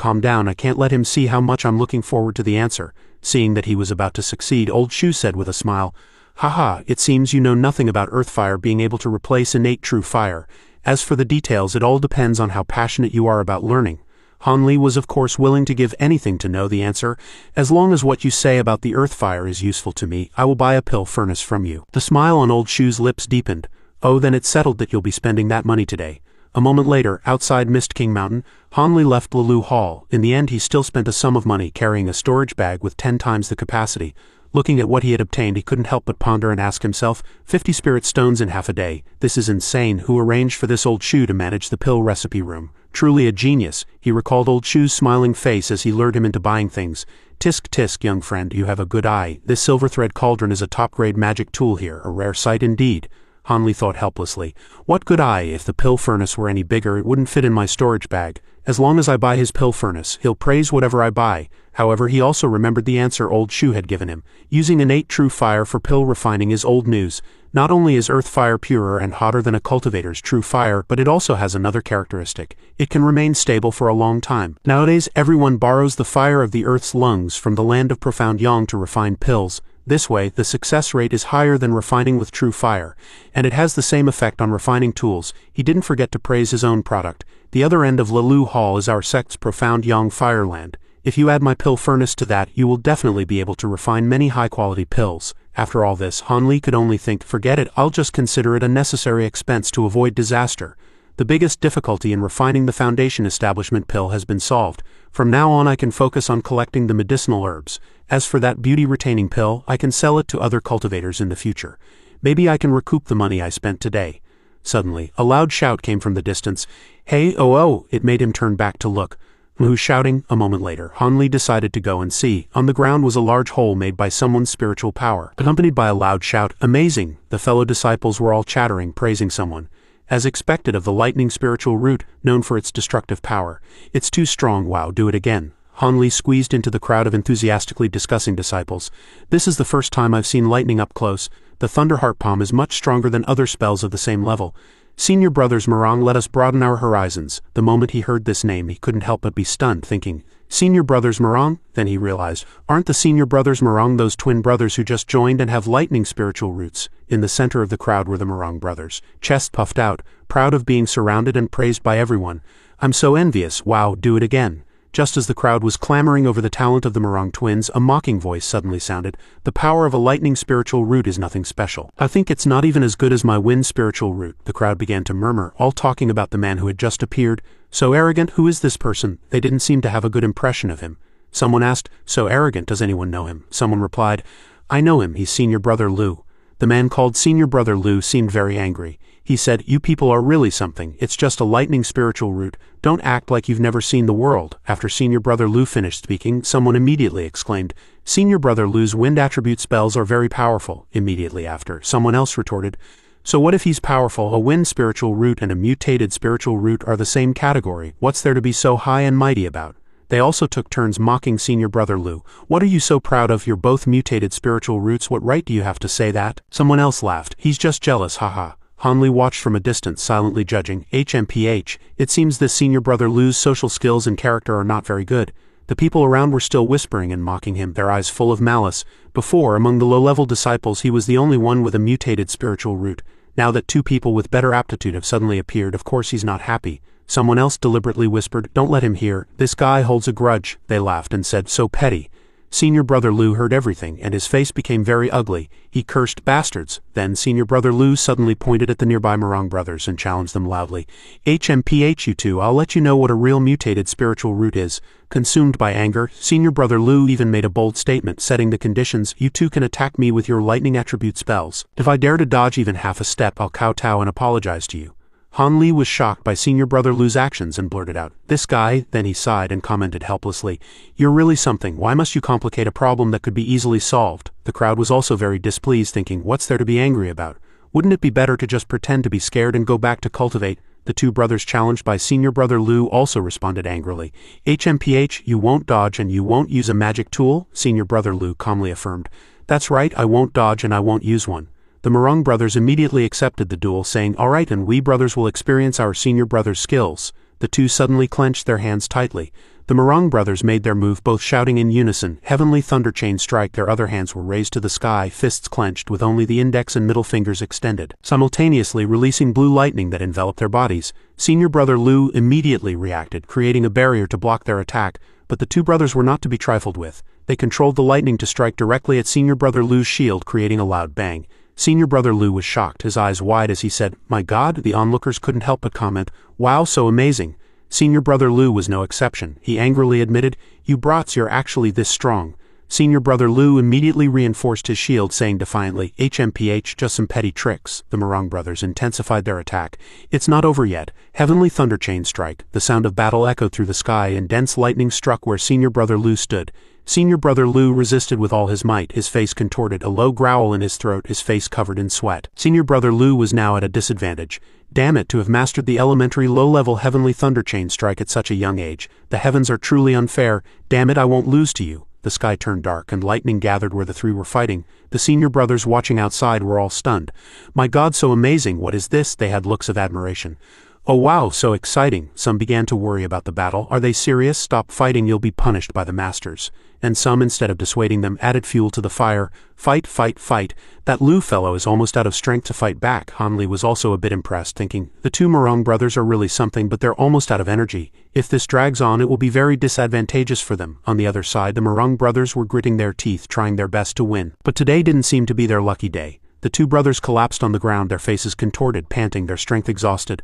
I can't let him see how much I'm looking forward to the answer." Seeing that he was about to succeed, Old Shu said with a smile, "Haha, it seems you know nothing about earth fire being able to replace innate true fire. As for the details, it all depends on how passionate you are about learning." Han Li was of course willing to give anything to know the answer. "As long as what you say about the earth fire is useful to me, I will buy a pill furnace from you." The smile on Old Shu's lips deepened. "Oh, then it's settled that you'll be spending that money today." A moment later, outside Mist King Mountain, Han Li left Lilu Hall. In the end, he still spent a sum of money carrying a storage bag with 10 times the capacity. Looking at what he had obtained, he couldn't help but ponder and ask himself, 50 spirit stones in half a day. This is insane. Who arranged for this Old Shu to manage the pill recipe room? Truly a genius. He recalled Old Shu's smiling face as he lured him into buying things. "Tisk tisk, young friend, you have a good eye. This silver thread cauldron is a top-grade magic tool here, a rare sight indeed." Han Li thought helplessly. What good eye? If the pill furnace were any bigger, it wouldn't fit in my storage bag. As long as I buy his pill furnace, he'll praise whatever I buy. However, he also remembered the answer Old Shu had given him. Using innate true fire for pill refining is old news. Not only is earth fire purer and hotter than a cultivator's true fire, but it also has another characteristic. It can remain stable for a long time. Nowadays, everyone borrows the fire of the earth's lungs from the land of profound yang to refine pills. This way, the success rate is higher than refining with true fire, and it has the same effect on refining tools. He didn't forget to praise his own product. The other end of Lilu Hall is our sect's profound yang fireland. If you add my pill furnace to that, you will definitely be able to refine many high-quality pills. After all this, Han Li could only think, forget it, I'll just consider it a necessary expense to avoid disaster. The biggest difficulty in refining the Foundation establishment pill has been solved. From now on I can focus on collecting the medicinal herbs. As for that beauty-retaining pill, I can sell it to other cultivators in the future. Maybe I can recoup the money I spent today. Suddenly, a loud shout came from the distance. "Hey, oh!" It made him turn back to look. Who's shouting? A moment later, Han Li decided to go and see. On the ground was a large hole made by someone's spiritual power, accompanied by a loud shout, "Amazing!" The fellow disciples were all chattering, praising someone. As expected of the lightning spiritual root, known for its destructive power. "It's too strong, wow, do it again." Han Li squeezed into the crowd of enthusiastically discussing disciples. "This is the first time I've seen lightning up close. The Thunder Heart Palm is much stronger than other spells of the same level. Senior Brothers Morang, let us broaden our horizons." The moment he heard this name, he couldn't help but be stunned, thinking, Senior Brothers Morang? Then he realized, aren't the Senior Brothers Morang those twin brothers who just joined and have lightning spiritual roots? In the center of the crowd were the Morang brothers, chest puffed out, proud of being surrounded and praised by everyone. "I'm so envious, wow, do it again." Just as the crowd was clamoring over the talent of the Morong twins, a mocking voice suddenly sounded. The power of a lightning spiritual root is nothing special. I think it's not even as good as my wind spiritual root. The crowd began to murmur, all talking about the man who had just appeared. So arrogant, who is this person? They didn't seem to have a good impression of him. Someone asked, so arrogant, does anyone know him? Someone replied, I know him, he's Senior Brother Lu. The man called Senior Brother Lu seemed very angry. He said, you people are really something, it's just a lightning spiritual root, don't act like you've never seen the world. After Senior Brother Lu finished speaking, someone immediately exclaimed, Senior Brother Lu's wind attribute spells are very powerful. Immediately after, someone else retorted, so what if he's powerful? A wind spiritual root and a mutated spiritual root are the same category, what's there to be so high and mighty about? They also took turns mocking Senior Brother Lu. What are you so proud of? You're both mutated spiritual roots, what right do you have to say that? Someone else laughed, he's just jealous, haha. Han Li watched from a distance, silently judging. HMPH, it seems this Senior Brother Lu's social skills and character are not very good. The people around were still whispering and mocking him, their eyes full of malice. Before, among the low-level disciples, he was the only one with a mutated spiritual root. Now that two people with better aptitude have suddenly appeared, of course he's not happy. Someone else deliberately whispered, don't let him hear, this guy holds a grudge. They laughed and said, so petty. Senior Brother Lu heard everything, and his face became very ugly. He cursed, bastards. Then Senior Brother Lu suddenly pointed at the nearby Morong brothers and challenged them loudly. HMPH, you two, I'll let you know what a real mutated spiritual root is. Consumed by anger, Senior Brother Lu even made a bold statement, setting the conditions, you two can attack me with your lightning attribute spells. If I dare to dodge even half a step, I'll kowtow and apologize to you. Han Li was shocked by Senior Brother Lu's actions and blurted out, this guy, then he sighed and commented helplessly, you're really something, why must you complicate a problem that could be easily solved? The crowd was also very displeased, thinking, what's there to be angry about? Wouldn't it be better to just pretend to be scared and go back to cultivate? The two brothers challenged by Senior Brother Lu also responded angrily. HMPH, you won't dodge and you won't use a magic tool? Senior Brother Lu calmly affirmed. That's right, I won't dodge and I won't use one. The Morong brothers immediately accepted the duel, saying, all right, and we brothers will experience our Senior Brother's skills. The two suddenly clenched their hands tightly. The Morong brothers made their move, both shouting in unison, heavenly thunder chain strike. Their other hands were raised to the sky, fists clenched, with only the index and middle fingers extended, simultaneously releasing blue lightning that enveloped their bodies. Senior Brother Lu immediately reacted, creating a barrier to block their attack, but the two brothers were not to be trifled with. They controlled the lightning to strike directly at Senior Brother Lu's shield, creating a loud bang. Senior Brother Lu was shocked, his eyes wide as he said, my God, the onlookers couldn't help but comment, wow, so amazing. Senior Brother Lu was no exception. He angrily admitted, you brats, you're actually this strong. Senior Brother Lu immediately reinforced his shield, saying defiantly, HMPH, just some petty tricks. The Morong brothers intensified their attack. It's not over yet. Heavenly thunder chain strike. The sound of battle echoed through the sky and dense lightning struck where Senior Brother Lu stood. Senior Brother Lu resisted with all his might, his face contorted, a low growl in his throat, his face covered in sweat. Senior Brother Lu was now at a disadvantage. Damn it, to have mastered the elementary low-level heavenly thunder chain strike at such a young age. The heavens are truly unfair. Damn it, I won't lose to you. The sky turned dark and lightning gathered where the three were fighting. The Senior brothers watching outside were all stunned. My God, so amazing, what is this? They had looks of admiration. Oh wow, so exciting. Some began to worry about the battle. Are they serious? Stop fighting, you'll be punished by the masters. And some, instead of dissuading them, added fuel to the fire. Fight, fight, fight. That Lu fellow is almost out of strength to fight back. Han Li was also a bit impressed, thinking, the two Morong brothers are really something, but they're almost out of energy. If this drags on, it will be very disadvantageous for them. On the other side, the Morong brothers were gritting their teeth, trying their best to win. But today didn't seem to be their lucky day. The two brothers collapsed on the ground, their faces contorted, panting, their strength exhausted.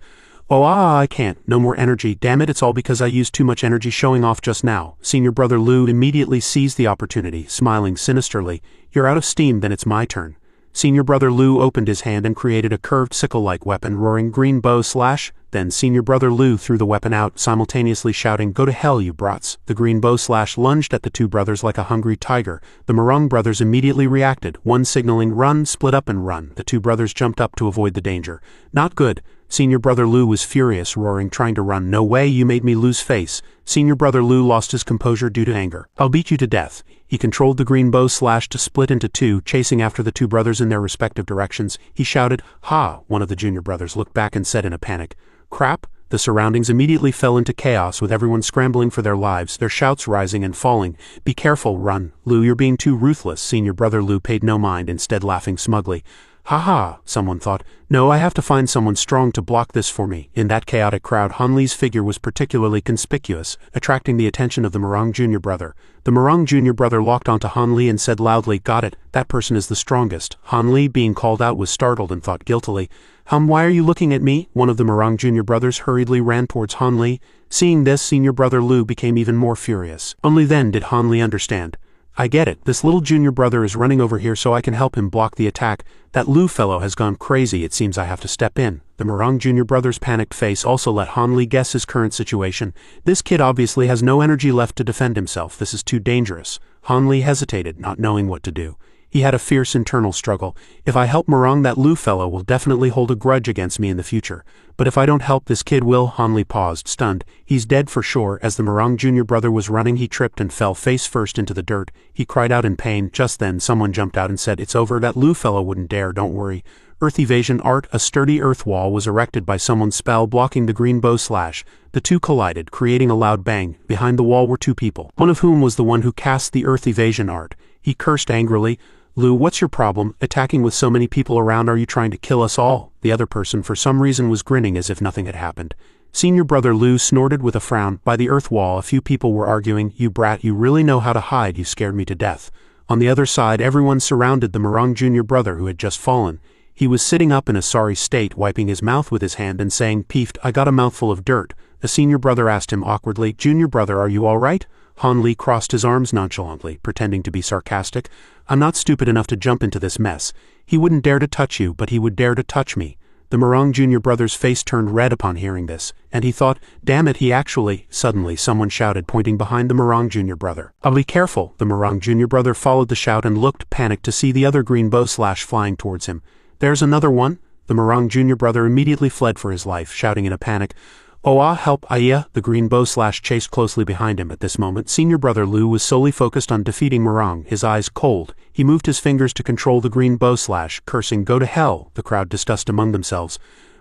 Oh I can't, no more energy, damn it, it's all because I used too much energy showing off just now. Senior Brother Lu immediately seized the opportunity, smiling sinisterly. You're out of steam, then it's my turn. Senior Brother Lu opened his hand and created a curved sickle-like weapon, roaring green bow slash. Then Senior Brother Lu threw the weapon out, simultaneously shouting, go to hell, you brats. The green bow slash lunged at the two brothers like a hungry tiger. The Morong brothers immediately reacted, one signaling run, split up and run. The two brothers jumped up to avoid the danger. Not good. Senior Brother Lu was furious, roaring, trying to run. No way, you made me lose face. Senior Brother Lu lost his composure due to anger. I'll beat you to death. He controlled the green bow slash to split into two, chasing after the two brothers in their respective directions. He shouted, ha! One of the junior brothers looked back and said in a panic, crap! The surroundings immediately fell into chaos, with everyone scrambling for their lives, their shouts rising and falling. Be careful, run. Lu, you're being too ruthless. Senior Brother Lu paid no mind, instead laughing smugly. Haha, someone thought. No, I have to find someone strong to block this for me. In that chaotic crowd, Han Li's figure was particularly conspicuous, attracting the attention of the Murong Jr. brother. The Murong Jr. brother locked onto Han Li and said loudly, "Got it, that person is the strongest." Han Li, being called out, was startled and thought guiltily, why are you looking at me?" One of the Murong Jr. brothers hurriedly ran towards Han Li. Seeing this, senior brother Lu became even more furious. Only then did Han Li understand. I get it, this little junior brother is running over here so I can help him block the attack. That Lu fellow has gone crazy, it seems I have to step in. The Murong Jr. brother's panicked face also let Han Li guess his current situation. This kid obviously has no energy left to defend himself, this is too dangerous. Han Li hesitated, not knowing what to do. He had a fierce internal struggle. If I help Murong, that Lu fellow will definitely hold a grudge against me in the future. But if I don't help, this kid will. Han Li paused, stunned. He's dead for sure. As the Murong Jr. brother was running, he tripped and fell face first into the dirt. He cried out in pain. Just then, someone jumped out and said, "It's over. That Lu fellow wouldn't dare, don't worry." Earth evasion art. A sturdy earth wall was erected by someone's spell, blocking the green bow slash. The two collided, creating a loud bang. Behind the wall were two people, one of whom was the one who cast the earth evasion art. He cursed angrily. "Lu, what's your problem? Attacking with so many people around, are you trying to kill us all?" The other person for some reason was grinning as if nothing had happened. Senior brother Lu snorted with a frown. By the earth wall, a few people were arguing, "You brat, you really know how to hide, you scared me to death." On the other side, everyone surrounded the Murong Jr. brother who had just fallen. He was sitting up in a sorry state, wiping his mouth with his hand and saying, "Peefed, I got a mouthful of dirt." The senior brother asked him awkwardly, "Junior brother, are you all right?" Han Li crossed his arms nonchalantly, pretending to be sarcastic. "I'm not stupid enough to jump into this mess. He wouldn't dare to touch you, but he would dare to touch me." The Murong Jr. brother's face turned red upon hearing this, and he thought, "Damn it, he actually—" Suddenly, someone shouted, pointing behind the Murong Jr. brother. "I'll be careful." The Murong Jr. brother followed the shout and looked, panicked, to see the other green bow slash flying towards him. "There's another one." The Murong Jr. brother immediately fled for his life, shouting in a panic, "Oh ah, help, Aya!" The green bow slash chased closely behind him. At this moment, senior brother Lu was solely focused on defeating Murong, his eyes cold. He moved his fingers to control the green bow slash, cursing, "Go to hell!" The crowd discussed among themselves.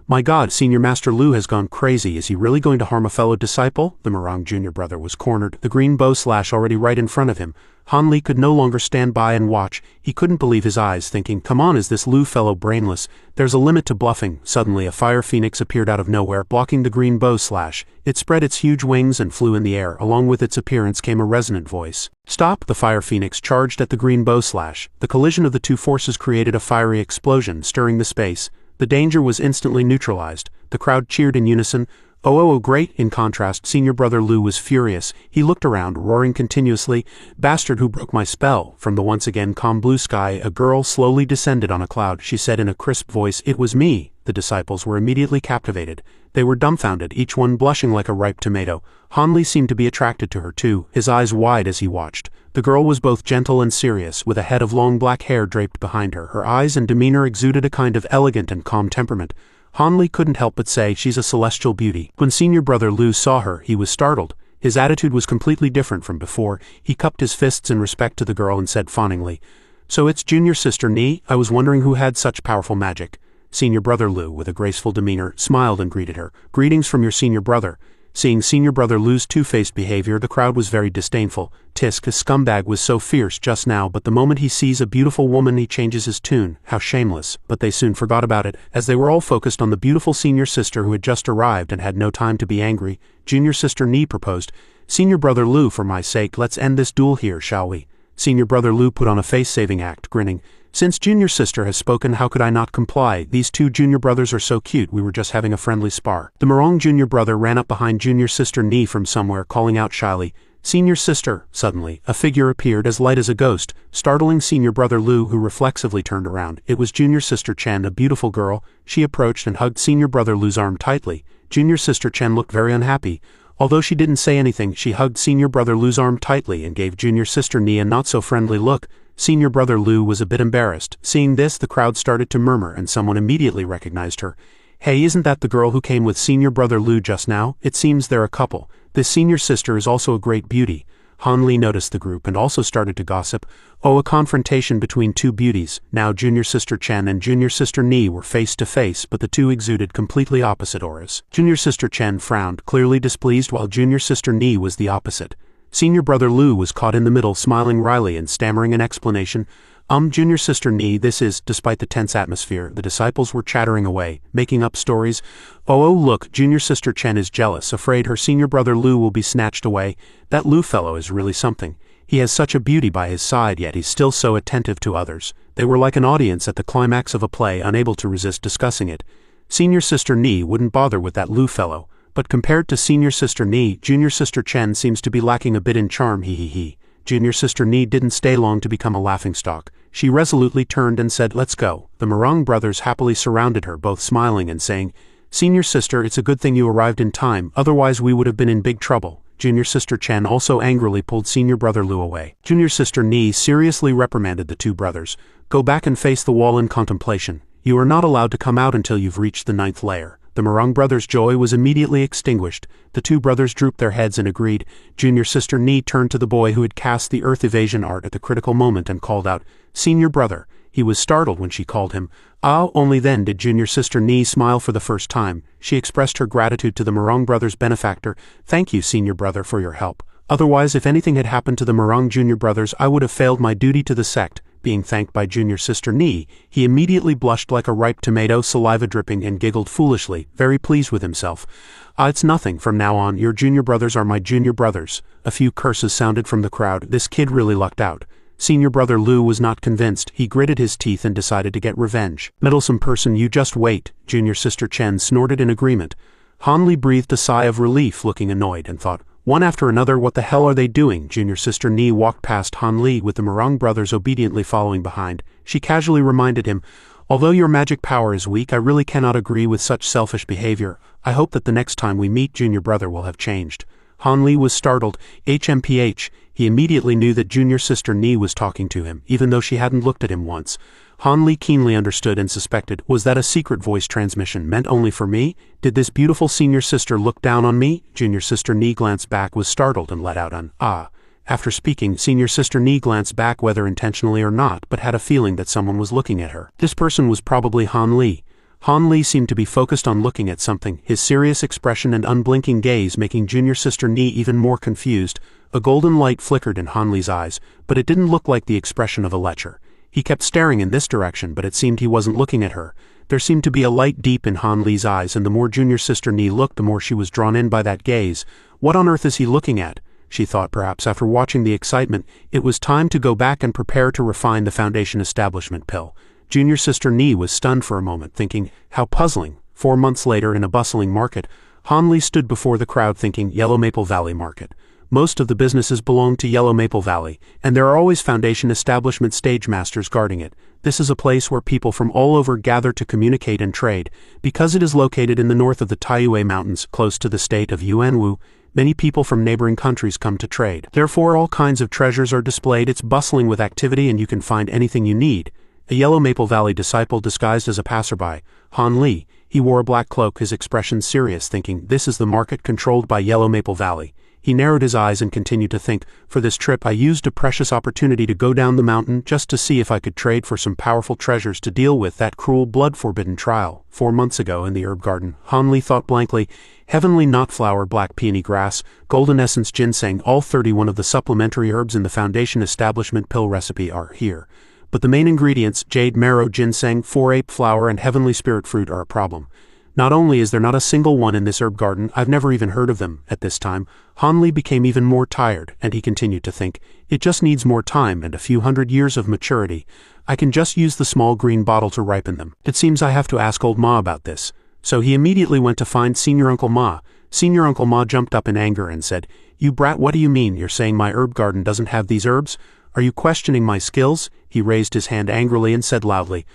"My God, Senior Master Lu has gone crazy. Is he really going to harm a fellow disciple?" The Murong Jr. brother was cornered, the green bow slash already right in front of him. Han Li could no longer stand by and watch. He couldn't believe his eyes, thinking, "Come on, is this Lu fellow brainless? There's a limit to bluffing." Suddenly, a fire phoenix appeared out of nowhere, blocking the green bow slash. It spread its huge wings and flew in the air. Along with its appearance came a resonant voice. "Stop!" The fire phoenix charged at the green bow slash. The collision of the two forces created a fiery explosion, stirring the space. The danger was instantly neutralized. The crowd cheered in unison. Oh, great! In contrast, senior brother Lu was furious. He looked around, roaring continuously, "Bastard, who broke my spell?" From the once again calm blue sky, a girl slowly descended on a cloud. She said in a crisp voice, "It was me." The disciples were immediately captivated. They were dumbfounded, each one blushing like a ripe tomato. Han Li seemed to be attracted to her too, his eyes wide as he watched. The girl was both gentle and serious, with a head of long black hair draped behind her. Her eyes and demeanor exuded a kind of elegant and calm temperament. Han Li couldn't help but say, "She's a celestial beauty." When senior brother Lu saw her, he was startled. His attitude was completely different from before. He cupped his fists in respect to the girl and said fawningly, "So it's junior sister Ni? I was wondering who had such powerful magic." Senior brother Lu, with a graceful demeanor, smiled and greeted her. "Greetings from your senior brother." Seeing senior brother Lu's two-faced behavior, the crowd was very disdainful. "Tisk, a scumbag was so fierce just now, but the moment he sees a beautiful woman he changes his tune. How shameless." But they soon forgot about it, as they were all focused on the beautiful senior sister who had just arrived and had no time to be angry. Junior sister Ni proposed, "Senior brother Lu, for my sake, let's end this duel here, shall we?" Senior brother Lu put on a face-saving act, grinning. "Since junior sister has spoken, how could I not comply? These two junior brothers are so cute, we were just having a friendly spar." The Murong junior brother ran up behind junior sister Ni from somewhere, calling out shyly, "Senior sister." Suddenly, a figure appeared as light as a ghost, startling senior brother Lu, who reflexively turned around. It was junior sister Chen, a beautiful girl. She approached and hugged senior brother Lu's arm tightly. Junior sister Chen looked very unhappy. Although she didn't say anything, she hugged senior brother Lu's arm tightly and gave junior sister Ni a not-so-friendly look. Senior brother Lu was a bit embarrassed. Seeing this, the crowd started to murmur, and someone immediately recognized her. "Hey, isn't that the girl who came with senior brother Lu just now? It seems they're a couple. This senior sister is also a great beauty." Han Li noticed the group and also started to gossip. Oh, a confrontation between two beauties. Now junior sister Chen and junior sister Ni were face to face, but the two exuded completely opposite auras. Junior sister Chen frowned, clearly displeased, while junior sister Ni was the opposite. Senior brother Lu was caught in the middle, smiling wryly and stammering an explanation. Junior Sister Ni, this is, despite the tense atmosphere, the disciples were chattering away, making up stories. Oh, look, Junior Sister Chen is jealous, afraid her senior brother Lu will be snatched away. That Lu fellow is really something. He has such a beauty by his side, yet he's still so attentive to others. They were like an audience at the climax of a play, unable to resist discussing it. Senior Sister Ni wouldn't bother with that Lu fellow, but compared to Senior Sister Ni, Junior Sister Chen seems to be lacking a bit in charm, he. Junior Sister Ni didn't stay long to become a laughingstock. She resolutely turned and said, "Let's go." The Murong brothers happily surrounded her, both smiling and saying, "Senior Sister, it's a good thing you arrived in time, otherwise we would have been in big trouble." Junior Sister Chen also angrily pulled Senior Brother Lu away. Junior Sister Ni seriously reprimanded the two brothers. "Go back and face the wall in contemplation. You are not allowed to come out until you've reached the 9th layer." The Murong brothers' joy was immediately extinguished. The two brothers drooped their heads and agreed. Junior Sister Ni turned to the boy who had cast the earth evasion art at the critical moment and called out, "Senior brother." He was startled when she called him. Only then did Junior Sister Ni smile for the first time. She expressed her gratitude to the Murong brothers' benefactor. "Thank you, Senior brother, for your help. Otherwise, if anything had happened to the Murong Junior brothers, I would have failed my duty to the sect." Being thanked by Junior Sister Ni, he immediately blushed like a ripe tomato, saliva dripping, and giggled foolishly, very pleased with himself. It's nothing. From now on, your junior brothers are my junior brothers." A few curses sounded from the crowd. This kid really lucked out. Senior Brother Lu was not convinced. He gritted his teeth and decided to get revenge. "Meddlesome person, you just wait," Junior Sister Chen snorted in agreement. Han Li breathed a sigh of relief, looking annoyed, and thought, one after another, what the hell are they doing? Junior Sister Ni walked past Han Li with the Murong brothers obediently following behind. She casually reminded him, "Although your magic power is weak, I really cannot agree with such selfish behavior. I hope that the next time we meet, Junior Brother will have changed." Han Li was startled. HMPH. He immediately knew that Junior Sister Ni was talking to him, even though she hadn't looked at him once. Han Li keenly understood and suspected, was that a secret voice transmission meant only for me? Did this beautiful senior sister look down on me? Junior Sister Ni glanced back, was startled, and let out an "ah." After speaking, Senior Sister Ni glanced back, whether intentionally or not, but had a feeling that someone was looking at her. This person was probably Han Li. Han Li seemed to be focused on looking at something, his serious expression and unblinking gaze making Junior Sister Ni even more confused. A golden light flickered in Han Li's eyes, but it didn't look like the expression of a lecher. He kept staring in this direction, but it seemed he wasn't looking at her. There seemed to be a light deep in Han Li's eyes, and the more Junior Sister Ni looked, the more she was drawn in by that gaze. What on earth is he looking at? She thought. Perhaps after watching the excitement, it was time to go back and prepare to refine the Foundation Establishment pill. Junior Sister Ni was stunned for a moment, thinking, how puzzling. 4 months later, in a bustling market, Han Li stood before the crowd thinking, Yellow Maple Valley Market. Most of the businesses belong to Yellow Maple Valley, and there are always Foundation Establishment stage masters guarding it. This is a place where people from all over gather to communicate and trade. Because it is located in the north of the Taiyue Mountains, close to the state of Yuanwu, many people from neighboring countries come to trade. Therefore, all kinds of treasures are displayed. It's bustling with activity, and you can find anything you need. A Yellow Maple Valley disciple disguised as a passerby, Han Li. He wore a black cloak, his expression serious, thinking, this is the market controlled by Yellow Maple Valley. He narrowed his eyes and continued to think, for this trip I used a precious opportunity to go down the mountain just to see if I could trade for some powerful treasures to deal with that cruel blood-forbidden trial. 4 months ago in the herb garden, Han Li thought blankly, heavenly knot flower, black peony grass, golden essence ginseng, all 31 of the supplementary herbs in the Foundation Establishment pill recipe are here. But the main ingredients, jade marrow, ginseng, 4-ape flower, and heavenly spirit fruit are a problem. Not only is there not a single one in this herb garden, I've never even heard of them. At this time, Han Li became even more tired, and he continued to think, it just needs more time and a few hundred years of maturity. I can just use the small green bottle to ripen them. It seems I have to ask old Ma about this. So he immediately went to find Senior Uncle Ma. Senior Uncle Ma jumped up in anger and said, you brat, what do you mean? You're saying my herb garden doesn't have these herbs? Are you questioning my skills? He raised his hand angrily and said loudly,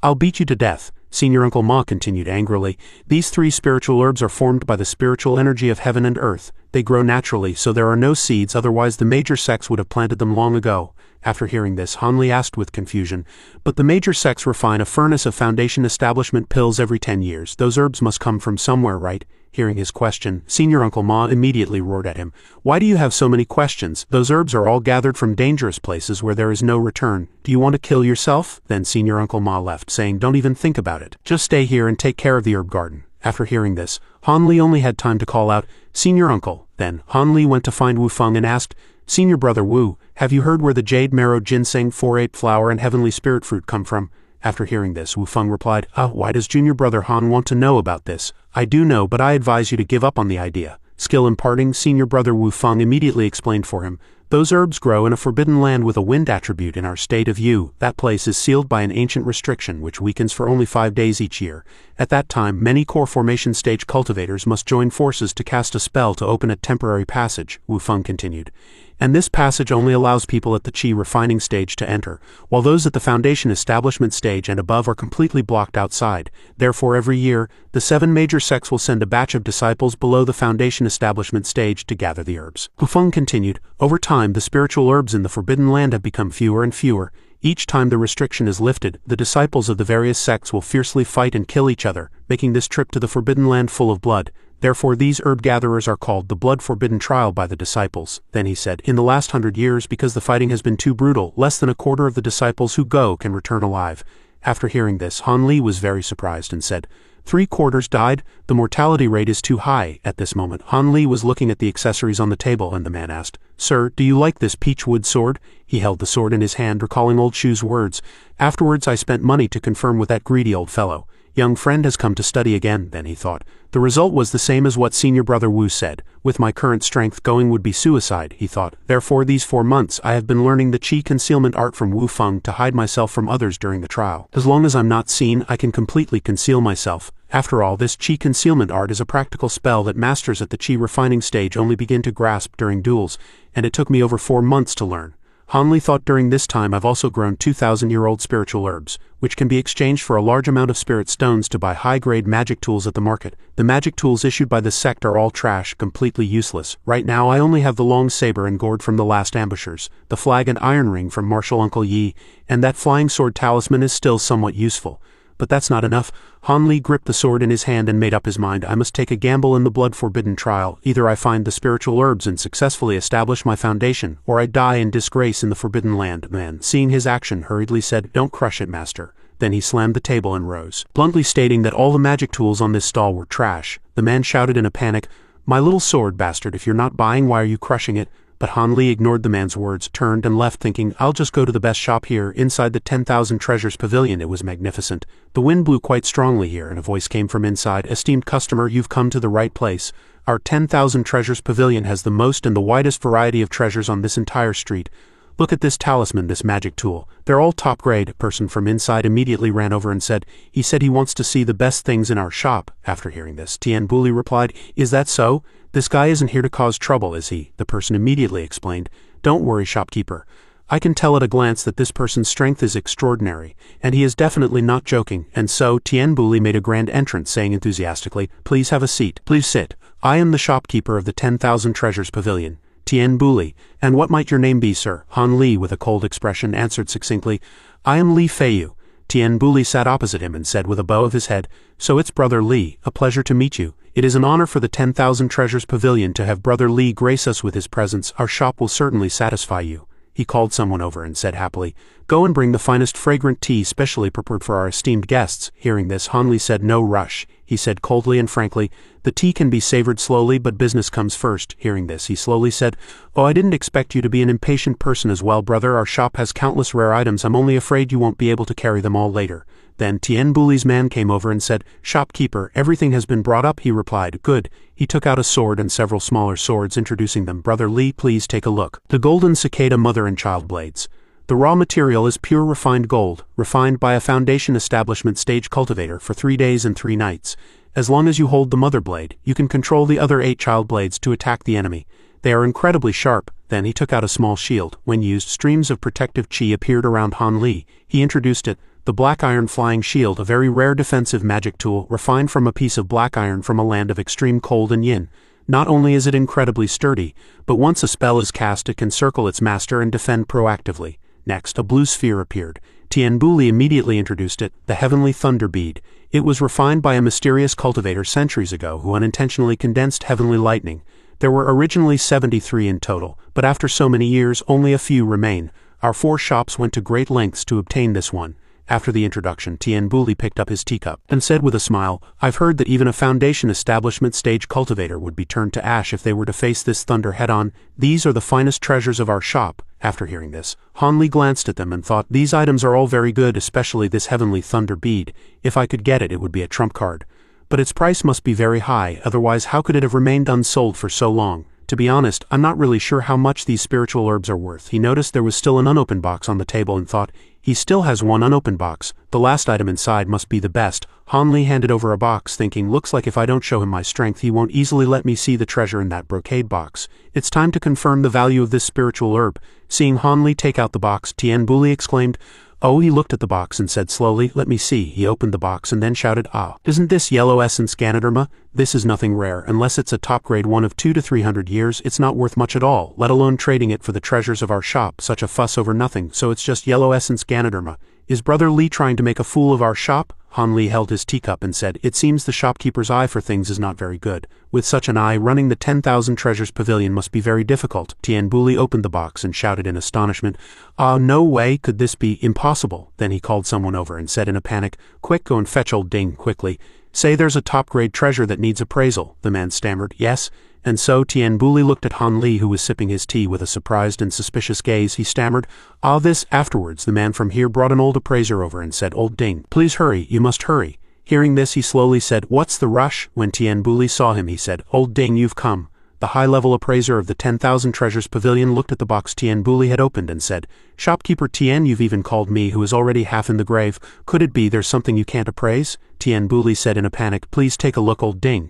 I'll beat you to death. Senior Uncle Ma continued angrily, these 3 spiritual herbs are formed by the spiritual energy of heaven and earth. They grow naturally, so there are no seeds, otherwise the major sects would have planted them long ago. After hearing this, Han Li asked with confusion, but the major sects refine a furnace of Foundation Establishment pills every 10 years. Those herbs must come from somewhere, right? Hearing his question, Senior Uncle Ma immediately roared at him. Why do you have so many questions? Those herbs are all gathered from dangerous places where there is no return. Do you want to kill yourself? Then Senior Uncle Ma left, saying, don't even think about it. Just stay here and take care of the herb garden. After hearing this, Han Li only had time to call out, Senior Uncle. Then Han Li went to find Wu Feng and asked, Senior Brother Wu, have you heard where the jade marrow ginseng 4-8 flower and heavenly spirit fruit come from? After hearing this, Wu Feng replied, why does Junior Brother Han want to know about this? I do know, but I advise you to give up on the idea. Skill imparting, Senior Brother Wu Feng immediately explained for him. Those herbs grow in a forbidden land with a wind attribute in our state of Yu. That place is sealed by an ancient restriction which weakens for only 5 days each year. At that time, many core formation stage cultivators must join forces to cast a spell to open a temporary passage, Wu Feng continued. And this passage only allows people at the Qi refining stage to enter, while those at the foundation establishment stage and above are completely blocked outside. Therefore, every year, the 7 major sects will send a batch of disciples below the foundation establishment stage to gather the herbs. Wu Feng continued, over time, the spiritual herbs in the Forbidden Land have become fewer and fewer. Each time the restriction is lifted, the disciples of the various sects will fiercely fight and kill each other, making this trip to the Forbidden Land full of blood. Therefore these herb gatherers are called the blood forbidden trial by the disciples. Then he said, in the last 100 years, because the fighting has been too brutal, less than a quarter of the disciples who go can return alive. After hearing this, Han Li was very surprised and said, 3/4 died? The mortality rate is too high. At this moment, Han Li was looking at the accessories on the table and the man asked, Sir, do you like this peach wood sword? He held the sword in his hand, recalling old Shu's words. Afterwards I spent money to confirm with that greedy old fellow. Young friend has come to study again, then he thought. The result was the same as what Senior Brother Wu said. With my current strength, going would be suicide, he thought. Therefore these 4 months I have been learning the Qi concealment art from Wu Feng to hide myself from others during the trial. As long as I'm not seen, I can completely conceal myself. After all, this Qi concealment art is a practical spell that masters at the Qi refining stage only begin to grasp during duels, and it took me over 4 months to learn. Han Li thought during this time I've also grown 2,000-year-old spiritual herbs, which can be exchanged for a large amount of spirit stones to buy high-grade magic tools at the market. The magic tools issued by the sect are all trash, completely useless. Right now I only have the long saber and gourd from the last ambushers, the flag and iron ring from Martial Uncle Yi, and that flying sword talisman is still somewhat useful. But that's not enough. Han Li gripped the sword in his hand and made up his mind. I must take a gamble in the blood-forbidden trial. Either I find the spiritual herbs and successfully establish my foundation, or I die in disgrace in the Forbidden Land. Man, seeing his action, hurriedly said, Don't crush it, master. Then he slammed the table and rose, bluntly stating that all the magic tools on this stall were trash. The man shouted in a panic, My little sword, bastard, if you're not buying, why are you crushing it? But Han Li ignored the man's words, turned and left thinking, I'll just go to the best shop here, inside the 10,000 Treasures Pavilion. It was magnificent. The wind blew quite strongly here, and a voice came from inside, Esteemed customer, you've come to the right place. Our 10,000 Treasures Pavilion has the most and the widest variety of treasures on this entire street. Look at this talisman, this magic tool. They're all top grade. A person from inside immediately ran over and said, he said he wants to see the best things in our shop. After hearing this, Tian Buli replied, Is that so? This guy isn't here to cause trouble, is he? The person immediately explained, Don't worry, shopkeeper. I can tell at a glance that this person's strength is extraordinary, and he is definitely not joking. And so Tian Buli made a grand entrance, saying enthusiastically, Please have a seat. Please sit. I am the shopkeeper of the 10,000 Treasures Pavilion. Tian Buli. And what might your name be, sir? Han Li, with a cold expression, answered succinctly, I am Li Feiyu. Tian Buli sat opposite him and said with a bow of his head, So it's Brother Li, a pleasure to meet you. It is an honor for the 10,000 Treasures Pavilion to have Brother Li grace us with his presence. Our shop will certainly satisfy you. He called someone over and said happily, Go and bring the finest fragrant tea specially prepared for our esteemed guests. Hearing this, Han Li said, No rush. He said coldly and frankly, The tea can be savored slowly, but business comes first. Hearing this, he slowly said, Oh, I didn't expect you to be an impatient person as well, brother. Our shop has countless rare items. I'm only afraid you won't be able to carry them all later. Then Tian Buli's man came over and said, Shopkeeper, everything has been brought up. He replied, Good. He took out a sword and several smaller swords, introducing them. Brother Li, please take a look. The golden cicada mother and child blades. The raw material is pure refined gold, refined by a foundation establishment stage cultivator for 3 days and 3 nights. As long as you hold the mother blade, you can control the other 8 child blades to attack the enemy. They are incredibly sharp. Then he took out a small shield. When used, streams of protective chi appeared around Han Li. He introduced it. The black iron flying shield, a very rare defensive magic tool, refined from a piece of black iron from a land of extreme cold and yin. Not only is it incredibly sturdy, but once a spell is cast it can circle its master and defend proactively. Next, a blue sphere appeared. Tian Buli immediately introduced it, the heavenly thunder bead. It was refined by a mysterious cultivator centuries ago who unintentionally condensed heavenly lightning. There were originally 73 in total, but after so many years only a few remain. Our 4 shops went to great lengths to obtain this one. After the introduction, Tien Buli picked up his teacup and said with a smile, "I've heard that even a foundation establishment stage cultivator would be turned to ash if they were to face this thunder head-on. These are the finest treasures of our shop." After hearing this, Han Li glanced at them and thought, "These items are all very good, especially this heavenly thunder bead. If I could get it, it would be a trump card. But its price must be very high, otherwise how could it have remained unsold for so long? To be honest, I'm not really sure how much these spiritual herbs are worth." He noticed there was still an unopened box on the table and thought, he still has one unopened box. The last item inside must be the best. Han Li handed over a box, thinking, looks like if I don't show him my strength, he won't easily let me see the treasure in that brocade box. It's time to confirm the value of this spiritual herb. Seeing Han Li take out the box, Tien Buli exclaimed, "Oh," he looked at the box and said slowly, "Let me see." He opened the box and then shouted, "Ah, isn't this yellow essence Ganoderma? This is nothing rare. Unless it's a top-grade one of 200 to 300 years, it's not worth much at all, let alone trading it for the treasures of our shop. Such a fuss over nothing, so it's just yellow essence Ganoderma. Is Brother Li trying to make a fool of our shop?" Han Li held his teacup and said, "It seems the shopkeeper's eye for things is not very good. With such an eye, running the 10,000 treasures pavilion must be very difficult." Tien Buli opened the box and shouted in astonishment, "Ah, no way could this be. Impossible." Then he called someone over and said in a panic, "Quick, go and fetch old Ding, quickly. Say there's a top-grade treasure that needs appraisal." The man stammered, "Yes." And so Tien Buli looked at Han Li, who was sipping his tea with a surprised and suspicious gaze. He stammered, "Ah, this." Afterwards, the man from here brought an old appraiser over and said, "Old Ding, please hurry, you must hurry." Hearing this, he slowly said, "What's the rush?" When Tien Buli saw him, he said, "Old Ding, you've come." The high-level appraiser of the 10,000 treasures pavilion looked at the box Tien Buli had opened and said, "Shopkeeper Tien, you've even called me, who is already half in the grave. Could it be there's something you can't appraise?" Tien Buli said in a panic, "Please take a look, Old Ding."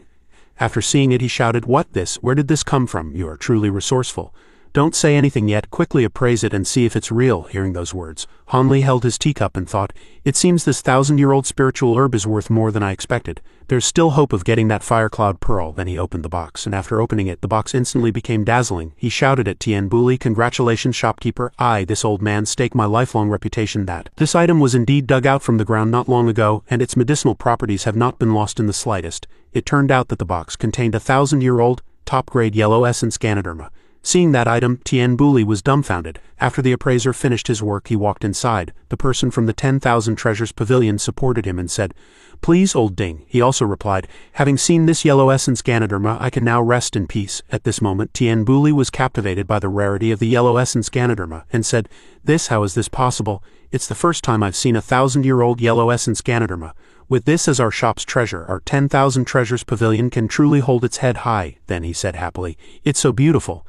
After seeing it, he shouted, "What this? Where did this come from? You are truly resourceful. Don't say anything yet, quickly appraise it and see if it's real." Hearing those words, Han Li held his teacup and thought, "It seems this 1,000-year-old spiritual herb is worth more than I expected. There's still hope of getting that fire cloud pearl." Then he opened the box, and after opening it, the box instantly became dazzling. He shouted at Tien Buli, "Congratulations, shopkeeper. This old man staked my lifelong reputation that this item was indeed dug out from the ground not long ago, and its medicinal properties have not been lost in the slightest." It turned out that the box contained a 1,000-year-old, top-grade yellow essence Ganoderma. Seeing that item, Tien Buli was dumbfounded. After the appraiser finished his work, he walked inside. The person from the 10,000 treasures pavilion supported him and said, "Please, Old Ding." He also replied, "Having seen this yellow essence Ganoderma, I can now rest in peace." At this moment, Tien Buli was captivated by the rarity of the yellow essence Ganoderma and said, "How is this possible? It's the first time I've seen a 1,000-year-old yellow essence Ganoderma. With this as our shop's treasure, our 10,000 treasures pavilion can truly hold its head high." Then he said happily, "It's so beautiful."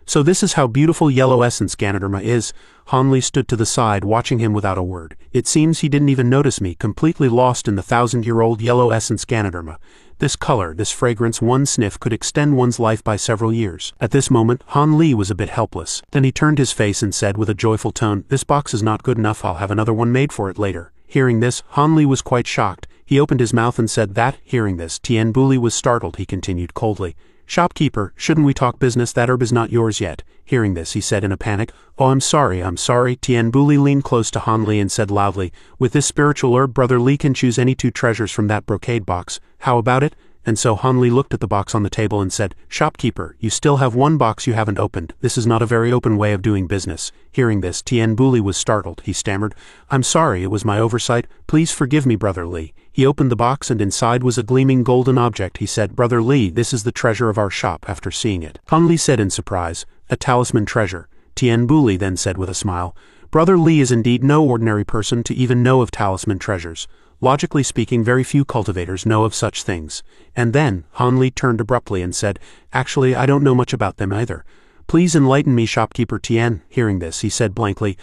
"So this is how beautiful yellow essence Ganoderma is." Han Li stood to the side, watching him without a word. "It seems he didn't even notice me, completely lost in the 1,000-year-old yellow essence Ganoderma. This color, this fragrance, one sniff could extend one's life by several years." At this moment, Han Li was a bit helpless. Then he turned his face and said with a joyful tone, "This box is not good enough, I'll have another one made for it later." Hearing this, Han Li was quite shocked. He opened his mouth and said that. Hearing this, Tien Buli was startled. He continued coldly, "Shopkeeper, shouldn't we talk business? That herb is not yours yet." Hearing this, he said in a panic, "Oh, I'm sorry. Tien Buli leaned close to Han Li and said loudly, "With this spiritual herb, Brother Li can choose any 2 treasures from that brocade box. How about it?" And so Han Li looked at the box on the table and said, "Shopkeeper, you still have 1 box you haven't opened. This is not a very open way of doing business." Hearing this, Tien Buli was startled. He stammered, "I'm sorry, it was my oversight. Please forgive me, Brother Li." He opened the box and inside was a gleaming golden object. He said, "Brother Li, this is the treasure of our shop." After seeing it, Han Li said in surprise, "A talisman treasure." Tien Buli then said with a smile, "Brother Li is indeed no ordinary person to even know of talisman treasures. Logically speaking, very few cultivators know of such things." And then, Han Li turned abruptly and said, "Actually, I don't know much about them either. Please enlighten me, shopkeeper Tien." Hearing this, he said blankly,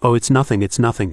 It's nothing.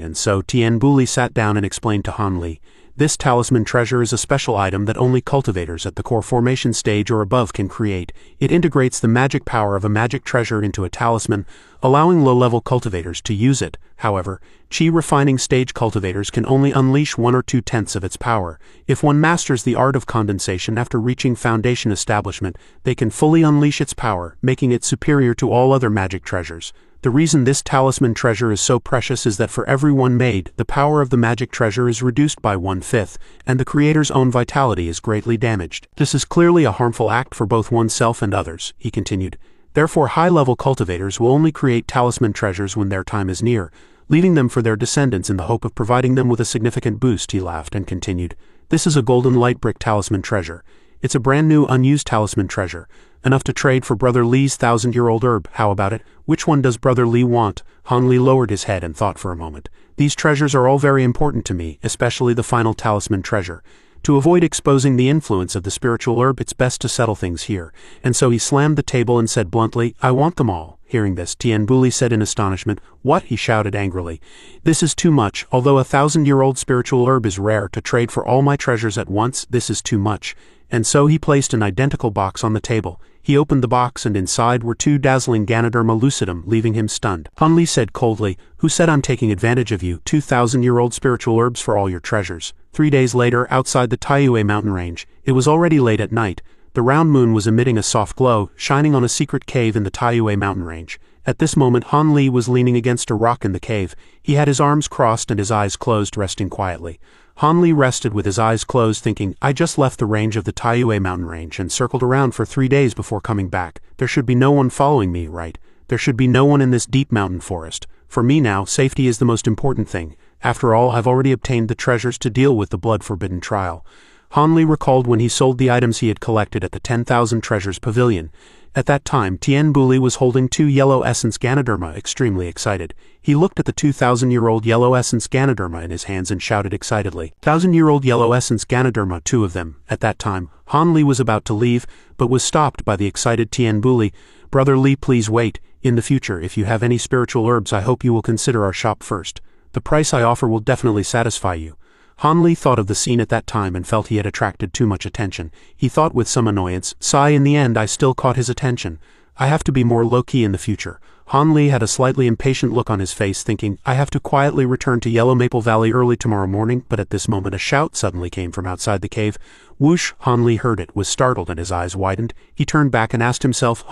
And so Tien Buli sat down and explained to Han Li, "This talisman treasure is a special item that only cultivators at the core formation stage or above can create. It integrates the magic power of a magic treasure into a talisman, allowing low-level cultivators to use it. However, chi refining stage cultivators can only unleash 1 or 2/10 of its power. If one masters the art of condensation after reaching foundation establishment, they can fully unleash its power, making it superior to all other magic treasures. The reason this talisman treasure is so precious is that for every one made, the power of the magic treasure is reduced by 1/5, and the creator's own vitality is greatly damaged. This is clearly a harmful act for both oneself and others," he continued. "Therefore, high-level cultivators will only create talisman treasures when their time is near. leaving them for their descendants in the hope of providing them with a significant boost. He laughed and continued, "This is a golden light brick talisman treasure. It's a brand new unused talisman treasure, enough to trade for Brother Lee's 1,000-year-old herb. How about it? Which one does Brother Lee want?" Han Li lowered his head and thought for a moment. "These treasures are all very important to me, especially the final talisman treasure. To avoid exposing the influence of the spiritual herb, it's best to settle things here." And so he slammed the table and said bluntly, "I want them all." Hearing this, Tian Buli said in astonishment, "What?" he shouted angrily. "This is too much. Although a 1,000-year-old spiritual herb is rare, to trade for all my treasures at once, this is too much." And so he placed an identical box on the table. He opened the box and inside were 2 dazzling Ganoderma lucidum, leaving him stunned. Han Li said coldly, "Who said I'm taking advantage of you? 2,000-year-old spiritual herbs for all your treasures." 3 days later, outside the Taiyue mountain range, it was already late at night. The round moon was emitting a soft glow, shining on a secret cave in the Taiyue mountain range. At this moment, Han Li was leaning against a rock in the cave. He had his arms crossed and his eyes closed, resting quietly. Han Li rested with his eyes closed, thinking, "I just left the range of the Taiyue mountain range and circled around for 3 days before coming back. There should be no one following me, right? There should be no one in this deep mountain forest. For me now, safety is the most important thing. After all, I've already obtained the treasures to deal with the blood-forbidden trial." Han Li recalled when he sold the items he had collected at the 10,000 Treasures Pavilion. At that time, Tian Buli was holding 2 yellow essence Ganoderma, extremely excited. He looked at the 2,000-year-old yellow essence Ganoderma in his hands and shouted excitedly, "1,000-year-old yellow essence Ganoderma, 2 of them." At that time, Han Li was about to leave, but was stopped by the excited Tian Buli. "Brother Li, please wait. In the future, if you have any spiritual herbs, I hope you will consider our shop first. The price I offer will definitely satisfy you." Han Li thought of the scene at that time and felt he had attracted too much attention. He thought with some annoyance, "Sigh, in the end I still caught his attention. I have to be more low-key in the future." Han Li had a slightly impatient look on his face, thinking, "I have to quietly return to Yellow Maple Valley early tomorrow morning," but at this moment a shout suddenly came from outside the cave. Whoosh! Han Li heard it, was startled and his eyes widened. He turned back and asked himself,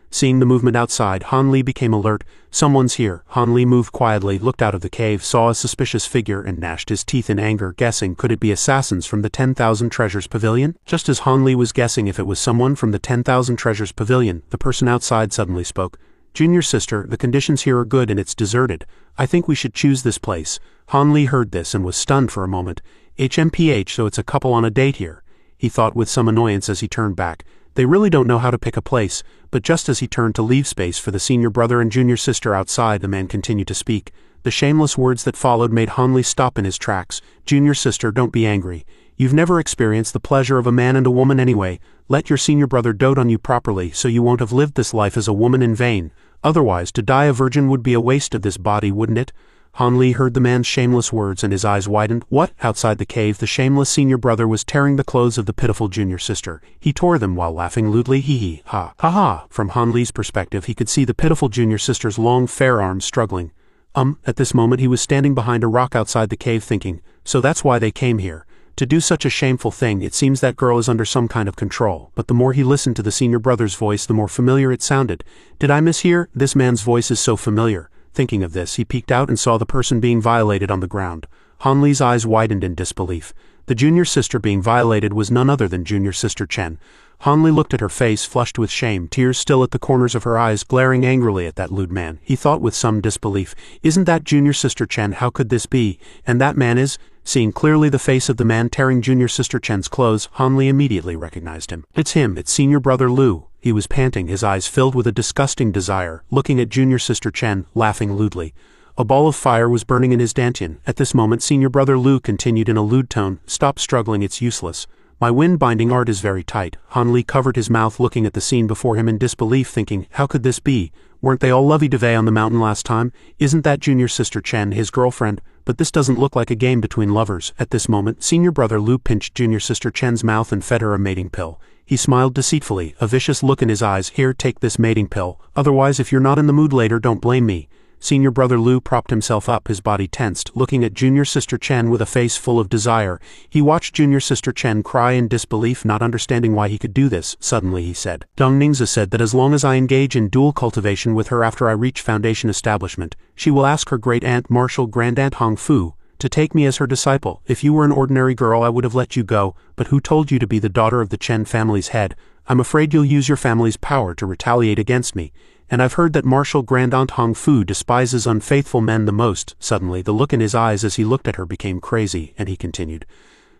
Seeing the movement outside, Han Li became alert. "Someone's here." Han Li moved quietly, looked out of the cave, saw a suspicious figure and gnashed his teeth in anger, guessing, could it be assassins from the 10,000 Treasures Pavilion? Just as Han Li was guessing if it was someone from the 10,000 Treasures Pavilion, the person outside suddenly spoke. "Junior sister, the conditions here are good and it's deserted. I think we should choose this place." Han Li heard this and was stunned for a moment. HMPH, so it's a couple on a date here, he thought with some annoyance as he turned back. They really don't know how to pick a place. But just as he turned to leave space for the senior brother and junior sister outside, the man continued to speak. The shameless words that followed made Han Li stop in his tracks. "Junior sister, don't be angry. You've never experienced the pleasure of a man and a woman anyway. Let your senior brother dote on you properly so you won't have lived this life as a woman in vain. Otherwise, to die a virgin would be a waste of this body, wouldn't it?" Han Li heard the man's shameless words and his eyes widened. What? Outside the cave, the shameless senior brother was tearing the clothes of the pitiful junior sister. He tore them while laughing lewdly. Hee hee, ha, ha ha. From Han Li's perspective, he could see the pitiful junior sister's long, fair arms struggling. At this moment he was standing behind a rock outside the cave thinking, so that's why they came here. To do such a shameful thing, it seems that girl is under some kind of control. But the more he listened to the senior brother's voice, the more familiar it sounded. Did I mishear? This man's voice is so familiar. Thinking of this, he peeked out and saw the person being violated on the ground. Han Li's eyes widened in disbelief. The junior sister being violated was none other than junior sister Chen. Han Li looked at her face, flushed with shame, tears still at the corners of her eyes, glaring angrily at that lewd man. He thought with some disbelief, "Isn't that junior sister Chen? How could this be? And that man is—" Seeing clearly the face of the man tearing junior sister Chen's clothes, Han Li immediately recognized him. "It's him, it's senior brother Lu." He was panting, his eyes filled with a disgusting desire, looking at junior sister Chen, laughing lewdly. A ball of fire was burning in his dantian. At this moment senior brother Lu continued in a lewd tone, "Stop struggling, it's useless. My wind-binding art is very tight." Han Li covered his mouth looking at the scene before him in disbelief, thinking, how could this be? Weren't they all lovey-dovey on the mountain last time? Isn't that junior sister Chen his girlfriend? But this doesn't look like a game between lovers. At this moment, senior brother Lu pinched junior sister Chen's mouth and fed her a mating pill. He smiled deceitfully, a vicious look in his eyes. "Here, take this mating pill. Otherwise, if you're not in the mood later, don't blame me." Senior brother Lu propped himself up, his body tensed, looking at junior sister Chen with a face full of desire. He watched junior sister Chen cry in disbelief, not understanding why he could do this. Suddenly he said, "Dong Ningzi said that as long as I engage in dual cultivation with her after I reach Foundation establishment, she will ask her great-aunt Marshal Grand-aunt Hong Fu to take me as her disciple. If you were an ordinary girl I would have let you go, but who told you to be the daughter of the Chen family's head? I'm afraid you'll use your family's power to retaliate against me." and I've heard that Marshal Grandaunt Hong Fu despises unfaithful men the most. Suddenly, the look in his eyes as he looked at her became crazy, and he continued,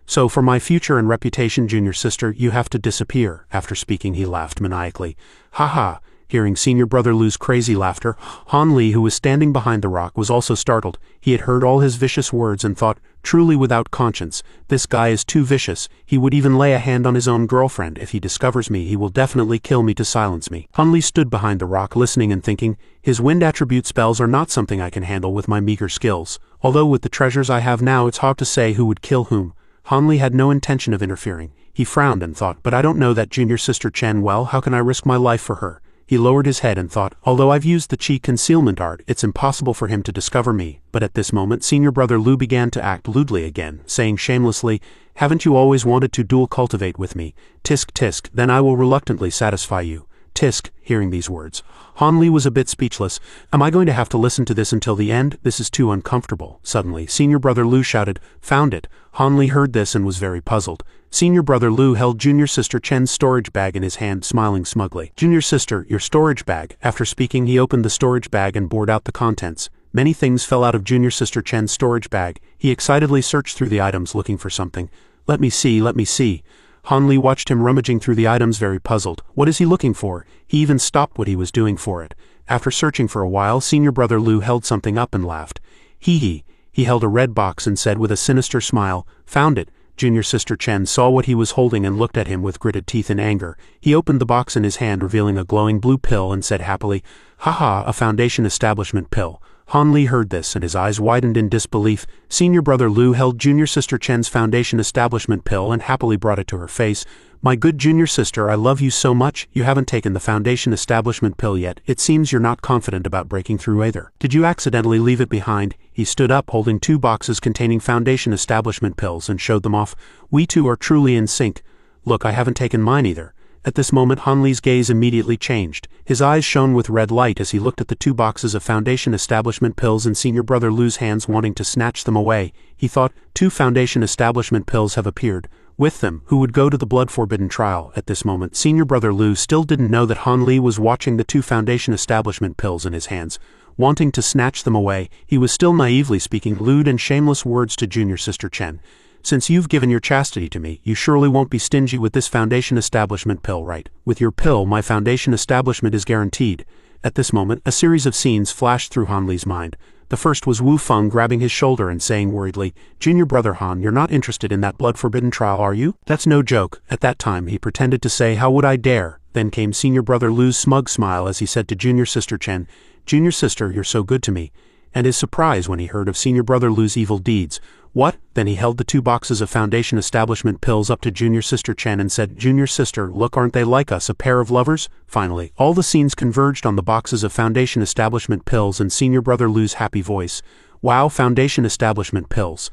"So for my future and reputation, junior sister, you have to disappear." After speaking, he laughed maniacally. "Ha ha." Hearing senior brother Lu's crazy laughter, Han Li, who was standing behind the rock, was also startled. He had heard all his vicious words and thought, truly without conscience, this guy is too vicious. He would even lay a hand on his own girlfriend. If he discovers me, he will definitely kill me to silence me. Han Li stood behind the rock listening and thinking, his wind attribute spells are not something I can handle with my meager skills. Although with the treasures I have now, it's hard to say who would kill whom. Han Li had no intention of interfering. He frowned and thought, but I don't know that junior sister Chen well, how can I risk my life for her? He lowered his head and thought, although I've used the chi concealment art, it's impossible for him to discover me. But at this moment, senior brother Lu began to act lewdly again, saying shamelessly, haven't you always wanted to dual cultivate with me? Tisk tisk, then I will reluctantly satisfy you. Tisk. Hearing these words, Han Li was a bit speechless. Am I going to have to listen to this until the end? This is too uncomfortable. Suddenly, senior brother Lu shouted, found it. Han Li heard this and was very puzzled. Senior brother Lu held junior sister Chen's storage bag in his hand, smiling smugly. Junior sister, your storage bag. After speaking, he opened the storage bag and poured out the contents. Many things fell out of junior sister Chen's storage bag. He excitedly searched through the items looking for something. Let me see, let me see. Han Li watched him rummaging through the items, very puzzled. What is he looking for? He even stopped what he was doing for it. After searching for a while, senior brother Lu held something up and laughed. Hee hee. He held a red box and said with a sinister smile, found it. Junior sister Chen saw what he was holding and looked at him with gritted teeth in anger. He opened the box in his hand, revealing a glowing blue pill, and said happily, haha, a foundation establishment pill. Han Li heard this and his eyes widened in disbelief. Senior brother Lu held junior sister Chen's foundation establishment pill and happily brought it to her face. My good junior sister, I love you so much. You haven't taken the foundation establishment pill yet. It seems you're not confident about breaking through either. Did you accidentally leave it behind? He stood up holding 2 boxes containing foundation establishment pills and showed them off. We two are truly in sync. Look, I haven't taken mine either. At this moment, Han Li's gaze immediately changed. His eyes shone with red light as he looked at the 2 boxes of foundation establishment pills in senior brother Lu's hands, wanting to snatch them away. He thought, 2 foundation establishment pills have appeared. With them, who would go to the blood-forbidden trial? At this moment, senior brother Lu still didn't know that Han Li was watching the 2 foundation establishment pills in his hands. Wanting to snatch them away, he was still naively speaking lewd and shameless words to junior sister Chen. Since you've given your chastity to me, you surely won't be stingy with this foundation establishment pill, right? With your pill, my foundation establishment is guaranteed. At this moment, a series of scenes flashed through Han Li's mind. The first was Wu Feng grabbing his shoulder and saying worriedly, Junior brother Han, you're not interested in that blood-forbidden trial, are you? That's no joke. At that time, he pretended to say, how would I dare? Then came senior brother Lu's smug smile as he said to junior sister Chen, Junior sister, you're so good to me. And his surprise when he heard of senior brother Lu's evil deeds. What? Then he held the 2 boxes of foundation establishment pills up to junior sister Chen and said, Junior sister, look, aren't they like us, a pair of lovers? Finally, all the scenes converged on the boxes of foundation establishment pills and senior brother Lu's happy voice. Wow, foundation establishment pills.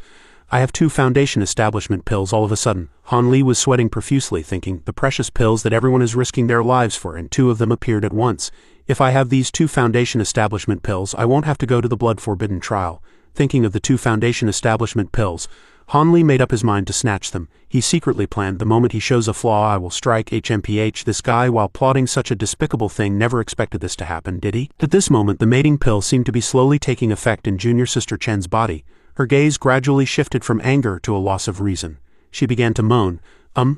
I have 2 foundation establishment pills all of a sudden. Han Li was sweating profusely, thinking, the precious pills that everyone is risking their lives for, and 2 of them appeared at once. If I have these 2 foundation establishment pills, I won't have to go to the blood-forbidden trial. Thinking of the 2 foundation establishment pills, Han Li made up his mind to snatch them. He secretly planned, the moment he shows a flaw I will strike. HMPH, this guy, while plotting such a despicable thing, never expected this to happen, did he? At this moment, the mating pill seemed to be slowly taking effect in junior sister Chen's body. Her gaze gradually shifted from anger to a loss of reason. She began to moan.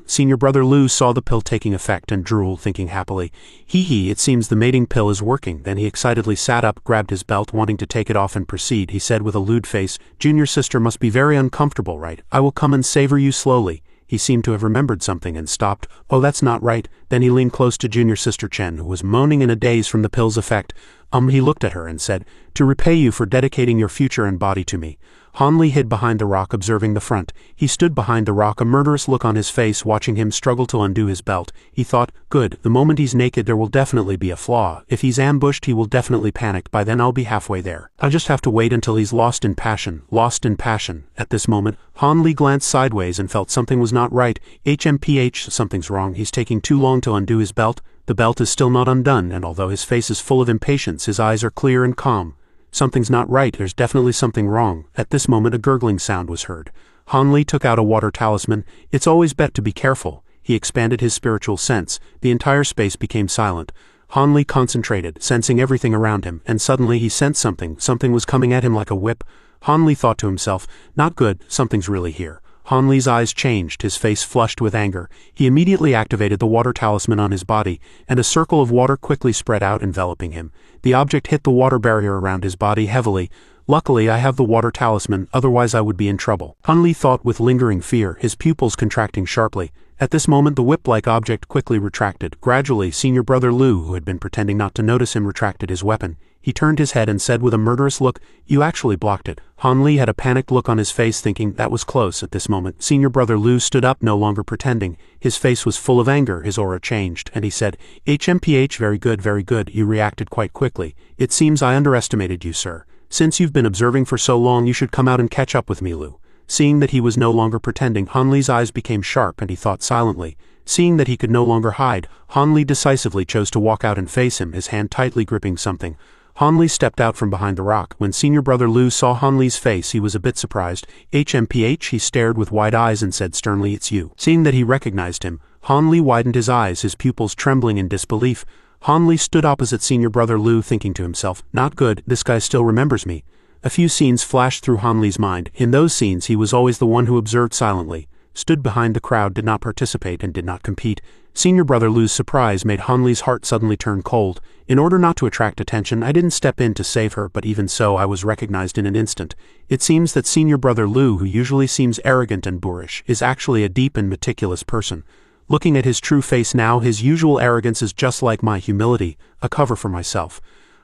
Senior brother Lu saw the pill taking effect and drooled, thinking happily, hee hee, it seems the mating pill is working. Then he excitedly sat up, grabbed his belt, wanting to take it off and proceed. He said with a lewd face, Junior sister must be very uncomfortable, right? I will come and savor you slowly. He seemed to have remembered something and stopped. Oh, that's not right. Then he leaned close to junior sister Chen, who was moaning in a daze from the pill's effect. He looked at her and said, to repay you for dedicating your future and body to me. Han Li hid behind the rock, observing the front. He stood behind the rock, a murderous look on his face, watching him struggle to undo his belt. He thought, good, the moment he's naked there will definitely be a flaw. If he's ambushed he will definitely panic. By then I'll be halfway there. I'll just have to wait until he's lost in passion. Lost in passion. At this moment, Han Li glanced sideways and felt something was not right. HMPH, something's wrong. He's taking too long to undo his belt. The belt is still not undone, and although his face is full of impatience, his eyes are clear and calm. Something's not right, there's definitely something wrong. At this moment a gurgling sound was heard. Han Li took out a water talisman. It's always best to be careful. He expanded his spiritual sense. The entire space became silent. Han Li concentrated, sensing everything around him, and suddenly he sensed something. Something was coming at him like a whip. Han Li thought to himself, not good, something's really here. Han Li's eyes changed, his face flushed with anger. He immediately activated the water talisman on his body, and a circle of water quickly spread out, enveloping him. The object hit the water barrier around his body heavily. Luckily, I have the water talisman, otherwise I would be in trouble. Han Li thought with lingering fear, his pupils contracting sharply. At this moment the whip-like object quickly retracted. Gradually, Senior Brother Lu, who had been pretending not to notice him, retracted his weapon. He turned his head and said with a murderous look, "You actually blocked it." Han Li had a panicked look on his face, thinking that was close. At this moment, Senior Brother Lu stood up, no longer pretending. His face was full of anger, his aura changed, and he said, "HMPH, very good, you reacted quite quickly. It seems I underestimated you, sir. Since you've been observing for so long, you should come out and catch up with me, Lu." Seeing that he was no longer pretending, Han Li's eyes became sharp and he thought silently. Seeing that he could no longer hide, Han Li decisively chose to walk out and face him, his hand tightly gripping something. Han Li stepped out from behind the rock. When Senior Brother Lu saw Han Li's face, he was a bit surprised. "HMPH," he stared with wide eyes and said sternly, "It's you." Seeing that he recognized him, Han Li widened his eyes, his pupils trembling in disbelief. Han Li stood opposite Senior Brother Lu, thinking to himself, not good, this guy still remembers me. A few scenes flashed through Han Li's mind. In those scenes he was always the one who observed silently, stood behind the crowd, did not participate, and did not compete. Senior Brother Lu's surprise made Han Li's heart suddenly turn cold. In order not to attract attention, I didn't step in to save her, but even so I was recognized in an instant. It seems that Senior Brother Lu, who usually seems arrogant and boorish, is actually a deep and meticulous person. Looking at his true face now, his usual arrogance is just like my humility, a cover for myself.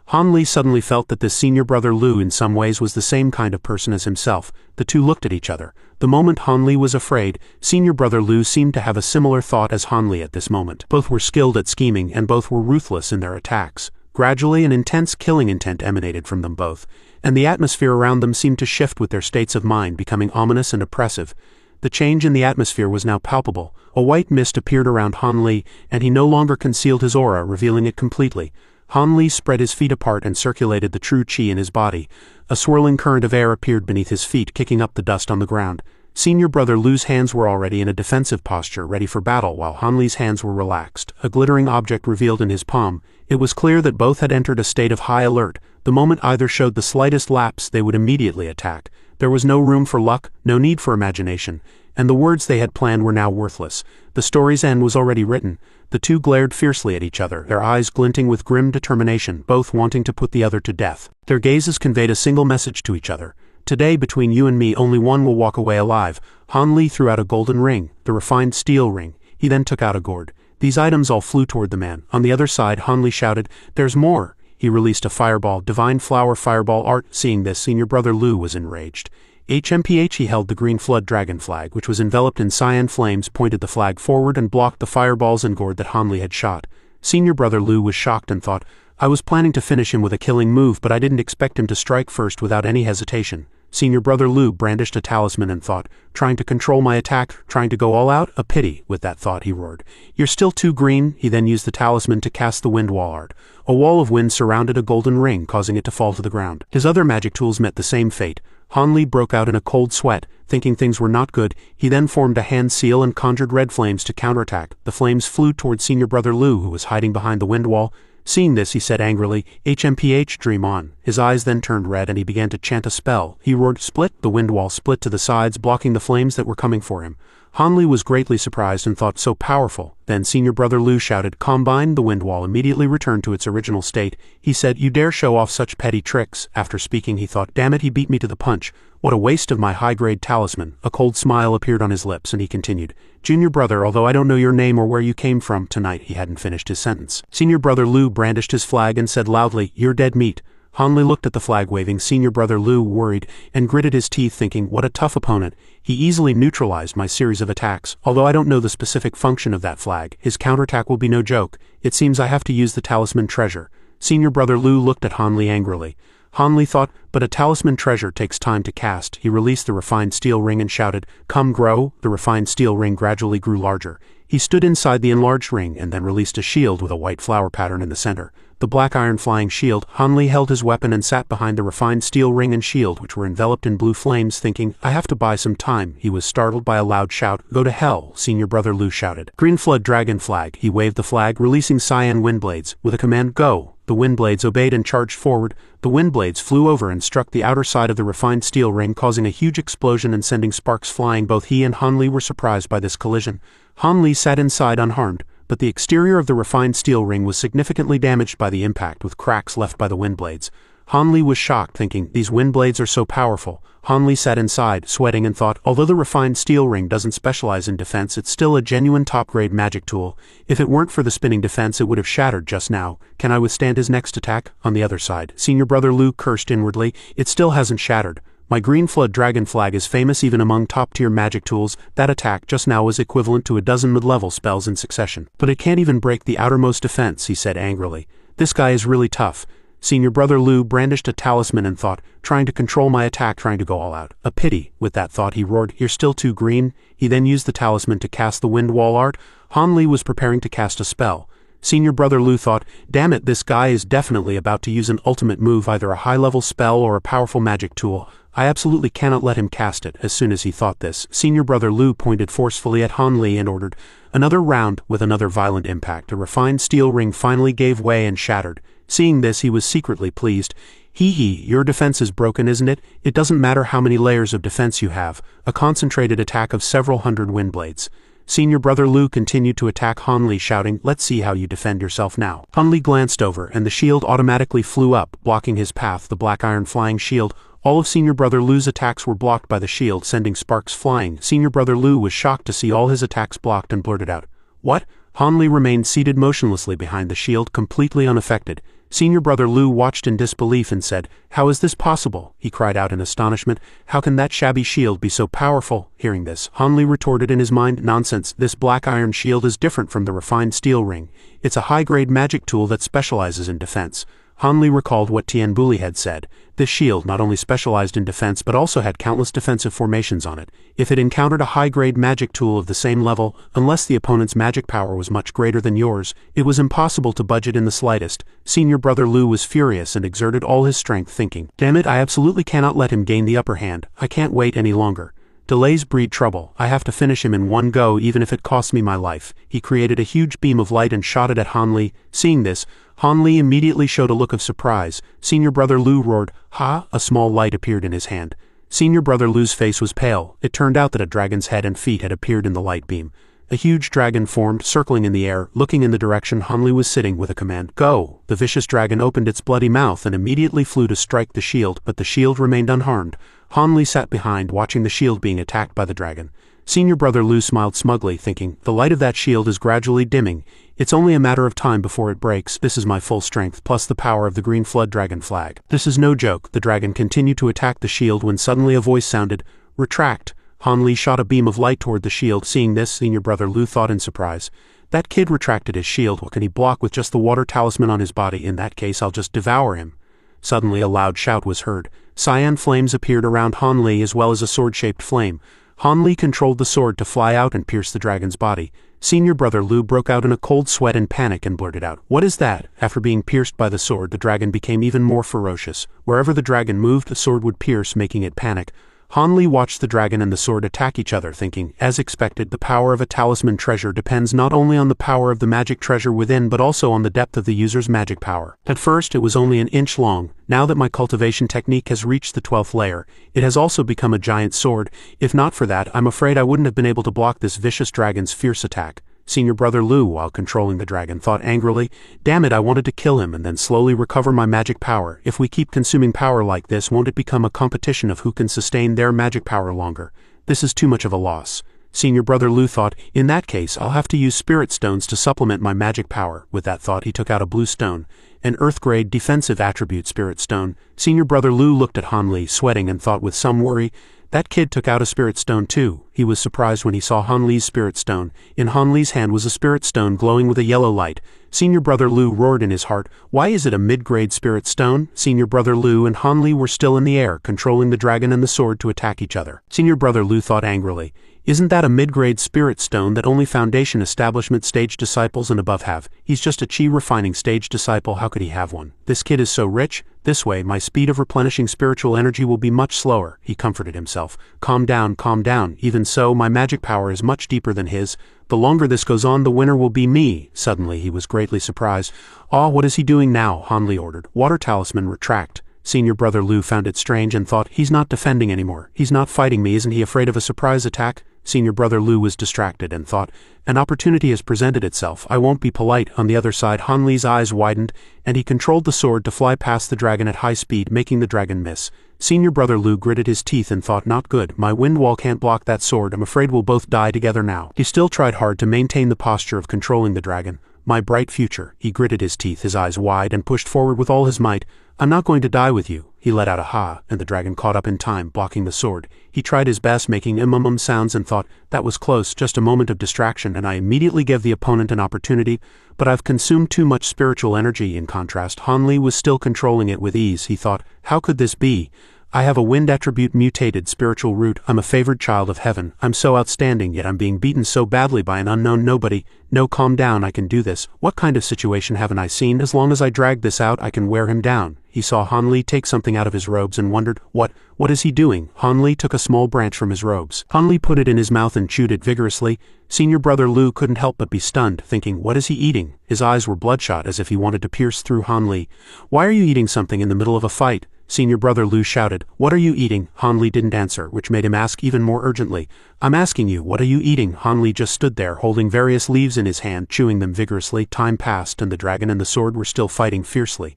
Han Li suddenly felt that this Senior Brother Lu in some ways was the same kind of person as himself. The two looked at each other. The moment Han Li was afraid, Senior Brother Lu seemed to have a similar thought as Han Li at this moment. Both were skilled at scheming and both were ruthless in their attacks. Gradually an intense killing intent emanated from them both, and the atmosphere around them seemed to shift with their states of mind, becoming ominous and oppressive. The change in the atmosphere was now palpable. A white mist appeared around Han Li, and he no longer concealed his aura, revealing it completely. Han Li spread his feet apart and circulated the true chi in his body. A swirling current of air appeared beneath his feet, kicking up the dust on the ground. Senior Brother Lu's hands were already in a defensive posture, ready for battle, while Han Li's hands were relaxed. A glittering object revealed in his palm. It was clear that both had entered a state of high alert. The moment either showed the slightest lapse, they would immediately attack. There was no room for luck, no need for imagination, and the words they had planned were now worthless. The story's end was already written. The two glared fiercely at each other, their eyes glinting with grim determination, both wanting to put the other to death. Their gazes conveyed a single message to each other. Today, between you and me, only one will walk away alive. Han Li threw out a golden ring, the refined steel ring. He then took out a gourd. These items all flew toward the man. On the other side, Han Li shouted, "There's more!" He released a fireball, divine flower fireball art. Seeing this, Senior Brother Lu was enraged. HMPH, he held the green flood dragon flag, which was enveloped in cyan flames, pointed the flag forward and blocked the fireballs and gourd that Han Li had shot. Senior Brother Lu was shocked and thought, I was planning to finish him with a killing move, but I didn't expect him to strike first without any hesitation. Senior Brother Lu brandished a talisman and thought, trying to control my attack, trying to go all out? A pity. With that thought he roared, "You're still too green." He then used the talisman to cast the wind wall art. A wall of wind surrounded a golden ring, causing it to fall to the ground. His other magic tools met the same fate. Han Li broke out in a cold sweat, thinking things were not good. He then formed a hand seal and conjured red flames to counterattack. The flames flew towards Senior Brother Lu, who was hiding behind the wind wall. Seeing this, he said angrily, HMPH, dream on. His eyes then turned red and he began to chant a spell. He roared, split. The wind wall split to the sides, blocking the flames that were coming for him. Han Li was greatly surprised and thought, so powerful. Then Senior Brother Lu shouted, combine. The wind wall immediately returned to its original state. He said, you dare show off such petty tricks. After speaking, he thought, damn it, he beat me to the punch. What a waste of my high-grade talisman. A cold smile appeared on his lips and he continued, Junior brother, although I don't know your name or where you came from tonight. He hadn't finished his sentence. Senior Brother Lu brandished his flag and said loudly, you're dead meat. Han Li looked at the flag waving Senior Brother Lu, worried, and gritted his teeth, thinking, what a tough opponent. He easily neutralized my series of attacks. Although I don't know the specific function of that flag, his counterattack will be no joke. It seems I have to use the talisman treasure. Senior Brother Lu looked at Han Li angrily. Han Li thought, but a talisman treasure takes time to cast. He released the refined steel ring and shouted, come grow. The refined steel ring gradually grew larger. He stood inside the enlarged ring and then released a shield with a white flower pattern in the center. The the black iron flying shield. Han Li held his weapon and sat behind the refined steel ring and shield which were enveloped in blue flames, thinking, I have to buy some time. He was startled by a loud shout. Go to hell, Senior Brother Lu shouted. Green Flood Dragon Flag. He waved the flag, releasing cyan windblades. With a command, go. The windblades obeyed and charged forward. The windblades flew over and struck the outer side of the refined steel ring, causing a huge explosion and sending sparks flying. Both he and Han Li were surprised by this collision. Han Li sat inside unharmed, but the exterior of the refined steel ring was significantly damaged by the impact, with cracks left by the windblades. Han Li was shocked, thinking, these windblades are so powerful. Han Li sat inside, sweating, and thought, although the refined steel ring doesn't specialize in defense, it's still a genuine top-grade magic tool. If it weren't for the spinning defense, it would have shattered just now. Can I withstand his next attack? On the other side, Senior Brother Lu cursed inwardly. It still hasn't shattered. My Green Flood Dragon Flag is famous even among top-tier magic tools. That attack just now was equivalent to a dozen mid-level spells in succession. But it can't even break the outermost defense, he said angrily. This guy is really tough. Senior Brother Lu brandished a talisman and thought, trying to control my attack, trying to go all out. A pity. With that thought, he roared, you're still too green. He then used the talisman to cast the wind wall art. Han Li was preparing to cast a spell. Senior Brother Lu thought, damn it, this guy is definitely about to use an ultimate move, either a high-level spell or a powerful magic tool. I absolutely cannot let him cast it. As soon as he thought this, Senior Brother Lu pointed forcefully at Han Li and ordered another round. With another violent impact, a refined steel ring finally gave way and shattered. Seeing this, he was secretly pleased. Hee, your defense is broken, isn't it? It doesn't matter how many layers of defense you have. A concentrated attack of several hundred windblades. Senior Brother Lu continued to attack Han Li, shouting, let's see how you defend yourself now. Han Li glanced over, and the shield automatically flew up, blocking his path, the black iron flying shield. All of Senior Brother Lu's attacks were blocked by the shield, sending sparks flying. Senior Brother Lu was shocked to see all his attacks blocked and blurted out, what? Han Li remained seated motionlessly behind the shield, completely unaffected. Senior Brother Lu watched in disbelief and said, how is this possible? He cried out in astonishment. How can that shabby shield be so powerful? Hearing this, Han Li retorted in his mind, nonsense, this black iron shield is different from the refined steel ring. It's a high-grade magic tool that specializes in defense. Han Li recalled what Tian Buli had said. This shield not only specialized in defense but also had countless defensive formations on it. If it encountered a high-grade magic tool of the same level, unless the opponent's magic power was much greater than yours, it was impossible to budge it in the slightest. Senior Brother Lu was furious and exerted all his strength, thinking, damn it, I absolutely cannot let him gain the upper hand. I can't wait any longer. Delays breed trouble. I have to finish him in one go, even if it costs me my life. He created a huge beam of light and shot it at Han Li. Seeing this, Han Li immediately showed a look of surprise. Senior Brother Lu roared, ha! A small light appeared in his hand. Senior Brother Lu's face was pale. It turned out that a dragon's head and feet had appeared in the light beam. A huge dragon formed, circling in the air, looking in the direction Han Li was sitting. With a command, go! The vicious dragon opened its bloody mouth and immediately flew to strike the shield, but the shield remained unharmed. Han Li sat behind, watching the shield being attacked by the dragon. Senior Brother Lu smiled smugly, thinking, the light of that shield is gradually dimming. It's only a matter of time before it breaks. This is my full strength, plus the power of the Green Flood Dragon Flag. This is no joke. The dragon continued to attack the shield when suddenly a voice sounded, retract. Han Li shot a beam of light toward the shield. Seeing this, Senior Brother Lu thought in surprise, that kid retracted his shield. What can he block with just the water talisman on his body? In that case, I'll just devour him. Suddenly a loud shout was heard. Cyan flames appeared around Han Li as well as a sword-shaped flame. Han Li controlled the sword to fly out and pierce the dragon's body. Senior Brother Lu broke out in a cold sweat and panic and blurted out, what is that? After being pierced by the sword, the dragon became even more ferocious. Wherever the dragon moved, the sword would pierce, making it panic. Han Li watched the dragon and the sword attack each other, thinking, as expected, the power of a talisman treasure depends not only on the power of the magic treasure within but also on the depth of the user's magic power. At first, it was only an inch long. Now that my cultivation technique has reached the 12th layer, it has also become a giant sword. If not for that, I'm afraid I wouldn't have been able to block this vicious dragon's fierce attack. Senior Brother Lu, while controlling the dragon, thought angrily, damn it, I wanted to kill him and then slowly recover my magic power. If we keep consuming power like this, won't it become a competition of who can sustain their magic power longer? This is too much of a loss. Senior Brother Lu thought, in that case, I'll have to use spirit stones to supplement my magic power. With that thought, he took out a blue stone, an earth-grade defensive attribute spirit stone. Senior Brother Lu looked at Han Li, sweating, and thought with some worry, that kid took out a spirit stone too. He was surprised when he saw Han Li's spirit stone. In Han Li's hand was a spirit stone glowing with a yellow light. Senior Brother Lu roared in his heart, why is it a mid-grade spirit stone? Senior Brother Lu and Han Li were still in the air, controlling the dragon and the sword to attack each other. Senior Brother Lu thought angrily, Isn't that a mid-grade spirit stone that only foundation establishment stage disciples and above have? He's just a chi refining stage disciple, how could he have one? This kid is so rich. This way, my speed of replenishing spiritual energy will be much slower, he comforted himself. Calm down, even so, my magic power is much deeper than his. The longer this goes on, the winner will be me. Suddenly, he was greatly surprised. Ah, what is he doing now? Han Li ordered. Water talisman, retract. Senior brother Lu found it strange and thought, he's not defending anymore. He's not fighting me, isn't he afraid of a surprise attack? Senior brother Lu was distracted and thought, an opportunity has presented itself. I won't be polite. On the other side, Han Li's eyes widened, and he controlled the sword to fly past the dragon at high speed, making the dragon miss. Senior brother Lu gritted his teeth and thought, not good. My wind wall can't block that sword. I'm afraid we'll both die together now. He still tried hard to maintain the posture of controlling the dragon. My bright future. He gritted his teeth, his eyes wide, and pushed forward with all his might. I'm not going to die with you. He let out a ha, and the dragon caught up in time, blocking the sword. He tried his best, making sounds, and thought, that was close, just a moment of distraction, and I immediately gave the opponent an opportunity, but I've consumed too much spiritual energy. In contrast, Han Li was still controlling it with ease. He thought, how could this be? I have a wind attribute mutated spiritual root. I'm a favored child of heaven. I'm so outstanding, yet I'm being beaten so badly by an unknown nobody. No, calm down, I can do this. What kind of situation haven't I seen? As long as I drag this out, I can wear him down. He saw Han Li take something out of his robes and wondered, what is he doing? Han Li took a small branch from his robes. Han Li put it in his mouth and chewed it vigorously. Senior brother Lu couldn't help but be stunned, thinking, what is he eating? His eyes were bloodshot as if he wanted to pierce through Han Li. Why are you eating something in the middle of a fight? Senior brother Lu shouted, what are you eating? Han Li didn't answer, which made him ask even more urgently. I'm asking you, what are you eating? Han Li just stood there, holding various leaves in his hand, chewing them vigorously. Time passed, and the dragon and the sword were still fighting fiercely.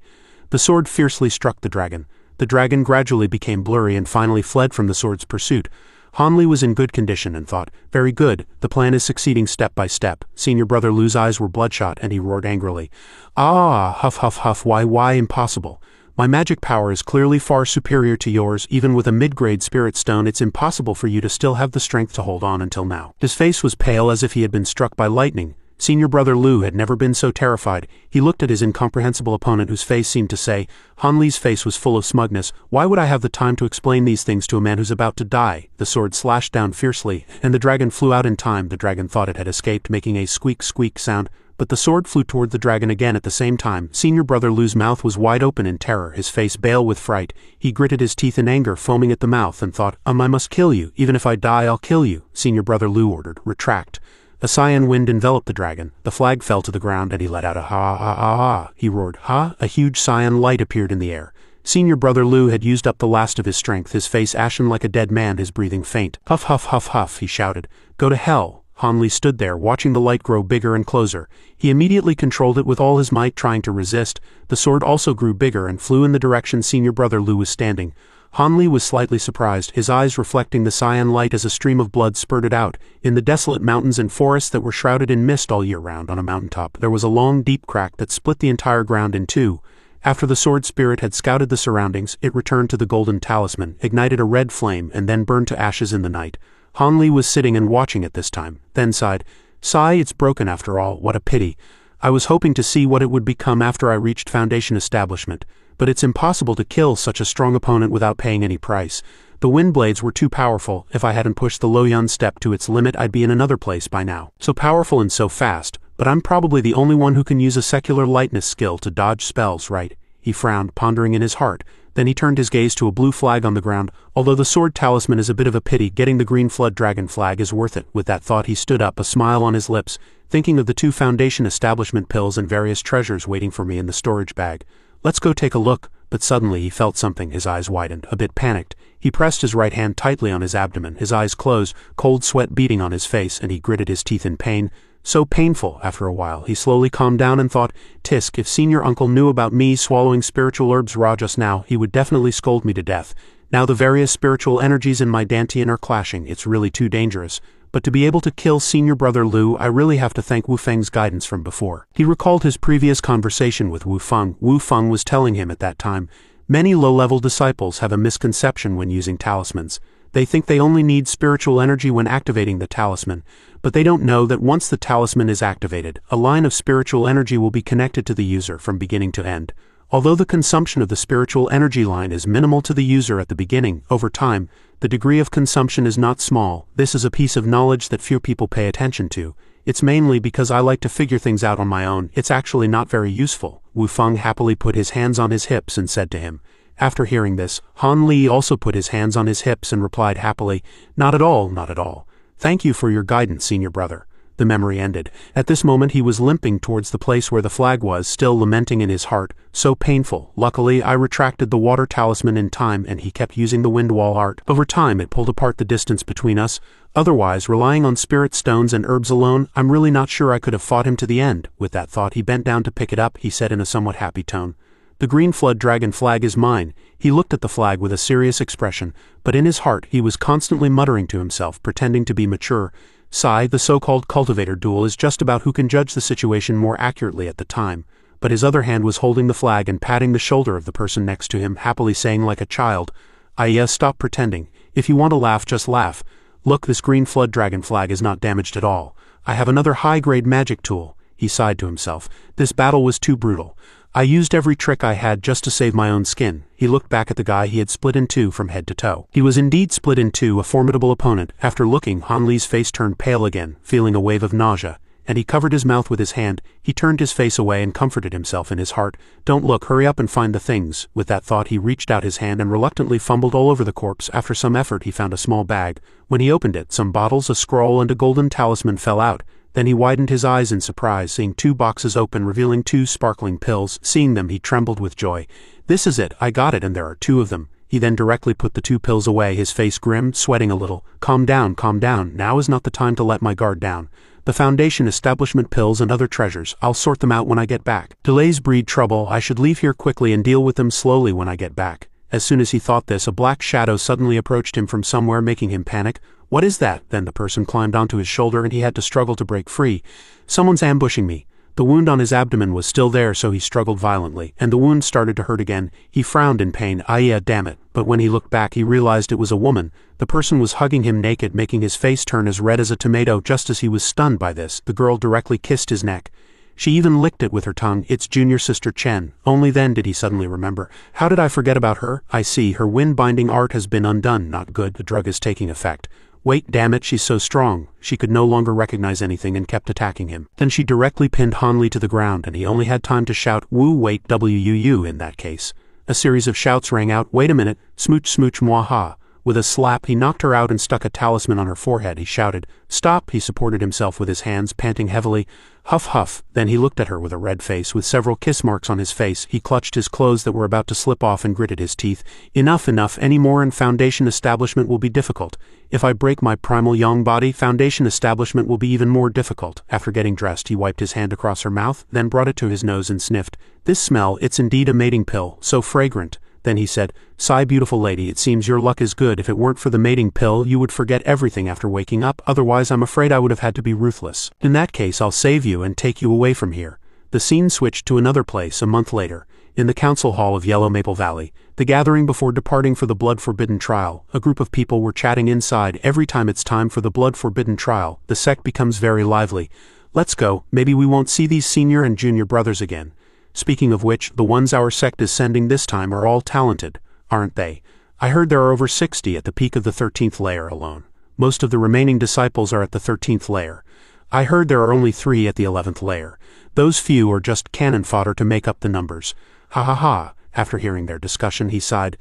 The sword fiercely struck the dragon. The dragon gradually became blurry and finally fled from the sword's pursuit. Han Li was in good condition and thought, very good, the plan is succeeding step by step. Senior brother Lu's eyes were bloodshot and he roared angrily. Ah, huff, why impossible? My magic power is clearly far superior to yours. Even with a mid-grade spirit stone, it's impossible for you to still have the strength to hold on until now. His face was pale as if he had been struck by lightning. Senior brother Lu had never been so terrified. He looked at his incomprehensible opponent, whose face seemed to say, Han Li's face was full of smugness. Why would I have the time to explain these things to a man who's about to die? The sword slashed down fiercely, and the dragon flew out in time. The dragon thought it had escaped, making a squeak sound, but the sword flew toward the dragon again at the same time. Senior brother Lu's mouth was wide open in terror, his face pale with fright. He gritted his teeth in anger, foaming at the mouth, and thought, I must kill you. Even if I die, I'll kill you. Senior brother Lu ordered, retract. A cyan wind enveloped the dragon. The flag fell to the ground, and he let out a ha. He roared, ha! A huge cyan light appeared in the air. Senior brother Lu had used up the last of his strength, his face ashen like a dead man, his breathing faint. Huff, he shouted. Go to hell. Han Li stood there, watching the light grow bigger and closer. He immediately controlled it with all his might, trying to resist. The sword also grew bigger and flew in the direction Senior brother Lu was standing. Han Li was slightly surprised, his eyes reflecting the cyan light as a stream of blood spurted out. In the desolate mountains and forests that were shrouded in mist all year round on a mountaintop, there was a long, deep crack that split the entire ground in two. After the sword spirit had scouted the surroundings, it returned to the golden talisman, ignited a red flame, and then burned to ashes in the night. Han Li was sitting and watching it this time, then sighed, it's broken after all, what a pity. I was hoping to see what it would become after I reached foundation establishment, but it's impossible to kill such a strong opponent without paying any price. The wind blades were too powerful. If I hadn't pushed the Loyun step to its limit, I'd be in another place by now. So powerful and so fast, but I'm probably the only one who can use a secular lightness skill to dodge spells, right? He frowned, pondering in his heart. Then he turned his gaze to a blue flag on the ground. Although the sword talisman is a bit of a pity, getting the green flood dragon flag is worth it. With that thought, he stood up, a smile on his lips, thinking of the 2 foundation establishment pills and various treasures waiting for me in the storage bag. Let's go take a look. But suddenly he felt something, his eyes widened, a bit panicked. He pressed his right hand tightly on his abdomen, his eyes closed, cold sweat beating on his face, and he gritted his teeth in pain. So painful. After a while, he slowly calmed down and thought, Tisk, if senior uncle knew about me swallowing spiritual herbs raw just now, he would definitely scold me to death. Now the various spiritual energies in my dantian are clashing. It's really too dangerous. But to be able to kill senior brother Lu, I really have to thank Wu Feng's guidance from before. He recalled his previous conversation with Wu Feng. Wu Feng was telling him at that time, many low-level disciples have a misconception when using talismans. They think they only need spiritual energy when activating the talisman, but they don't know that once the talisman is activated, a line of spiritual energy will be connected to the user from beginning to end. Although the consumption of the spiritual energy line is minimal to the user at the beginning, over time, the degree of consumption is not small. This is a piece of knowledge that few people pay attention to. It's mainly because I like to figure things out on my own. It's actually not very useful. Wu Feng happily put his hands on his hips and said to him. After hearing this, Han Li also put his hands on his hips and replied happily, "Not at all, not at all. Thank you for your guidance, senior brother." The memory ended. At this moment he was limping towards the place where the flag was, still lamenting in his heart. So painful. Luckily, I retracted the water talisman in time and he kept using the wind wall art. Over time it pulled apart the distance between us. Otherwise, relying on spirit stones and herbs alone, I'm really not sure I could have fought him to the end. With that thought he bent down to pick it up. He said in a somewhat happy tone, "The green flood dragon flag is mine." He looked at the flag with a serious expression, but in his heart he was constantly muttering to himself, pretending to be mature. Sigh, the so-called cultivator duel is just about who can judge the situation more accurately at the time. But his other hand was holding the flag and patting the shoulder of the person next to him, happily saying like a child, stop pretending. If you want to laugh, just laugh. Look, this green flood dragon flag is not damaged at all. I have another high-grade magic tool." He sighed to himself. "This battle was too brutal. I used every trick I had just to save my own skin." He looked back at the guy he had split in two from head to toe. He was indeed split in two, a formidable opponent. After looking, Han Li's face turned pale again, feeling a wave of nausea, and he covered his mouth with his hand. He turned his face away and comforted himself in his heart. "Don't look, hurry up and find the things." With that thought he reached out his hand and reluctantly fumbled all over the corpse. After some effort he found a small bag. When he opened it, some bottles, a scroll, and a golden talisman fell out. Then he widened his eyes in surprise, seeing 2 boxes open, revealing 2 sparkling pills. Seeing them, he trembled with joy. "This is it, I got it, and there are 2 of them." He then directly put the 2 pills away, his face grim, sweating a little. Calm down, now is not the time to let my guard down. The Foundation establishment pills and other treasures, I'll sort them out when I get back. Delays breed trouble, I should leave here quickly and deal with them slowly when I get back." As soon as he thought this, a black shadow suddenly approached him from somewhere, making him panic. "What is that?" Then the person climbed onto his shoulder and he had to struggle to break free. "Someone's ambushing me." The wound on his abdomen was still there, so he struggled violently, and the wound started to hurt again. He frowned in pain. Damn it. But when he looked back he realized it was a woman. The person was hugging him naked, making his face turn as red as a tomato. Just as he was stunned by this, the girl directly kissed his neck. She even licked it with her tongue. It's junior sister Chen. Only then did he suddenly remember. How did I forget about her? I see, her wind-binding art has been undone. Not good, the drug is taking effect. Wait, damn it, she's so strong. She could no longer recognize anything and kept attacking him. Then she directly pinned Han Li to the ground, and he only had time to shout, "Woo, wait, WUU," in that case. A series of shouts rang out. "Wait a minute, smooch smooch moi ha." With a slap, he knocked her out and stuck a talisman on her forehead. He shouted, "Stop!" He supported himself with his hands, panting heavily. Huff, huff. Then he looked at her with a red face, with several kiss marks on his face. He clutched his clothes that were about to slip off and gritted his teeth. "Enough, enough. Any more and Foundation establishment will be difficult. If I break my primal young body, Foundation establishment will be even more difficult." After getting dressed, he wiped his hand across her mouth, then brought it to his nose and sniffed. "This smell, it's indeed a mating pill, so fragrant." Then he said, "Sigh, beautiful lady, it seems your luck is good. If it weren't for the mating pill, you would forget everything after waking up. Otherwise, I'm afraid I would have had to be ruthless. In that case, I'll save you and take you away from here." The scene switched to another place a month later, in the council hall of Yellow Maple Valley. The gathering before departing for the blood-forbidden trial. A group of people were chatting inside. Every time it's time for the blood-forbidden trial, the sect becomes very lively. "Let's go, maybe we won't see these senior and junior brothers again. Speaking of which, the ones our sect is sending this time are all talented, aren't they? I heard there are over 60 at the peak of the 13th layer alone. Most of the remaining disciples are at the 13th layer. I heard there are only 3 at the 11th layer. Those few are just cannon fodder to make up the numbers. Ha ha ha." After hearing their discussion he sighed,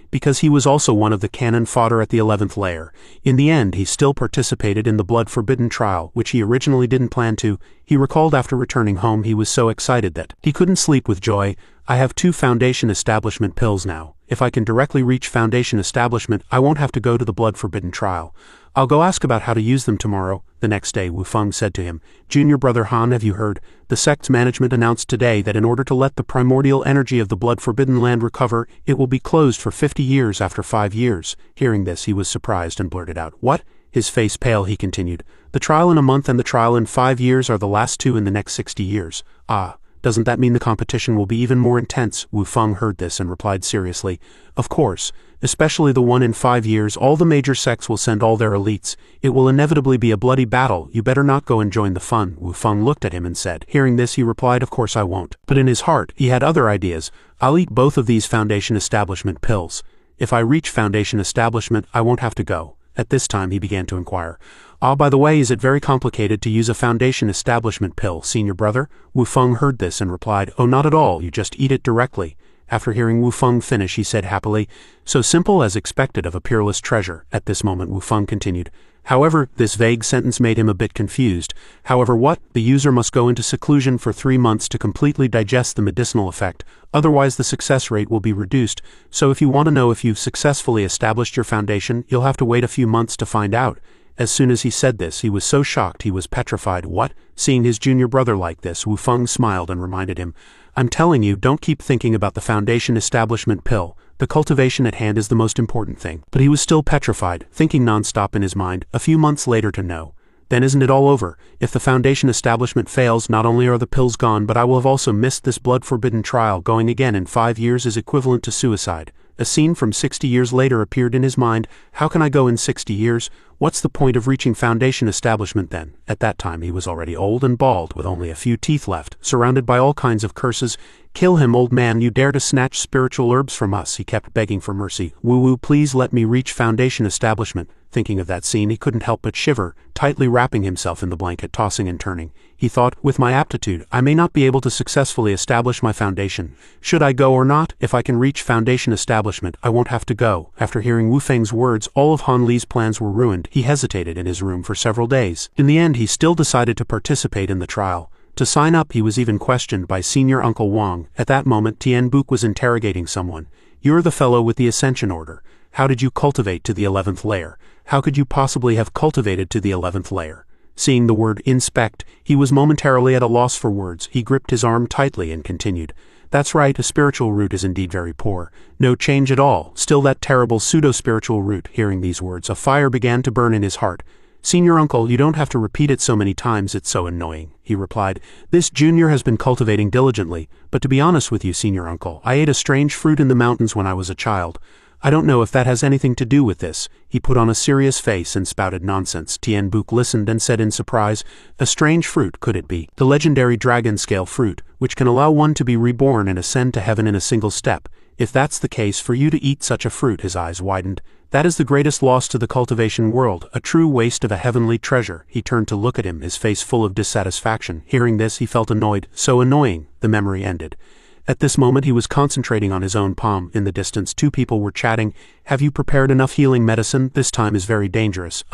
because he was also one of the cannon fodder at the 11th layer. In the end he still participated in the blood-forbidden trial, which he originally didn't plan to. He recalled after returning home he was so excited that he couldn't sleep with joy. "I have 2 Foundation establishment pills now. If I can directly reach Foundation establishment, I won't have to go to the blood-forbidden trial. I'll go ask about how to use them tomorrow." The next day Wu Feng said to him, "Junior brother Han, have you heard? The sect's management announced today that in order to let the primordial energy of the blood-forbidden land recover, it will be closed for 50 years after 5 years. Hearing this he was surprised and blurted out, "What?" His face pale, he continued, "The trial in a month and the trial in 5 years are the last 2 in the next 60 years. Ah, Doesn't that mean the competition will be even more intense? Wu Feng heard this and replied seriously, "Of course. Especially the one in 5 years, all the major sects will send all their elites. It will inevitably be a bloody battle. You better not go and join the fun." Wu Feng looked at him and said. Hearing this, he replied, "Of course I won't." But in his heart, he had other ideas. "I'll eat both of these Foundation Establishment pills. If I reach Foundation Establishment, I won't have to go." At this time, he began to inquire, "Ah, by the way, is it very complicated to use a Foundation Establishment pill, senior brother?" Wu Feng heard this and replied, "Oh, not at all. You just eat it directly." After hearing Wu Feng finish, he said happily, "So simple as expected of a peerless treasure." At this moment, Wu Feng continued, "However, this vague sentence made him a bit confused. However, what? The user must go into seclusion for 3 months to completely digest the medicinal effect, otherwise the success rate will be reduced. So if you want to know if you've successfully established your foundation, you'll have to wait a few months to find out." As soon as he said this, he was so shocked he was petrified. What? Seeing his junior brother like this, Wu Feng smiled and reminded him, "I'm telling you, don't keep thinking about the Foundation Establishment pill. The cultivation at hand is the most important thing." But he was still petrified, thinking non-stop in his mind, a few months later to know. Then isn't it all over? If the Foundation Establishment fails, not only are the pills gone, but I will have also missed this blood-forbidden trial. Going again in 5 years is equivalent to suicide. A scene from 60 years later appeared in his mind. How can I go in 60 years? What's the point of reaching Foundation Establishment then? At that time he was already old and bald, with only a few teeth left, surrounded by all kinds of curses. "Kill him, old man, you dare to snatch spiritual herbs from us," he kept begging for mercy. "Woo-woo, please let me reach Foundation Establishment." Thinking of that scene, he couldn't help but shiver, tightly wrapping himself in the blanket, tossing and turning. He thought, "With my aptitude, I may not be able to successfully establish my foundation. Should I go or not? If I can reach Foundation Establishment, I won't have to go." After hearing Wu Feng's words, all of Han Li's plans were ruined. He hesitated in his room for several days. In the end, he still decided to participate in the trial. To sign up, he was even questioned by Senior Uncle Wang. At that moment, Tian Buk was interrogating someone. "You're the fellow with the Ascension Order. How did you cultivate to the 11th layer? How could you possibly have cultivated to the 11th layer?" Seeing the word inspect, he was momentarily at a loss for words. He gripped his arm tightly and continued, "That's right, a spiritual root is indeed very poor. No change at all. Still that terrible pseudo-spiritual root." Hearing these words, a fire began to burn in his heart. "Senior uncle, you don't have to repeat it so many times, it's so annoying," he replied. "This junior has been cultivating diligently, but to be honest with you, senior uncle, I ate a strange fruit in the mountains when I was a child. I don't know if that has anything to do with this." He put on a serious face and spouted nonsense. Tian Buk listened and said in surprise, "A strange fruit, could it be? The legendary dragon-scale fruit, which can allow one to be reborn and ascend to heaven in a single step. If that's the case, for you to eat such a fruit," his eyes widened, "that is the greatest loss to the cultivation world, a true waste of a heavenly treasure." He turned to look at him, his face full of dissatisfaction. Hearing this, he felt annoyed. So annoying. The memory ended. At this moment he was concentrating on his own palm. In the distance 2 people were chatting. "Have you prepared enough healing medicine? This time is very dangerous."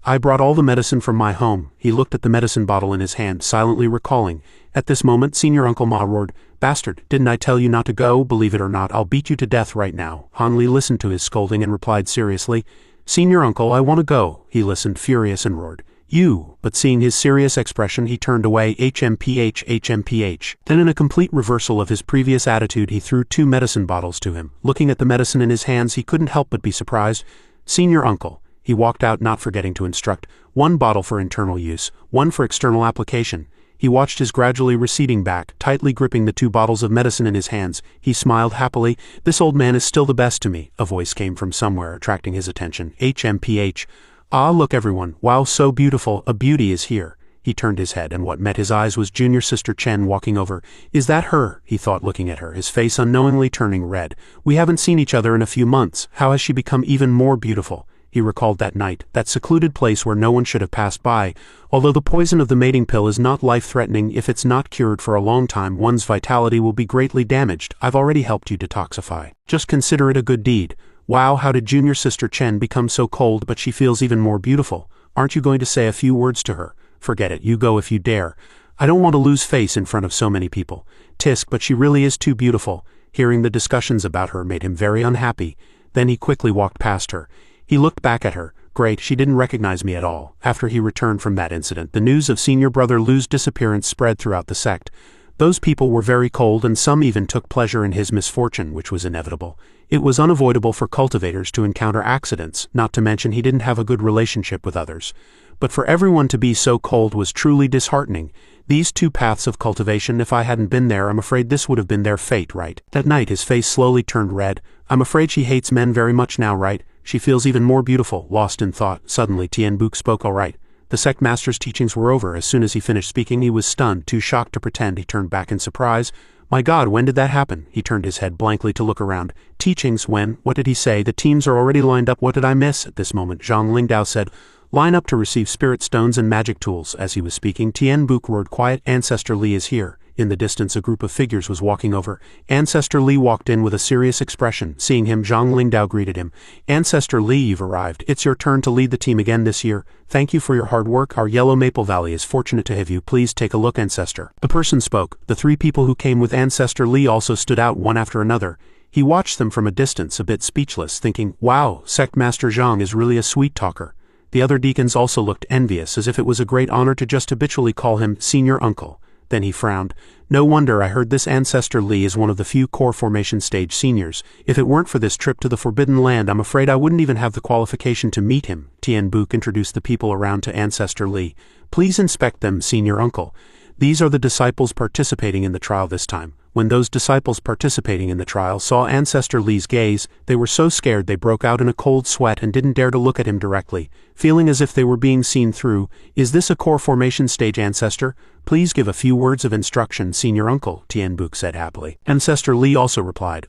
I brought all the medicine from my home." He looked at the medicine bottle in his hand, silently recalling. At this moment Senior Uncle Ma roared, "Bastard, didn't I tell you not to go? Believe it or not, I'll beat you to death right now." Han Li listened to his scolding and replied seriously, "Senior Uncle, I want to go." He listened, furious, and roared, "You!" But seeing his serious expression, he turned away. HMPH, HMPH. Then in a complete reversal of his previous attitude, he threw 2 medicine bottles to him. Looking at the medicine in his hands, he couldn't help but be surprised. "Senior Uncle." He walked out, not forgetting to instruct, 1 bottle for internal use, 1 for external application. He watched his gradually receding back, tightly gripping the 2 bottles of medicine in his hands. He smiled happily. "This old man is still the best to me." A voice came from somewhere, attracting his attention. HMPH. "Ah, look everyone, wow, so beautiful, a beauty is here." He turned his head, and what met his eyes was junior sister Chen walking over. "Is that her?" he thought, looking at her, his face unknowingly turning red. "We haven't seen each other in a few months. How has she become even more beautiful?" He recalled that night, that secluded place where no one should have passed by. Although the poison of the mating pill is not life-threatening, if it's not cured for a long time, one's vitality will be greatly damaged. I've already helped you detoxify. Just consider it a good deed. Wow, how did junior sister Chen become so cold, but she feels even more beautiful? Aren't you going to say a few words to her? Forget it, you go if you dare. I don't want to lose face in front of so many people. Tisk, but she really is too beautiful. Hearing the discussions about her made him very unhappy. Then he quickly walked past her. He looked back at her. Great, she didn't recognize me at all. After he returned from that incident, the news of senior brother Lu's disappearance spread throughout the sect. Those people were very cold, and some even took pleasure in his misfortune, which was inevitable. It was unavoidable for cultivators to encounter accidents, not to mention he didn't have a good relationship with others. But for everyone to be so cold was truly disheartening. These two paths of cultivation, if I hadn't been there, I'm afraid this would have been their fate, right? That night his face slowly turned red. I'm afraid she hates men very much now, right? She feels even more beautiful. Lost in thought, suddenly Tien Buk spoke. All right. The sect master's teachings were over. As soon as he finished speaking, he was stunned, too shocked to pretend. He turned back in surprise. My God, when did that happen? He turned his head blankly to look around. Teachings, when? What did he say? The teams are already lined up. What did I miss? At this moment, Zhang Lingdao said, line up to receive spirit stones and magic tools. As he was speaking, Tien Buk roared, quiet, Ancestor Li is here. In the distance, a group of figures was walking over. Ancestor Li walked in with a serious expression. Seeing him, Zhang Lingdao greeted him. Ancestor Li, you've arrived. It's your turn to lead the team again this year. Thank you for your hard work. Our Yellow Maple Valley is fortunate to have you. Please take a look, Ancestor. The person spoke. The three people who came with Ancestor Li also stood out one after another. He watched them from a distance, a bit speechless, thinking, wow, Sect Master Zhang is really a sweet talker. The other deacons also looked envious, as if it was a great honor to just habitually call him senior uncle. Then he frowned. No wonder I heard this Ancestor Li is one of the few core formation stage seniors. If it weren't for this trip to the Forbidden Land, I'm afraid I wouldn't even have the qualification to meet him. Tien Buk introduced the people around to Ancestor Li. Please inspect them, senior uncle. These are the disciples participating in the trial this time. When those disciples participating in the trial saw Ancestor Li's gaze, they were so scared they broke out in a cold sweat and didn't dare to look at him directly, feeling as if they were being seen through. Is this a core formation stage, Ancestor? Please give a few words of instruction, senior uncle, Tien Buk said happily. Ancestor Li also replied,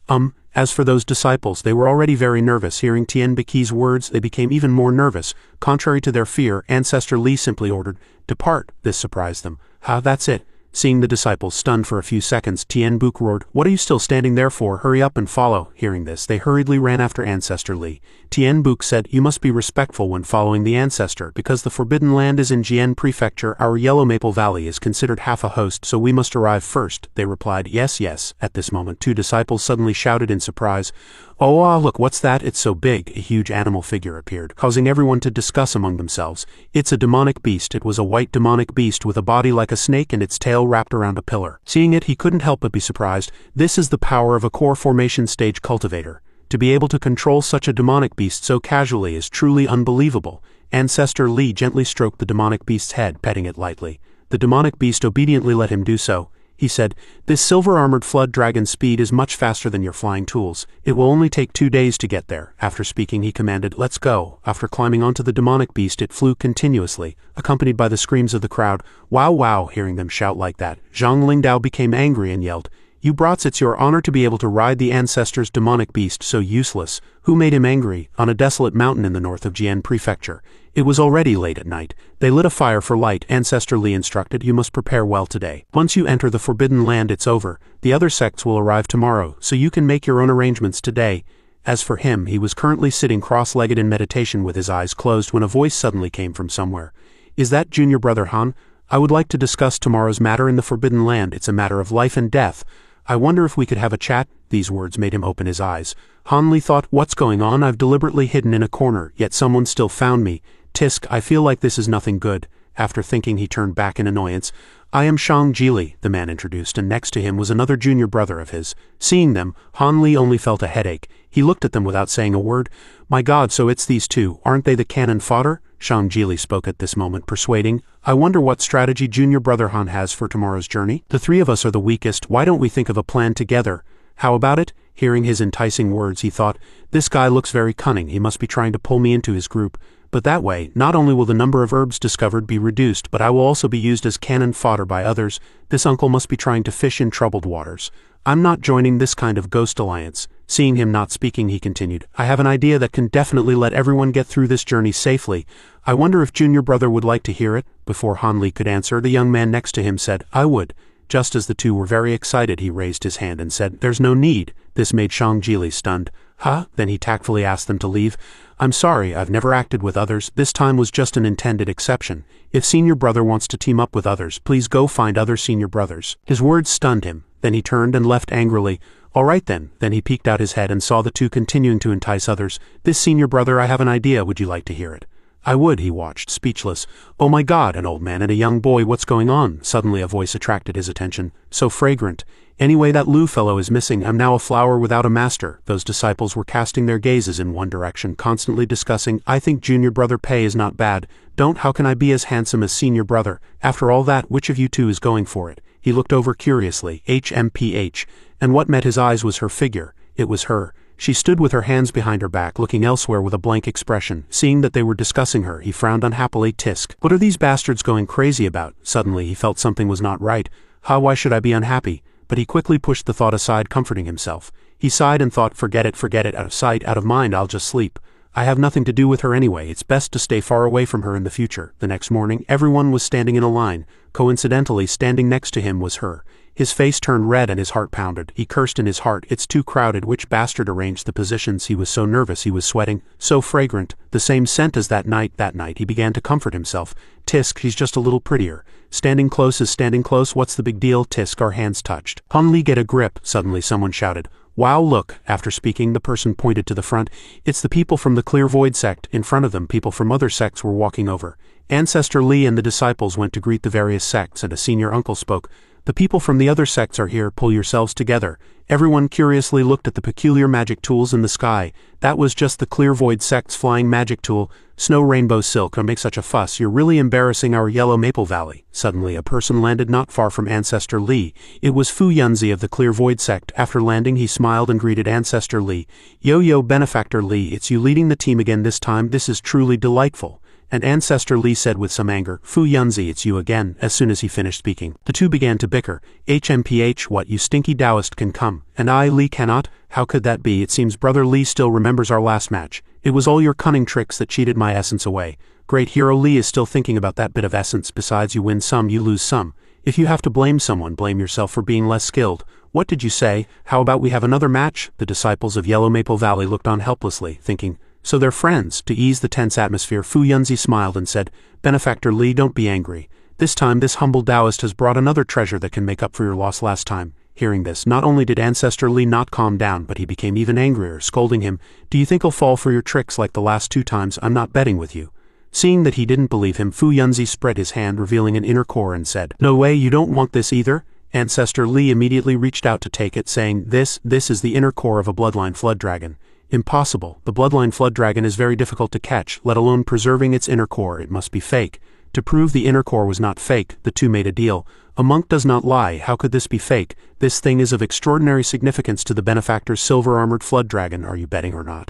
As for those disciples, they were already very nervous. Hearing Tien Buk's words, they became even more nervous. Contrary to their fear, Ancestor Li simply ordered, depart. This surprised them. That's it. Seeing the disciples stunned for a few seconds, Tien Buk roared, what are you still standing there for? Hurry up and follow. Hearing this, they hurriedly ran after Ancestor Li. Tien Buk said, you must be respectful when following the Ancestor. Because the Forbidden Land is in Jian Prefecture, our Yellow Maple Valley is considered half a host, so we must arrive first. They replied, yes, yes. At this moment, two disciples suddenly shouted in surprise, oh, look, what's that? It's so big. A huge animal figure appeared, causing everyone to discuss among themselves. It's a demonic beast. It was a white demonic beast with a body like a snake and its tail wrapped around a pillar. Seeing it, he couldn't help but be surprised. This is the power of a core formation stage cultivator. To be able to control such a demonic beast so casually is truly unbelievable. Ancestor Li gently stroked the demonic beast's head, petting it lightly. The demonic beast obediently let him do so. He said, this silver-armored flood dragon's speed is much faster than your flying tools. It will only take 2 days to get there. After speaking, he commanded, let's go. After climbing onto the demonic beast, it flew continuously, accompanied by the screams of the crowd. Wow, wow, hearing them shout like that, Zhang Lingdao became angry and yelled, you brats, it's your honor to be able to ride the ancestor's demonic beast so useless. Who made him angry? On a desolate mountain in the north of Jian Prefecture. It was already late at night. They lit a fire for light. Ancestor Li instructed, you must prepare well today. Once you enter the Forbidden Land, it's over. The other sects will arrive tomorrow, so you can make your own arrangements today. As for him, he was currently sitting cross-legged in meditation with his eyes closed when a voice suddenly came from somewhere. Is that Junior Brother Han? I would like to discuss tomorrow's matter in the Forbidden Land. It's a matter of life and death. I wonder if we could have a chat? These words made him open his eyes. Han Li thought, what's going on? I've deliberately hidden in a corner, yet someone still found me. Tisk, I feel like this is nothing good. After thinking, he turned back in annoyance. I am Shang Jili, the man introduced, and next to him was another junior brother of his. Seeing them, Han Li only felt a headache. He looked at them without saying a word. My God, so it's these two, aren't they the cannon fodder? Shang Jili spoke at this moment, persuading. I wonder what strategy junior brother Han has for tomorrow's journey. The three of us are the weakest. Why don't we think of a plan together? How about it? Hearing his enticing words, he thought, this guy looks very cunning. He must be trying to pull me into his group. But that way, not only will the number of herbs discovered be reduced, but I will also be used as cannon fodder by others. This uncle must be trying to fish in troubled waters. I'm not joining this kind of ghost alliance. Seeing him not speaking, he continued, I have an idea that can definitely let everyone get through this journey safely. I wonder if junior brother would like to hear it? Before Han Li could answer, the young man next to him said, I would. Just as the two were very excited, he raised his hand and said, there's no need. This made Shang Jili stunned. Huh? Then he tactfully asked them to leave. I'm sorry, I've never acted with others. This time was just an intended exception. If senior brother wants to team up with others, please go find other senior brothers. His words stunned him. Then he turned and left angrily. All right then. Then he peeked out his head and saw the two continuing to entice others. This senior brother, I have an idea. Would you like to hear it? I would, he watched, speechless. Oh my God, an old man and a young boy, what's going on? Suddenly a voice attracted his attention. So fragrant. Anyway, that Lu fellow is missing. I'm now a flower without a master. Those disciples were casting their gazes in one direction, constantly discussing, I think junior brother Pei is not bad. Don't, how can I be as handsome as senior brother? After all that, which of you two is going for it? He looked over curiously, HMPH, and what met his eyes was her figure. It was her. She stood with her hands behind her back, looking elsewhere with a blank expression. Seeing that they were discussing her, he frowned unhappily. Tisk. What are these bastards going crazy about? Suddenly he felt something was not right. Why should I be unhappy? But he quickly pushed the thought aside, comforting himself. He sighed and thought, forget it, out of sight, out of mind, I'll just sleep. I have nothing to do with her anyway, it's best to stay far away from her in the future. The next morning, everyone was standing in a line. Coincidentally, standing next to him was her. His face turned red and his heart pounded. He cursed in his heart, it's too crowded, which bastard arranged the positions? He was so nervous, he was sweating, so fragrant, the same scent as that night. He began to comfort himself. Tisk, she's just a little prettier. Standing close is standing close, what's the big deal? Tisk, our hands touched. Hanli, get a grip, suddenly someone shouted. Wow, look. After speaking, the person pointed to the front. It's the people from the Clear Void sect. In front of them, people from other sects were walking over. Ancestor Li and the disciples went to greet the various sects, and a senior uncle spoke. The people from the other sects are here, pull yourselves together. Everyone curiously looked at the peculiar magic tools in the sky. That was just the Clear Void sect's flying magic tool. Snow Rainbow Silk, don't make such a fuss, you're really embarrassing our Yellow Maple Valley. Suddenly a person landed not far from Ancestor Li. It was Fu Yunzi of the Clear Void sect. After landing he smiled and greeted Ancestor Li. Yo, Benefactor Li, it's you leading the team again this time, this is truly delightful. And Ancestor Li said with some anger, Fu Yunzi, it's you again. As soon as he finished speaking, the two began to bicker. HMPH, what, you stinky Taoist can come, and I, Li, cannot? How could that be? It seems brother Li still remembers our last match. It was all your cunning tricks that cheated my essence away. Great hero Li is still thinking about that bit of essence. Besides, you win some, you lose some. If you have to blame someone, blame yourself for being less skilled. What did you say? How about we have another match? The disciples of Yellow Maple Valley looked on helplessly, thinking, so they're friends. To ease the tense atmosphere, Fu Yunzi smiled and said, Benefactor Li, don't be angry. This time this humble Taoist has brought another treasure that can make up for your loss last time. Hearing this, not only did Ancestor Li not calm down, but he became even angrier, scolding him, do you think I'll fall for your tricks like the last 2 times? I'm not betting with you. Seeing that he didn't believe him, Fu Yunzi spread his hand, revealing an inner core, and said, no way, you don't want this either? Ancestor Li immediately reached out to take it, saying, this is the inner core of a bloodline flood dragon. Impossible. The bloodline flood dragon is very difficult to catch, let alone preserving its inner core. It must be fake. To prove the inner core was not fake, the two made a deal. A monk does not lie. How could this be fake? This thing is of extraordinary significance to the benefactor's silver-armored flood dragon. Are you betting or not?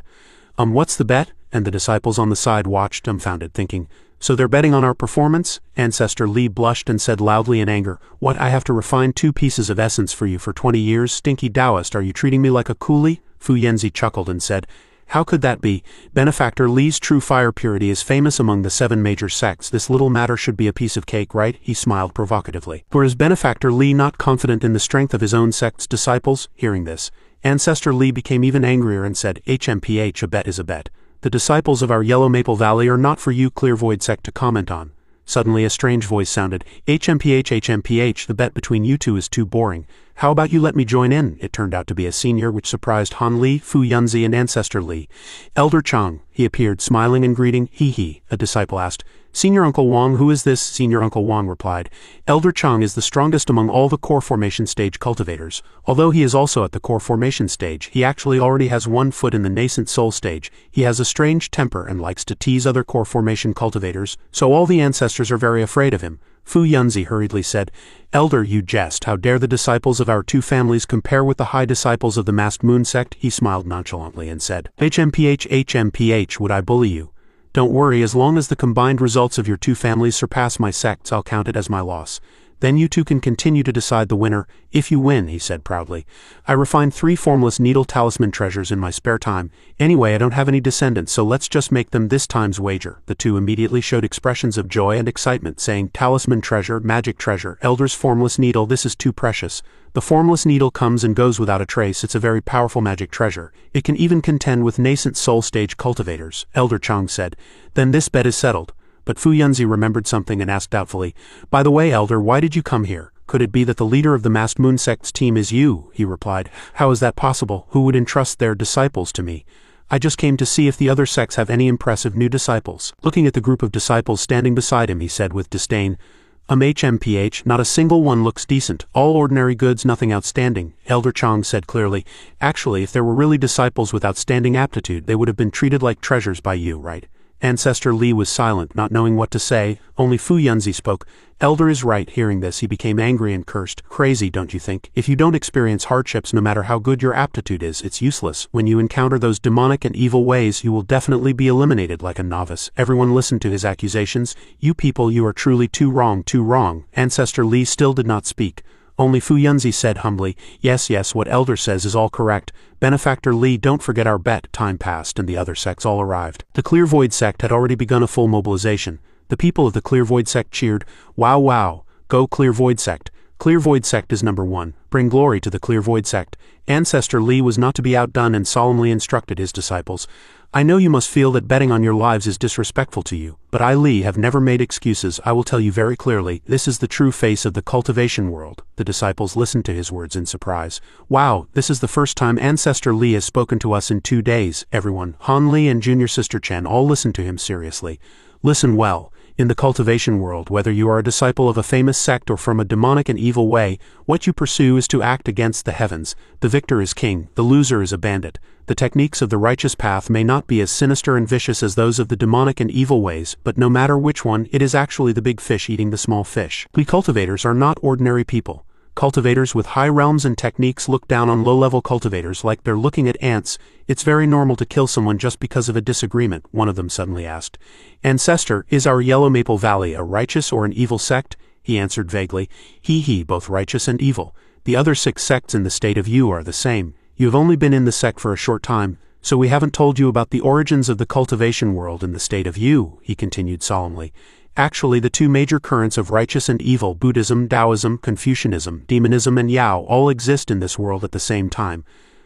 What's the bet? And the disciples on the side watched, dumbfounded, thinking, so they're betting on our performance? Ancestor Li blushed and said loudly in anger, what, I have to refine 2 pieces of essence for you for 20 years? Stinky Taoist, are you treating me like a coolie? Fu Yunzi chuckled and said, how could that be? Benefactor Li's true fire purity is famous among the 7 major sects. This little matter should be a piece of cake, right? He smiled provocatively. For is Benefactor Li not confident in the strength of his own sect's disciples? Hearing this, Ancestor Li became even angrier and said, HMPH, a bet is a bet. The disciples of our Yellow Maple Valley are not for you Clear Void sect to comment on. Suddenly a strange voice sounded, HMPH, the bet between you two is too boring. How about you let me join in? It turned out to be a senior, which surprised Han Li, Fu Yunzi, and Ancestor Li. Elder Chang, he appeared, smiling and greeting. He, a disciple asked. Senior Uncle Wang, who is this? Senior Uncle Wang replied. Elder Chang is the strongest among all the core formation stage cultivators. Although he is also at the core formation stage, he actually already has 1 foot in the nascent soul stage. He has a strange temper and likes to tease other core formation cultivators, so all the ancestors are very afraid of him. Fu Yunzi hurriedly said, Elder, you jest. How dare the disciples of our 2 families compare with the high disciples of the masked moon sect? He smiled nonchalantly and said, HMPH, would I bully you? Don't worry, as long as the combined results of your 2 families surpass my sect's, I'll count it as my loss. Then you two can continue to decide the winner, if you win, he said proudly. I refined 3 formless needle talisman treasures in my spare time. Anyway, I don't have any descendants, so let's just make them this time's wager. The two immediately showed expressions of joy and excitement, saying, talisman treasure, magic treasure, elder's formless needle, this is too precious. The formless needle comes and goes without a trace. It's a very powerful magic treasure. It can even contend with nascent soul stage cultivators, Elder Chang said. Then this bet is settled. But Fu Yunzi remembered something and asked doubtfully, by the way, Elder, why did you come here? Could it be that the leader of the masked moon sect's team is you? He replied, how is that possible? Who would entrust their disciples to me? I just came to see if the other sects have any impressive new disciples. Looking at the group of disciples standing beside him, he said with disdain, HMPH, not a single one looks decent, all ordinary goods, nothing outstanding. Elder Chang said clearly, actually, if there were really disciples with outstanding aptitude, they would have been treated like treasures by you, right? Ancestor Li was silent, not knowing what to say. Only Fu Yunzi spoke. Elder is right. Hearing this, he became angry and cursed. Crazy, don't you think? If you don't experience hardships, no matter how good your aptitude is, it's useless. When you encounter those demonic and evil ways, you will definitely be eliminated like a novice. Everyone listened to his accusations. You people, you are truly too wrong, too wrong. Ancestor Li still did not speak. Only Fu Yunzi said humbly, yes, what Elder says is all correct. Benefactor Li, don't forget our bet. Time passed and the other sects all arrived. The Clear Void sect had already begun a full mobilization. The people of the Clear Void sect cheered, wow wow, go Clear Void sect. Clear Void sect is number one. Bring glory to the Clear Void sect. Ancestor Li was not to be outdone and solemnly instructed his disciples. I know you must feel that betting on your lives is disrespectful to you, but I, Li, have never made excuses. I will tell you very clearly, this is the true face of the cultivation world. The disciples listened to his words in surprise. Wow, this is the first time Ancestor Li has spoken to us in 2 days. Everyone, Han Li and Junior Sister Chen, all listened to him seriously. Listen well. In the cultivation world, whether you are a disciple of a famous sect or from a demonic and evil way, what you pursue is to act against the heavens. The victor is king, the loser is a bandit. The techniques of the righteous path may not be as sinister and vicious as those of the demonic and evil ways, but no matter which one, it is actually the big fish eating the small fish. We cultivators are not ordinary people. Cultivators with high realms and techniques look down on low-level cultivators like they're looking at ants. It's very normal to kill someone just because of a disagreement, one of them suddenly asked. Ancestor, is our Yellow Maple Valley a righteous or an evil sect? He answered vaguely. Both righteous and evil. The other 6 sects in the state of Yu are the same. You have only been in the sect for a short time, so we haven't told you about the origins of the cultivation world in the state of Yu, he continued solemnly. Actually, the 2 major currents of righteous and evil, Buddhism, Taoism, Confucianism, demonism and Yao, all exist in this world at the same time.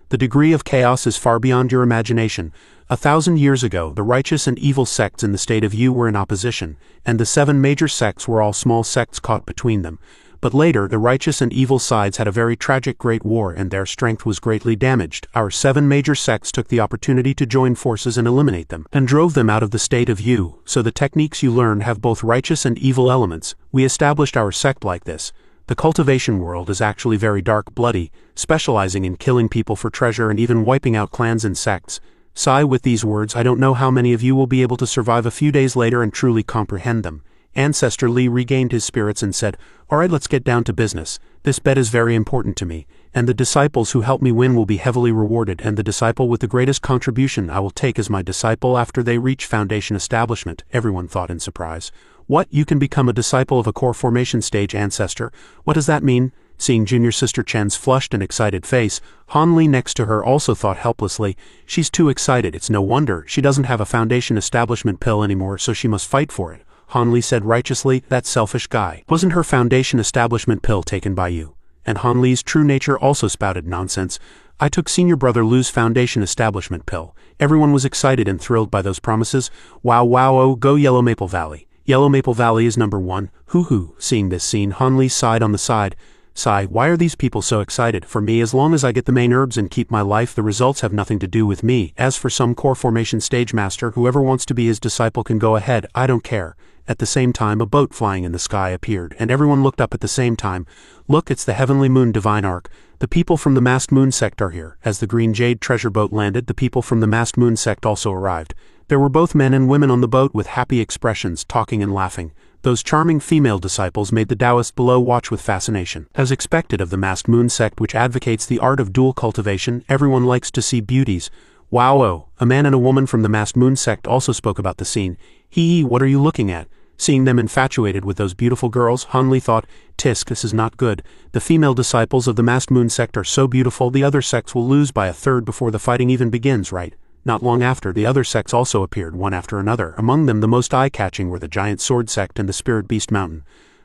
The degree of chaos is far beyond your imagination. 1,000 years ago, the righteous and evil sects in the state of Yu were in opposition, and the 7 major sects were all small sects caught between them. But later, the righteous and evil sides had a very tragic great war and their strength was greatly damaged. Our 7 major sects took the opportunity to join forces and eliminate them, and drove them out of the state of Yu, so the techniques you learn have both righteous and evil elements. We established our sect like this. The cultivation world is actually very dark, bloody, specializing in killing people for treasure and even wiping out clans and sects. Sigh with these words, I don't know how many of you will be able to survive a few days later and truly comprehend them. Ancestor Li regained his spirits and said, alright, let's get down to business. This bet is very important to me, and the disciples who help me win will be heavily rewarded, and the disciple with the greatest contribution I will take as my disciple after they reach foundation establishment. Everyone thought in surprise. What, you can become a disciple of a core formation stage ancestor? What does that mean? Seeing Junior Sister Chen's flushed and excited face, Han Li next to her also thought helplessly, she's too excited, it's no wonder, she doesn't have a foundation establishment pill anymore, so she must fight for it. Han Li said righteously, that selfish guy. Wasn't her foundation establishment pill taken by you? And Han Li's true nature also spouted nonsense. I took senior brother Lu's foundation establishment pill. Everyone was excited and thrilled by those promises. Wow wow oh, go Yellow Maple Valley. Yellow Maple Valley is number 1. Hoo. Seeing this scene, Han Li sighed on the side. Sigh, why are these people so excited? For me, as long as I get the main herbs and keep my life, the results have nothing to do with me. As for some core formation stage master, whoever wants to be his disciple can go ahead, I don't care. At the same time, a boat flying in the sky appeared, and everyone looked up at the same time. Look, it's the Heavenly Moon Divine Arc. The people from the Masked Moon sect are here. As the Green Jade treasure boat landed, the people from the Masked Moon sect also arrived. There were both men and women on the boat with happy expressions, talking and laughing. Those charming female disciples made the Taoists below watch with fascination. As expected of the Masked Moon sect, which advocates the art of dual cultivation, everyone likes to see beauties. Wow oh, a man and a woman from the Masked Moon sect also spoke about the scene. What are you looking at? Seeing them infatuated with those beautiful girls, Han Li thought, Tisk, this is not good. The female disciples of the Masked Moon sect are so beautiful the other sects will lose by a third before the fighting even begins, right? Not long after, the other sects also appeared, one after another. Among them, the most eye-catching were the Giant Sword sect and the Spirit Beast Mountain.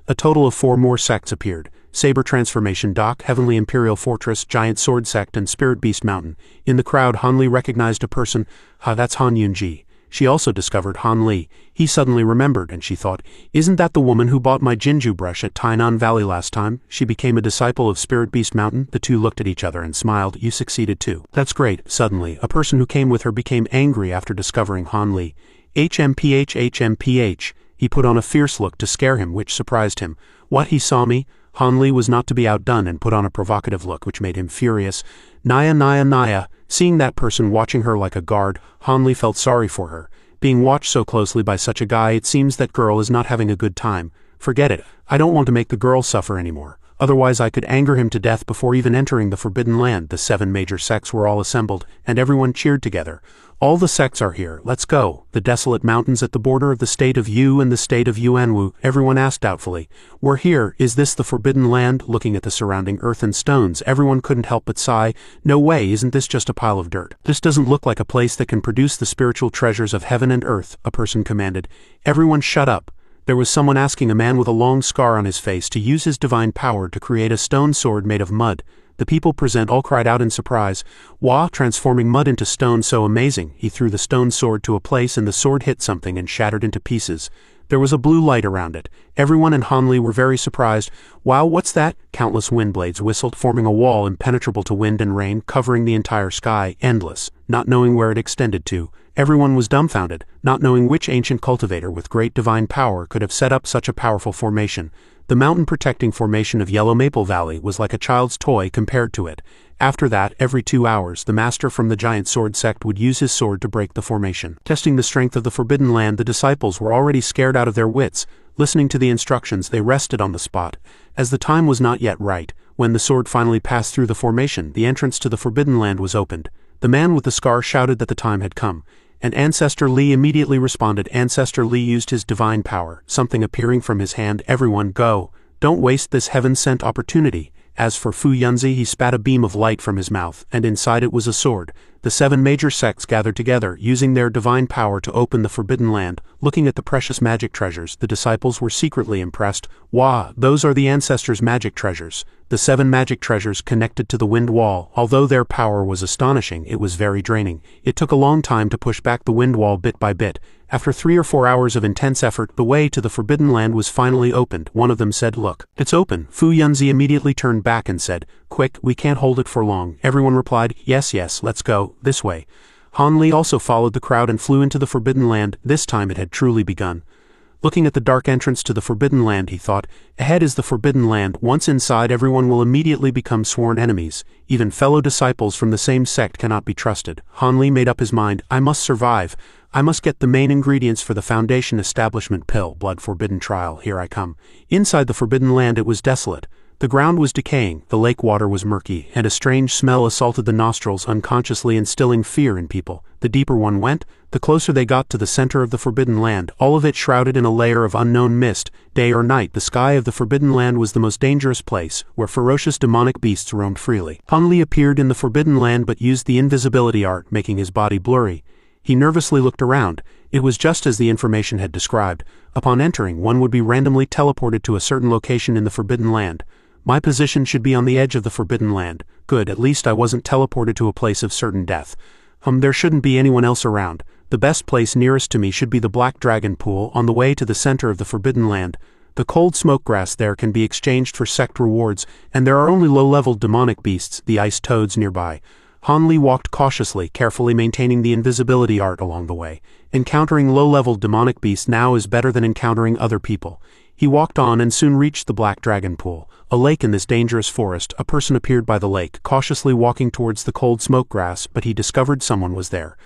A total of 4 more sects appeared. Saber Transformation Dock, Heavenly Imperial Fortress, Giant Sword sect, and Spirit Beast Mountain. In the crowd, Han Li recognized a person. That's Han Yunji. She also discovered Han Li. He suddenly remembered, and she thought, isn't that the woman who bought my Jinju brush at Tainan Valley last time? She became a disciple of Spirit Beast Mountain. The two looked at each other and smiled. You succeeded too. That's great. Suddenly, a person who came with her became angry after discovering Han Li. HMPH. He put on a fierce look to scare him, which surprised him. What, he saw me? Han Li was not to be outdone and put on a provocative look which made him furious. Naya. Seeing that person watching her like a guard, Han Li felt sorry for her. Being watched so closely by such a guy, it seems that girl is not having a good time. Forget it. I don't want to make the girl suffer anymore. Otherwise I could anger him to death before even entering the Forbidden Land. The 7 major sects were all assembled, and everyone cheered together. All the sects are here, let's go. The desolate mountains at the border of the state of Yu and the state of Yuanwu. Everyone asked doubtfully. We're here, is this the Forbidden Land? Looking at the surrounding earth and stones, everyone couldn't help but sigh. No way, isn't this just a pile of dirt? This doesn't look like a place that can produce the spiritual treasures of heaven and earth, a person commanded. Everyone shut up. There was someone asking a man with a long scar on his face to use his divine power to create a stone sword made of mud. The people present all cried out in surprise. Wah, transforming mud into stone, so amazing. He threw the stone sword to a place and the sword hit something and shattered into pieces. There was a blue light around it. Everyone and Han Li were very surprised. Wow, what's that? Countless wind blades whistled, forming a wall impenetrable to wind and rain, covering the entire sky, endless, not knowing where it extended to. Everyone was dumbfounded, not knowing which ancient cultivator with great divine power could have set up such a powerful formation. The mountain-protecting formation of Yellow Maple Valley was like a child's toy compared to it. After that, every 2 hours, the master from the giant sword sect would use his sword to break the formation. Testing the strength of the Forbidden Land, the disciples were already scared out of their wits. Listening to the instructions, they rested on the spot. As the time was not yet right, when the sword finally passed through the formation, the entrance to the Forbidden Land was opened. The man with the scar shouted that the time had come. And Ancestor Li immediately responded. Ancestor Li used his divine power, something appearing from his hand. Everyone go. Don't waste this heaven-sent opportunity. As for Fu Yunzi, he spat a beam of light from his mouth, and inside it was a sword. The 7 major sects gathered together, using their divine power to open the Forbidden Land. Looking at the precious magic treasures, the disciples were secretly impressed. Wah, those are the ancestors' magic treasures. The 7 magic treasures connected to the wind wall. Although their power was astonishing, it was very draining. It took a long time to push back the wind wall bit by bit. After 3 or 4 hours of intense effort, the way to the Forbidden Land was finally opened. One of them said, "Look, it's open." Fu Yunzi immediately turned back and said, "Quick, we can't hold it for long." Everyone replied, yes, let's go, this way. Han Li also followed the crowd and flew into the Forbidden Land. This time it had truly begun. Looking at the dark entrance to the Forbidden Land, he thought, ahead is the Forbidden Land. Once inside, everyone will immediately become sworn enemies. Even fellow disciples from the same sect cannot be trusted. Han Li made up his mind, I must survive. I must get the main ingredients for the Foundation Establishment Pill, Blood Forbidden Trial. Here I come. Inside the Forbidden Land it was desolate. The ground was decaying, the lake water was murky, and a strange smell assaulted the nostrils, unconsciously instilling fear in people. The deeper one went, the closer they got to the center of the Forbidden Land, all of it shrouded in a layer of unknown mist. Day or night, the sky of the Forbidden Land was the most dangerous place, where ferocious demonic beasts roamed freely. Han Li appeared in the Forbidden Land but used the invisibility art, making his body blurry. He nervously looked around. It was just as the information had described. Upon entering, one would be randomly teleported to a certain location in the Forbidden Land. My position should be on the edge of the Forbidden Land. Good, at least I wasn't teleported to a place of certain death. There shouldn't be anyone else around. The best place nearest to me should be the Black Dragon Pool on the way to the center of the Forbidden Land. The cold smoke grass there can be exchanged for sect rewards, and there are only low-level demonic beasts, the ice toads, nearby. Han Li walked cautiously, carefully maintaining the invisibility art along the way. Encountering low-level demonic beasts now is better than encountering other people. He walked on and soon reached the Black Dragon Pool, a lake in this dangerous forest. A person appeared by the lake, cautiously walking towards the cold smoke grass, but he discovered someone was there.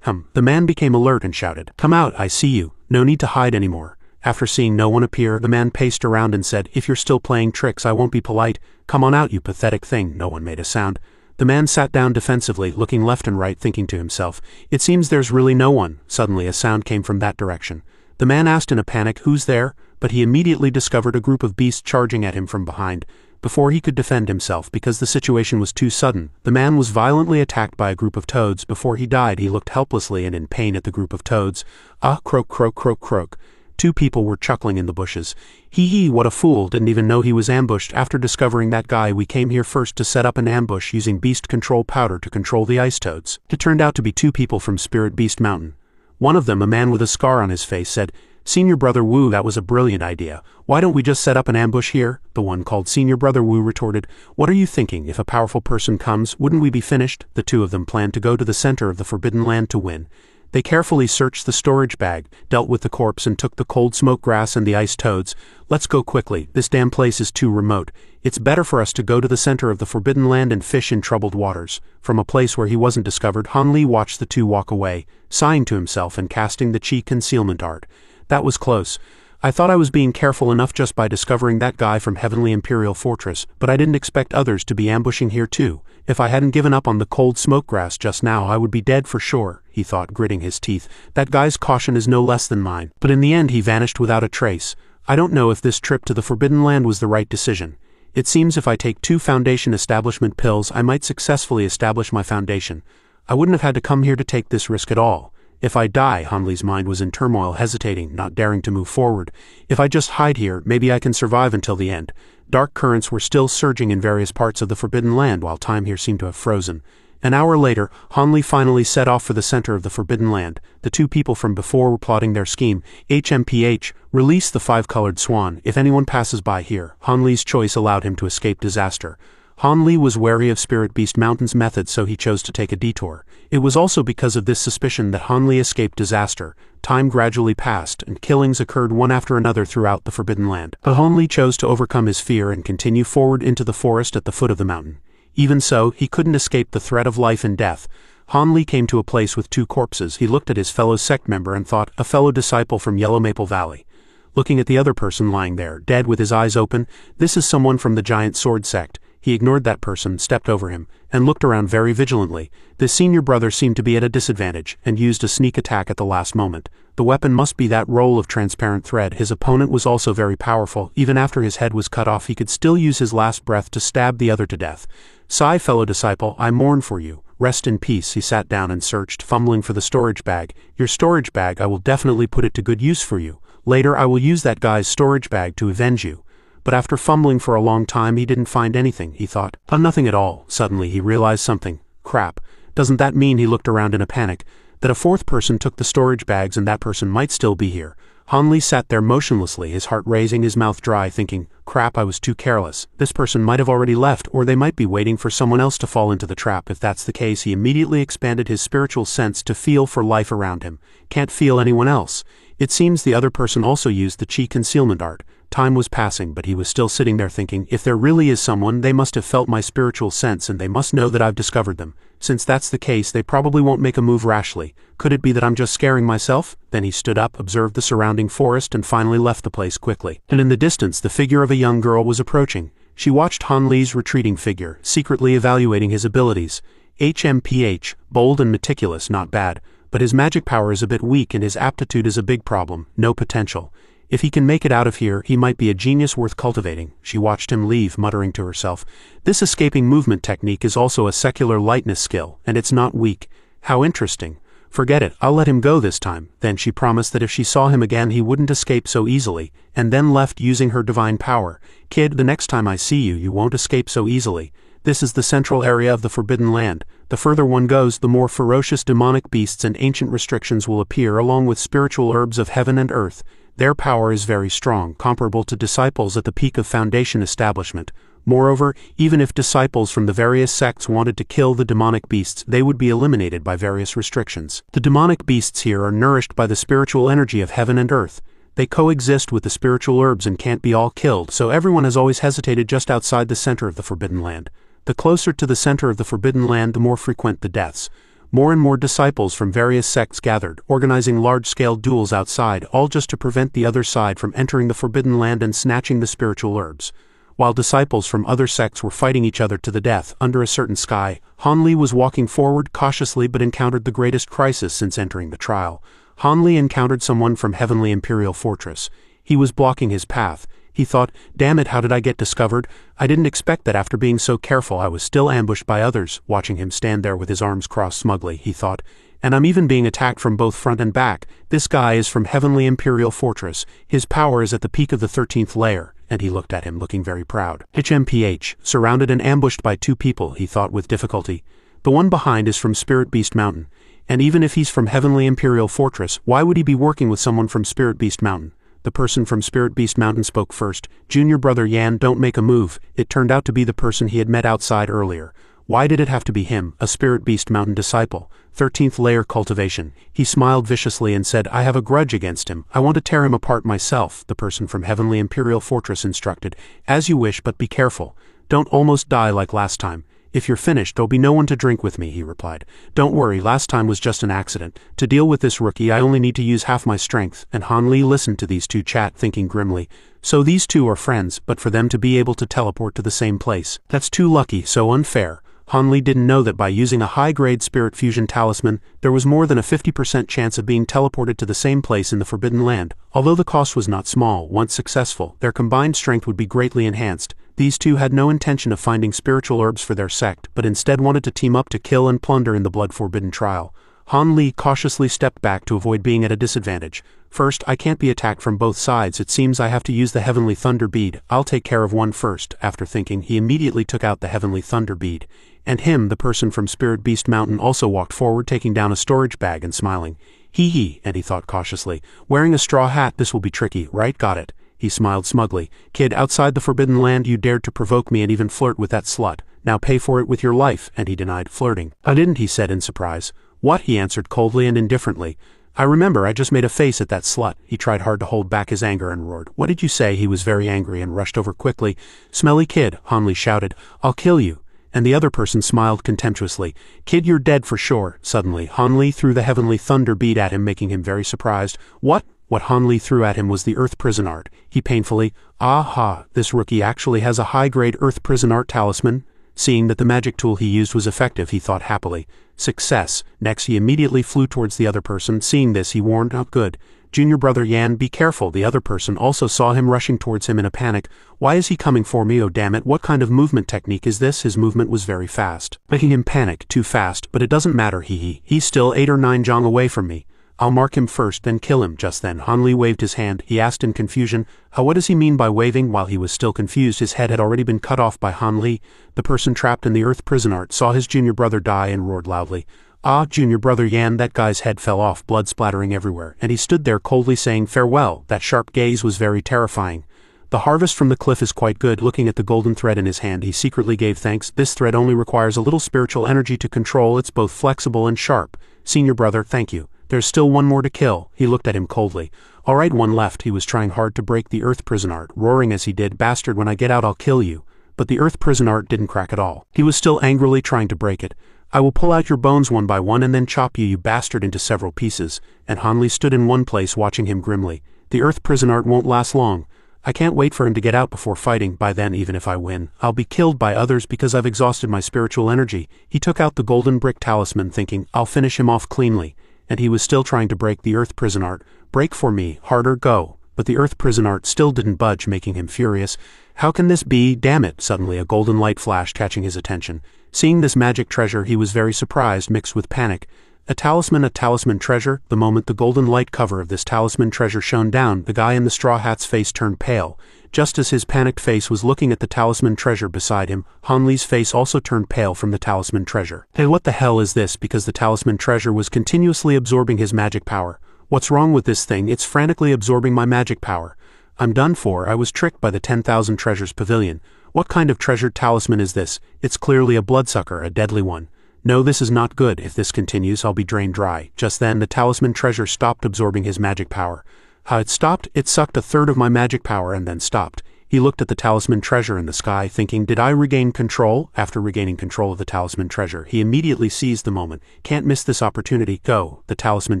The man became alert and shouted, "Come out, I see you. No need to hide anymore." After seeing no one appear, the man paced around and said, "If you're still playing tricks, I won't be polite. Come on out, you pathetic thing." No one made a sound. The man sat down defensively, looking left and right, thinking to himself, "It seems there's really no one." Suddenly a sound came from that direction. The man asked in a panic, "Who's there?" But he immediately discovered a group of beasts charging at him from behind. Before he could defend himself, because the situation was too sudden, the man was violently attacked by a group of toads. Before he died, he looked helplessly and in pain at the group of toads. Ah, croak, croak, croak, croak. 2 people were chuckling in the bushes. Hee, what a fool, didn't even know he was ambushed. After discovering that guy, we came here first to set up an ambush using beast control powder to control the ice toads. It turned out to be 2 people from Spirit Beast Mountain. One of them, a man with a scar on his face, said, "Senior Brother Wu, that was a brilliant idea. Why don't we just set up an ambush here?" The one called Senior Brother Wu retorted, "What are you thinking? If a powerful person comes, wouldn't we be finished?" The two of them planned to go to the center of the Forbidden Land to win. They carefully searched the storage bag, dealt with the corpse, and took the cold smoke grass and the ice toads. "Let's go quickly. This damn place is too remote. It's better for us to go to the center of the Forbidden Land and fish in troubled waters." From a place where he wasn't discovered, Han Li watched the two walk away, sighing to himself and casting the chi concealment art. "That was close. I thought I was being careful enough just by discovering that guy from Heavenly Imperial Fortress, but I didn't expect others to be ambushing here too. If I hadn't given up on the cold smoke grass just now, I would be dead for sure," he thought, gritting his teeth. "That guy's caution is no less than mine." But in the end he vanished without a trace. I don't know if this trip to the Forbidden Land was the right decision. It seems if I take 2 foundation establishment pills, I might successfully establish my foundation. I wouldn't have had to come here to take this risk at all. If I die, Han Li's mind was in turmoil, hesitating, not daring to move forward. If I just hide here, maybe I can survive until the end. Dark currents were still surging in various parts of the Forbidden Land while time here seemed to have frozen. An hour later, Han Li finally set off for the center of the Forbidden Land. The two people from before were plotting their scheme. HMPH, release the 5-colored swan. If anyone passes by here, Han Li's choice allowed him to escape disaster. Han Li was wary of Spirit Beast Mountain's methods, so he chose to take a detour. It was also because of this suspicion that Han Li escaped disaster. Time gradually passed, and killings occurred one after another throughout the Forbidden Land. But Han Li chose to overcome his fear and continue forward into the forest at the foot of the mountain. Even so, he couldn't escape the threat of life and death. Han Li came to a place with 2 corpses. He looked at his fellow sect member and thought, a fellow disciple from Yellow Maple Valley. Looking at the other person lying there, dead with his eyes open, this is someone from the Giant Sword sect. He ignored that person, stepped over him, and looked around very vigilantly. The senior brother seemed to be at a disadvantage, and used a sneak attack at the last moment. The weapon must be that roll of transparent thread. His opponent was also very powerful. Even after his head was cut off, he could still use his last breath to stab the other to death. "Sigh, fellow disciple, I mourn for you. Rest in peace." He sat down and searched, fumbling for the storage bag. "Your storage bag, I will definitely put it to good use for you. Later I will use that guy's storage bag to avenge you." But after fumbling for a long time, he didn't find anything, he thought. Nothing at all. Suddenly he realized something. Crap. Doesn't that mean, he looked around in a panic, that a 4th person took the storage bags and that person might still be here? Han Li sat there motionlessly, his heart racing, his mouth dry, thinking, crap, I was too careless. This person might have already left, or they might be waiting for someone else to fall into the trap. If that's the case, he immediately expanded his spiritual sense to feel for life around him. Can't feel anyone else. It seems the other person also used the chi concealment art. Time was passing, but he was still sitting there thinking, if there really is someone, they must have felt my spiritual sense and they must know that I've discovered them. Since that's the case, they probably won't make a move rashly. Could it be that I'm just scaring myself? Then he stood up, observed the surrounding forest, and finally left the place quickly. And in the distance, the figure of a young girl was approaching. She watched Han Li's retreating figure, secretly evaluating his abilities. HMPH, bold and meticulous, not bad, but his magic power is a bit weak and his aptitude is a big problem, no potential. If he can make it out of here, he might be a genius worth cultivating. She watched him leave, muttering to herself, this escaping movement technique is also a secular lightness skill, and it's not weak. How interesting. Forget it, I'll let him go this time. Then she promised that if she saw him again he wouldn't escape so easily, and then left using her divine power. Kid, the next time I see you, you won't escape so easily. This is the central area of the Forbidden Land. The further one goes, the more ferocious demonic beasts and ancient restrictions will appear, along with spiritual herbs of heaven and earth. Their power is very strong, comparable to disciples at the peak of foundation establishment. Moreover, even if disciples from the various sects wanted to kill the demonic beasts, they would be eliminated by various restrictions. The demonic beasts here are nourished by the spiritual energy of heaven and earth. They coexist with the spiritual herbs and can't be all killed, so everyone has always hesitated just outside the center of the Forbidden Land. The closer to the center of the Forbidden Land, the more frequent the deaths. More and more disciples from various sects gathered, organizing large-scale duels outside, all just to prevent the other side from entering the Forbidden Land and snatching the spiritual herbs. While disciples from other sects were fighting each other to the death under a certain sky, Han Li was walking forward cautiously but encountered the greatest crisis since entering the trial. Han Li encountered someone from Heavenly Imperial Fortress. He was blocking his path. He thought, damn it, how did I get discovered? I didn't expect that after being so careful I was still ambushed by others. Watching him stand there with his arms crossed smugly, he thought, and I'm even being attacked from both front and back. This guy is from Heavenly Imperial Fortress. His power is at the peak of the 13th layer. And he looked at him, looking very proud. HMPH, surrounded and ambushed by 2 people, he thought with difficulty. The one behind is from Spirit Beast Mountain. And even if he's from Heavenly Imperial Fortress, why would he be working with someone from Spirit Beast Mountain? The person from Spirit Beast Mountain spoke first. Junior brother Yan, don't make a move. It turned out to be the person he had met outside earlier. Why did it have to be him, a Spirit Beast Mountain disciple? 13th layer cultivation. He smiled viciously and said, I have a grudge against him. I want to tear him apart myself, the person from Heavenly Imperial Fortress instructed. As you wish, but be careful. Don't almost die like last time. If you're finished, there'll be no one to drink with me, he replied. Don't worry, last time was just an accident. To deal with this rookie, I only need to use half my strength. And Han Li listened to these two chat, thinking grimly. So these two are friends, but for them to be able to teleport to the same place. That's too lucky, so unfair. Han Li didn't know that by using a high-grade spirit fusion talisman, there was more than a 50% chance of being teleported to the same place in the Forbidden Land. Although the cost was not small, once successful, their combined strength would be greatly enhanced. These two had no intention of finding spiritual herbs for their sect, but instead wanted to team up to kill and plunder in the blood-forbidden trial. Han Li cautiously stepped back to avoid being at a disadvantage. First, I can't be attacked from both sides. It seems I have to use the Heavenly Thunder Bead. I'll take care of one first. After thinking, he immediately took out the Heavenly Thunder Bead. And him, the person from Spirit Beast Mountain, also walked forward, taking down a storage bag and smiling. Hee, and he thought cautiously. Wearing a straw hat, this will be tricky, right? Got it. He smiled smugly. Kid, outside the Forbidden Land you dared to provoke me and even flirt with that slut. Now pay for it with your life, and he denied flirting. I didn't, he said in surprise. What? He answered coldly and indifferently. I remember I just made a face at that slut. He tried hard to hold back his anger and roared. What did you say? He was very angry and rushed over quickly. Smelly kid, Han Li shouted. I'll kill you. And the other person smiled contemptuously. Kid, you're dead for sure. Suddenly, Han Li threw the Heavenly Thunder Bead at him, making him very surprised. What? What Han Li threw at him was the Earth Prison Art. He painfully, aha, this rookie actually has a high-grade Earth Prison Art talisman. Seeing that the magic tool he used was effective, he thought happily. Success. Next, he immediately flew towards the other person. Seeing this, he warned, oh, good. Junior brother Yan, be careful. The other person also saw him rushing towards him in a panic. Why is he coming for me? Oh damn it, what kind of movement technique is this? His movement was very fast, making him panic, too fast, but it doesn't matter, he's still 8 or 9 jong away from me. I'll mark him first, then kill him. Just then, Han Li waved his hand. He asked in confusion, what does he mean by waving? While he was still confused, his head had already been cut off by Han Li. The person trapped in the Earth Prison Art saw his junior brother die and roared loudly. Ah, junior brother Yan, that guy's head fell off, blood splattering everywhere, and he stood there coldly saying farewell. That sharp gaze was very terrifying. The harvest from the cliff is quite good. Looking at the golden thread in his hand, he secretly gave thanks. This thread only requires a little spiritual energy to control. It's both flexible and sharp. Senior brother, thank you. There's still one more to kill. He looked at him coldly. All right, one left. He was trying hard to break the Earth Prison Art, roaring as he did, bastard, when I get out I'll kill you. But the Earth Prison Art didn't crack at all. He was still angrily trying to break it. I will pull out your bones one by one and then chop you, you bastard, into several pieces. And Han Li stood in one place watching him grimly. The Earth Prison Art won't last long. I can't wait for him to get out before fighting. By then, even if I win, I'll be killed by others because I've exhausted my spiritual energy. He took out the golden brick talisman thinking, I'll finish him off cleanly. And he was still trying to break the Earth Prison Art. Break for me, harder, go. But the Earth Prison Art still didn't budge, making him furious. How can this be? Damn it! Suddenly a golden light flashed, catching his attention. Seeing this magic treasure, he was very surprised, mixed with panic. A talisman treasure? The moment the golden light cover of this talisman treasure shone down, the guy in the straw hat's face turned pale. Just as his panicked face was looking at the talisman treasure beside him, Han Li's face also turned pale from the talisman treasure. Hey, what the hell is this? Because the talisman treasure was continuously absorbing his magic power. What's wrong with this thing? It's frantically absorbing my magic power. I'm done for. I was tricked by the 10,000 treasures pavilion. What kind of treasured talisman is this? It's clearly a bloodsucker, a deadly one. No, this is not good. If this continues, I'll be drained dry. Just then, the talisman treasure stopped absorbing his magic power. How it stopped? It sucked a third of my magic power and then stopped. He looked at the talisman treasure in the sky, thinking, did I regain control? After regaining control of the talisman treasure, he immediately seized the moment. Can't miss this opportunity. Go. The talisman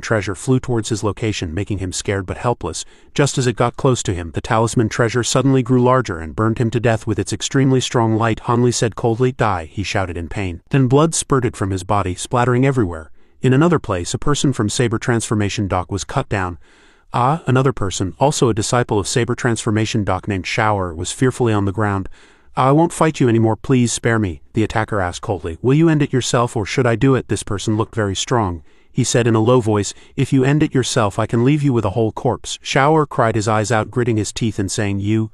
treasure flew towards his location, making him scared but helpless. Just as it got close to him, the talisman treasure suddenly grew larger and burned him to death with its extremely strong light. Han Li said coldly, die, he shouted in pain. Then blood spurted from his body, splattering everywhere. In another place, a person from Saber Transformation Dock was cut down. Another person, also a disciple of Saber Transformation Dock named Shower, was fearfully on the ground. I won't fight you anymore, please spare me, the attacker asked coldly. Will you end it yourself or should I do it? This person looked very strong. He said in a low voice, if you end it yourself I can leave you with a whole corpse. Shower cried his eyes out, gritting his teeth and saying, You?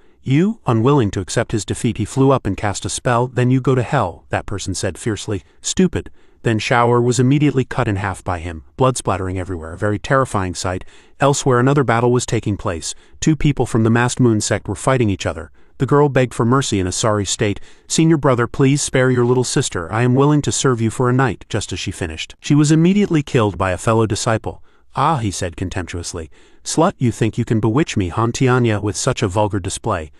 Unwilling to accept his defeat, he flew up and cast a spell. Then you go to hell, that person said fiercely. Stupid. Then Shower was immediately cut in half by him, blood splattering everywhere, a very terrifying sight. Elsewhere another battle was taking place. Two people from the masked moon sect were fighting each other. The girl begged for mercy in a sorry state. "Senior brother, please spare your little sister. I am willing to serve you for a night," just as she finished. She was immediately killed by a fellow disciple. "Ah," he said contemptuously. "Slut, you think you can bewitch me, Tianya, with such a vulgar display."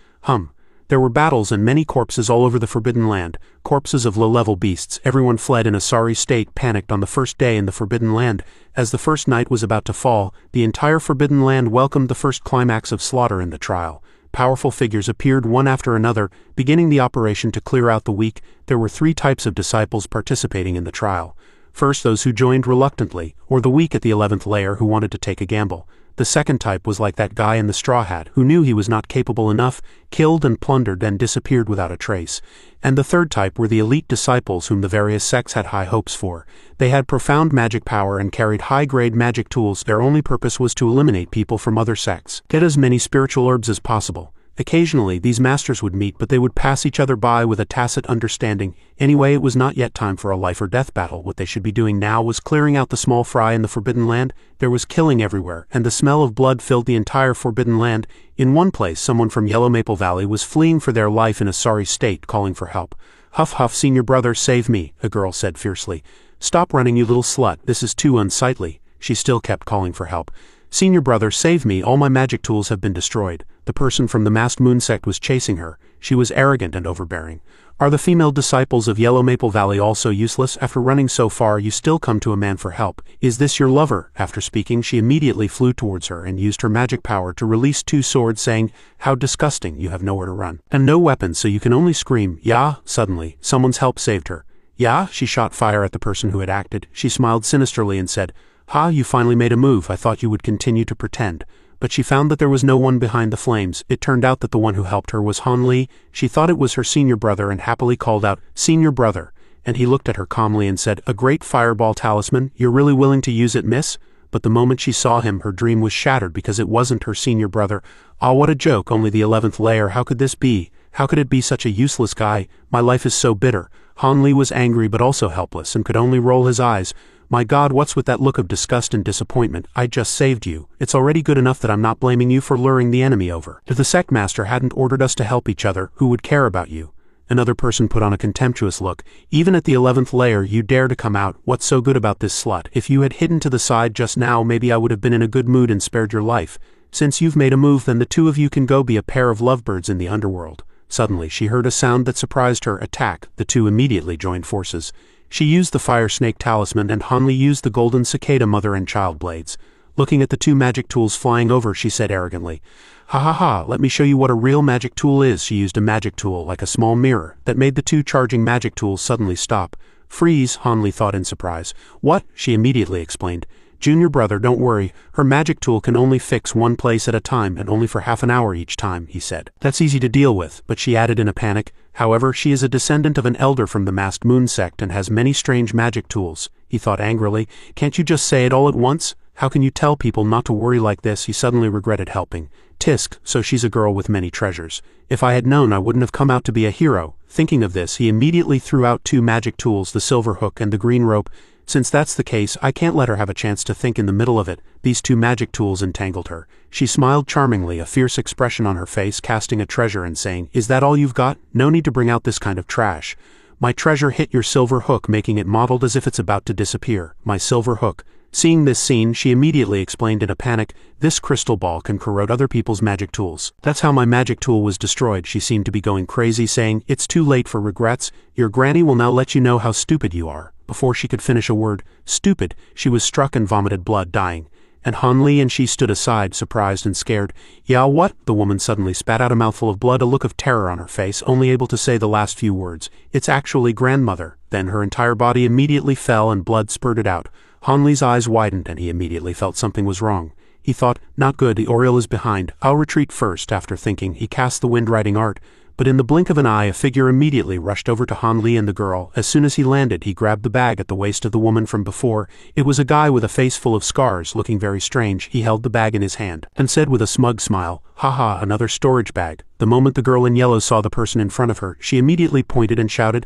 There were battles and many corpses all over the Forbidden Land, corpses of low-level beasts. Everyone fled in a sorry state, panicked on the first day in the Forbidden Land. As the first night was about to fall, the entire Forbidden Land welcomed the first climax of slaughter in the trial. Powerful figures appeared one after another, beginning the operation to clear out the weak. There were three types of disciples participating in the trial. First, those who joined reluctantly, or the weak at the 11th layer who wanted to take a gamble. The second type was like that guy in the straw hat who knew he was not capable enough, killed and plundered, then disappeared without a trace. And the third type were the elite disciples whom the various sects had high hopes for. They had profound magic power and carried high-grade magic tools. Their only purpose was to eliminate people from other sects, get as many spiritual herbs as possible. Occasionally, these masters would meet, but they would pass each other by with a tacit understanding. Anyway, it was not yet time for a life-or-death battle. What they should be doing now was clearing out the small fry in the Forbidden Land. There was killing everywhere, and the smell of blood filled the entire Forbidden Land. In one place, someone from Yellow Maple Valley was fleeing for their life in a sorry state, calling for help. "Huff huff, senior brother, save me," a girl said fiercely. "Stop running, you little slut, this is too unsightly." She still kept calling for help. "Senior brother, save me, all my magic tools have been destroyed." The person from the masked moon sect was chasing her. She was arrogant and overbearing. "Are the female disciples of Yellow Maple Valley also useless? After running so far, you still come to a man for help. Is this your lover?" After speaking, she immediately flew towards her and used her magic power to release two swords, saying, "How disgusting, you have nowhere to run. And no weapons, so you can only scream, yeah." Suddenly, someone's help saved her. "Yeah?" She shot fire at the person who had acted. She smiled sinisterly and said, "Ha, you finally made a move. I thought you would continue to pretend." But she found that there was no one behind the flames. It turned out that the one who helped her was Han Li. She thought it was her senior brother and happily called out, "Senior brother." And he looked at her calmly and said, "A great fireball talisman. You're really willing to use it, miss?" But the moment she saw him, her dream was shattered because it wasn't her senior brother. Ah, what a joke, only the 11th layer. How could this be? How could it be such a useless guy? My life is so bitter. Han Li was angry but also helpless and could only roll his eyes. "My God, what's with that look of disgust and disappointment? I just saved you. It's already good enough that I'm not blaming you for luring the enemy over. If the sect master hadn't ordered us to help each other, who would care about you?" Another person put on a contemptuous look. "Even at the 11th layer, you dare to come out. What's so good about this slut? If you had hidden to the side just now, maybe I would have been in a good mood and spared your life. Since you've made a move, then the two of you can go be a pair of lovebirds in the underworld." Suddenly, she heard a sound that surprised her. Attack. The two immediately joined forces. She used the fire snake talisman and Han Li used the golden cicada mother and child blades. Looking at the two magic tools flying over, she said arrogantly, "Ha ha ha, let me show you what a real magic tool is." She used a magic tool, like a small mirror, that made the two charging magic tools suddenly stop. "Freeze," Han Li thought in surprise. "What?" She immediately explained. "Junior brother, don't worry. Her magic tool can only fix one place at a time and only for half an hour each time," he said. "That's easy to deal with," but she added in a panic, "However, she is a descendant of an elder from the masked moon sect and has many strange magic tools." He thought angrily, "Can't you just say it all at once? How can you tell people not to worry like this?" He suddenly regretted helping. Tisk, so she's a girl with many treasures. If I had known, I wouldn't have come out to be a hero. Thinking of this, he immediately threw out two magic tools, the silver hook and the green rope. Since that's the case, I can't let her have a chance to think in the middle of it. These two magic tools entangled her. She smiled charmingly, a fierce expression on her face, casting a treasure and saying, "Is that all you've got? No need to bring out this kind of trash." "My treasure hit your silver hook, making it mottled as if it's about to disappear. My silver hook." Seeing this scene, she immediately explained in a panic, "This crystal ball can corrode other people's magic tools. That's how my magic tool was destroyed." She seemed to be going crazy, saying, "It's too late for regrets. Your granny will now let you know how stupid you are." Before she could finish a word, "stupid," she was struck and vomited blood, dying. And Han Li and she stood aside, surprised and scared. "Yeah, what?" The woman suddenly spat out a mouthful of blood, a look of terror on her face, only able to say the last few words. "It's actually grandmother." Then her entire body immediately fell and blood spurted out. Han Li's eyes widened and he immediately felt something was wrong. He thought, "Not good, the Oriole is behind. I'll retreat first." After thinking, he cast the wind-riding art. But in the blink of an eye, a figure immediately rushed over to Han Li and the girl. As soon as he landed, he grabbed the bag at the waist of the woman from before. It was a guy with a face full of scars, looking very strange. He held the bag in his hand and said with a smug smile, "Ha, another storage bag." The moment the girl in yellow saw the person in front of her, she immediately pointed and shouted,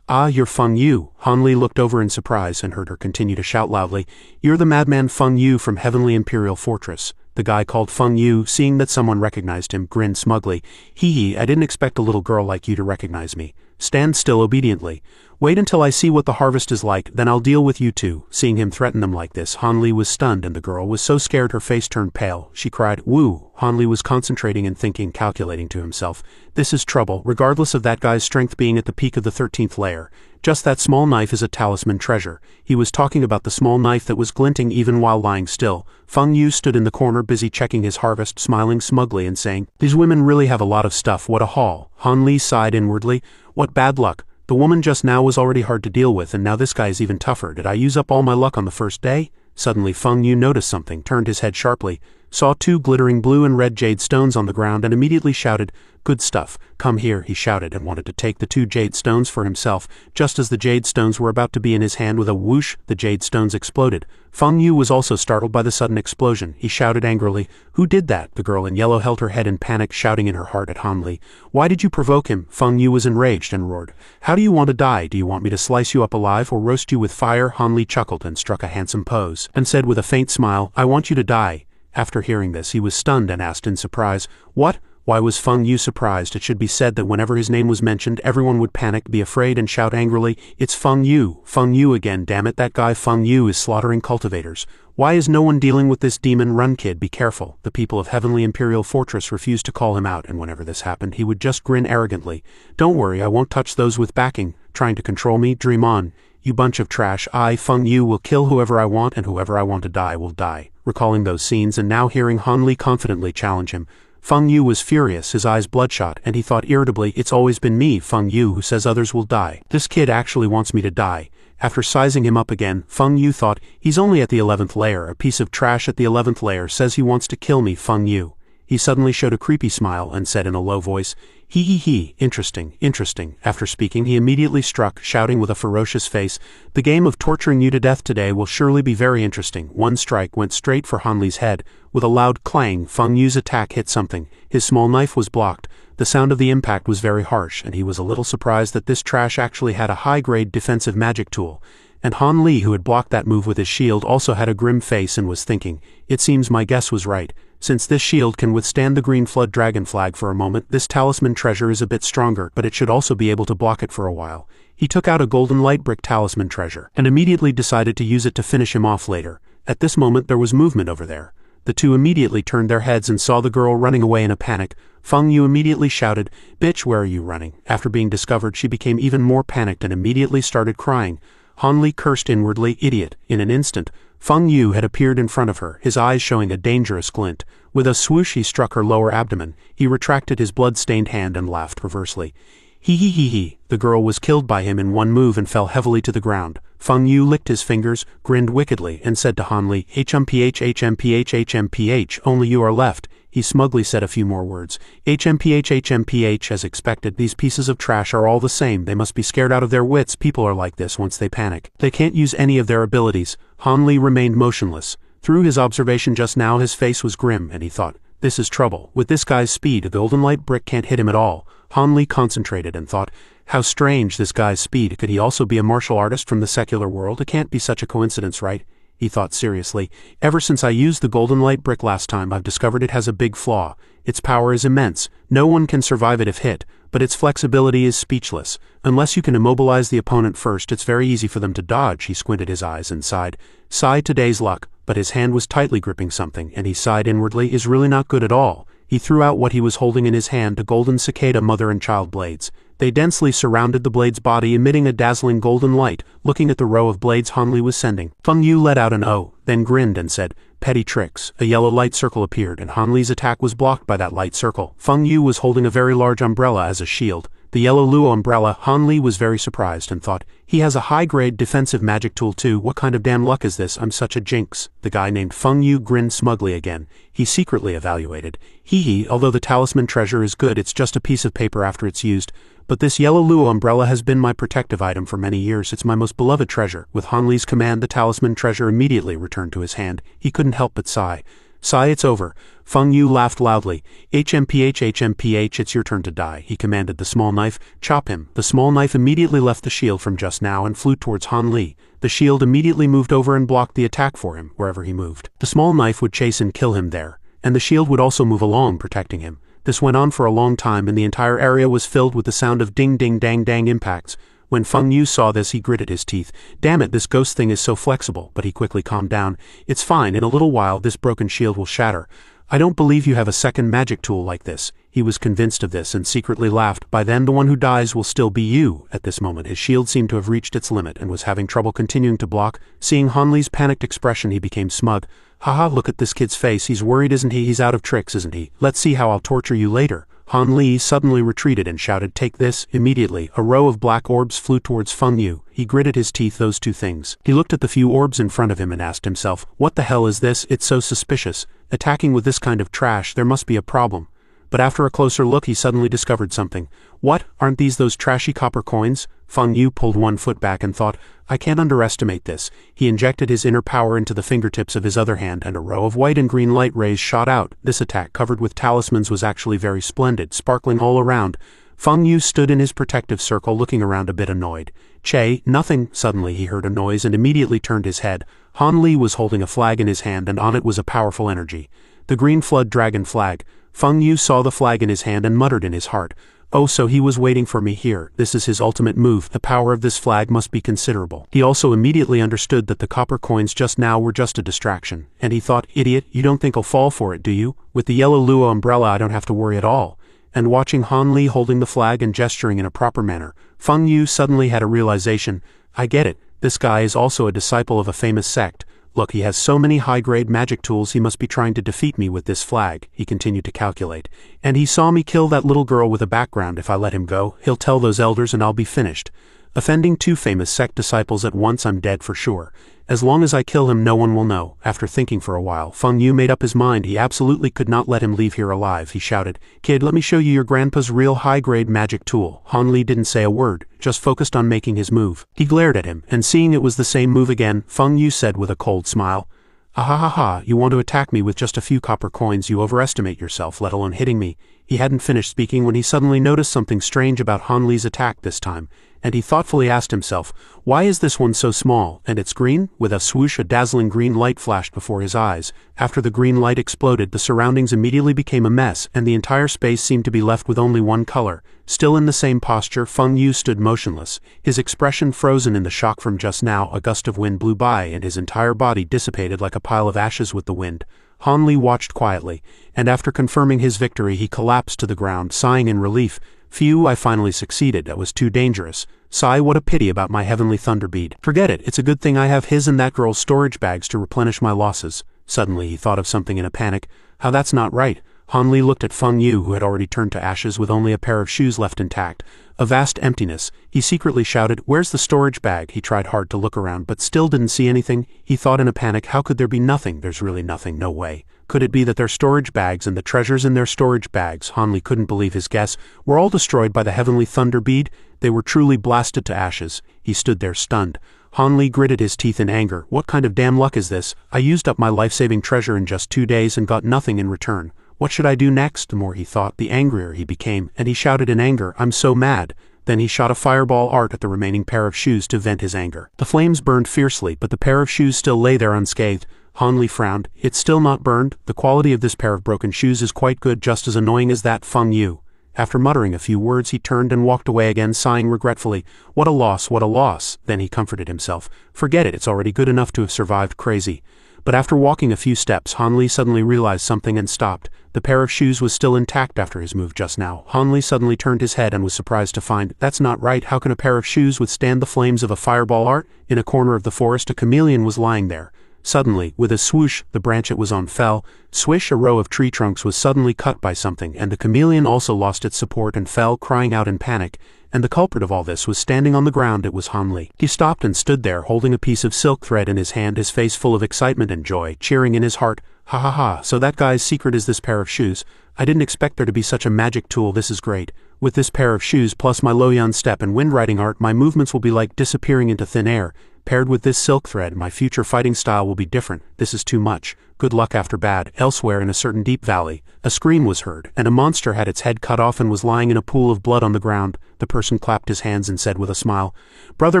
Ah, you're Feng Yu. Han Li looked over in surprise and heard her continue to shout loudly. You're the madman Feng Yu from Heavenly Imperial Fortress. The guy called Feng Yu, seeing that someone recognized him, grinned smugly. Hee hee, I didn't expect a little girl like you to recognize me. Stand still obediently. Wait until I see what the harvest is like, then I'll deal with you two. Seeing him threaten them like this, Han Li was stunned and the girl was so scared her face turned pale. She cried, "Woo!" Han Li was concentrating and thinking, calculating to himself. This is trouble, regardless of that guy's strength being at the peak of the 13th layer. Just that small knife is a talisman treasure. He was talking about the small knife that was glinting even while lying still. Feng Yu stood in the corner busy checking his harvest, smiling smugly and saying, "These women really have a lot of stuff, what a haul." Han Li sighed inwardly. What bad luck. The woman just now was already hard to deal with and now this guy is even tougher. Did I use up all my luck on the first day? Suddenly Feng Yu noticed something, turned his head sharply, saw two glittering blue and red jade stones on the ground and immediately shouted, "Good stuff. Come here," he shouted and wanted to take the two jade stones for himself. Just as the jade stones were about to be in his hand with a whoosh, the jade stones exploded. Feng Yu was also startled by the sudden explosion. He shouted angrily, "Who did that?" The girl in yellow held her head in panic, shouting in her heart at Han Li. "Why did you provoke him?" Feng Yu was enraged and roared, "How do you want to die? Do you want me to slice you up alive or roast you with fire?" Han Li chuckled and struck a handsome pose, and said with a faint smile, "I want you to die." After hearing this, he was stunned and asked in surprise, "What?" Why was Feng Yu surprised? It should be said that whenever his name was mentioned, everyone would panic, be afraid, and shout angrily, "It's Feng Yu! Feng Yu again, damn it, that guy Feng Yu is slaughtering cultivators. Why is no one dealing with this demon? Run kid, be careful." The people of Heavenly Imperial Fortress refused to call him out, and whenever this happened, he would just grin arrogantly. "Don't worry, I won't touch those with backing. Trying to control me? Dream on. You bunch of trash. I, Feng Yu, will kill whoever I want, and whoever I want to die will die." Recalling those scenes and now hearing Han Li confidently challenge him, Feng Yu was furious, his eyes bloodshot, and he thought irritably, "It's always been me, Feng Yu, who says others will die. This kid actually wants me to die." After sizing him up again, Feng Yu thought, "He's only at the 11th layer, a piece of trash at the 11th layer says he wants to kill me, Feng Yu." He suddenly showed a creepy smile and said in a low voice, "Hee hee hee, interesting, interesting." After speaking, he immediately struck, shouting with a ferocious face, "The game of torturing you to death today will surely be very interesting." One strike went straight for Han Li's head. With a loud clang, Feng Yu's attack hit something. His small knife was blocked. The sound of the impact was very harsh, and he was a little surprised that this trash actually had a high-grade defensive magic tool. And Han Li, who had blocked that move with his shield, also had a grim face and was thinking, "It seems my guess was right. Since this shield can withstand the green flood dragon flag for a moment, this talisman treasure is a bit stronger, but it should also be able to block it for a while." He took out a golden light brick talisman treasure, and immediately decided to use it to finish him off later. At this moment there was movement over there. The two immediately turned their heads and saw the girl running away in a panic. Feng Yu immediately shouted, "Bitch, where are you running?" After being discovered, she became even more panicked and immediately started crying. Han Li cursed inwardly, "Idiot." In an instant, Feng Yu had appeared in front of her, his eyes showing a dangerous glint. With a swoosh he struck her lower abdomen. He retracted his blood-stained hand and laughed perversely. "Hee hee hee hee." The girl was killed by him in one move and fell heavily to the ground. Feng Yu licked his fingers, grinned wickedly, and said to Han Li, "HMPH, HMPH, HMPH, only you are left." He smugly said a few more words. "HMPH, HMPH, as expected, these pieces of trash are all the same. They must be scared out of their wits. People are like this once they panic. They can't use any of their abilities." Han Li remained motionless. Through his observation just now his face was grim, and he thought, "This is trouble. With this guy's speed, a golden light brick can't hit him at all." Han Li concentrated and thought, "How strange, this guy's speed. Could he also be a martial artist from the secular world? It can't be such a coincidence, right?" He thought seriously. "Ever since I used the golden light brick last time, I've discovered it has a big flaw. Its power is immense. No one can survive it if hit, but its flexibility is speechless. Unless you can immobilize the opponent first, it's very easy for them to dodge." He squinted his eyes and sighed. Sighed today's luck, but his hand was tightly gripping something, and he sighed inwardly, "Is really not good at all." He threw out what he was holding in his hand, the golden cicada mother and child blades. They densely surrounded the blade's body, emitting a dazzling golden light. Looking at the row of blades Han Li was sending, Feng Yu let out an "oh," then grinned and said, "Petty tricks." A yellow light circle appeared, and Han Li's attack was blocked by that light circle. Feng Yu was holding a very large umbrella as a shield. The yellow Luo umbrella. Han Li was very surprised and thought, "He has a high-grade defensive magic tool too. What kind of damn luck is this? I'm such a jinx." The guy named Feng Yu grinned smugly again. He secretly evaluated. Hee hee, although the talisman treasure is good, it's just a piece of paper after it's used. But this yellow Luo umbrella has been my protective item for many years. It's my most beloved treasure. With Han Li's command, the talisman treasure immediately returned to his hand. He couldn't help but sigh. Sigh, it's over. Feng Yu laughed loudly. HMPH, it's your turn to die, he commanded the small knife. Chop him. The small knife immediately left the shield from just now and flew towards Han Li. The shield immediately moved over and blocked the attack for him, wherever he moved. The small knife would chase and kill him there, and the shield would also move along, protecting him. This went on for a long time, and the entire area was filled with the sound of ding-ding-dang-dang impacts. When Feng Yu saw this, he gritted his teeth. Damn it, this ghost thing is so flexible, but he quickly calmed down. It's fine, in a little while this broken shield will shatter. I don't believe you have a second magic tool like this. He was convinced of this and secretly laughed. By then the one who dies will still be you. At this moment his shield seemed to have reached its limit and was having trouble continuing to block. Seeing Han Li's panicked expression, he became smug. Haha, look at this kid's face. He's worried, isn't he? He's out of tricks, isn't he? Let's see how I'll torture you later. Han Li suddenly retreated and shouted, take this. Immediately, a row of black orbs flew towards Feng Yu. He gritted his teeth, those two things. He looked at the few orbs in front of him and asked himself, what the hell is this? It's so suspicious. Attacking with this kind of trash, there must be a problem. But after a closer look, he suddenly discovered something. What? Aren't these those trashy copper coins? Feng Yu pulled 1 foot back and thought, I can't underestimate this. He injected his inner power into the fingertips of his other hand, and a row of white and green light rays shot out. This attack, covered with talismans, was actually very splendid, sparkling all around. Feng Yu stood in his protective circle, looking around a bit annoyed. Che, nothing. Suddenly he heard a noise and immediately turned his head. Han Li was holding a flag in his hand, and on it was a powerful energy. The green flood dragon flag. Feng Yu saw the flag in his hand and muttered in his heart, oh, so he was waiting for me here. This is his ultimate move. The power of this flag must be considerable. He also immediately understood that the copper coins just now were just a distraction, and he thought, idiot, you don't think I'll fall for it, do you? With the yellow Luo umbrella I don't have to worry at all. And watching Han Li holding the flag and gesturing in a proper manner, Feng Yu suddenly had a realization. I get it. This guy is also a disciple of a famous sect. Look, he has so many high-grade magic tools, he must be trying to defeat me with this flag, he continued to calculate. And he saw me kill that little girl with a background. If I let him go, he'll tell those elders and I'll be finished. Offending 2 famous sect disciples at once, I'm dead for sure. As long as I kill him, no one will know. After thinking for a while, Feng Yu made up his mind he absolutely could not let him leave here alive. He shouted, Kid, let me show you your grandpa's real high-grade magic tool. Han Li didn't say a word, just focused on making his move. He glared at him, and seeing it was the same move again, Feng Yu said with a cold smile, Ahahaha, you want to attack me with just a few copper coins? You overestimate yourself, let alone hitting me. He hadn't finished speaking when he suddenly noticed something strange about Han Li's attack this time, and he thoughtfully asked himself, why is this one so small, and it's green? With a swoosh, a dazzling green light flashed before his eyes. After the green light exploded, the surroundings immediately became a mess, and the entire space seemed to be left with only one color. Still in the same posture, Feng Yu stood motionless, his expression frozen in the shock from just now. A gust of wind blew by, and his entire body dissipated like a pile of ashes with the wind. Han Li watched quietly, and after confirming his victory, he collapsed to the ground, sighing in relief. Phew, I finally succeeded. That was too dangerous. Sigh, what a pity about my heavenly thunder bead. Forget it, it's a good thing I have his and that girl's storage bags to replenish my losses. Suddenly he thought of something in a panic. How, that's not right. Han Li looked at Feng Yu, who had already turned to ashes with only a pair of shoes left intact. A vast emptiness. He secretly shouted, where's the storage bag? He tried hard to look around, but still didn't see anything. He thought in a panic, how could there be nothing? There's really nothing, no way. Could it be that their storage bags and the treasures in their storage bags, Han Li couldn't believe his guess, were all destroyed by the heavenly thunder bead? They were truly blasted to ashes. He stood there stunned. Han Li gritted his teeth in anger. What kind of damn luck is this? I used up my life-saving treasure in just 2 days and got nothing in return. What should I do next? The more he thought, the angrier he became, and he shouted in anger, I'm so mad. Then he shot a fireball art at the remaining pair of shoes to vent his anger. The flames burned fiercely, but the pair of shoes still lay there unscathed. Han Li frowned. It's still not burned. The quality of this pair of broken shoes is quite good, just as annoying as that. Feng Yu. After muttering a few words, he turned and walked away again, sighing regretfully. What a loss, what a loss. Then he comforted himself. Forget it, it's already good enough to have survived crazy. But after walking a few steps, Han Li suddenly realized something and stopped. The pair of shoes was still intact after his move just now. Han Li suddenly turned his head and was surprised to find, that's not right. How can a pair of shoes withstand the flames of a fireball art? In a corner of the forest, a chameleon was lying there. Suddenly, with a swoosh, the branch it was on fell. Swish, a row of tree trunks was suddenly cut by something, and the chameleon also lost its support and fell, crying out in panic. And the culprit of all this was standing on the ground. It was Han Li. He stopped and stood there, holding a piece of silk thread in his hand, his face full of excitement and joy, cheering in his heart. Ha ha ha, so that guy's secret is this pair of shoes. I didn't expect there to be such a magic tool. This is great. With this pair of shoes plus my Loyan step and wind riding art, my movements will be like disappearing into thin air. Paired with this silk thread, my future fighting style will be different. This is too much. Good luck after bad. Elsewhere in a certain deep valley, a scream was heard, and a monster had its head cut off and was lying in a pool of blood on the ground. The person clapped his hands and said with a smile, Brother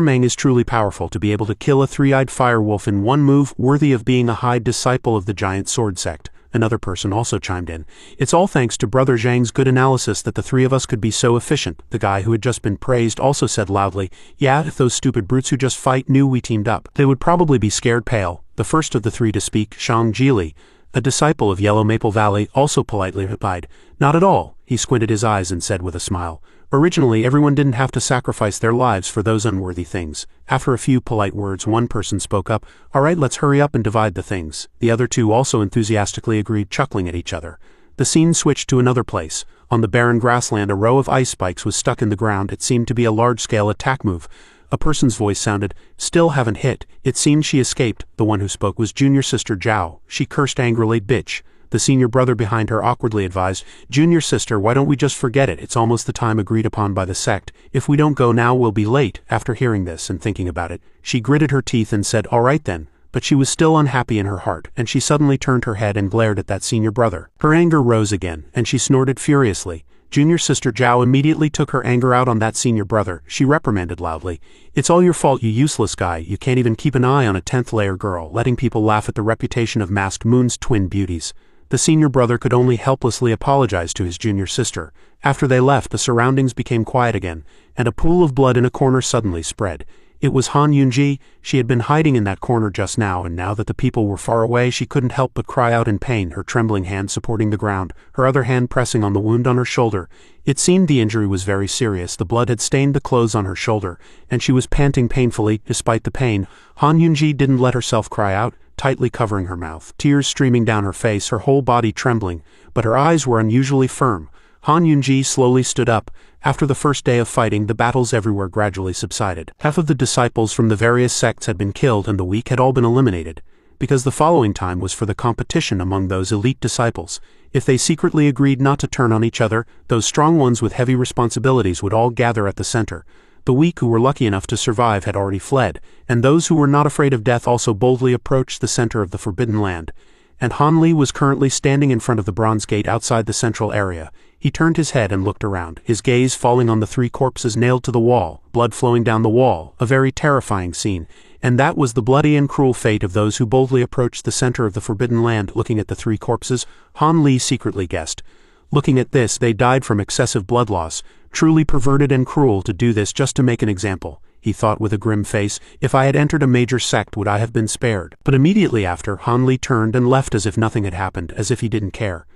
Mang is truly powerful to be able to kill a three-eyed fire wolf in one move, worthy of being a high disciple of the giant sword sect. Another person also chimed in. It's all thanks to Brother Zhang's good analysis that the three of us could be so efficient. The guy who had just been praised also said loudly, Yeah, if those stupid brutes who just fight knew we teamed up, they would probably be scared pale. The first of the three to speak, Shang Jili, a disciple of Yellow Maple Valley, also politely replied, Not at all. He squinted his eyes and said with a smile, Originally, everyone didn't have to sacrifice their lives for those unworthy things. After a few polite words, one person spoke up, All right, let's hurry up and divide the things. The other two also enthusiastically agreed, chuckling at each other. The scene switched to another place. On the barren grassland, a row of ice spikes was stuck in the ground. It seemed to be a large-scale attack move. A person's voice sounded, Still haven't hit. It seemed she escaped. The one who spoke was junior sister Zhao. She cursed angrily, Bitch. The senior brother behind her awkwardly advised, Junior sister, why don't we just forget it? It's almost the time agreed upon by the sect. If we don't go now, we'll be late. After hearing this and thinking about it, she gritted her teeth and said, All right then. But she was still unhappy in her heart, and she suddenly turned her head and glared at that senior brother. Her anger rose again, and she snorted furiously. Junior sister Zhao immediately took her anger out on that senior brother. She reprimanded loudly, It's all your fault, you useless guy. You can't even keep an eye on a 10th layer girl, letting people laugh at the reputation of Masked Moon's twin beauties. The senior brother could only helplessly apologize to his junior sister. After they left, the surroundings became quiet again, and a pool of blood in a corner suddenly spread. It was Han Yunji. She had been hiding in that corner just now, and now that the people were far away, she couldn't help but cry out in pain, her trembling hand supporting the ground, her other hand pressing on the wound on her shoulder. It seemed the injury was very serious. The blood had stained the clothes on her shoulder, and she was panting painfully. Despite the pain, Han Yunji didn't let herself cry out, tightly covering her mouth, tears streaming down her face, her whole body trembling, but her eyes were unusually firm. Han Yunji slowly stood up. After the first day of fighting, the battles everywhere gradually subsided. Half of the disciples from the various sects had been killed and the weak had all been eliminated, because the following time was for the competition among those elite disciples. If they secretly agreed not to turn on each other, those strong ones with heavy responsibilities would all gather at the center. The weak who were lucky enough to survive had already fled, and those who were not afraid of death also boldly approached the center of the Forbidden Land. And Han Li was currently standing in front of the bronze gate outside the central area. He turned his head and looked around, his gaze falling on the three corpses nailed to the wall, blood flowing down the wall, a very terrifying scene. And that was the bloody and cruel fate of those who boldly approached the center of the Forbidden Land. Looking at the three corpses, Han Li secretly guessed. Looking at this, they died from excessive blood loss. Truly perverted and cruel to do this just to make an example. He thought with a grim face, if I had entered a major sect would I have been spared. But immediately after, Han Li turned and left as if nothing had happened, as if he didn't care.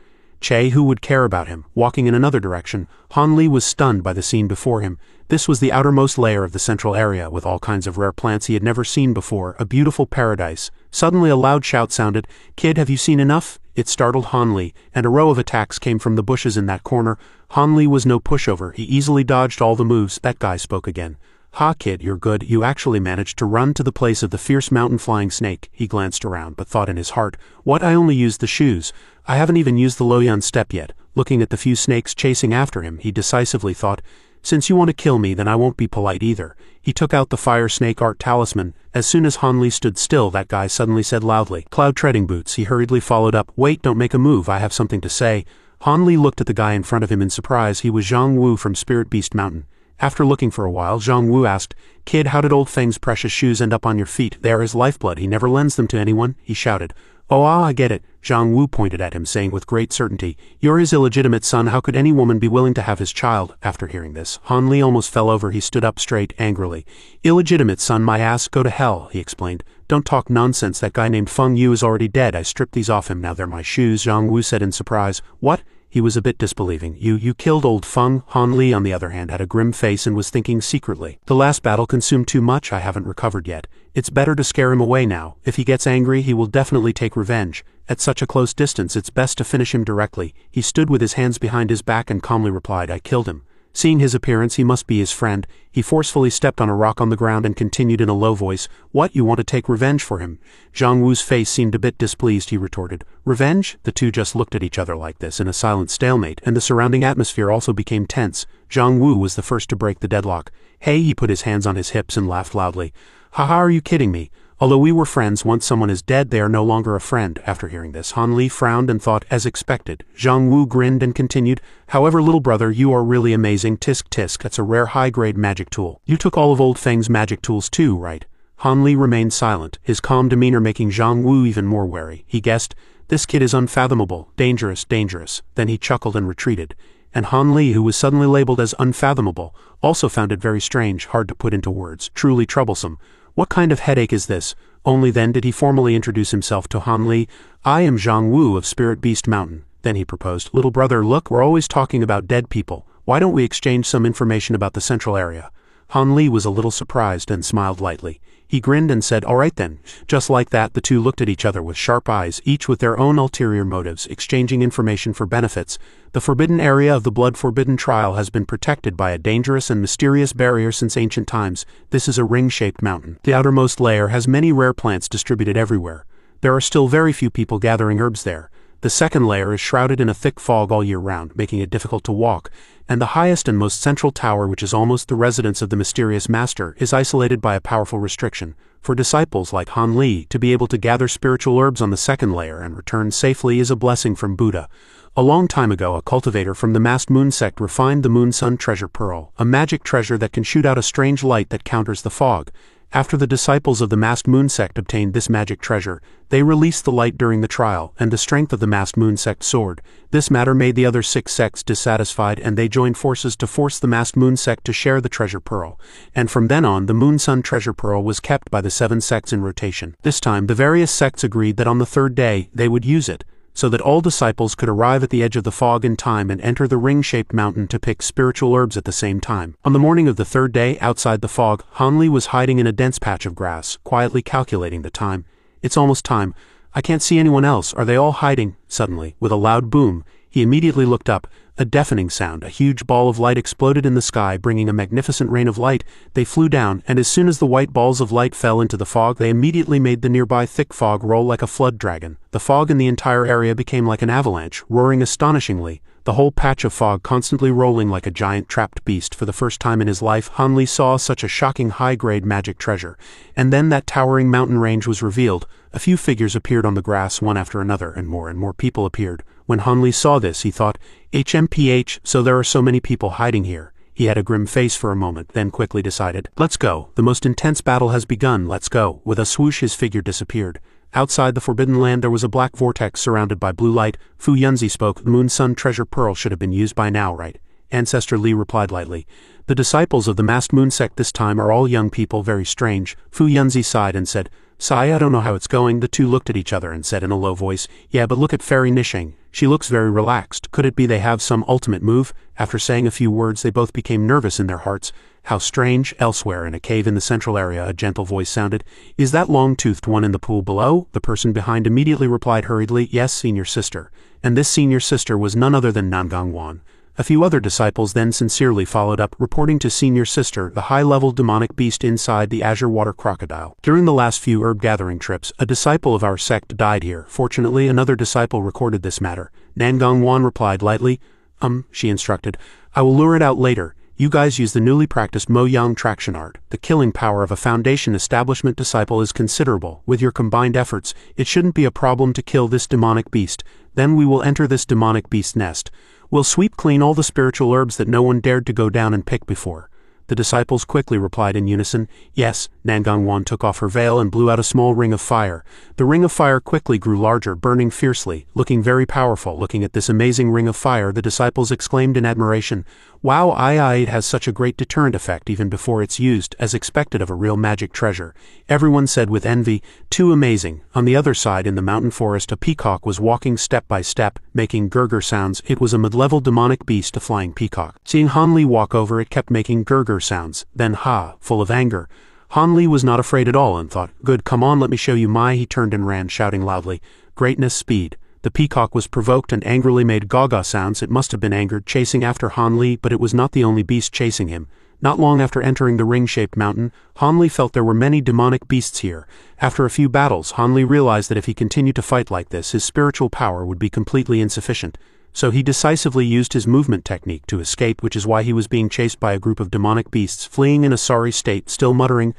Che, who would care about him, walking in another direction. Han Li was stunned by the scene before him. This was the outermost layer of the central area, with all kinds of rare plants he had never seen before, a beautiful paradise. Suddenly a loud shout sounded, Kid, have you seen enough? It startled Han Li, and a row of attacks came from the bushes in that corner. Han Li was no pushover, he easily dodged all the moves. That guy spoke again. Ha kid, you're good, you actually managed to run to the place of the fierce mountain flying snake. He glanced around, but thought in his heart, What, I only used the shoes. I haven't even used the Loyan step yet. Looking at the few snakes chasing after him, he decisively thought, Since you want to kill me, then I won't be polite either. He took out the fire snake art talisman. As soon as Han Li stood still, that guy suddenly said loudly, Cloud treading boots. He hurriedly followed up, Wait, don't make a move, I have something to say. Han Li looked at the guy in front of him in surprise. He was Zhang Wu from Spirit Beast Mountain. After looking for a while, Zhang Wu asked, Kid, how did old Feng's precious shoes end up on your feet? They are his lifeblood. He never lends them to anyone. He shouted. Oh, I get it. Zhang Wu pointed at him, saying with great certainty, You're his illegitimate son. How could any woman be willing to have his child? After hearing this, Han Li almost fell over. He stood up straight, angrily. Illegitimate son, my ass, go to hell, he explained. Don't talk nonsense. That guy named Feng Yu is already dead. I stripped these off him. Now they're my shoes, Zhang Wu said in surprise. What? He was a bit disbelieving. You killed old Feng? Han Li, on the other hand, had a grim face and was thinking secretly. The last battle consumed too much. I haven't recovered yet. It's better to scare him away now. If he gets angry, he will definitely take revenge. At such a close distance, it's best to finish him directly. He stood with his hands behind his back and calmly replied, I killed him. Seeing his appearance, he must be his friend. He forcefully stepped on a rock on the ground and continued in a low voice, What, you want to take revenge for him? Zhang Wu's face seemed a bit displeased. He retorted, Revenge? The two just looked at each other like this in a silent stalemate, and the surrounding atmosphere also became tense. Zhang Wu was the first to break the deadlock. Hey, he put his hands on his hips and laughed loudly. Haha, are you kidding me? Although we were friends, once someone is dead, they are no longer a friend. After hearing this, Han Li frowned and thought, as expected. Zhang Wu grinned and continued, however, little brother, you are really amazing. Tisk tisk, that's a rare high-grade magic tool. You took all of old Feng's magic tools too, right? Han Li remained silent, his calm demeanor making Zhang Wu even more wary. He guessed, this kid is unfathomable, dangerous, dangerous. Then he chuckled and retreated. And Han Li, who was suddenly labeled as unfathomable, also found it very strange, hard to put into words, truly troublesome. What kind of headache is this? Only then did he formally introduce himself to Han Li. I am Zhang Wu of Spirit Beast Mountain. Then he proposed, little brother, look, we're always talking about dead people. Why don't we exchange some information about the central area? Han Li was a little surprised and smiled lightly. He grinned and said, all right then. Just like that, the two looked at each other with sharp eyes, each with their own ulterior motives, exchanging information for benefits. The forbidden area of the Blood Forbidden Trial has been protected by a dangerous and mysterious barrier since ancient times. This is a ring-shaped mountain. The outermost layer has many rare plants distributed everywhere. There are still very few people gathering herbs there. The second layer is shrouded in a thick fog all year round, making it difficult to walk, and the highest and most central tower, which is almost the residence of the mysterious master, is isolated by a powerful restriction. For disciples like Han Li, to be able to gather spiritual herbs on the second layer and return safely is a blessing from Buddha. A long time ago, a cultivator from the masked moon sect refined the Moon Sun Treasure Pearl, a magic treasure that can shoot out a strange light that counters the fog. After the disciples of the masked moon sect obtained this magic treasure, they released the light during the trial, and the strength of the masked moon sect soared. This matter made the other 6 sects dissatisfied, and they joined forces to force the masked moon sect to share the treasure pearl. And from then on, the Moon Sun Treasure Pearl was kept by the 7 sects in rotation. This time, the various sects agreed that on the 3rd day, they would use it, so that all disciples could arrive at the edge of the fog in time and enter the ring-shaped mountain to pick spiritual herbs at the same time. On the morning of the 3rd day, outside the fog, Han Li was hiding in a dense patch of grass, quietly calculating the time. It's almost time. I can't see anyone else. Are they all hiding? Suddenly, with a loud boom, he immediately looked up. A deafening sound, a huge ball of light exploded in the sky, bringing a magnificent rain of light. They flew down, and as soon as the white balls of light fell into the fog, they immediately made the nearby thick fog roll like a flood dragon. The fog in the entire area became like an avalanche, roaring astonishingly, the whole patch of fog constantly rolling like a giant trapped beast. For the first time in his life, Han Li saw such a shocking high-grade magic treasure. And then that towering mountain range was revealed. A few figures appeared on the grass one after another, and more people appeared. When Han Li saw this, he thought, HMPH, so there are so many people hiding here. He had a grim face for a moment, then quickly decided, let's go. The most intense battle has begun, let's go. With a swoosh, his figure disappeared. Outside the Forbidden Land there was a black vortex surrounded by blue light. Fu Yunzi spoke, the Moon Sun Treasure Pearl should have been used by now, right? Ancestor Li replied lightly. The disciples of the masked moon sect this time are all young people, very strange. Fu Yunzi sighed and said, Sai, I don't know how it's going. The two looked at each other and said in a low voice, yeah, but look at Fairy Nisheng. She looks very relaxed. Could it be they have some ultimate move? After saying a few words, they both became nervous in their hearts. How strange. Elsewhere, in a cave in the central area, a gentle voice sounded. Is that long-toothed one in the pool below? The person behind immediately replied hurriedly, yes, senior sister. And this senior sister was none other than Nangangwan. A few other disciples then sincerely followed up, reporting to senior sister the high-level demonic beast inside the azure water crocodile. During the last few herb-gathering trips, a disciple of our sect died here. Fortunately, another disciple recorded this matter. Nangangwan replied lightly. She instructed. I will lure it out later. You guys use the newly practiced Mo-Yang traction art. The killing power of a foundation establishment disciple is considerable. With your combined efforts, it shouldn't be a problem to kill this demonic beast. Then we will enter this demonic beast nest. We'll sweep clean all the spiritual herbs that no one dared to go down and pick before. The disciples quickly replied in unison, yes. Nangangwan took off her veil and blew out a small ring of fire. The ring of fire quickly grew larger, burning fiercely, looking very powerful. Looking at this amazing ring of fire, the disciples exclaimed in admiration, wow, it has such a great deterrent effect even before it's used, as expected of a real magic treasure. Everyone said with envy, too amazing. On the other side in the mountain forest, a peacock was walking step by step, making gurgur sounds. It was a mid-level demonic beast, a flying peacock. Seeing Han Li walk over, it kept making gurgur sounds. Then full of anger. Han Li was not afraid at all and thought, good, come on, let me show you my. He turned and ran, shouting loudly, greatness, speed. The peacock was provoked and angrily made gaga sounds. It must have been angered, chasing after Han Li, but it was not the only beast chasing him. Not long after entering the ring-shaped mountain, Han Li felt there were many demonic beasts here. After a few battles, Han Li realized that if he continued to fight like this, his spiritual power would be completely insufficient. So he decisively used his movement technique to escape, which is why he was being chased by a group of demonic beasts, fleeing in a sorry state, still muttering,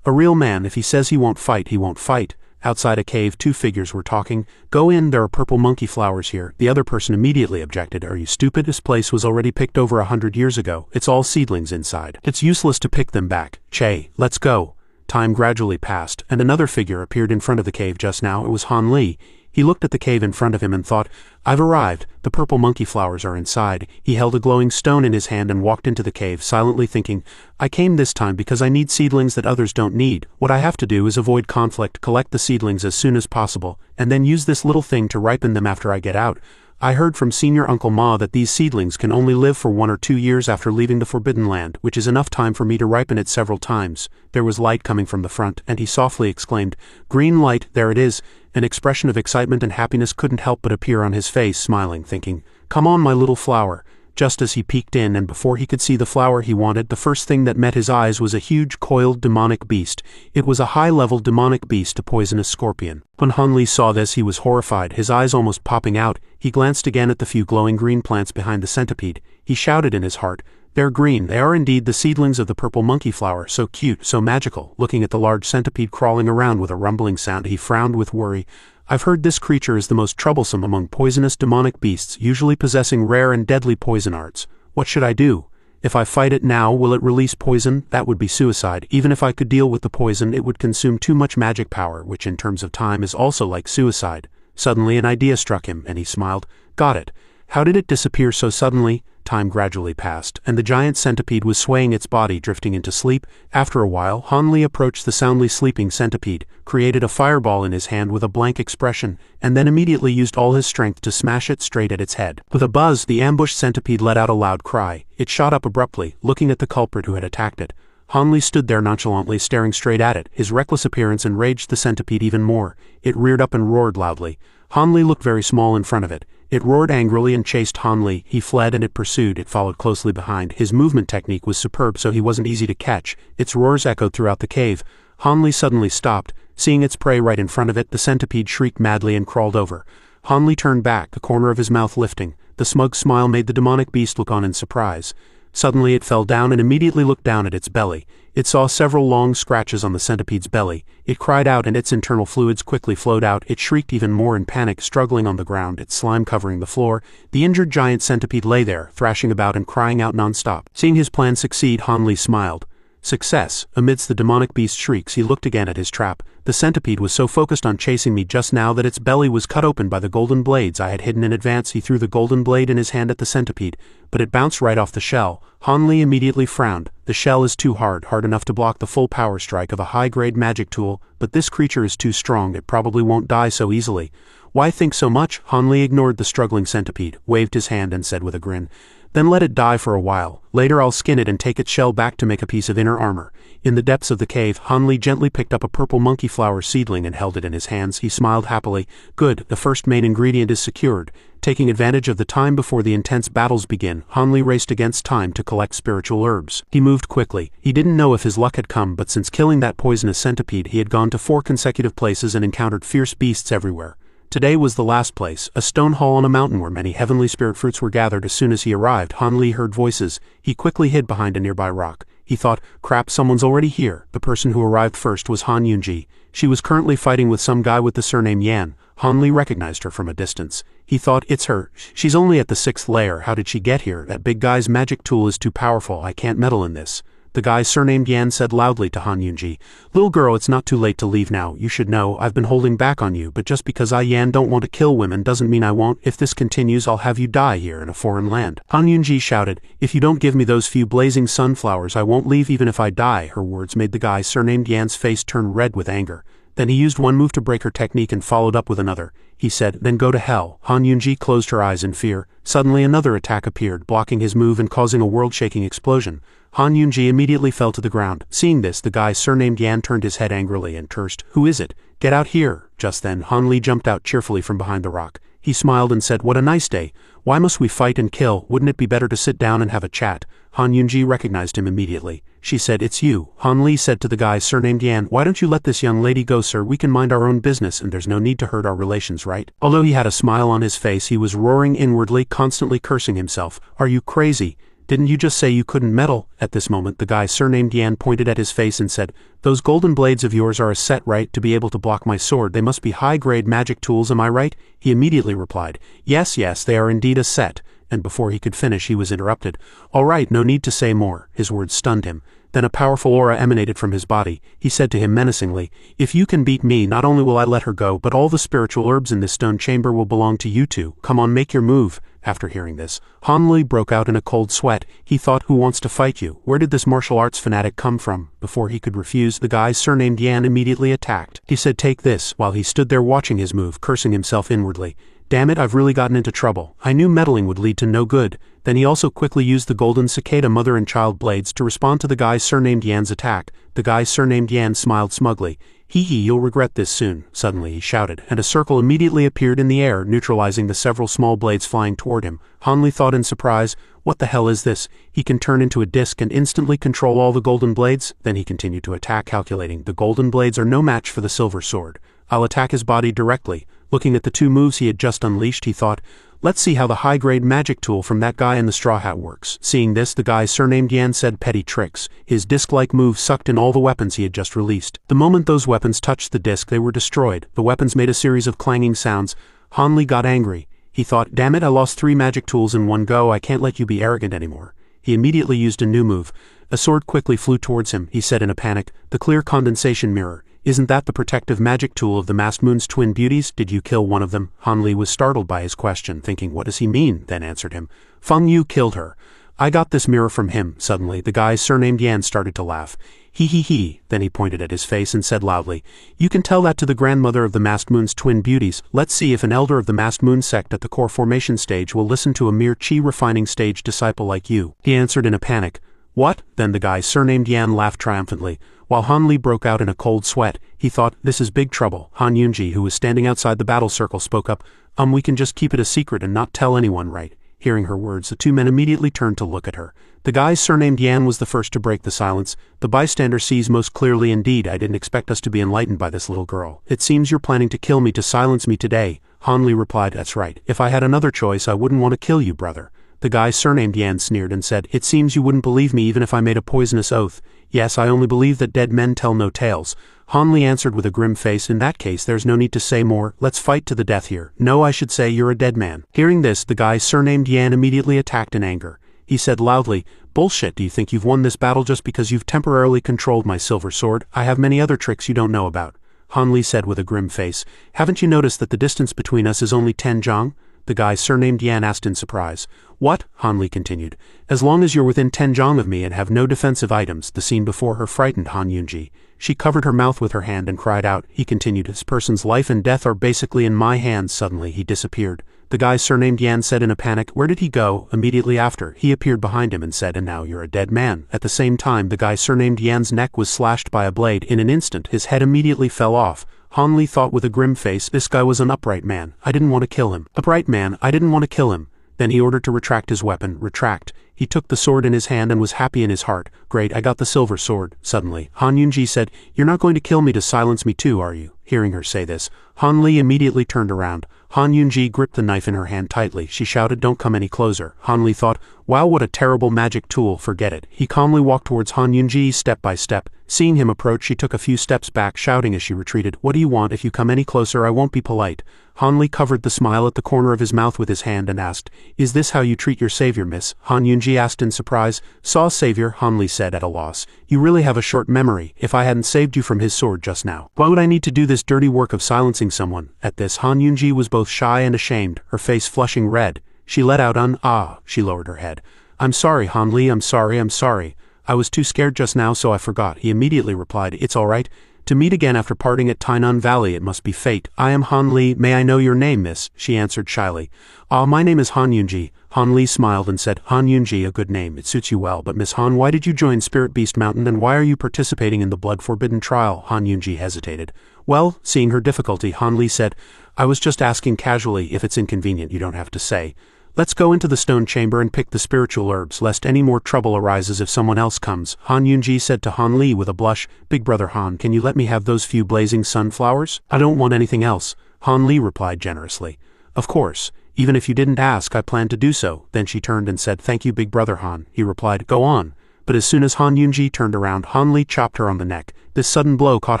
A real man, if he says he won't fight, he won't fight. Outside a cave, two figures were talking. Go in, there are purple monkey flowers here. The other person immediately objected. Are you stupid? This place was already picked over 100 years ago. It's all seedlings inside. It's useless to pick them back. Che, let's go. Time gradually passed, and another figure appeared in front of the cave just now. It was Han Li. He looked at the cave in front of him and thought, I've arrived. The purple monkey flowers are inside. He held a glowing stone in his hand and walked into the cave, silently thinking, I came this time because I need seedlings that others don't need. What I have to do is avoid conflict, collect the seedlings as soon as possible, and then use this little thing to ripen them after I get out. I heard from Senior Uncle Ma that these seedlings can only live for 1 or 2 years after leaving the Forbidden Land, which is enough time for me to ripen it several times. There was light coming from the front, and he softly exclaimed, Green light, there it is. An expression of excitement and happiness couldn't help but appear on his face, smiling, thinking, Come on, my little flower. Just as he peeked in, and before he could see the flower he wanted, the first thing that met his eyes was a huge, coiled demonic beast. It was a high-level demonic beast, a poisonous scorpion. When Han Li saw this, he was horrified, his eyes almost popping out. He glanced again at the few glowing green plants behind the centipede. He shouted in his heart, They're green. They are indeed the seedlings of the purple monkey flower, so cute, so magical. Looking at the large centipede crawling around with a rumbling sound, he frowned with worry. I've heard this creature is the most troublesome among poisonous demonic beasts, usually possessing rare and deadly poison arts. What should I do? If I fight it now, will it release poison? That would be suicide. Even if I could deal with the poison, it would consume too much magic power, which in terms of time is also like suicide. Suddenly an idea struck him, and he smiled. Got it. How did it disappear so suddenly? Time gradually passed, and the giant centipede was swaying its body, drifting into sleep. After a while, Han Li approached the soundly sleeping centipede, created a fireball in his hand with a blank expression, and then immediately used all his strength to smash it straight at its head. With a buzz, the ambushed centipede let out a loud cry. It shot up abruptly, looking at the culprit who had attacked it. Han Li stood there nonchalantly, staring straight at it. His reckless appearance enraged the centipede even more. It reared up and roared loudly. Han Li looked very small in front of it. It roared angrily and chased Han Li. He fled and it pursued. It followed closely behind. His movement technique was superb, so he wasn't easy to catch. Its roars echoed throughout the cave. Han Li suddenly stopped. Seeing its prey right in front of it, the centipede shrieked madly and crawled over. Han Li turned back, the corner of his mouth lifting. The smug smile made the demonic beast look on in surprise. Suddenly it fell down and immediately looked down at its belly. It saw several long scratches on the centipede's belly. It cried out and its internal fluids quickly flowed out. It shrieked even more in panic, struggling on the ground, its slime covering the floor. The injured giant centipede lay there, thrashing about and crying out non-stop. Seeing his plan succeed, Han Li smiled. Success. Amidst the demonic beast's shrieks, he looked again at his trap. The centipede was so focused on chasing me just now that its belly was cut open by the golden blades I had hidden in advance. He threw the golden blade in his hand at the centipede, but it bounced right off the shell. Han Li immediately frowned. The shell is too hard enough to block the full power strike of a high-grade magic tool, but this creature is too strong, it probably won't die so easily. Why think so much? Han Li ignored the struggling centipede, waved his hand and said with a grin, Then let it die for a while. Later I'll skin it and take its shell back to make a piece of inner armor. In the depths of the cave, Han Li gently picked up a purple monkey flower seedling and held it in his hands. He smiled happily. Good, the first main ingredient is secured. Taking advantage of the time before the intense battles begin, Han Li raced against time to collect spiritual herbs. He moved quickly. He didn't know if his luck had come, but since killing that poisonous centipede, he had gone to 4 consecutive places and encountered fierce beasts everywhere. Today was the last place, a stone hall on a mountain where many heavenly spirit fruits were gathered. As soon as he arrived, Han Li heard voices. He quickly hid behind a nearby rock. He thought, crap, someone's already here. The person who arrived first was Han Yunji. She was currently fighting with some guy with the surname Yan. Han Li recognized her from a distance. He thought, it's her. She's only at the 6th layer. How did she get here? That big guy's magic tool is too powerful. I can't meddle in this. The guy surnamed Yan said loudly to Han Yunji, Little girl, it's not too late to leave now. You should know, I've been holding back on you, but just because I Yan don't want to kill women doesn't mean I won't. If this continues, I'll have you die here in a foreign land. Han Yunji shouted, If you don't give me those few blazing sunflowers, I won't leave even if I die. Her words made the guy surnamed Yan's face turn red with anger. Then he used one move to break her technique and followed up with another. He said, Then go to hell. Han Yunji closed her eyes in fear. Suddenly another attack appeared, blocking his move and causing a world-shaking explosion. Han Yunji immediately fell to the ground. Seeing this, the guy surnamed Yan turned his head angrily and cursed, Who is it? Get out here. Just then, Han Li jumped out cheerfully from behind the rock. He smiled and said, What a nice day. Why must we fight and kill? Wouldn't it be better to sit down and have a chat? Han Yunji recognized him immediately. She said, It's you. Han Li said to the guy surnamed Yan, Why don't you let this young lady go, sir? We can mind our own business and there's no need to hurt our relations, right? Although he had a smile on his face, he was roaring inwardly, constantly cursing himself. Are you crazy? Didn't you just say you couldn't meddle? At this moment the guy surnamed Yan pointed at his face and said, "Those golden blades of yours are a set, right, to be able to block my sword? They must be high-grade magic tools, am I right?" He immediately replied, "Yes, they are indeed a set," and before he could finish he was interrupted. "All right, no need to say more." His words stunned him. Then a powerful aura emanated from his body. He said to him menacingly, "If you can beat me, not only will I let her go, but all the spiritual herbs in this stone chamber will belong to you two. Come on, make your move." After hearing this, Han Li broke out in a cold sweat. He thought, who wants to fight you? Where did this martial arts fanatic come from? Before he could refuse, the guy surnamed Yan immediately attacked. He said, "Take this," while he stood there watching his move, cursing himself inwardly. "Damn it, I've really gotten into trouble. I knew meddling would lead to no good." Then he also quickly used the golden cicada mother and child blades to respond to the guy surnamed Yan's attack. The guy surnamed Yan smiled smugly. "Hee, you'll regret this soon." Suddenly he shouted, and a circle immediately appeared in the air, neutralizing the several small blades flying toward him. Han Li thought in surprise, "What the hell is this? He can turn into a disc and instantly control all the golden blades?" Then he continued to attack, calculating, "The golden blades are no match for the silver sword. I'll attack his body directly." Looking at the two moves he had just unleashed, he thought, "Let's see how the high-grade magic tool from that guy in the straw hat works." Seeing this, the guy surnamed Yan said, "Petty tricks." His disc-like move sucked in all the weapons he had just released. The moment those weapons touched the disc, they were destroyed. The weapons made a series of clanging sounds. Han Li got angry. He thought, "Damn it, I lost 3 magic tools in one go. I can't let you be arrogant anymore." He immediately used a new move. A sword quickly flew towards him. He said in a panic, "The clear condensation mirror. Isn't that the protective magic tool of the masked moon's twin beauties? Did you kill one of them?" Han Li was startled by his question, thinking, "What does he mean?" Then answered him, "Feng Yu killed her. I got this mirror from him." Suddenly, the guy surnamed Yan started to laugh. He. Then he pointed at his face and said loudly, "You can tell that to the grandmother of the masked moon's twin beauties. Let's see if an elder of the masked moon sect at the core formation stage will listen to a mere chi-refining stage disciple like you." He answered in a panic, "What?" Then the guy surnamed Yan laughed triumphantly. While Han Li broke out in a cold sweat, he thought, "This is big trouble." Han Yunji, who was standing outside the battle circle, spoke up, We can just keep it a secret and not tell anyone, right?" Hearing her words, the two men immediately turned to look at her. The guy surnamed Yan was the first to break the silence. "The bystander sees most clearly indeed. I didn't expect us to be enlightened by this little girl. It seems you're planning to kill me to silence me today." Han Li replied, "That's right. If I had another choice, I wouldn't want to kill you, brother." The guy surnamed Yan sneered and said, "It seems you wouldn't believe me even if I made a poisonous oath." "Yes, I only believe that dead men tell no tales." Han Li answered with a grim face, "In that case, there's no need to say more. Let's fight to the death here. No, I should say you're a dead man." Hearing this, the guy surnamed Yan immediately attacked in anger. He said loudly, "Bullshit, do you think you've won this battle just because you've temporarily controlled my silver sword? I have many other tricks you don't know about." Han Li said with a grim face, "Haven't you noticed that the distance between us is only 10 zhang?" The guy surnamed Yan asked in surprise. "What?" Han Li continued. "As long as you're within 10 zhang of me and have no defensive items." The scene before her frightened Han Yunji. She covered her mouth with her hand and cried out. He continued, "This person's life and death are basically in my hands." Suddenly he disappeared. The guy surnamed Yan said in a panic, "Where did he go?" Immediately after, he appeared behind him and said, "And now you're a dead man." At the same time, the guy surnamed Yan's neck was slashed by a blade. In an instant, his head immediately fell off. Han Li thought with a grim face, "This guy was an upright man. I didn't want to kill him. Upright man, I didn't want to kill him." Then he ordered to retract his weapon. Retract. He took the sword in his hand and was happy in his heart. "Great, I got the silver sword." Suddenly, Han Yunji said, "You're not going to kill me to silence me too, are you?" Hearing her say this, Han Li immediately turned around. Han Yunji gripped the knife in her hand tightly. She shouted, "Don't come any closer." Han Li thought, "Wow, what a terrible magic tool, forget it." He calmly walked towards Han Yunji step by step. Seeing him approach, she took a few steps back, shouting as she retreated, "What do you want? If you come any closer, I won't be polite." Han Li covered the smile at the corner of his mouth with his hand and asked, "Is this how you treat your savior, miss?" Han Yunji asked in surprise. "Saw savior," Han Li said at a loss. "You really have a short memory. If I hadn't saved you from his sword just now, why would I need to do this dirty work of silencing someone?" At this, Han Yunji was both shy and ashamed, her face flushing red. She let out an "ah." She lowered her head. "I'm sorry, Han Li, I'm sorry. I was too scared just now, so I forgot." He immediately replied, "It's all right. To meet again after parting at Tainan Valley, it must be fate. I am Han Li. May I know your name, miss?" She answered shyly. "Ah, my name is Han Yunji." Han Li smiled and said, "Han Yunji, a good name. It suits you well. But Miss Han, why did you join Spirit Beast Mountain and why are you participating in the Blood Forbidden trial?" Han Yunji hesitated. "Well," seeing her difficulty, Han Li said, "I was just asking casually. If it's inconvenient, you don't have to say. Let's go into the stone chamber and pick the spiritual herbs, lest any more trouble arises if someone else comes." Han Yunji said to Han Li with a blush, "Big brother Han, can you let me have those few blazing sunflowers? I don't want anything else." Han Li replied generously, "Of course." Even if you didn't ask, I plan to do so. Then she turned and said, "Thank you, big brother Han." He replied, "Go on." But as soon as Han Yunji turned around, Han Li chopped her on the neck. This sudden blow caught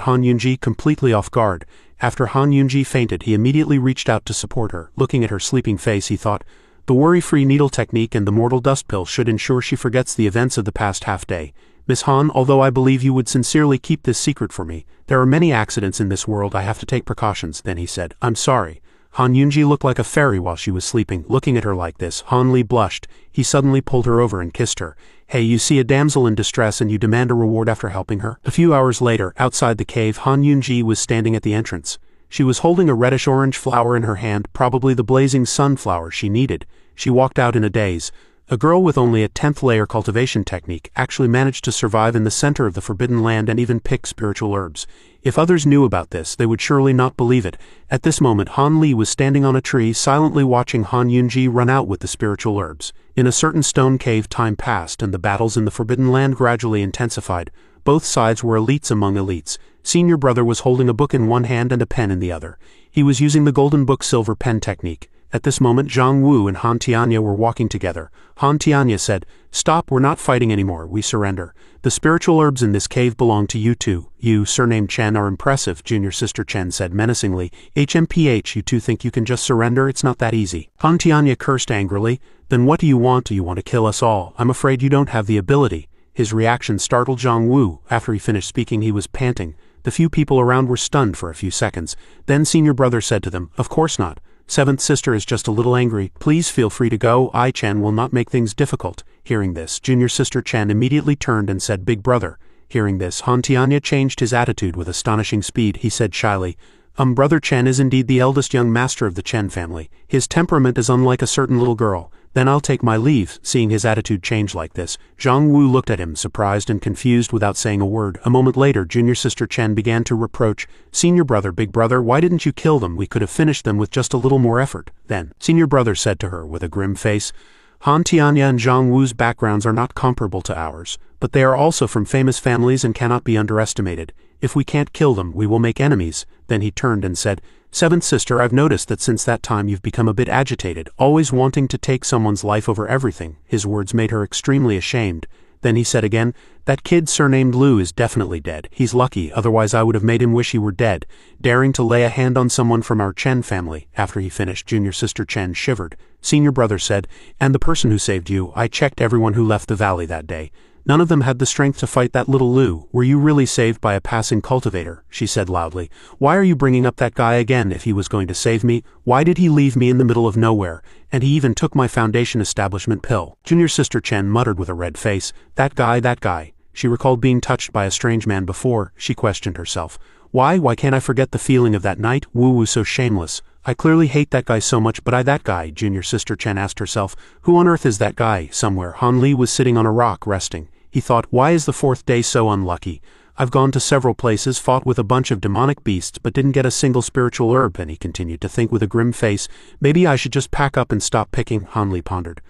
Han Yunji completely off guard. After Han Yunji fainted, he immediately reached out to support her. Looking at her sleeping face, he thought, the worry-free needle technique and the mortal dust pill should ensure she forgets the events of the past half-day. Miss Han, although I believe you would sincerely keep this secret for me, there are many accidents in this world. I have to take precautions. Then he said, "I'm sorry." Han Yunji looked like a fairy while she was sleeping. Looking at her like this, Han Li blushed. He suddenly pulled her over and kissed her. "Hey, you see a damsel in distress and you demand a reward after helping her?" A few hours later, outside the cave, Han Yunji was standing at the entrance. She was holding a reddish-orange flower in her hand, probably the blazing sunflower she needed. She walked out in a daze. A girl with only a 10th layer cultivation technique actually managed to survive in the center of the Forbidden Land and even pick spiritual herbs. If others knew about this, they would surely not believe it. At this moment, Han Li was standing on a tree, silently watching Han Yunji run out with the spiritual herbs. In a certain stone cave, time passed, and the battles in the Forbidden Land gradually intensified. Both sides were elites among elites. Senior brother was holding a book in one hand and a pen in the other. He was using the golden book silver pen technique. At this moment, Zhang Wu and Han Tianya were walking together. Han Tianya said, "Stop, we're not fighting anymore, we surrender. The spiritual herbs in this cave belong to you two. You, surnamed Chen, are impressive," junior sister Chen said menacingly. "HMPH, you two think you can just surrender? It's not that easy." Han Tianya cursed angrily. "Then what do you want? Do you want to kill us all? I'm afraid you don't have the ability." His reaction startled Zhang Wu. After he finished speaking, he was panting. The few people around were stunned for a few seconds. Then senior brother said to them, "Of course not. Seventh sister is just a little angry. Please feel free to go. I, Chen, will not make things difficult." Hearing this, junior sister Chen immediately turned and said, "Big brother." Hearing this, Han Tianya changed his attitude with astonishing speed. He said shyly, Brother Chen is indeed the eldest young master of the Chen family. His temperament is unlike a certain little girl. Then I'll take my leave." Seeing his attitude change like this, Zhang Wu looked at him, surprised and confused without saying a word. A moment later, junior sister Chen began to reproach, "Senior brother, big brother, why didn't you kill them? We could have finished them with just a little more effort." Then, senior brother said to her with a grim face, "Han Tianya and Zhang Wu's backgrounds are not comparable to ours, but they are also from famous families and cannot be underestimated. If we can't kill them, we will make enemies." Then he turned and said, "Seventh sister, I've noticed that since that time you've become a bit agitated, always wanting to take someone's life over everything." His words made her extremely ashamed. Then he said again, "That kid surnamed Lu is definitely dead. He's lucky, otherwise I would have made him wish he were dead." Daring to lay a hand on someone from our Chen family. After he finished, junior sister Chen shivered. Senior brother said, "And the person who saved you, I checked everyone who left the valley that day. None of them had the strength to fight that little Lu. Were you really saved by a passing cultivator?" she said loudly. "Why are you bringing up that guy again if he was going to save me? Why did he leave me in the middle of nowhere? And he even took my foundation establishment pill." Junior sister Chen muttered with a red face, That guy. She recalled being touched by a strange man before. She questioned herself. Why can't I forget the feeling of that night? Wu was so shameless. I clearly hate that guy so much, but that guy, junior sister Chen asked herself. Who on earth is that guy? Somewhere, Han Li was sitting on a rock, resting. He thought, why is the fourth day so unlucky? I've gone to several places, fought with a bunch of demonic beasts, but didn't get a single spiritual herb, and he continued to think with a grim face. Maybe I should just pack up and stop picking, Han Li pondered.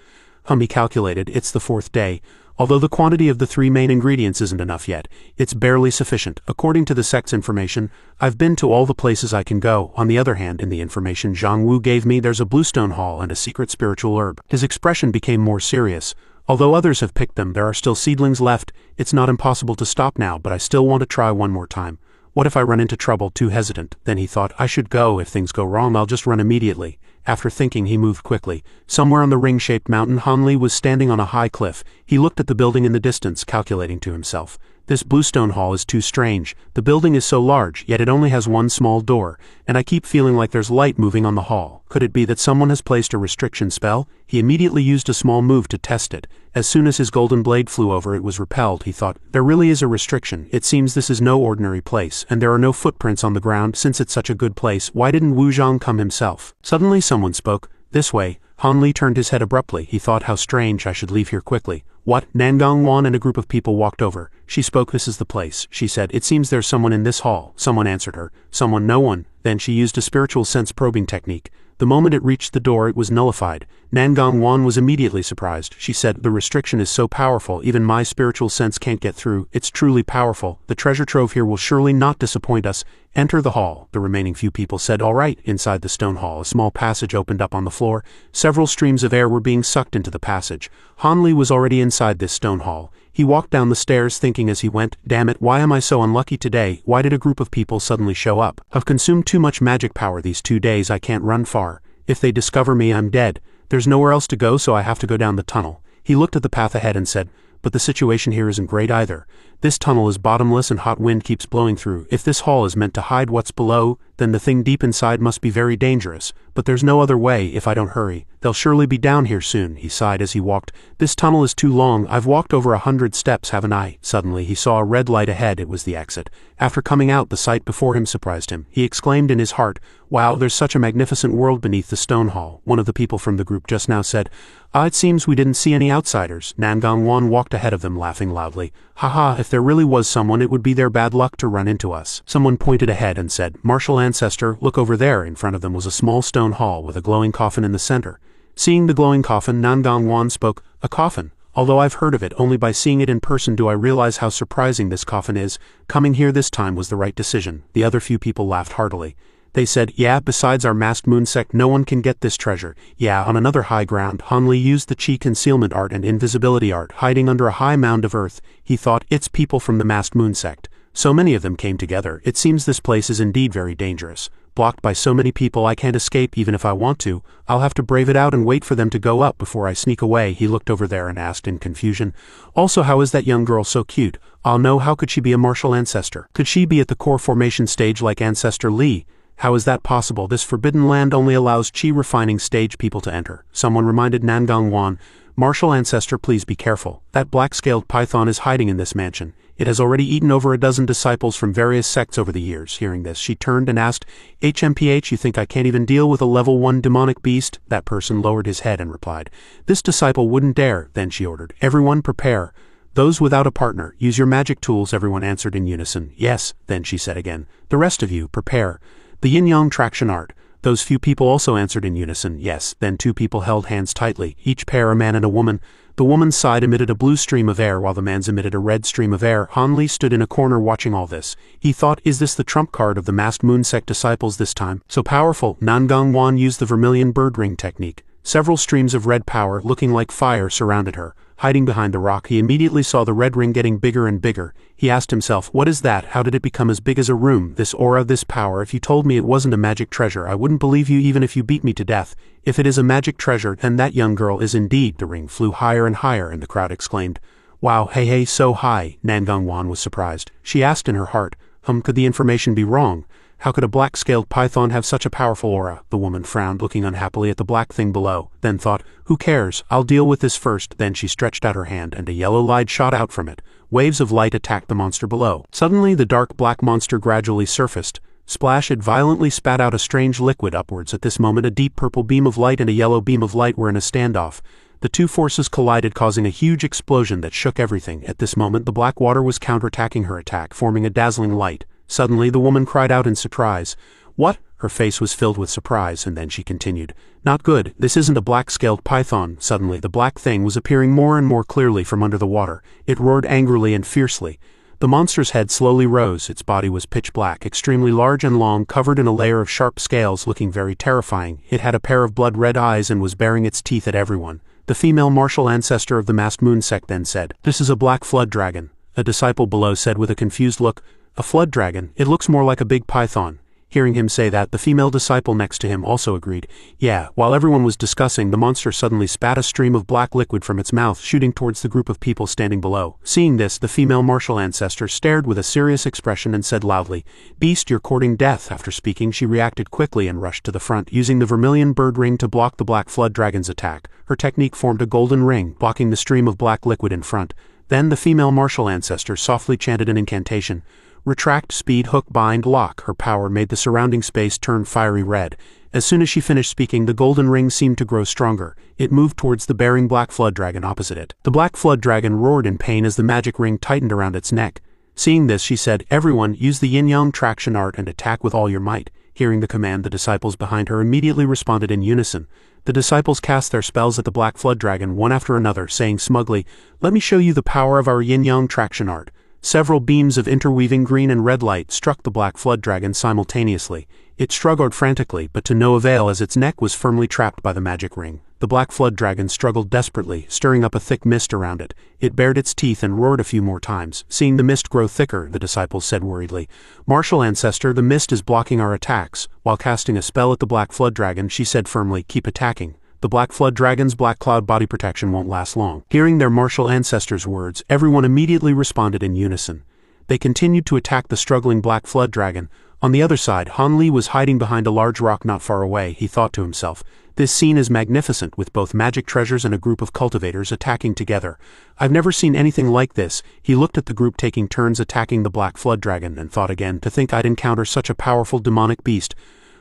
He calculated, it's the fourth day. Although the quantity of the 3 main ingredients isn't enough yet, it's barely sufficient. According to the sect's information, I've been to all the places I can go. On the other hand, in the information Zhang Wu gave me, there's a bluestone hall and a secret spiritual herb. His expression became more serious. Although others have picked them, there are still seedlings left. It's not impossible to stop now, but I still want to try one more time. What if I run into trouble? Too hesitant. Then he thought, I should go. If things go wrong, I'll just run immediately. After thinking, he moved quickly. Somewhere on the ring-shaped mountain, Han Li was standing on a high cliff. He looked at the building in the distance, calculating to himself. This bluestone hall is too strange. The building is so large, yet it only has one small door, and I keep feeling like there's light moving on the hall. Could it be that someone has placed a restriction spell? He immediately used a small move to test it. As soon as his golden blade flew over, it was repelled. He thought, there really is a restriction. It seems this is no ordinary place, and there are no footprints on the ground. Since it's such a good place, why didn't Wu Zhang come himself? Suddenly someone spoke. This way. Han Li turned his head abruptly. He thought, how strange, I should leave here quickly. What? Nangong Wan and a group of people walked over. She spoke, this is the place. She said, it seems there's someone in this hall. Someone answered her. Someone, no one. Then she used a spiritual sense probing technique. The moment it reached the door it was nullified. Nangang Wan was immediately surprised. She said, "The restriction is so powerful, even my spiritual sense can't get through. It's truly powerful. The treasure trove here will surely not disappoint us. Enter the hall." The remaining few people said, "All right." Inside the stone hall, a small passage opened up on the floor. Several streams of air were being sucked into the passage. Han Li was already inside this stone hall. He walked down the stairs thinking as he went, "Damn it, why am I so unlucky today? Why did a group of people suddenly show up? I've consumed too much magic power these 2 days, I can't run far. If they discover me, I'm dead. There's nowhere else to go, so I have to go down the tunnel." He looked at the path ahead and said, "But the situation here isn't great either. This tunnel is bottomless and hot wind keeps blowing through. If this hall is meant to hide what's below, then the thing deep inside must be very dangerous. But there's no other way if I don't hurry. They'll surely be down here soon." He sighed as he walked. "This tunnel is too long. I've walked over 100 steps, haven't I?" Suddenly he saw a red light ahead. It was the exit. After coming out, the sight before him surprised him. He exclaimed in his heart, "Wow, there's such a magnificent world beneath the stone hall." One of the people from the group just now said, It seems we didn't see any outsiders." Nangang Wan walked ahead of them, laughing loudly. "Haha, if there really was someone, it would be their bad luck to run into us." Someone pointed ahead and said, "Martial ancestor, look over there." In front of them was a small stone hall with a glowing coffin in the center. Seeing the glowing coffin, Nangang Wan spoke, "A coffin? Although I've heard of it, only by seeing it in person do I realize how surprising this coffin is. Coming here this time was the right decision." The other few people laughed heartily. They said, "Yeah, besides our masked moon sect, no one can get this treasure." Yeah, on another high ground, Han Li used the chi concealment art and invisibility art, hiding under a high mound of earth. He thought, "It's people from the masked moon sect. So many of them came together. It seems this place is indeed very dangerous. Blocked by so many people I can't escape even if I want to. I'll have to brave it out and wait for them to go up before I sneak away." He looked over there and asked in confusion, "Also, how is that young girl so cute? I'll know, how could she be a martial ancestor? Could she be at the core formation stage like Ancestor Li? How is that possible? This forbidden land only allows chi refining stage people to enter." Someone reminded Nangang Wan, "Martial ancestor, please be careful. That black-scaled python is hiding in this mansion. It has already eaten over a dozen disciples from various sects over the years." Hearing this, she turned and asked, "HMPH, you think I can't even deal with a level 1 demonic beast?" That person lowered his head and replied, "This disciple wouldn't dare." Then she ordered, "Everyone prepare. Those without a partner, use your magic tools." Everyone answered in unison, "Yes." Then she said again, "The rest of you, prepare. The yin-yang traction art." Those few people also answered in unison, "Yes." Then 2 people held hands tightly, each pair a man and a woman. The woman's side emitted a blue stream of air while the man's emitted a red stream of air. Han Li stood in a corner watching all this. He thought, is this the trump card of the masked moon sect disciples this time? So powerful. Nangang Wan used the vermilion bird ring technique. Several streams of red power, looking like fire, surrounded her. Hiding behind the rock, he immediately saw the red ring getting bigger and bigger. He asked himself, "What is that? How did it become as big as a room? This aura, this power. If you told me it wasn't a magic treasure, I wouldn't believe you even if you beat me to death. If it is a magic treasure, then that young girl is indeed." The ring flew higher and higher, and the crowd exclaimed, "Wow, hey, so high." Nangang Wan was surprised. She asked in her heart, could the information be wrong? How could a black-scaled python have such a powerful aura? The woman frowned, looking unhappily at the black thing below, then thought, "Who cares? I'll deal with this first." Then she stretched out her hand, and a yellow light shot out from it. Waves of light attacked the monster below. Suddenly, the dark black monster gradually surfaced. Splash! It violently spat out a strange liquid upwards. At this moment, a deep purple beam of light and a yellow beam of light were in a standoff. The 2 forces collided, causing a huge explosion that shook everything. At this moment, the black water was counterattacking her attack, forming a dazzling light. Suddenly, the woman cried out in surprise. "What?" Her face was filled with surprise, and then she continued, "Not good. This isn't a black-scaled python." Suddenly, the black thing was appearing more and more clearly from under the water. It roared angrily and fiercely. The monster's head slowly rose. Its body was pitch black, extremely large and long, covered in a layer of sharp scales, looking very terrifying. It had a pair of blood-red eyes and was baring its teeth at everyone. The female martial ancestor of the masked moon sect then said, "This is a black flood dragon." A disciple below said with a confused look, "A flood dragon? It looks more like a big python." Hearing him say that, the female disciple next to him also agreed. "Yeah." While everyone was discussing, the monster suddenly spat a stream of black liquid from its mouth, shooting towards the group of people standing below. Seeing this, the female martial ancestor stared with a serious expression and said loudly, "Beast, you're courting death." After speaking, she reacted quickly and rushed to the front, using the vermilion bird ring to block the black flood dragon's attack. Her technique formed a golden ring, blocking the stream of black liquid in front. Then the female martial ancestor softly chanted an incantation. Retract, speed, hook, bind, lock. Her power made the surrounding space turn fiery red. As soon as she finished speaking, the golden ring seemed to grow stronger. It moved towards the bearing black flood dragon opposite it. The black flood dragon roared in pain as the magic ring tightened around its neck. Seeing this, she said, "Everyone, use the yin-yang traction art and attack with all your might." Hearing the command, the disciples behind her immediately responded in unison. The disciples cast their spells at the black flood dragon one after another, saying smugly, "Let me show you the power of our yin-yang traction art." Several beams of interweaving green and red light struck the black flood dragon simultaneously. It struggled frantically, but to no avail, as its neck was firmly trapped by the magic ring. The black flood dragon struggled desperately, stirring up a thick mist around it. It bared its teeth and roared a few more times. Seeing the mist grow thicker, the disciples said worriedly, "Martial ancestor, the mist is blocking our attacks." While casting a spell at the black flood dragon, she said firmly, "Keep attacking. The black flood dragon's black cloud body protection won't last long." Hearing their martial ancestor's words, everyone immediately responded in unison. They continued to attack the struggling black flood dragon. On the other side, Han Li was hiding behind a large rock not far away. He thought to himself, "This scene is magnificent, with both magic treasures and a group of cultivators attacking together. I've never seen anything like this." He looked at the group taking turns attacking the black flood dragon and thought again, "To think I'd encounter such a powerful demonic beast.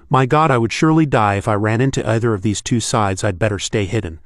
My God, I would surely die if I ran into either of these two sides. I'd better stay hidden.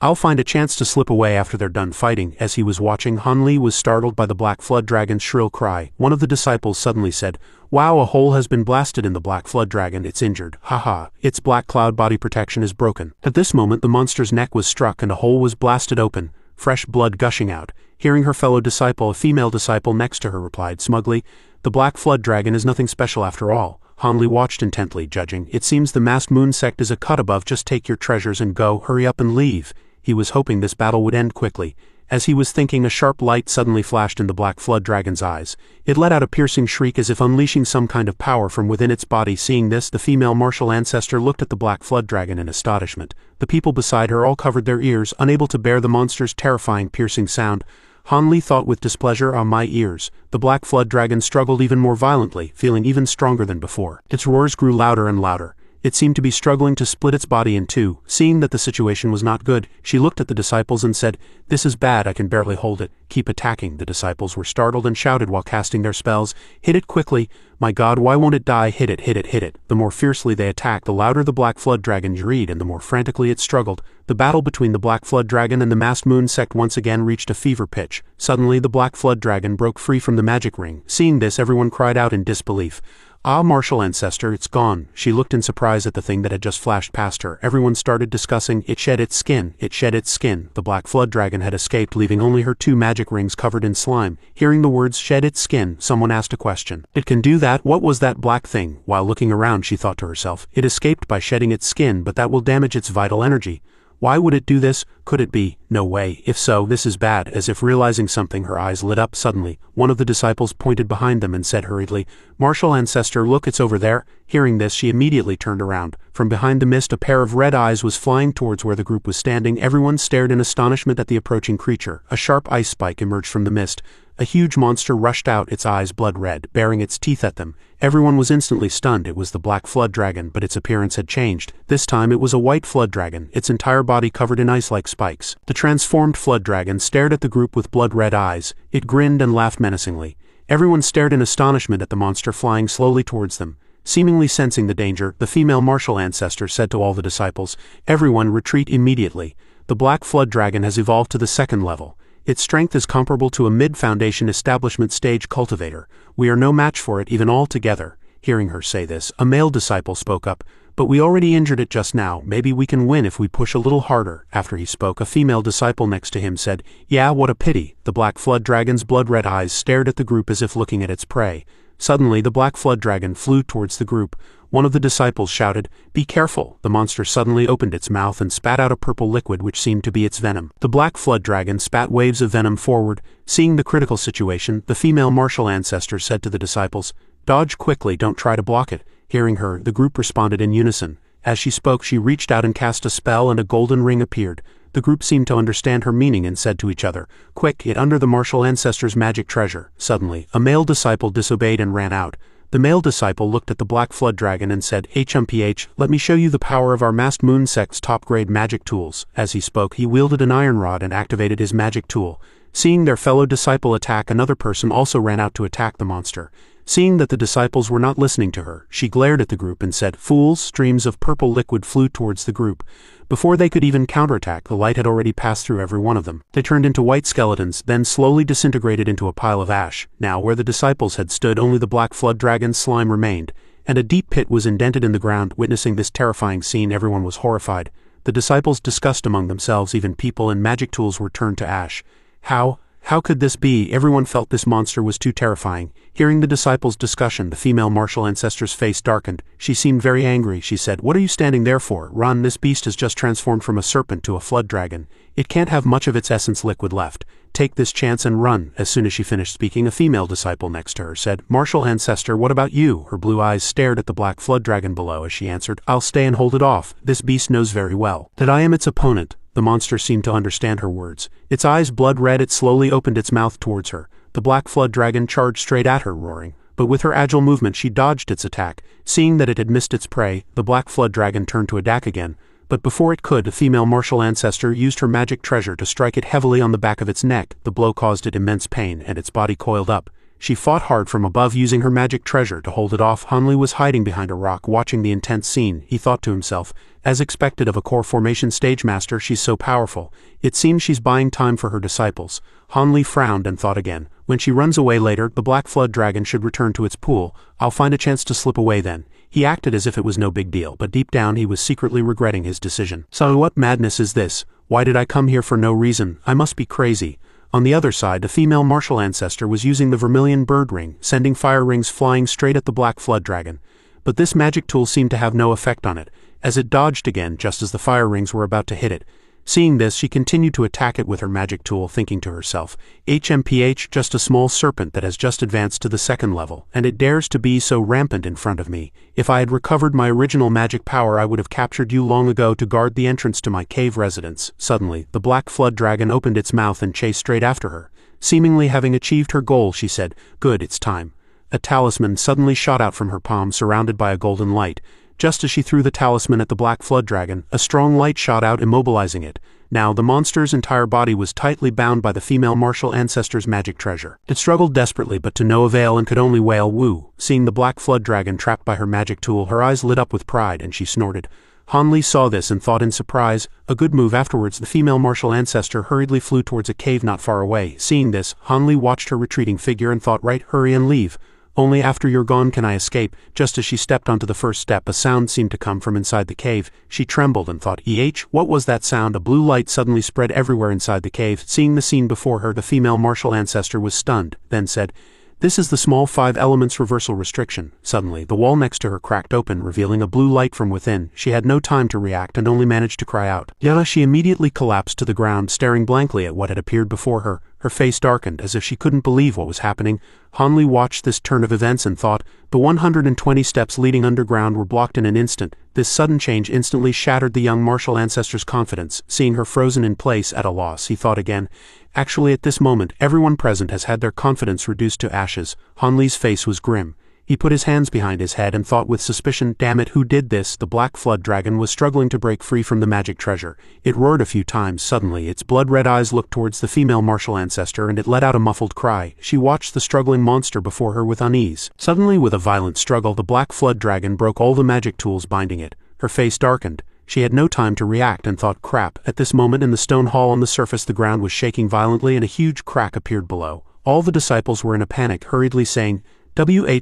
I'll find a chance to slip away after they're done fighting." As he was watching, Han Li was startled by the black flood dragon's shrill cry. One of the disciples suddenly said, "Wow, a hole has been blasted in the black flood dragon. It's injured. Haha, its black cloud body protection is broken." At this moment, the monster's neck was struck and a hole was blasted open, fresh blood gushing out. Hearing her fellow disciple, a female disciple next to her replied smugly, "The black flood dragon is nothing special after all." Han Li watched intently, judging. "It seems the masked moon sect is a cut above. Just take your treasures and go. Hurry up and leave." He was hoping this battle would end quickly. As he was thinking, a sharp light suddenly flashed in the black flood dragon's eyes. It let out a piercing shriek as if unleashing some kind of power from within its body. Seeing this, the female martial ancestor looked at the black flood dragon in astonishment. The people beside her all covered their ears, unable to bear the monster's terrifying piercing sound. Han Li thought with displeasure, "On my ears." The black flood dragon struggled even more violently, feeling even stronger than before. Its roars grew louder and louder. It seemed to be struggling to split its body in two. Seeing that the situation was not good, she looked at the disciples and said, "This is bad, I can barely hold it. Keep attacking." The disciples were startled and shouted while casting their spells, "Hit it quickly. My God, why won't it die? Hit it, hit it, hit it." The more fiercely they attacked, the louder the black flood dragon shrieked and the more frantically it struggled. The battle between the black flood dragon and the masked moon sect once again reached a fever pitch. Suddenly, the black flood dragon broke free from the magic ring. Seeing this, everyone cried out in disbelief. "Ah, martial ancestor, it's gone." She looked in surprise at the thing that had just flashed past her. Everyone started discussing, "It shed its skin, it shed its skin." The black flood dragon had escaped, leaving only her two magic rings covered in slime. Hearing the words "shed its skin," someone asked a question. "It can do that? What was that black thing?" While looking around, she thought to herself, "It escaped by shedding its skin, but that will damage its vital energy. Why would it do this? Could it be? No way. If so, this is bad." As if realizing something, her eyes lit up suddenly. One of the disciples pointed behind them and said hurriedly, "Martial ancestor, look, it's over there." Hearing this, she immediately turned around. From behind the mist, a pair of red eyes was flying towards where the group was standing. Everyone stared in astonishment at the approaching creature. A sharp ice spike emerged from the mist. A huge monster rushed out, its eyes blood red, baring its teeth at them. Everyone was instantly stunned. It was the black flood dragon, but its appearance had changed. This time it was a white flood dragon, its entire body covered in ice-like spikes. The transformed flood dragon stared at the group with blood-red eyes. It grinned and laughed menacingly. Everyone stared in astonishment at the monster flying slowly towards them. Seemingly sensing the danger, the female martial ancestor said to all the disciples, "Everyone retreat immediately. The black flood dragon has evolved to the second level. Its strength is comparable to a mid-foundation establishment stage cultivator. We are no match for it even all together." Hearing her say this, a male disciple spoke up, "But we already injured it just now. Maybe we can win if we push a little harder." After he spoke, a female disciple next to him said, "Yeah, what a pity." The black flood dragon's blood-red eyes stared at the group as if looking at its prey. Suddenly, the black flood dragon flew towards the group. One of the disciples shouted, "Be careful!" The monster suddenly opened its mouth and spat out a purple liquid which seemed to be its venom. The black flood dragon spat waves of venom forward. Seeing the critical situation, the female martial ancestor said to the disciples, "Dodge quickly, don't try to block it." Hearing her, the group responded in unison. As she spoke, she reached out and cast a spell and a golden ring appeared. The group seemed to understand her meaning and said to each other, "Quick, get under the martial ancestor's magic treasure." Suddenly, a male disciple disobeyed and ran out. The male disciple looked at the black flood dragon and said, "HMPH, let me show you the power of our masked moon sect's top-grade magic tools." As he spoke, he wielded an iron rod and activated his magic tool. Seeing their fellow disciple attack, another person also ran out to attack the monster. Seeing that the disciples were not listening to her, she glared at the group and said, "Fools!" Streams of purple liquid flew towards the group. Before they could even counterattack, the light had already passed through every one of them. They turned into white skeletons, then slowly disintegrated into a pile of ash. Now, where the disciples had stood, only the black flood dragon's slime remained. and a deep pit was indented in the ground. Witnessing this terrifying scene, everyone was horrified. The disciples discussed among themselves, even people and magic tools were turned to ash. How could this be? Everyone felt this monster was too terrifying. Hearing the disciples' discussion, the female martial ancestor's face darkened. She seemed very angry. She said, "What are you standing there for? Run, this beast has just transformed from a serpent to a flood dragon. It can't have much of its essence liquid left. Take this chance and run." As soon as she finished speaking, a female disciple next to her said, "Martial ancestor, what about you?" Her blue eyes stared at the black flood dragon below as she answered, "I'll stay and hold it off. This beast knows very well that I am its opponent." The monster seemed to understand her words. Its eyes blood red, it slowly opened its mouth towards her. The black flood dragon charged straight at her, roaring. But with her agile movement she dodged its attack. Seeing that it had missed its prey, the black flood dragon turned to attack again. But before it could, the female martial ancestor used her magic treasure to strike it heavily on the back of its neck. The blow caused it immense pain, and its body coiled up. She fought hard from above, using her magic treasure to hold it off. Hanli was hiding behind a rock, watching the intense scene. He thought to himself, as expected of a core formation stage master, she's so powerful. It seems she's buying time for her disciples. Hanli frowned and thought again. When she runs away later, the black flood dragon should return to its pool. I'll find a chance to slip away then. He acted as if it was no big deal, but deep down he was secretly regretting his decision. So what madness is this? Why did I come here for no reason? I must be crazy. On the other side, the female martial ancestor was using the vermilion bird ring, sending fire rings flying straight at the black flood dragon. But this magic tool seemed to have no effect on it, as it dodged again just as the fire rings were about to hit it. Seeing this, she continued to attack it with her magic tool, thinking to herself, HMPH, just a small serpent that has just advanced to the second level, and it dares to be so rampant in front of me. If I had recovered my original magic power, I would have captured you long ago to guard the entrance to my cave residence. Suddenly, the black flood dragon opened its mouth and chased straight after her. Seemingly having achieved her goal, she said, "Good, it's time." A talisman suddenly shot out from her palm, surrounded by a golden light. Just as she threw the talisman at the black flood dragon, a strong light shot out, immobilizing it. Now, the monster's entire body was tightly bound by the female martial ancestor's magic treasure. It struggled desperately, but to no avail, and could only wail, "Woo." Seeing the black flood dragon trapped by her magic tool, her eyes lit up with pride, and she snorted. Hanli saw this and thought in surprise, a good move. Afterwards, the female martial ancestor hurriedly flew towards a cave not far away. Seeing this, Hanli watched her retreating figure and thought, "Right, hurry and leave. Only after you're gone can I escape." Just as she stepped onto the first step, a sound seemed to come from inside the cave. She trembled and thought, what was that sound? A blue light suddenly spread everywhere inside the cave. Seeing the scene before her, the female martial ancestor was stunned, then said, "This is the small 5 elements reversal restriction." Suddenly, the wall next to her cracked open, revealing a blue light from within. She had no time to react and only managed to cry out, "Yella!" She immediately collapsed to the ground, staring blankly at what had appeared before her. Her face darkened, as if she couldn't believe what was happening. Hanli watched this turn of events and thought, the 120 steps leading underground were blocked in an instant. This sudden change instantly shattered the young martial ancestor's confidence. Seeing her frozen in place at a loss, he thought again, actually at this moment, everyone present has had their confidence reduced to ashes. Hanli's face was grim. He put his hands behind his head and thought with suspicion, "Damn it, who did this?" The black flood dragon was struggling to break free from the magic treasure. It roared a few times. Suddenly, its blood-red eyes looked towards the female martial ancestor, and it let out a muffled cry. She watched the struggling monster before her with unease. Suddenly, with a violent struggle, the black flood dragon broke all the magic tools binding it. Her face darkened. She had no time to react and thought, crap. At this moment, in the stone hall on the surface, the ground was shaking violently and a huge crack appeared below. All the disciples were in a panic, hurriedly saying,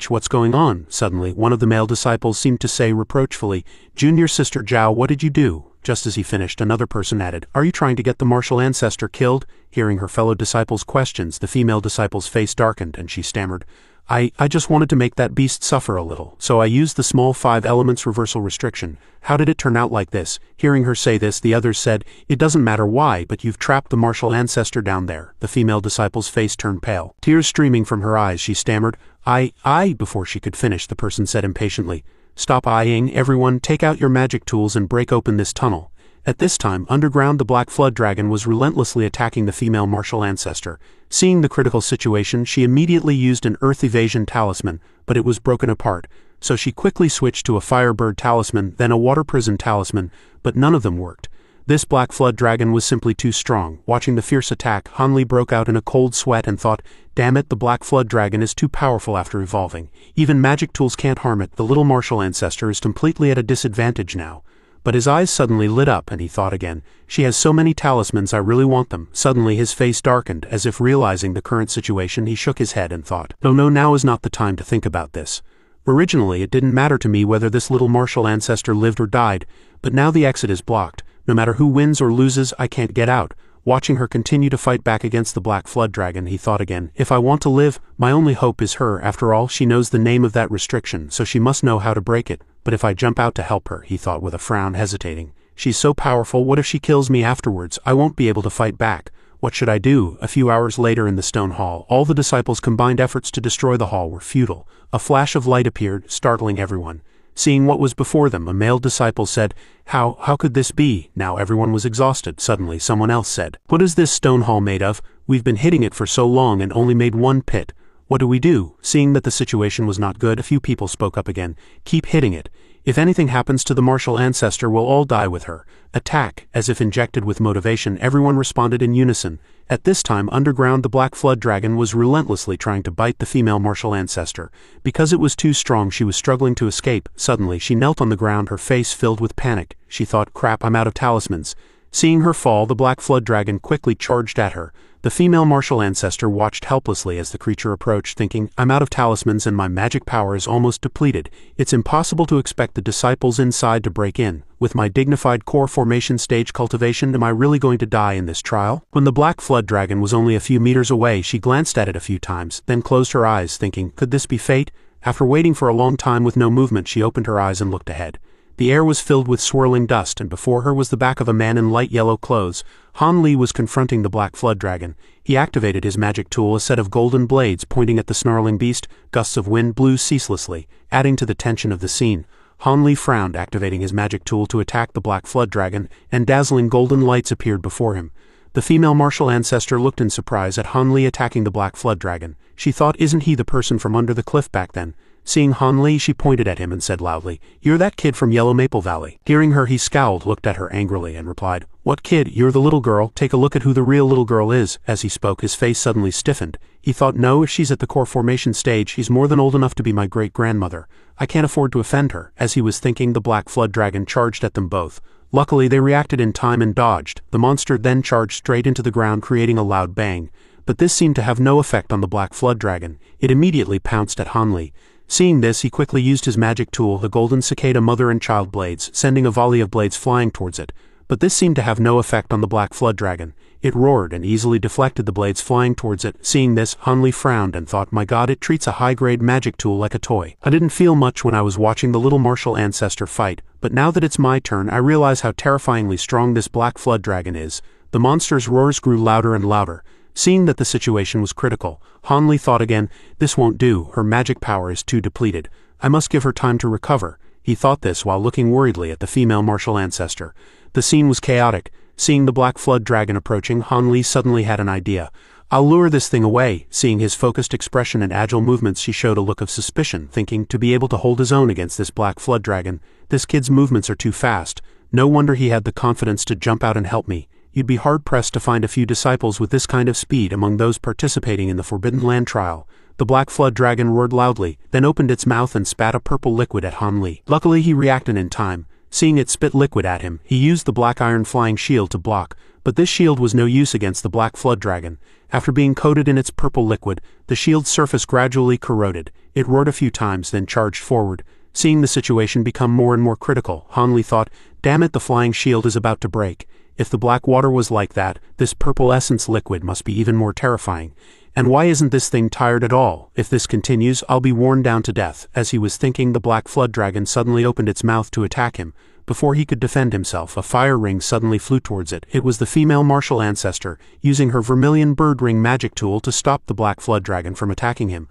what's going on? Suddenly, one of the male disciples seemed to say reproachfully, "Junior Sister Zhao, what did you do?" Just as he finished, another person added, "Are you trying to get the martial ancestor killed?" Hearing her fellow disciples' questions, the female disciple's face darkened and she stammered, I just wanted to make that beast suffer a little, so I used the small 5 elements reversal restriction. How did it turn out like this?" Hearing her say this, the others said, "It doesn't matter why, but you've trapped the martial ancestor down there." The female disciple's face turned pale. Tears streaming from her eyes, she stammered, I, before she could finish, the person said impatiently, "Stop eyeing, everyone, take out your magic tools and break open this tunnel." At this time, underground, the black flood dragon was relentlessly attacking the female martial ancestor. Seeing the critical situation, she immediately used an earth evasion talisman, but it was broken apart, so she quickly switched to a firebird talisman, then a water prison talisman, but none of them worked. This black flood dragon was simply too strong. Watching the fierce attack, Hanli broke out in a cold sweat and thought, damn it, the black flood dragon is too powerful after evolving. Even magic tools can't harm it. The little martial ancestor is completely at a disadvantage now. But his eyes suddenly lit up and he thought again, she has so many talismans, I really want them. Suddenly his face darkened, as if realizing the current situation. He shook his head and thought, no, now is not the time to think about this. Originally, it didn't matter to me whether this little martial ancestor lived or died, but now the exit is blocked. No matter who wins or loses, I can't get out. Watching her continue to fight back against the black flood dragon, he thought again, if I want to live, my only hope is her. After all, she knows the name of that restriction, so she must know how to break it. But if I jump out to help her, he thought with a frown, hesitating. She's so powerful, what if she kills me afterwards? I won't be able to fight back. What should I do? A few hours later in the stone hall, all the disciples' combined efforts to destroy the hall were futile. A flash of light appeared, startling everyone. Seeing what was before them, a male disciple said, How could this be? Now everyone was exhausted. Suddenly someone else said, What is this stone hall made of? We've been hitting it for so long and only made one pit. What do we do? Seeing that the situation was not good, a few people spoke up again. Keep hitting it. If anything happens to the martial ancestor, we'll all die with her. Attack. As if injected with motivation, everyone responded in unison. At this time, underground, the black flood dragon was relentlessly trying to bite the female martial ancestor. Because it was too strong, she was struggling to escape. Suddenly, she knelt on the ground, her face filled with panic. She thought, crap, I'm out of talismans. Seeing her fall, the black flood dragon quickly charged at her. The female martial ancestor watched helplessly as the creature approached, thinking, I'm out of talismans and my magic power is almost depleted. It's impossible to expect the disciples inside to break in. With my dignified core formation stage cultivation, am I really going to die in this trial? When the black flood dragon was only a few meters away, she glanced at it a few times, then closed her eyes, thinking, could this be fate? After waiting for a long time with no movement, she opened her eyes and looked ahead. The air was filled with swirling dust, and before her was the back of a man in light yellow clothes. Han Li was confronting the black flood dragon. He activated his magic tool, a set of golden blades pointing at the snarling beast. Gusts of wind blew ceaselessly, adding to the tension of the scene. Han Li frowned, activating his magic tool to attack the black flood dragon, and dazzling golden lights appeared before him. The female martial ancestor looked in surprise at Han Li attacking the black flood dragon. She thought, isn't he the person from under the cliff back then? Seeing Han Li, she pointed at him and said loudly, You're that kid from Yellow Maple Valley. Hearing her, he scowled, looked at her angrily, and replied, What kid? You're the little girl. Take a look at who the real little girl is. As he spoke, his face suddenly stiffened. He thought, no, if she's at the core formation stage, she's more than old enough to be my great-grandmother. I can't afford to offend her. As he was thinking, the black flood dragon charged at them both. Luckily, they reacted in time and dodged. The monster then charged straight into the ground, creating a loud bang. But this seemed to have no effect on the black flood dragon. It immediately pounced at Han Li. Seeing this, he quickly used his magic tool, the golden cicada mother and child blades, sending a volley of blades flying towards it. But this seemed to have no effect on the black flood dragon. It roared and easily deflected the blades flying towards it. Seeing this, Han Li frowned and thought, my god, it treats a high-grade magic tool like a toy. I didn't feel much when I was watching the little martial ancestor fight, but now that it's my turn, I realize how terrifyingly strong this black flood dragon is. The monster's roars grew louder and louder. Seeing that the situation was critical, Han Li thought again, this won't do, her magic power is too depleted. I must give her time to recover. He thought this while looking worriedly at the female martial ancestor. The scene was chaotic. Seeing the black flood dragon approaching, Han Li suddenly had an idea. I'll lure this thing away. Seeing his focused expression and agile movements, she showed a look of suspicion, thinking, to be able to hold his own against this black flood dragon, this kid's movements are too fast. No wonder he had the confidence to jump out and help me. You'd be hard-pressed to find a few disciples with this kind of speed among those participating in the Forbidden Land trial. The black flood dragon roared loudly, then opened its mouth and spat a purple liquid at Han Li. Luckily, he reacted in time. Seeing it spit liquid at him, he used the black iron flying shield to block, but this shield was no use against the black flood dragon. After being coated in its purple liquid, the shield's surface gradually corroded. It roared a few times, then charged forward. Seeing the situation become more and more critical, Han Li thought, damn it, the flying shield is about to break. If the black water was like that, this purple essence liquid must be even more terrifying. And why isn't this thing tired at all? If this continues, I'll be worn down to death. As he was thinking, the black flood dragon suddenly opened its mouth to attack him. Before he could defend himself, a fire ring suddenly flew towards it. It was the female martial ancestor, using her vermilion bird ring magic tool to stop the black flood dragon from attacking him.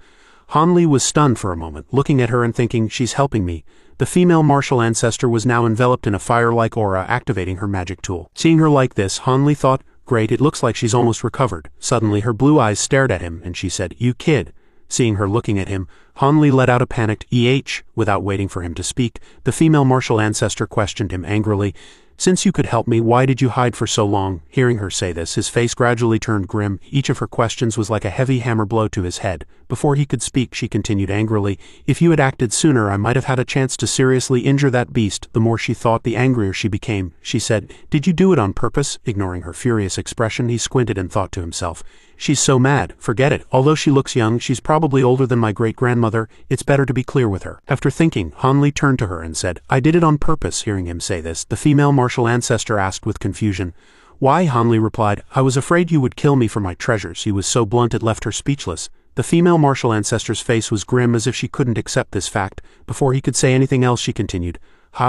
Han Li was stunned for a moment, looking at her and thinking, she's helping me. The female martial ancestor was now enveloped in a fire-like aura, activating her magic tool. Seeing her like this, Han Li thought, great, it looks like she's almost recovered. Suddenly, her blue eyes stared at him, and she said, you kid. Seeing her looking at him, Han Li let out a panicked "EH." Without waiting for him to speak, the female martial ancestor questioned him angrily. Since you could help me, why did you hide for so long? Hearing her say this, his face gradually turned grim. Each of her questions was like a heavy hammer blow to his head. Before he could speak, she continued angrily, if you had acted sooner, I might have had a chance to seriously injure that beast. The more she thought, the angrier she became. She said, did you do it on purpose? Ignoring her furious expression, he squinted and thought to himself, She's so mad, forget it. Although she looks young, she's probably older than my great-grandmother. It's better to be clear with her. After thinking, Han Li turned to her and said, I did it on purpose. Hearing him say this, the female martial ancestor asked with confusion. Why? Han Li replied, I was afraid you would kill me for my treasures. He was so blunt it left her speechless. The female martial ancestor's face was grim as if she couldn't accept this fact. Before he could say anything else, she continued,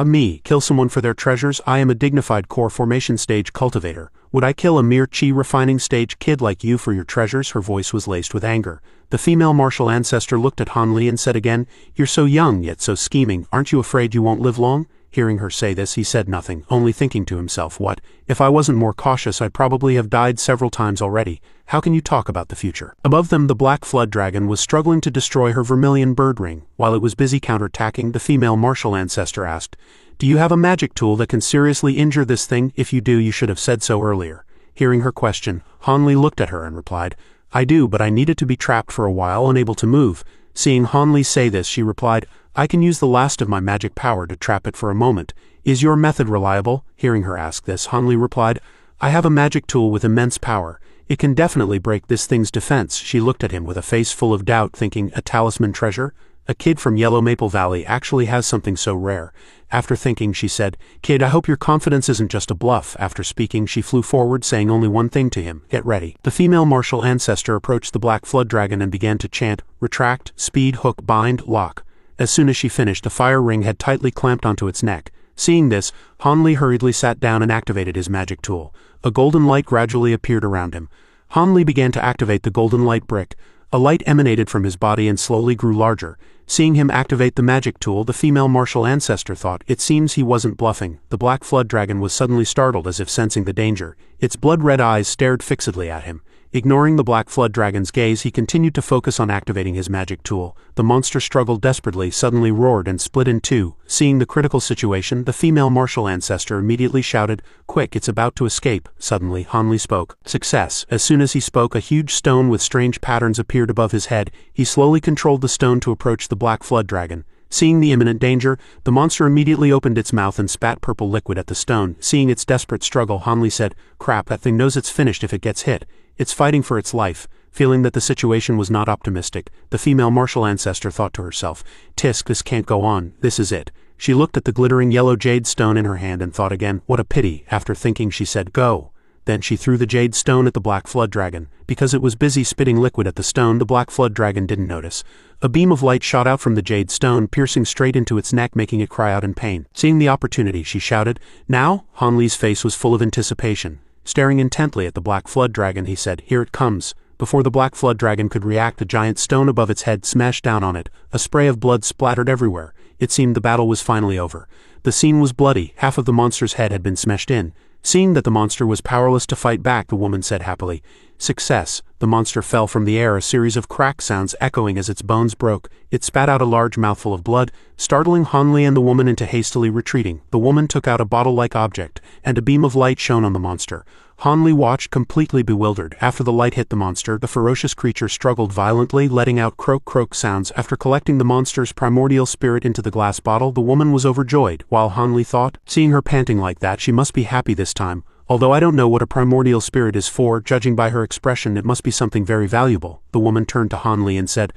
me, kill someone for their treasures? I am a dignified core formation stage cultivator. Would I kill a mere chi refining stage kid like you for your treasures? Her voice was laced with anger. The female martial ancestor looked at Han Li and said again, You're so young yet so scheming. Aren't you afraid you won't live long? Hearing her say this, he said nothing, only thinking to himself, what? If I wasn't more cautious, I'd probably have died several times already. How can you talk about the future? Above them, the black flood dragon was struggling to destroy her vermilion bird ring. While it was busy counterattacking, the female martial ancestor asked, Do you have a magic tool that can seriously injure this thing? If you do, you should have said so earlier. Hearing her question, Han Li looked at her and replied, I do, but I needed to be trapped for a while, unable to move. Seeing Han Li say this, she replied, I can use the last of my magic power to trap it for a moment. Is your method reliable? Hearing her ask this, Han Li replied, I have a magic tool with immense power. It can definitely break this thing's defense. She looked at him with a face full of doubt, thinking, a talisman treasure? A kid from Yellow Maple Valley actually has something so rare. After thinking, she said, Kid, I hope your confidence isn't just a bluff. After speaking, she flew forward, saying only one thing to him, Get ready. The female martial ancestor approached the black flood dragon and began to chant, Retract, speed, hook, bind, lock. As soon as she finished, a fire ring had tightly clamped onto its neck. Seeing this, Han Li hurriedly sat down and activated his magic tool. A golden light gradually appeared around him. Han Li began to activate the golden light brick. A light emanated from his body and slowly grew larger. Seeing him activate the magic tool, the female martial ancestor thought, It seems he wasn't bluffing. The black flood dragon was suddenly startled as if sensing the danger. Its blood-red eyes stared fixedly at him. Ignoring the black flood dragon's gaze, he continued to focus on activating his magic tool. The monster struggled desperately, suddenly roared and split in two. Seeing the critical situation, the female martial ancestor immediately shouted, Quick, it's about to escape. Suddenly, Han Li spoke. Success. As soon as he spoke, a huge stone with strange patterns appeared above his head. He slowly controlled the stone to approach the black flood dragon. Seeing the imminent danger, the monster immediately opened its mouth and spat purple liquid at the stone. Seeing its desperate struggle, Han Li said, Crap, that thing knows it's finished if it gets hit. It's fighting for its life. Feeling that the situation was not optimistic, the female martial ancestor thought to herself, Tisk, this can't go on. This is it. She looked at the glittering yellow jade stone in her hand and thought again, what a pity. After thinking, she said, Go. Then she threw the jade stone at the black flood dragon. Because it was busy spitting liquid at the stone, the black flood dragon didn't notice. A beam of light shot out from the jade stone, piercing straight into its neck, making it cry out in pain. Seeing the opportunity, she shouted, Now? Han Li's face was full of anticipation. Staring intently at the black flood dragon, he said, Here it comes. Before the black flood dragon could react, the giant stone above its head smashed down on it. A spray of blood splattered everywhere. It seemed the battle was finally over. The scene was bloody. Half of the monster's head had been smashed in. Seeing that the monster was powerless to fight back, the woman said happily, Success. The monster fell from the air, a series of crack sounds echoing as its bones broke. It spat out a large mouthful of blood, startling Han Li and the woman into hastily retreating. The woman took out a bottle-like object, and a beam of light shone on the monster. Han Li watched, completely bewildered. After the light hit the monster, the ferocious creature struggled violently, letting out croak-croak sounds. After collecting the monster's primordial spirit into the glass bottle, the woman was overjoyed, while Han Li thought, seeing her panting like that, she must be happy this time. Although I don't know what a primordial spirit is for, judging by her expression, it must be something very valuable. The woman turned to Han Li and said,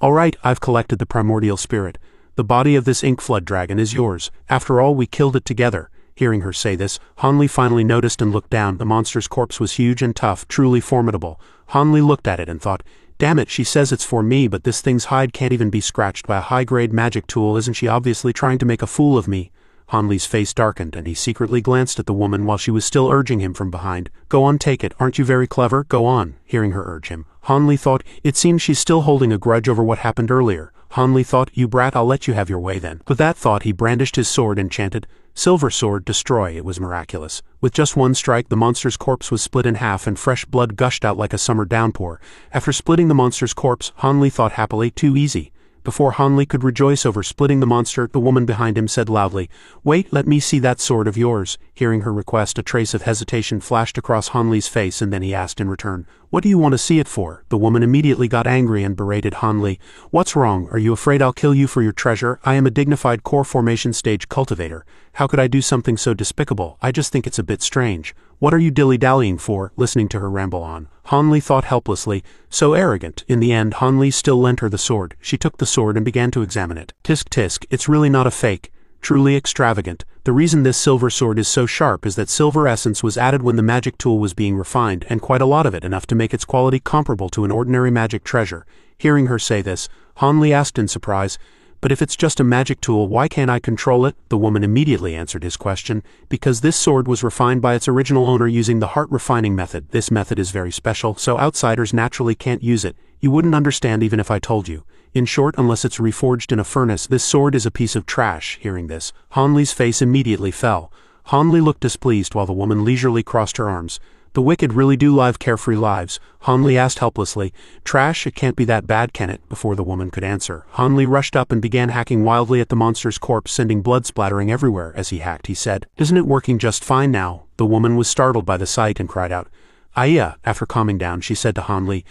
All right, I've collected the primordial spirit. The body of this ink flood dragon is yours. After all, we killed it together. Hearing her say this, Han Li finally noticed and looked down. The monster's corpse was huge and tough, truly formidable. Han Li looked at it and thought, Damn it, she says it's for me, but this thing's hide can't even be scratched by a high-grade magic tool. Isn't she obviously trying to make a fool of me? Han Li's face darkened, and he secretly glanced at the woman while she was still urging him from behind. Go on, take it. Aren't you very clever? Go on. Hearing her urge him, Han Li thought, It seems she's still holding a grudge over what happened earlier. Han Li thought, You brat, I'll let you have your way then. With that thought, he brandished his sword and chanted, Silver sword, destroy. It was miraculous. With just one strike, the monster's corpse was split in half and fresh blood gushed out like a summer downpour. After splitting the monster's corpse, Han Li thought happily, Too easy. Before Han Li could rejoice over splitting the monster, the woman behind him said loudly, Wait, let me see that sword of yours. Hearing her request, a trace of hesitation flashed across Han Li's face, and then he asked in return, What do you want to see it for? The woman immediately got angry and berated Han Li. What's wrong? Are you afraid I'll kill you for your treasure? I am a dignified core formation stage cultivator. How could I do something so despicable? I just think it's a bit strange. What are you dilly-dallying for? Listening to her ramble on, Han Li thought helplessly. So arrogant. In the end, Han Li still lent her the sword. She took the sword and began to examine it. Tisk tisk, it's really not a fake. Truly extravagant. The reason this silver sword is so sharp is that silver essence was added when the magic tool was being refined, and quite a lot of it, enough to make its quality comparable to an ordinary magic treasure. Hearing her say this, Han Li asked in surprise, "But if it's just a magic tool, why can't I control it?" The woman immediately answered his question, "Because this sword was refined by its original owner using the heart refining method. This method is very special, so outsiders naturally can't use it. You wouldn't understand even if I told you. In short, unless it's reforged in a furnace, this sword is a piece of trash." Hearing this, Han Li's face immediately fell. Han Li looked displeased while the woman leisurely crossed her arms. "The wicked really do live carefree lives?" Han Li asked helplessly. "Trash? It can't be that bad, can it?" Before the woman could answer, Han Li rushed up and began hacking wildly at the monster's corpse, sending blood splattering everywhere. As he hacked, he said, "Isn't it working just fine now?" The woman was startled by the sight and cried out, "Aya." After calming down, she said to Han Li,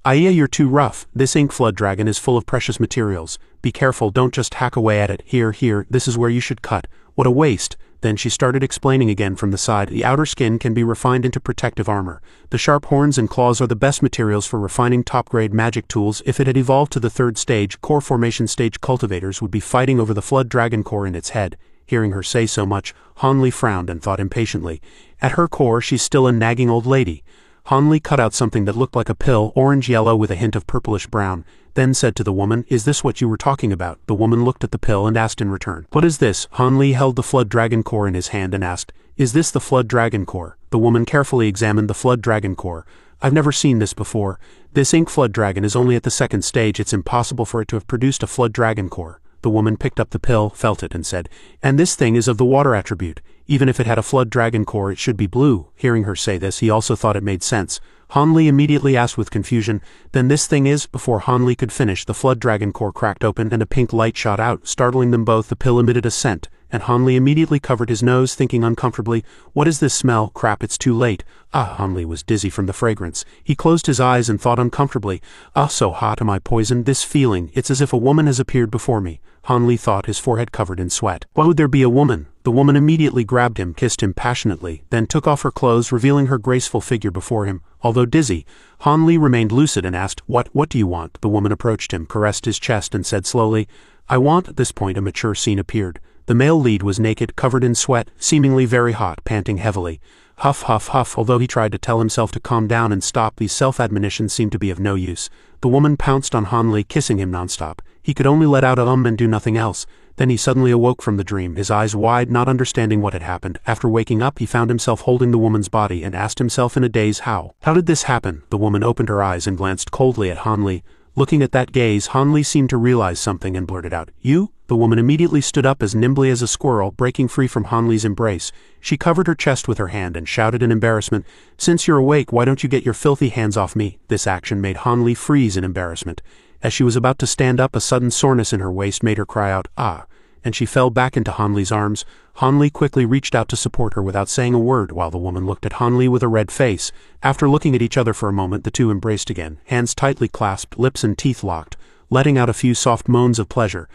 "Aya, you're too rough. This ink flood dragon is full of precious materials. Be careful, don't just hack away at it. Here, this is where you should cut. What a waste." Then she started explaining again from the side. "The outer skin can be refined into protective armor. The sharp horns and claws are the best materials for refining top-grade magic tools. If it had evolved to the third stage, core formation stage cultivators would be fighting over the flood dragon core in its head." Hearing her say so much, Han Li frowned and thought impatiently, "At her core, she's still a nagging old lady." Han Li cut out something that looked like a pill, orange-yellow with a hint of purplish-brown, then said to the woman, "Is this what you were talking about?" The woman looked at the pill and asked in return, "What is this?" Han Li held the flood dragon core in his hand and asked, "Is this the flood dragon core?" The woman carefully examined the flood dragon core. "I've never seen this before. This ink flood dragon is only at the second stage. It's impossible for it to have produced a flood dragon core." The woman picked up the pill, felt it, and said, "And this thing is of the water attribute. Even if it had a flood dragon core, it should be blue." Hearing her say this, he also thought it made sense. Han Li immediately asked with confusion, "Then this thing is?" Before Han Li could finish, the flood dragon core cracked open and a pink light shot out, startling them both. The pill emitted a scent, and Han Li immediately covered his nose, thinking uncomfortably, "What is this smell? Crap, it's too late." Han Li was dizzy from the fragrance. He closed his eyes and thought uncomfortably, "So hot, am I poisoned? This feeling, it's as if a woman has appeared before me." Han Li thought, his forehead covered in sweat. Why would there be a woman? The woman immediately grabbed him, kissed him passionately, then took off her clothes, revealing her graceful figure before him. Although dizzy, Han Li remained lucid and asked, What do you want?" The woman approached him, caressed his chest, and said slowly, "I want." At this point, a mature scene appeared. The male lead was naked, covered in sweat, seemingly very hot, panting heavily. Huff, huff, huff. Although he tried to tell himself to calm down and stop, these self-admonitions seemed to be of no use. The woman pounced on Han Li, kissing him nonstop. He could only let out a and do nothing else. Then he suddenly awoke from the dream, his eyes wide, not understanding what had happened. After waking up, he found himself holding the woman's body and asked himself in a daze how did this happen? The woman opened her eyes and glanced coldly at Han Li. Looking at that gaze, Han Li seemed to realize something and blurted out, "You?" The woman immediately stood up as nimbly as a squirrel, breaking free from Han Li's embrace. She covered her chest with her hand and shouted in embarrassment, "Since you're awake, why don't you get your filthy hands off me?" This action made Han Li freeze in embarrassment. As she was about to stand up, a sudden soreness in her waist made her cry out, "Ah!" and she fell back into Han Li's arms. Han Li quickly reached out to support her without saying a word, while the woman looked at Han Li with a red face. After looking at each other for a moment, the two embraced again, hands tightly clasped, lips and teeth locked, letting out a few soft moans of pleasure.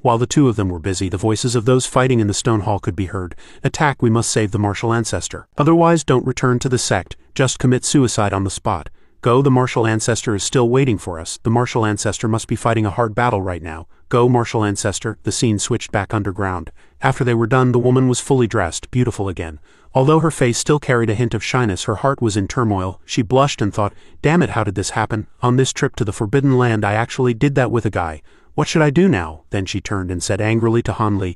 While the two of them were busy, the voices of those fighting in the stone hall could be heard. "Attack, we must save the martial ancestor. Otherwise, don't return to the sect, just commit suicide on the spot. Go, the martial ancestor is still waiting for us. The martial ancestor must be fighting a hard battle right now. Go, martial ancestor." The scene switched back underground. After they were done, the woman was fully dressed, beautiful again. Although her face still carried a hint of shyness, her heart was in turmoil. She blushed and thought, "Damn it, how did this happen? On this trip to the Forbidden Land, I actually did that with a guy. What should I do now?" Then she turned and said angrily to Han Li,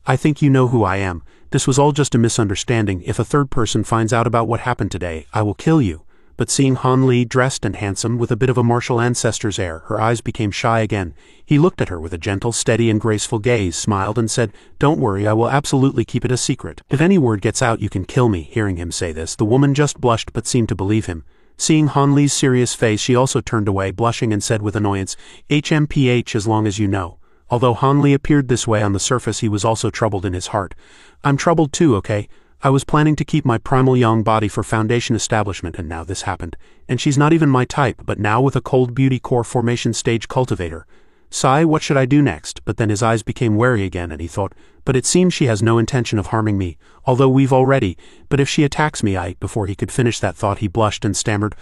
"I think you know who I am. This was all just a misunderstanding. If a third person finds out about what happened today, I will kill you." But seeing Han Li dressed and handsome with a bit of a martial ancestor's air, her eyes became shy again. He looked at her with a gentle, steady, and graceful gaze, smiled, and said, "Don't worry, I will absolutely keep it a secret. If any word gets out, you can kill me." Hearing him say this, the woman just blushed but seemed to believe him. Seeing Han Li's serious face, she also turned away, blushing, and said with annoyance, "HMPH as long as you know." Although Han Li appeared this way on the surface, he was also troubled in his heart. "I'm troubled too, okay? I was planning to keep my primal young body for foundation establishment, and now this happened. And she's not even my type, but now with a cold beauty core formation stage cultivator. Sigh, what should I do next? But then his eyes became wary again, and he thought, but it seems she has no intention of harming me, although we've already, but if she attacks me before he could finish that thought he blushed and stammered,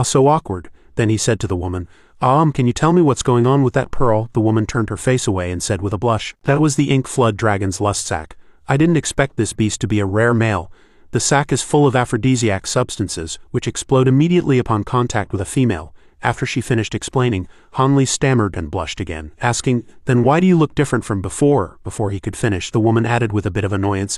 so awkward. Then he said to the woman, can you tell me what's going on with that pearl? The woman turned her face away and said with a blush, that was the ink flood dragon's lust sac. I didn't expect this beast to be a rare male. The sac is full of aphrodisiac substances, which explode immediately upon contact with a female. After she finished explaining, Hanli stammered and blushed again, asking, then why do you look different from before? Before he could finish, the woman added with a bit of annoyance,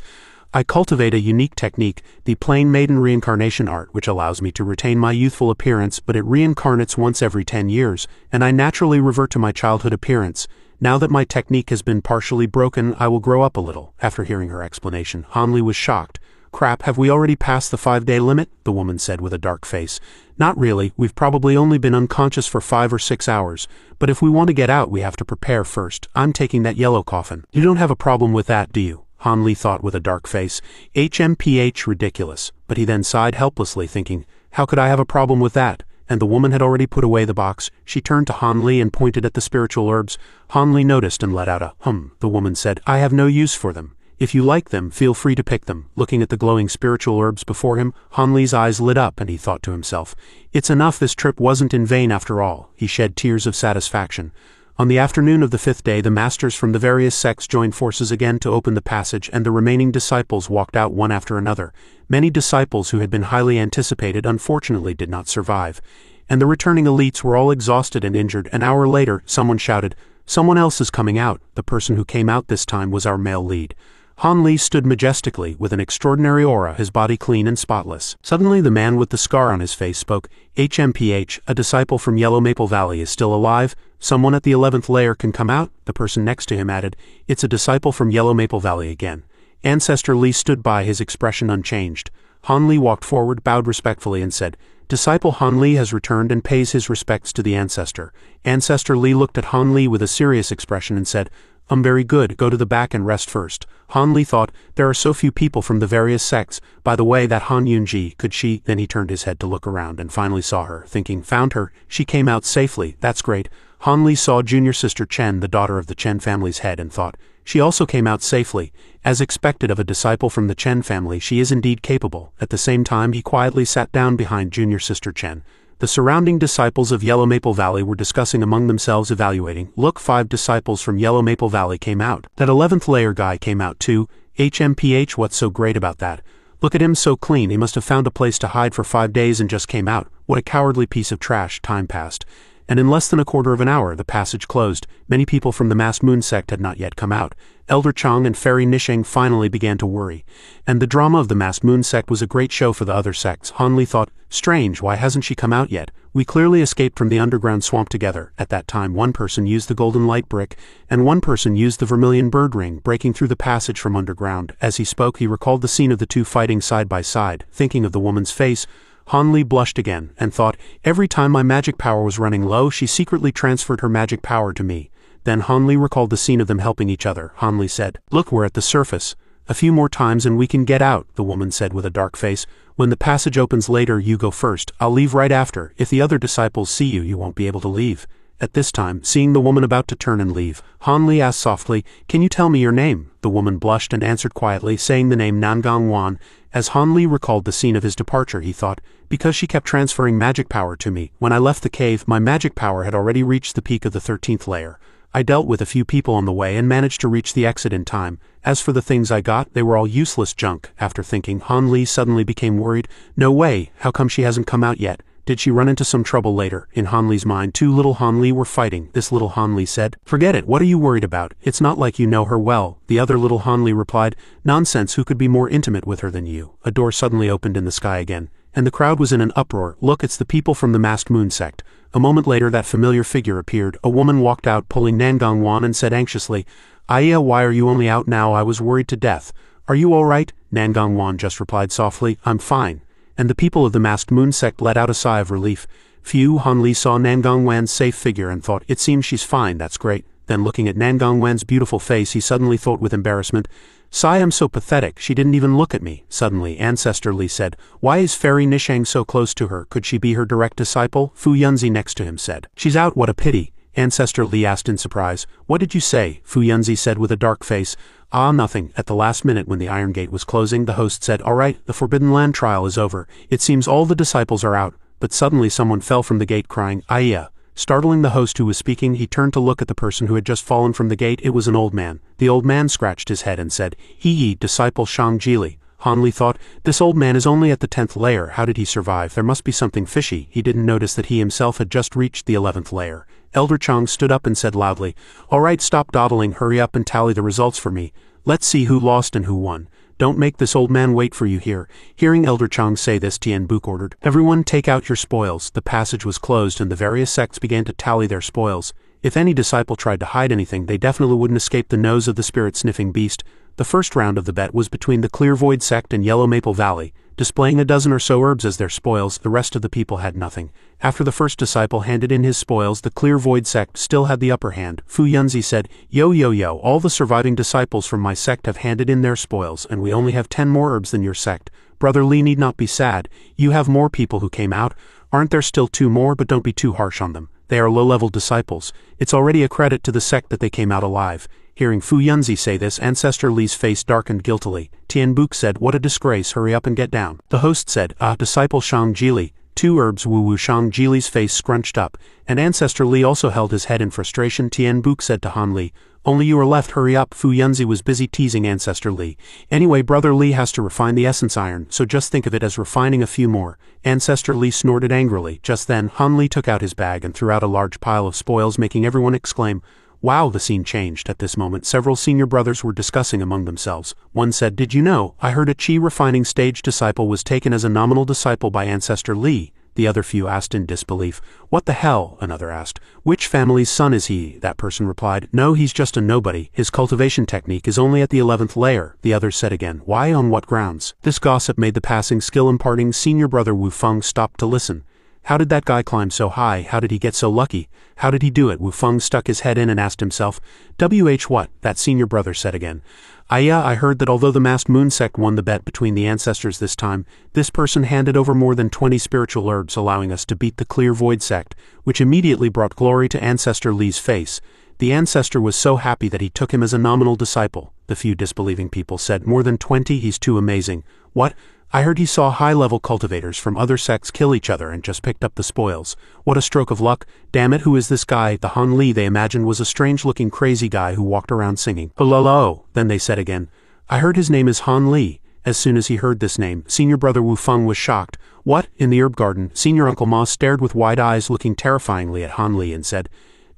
I cultivate a unique technique, the plain maiden reincarnation art, which allows me to retain my youthful appearance, but it reincarnates once every 10 years, and I naturally revert to my childhood appearance. Now that my technique has been partially broken, I will grow up a little. After hearing her explanation, Hanli was shocked. Crap, have we already passed the 5-day limit? The woman said with a dark face. Not really, we've probably only been unconscious for 5 or 6 hours, but if we want to get out we have to prepare first. I'm taking that yellow coffin. You don't have a problem with that, do you? Hanli thought with a dark face. HMPH, ridiculous. But he then sighed helplessly, thinking, how could I have a problem with that? And the woman had already put away the box. She turned to Hanli and pointed at the spiritual herbs. Hanli noticed and let out a hum. The woman said, I have no use for them. If you like them, feel free to pick them. Looking at the glowing spiritual herbs before him, Hanli's eyes lit up and he thought to himself, it's enough, this trip wasn't in vain after all. He shed tears of satisfaction. On the afternoon of the 5th day, the masters from the various sects joined forces again to open the passage, and the remaining disciples walked out one after another. Many disciples who had been highly anticipated unfortunately did not survive. And the returning elites were all exhausted and injured. An hour later, someone shouted, someone else is coming out. The person who came out this time was our male lead. Hanli stood majestically, with an extraordinary aura, his body clean and spotless. Suddenly the man with the scar on his face spoke. HMPH, a disciple from Yellow Maple Valley, is still alive? Someone at the 11th layer can come out? The person next to him added, it's a disciple from Yellow Maple Valley again. Ancestor Li stood by, his expression unchanged. Hanli walked forward, bowed respectfully and said, Disciple Hanli has returned and pays his respects to the ancestor. Ancestor Li looked at Hanli with a serious expression and said, very good, go to the back and rest first. Hanli thought, there are so few people from the various sects. By the way, that Han Yunji, could she? Then he turned his head to look around and finally saw her, thinking, found her, she came out safely, that's great. Hanli saw junior sister Chen, the daughter of the Chen family's head, and thought, she also came out safely. As expected of a disciple from the Chen family, she is indeed capable. At the same time, he quietly sat down behind junior sister Chen. The surrounding disciples of Yellow Maple Valley were discussing among themselves, evaluating. Look, 5 disciples from Yellow Maple Valley came out. That 11th layer guy came out too. HMPH, what's so great about that? Look at him, so clean, he must have found a place to hide for 5 days and just came out. What a cowardly piece of trash. Time passed. And in less than a quarter of an hour, the passage closed. Many people from the masked moon sect had not yet come out. Elder Chang and Fairy Nisheng finally began to worry. And the drama of the masked moon sect was a great show for the other sects. Hanli thought, strange, why hasn't she come out yet? We clearly escaped from the underground swamp together. At that time, one person used the golden light brick, and one person used the vermilion bird ring, breaking through the passage from underground. As he spoke, he recalled the scene of the two fighting side by side. Thinking of the woman's face, Hanli blushed again, and thought, every time my magic power was running low, she secretly transferred her magic power to me. Then Hanli recalled the scene of them helping each other. Hanli said, look, we're at the surface. A few more times and we can get out, the woman said with a dark face. When the passage opens later, you go first. I'll leave right after. If the other disciples see you, you won't be able to leave. At this time, seeing the woman about to turn and leave, Hanli asked softly, can you tell me your name? The woman blushed and answered quietly, saying the name Nangang Wan. As Hanli recalled the scene of his departure, he thought, because she kept transferring magic power to me, when I left the cave, my magic power had already reached the peak of the 13th layer. I dealt with a few people on the way and managed to reach the exit in time. As for the things I got, they were all useless junk. After thinking, Hanli suddenly became worried. No way, how come she hasn't come out yet? Did she run into some trouble later? In Hanli's mind, 2 little Hanli were fighting. This little Hanli said, forget it, what are you worried about? It's not like you know her well. The other little Hanli replied, nonsense, who could be more intimate with her than you? A door suddenly opened in the sky again, and the crowd was in an uproar. Look, it's the people from the masked moon sect. A moment later, that familiar figure appeared. A woman walked out pulling Nangang Wan and said anxiously, Aya, why are you only out now? I was worried to death. Are you all right? Nangang Wan just replied softly, I'm fine. And the people of the masked moon sect let out a sigh of relief. Phew, Hanli saw Nangang Wan's safe figure and thought, it seems she's fine, that's great. Then looking at Nangong Wen's beautiful face, he suddenly thought with embarrassment, "Sigh, I'm so pathetic, she didn't even look at me." Suddenly, Ancestor Li said, "Why is Fairy Nishang so close to her? Could she be her direct disciple?" Fu Yunzi next to him said, "She's out, what a pity." Ancestor Li asked in surprise, "What did you say?" Fu Yunzi said with a dark face, "Ah, nothing." At the last minute when the Iron Gate was closing, the host said, "All right, the Forbidden Land trial is over. It seems all the disciples are out." But suddenly someone fell from the gate crying, "Aiya!" Startling the host who was speaking, he turned to look at the person who had just fallen from the gate. It was an old man. The old man scratched his head and said, "Hee, disciple Shang Jili." Han Li thought, "This old man is only at the 10th layer, how did he survive? There must be something fishy." He didn't notice that he himself had just reached the 11th layer. Elder Chang stood up and said loudly, "All right, stop dawdling, hurry up and tally the results for me. Let's see who lost and who won. Don't make this old man wait for you here." Hearing Elder Chang say this, Tian Buk ordered, "Everyone take out your spoils." The passage was closed and the various sects began to tally their spoils. If any disciple tried to hide anything, they definitely wouldn't escape the nose of the spirit-sniffing beast. The first round of the bet was between the Clear Void sect and Yellow Maple Valley. Displaying a dozen or so herbs as their spoils, the rest of the people had nothing. After the first disciple handed in his spoils, the Clear Void sect still had the upper hand. Fu Yunzi said, "Yo, all the surviving disciples from my sect have handed in their spoils, and we only have 10 more herbs than your sect. Brother Li need not be sad. You have more people who came out. Aren't there still 2 more? But don't be too harsh on them. They are low-level disciples. It's already a credit to the sect that they came out alive." Hearing Fu Yunzi say this, Ancestor Li's face darkened guiltily. Tian Buk said, "What a disgrace, hurry up and get down." The host said, "Disciple Shang Jili." 2 herbs. Wu Shang Jili's face scrunched up, and Ancestor Li also held his head in frustration. Tian Buk said to Han Li, "Only you are left, hurry up." Fu Yunzi was busy teasing Ancestor Li. "Anyway, Brother Li has to refine the essence iron, so just think of it as refining a few more." Ancestor Li snorted angrily. Just then, Han Li took out his bag and threw out a large pile of spoils, making everyone exclaim, "Wow!" The scene changed. At this moment, several senior brothers were discussing among themselves. One said, "Did you know, I heard a chi refining stage disciple was taken as a nominal disciple by Ancestor Li." The other few asked in disbelief, "What the hell?" Another asked, "Which family's son is he?" That person replied, "No, he's just a nobody. His cultivation technique is only at the 11th layer." The others said again, "Why, on what grounds?" This gossip made the passing skill-imparting senior brother Wu Feng stop to listen. How did that guy climb so high? How did he get so lucky? How did he do it? Wu Feng stuck his head in and asked himself, what? That senior brother said again. I heard that although the masked moon sect won the bet between the ancestors this time, this person handed over more than 20 spiritual herbs, allowing us to beat the Clear Void sect, which immediately brought glory to Ancestor Li's face. The ancestor was so happy that he took him as a nominal disciple. The few disbelieving people said, "More than 20, he's too amazing." What? I heard he saw high-level cultivators from other sects kill each other and just picked up the spoils. What a stroke of luck. Damn it, who is this guy? The Han Li they imagined was a strange-looking crazy guy who walked around singing. Hello. Then they said again, "I heard his name is Han Li." As soon as he heard this name, senior brother Wu Feng was shocked. What? In the herb garden, senior Uncle Ma stared with wide eyes looking terrifyingly at Han Li and said,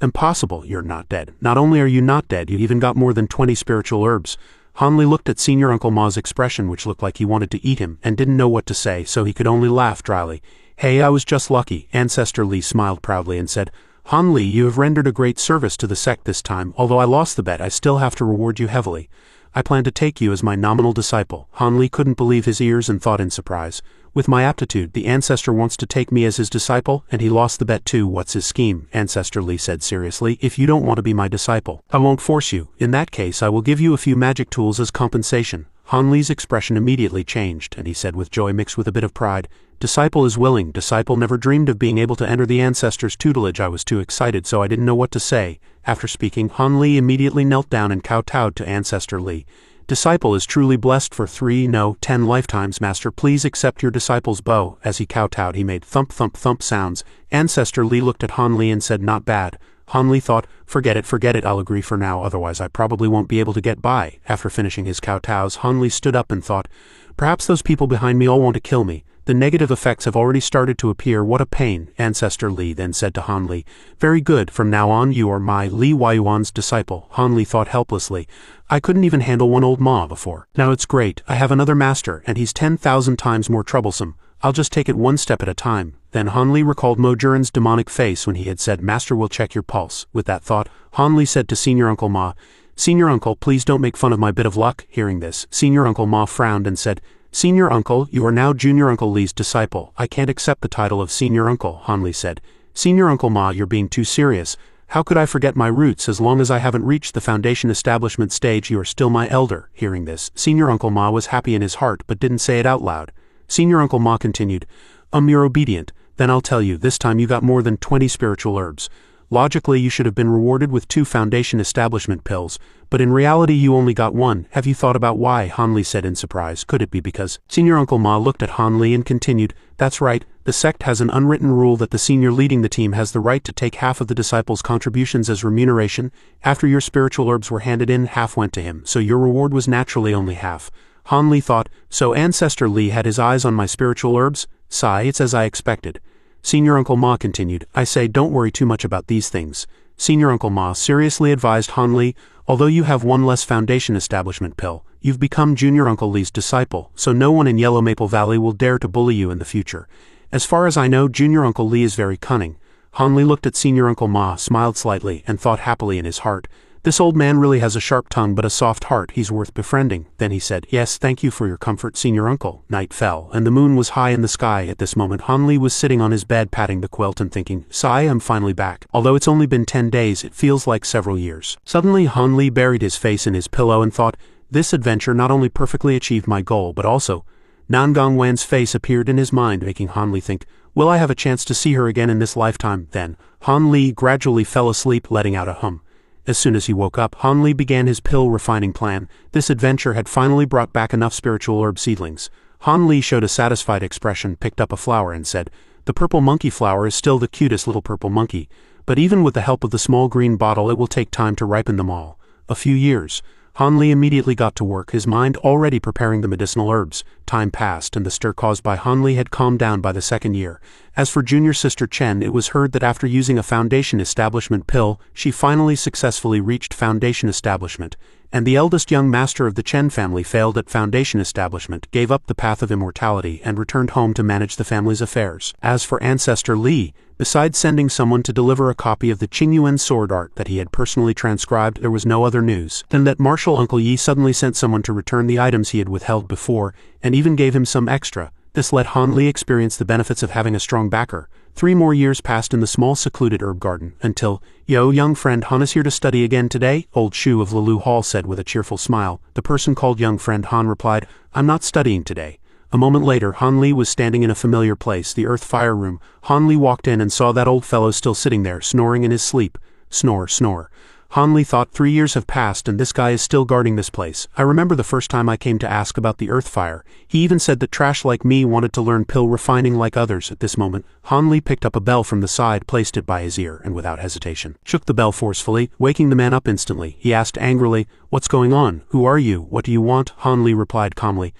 "Impossible, you're not dead. Not only are you not dead, you even got more than 20 spiritual herbs." Han Li looked at Senior Uncle Ma's expression, which looked like he wanted to eat him, and didn't know what to say, so he could only laugh dryly. "Hey, I was just lucky." Ancestor Li smiled proudly and said, "Han Li, you have rendered a great service to the sect this time. Although I lost the bet, I still have to reward you heavily. I plan to take you as my nominal disciple." Han Li couldn't believe his ears and thought in surprise. "With my aptitude, the ancestor wants to take me as his disciple, and he lost the bet too. What's his scheme?" Ancestor Li said seriously. "If you don't want to be my disciple, I won't force you. In that case, I will give you a few magic tools as compensation." Han Li's expression immediately changed, and he said with joy mixed with a bit of pride, "Disciple is willing. Disciple never dreamed of being able to enter the ancestor's tutelage. I was too excited, so I didn't know what to say." After speaking, Han Li immediately knelt down and kowtowed to Ancestor Li. "Disciple is truly blessed for 10 lifetimes. Master, please accept your disciple's bow." As he kowtowed, he made thump thump thump sounds. Ancestor Li looked at Han Li and said, "Not bad." Han Li thought, forget it, I'll agree for now, otherwise I probably won't be able to get by." After finishing his kowtows, Han Li stood up and thought, perhaps those people behind me all want to kill me. The negative effects have already started to appear. What a pain. Ancestor Li then said to Han Li, "Very good, from now on you are my Li Huayuan's disciple." Han Li thought helplessly, "I couldn't even handle one old ma before. Now it's great, I have another master, and he's 10,000 times more troublesome. I'll just take it one step at a time." Then Han Li recalled Mo Juren's demonic face when he had said, "Master will check your pulse." With that thought, Han Li said to Senior Uncle Ma, "Senior Uncle, please don't make fun of my bit of luck." Hearing this, Senior Uncle Ma frowned and said, "Senior Uncle, you are now Junior Uncle Li's disciple. I can't accept the title of Senior Uncle," Han Li said. "Senior Uncle Ma, you're being too serious. How could I forget my roots as long as I haven't reached the foundation establishment stage? You are still my elder." Hearing this, Senior Uncle Ma was happy in his heart but didn't say it out loud. Senior Uncle Ma continued, You're obedient. Then I'll tell you, this time you got more than 20 spiritual herbs. Logically, you should have been rewarded with 2 foundation establishment pills, but in reality you only got 1. Have you thought about why?" Han Li said in surprise. "Could it be because—" Senior Uncle Ma looked at Han Li and continued, "That's right, the sect has an unwritten rule that the senior leading the team has the right to take half of the disciples' contributions as remuneration. After your spiritual herbs were handed in, half went to him, so your reward was naturally only half." Han Li thought, "So Ancestor Li had his eyes on my spiritual herbs? Sigh, it's as I expected." Senior Uncle Ma continued, "I say, don't worry too much about these things." Senior Uncle Ma seriously advised Han Li, "Although you have 1 less foundation establishment pill, you've become Junior Uncle Li's disciple, so no one in Yellow Maple Valley will dare to bully you in the future. As far as I know, Junior Uncle Li is very cunning." Han Li looked at Senior Uncle Ma, smiled slightly, and thought happily in his heart, "This old man really has a sharp tongue but a soft heart. He's worth befriending." Then he said, "Yes, thank you for your comfort, Senior Uncle." Night fell, and the moon was high in the sky. At this moment Han Li was sitting on his bed patting the quilt and thinking, "Sigh, I'm finally back. Although it's only been 10 days, it feels like several years." Suddenly Han Li buried his face in his pillow and thought, "This adventure not only perfectly achieved my goal but also—" Nan Gongwan's face appeared in his mind, making Han Li think, "Will I have a chance to see her again in this lifetime?" Then Han Li gradually fell asleep, letting out a hum. As soon as he woke up, Han Li began his pill refining plan. This adventure had finally brought back enough spiritual herb seedlings. Han Li showed a satisfied expression, picked up a flower and said, "The purple monkey flower is still the cutest little purple monkey, but even with the help of the small green bottle it will take time to ripen them all. A few years." Han Li immediately got to work, his mind already preparing the medicinal herbs. Time passed, and the stir caused by Han Li had calmed down by the 2nd year. As for junior sister Chen, it was heard that after using a foundation establishment pill, she finally successfully reached foundation establishment, and the eldest young master of the Chen family failed at foundation establishment, gave up the path of immortality, and returned home to manage the family's affairs. As for Ancestor Li, besides sending someone to deliver a copy of the Qingyuan sword art that he had personally transcribed, there was no other news than that Martial Uncle Yi suddenly sent someone to return the items he had withheld before, and even gave him some extra. This let Han Li experience the benefits of having a strong backer. 3 more years passed in the small secluded herb garden, until, "Yo, young friend, Han is here to study again today?" Old Shu of Lilu Hall said with a cheerful smile. The person called young friend Han replied, "I'm not studying today." A moment later, Han Li was standing in a familiar place, the earth fire room. Han Li walked in and saw that old fellow still sitting there, snoring in his sleep. Snore, snore. Han Li thought, 3 years have passed and this guy is still guarding this place. I remember the first time I came to ask about the earth fire. He even said that trash like me wanted to learn pill refining like others. At this moment, Han Li picked up a bell from the side, placed it by his ear, and without hesitation, shook the bell forcefully, waking the man up instantly. He asked angrily, "What's going on? Who are you? What do you want?" Han Li replied calmly,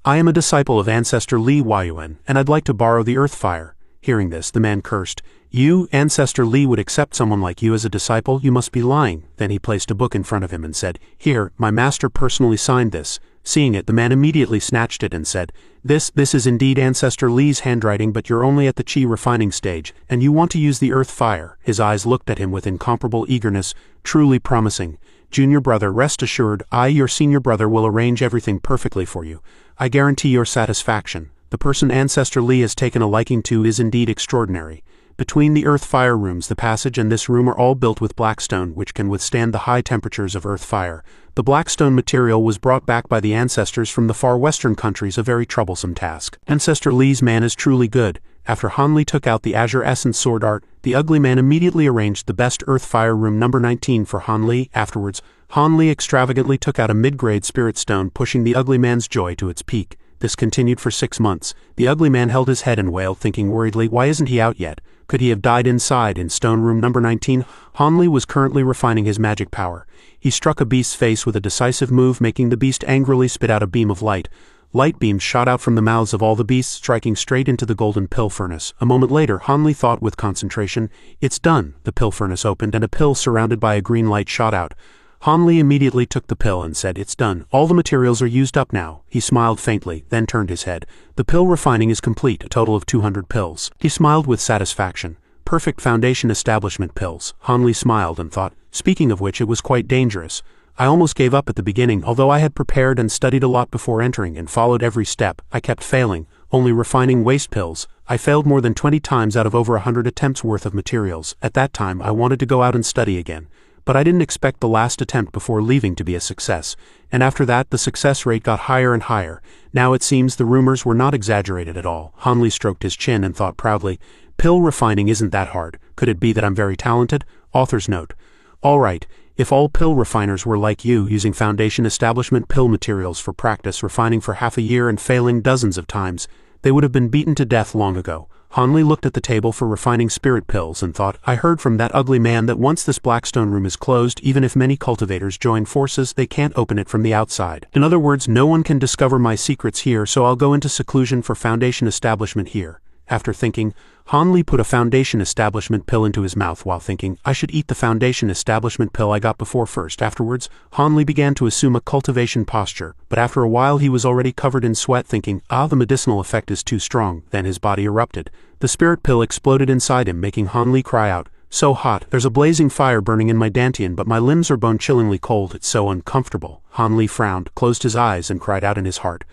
"I am a disciple of Ancestor Li Huayuan, and I'd like to borrow the earth fire." Hearing this, the man cursed. "You, Ancestor Li, would accept someone like you as a disciple? You must be lying." Then he placed a book in front of him and said, "Here, my master personally signed this." Seeing it, the man immediately snatched it and said, This is indeed Ancestor Li's handwriting, but you're only at the qi refining stage, and you want to use the earth fire." His eyes looked at him with incomparable eagerness, truly promising. "Junior brother, rest assured, I, your senior brother, will arrange everything perfectly for you. I guarantee your satisfaction. The person Ancestor Li has taken a liking to is indeed extraordinary. Between the earth fire rooms, the passage and this room are all built with black stone, which can withstand the high temperatures of earth fire. The black stone material was brought back by the ancestors from the far western countries, a very troublesome task. Ancestor Li's man is truly good." After Han Li took out the azure essence sword art, the ugly man immediately arranged the best earth fire room number 19 for Han Li. Afterwards, Han Li extravagantly took out a mid-grade spirit stone, pushing the ugly man's joy to its peak. This continued for 6 months. The ugly man held his head and wailed, thinking worriedly, why isn't he out yet? Could he have died inside, in stone room number 19? Han Li was currently refining his magic power. He struck a beast's face with a decisive move, making the beast angrily spit out a beam of light. Light beams shot out from the mouths of all the beasts, striking straight into the golden pill furnace. A moment later, Han Li thought with concentration, "It's done." The pill furnace opened and a pill surrounded by a green light shot out. Han Li immediately took the pill and said, "It's done. All the materials are used up now." He smiled faintly, then turned his head. "The pill refining is complete, a total of 200 pills." He smiled with satisfaction. Perfect foundation establishment pills. Han Li smiled and thought, speaking of which, it was quite dangerous. I almost gave up at the beginning, although I had prepared and studied a lot before entering and followed every step. I kept failing, only refining waste pills. I failed more than 20 times out of over 100 attempts worth of materials. At that time I wanted to go out and study again. But I didn't expect the last attempt before leaving to be a success, and after that the success rate got higher and higher. Now it seems the rumors were not exaggerated at all. Hanli stroked his chin and thought proudly, pill refining isn't that hard. Could it be that I'm very talented? Author's note. Alright, if all pill refiners were like you, using foundation establishment pill materials for practice, refining for half a year and failing dozens of times, they would have been beaten to death long ago. Hanli looked at the table for refining spirit pills and thought, I heard from that ugly man that once this Blackstone room is closed, even if many cultivators join forces, they can't open it from the outside. In other words, no one can discover my secrets here, so I'll go into seclusion for foundation establishment here. After thinking, Hanli put a foundation establishment pill into his mouth while thinking, I should eat the foundation establishment pill I got before first. Afterwards, Hanli began to assume a cultivation posture, but after a while he was already covered in sweat thinking, the medicinal effect is too strong. Then his body erupted. The spirit pill exploded inside him, making Hanli cry out, so hot, there's a blazing fire burning in my dantian, but my limbs are bone-chillingly cold, it's so uncomfortable. Hanli frowned, closed his eyes and cried out in his heart,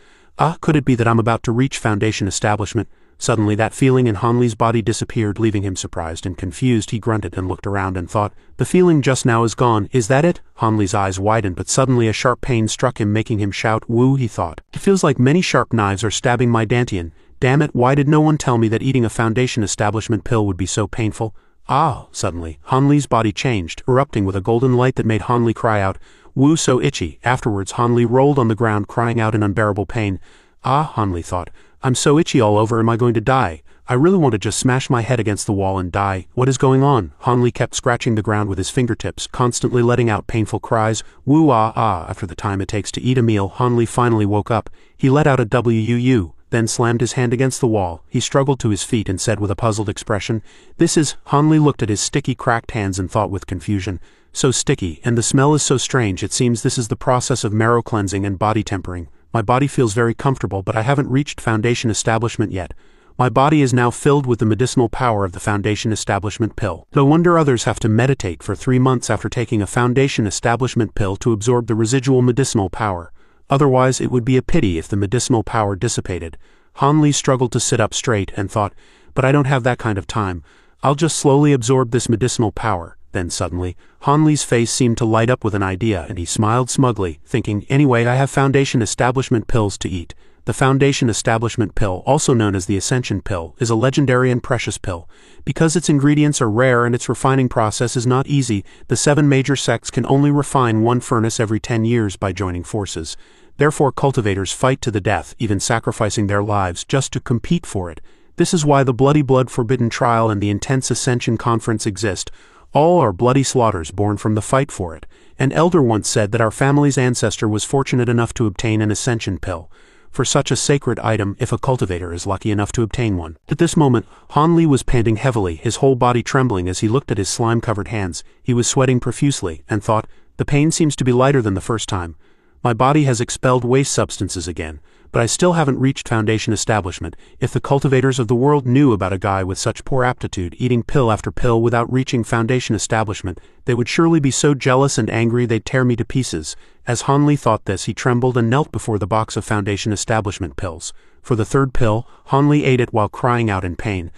could it be that I'm about to reach foundation establishment? Suddenly that feeling in Hanli's body disappeared, leaving him surprised and confused. He grunted and looked around and thought, the feeling just now is gone, is that it? Hanli's eyes widened, but suddenly a sharp pain struck him, making him shout, woo, he thought. It feels like many sharp knives are stabbing my dantian. Damn it, why did no one tell me that eating a foundation establishment pill would be so painful? Suddenly, Hanli's body changed, erupting with a golden light that made Hanli cry out, woo, so itchy. Afterwards Hanli rolled on the ground, crying out in unbearable pain. Hanli thought, I'm so itchy all over, am I going to die? I really want to just smash my head against the wall and die. What is going on? Hanli kept scratching the ground with his fingertips, constantly letting out painful cries, woo After the time it takes to eat a meal, Hanli finally woke up. He let out a wuu, then slammed his hand against the wall. He struggled to his feet and said with a puzzled expression, this is… Hanli looked at his sticky, cracked hands and thought with confusion, so sticky, and the smell is so strange. It seems this is the process of marrow cleansing and body tempering. My body feels very comfortable, but I haven't reached foundation establishment yet. My body is now filled with the medicinal power of the foundation establishment pill. No wonder others have to meditate for 3 months after taking a foundation establishment pill to absorb the residual medicinal power. Otherwise, it would be a pity if the medicinal power dissipated. Hanli struggled to sit up straight and thought, but I don't have that kind of time. I'll just slowly absorb this medicinal power. Then suddenly, Hanli's face seemed to light up with an idea, and he smiled smugly, thinking, anyway, I have foundation establishment pills to eat. The foundation establishment pill, also known as the ascension pill, is a legendary and precious pill. Because its ingredients are rare and its refining process is not easy, the 7 major sects can only refine 1 furnace every 10 years by joining forces. Therefore cultivators fight to the death, even sacrificing their lives just to compete for it. This is why the bloody blood forbidden trial and the intense ascension conference exist. All are bloody slaughters born from the fight for it. An elder once said that our family's ancestor was fortunate enough to obtain an ascension pill. For such a sacred item, if a cultivator is lucky enough to obtain one. At this moment, Hanli was panting heavily, his whole body trembling as he looked at his slime-covered hands. He was sweating profusely, and thought, the pain seems to be lighter than the first time. My body has expelled waste substances again. But I still haven't reached foundation establishment. If the cultivators of the world knew about a guy with such poor aptitude eating pill after pill without reaching foundation establishment, they would surely be so jealous and angry they'd tear me to pieces. As Hanli thought this, he trembled and knelt before the box of foundation establishment pills. For the 3rd pill, Hanli ate it while crying out in pain.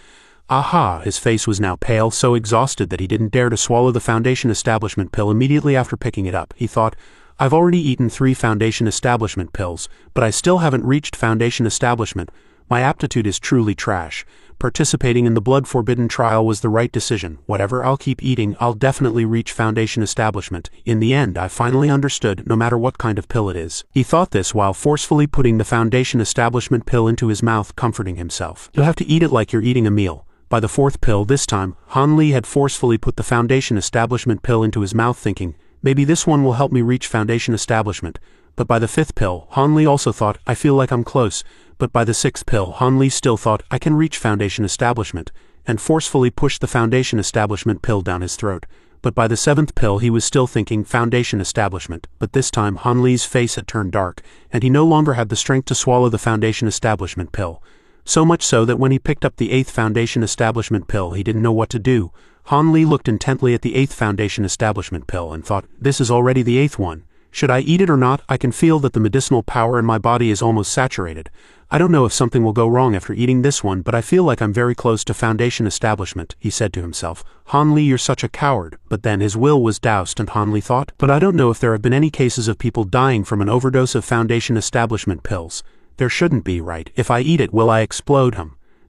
His face was now pale, so exhausted that he didn't dare to swallow the foundation establishment pill immediately after picking it up. He thought, I've already eaten 3 foundation establishment pills, but I still haven't reached foundation establishment. My aptitude is truly trash. Participating in the blood forbidden trial was the right decision. Whatever I'll keep eating, I'll definitely reach foundation establishment. In the end, I finally understood, no matter what kind of pill it is. He thought this while forcefully putting the foundation establishment pill into his mouth, comforting himself. You'll have to eat it like you're eating a meal. By the 4th pill this time, Hanli had forcefully put the foundation establishment pill into his mouth thinking, maybe this one will help me reach foundation establishment. But by the 5th pill, Hanli also thought, I feel like I'm close. But by the 6th pill, Hanli still thought, I can reach foundation establishment, and forcefully pushed the foundation establishment pill down his throat. But by the 7th pill he was still thinking foundation establishment, but this time Hanli's face had turned dark, and he no longer had the strength to swallow the foundation establishment pill. So much so that when he picked up the 8th foundation establishment pill he didn't know what to do. Hanli looked intently at the 8th foundation establishment pill and thought, this is already the 8th one. Should I eat it or not? I can feel that the medicinal power in my body is almost saturated. I don't know if something will go wrong after eating this one, but I feel like I'm very close to foundation establishment, he said to himself. Han Li, you're such a coward. But then his will was doused and Han Li thought, but I don't know if there have been any cases of people dying from an overdose of foundation establishment pills. There shouldn't be, right? If I eat it, will I explode?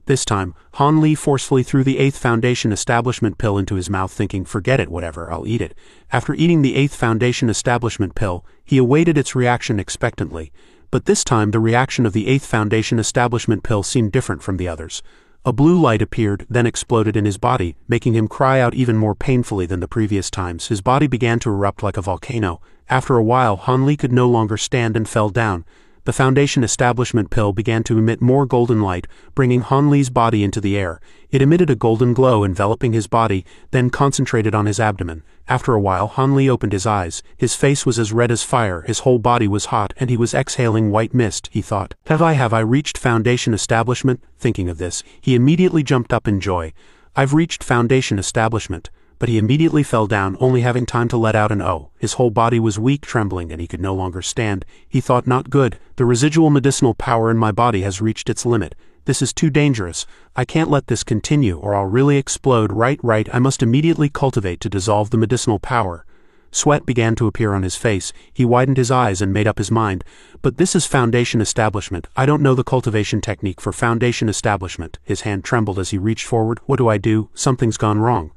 This time, Han Li forcefully threw the 8th foundation establishment pill into his mouth, thinking, forget it, whatever, I'll eat it. After eating the 8th foundation establishment pill, he awaited its reaction expectantly. But this time the reaction of the 8th foundation establishment pill seemed different from the others. A blue light appeared, then exploded in his body, making him cry out even more painfully than the previous times. His body began to erupt like a volcano. After a while, Han Li could no longer stand and fell down. The foundation establishment pill began to emit more golden light, bringing Han Li's body into the air. It emitted a golden glow enveloping his body, then concentrated on his abdomen. After a while, Han Li opened his eyes. His face was as red as fire, his whole body was hot, and he was exhaling white mist. He thought, have I reached foundation establishment? Thinking of this, he immediately jumped up in joy. I've reached foundation establishment. But he immediately fell down, only having time to let out an "oh." His whole body was weak, trembling, and he could no longer stand. He thought, not good. The residual medicinal power in my body has reached its limit. This is too dangerous. I can't let this continue, or I'll really explode. Right, I must immediately cultivate to dissolve the medicinal power. Sweat began to appear on his face. He widened his eyes and made up his mind. But this is foundation establishment. I don't know the cultivation technique for foundation establishment. His hand trembled as he reached forward. What do I do? Something's gone wrong.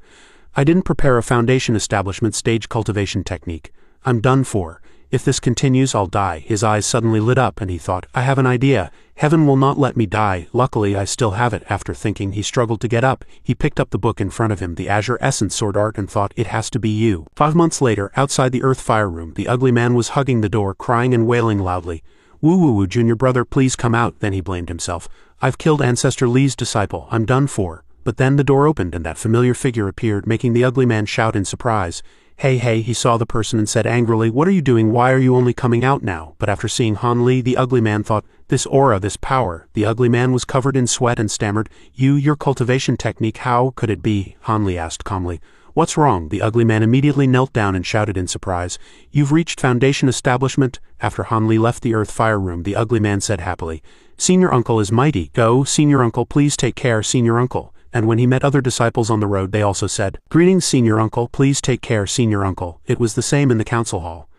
I didn't prepare a foundation establishment stage cultivation technique. I'm done for. If this continues, I'll die. His eyes suddenly lit up and he thought, I have an idea. Heaven will not let me die. Luckily, I still have it. After thinking, he struggled to get up. He picked up the book in front of him, the Azure Essence Sword Art, and thought, it has to be you. 5 months later, outside the Earth Fire Room, the ugly man was hugging the door, crying and wailing loudly. Woo, junior brother, please come out. Then he blamed himself. I've killed Ancestor Li's disciple. I'm done for. But then the door opened and that familiar figure appeared, making the ugly man shout in surprise. Hey, he saw the person and said angrily, what are you doing? Why are you only coming out now? But after seeing Han Li, the ugly man thought, this aura, this power. The ugly man was covered in sweat and stammered, your cultivation technique, how could it be? Han Li asked calmly. What's wrong? The ugly man immediately knelt down and shouted in surprise. You've reached foundation establishment? After Han Li left the Earth Fire Room, the ugly man said happily, Senior Uncle is mighty. Go, Senior Uncle, please take care, Senior Uncle. And when he met other disciples on the road, they also said, Greetings, Senior Uncle, please take care, Senior Uncle. It was the same in the council hall.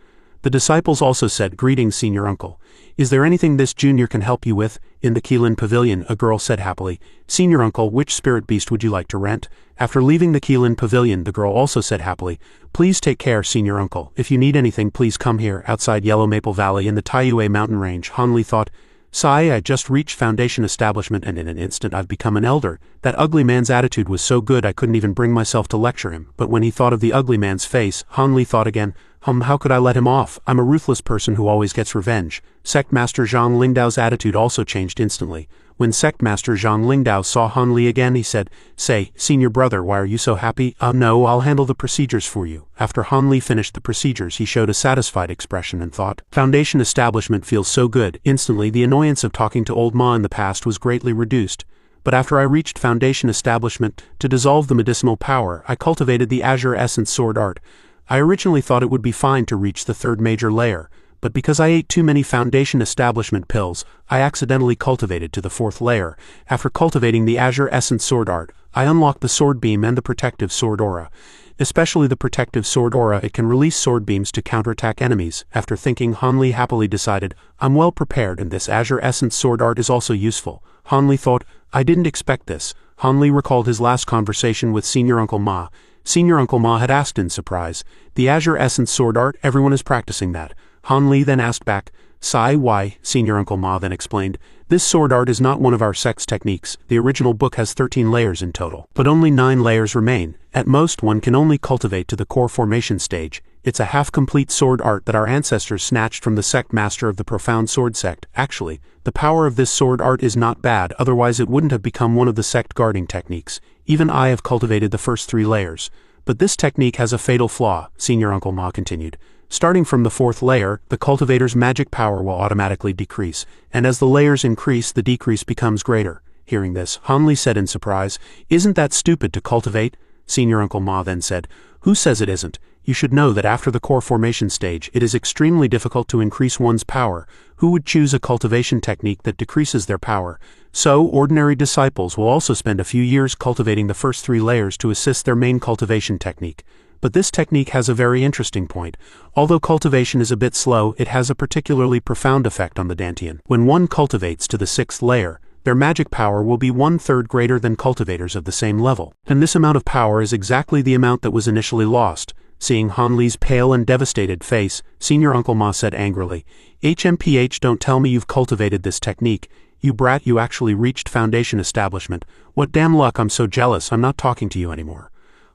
The disciples also said, Greetings, Senior Uncle. Is there anything this junior can help you with? In the Keelan Pavilion, a girl said happily, Senior Uncle, which spirit beast would you like to rent? After leaving the Keelan Pavilion, the girl also said happily, Please take care, Senior Uncle. If you need anything, please come here. Outside Yellow Maple Valley in the Taiyue mountain range, Han Li thought, Sai, I just reached foundation establishment and in an instant I've become an elder. That ugly man's attitude was so good I couldn't even bring myself to lecture him. But when he thought of the ugly man's face, Han Li thought again, how could I let him off? I'm a ruthless person who always gets revenge. Sect Master Zhang Lingdao's attitude also changed instantly. When Sect Master Zhang Lingdao saw Han Li again, he said, Say, senior brother, why are you so happy? No, I'll handle the procedures for you. After Han Li finished the procedures, he showed a satisfied expression and thought, Foundation establishment feels so good. Instantly, the annoyance of talking to old Ma in the past was greatly reduced. But after I reached foundation establishment, to dissolve the medicinal power, I cultivated the Azure Essence Sword Art. I originally thought it would be fine to reach the 3rd major layer. But because I ate too many foundation establishment pills, I accidentally cultivated to the 4th layer. After cultivating the Azure Essence Sword Art, I unlocked the Sword Beam and the Protective Sword Aura. Especially the Protective Sword Aura, it can release sword beams to counterattack enemies. After thinking, Han Li happily decided, I'm well prepared and this Azure Essence Sword Art is also useful. Han Li thought, I didn't expect this. Han Li recalled his last conversation with Senior Uncle Ma. Senior Uncle Ma had asked in surprise, the Azure Essence Sword Art, everyone is practicing that. Han Li then asked back, Sai, why? Senior Uncle Ma then explained, this sword art is not one of our sect's techniques. The original book has 13 layers in total, but only 9 layers remain. At most, one can only cultivate to the core formation stage. It's a half-complete sword art that our ancestors snatched from the sect master of the Profound Sword Sect. Actually, the power of this sword art is not bad, otherwise it wouldn't have become one of the sect guarding techniques. Even I have cultivated the first 3 layers. But this technique has a fatal flaw, Senior Uncle Ma continued. Starting from the 4th layer, the cultivator's magic power will automatically decrease, and as the layers increase, the decrease becomes greater. Hearing this, Han Li said in surprise, Isn't that stupid to cultivate? Senior Uncle Ma then said, Who says it isn't? You should know that after the core formation stage, it is extremely difficult to increase one's power. Who would choose a cultivation technique that decreases their power? So, ordinary disciples will also spend a few years cultivating the first 3 layers to assist their main cultivation technique. But this technique has a very interesting point. Although cultivation is a bit slow, it has a particularly profound effect on the Dantian. When one cultivates to the 6th layer, their magic power will be 1/3 greater than cultivators of the same level. And this amount of power is exactly the amount that was initially lost. Seeing Han Li's pale and devastated face, Senior Uncle Ma said angrily, "HMPH, don't tell me you've cultivated this technique. You brat, you actually reached foundation establishment. What damn luck, I'm so jealous, I'm not talking to you anymore."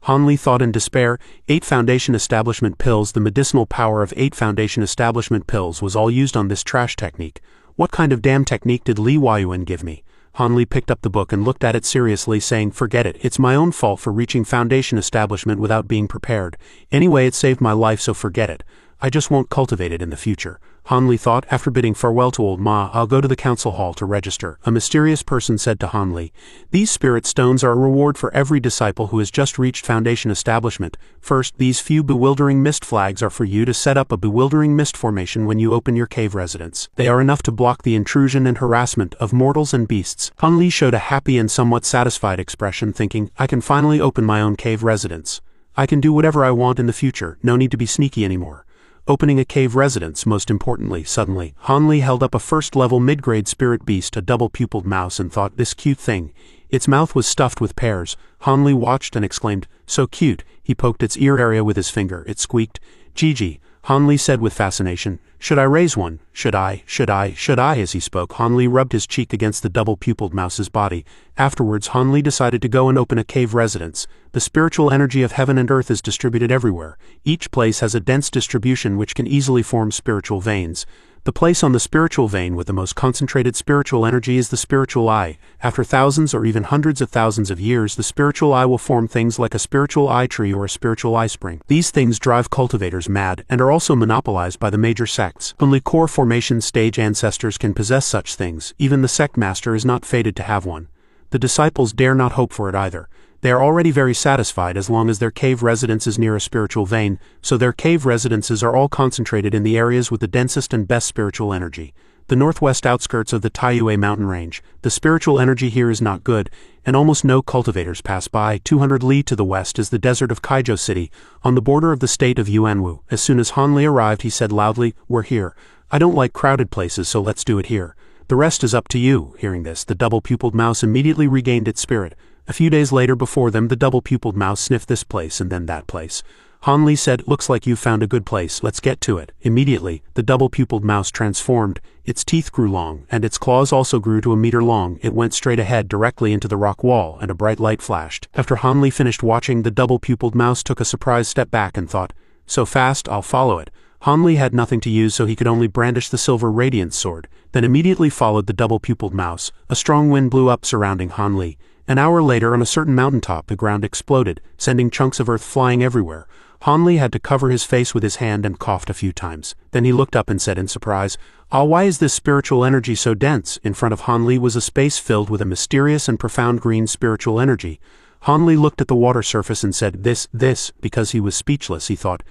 Han Li thought in despair. 8 foundation establishment pills. The medicinal power of 8 foundation establishment pills was all used on this trash technique. What kind of damn technique did Li Huayuan give me? Han Li picked up the book and looked at it seriously, saying, "Forget it, it's my own fault for reaching foundation establishment without being prepared. Anyway, it saved my life, so forget it. I just won't cultivate it in the future." Han Li thought. After bidding farewell to old Ma, "I'll go to the council hall to register." A mysterious person said to Han Li, "These spirit stones are a reward for every disciple who has just reached foundation establishment. First, these few bewildering mist flags are for you to set up a bewildering mist formation when you open your cave residence. They are enough to block the intrusion and harassment of mortals and beasts." Han Li showed a happy and somewhat satisfied expression, thinking, "I can finally open my own cave residence. I can do whatever I want in the future, no need to be sneaky anymore." Opening a cave residence, most importantly. Suddenly, Han Li held up a first-level mid-grade spirit beast, a double-pupiled mouse, and thought, "This cute thing." Its mouth was stuffed with pears. Han Li watched and exclaimed, "So cute." He poked its ear area with his finger. It squeaked. "Gigi," Han Li said with fascination. "Should I raise one? Should I? As he spoke, Han Li rubbed his cheek against the double-pupiled mouse's body. Afterwards, Han Li decided to go and open a cave residence. The spiritual energy of heaven and earth is distributed everywhere. Each place has a dense distribution which can easily form spiritual veins. The place on the spiritual vein with the most concentrated spiritual energy is the spiritual eye. After thousands or even hundreds of thousands of years, the spiritual eye will form things like a spiritual eye tree or a spiritual eye spring. These things drive cultivators mad and are also monopolized by the major sects. Only core formation stage ancestors can possess such things. Even the sect master is not fated to have one. The disciples dare not hope for it either. They are already very satisfied as long as their cave residence is near a spiritual vein, so their cave residences are all concentrated in the areas with the densest and best spiritual energy. The northwest outskirts of the Taiyue mountain range, the spiritual energy here is not good, and almost no cultivators pass by. 200 li to the west is the desert of Kaijo City, on the border of the state of Yuanwu. As soon as Han Li arrived, he said loudly, "We're here. I don't like crowded places, so let's do it here. The rest is up to you." Hearing this, the double-pupiled mouse immediately regained its spirit. A few days later, before them, the double-pupiled mouse sniffed this place and then that place. Han Li said, "Looks like you've found a good place, let's get to it." Immediately, the double-pupiled mouse transformed. Its teeth grew long, and its claws also grew to a meter long. It went straight ahead directly into the rock wall, and a bright light flashed. After Han Li finished watching, the double-pupiled mouse took a surprised step back and thought, "So fast, I'll follow it." Han Li had nothing to use, so he could only brandish the silver radiance sword, then immediately followed the double-pupiled mouse. A strong wind blew up surrounding Han Li. An hour later, on a certain mountaintop, the ground exploded, sending chunks of earth flying everywhere. Han Li had to cover his face with his hand and coughed a few times. Then he looked up and said in surprise, "Ah, why is this spiritual energy so dense?" In front of Han Li was a space filled with a mysterious and profound green spiritual energy. Han Li looked at the water surface and said, This, because he was speechless, he thought.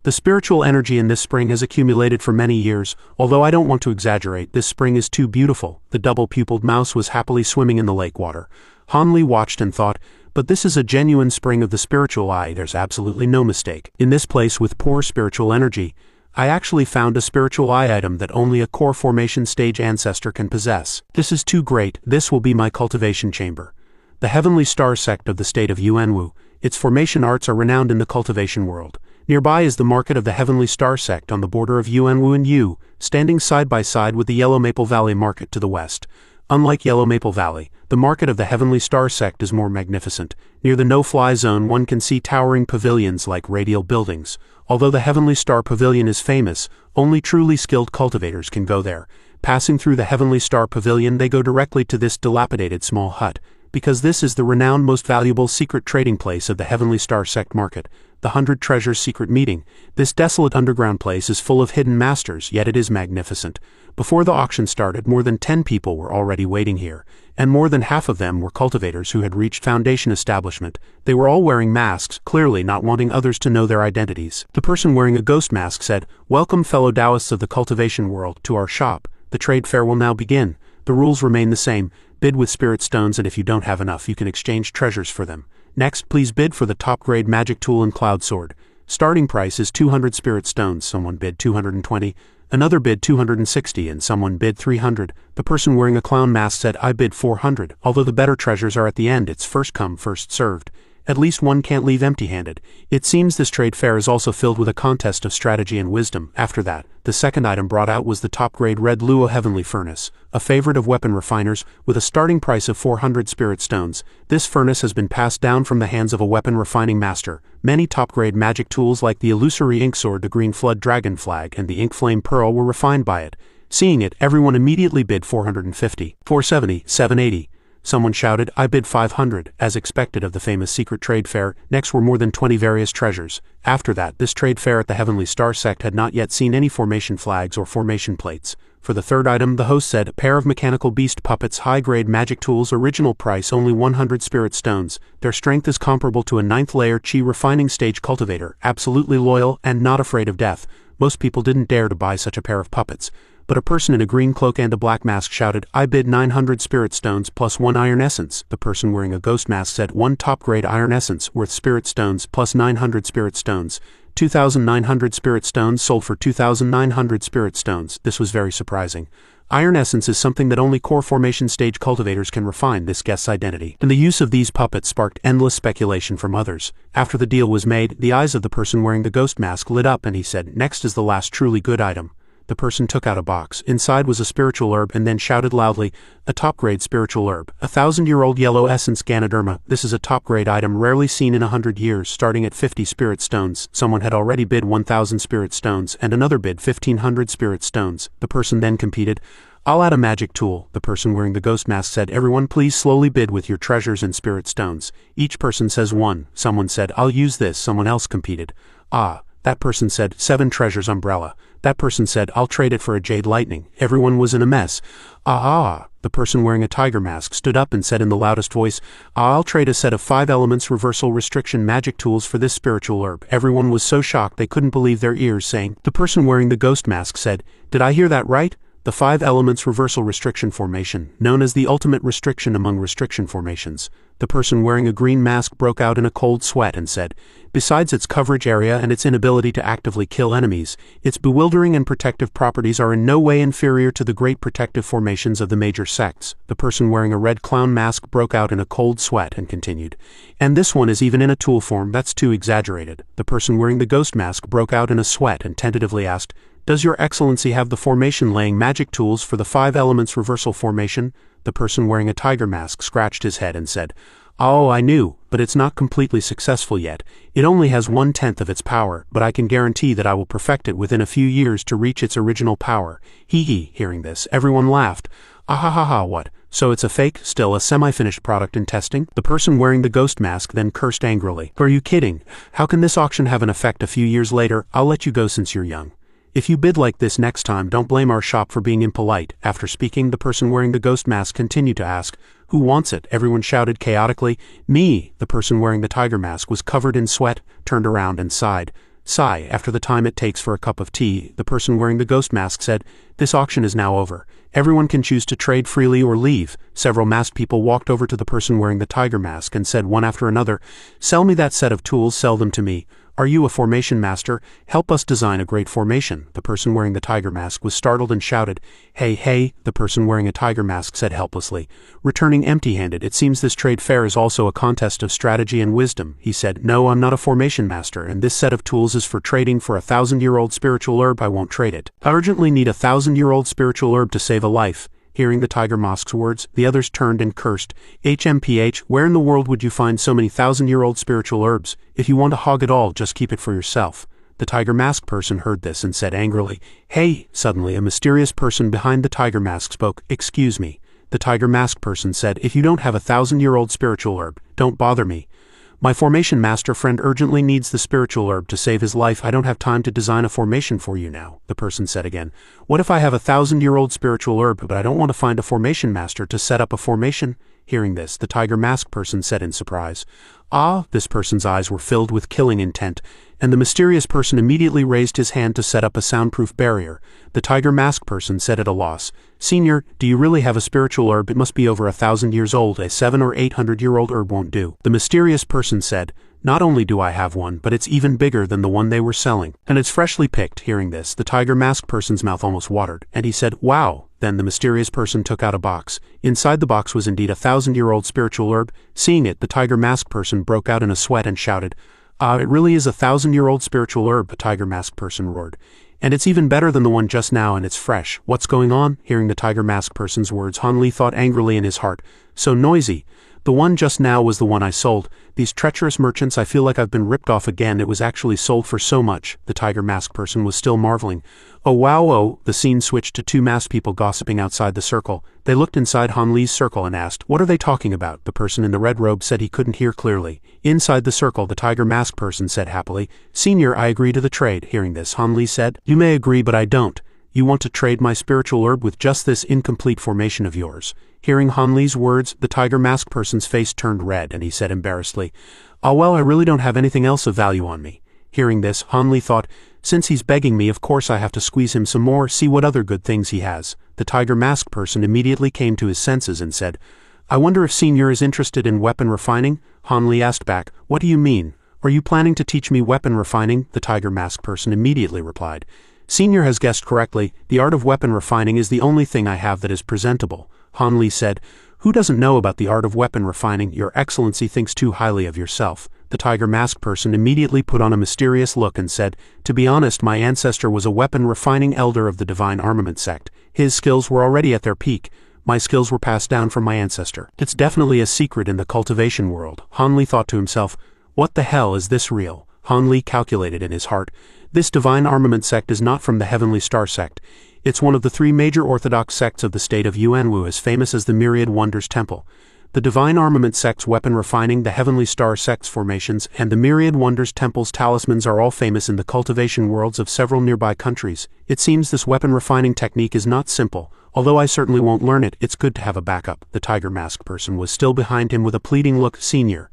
The spiritual energy in this spring has accumulated for many years. Although I don't want to exaggerate, this spring is too beautiful." The double-pupiled mouse was happily swimming in the lake water. Han Li watched and thought, "But this is a genuine spring of the spiritual eye, there's absolutely no mistake. In this place with poor spiritual energy, I actually found a spiritual eye item that only a core formation stage ancestor can possess. This is too great, this will be my cultivation chamber." The Heavenly Star sect of the state of Yuanwu, its formation arts are renowned in the cultivation world. Nearby is the market of the Heavenly Star sect on the border of Yuanwu and Yu, standing side by side with the Yellow Maple Valley market to the west. Unlike Yellow Maple Valley, the market of the Heavenly Star sect is more magnificent. Near the no-fly zone one can see towering pavilions like radial buildings. Although the Heavenly Star Pavilion is famous, only truly skilled cultivators can go there. Passing through the Heavenly Star Pavilion, they go directly to this dilapidated small hut. because this is the renowned most valuable secret trading place of the Heavenly Star Sect market, the 100 Treasures secret meeting. This desolate underground place is full of hidden masters, yet it is magnificent. Before the auction started, more than 10 people were already waiting here, and more than half of them were cultivators who had reached Foundation establishment. They were all wearing masks, clearly not wanting others to know their identities. The person wearing a ghost mask said, "Welcome, fellow Taoists of the cultivation world, to our shop. The trade fair will now begin. The rules remain the same. Bid with spirit stones, and if you don't have enough, you can exchange treasures for them. Next, please bid for the top-grade magic tool and cloud sword. Starting price is 200 spirit stones." Someone bid 220. Another bid 260, and someone bid 300. The person wearing a clown mask said, "I bid 400. Although the better treasures are at the end, it's first come, first served. At least one can't leave empty-handed." It seems this trade fair is also filled with a contest of strategy and wisdom. After that, the second item brought out was the top-grade red Luo Heavenly Furnace, a favorite of weapon refiners, with a starting price of 400 spirit stones. This furnace has been passed down from the hands of a weapon refining master. Many top-grade magic tools like the illusory ink sword, the green flood dragon flag, and the ink flame pearl were refined by it. Seeing it, everyone immediately bid 450, 470, 780. Someone shouted, "I bid 500, as expected of the famous secret trade fair." Next were more than 20 various treasures. After that, this trade fair at the Heavenly Star Sect had not yet seen any formation flags or formation plates. For the third item, the host said, "A pair of mechanical beast puppets, high-grade magic tools, original price only 100 spirit stones. Their strength is comparable to a 9th layer chi refining stage cultivator, absolutely loyal and not afraid of death." Most people didn't dare to buy such a pair of puppets. But a person in a green cloak and a black mask shouted, "I bid 900 spirit stones plus 1 iron essence." The person wearing a ghost mask said, "1 top-grade iron essence worth spirit stones plus 900 spirit stones. 2,900 spirit stones sold for 2,900 spirit stones." This was very surprising. Iron essence is something that only core formation stage cultivators can refine. This guest's identity and the use of these puppets sparked endless speculation from others. After the deal was made, the eyes of the person wearing the ghost mask lit up and he said, "Next is the last truly good item." The person took out a box. Inside was a spiritual herb and then shouted loudly, "A top-grade spiritual herb. 1,000-year-old yellow essence Ganoderma. This is a top-grade item rarely seen in 100 years, starting at 50 spirit stones." Someone had already bid 1,000 spirit stones and another bid 1,500 spirit stones. The person then competed. "I'll add a magic tool." The person wearing the ghost mask said, "Everyone please slowly bid with your treasures and spirit stones. Each person says 1. Someone said, "I'll use this." Someone else competed. "Ah." That person said, 7 treasures umbrella." That person said, "I'll trade it for a jade lightning." Everyone was in a mess. "Ah." The person wearing a tiger mask stood up and said in the loudest voice, "I'll trade a set of 5 elements reversal restriction magic tools for this spiritual herb." Everyone was so shocked they couldn't believe their ears, saying, the person wearing the ghost mask said, "Did I hear that right? The 5 elements reversal restriction formation, known as the ultimate restriction among restriction formations." The person wearing a green mask broke out in a cold sweat and said, "Besides its coverage area and its inability to actively kill enemies, its bewildering and protective properties are in no way inferior to the great protective formations of the major sects." The person wearing a red clown mask broke out in a cold sweat and continued, "And this one is even in a tool form. That's too exaggerated." The person wearing the ghost mask broke out in a sweat and tentatively asked, "Does your excellency have the formation-laying magic tools for the 5 elements reversal formation?" The person wearing a tiger mask scratched his head and said, "Oh, I knew, but it's not completely successful yet. It only has 1/10 of its power, but I can guarantee that I will perfect it within a few years to reach its original power." Hee. Hearing this, everyone laughed. "Ah, what? So it's a fake, still a semi-finished product in testing?" The person wearing the ghost mask then cursed angrily. "Are you kidding? How can this auction have an effect a few years later? I'll let you go since you're young. If you bid like this next time, don't blame our shop for being impolite." After speaking, the person wearing the ghost mask continued to ask, "Who wants it?" Everyone shouted chaotically, "Me." The person wearing the tiger mask was covered in sweat, turned around and sighed. "Sigh, after the time it takes for a cup of tea." The person wearing the ghost mask said, "This auction is now over. Everyone can choose to trade freely or leave." Several masked people walked over to the person wearing the tiger mask and said one after another, "Sell me that set of tools, sell them to me. Are you a formation master? Help us design a great formation." The person wearing the tiger mask was startled and shouted, Hey. The person wearing a tiger mask said helplessly, returning empty-handed, "It seems this trade fair is also a contest of strategy and wisdom." He said, "No, I'm not a formation master, and this set of tools is for trading for a 1,000-year-old spiritual herb. I won't trade it. I urgently need a 1,000-year-old spiritual herb to save a life." Hearing the tiger mask's words, the others turned and cursed. "HMPH, where in the world would you find so many 1,000-year-old spiritual herbs? If you want to hog it all, just keep it for yourself." The tiger mask person heard this and said angrily, "Hey!" Suddenly, a mysterious person behind the tiger mask spoke, "Excuse me. the tiger mask person said. If you don't have a 1,000-year-old spiritual herb, don't bother me. My formation master friend urgently needs the spiritual herb to save his life. I don't have time to design a formation for you now, the person said again. What if I have a 1,000-year-old spiritual herb, but I don't want to find a formation master to set up a formation? Hearing this, the tiger mask person said in surprise. Ah, this person's eyes were filled with killing intent, and the mysterious person immediately raised his hand to set up a soundproof barrier. The tiger mask person said at a loss, Senior, do you really have a spiritual herb? It must be over 1,000 years old. A 700- or 800-year-old herb won't do. The mysterious person said, Not only do I have one, but it's even bigger than the one they were selling. And it's freshly picked. Hearing this, the tiger mask person's mouth almost watered, and he said, Wow. Then the mysterious person took out a box. Inside the box was indeed a 1,000-year-old spiritual herb. Seeing it, the tiger mask person broke out in a sweat and shouted, It really is a 1,000-year-old spiritual herb, the tiger mask person roared. And it's even better than the one just now, and it's fresh. What's going on? Hearing the tiger mask person's words, Han Li thought angrily in his heart. So noisy. The one just now was the one I sold. These treacherous merchants, I feel like I've been ripped off again. It was actually sold for so much. The tiger mask person was still marveling. Oh wow, oh. The scene switched to two masked people gossiping outside the circle. They looked inside Han Li's circle and asked, What are they talking about? The person in the red robe said he couldn't hear clearly. Inside the circle, the tiger mask person said happily, Senior, I agree to the trade. Hearing this, Han Li said, You may agree, but I don't. You want to trade my spiritual herb with just this incomplete formation of yours. Hearing Han Li's words, the tiger mask person's face turned red, and he said embarrassedly, well, I really don't have anything else of value on me. Hearing this, Han Li thought, Since he's begging me, of course I have to squeeze him some more, see what other good things he has. The tiger mask person immediately came to his senses and said, I wonder if Senior is interested in weapon refining? Han Li asked back, What do you mean? Are you planning to teach me weapon refining? The tiger mask person immediately replied, Senior has guessed correctly. The art of weapon refining is the only thing I have that is presentable. Han Li said, Who doesn't know about the art of weapon refining? Your Excellency thinks too highly of yourself. The tiger mask person immediately put on a mysterious look and said, To be honest, my ancestor was a weapon refining elder of the divine armament sect. His skills were already at their peak. My skills were passed down from my ancestor. It's definitely a secret in the cultivation world. Han Li thought to himself, What the hell is this real? Han Li calculated in his heart. This divine armament sect is not from the heavenly star sect. It's one of the three major orthodox sects of the state of Yuanwu, as famous as the Myriad Wonders Temple. The divine armament sect's weapon refining, the heavenly star sect's formations, and the Myriad Wonders Temple's talismans are all famous in the cultivation worlds of several nearby countries. It seems this weapon refining technique is not simple. Although I certainly won't learn it, it's good to have a backup. The tiger mask person was still behind him with a pleading look. Senior,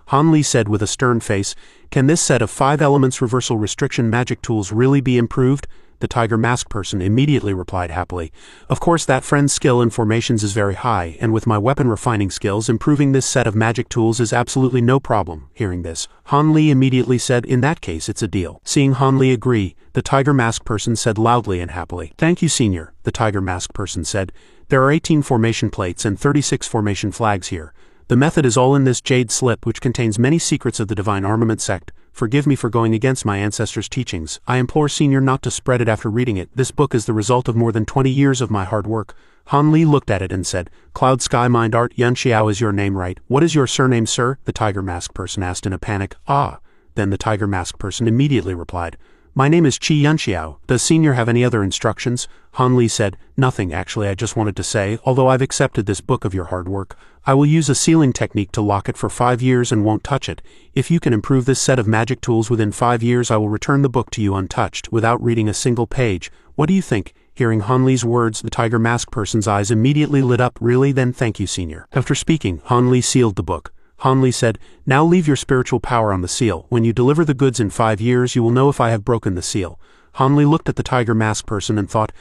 Han Li said with a stern face, Can this set of 5 elements reversal restriction magic tools really be improved? The tiger mask person immediately replied happily, Of course, that friend's skill in formations is very high, and with my weapon refining skills, improving this set of magic tools is absolutely no problem. Hearing this, Han Li immediately said, In that case, it's a deal. Seeing Han Li agree, the tiger mask person said loudly and happily, Thank you, Senior. The tiger mask person said, There are 18 formation plates and 36 formation flags here. The method is all in this jade slip, which contains many secrets of the divine armament sect. Forgive me for going against my ancestors' teachings. I implore Senior not to spread it after reading it. This book is the result of more than 20 years of my hard work. Han Li looked at it and said, Cloud Sky Mind Art, Yun Xiao is your name, right? What is your surname, sir? The tiger mask person asked in a panic. Then the tiger mask person immediately replied, My name is Qi Yunxiao. Does Senior have any other instructions? Han Li said, Nothing, actually. I just wanted to say, although I've accepted this book of your hard work, I will use a sealing technique to lock it for 5 years and won't touch it. If you can improve this set of magic tools within 5 years, I will return the book to you untouched, without reading a single page. What do you think? Hearing Han Li's words, the tiger mask person's eyes immediately lit up. Really? Then thank you, Senior. After speaking, Han Li sealed the book. Han Li said, Now leave your spiritual power on the seal. When you deliver the goods in 5 years, you will know if I have broken the seal. Han Li looked at the tiger mask person and thought,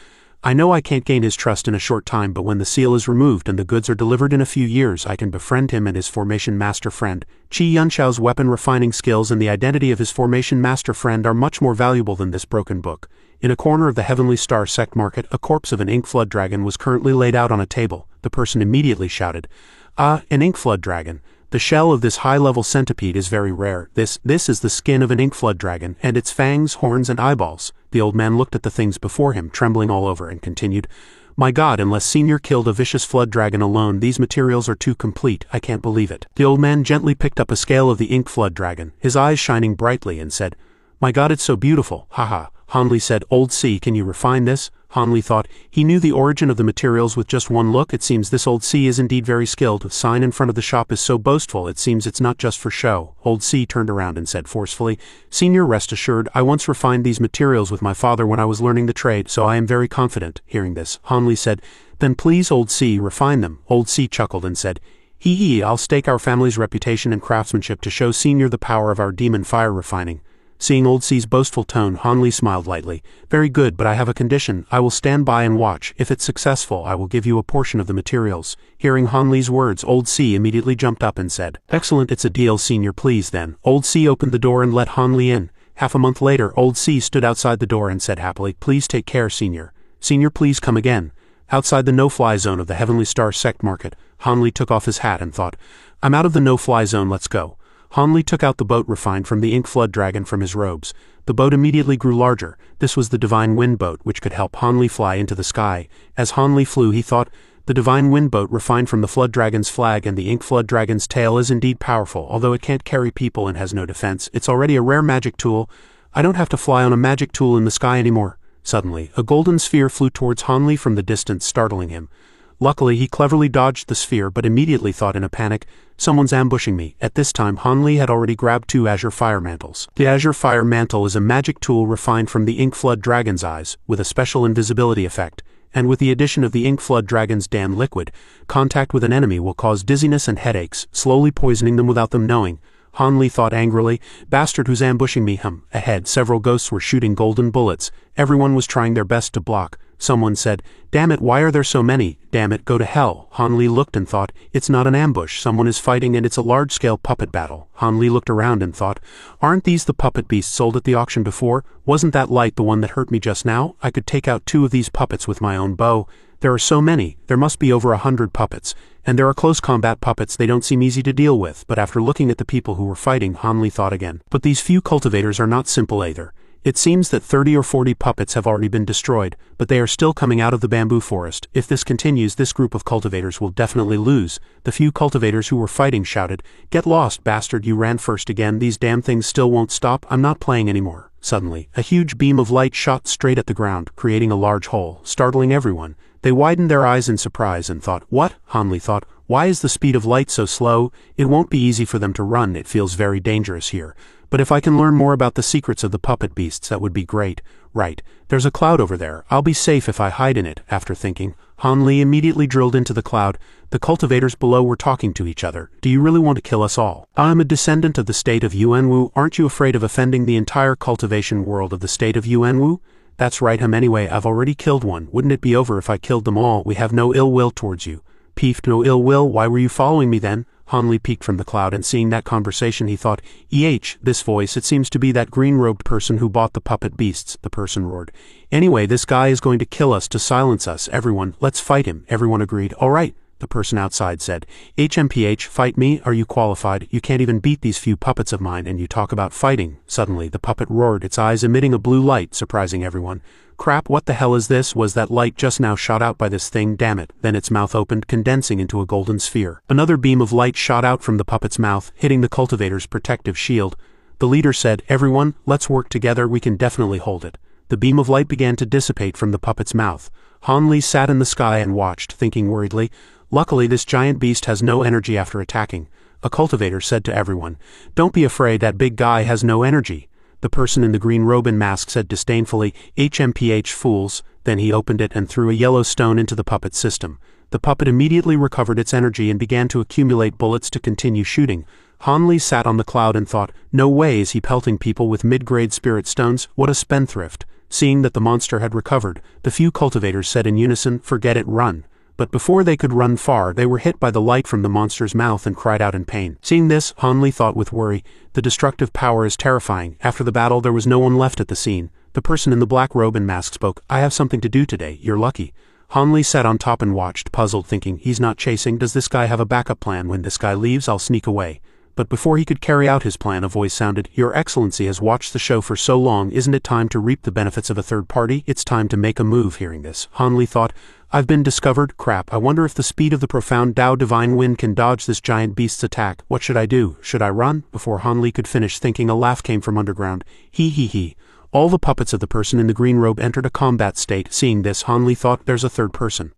I know I can't gain his trust in a short time, but when the seal is removed and the goods are delivered in a few years, I can befriend him and his formation master friend. Qi Yunxiao's weapon refining skills and the identity of his formation master friend are much more valuable than this broken book. In a corner of the Heavenly Star Sect market, a corpse of an ink flood dragon was currently laid out on a table. The person immediately shouted, An ink flood dragon. The shell of this high-level centipede is very rare. This is the skin of an ink flood dragon, and its fangs, horns, and eyeballs. The old man looked at the things before him, trembling all over, and continued, My God, unless Senior killed a vicious flood dragon alone, these materials are too complete. I can't believe it. The old man gently picked up a scale of the ink flood dragon, his eyes shining brightly, and said, My God, it's so beautiful. Haha. Han Li said, Old C, can you refine this? Han Li thought. He knew the origin of the materials with just one look. It seems this old C is indeed very skilled. The sign in front of the shop is so boastful, it seems it's not just for show. Old C turned around and said forcefully, "Senior, rest assured, I once refined these materials with my father when I was learning the trade, so I am very confident." Hearing this, Han Li said, "Then please, Old C, refine them." Old C chuckled and said, "Hee, I'll stake our family's reputation and craftsmanship to show Senior the power of our demon fire refining." Seeing Old C's boastful tone, Han Li smiled lightly. "Very good, but I have a condition. I will stand by and watch. If it's successful, I will give you a portion of the materials." Hearing Han Li's words, Old C immediately jumped up and said, "Excellent, it's a deal, Senior, please then." Old C opened the door and let Han Li in. Half a month later, Old C stood outside the door and said happily, "Please take care, Senior. Senior, please come again." Outside the no-fly zone of the Heavenly Star sect market, Han Li took off his hat and thought, "I'm out of the no-fly zone, let's go." Han Li took out the boat refined from the ink flood dragon from his robes. The boat immediately grew larger. This was the divine wind boat, which could help Han Li fly into the sky. As Han Li flew, he thought, the divine wind boat refined from the flood dragon's flag and the ink flood dragon's tail is indeed powerful. Although it can't carry people and has no defense, it's already a rare magic tool. I don't have to fly on a magic tool in the sky anymore. Suddenly, a golden sphere flew towards Han Li from the distance, startling him. Luckily, he cleverly dodged the sphere but immediately thought in a panic, "Someone's ambushing me." At this time, Han Li had already grabbed 2 azure fire mantles. The azure fire mantle is a magic tool refined from the ink flood dragon's eyes, with a special invisibility effect, and with the addition of the ink flood dragon's damn liquid, contact with an enemy will cause dizziness and headaches, slowly poisoning them without them knowing. Han Li thought angrily, "Bastard, who's ambushing me?" Ahead, several ghosts were shooting golden bullets. Everyone was trying their best to block. Someone said, "Damn it, why are there so many? Damn it, go to hell." Han Li looked and thought, "It's not an ambush, someone is fighting and it's a large-scale puppet battle." Han Li looked around and thought, "Aren't these the puppet beasts sold at the auction before? Wasn't that light the one that hurt me just now? I could take out 2 of these puppets with my own bow. There are so many, there must be over 100 puppets. And there are close combat puppets, they don't seem easy to deal with." But after looking at the people who were fighting, Han Li thought again, "But these few cultivators are not simple either. It seems that 30 or 40 puppets have already been destroyed, but they are still coming out of the bamboo forest. If this continues, this group of cultivators will definitely lose." The few cultivators who were fighting shouted, "Get lost, bastard, you ran first again, these damn things still won't stop, I'm not playing anymore." Suddenly, a huge beam of light shot straight at the ground, creating a large hole, startling everyone. They widened their eyes in surprise and thought, "What?" Han Li thought, "Why is the speed of light so slow? It won't be easy for them to run, it feels very dangerous here. But if I can learn more about the secrets of the puppet beasts, that would be great. Right, there's a cloud over there, I'll be safe if I hide in it." After thinking, Han Li immediately drilled into the cloud. The cultivators below were talking to each other. "Do you really want to kill us all? I'm a descendant of the state of Yuanwu. Aren't you afraid of offending the entire cultivation world of the state of Yuanwu?" "That's right, anyway, I've already killed one. Wouldn't it be over if I killed them all? We have no ill will towards you." "Peefed, no ill will? Why were you following me then?" Han Li peeked from the cloud, and seeing that conversation he thought, this voice, it seems to be that green-robed person who bought the puppet beasts." The person roared, "Anyway, this guy is going to kill us to silence us. Everyone, let's fight him." Everyone agreed. "All right." The person outside said, "HMPH, fight me? Are you qualified? You can't even beat these few puppets of mine, and you talk about fighting." Suddenly, the puppet roared, its eyes emitting a blue light, surprising everyone. "Crap, what the hell is this? Was that light just now shot out by this thing? Damn it." Then its mouth opened, condensing into a golden sphere. Another beam of light shot out from the puppet's mouth, hitting the cultivator's protective shield. The leader said, "Everyone, let's work together, we can definitely hold it." The beam of light began to dissipate from the puppet's mouth. Han Li sat in the sky and watched, thinking worriedly, "Luckily this giant beast has no energy after attacking." A cultivator said to everyone, "Don't be afraid, that big guy has no energy." The person in the green robe and mask said disdainfully, "HMPH, fools." Then he opened it and threw a yellow stone into the puppet's system. The puppet immediately recovered its energy and began to accumulate bullets to continue shooting. Han Li sat on the cloud and thought, "No way is he pelting people with mid-grade spirit stones, what a spendthrift." Seeing that the monster had recovered, the few cultivators said in unison, "Forget it, run." But before they could run far, they were hit by the light from the monster's mouth and cried out in pain. Seeing this, Han Li thought with worry, "The destructive power is terrifying." After the battle, there was no one left at the scene. The person in the black robe and mask spoke, "I have something to do today, you're lucky." Han Li sat on top and watched, puzzled, thinking, "He's not chasing, does this guy have a backup plan? When this guy leaves, I'll sneak away." But before he could carry out his plan, a voice sounded, "Your Excellency has watched the show for so long, isn't it time to reap the benefits of a third party? It's time to make a move." Hearing this, Han Li thought, "I've been discovered, crap, I wonder if the speed of the profound Tao divine wind can dodge this giant beast's attack. What should I do? Should I run?" Before Han Li could finish thinking, a laugh came from underground. He. All the puppets of the person in the green robe entered a combat state. Seeing this, Han Li thought, there's a third person.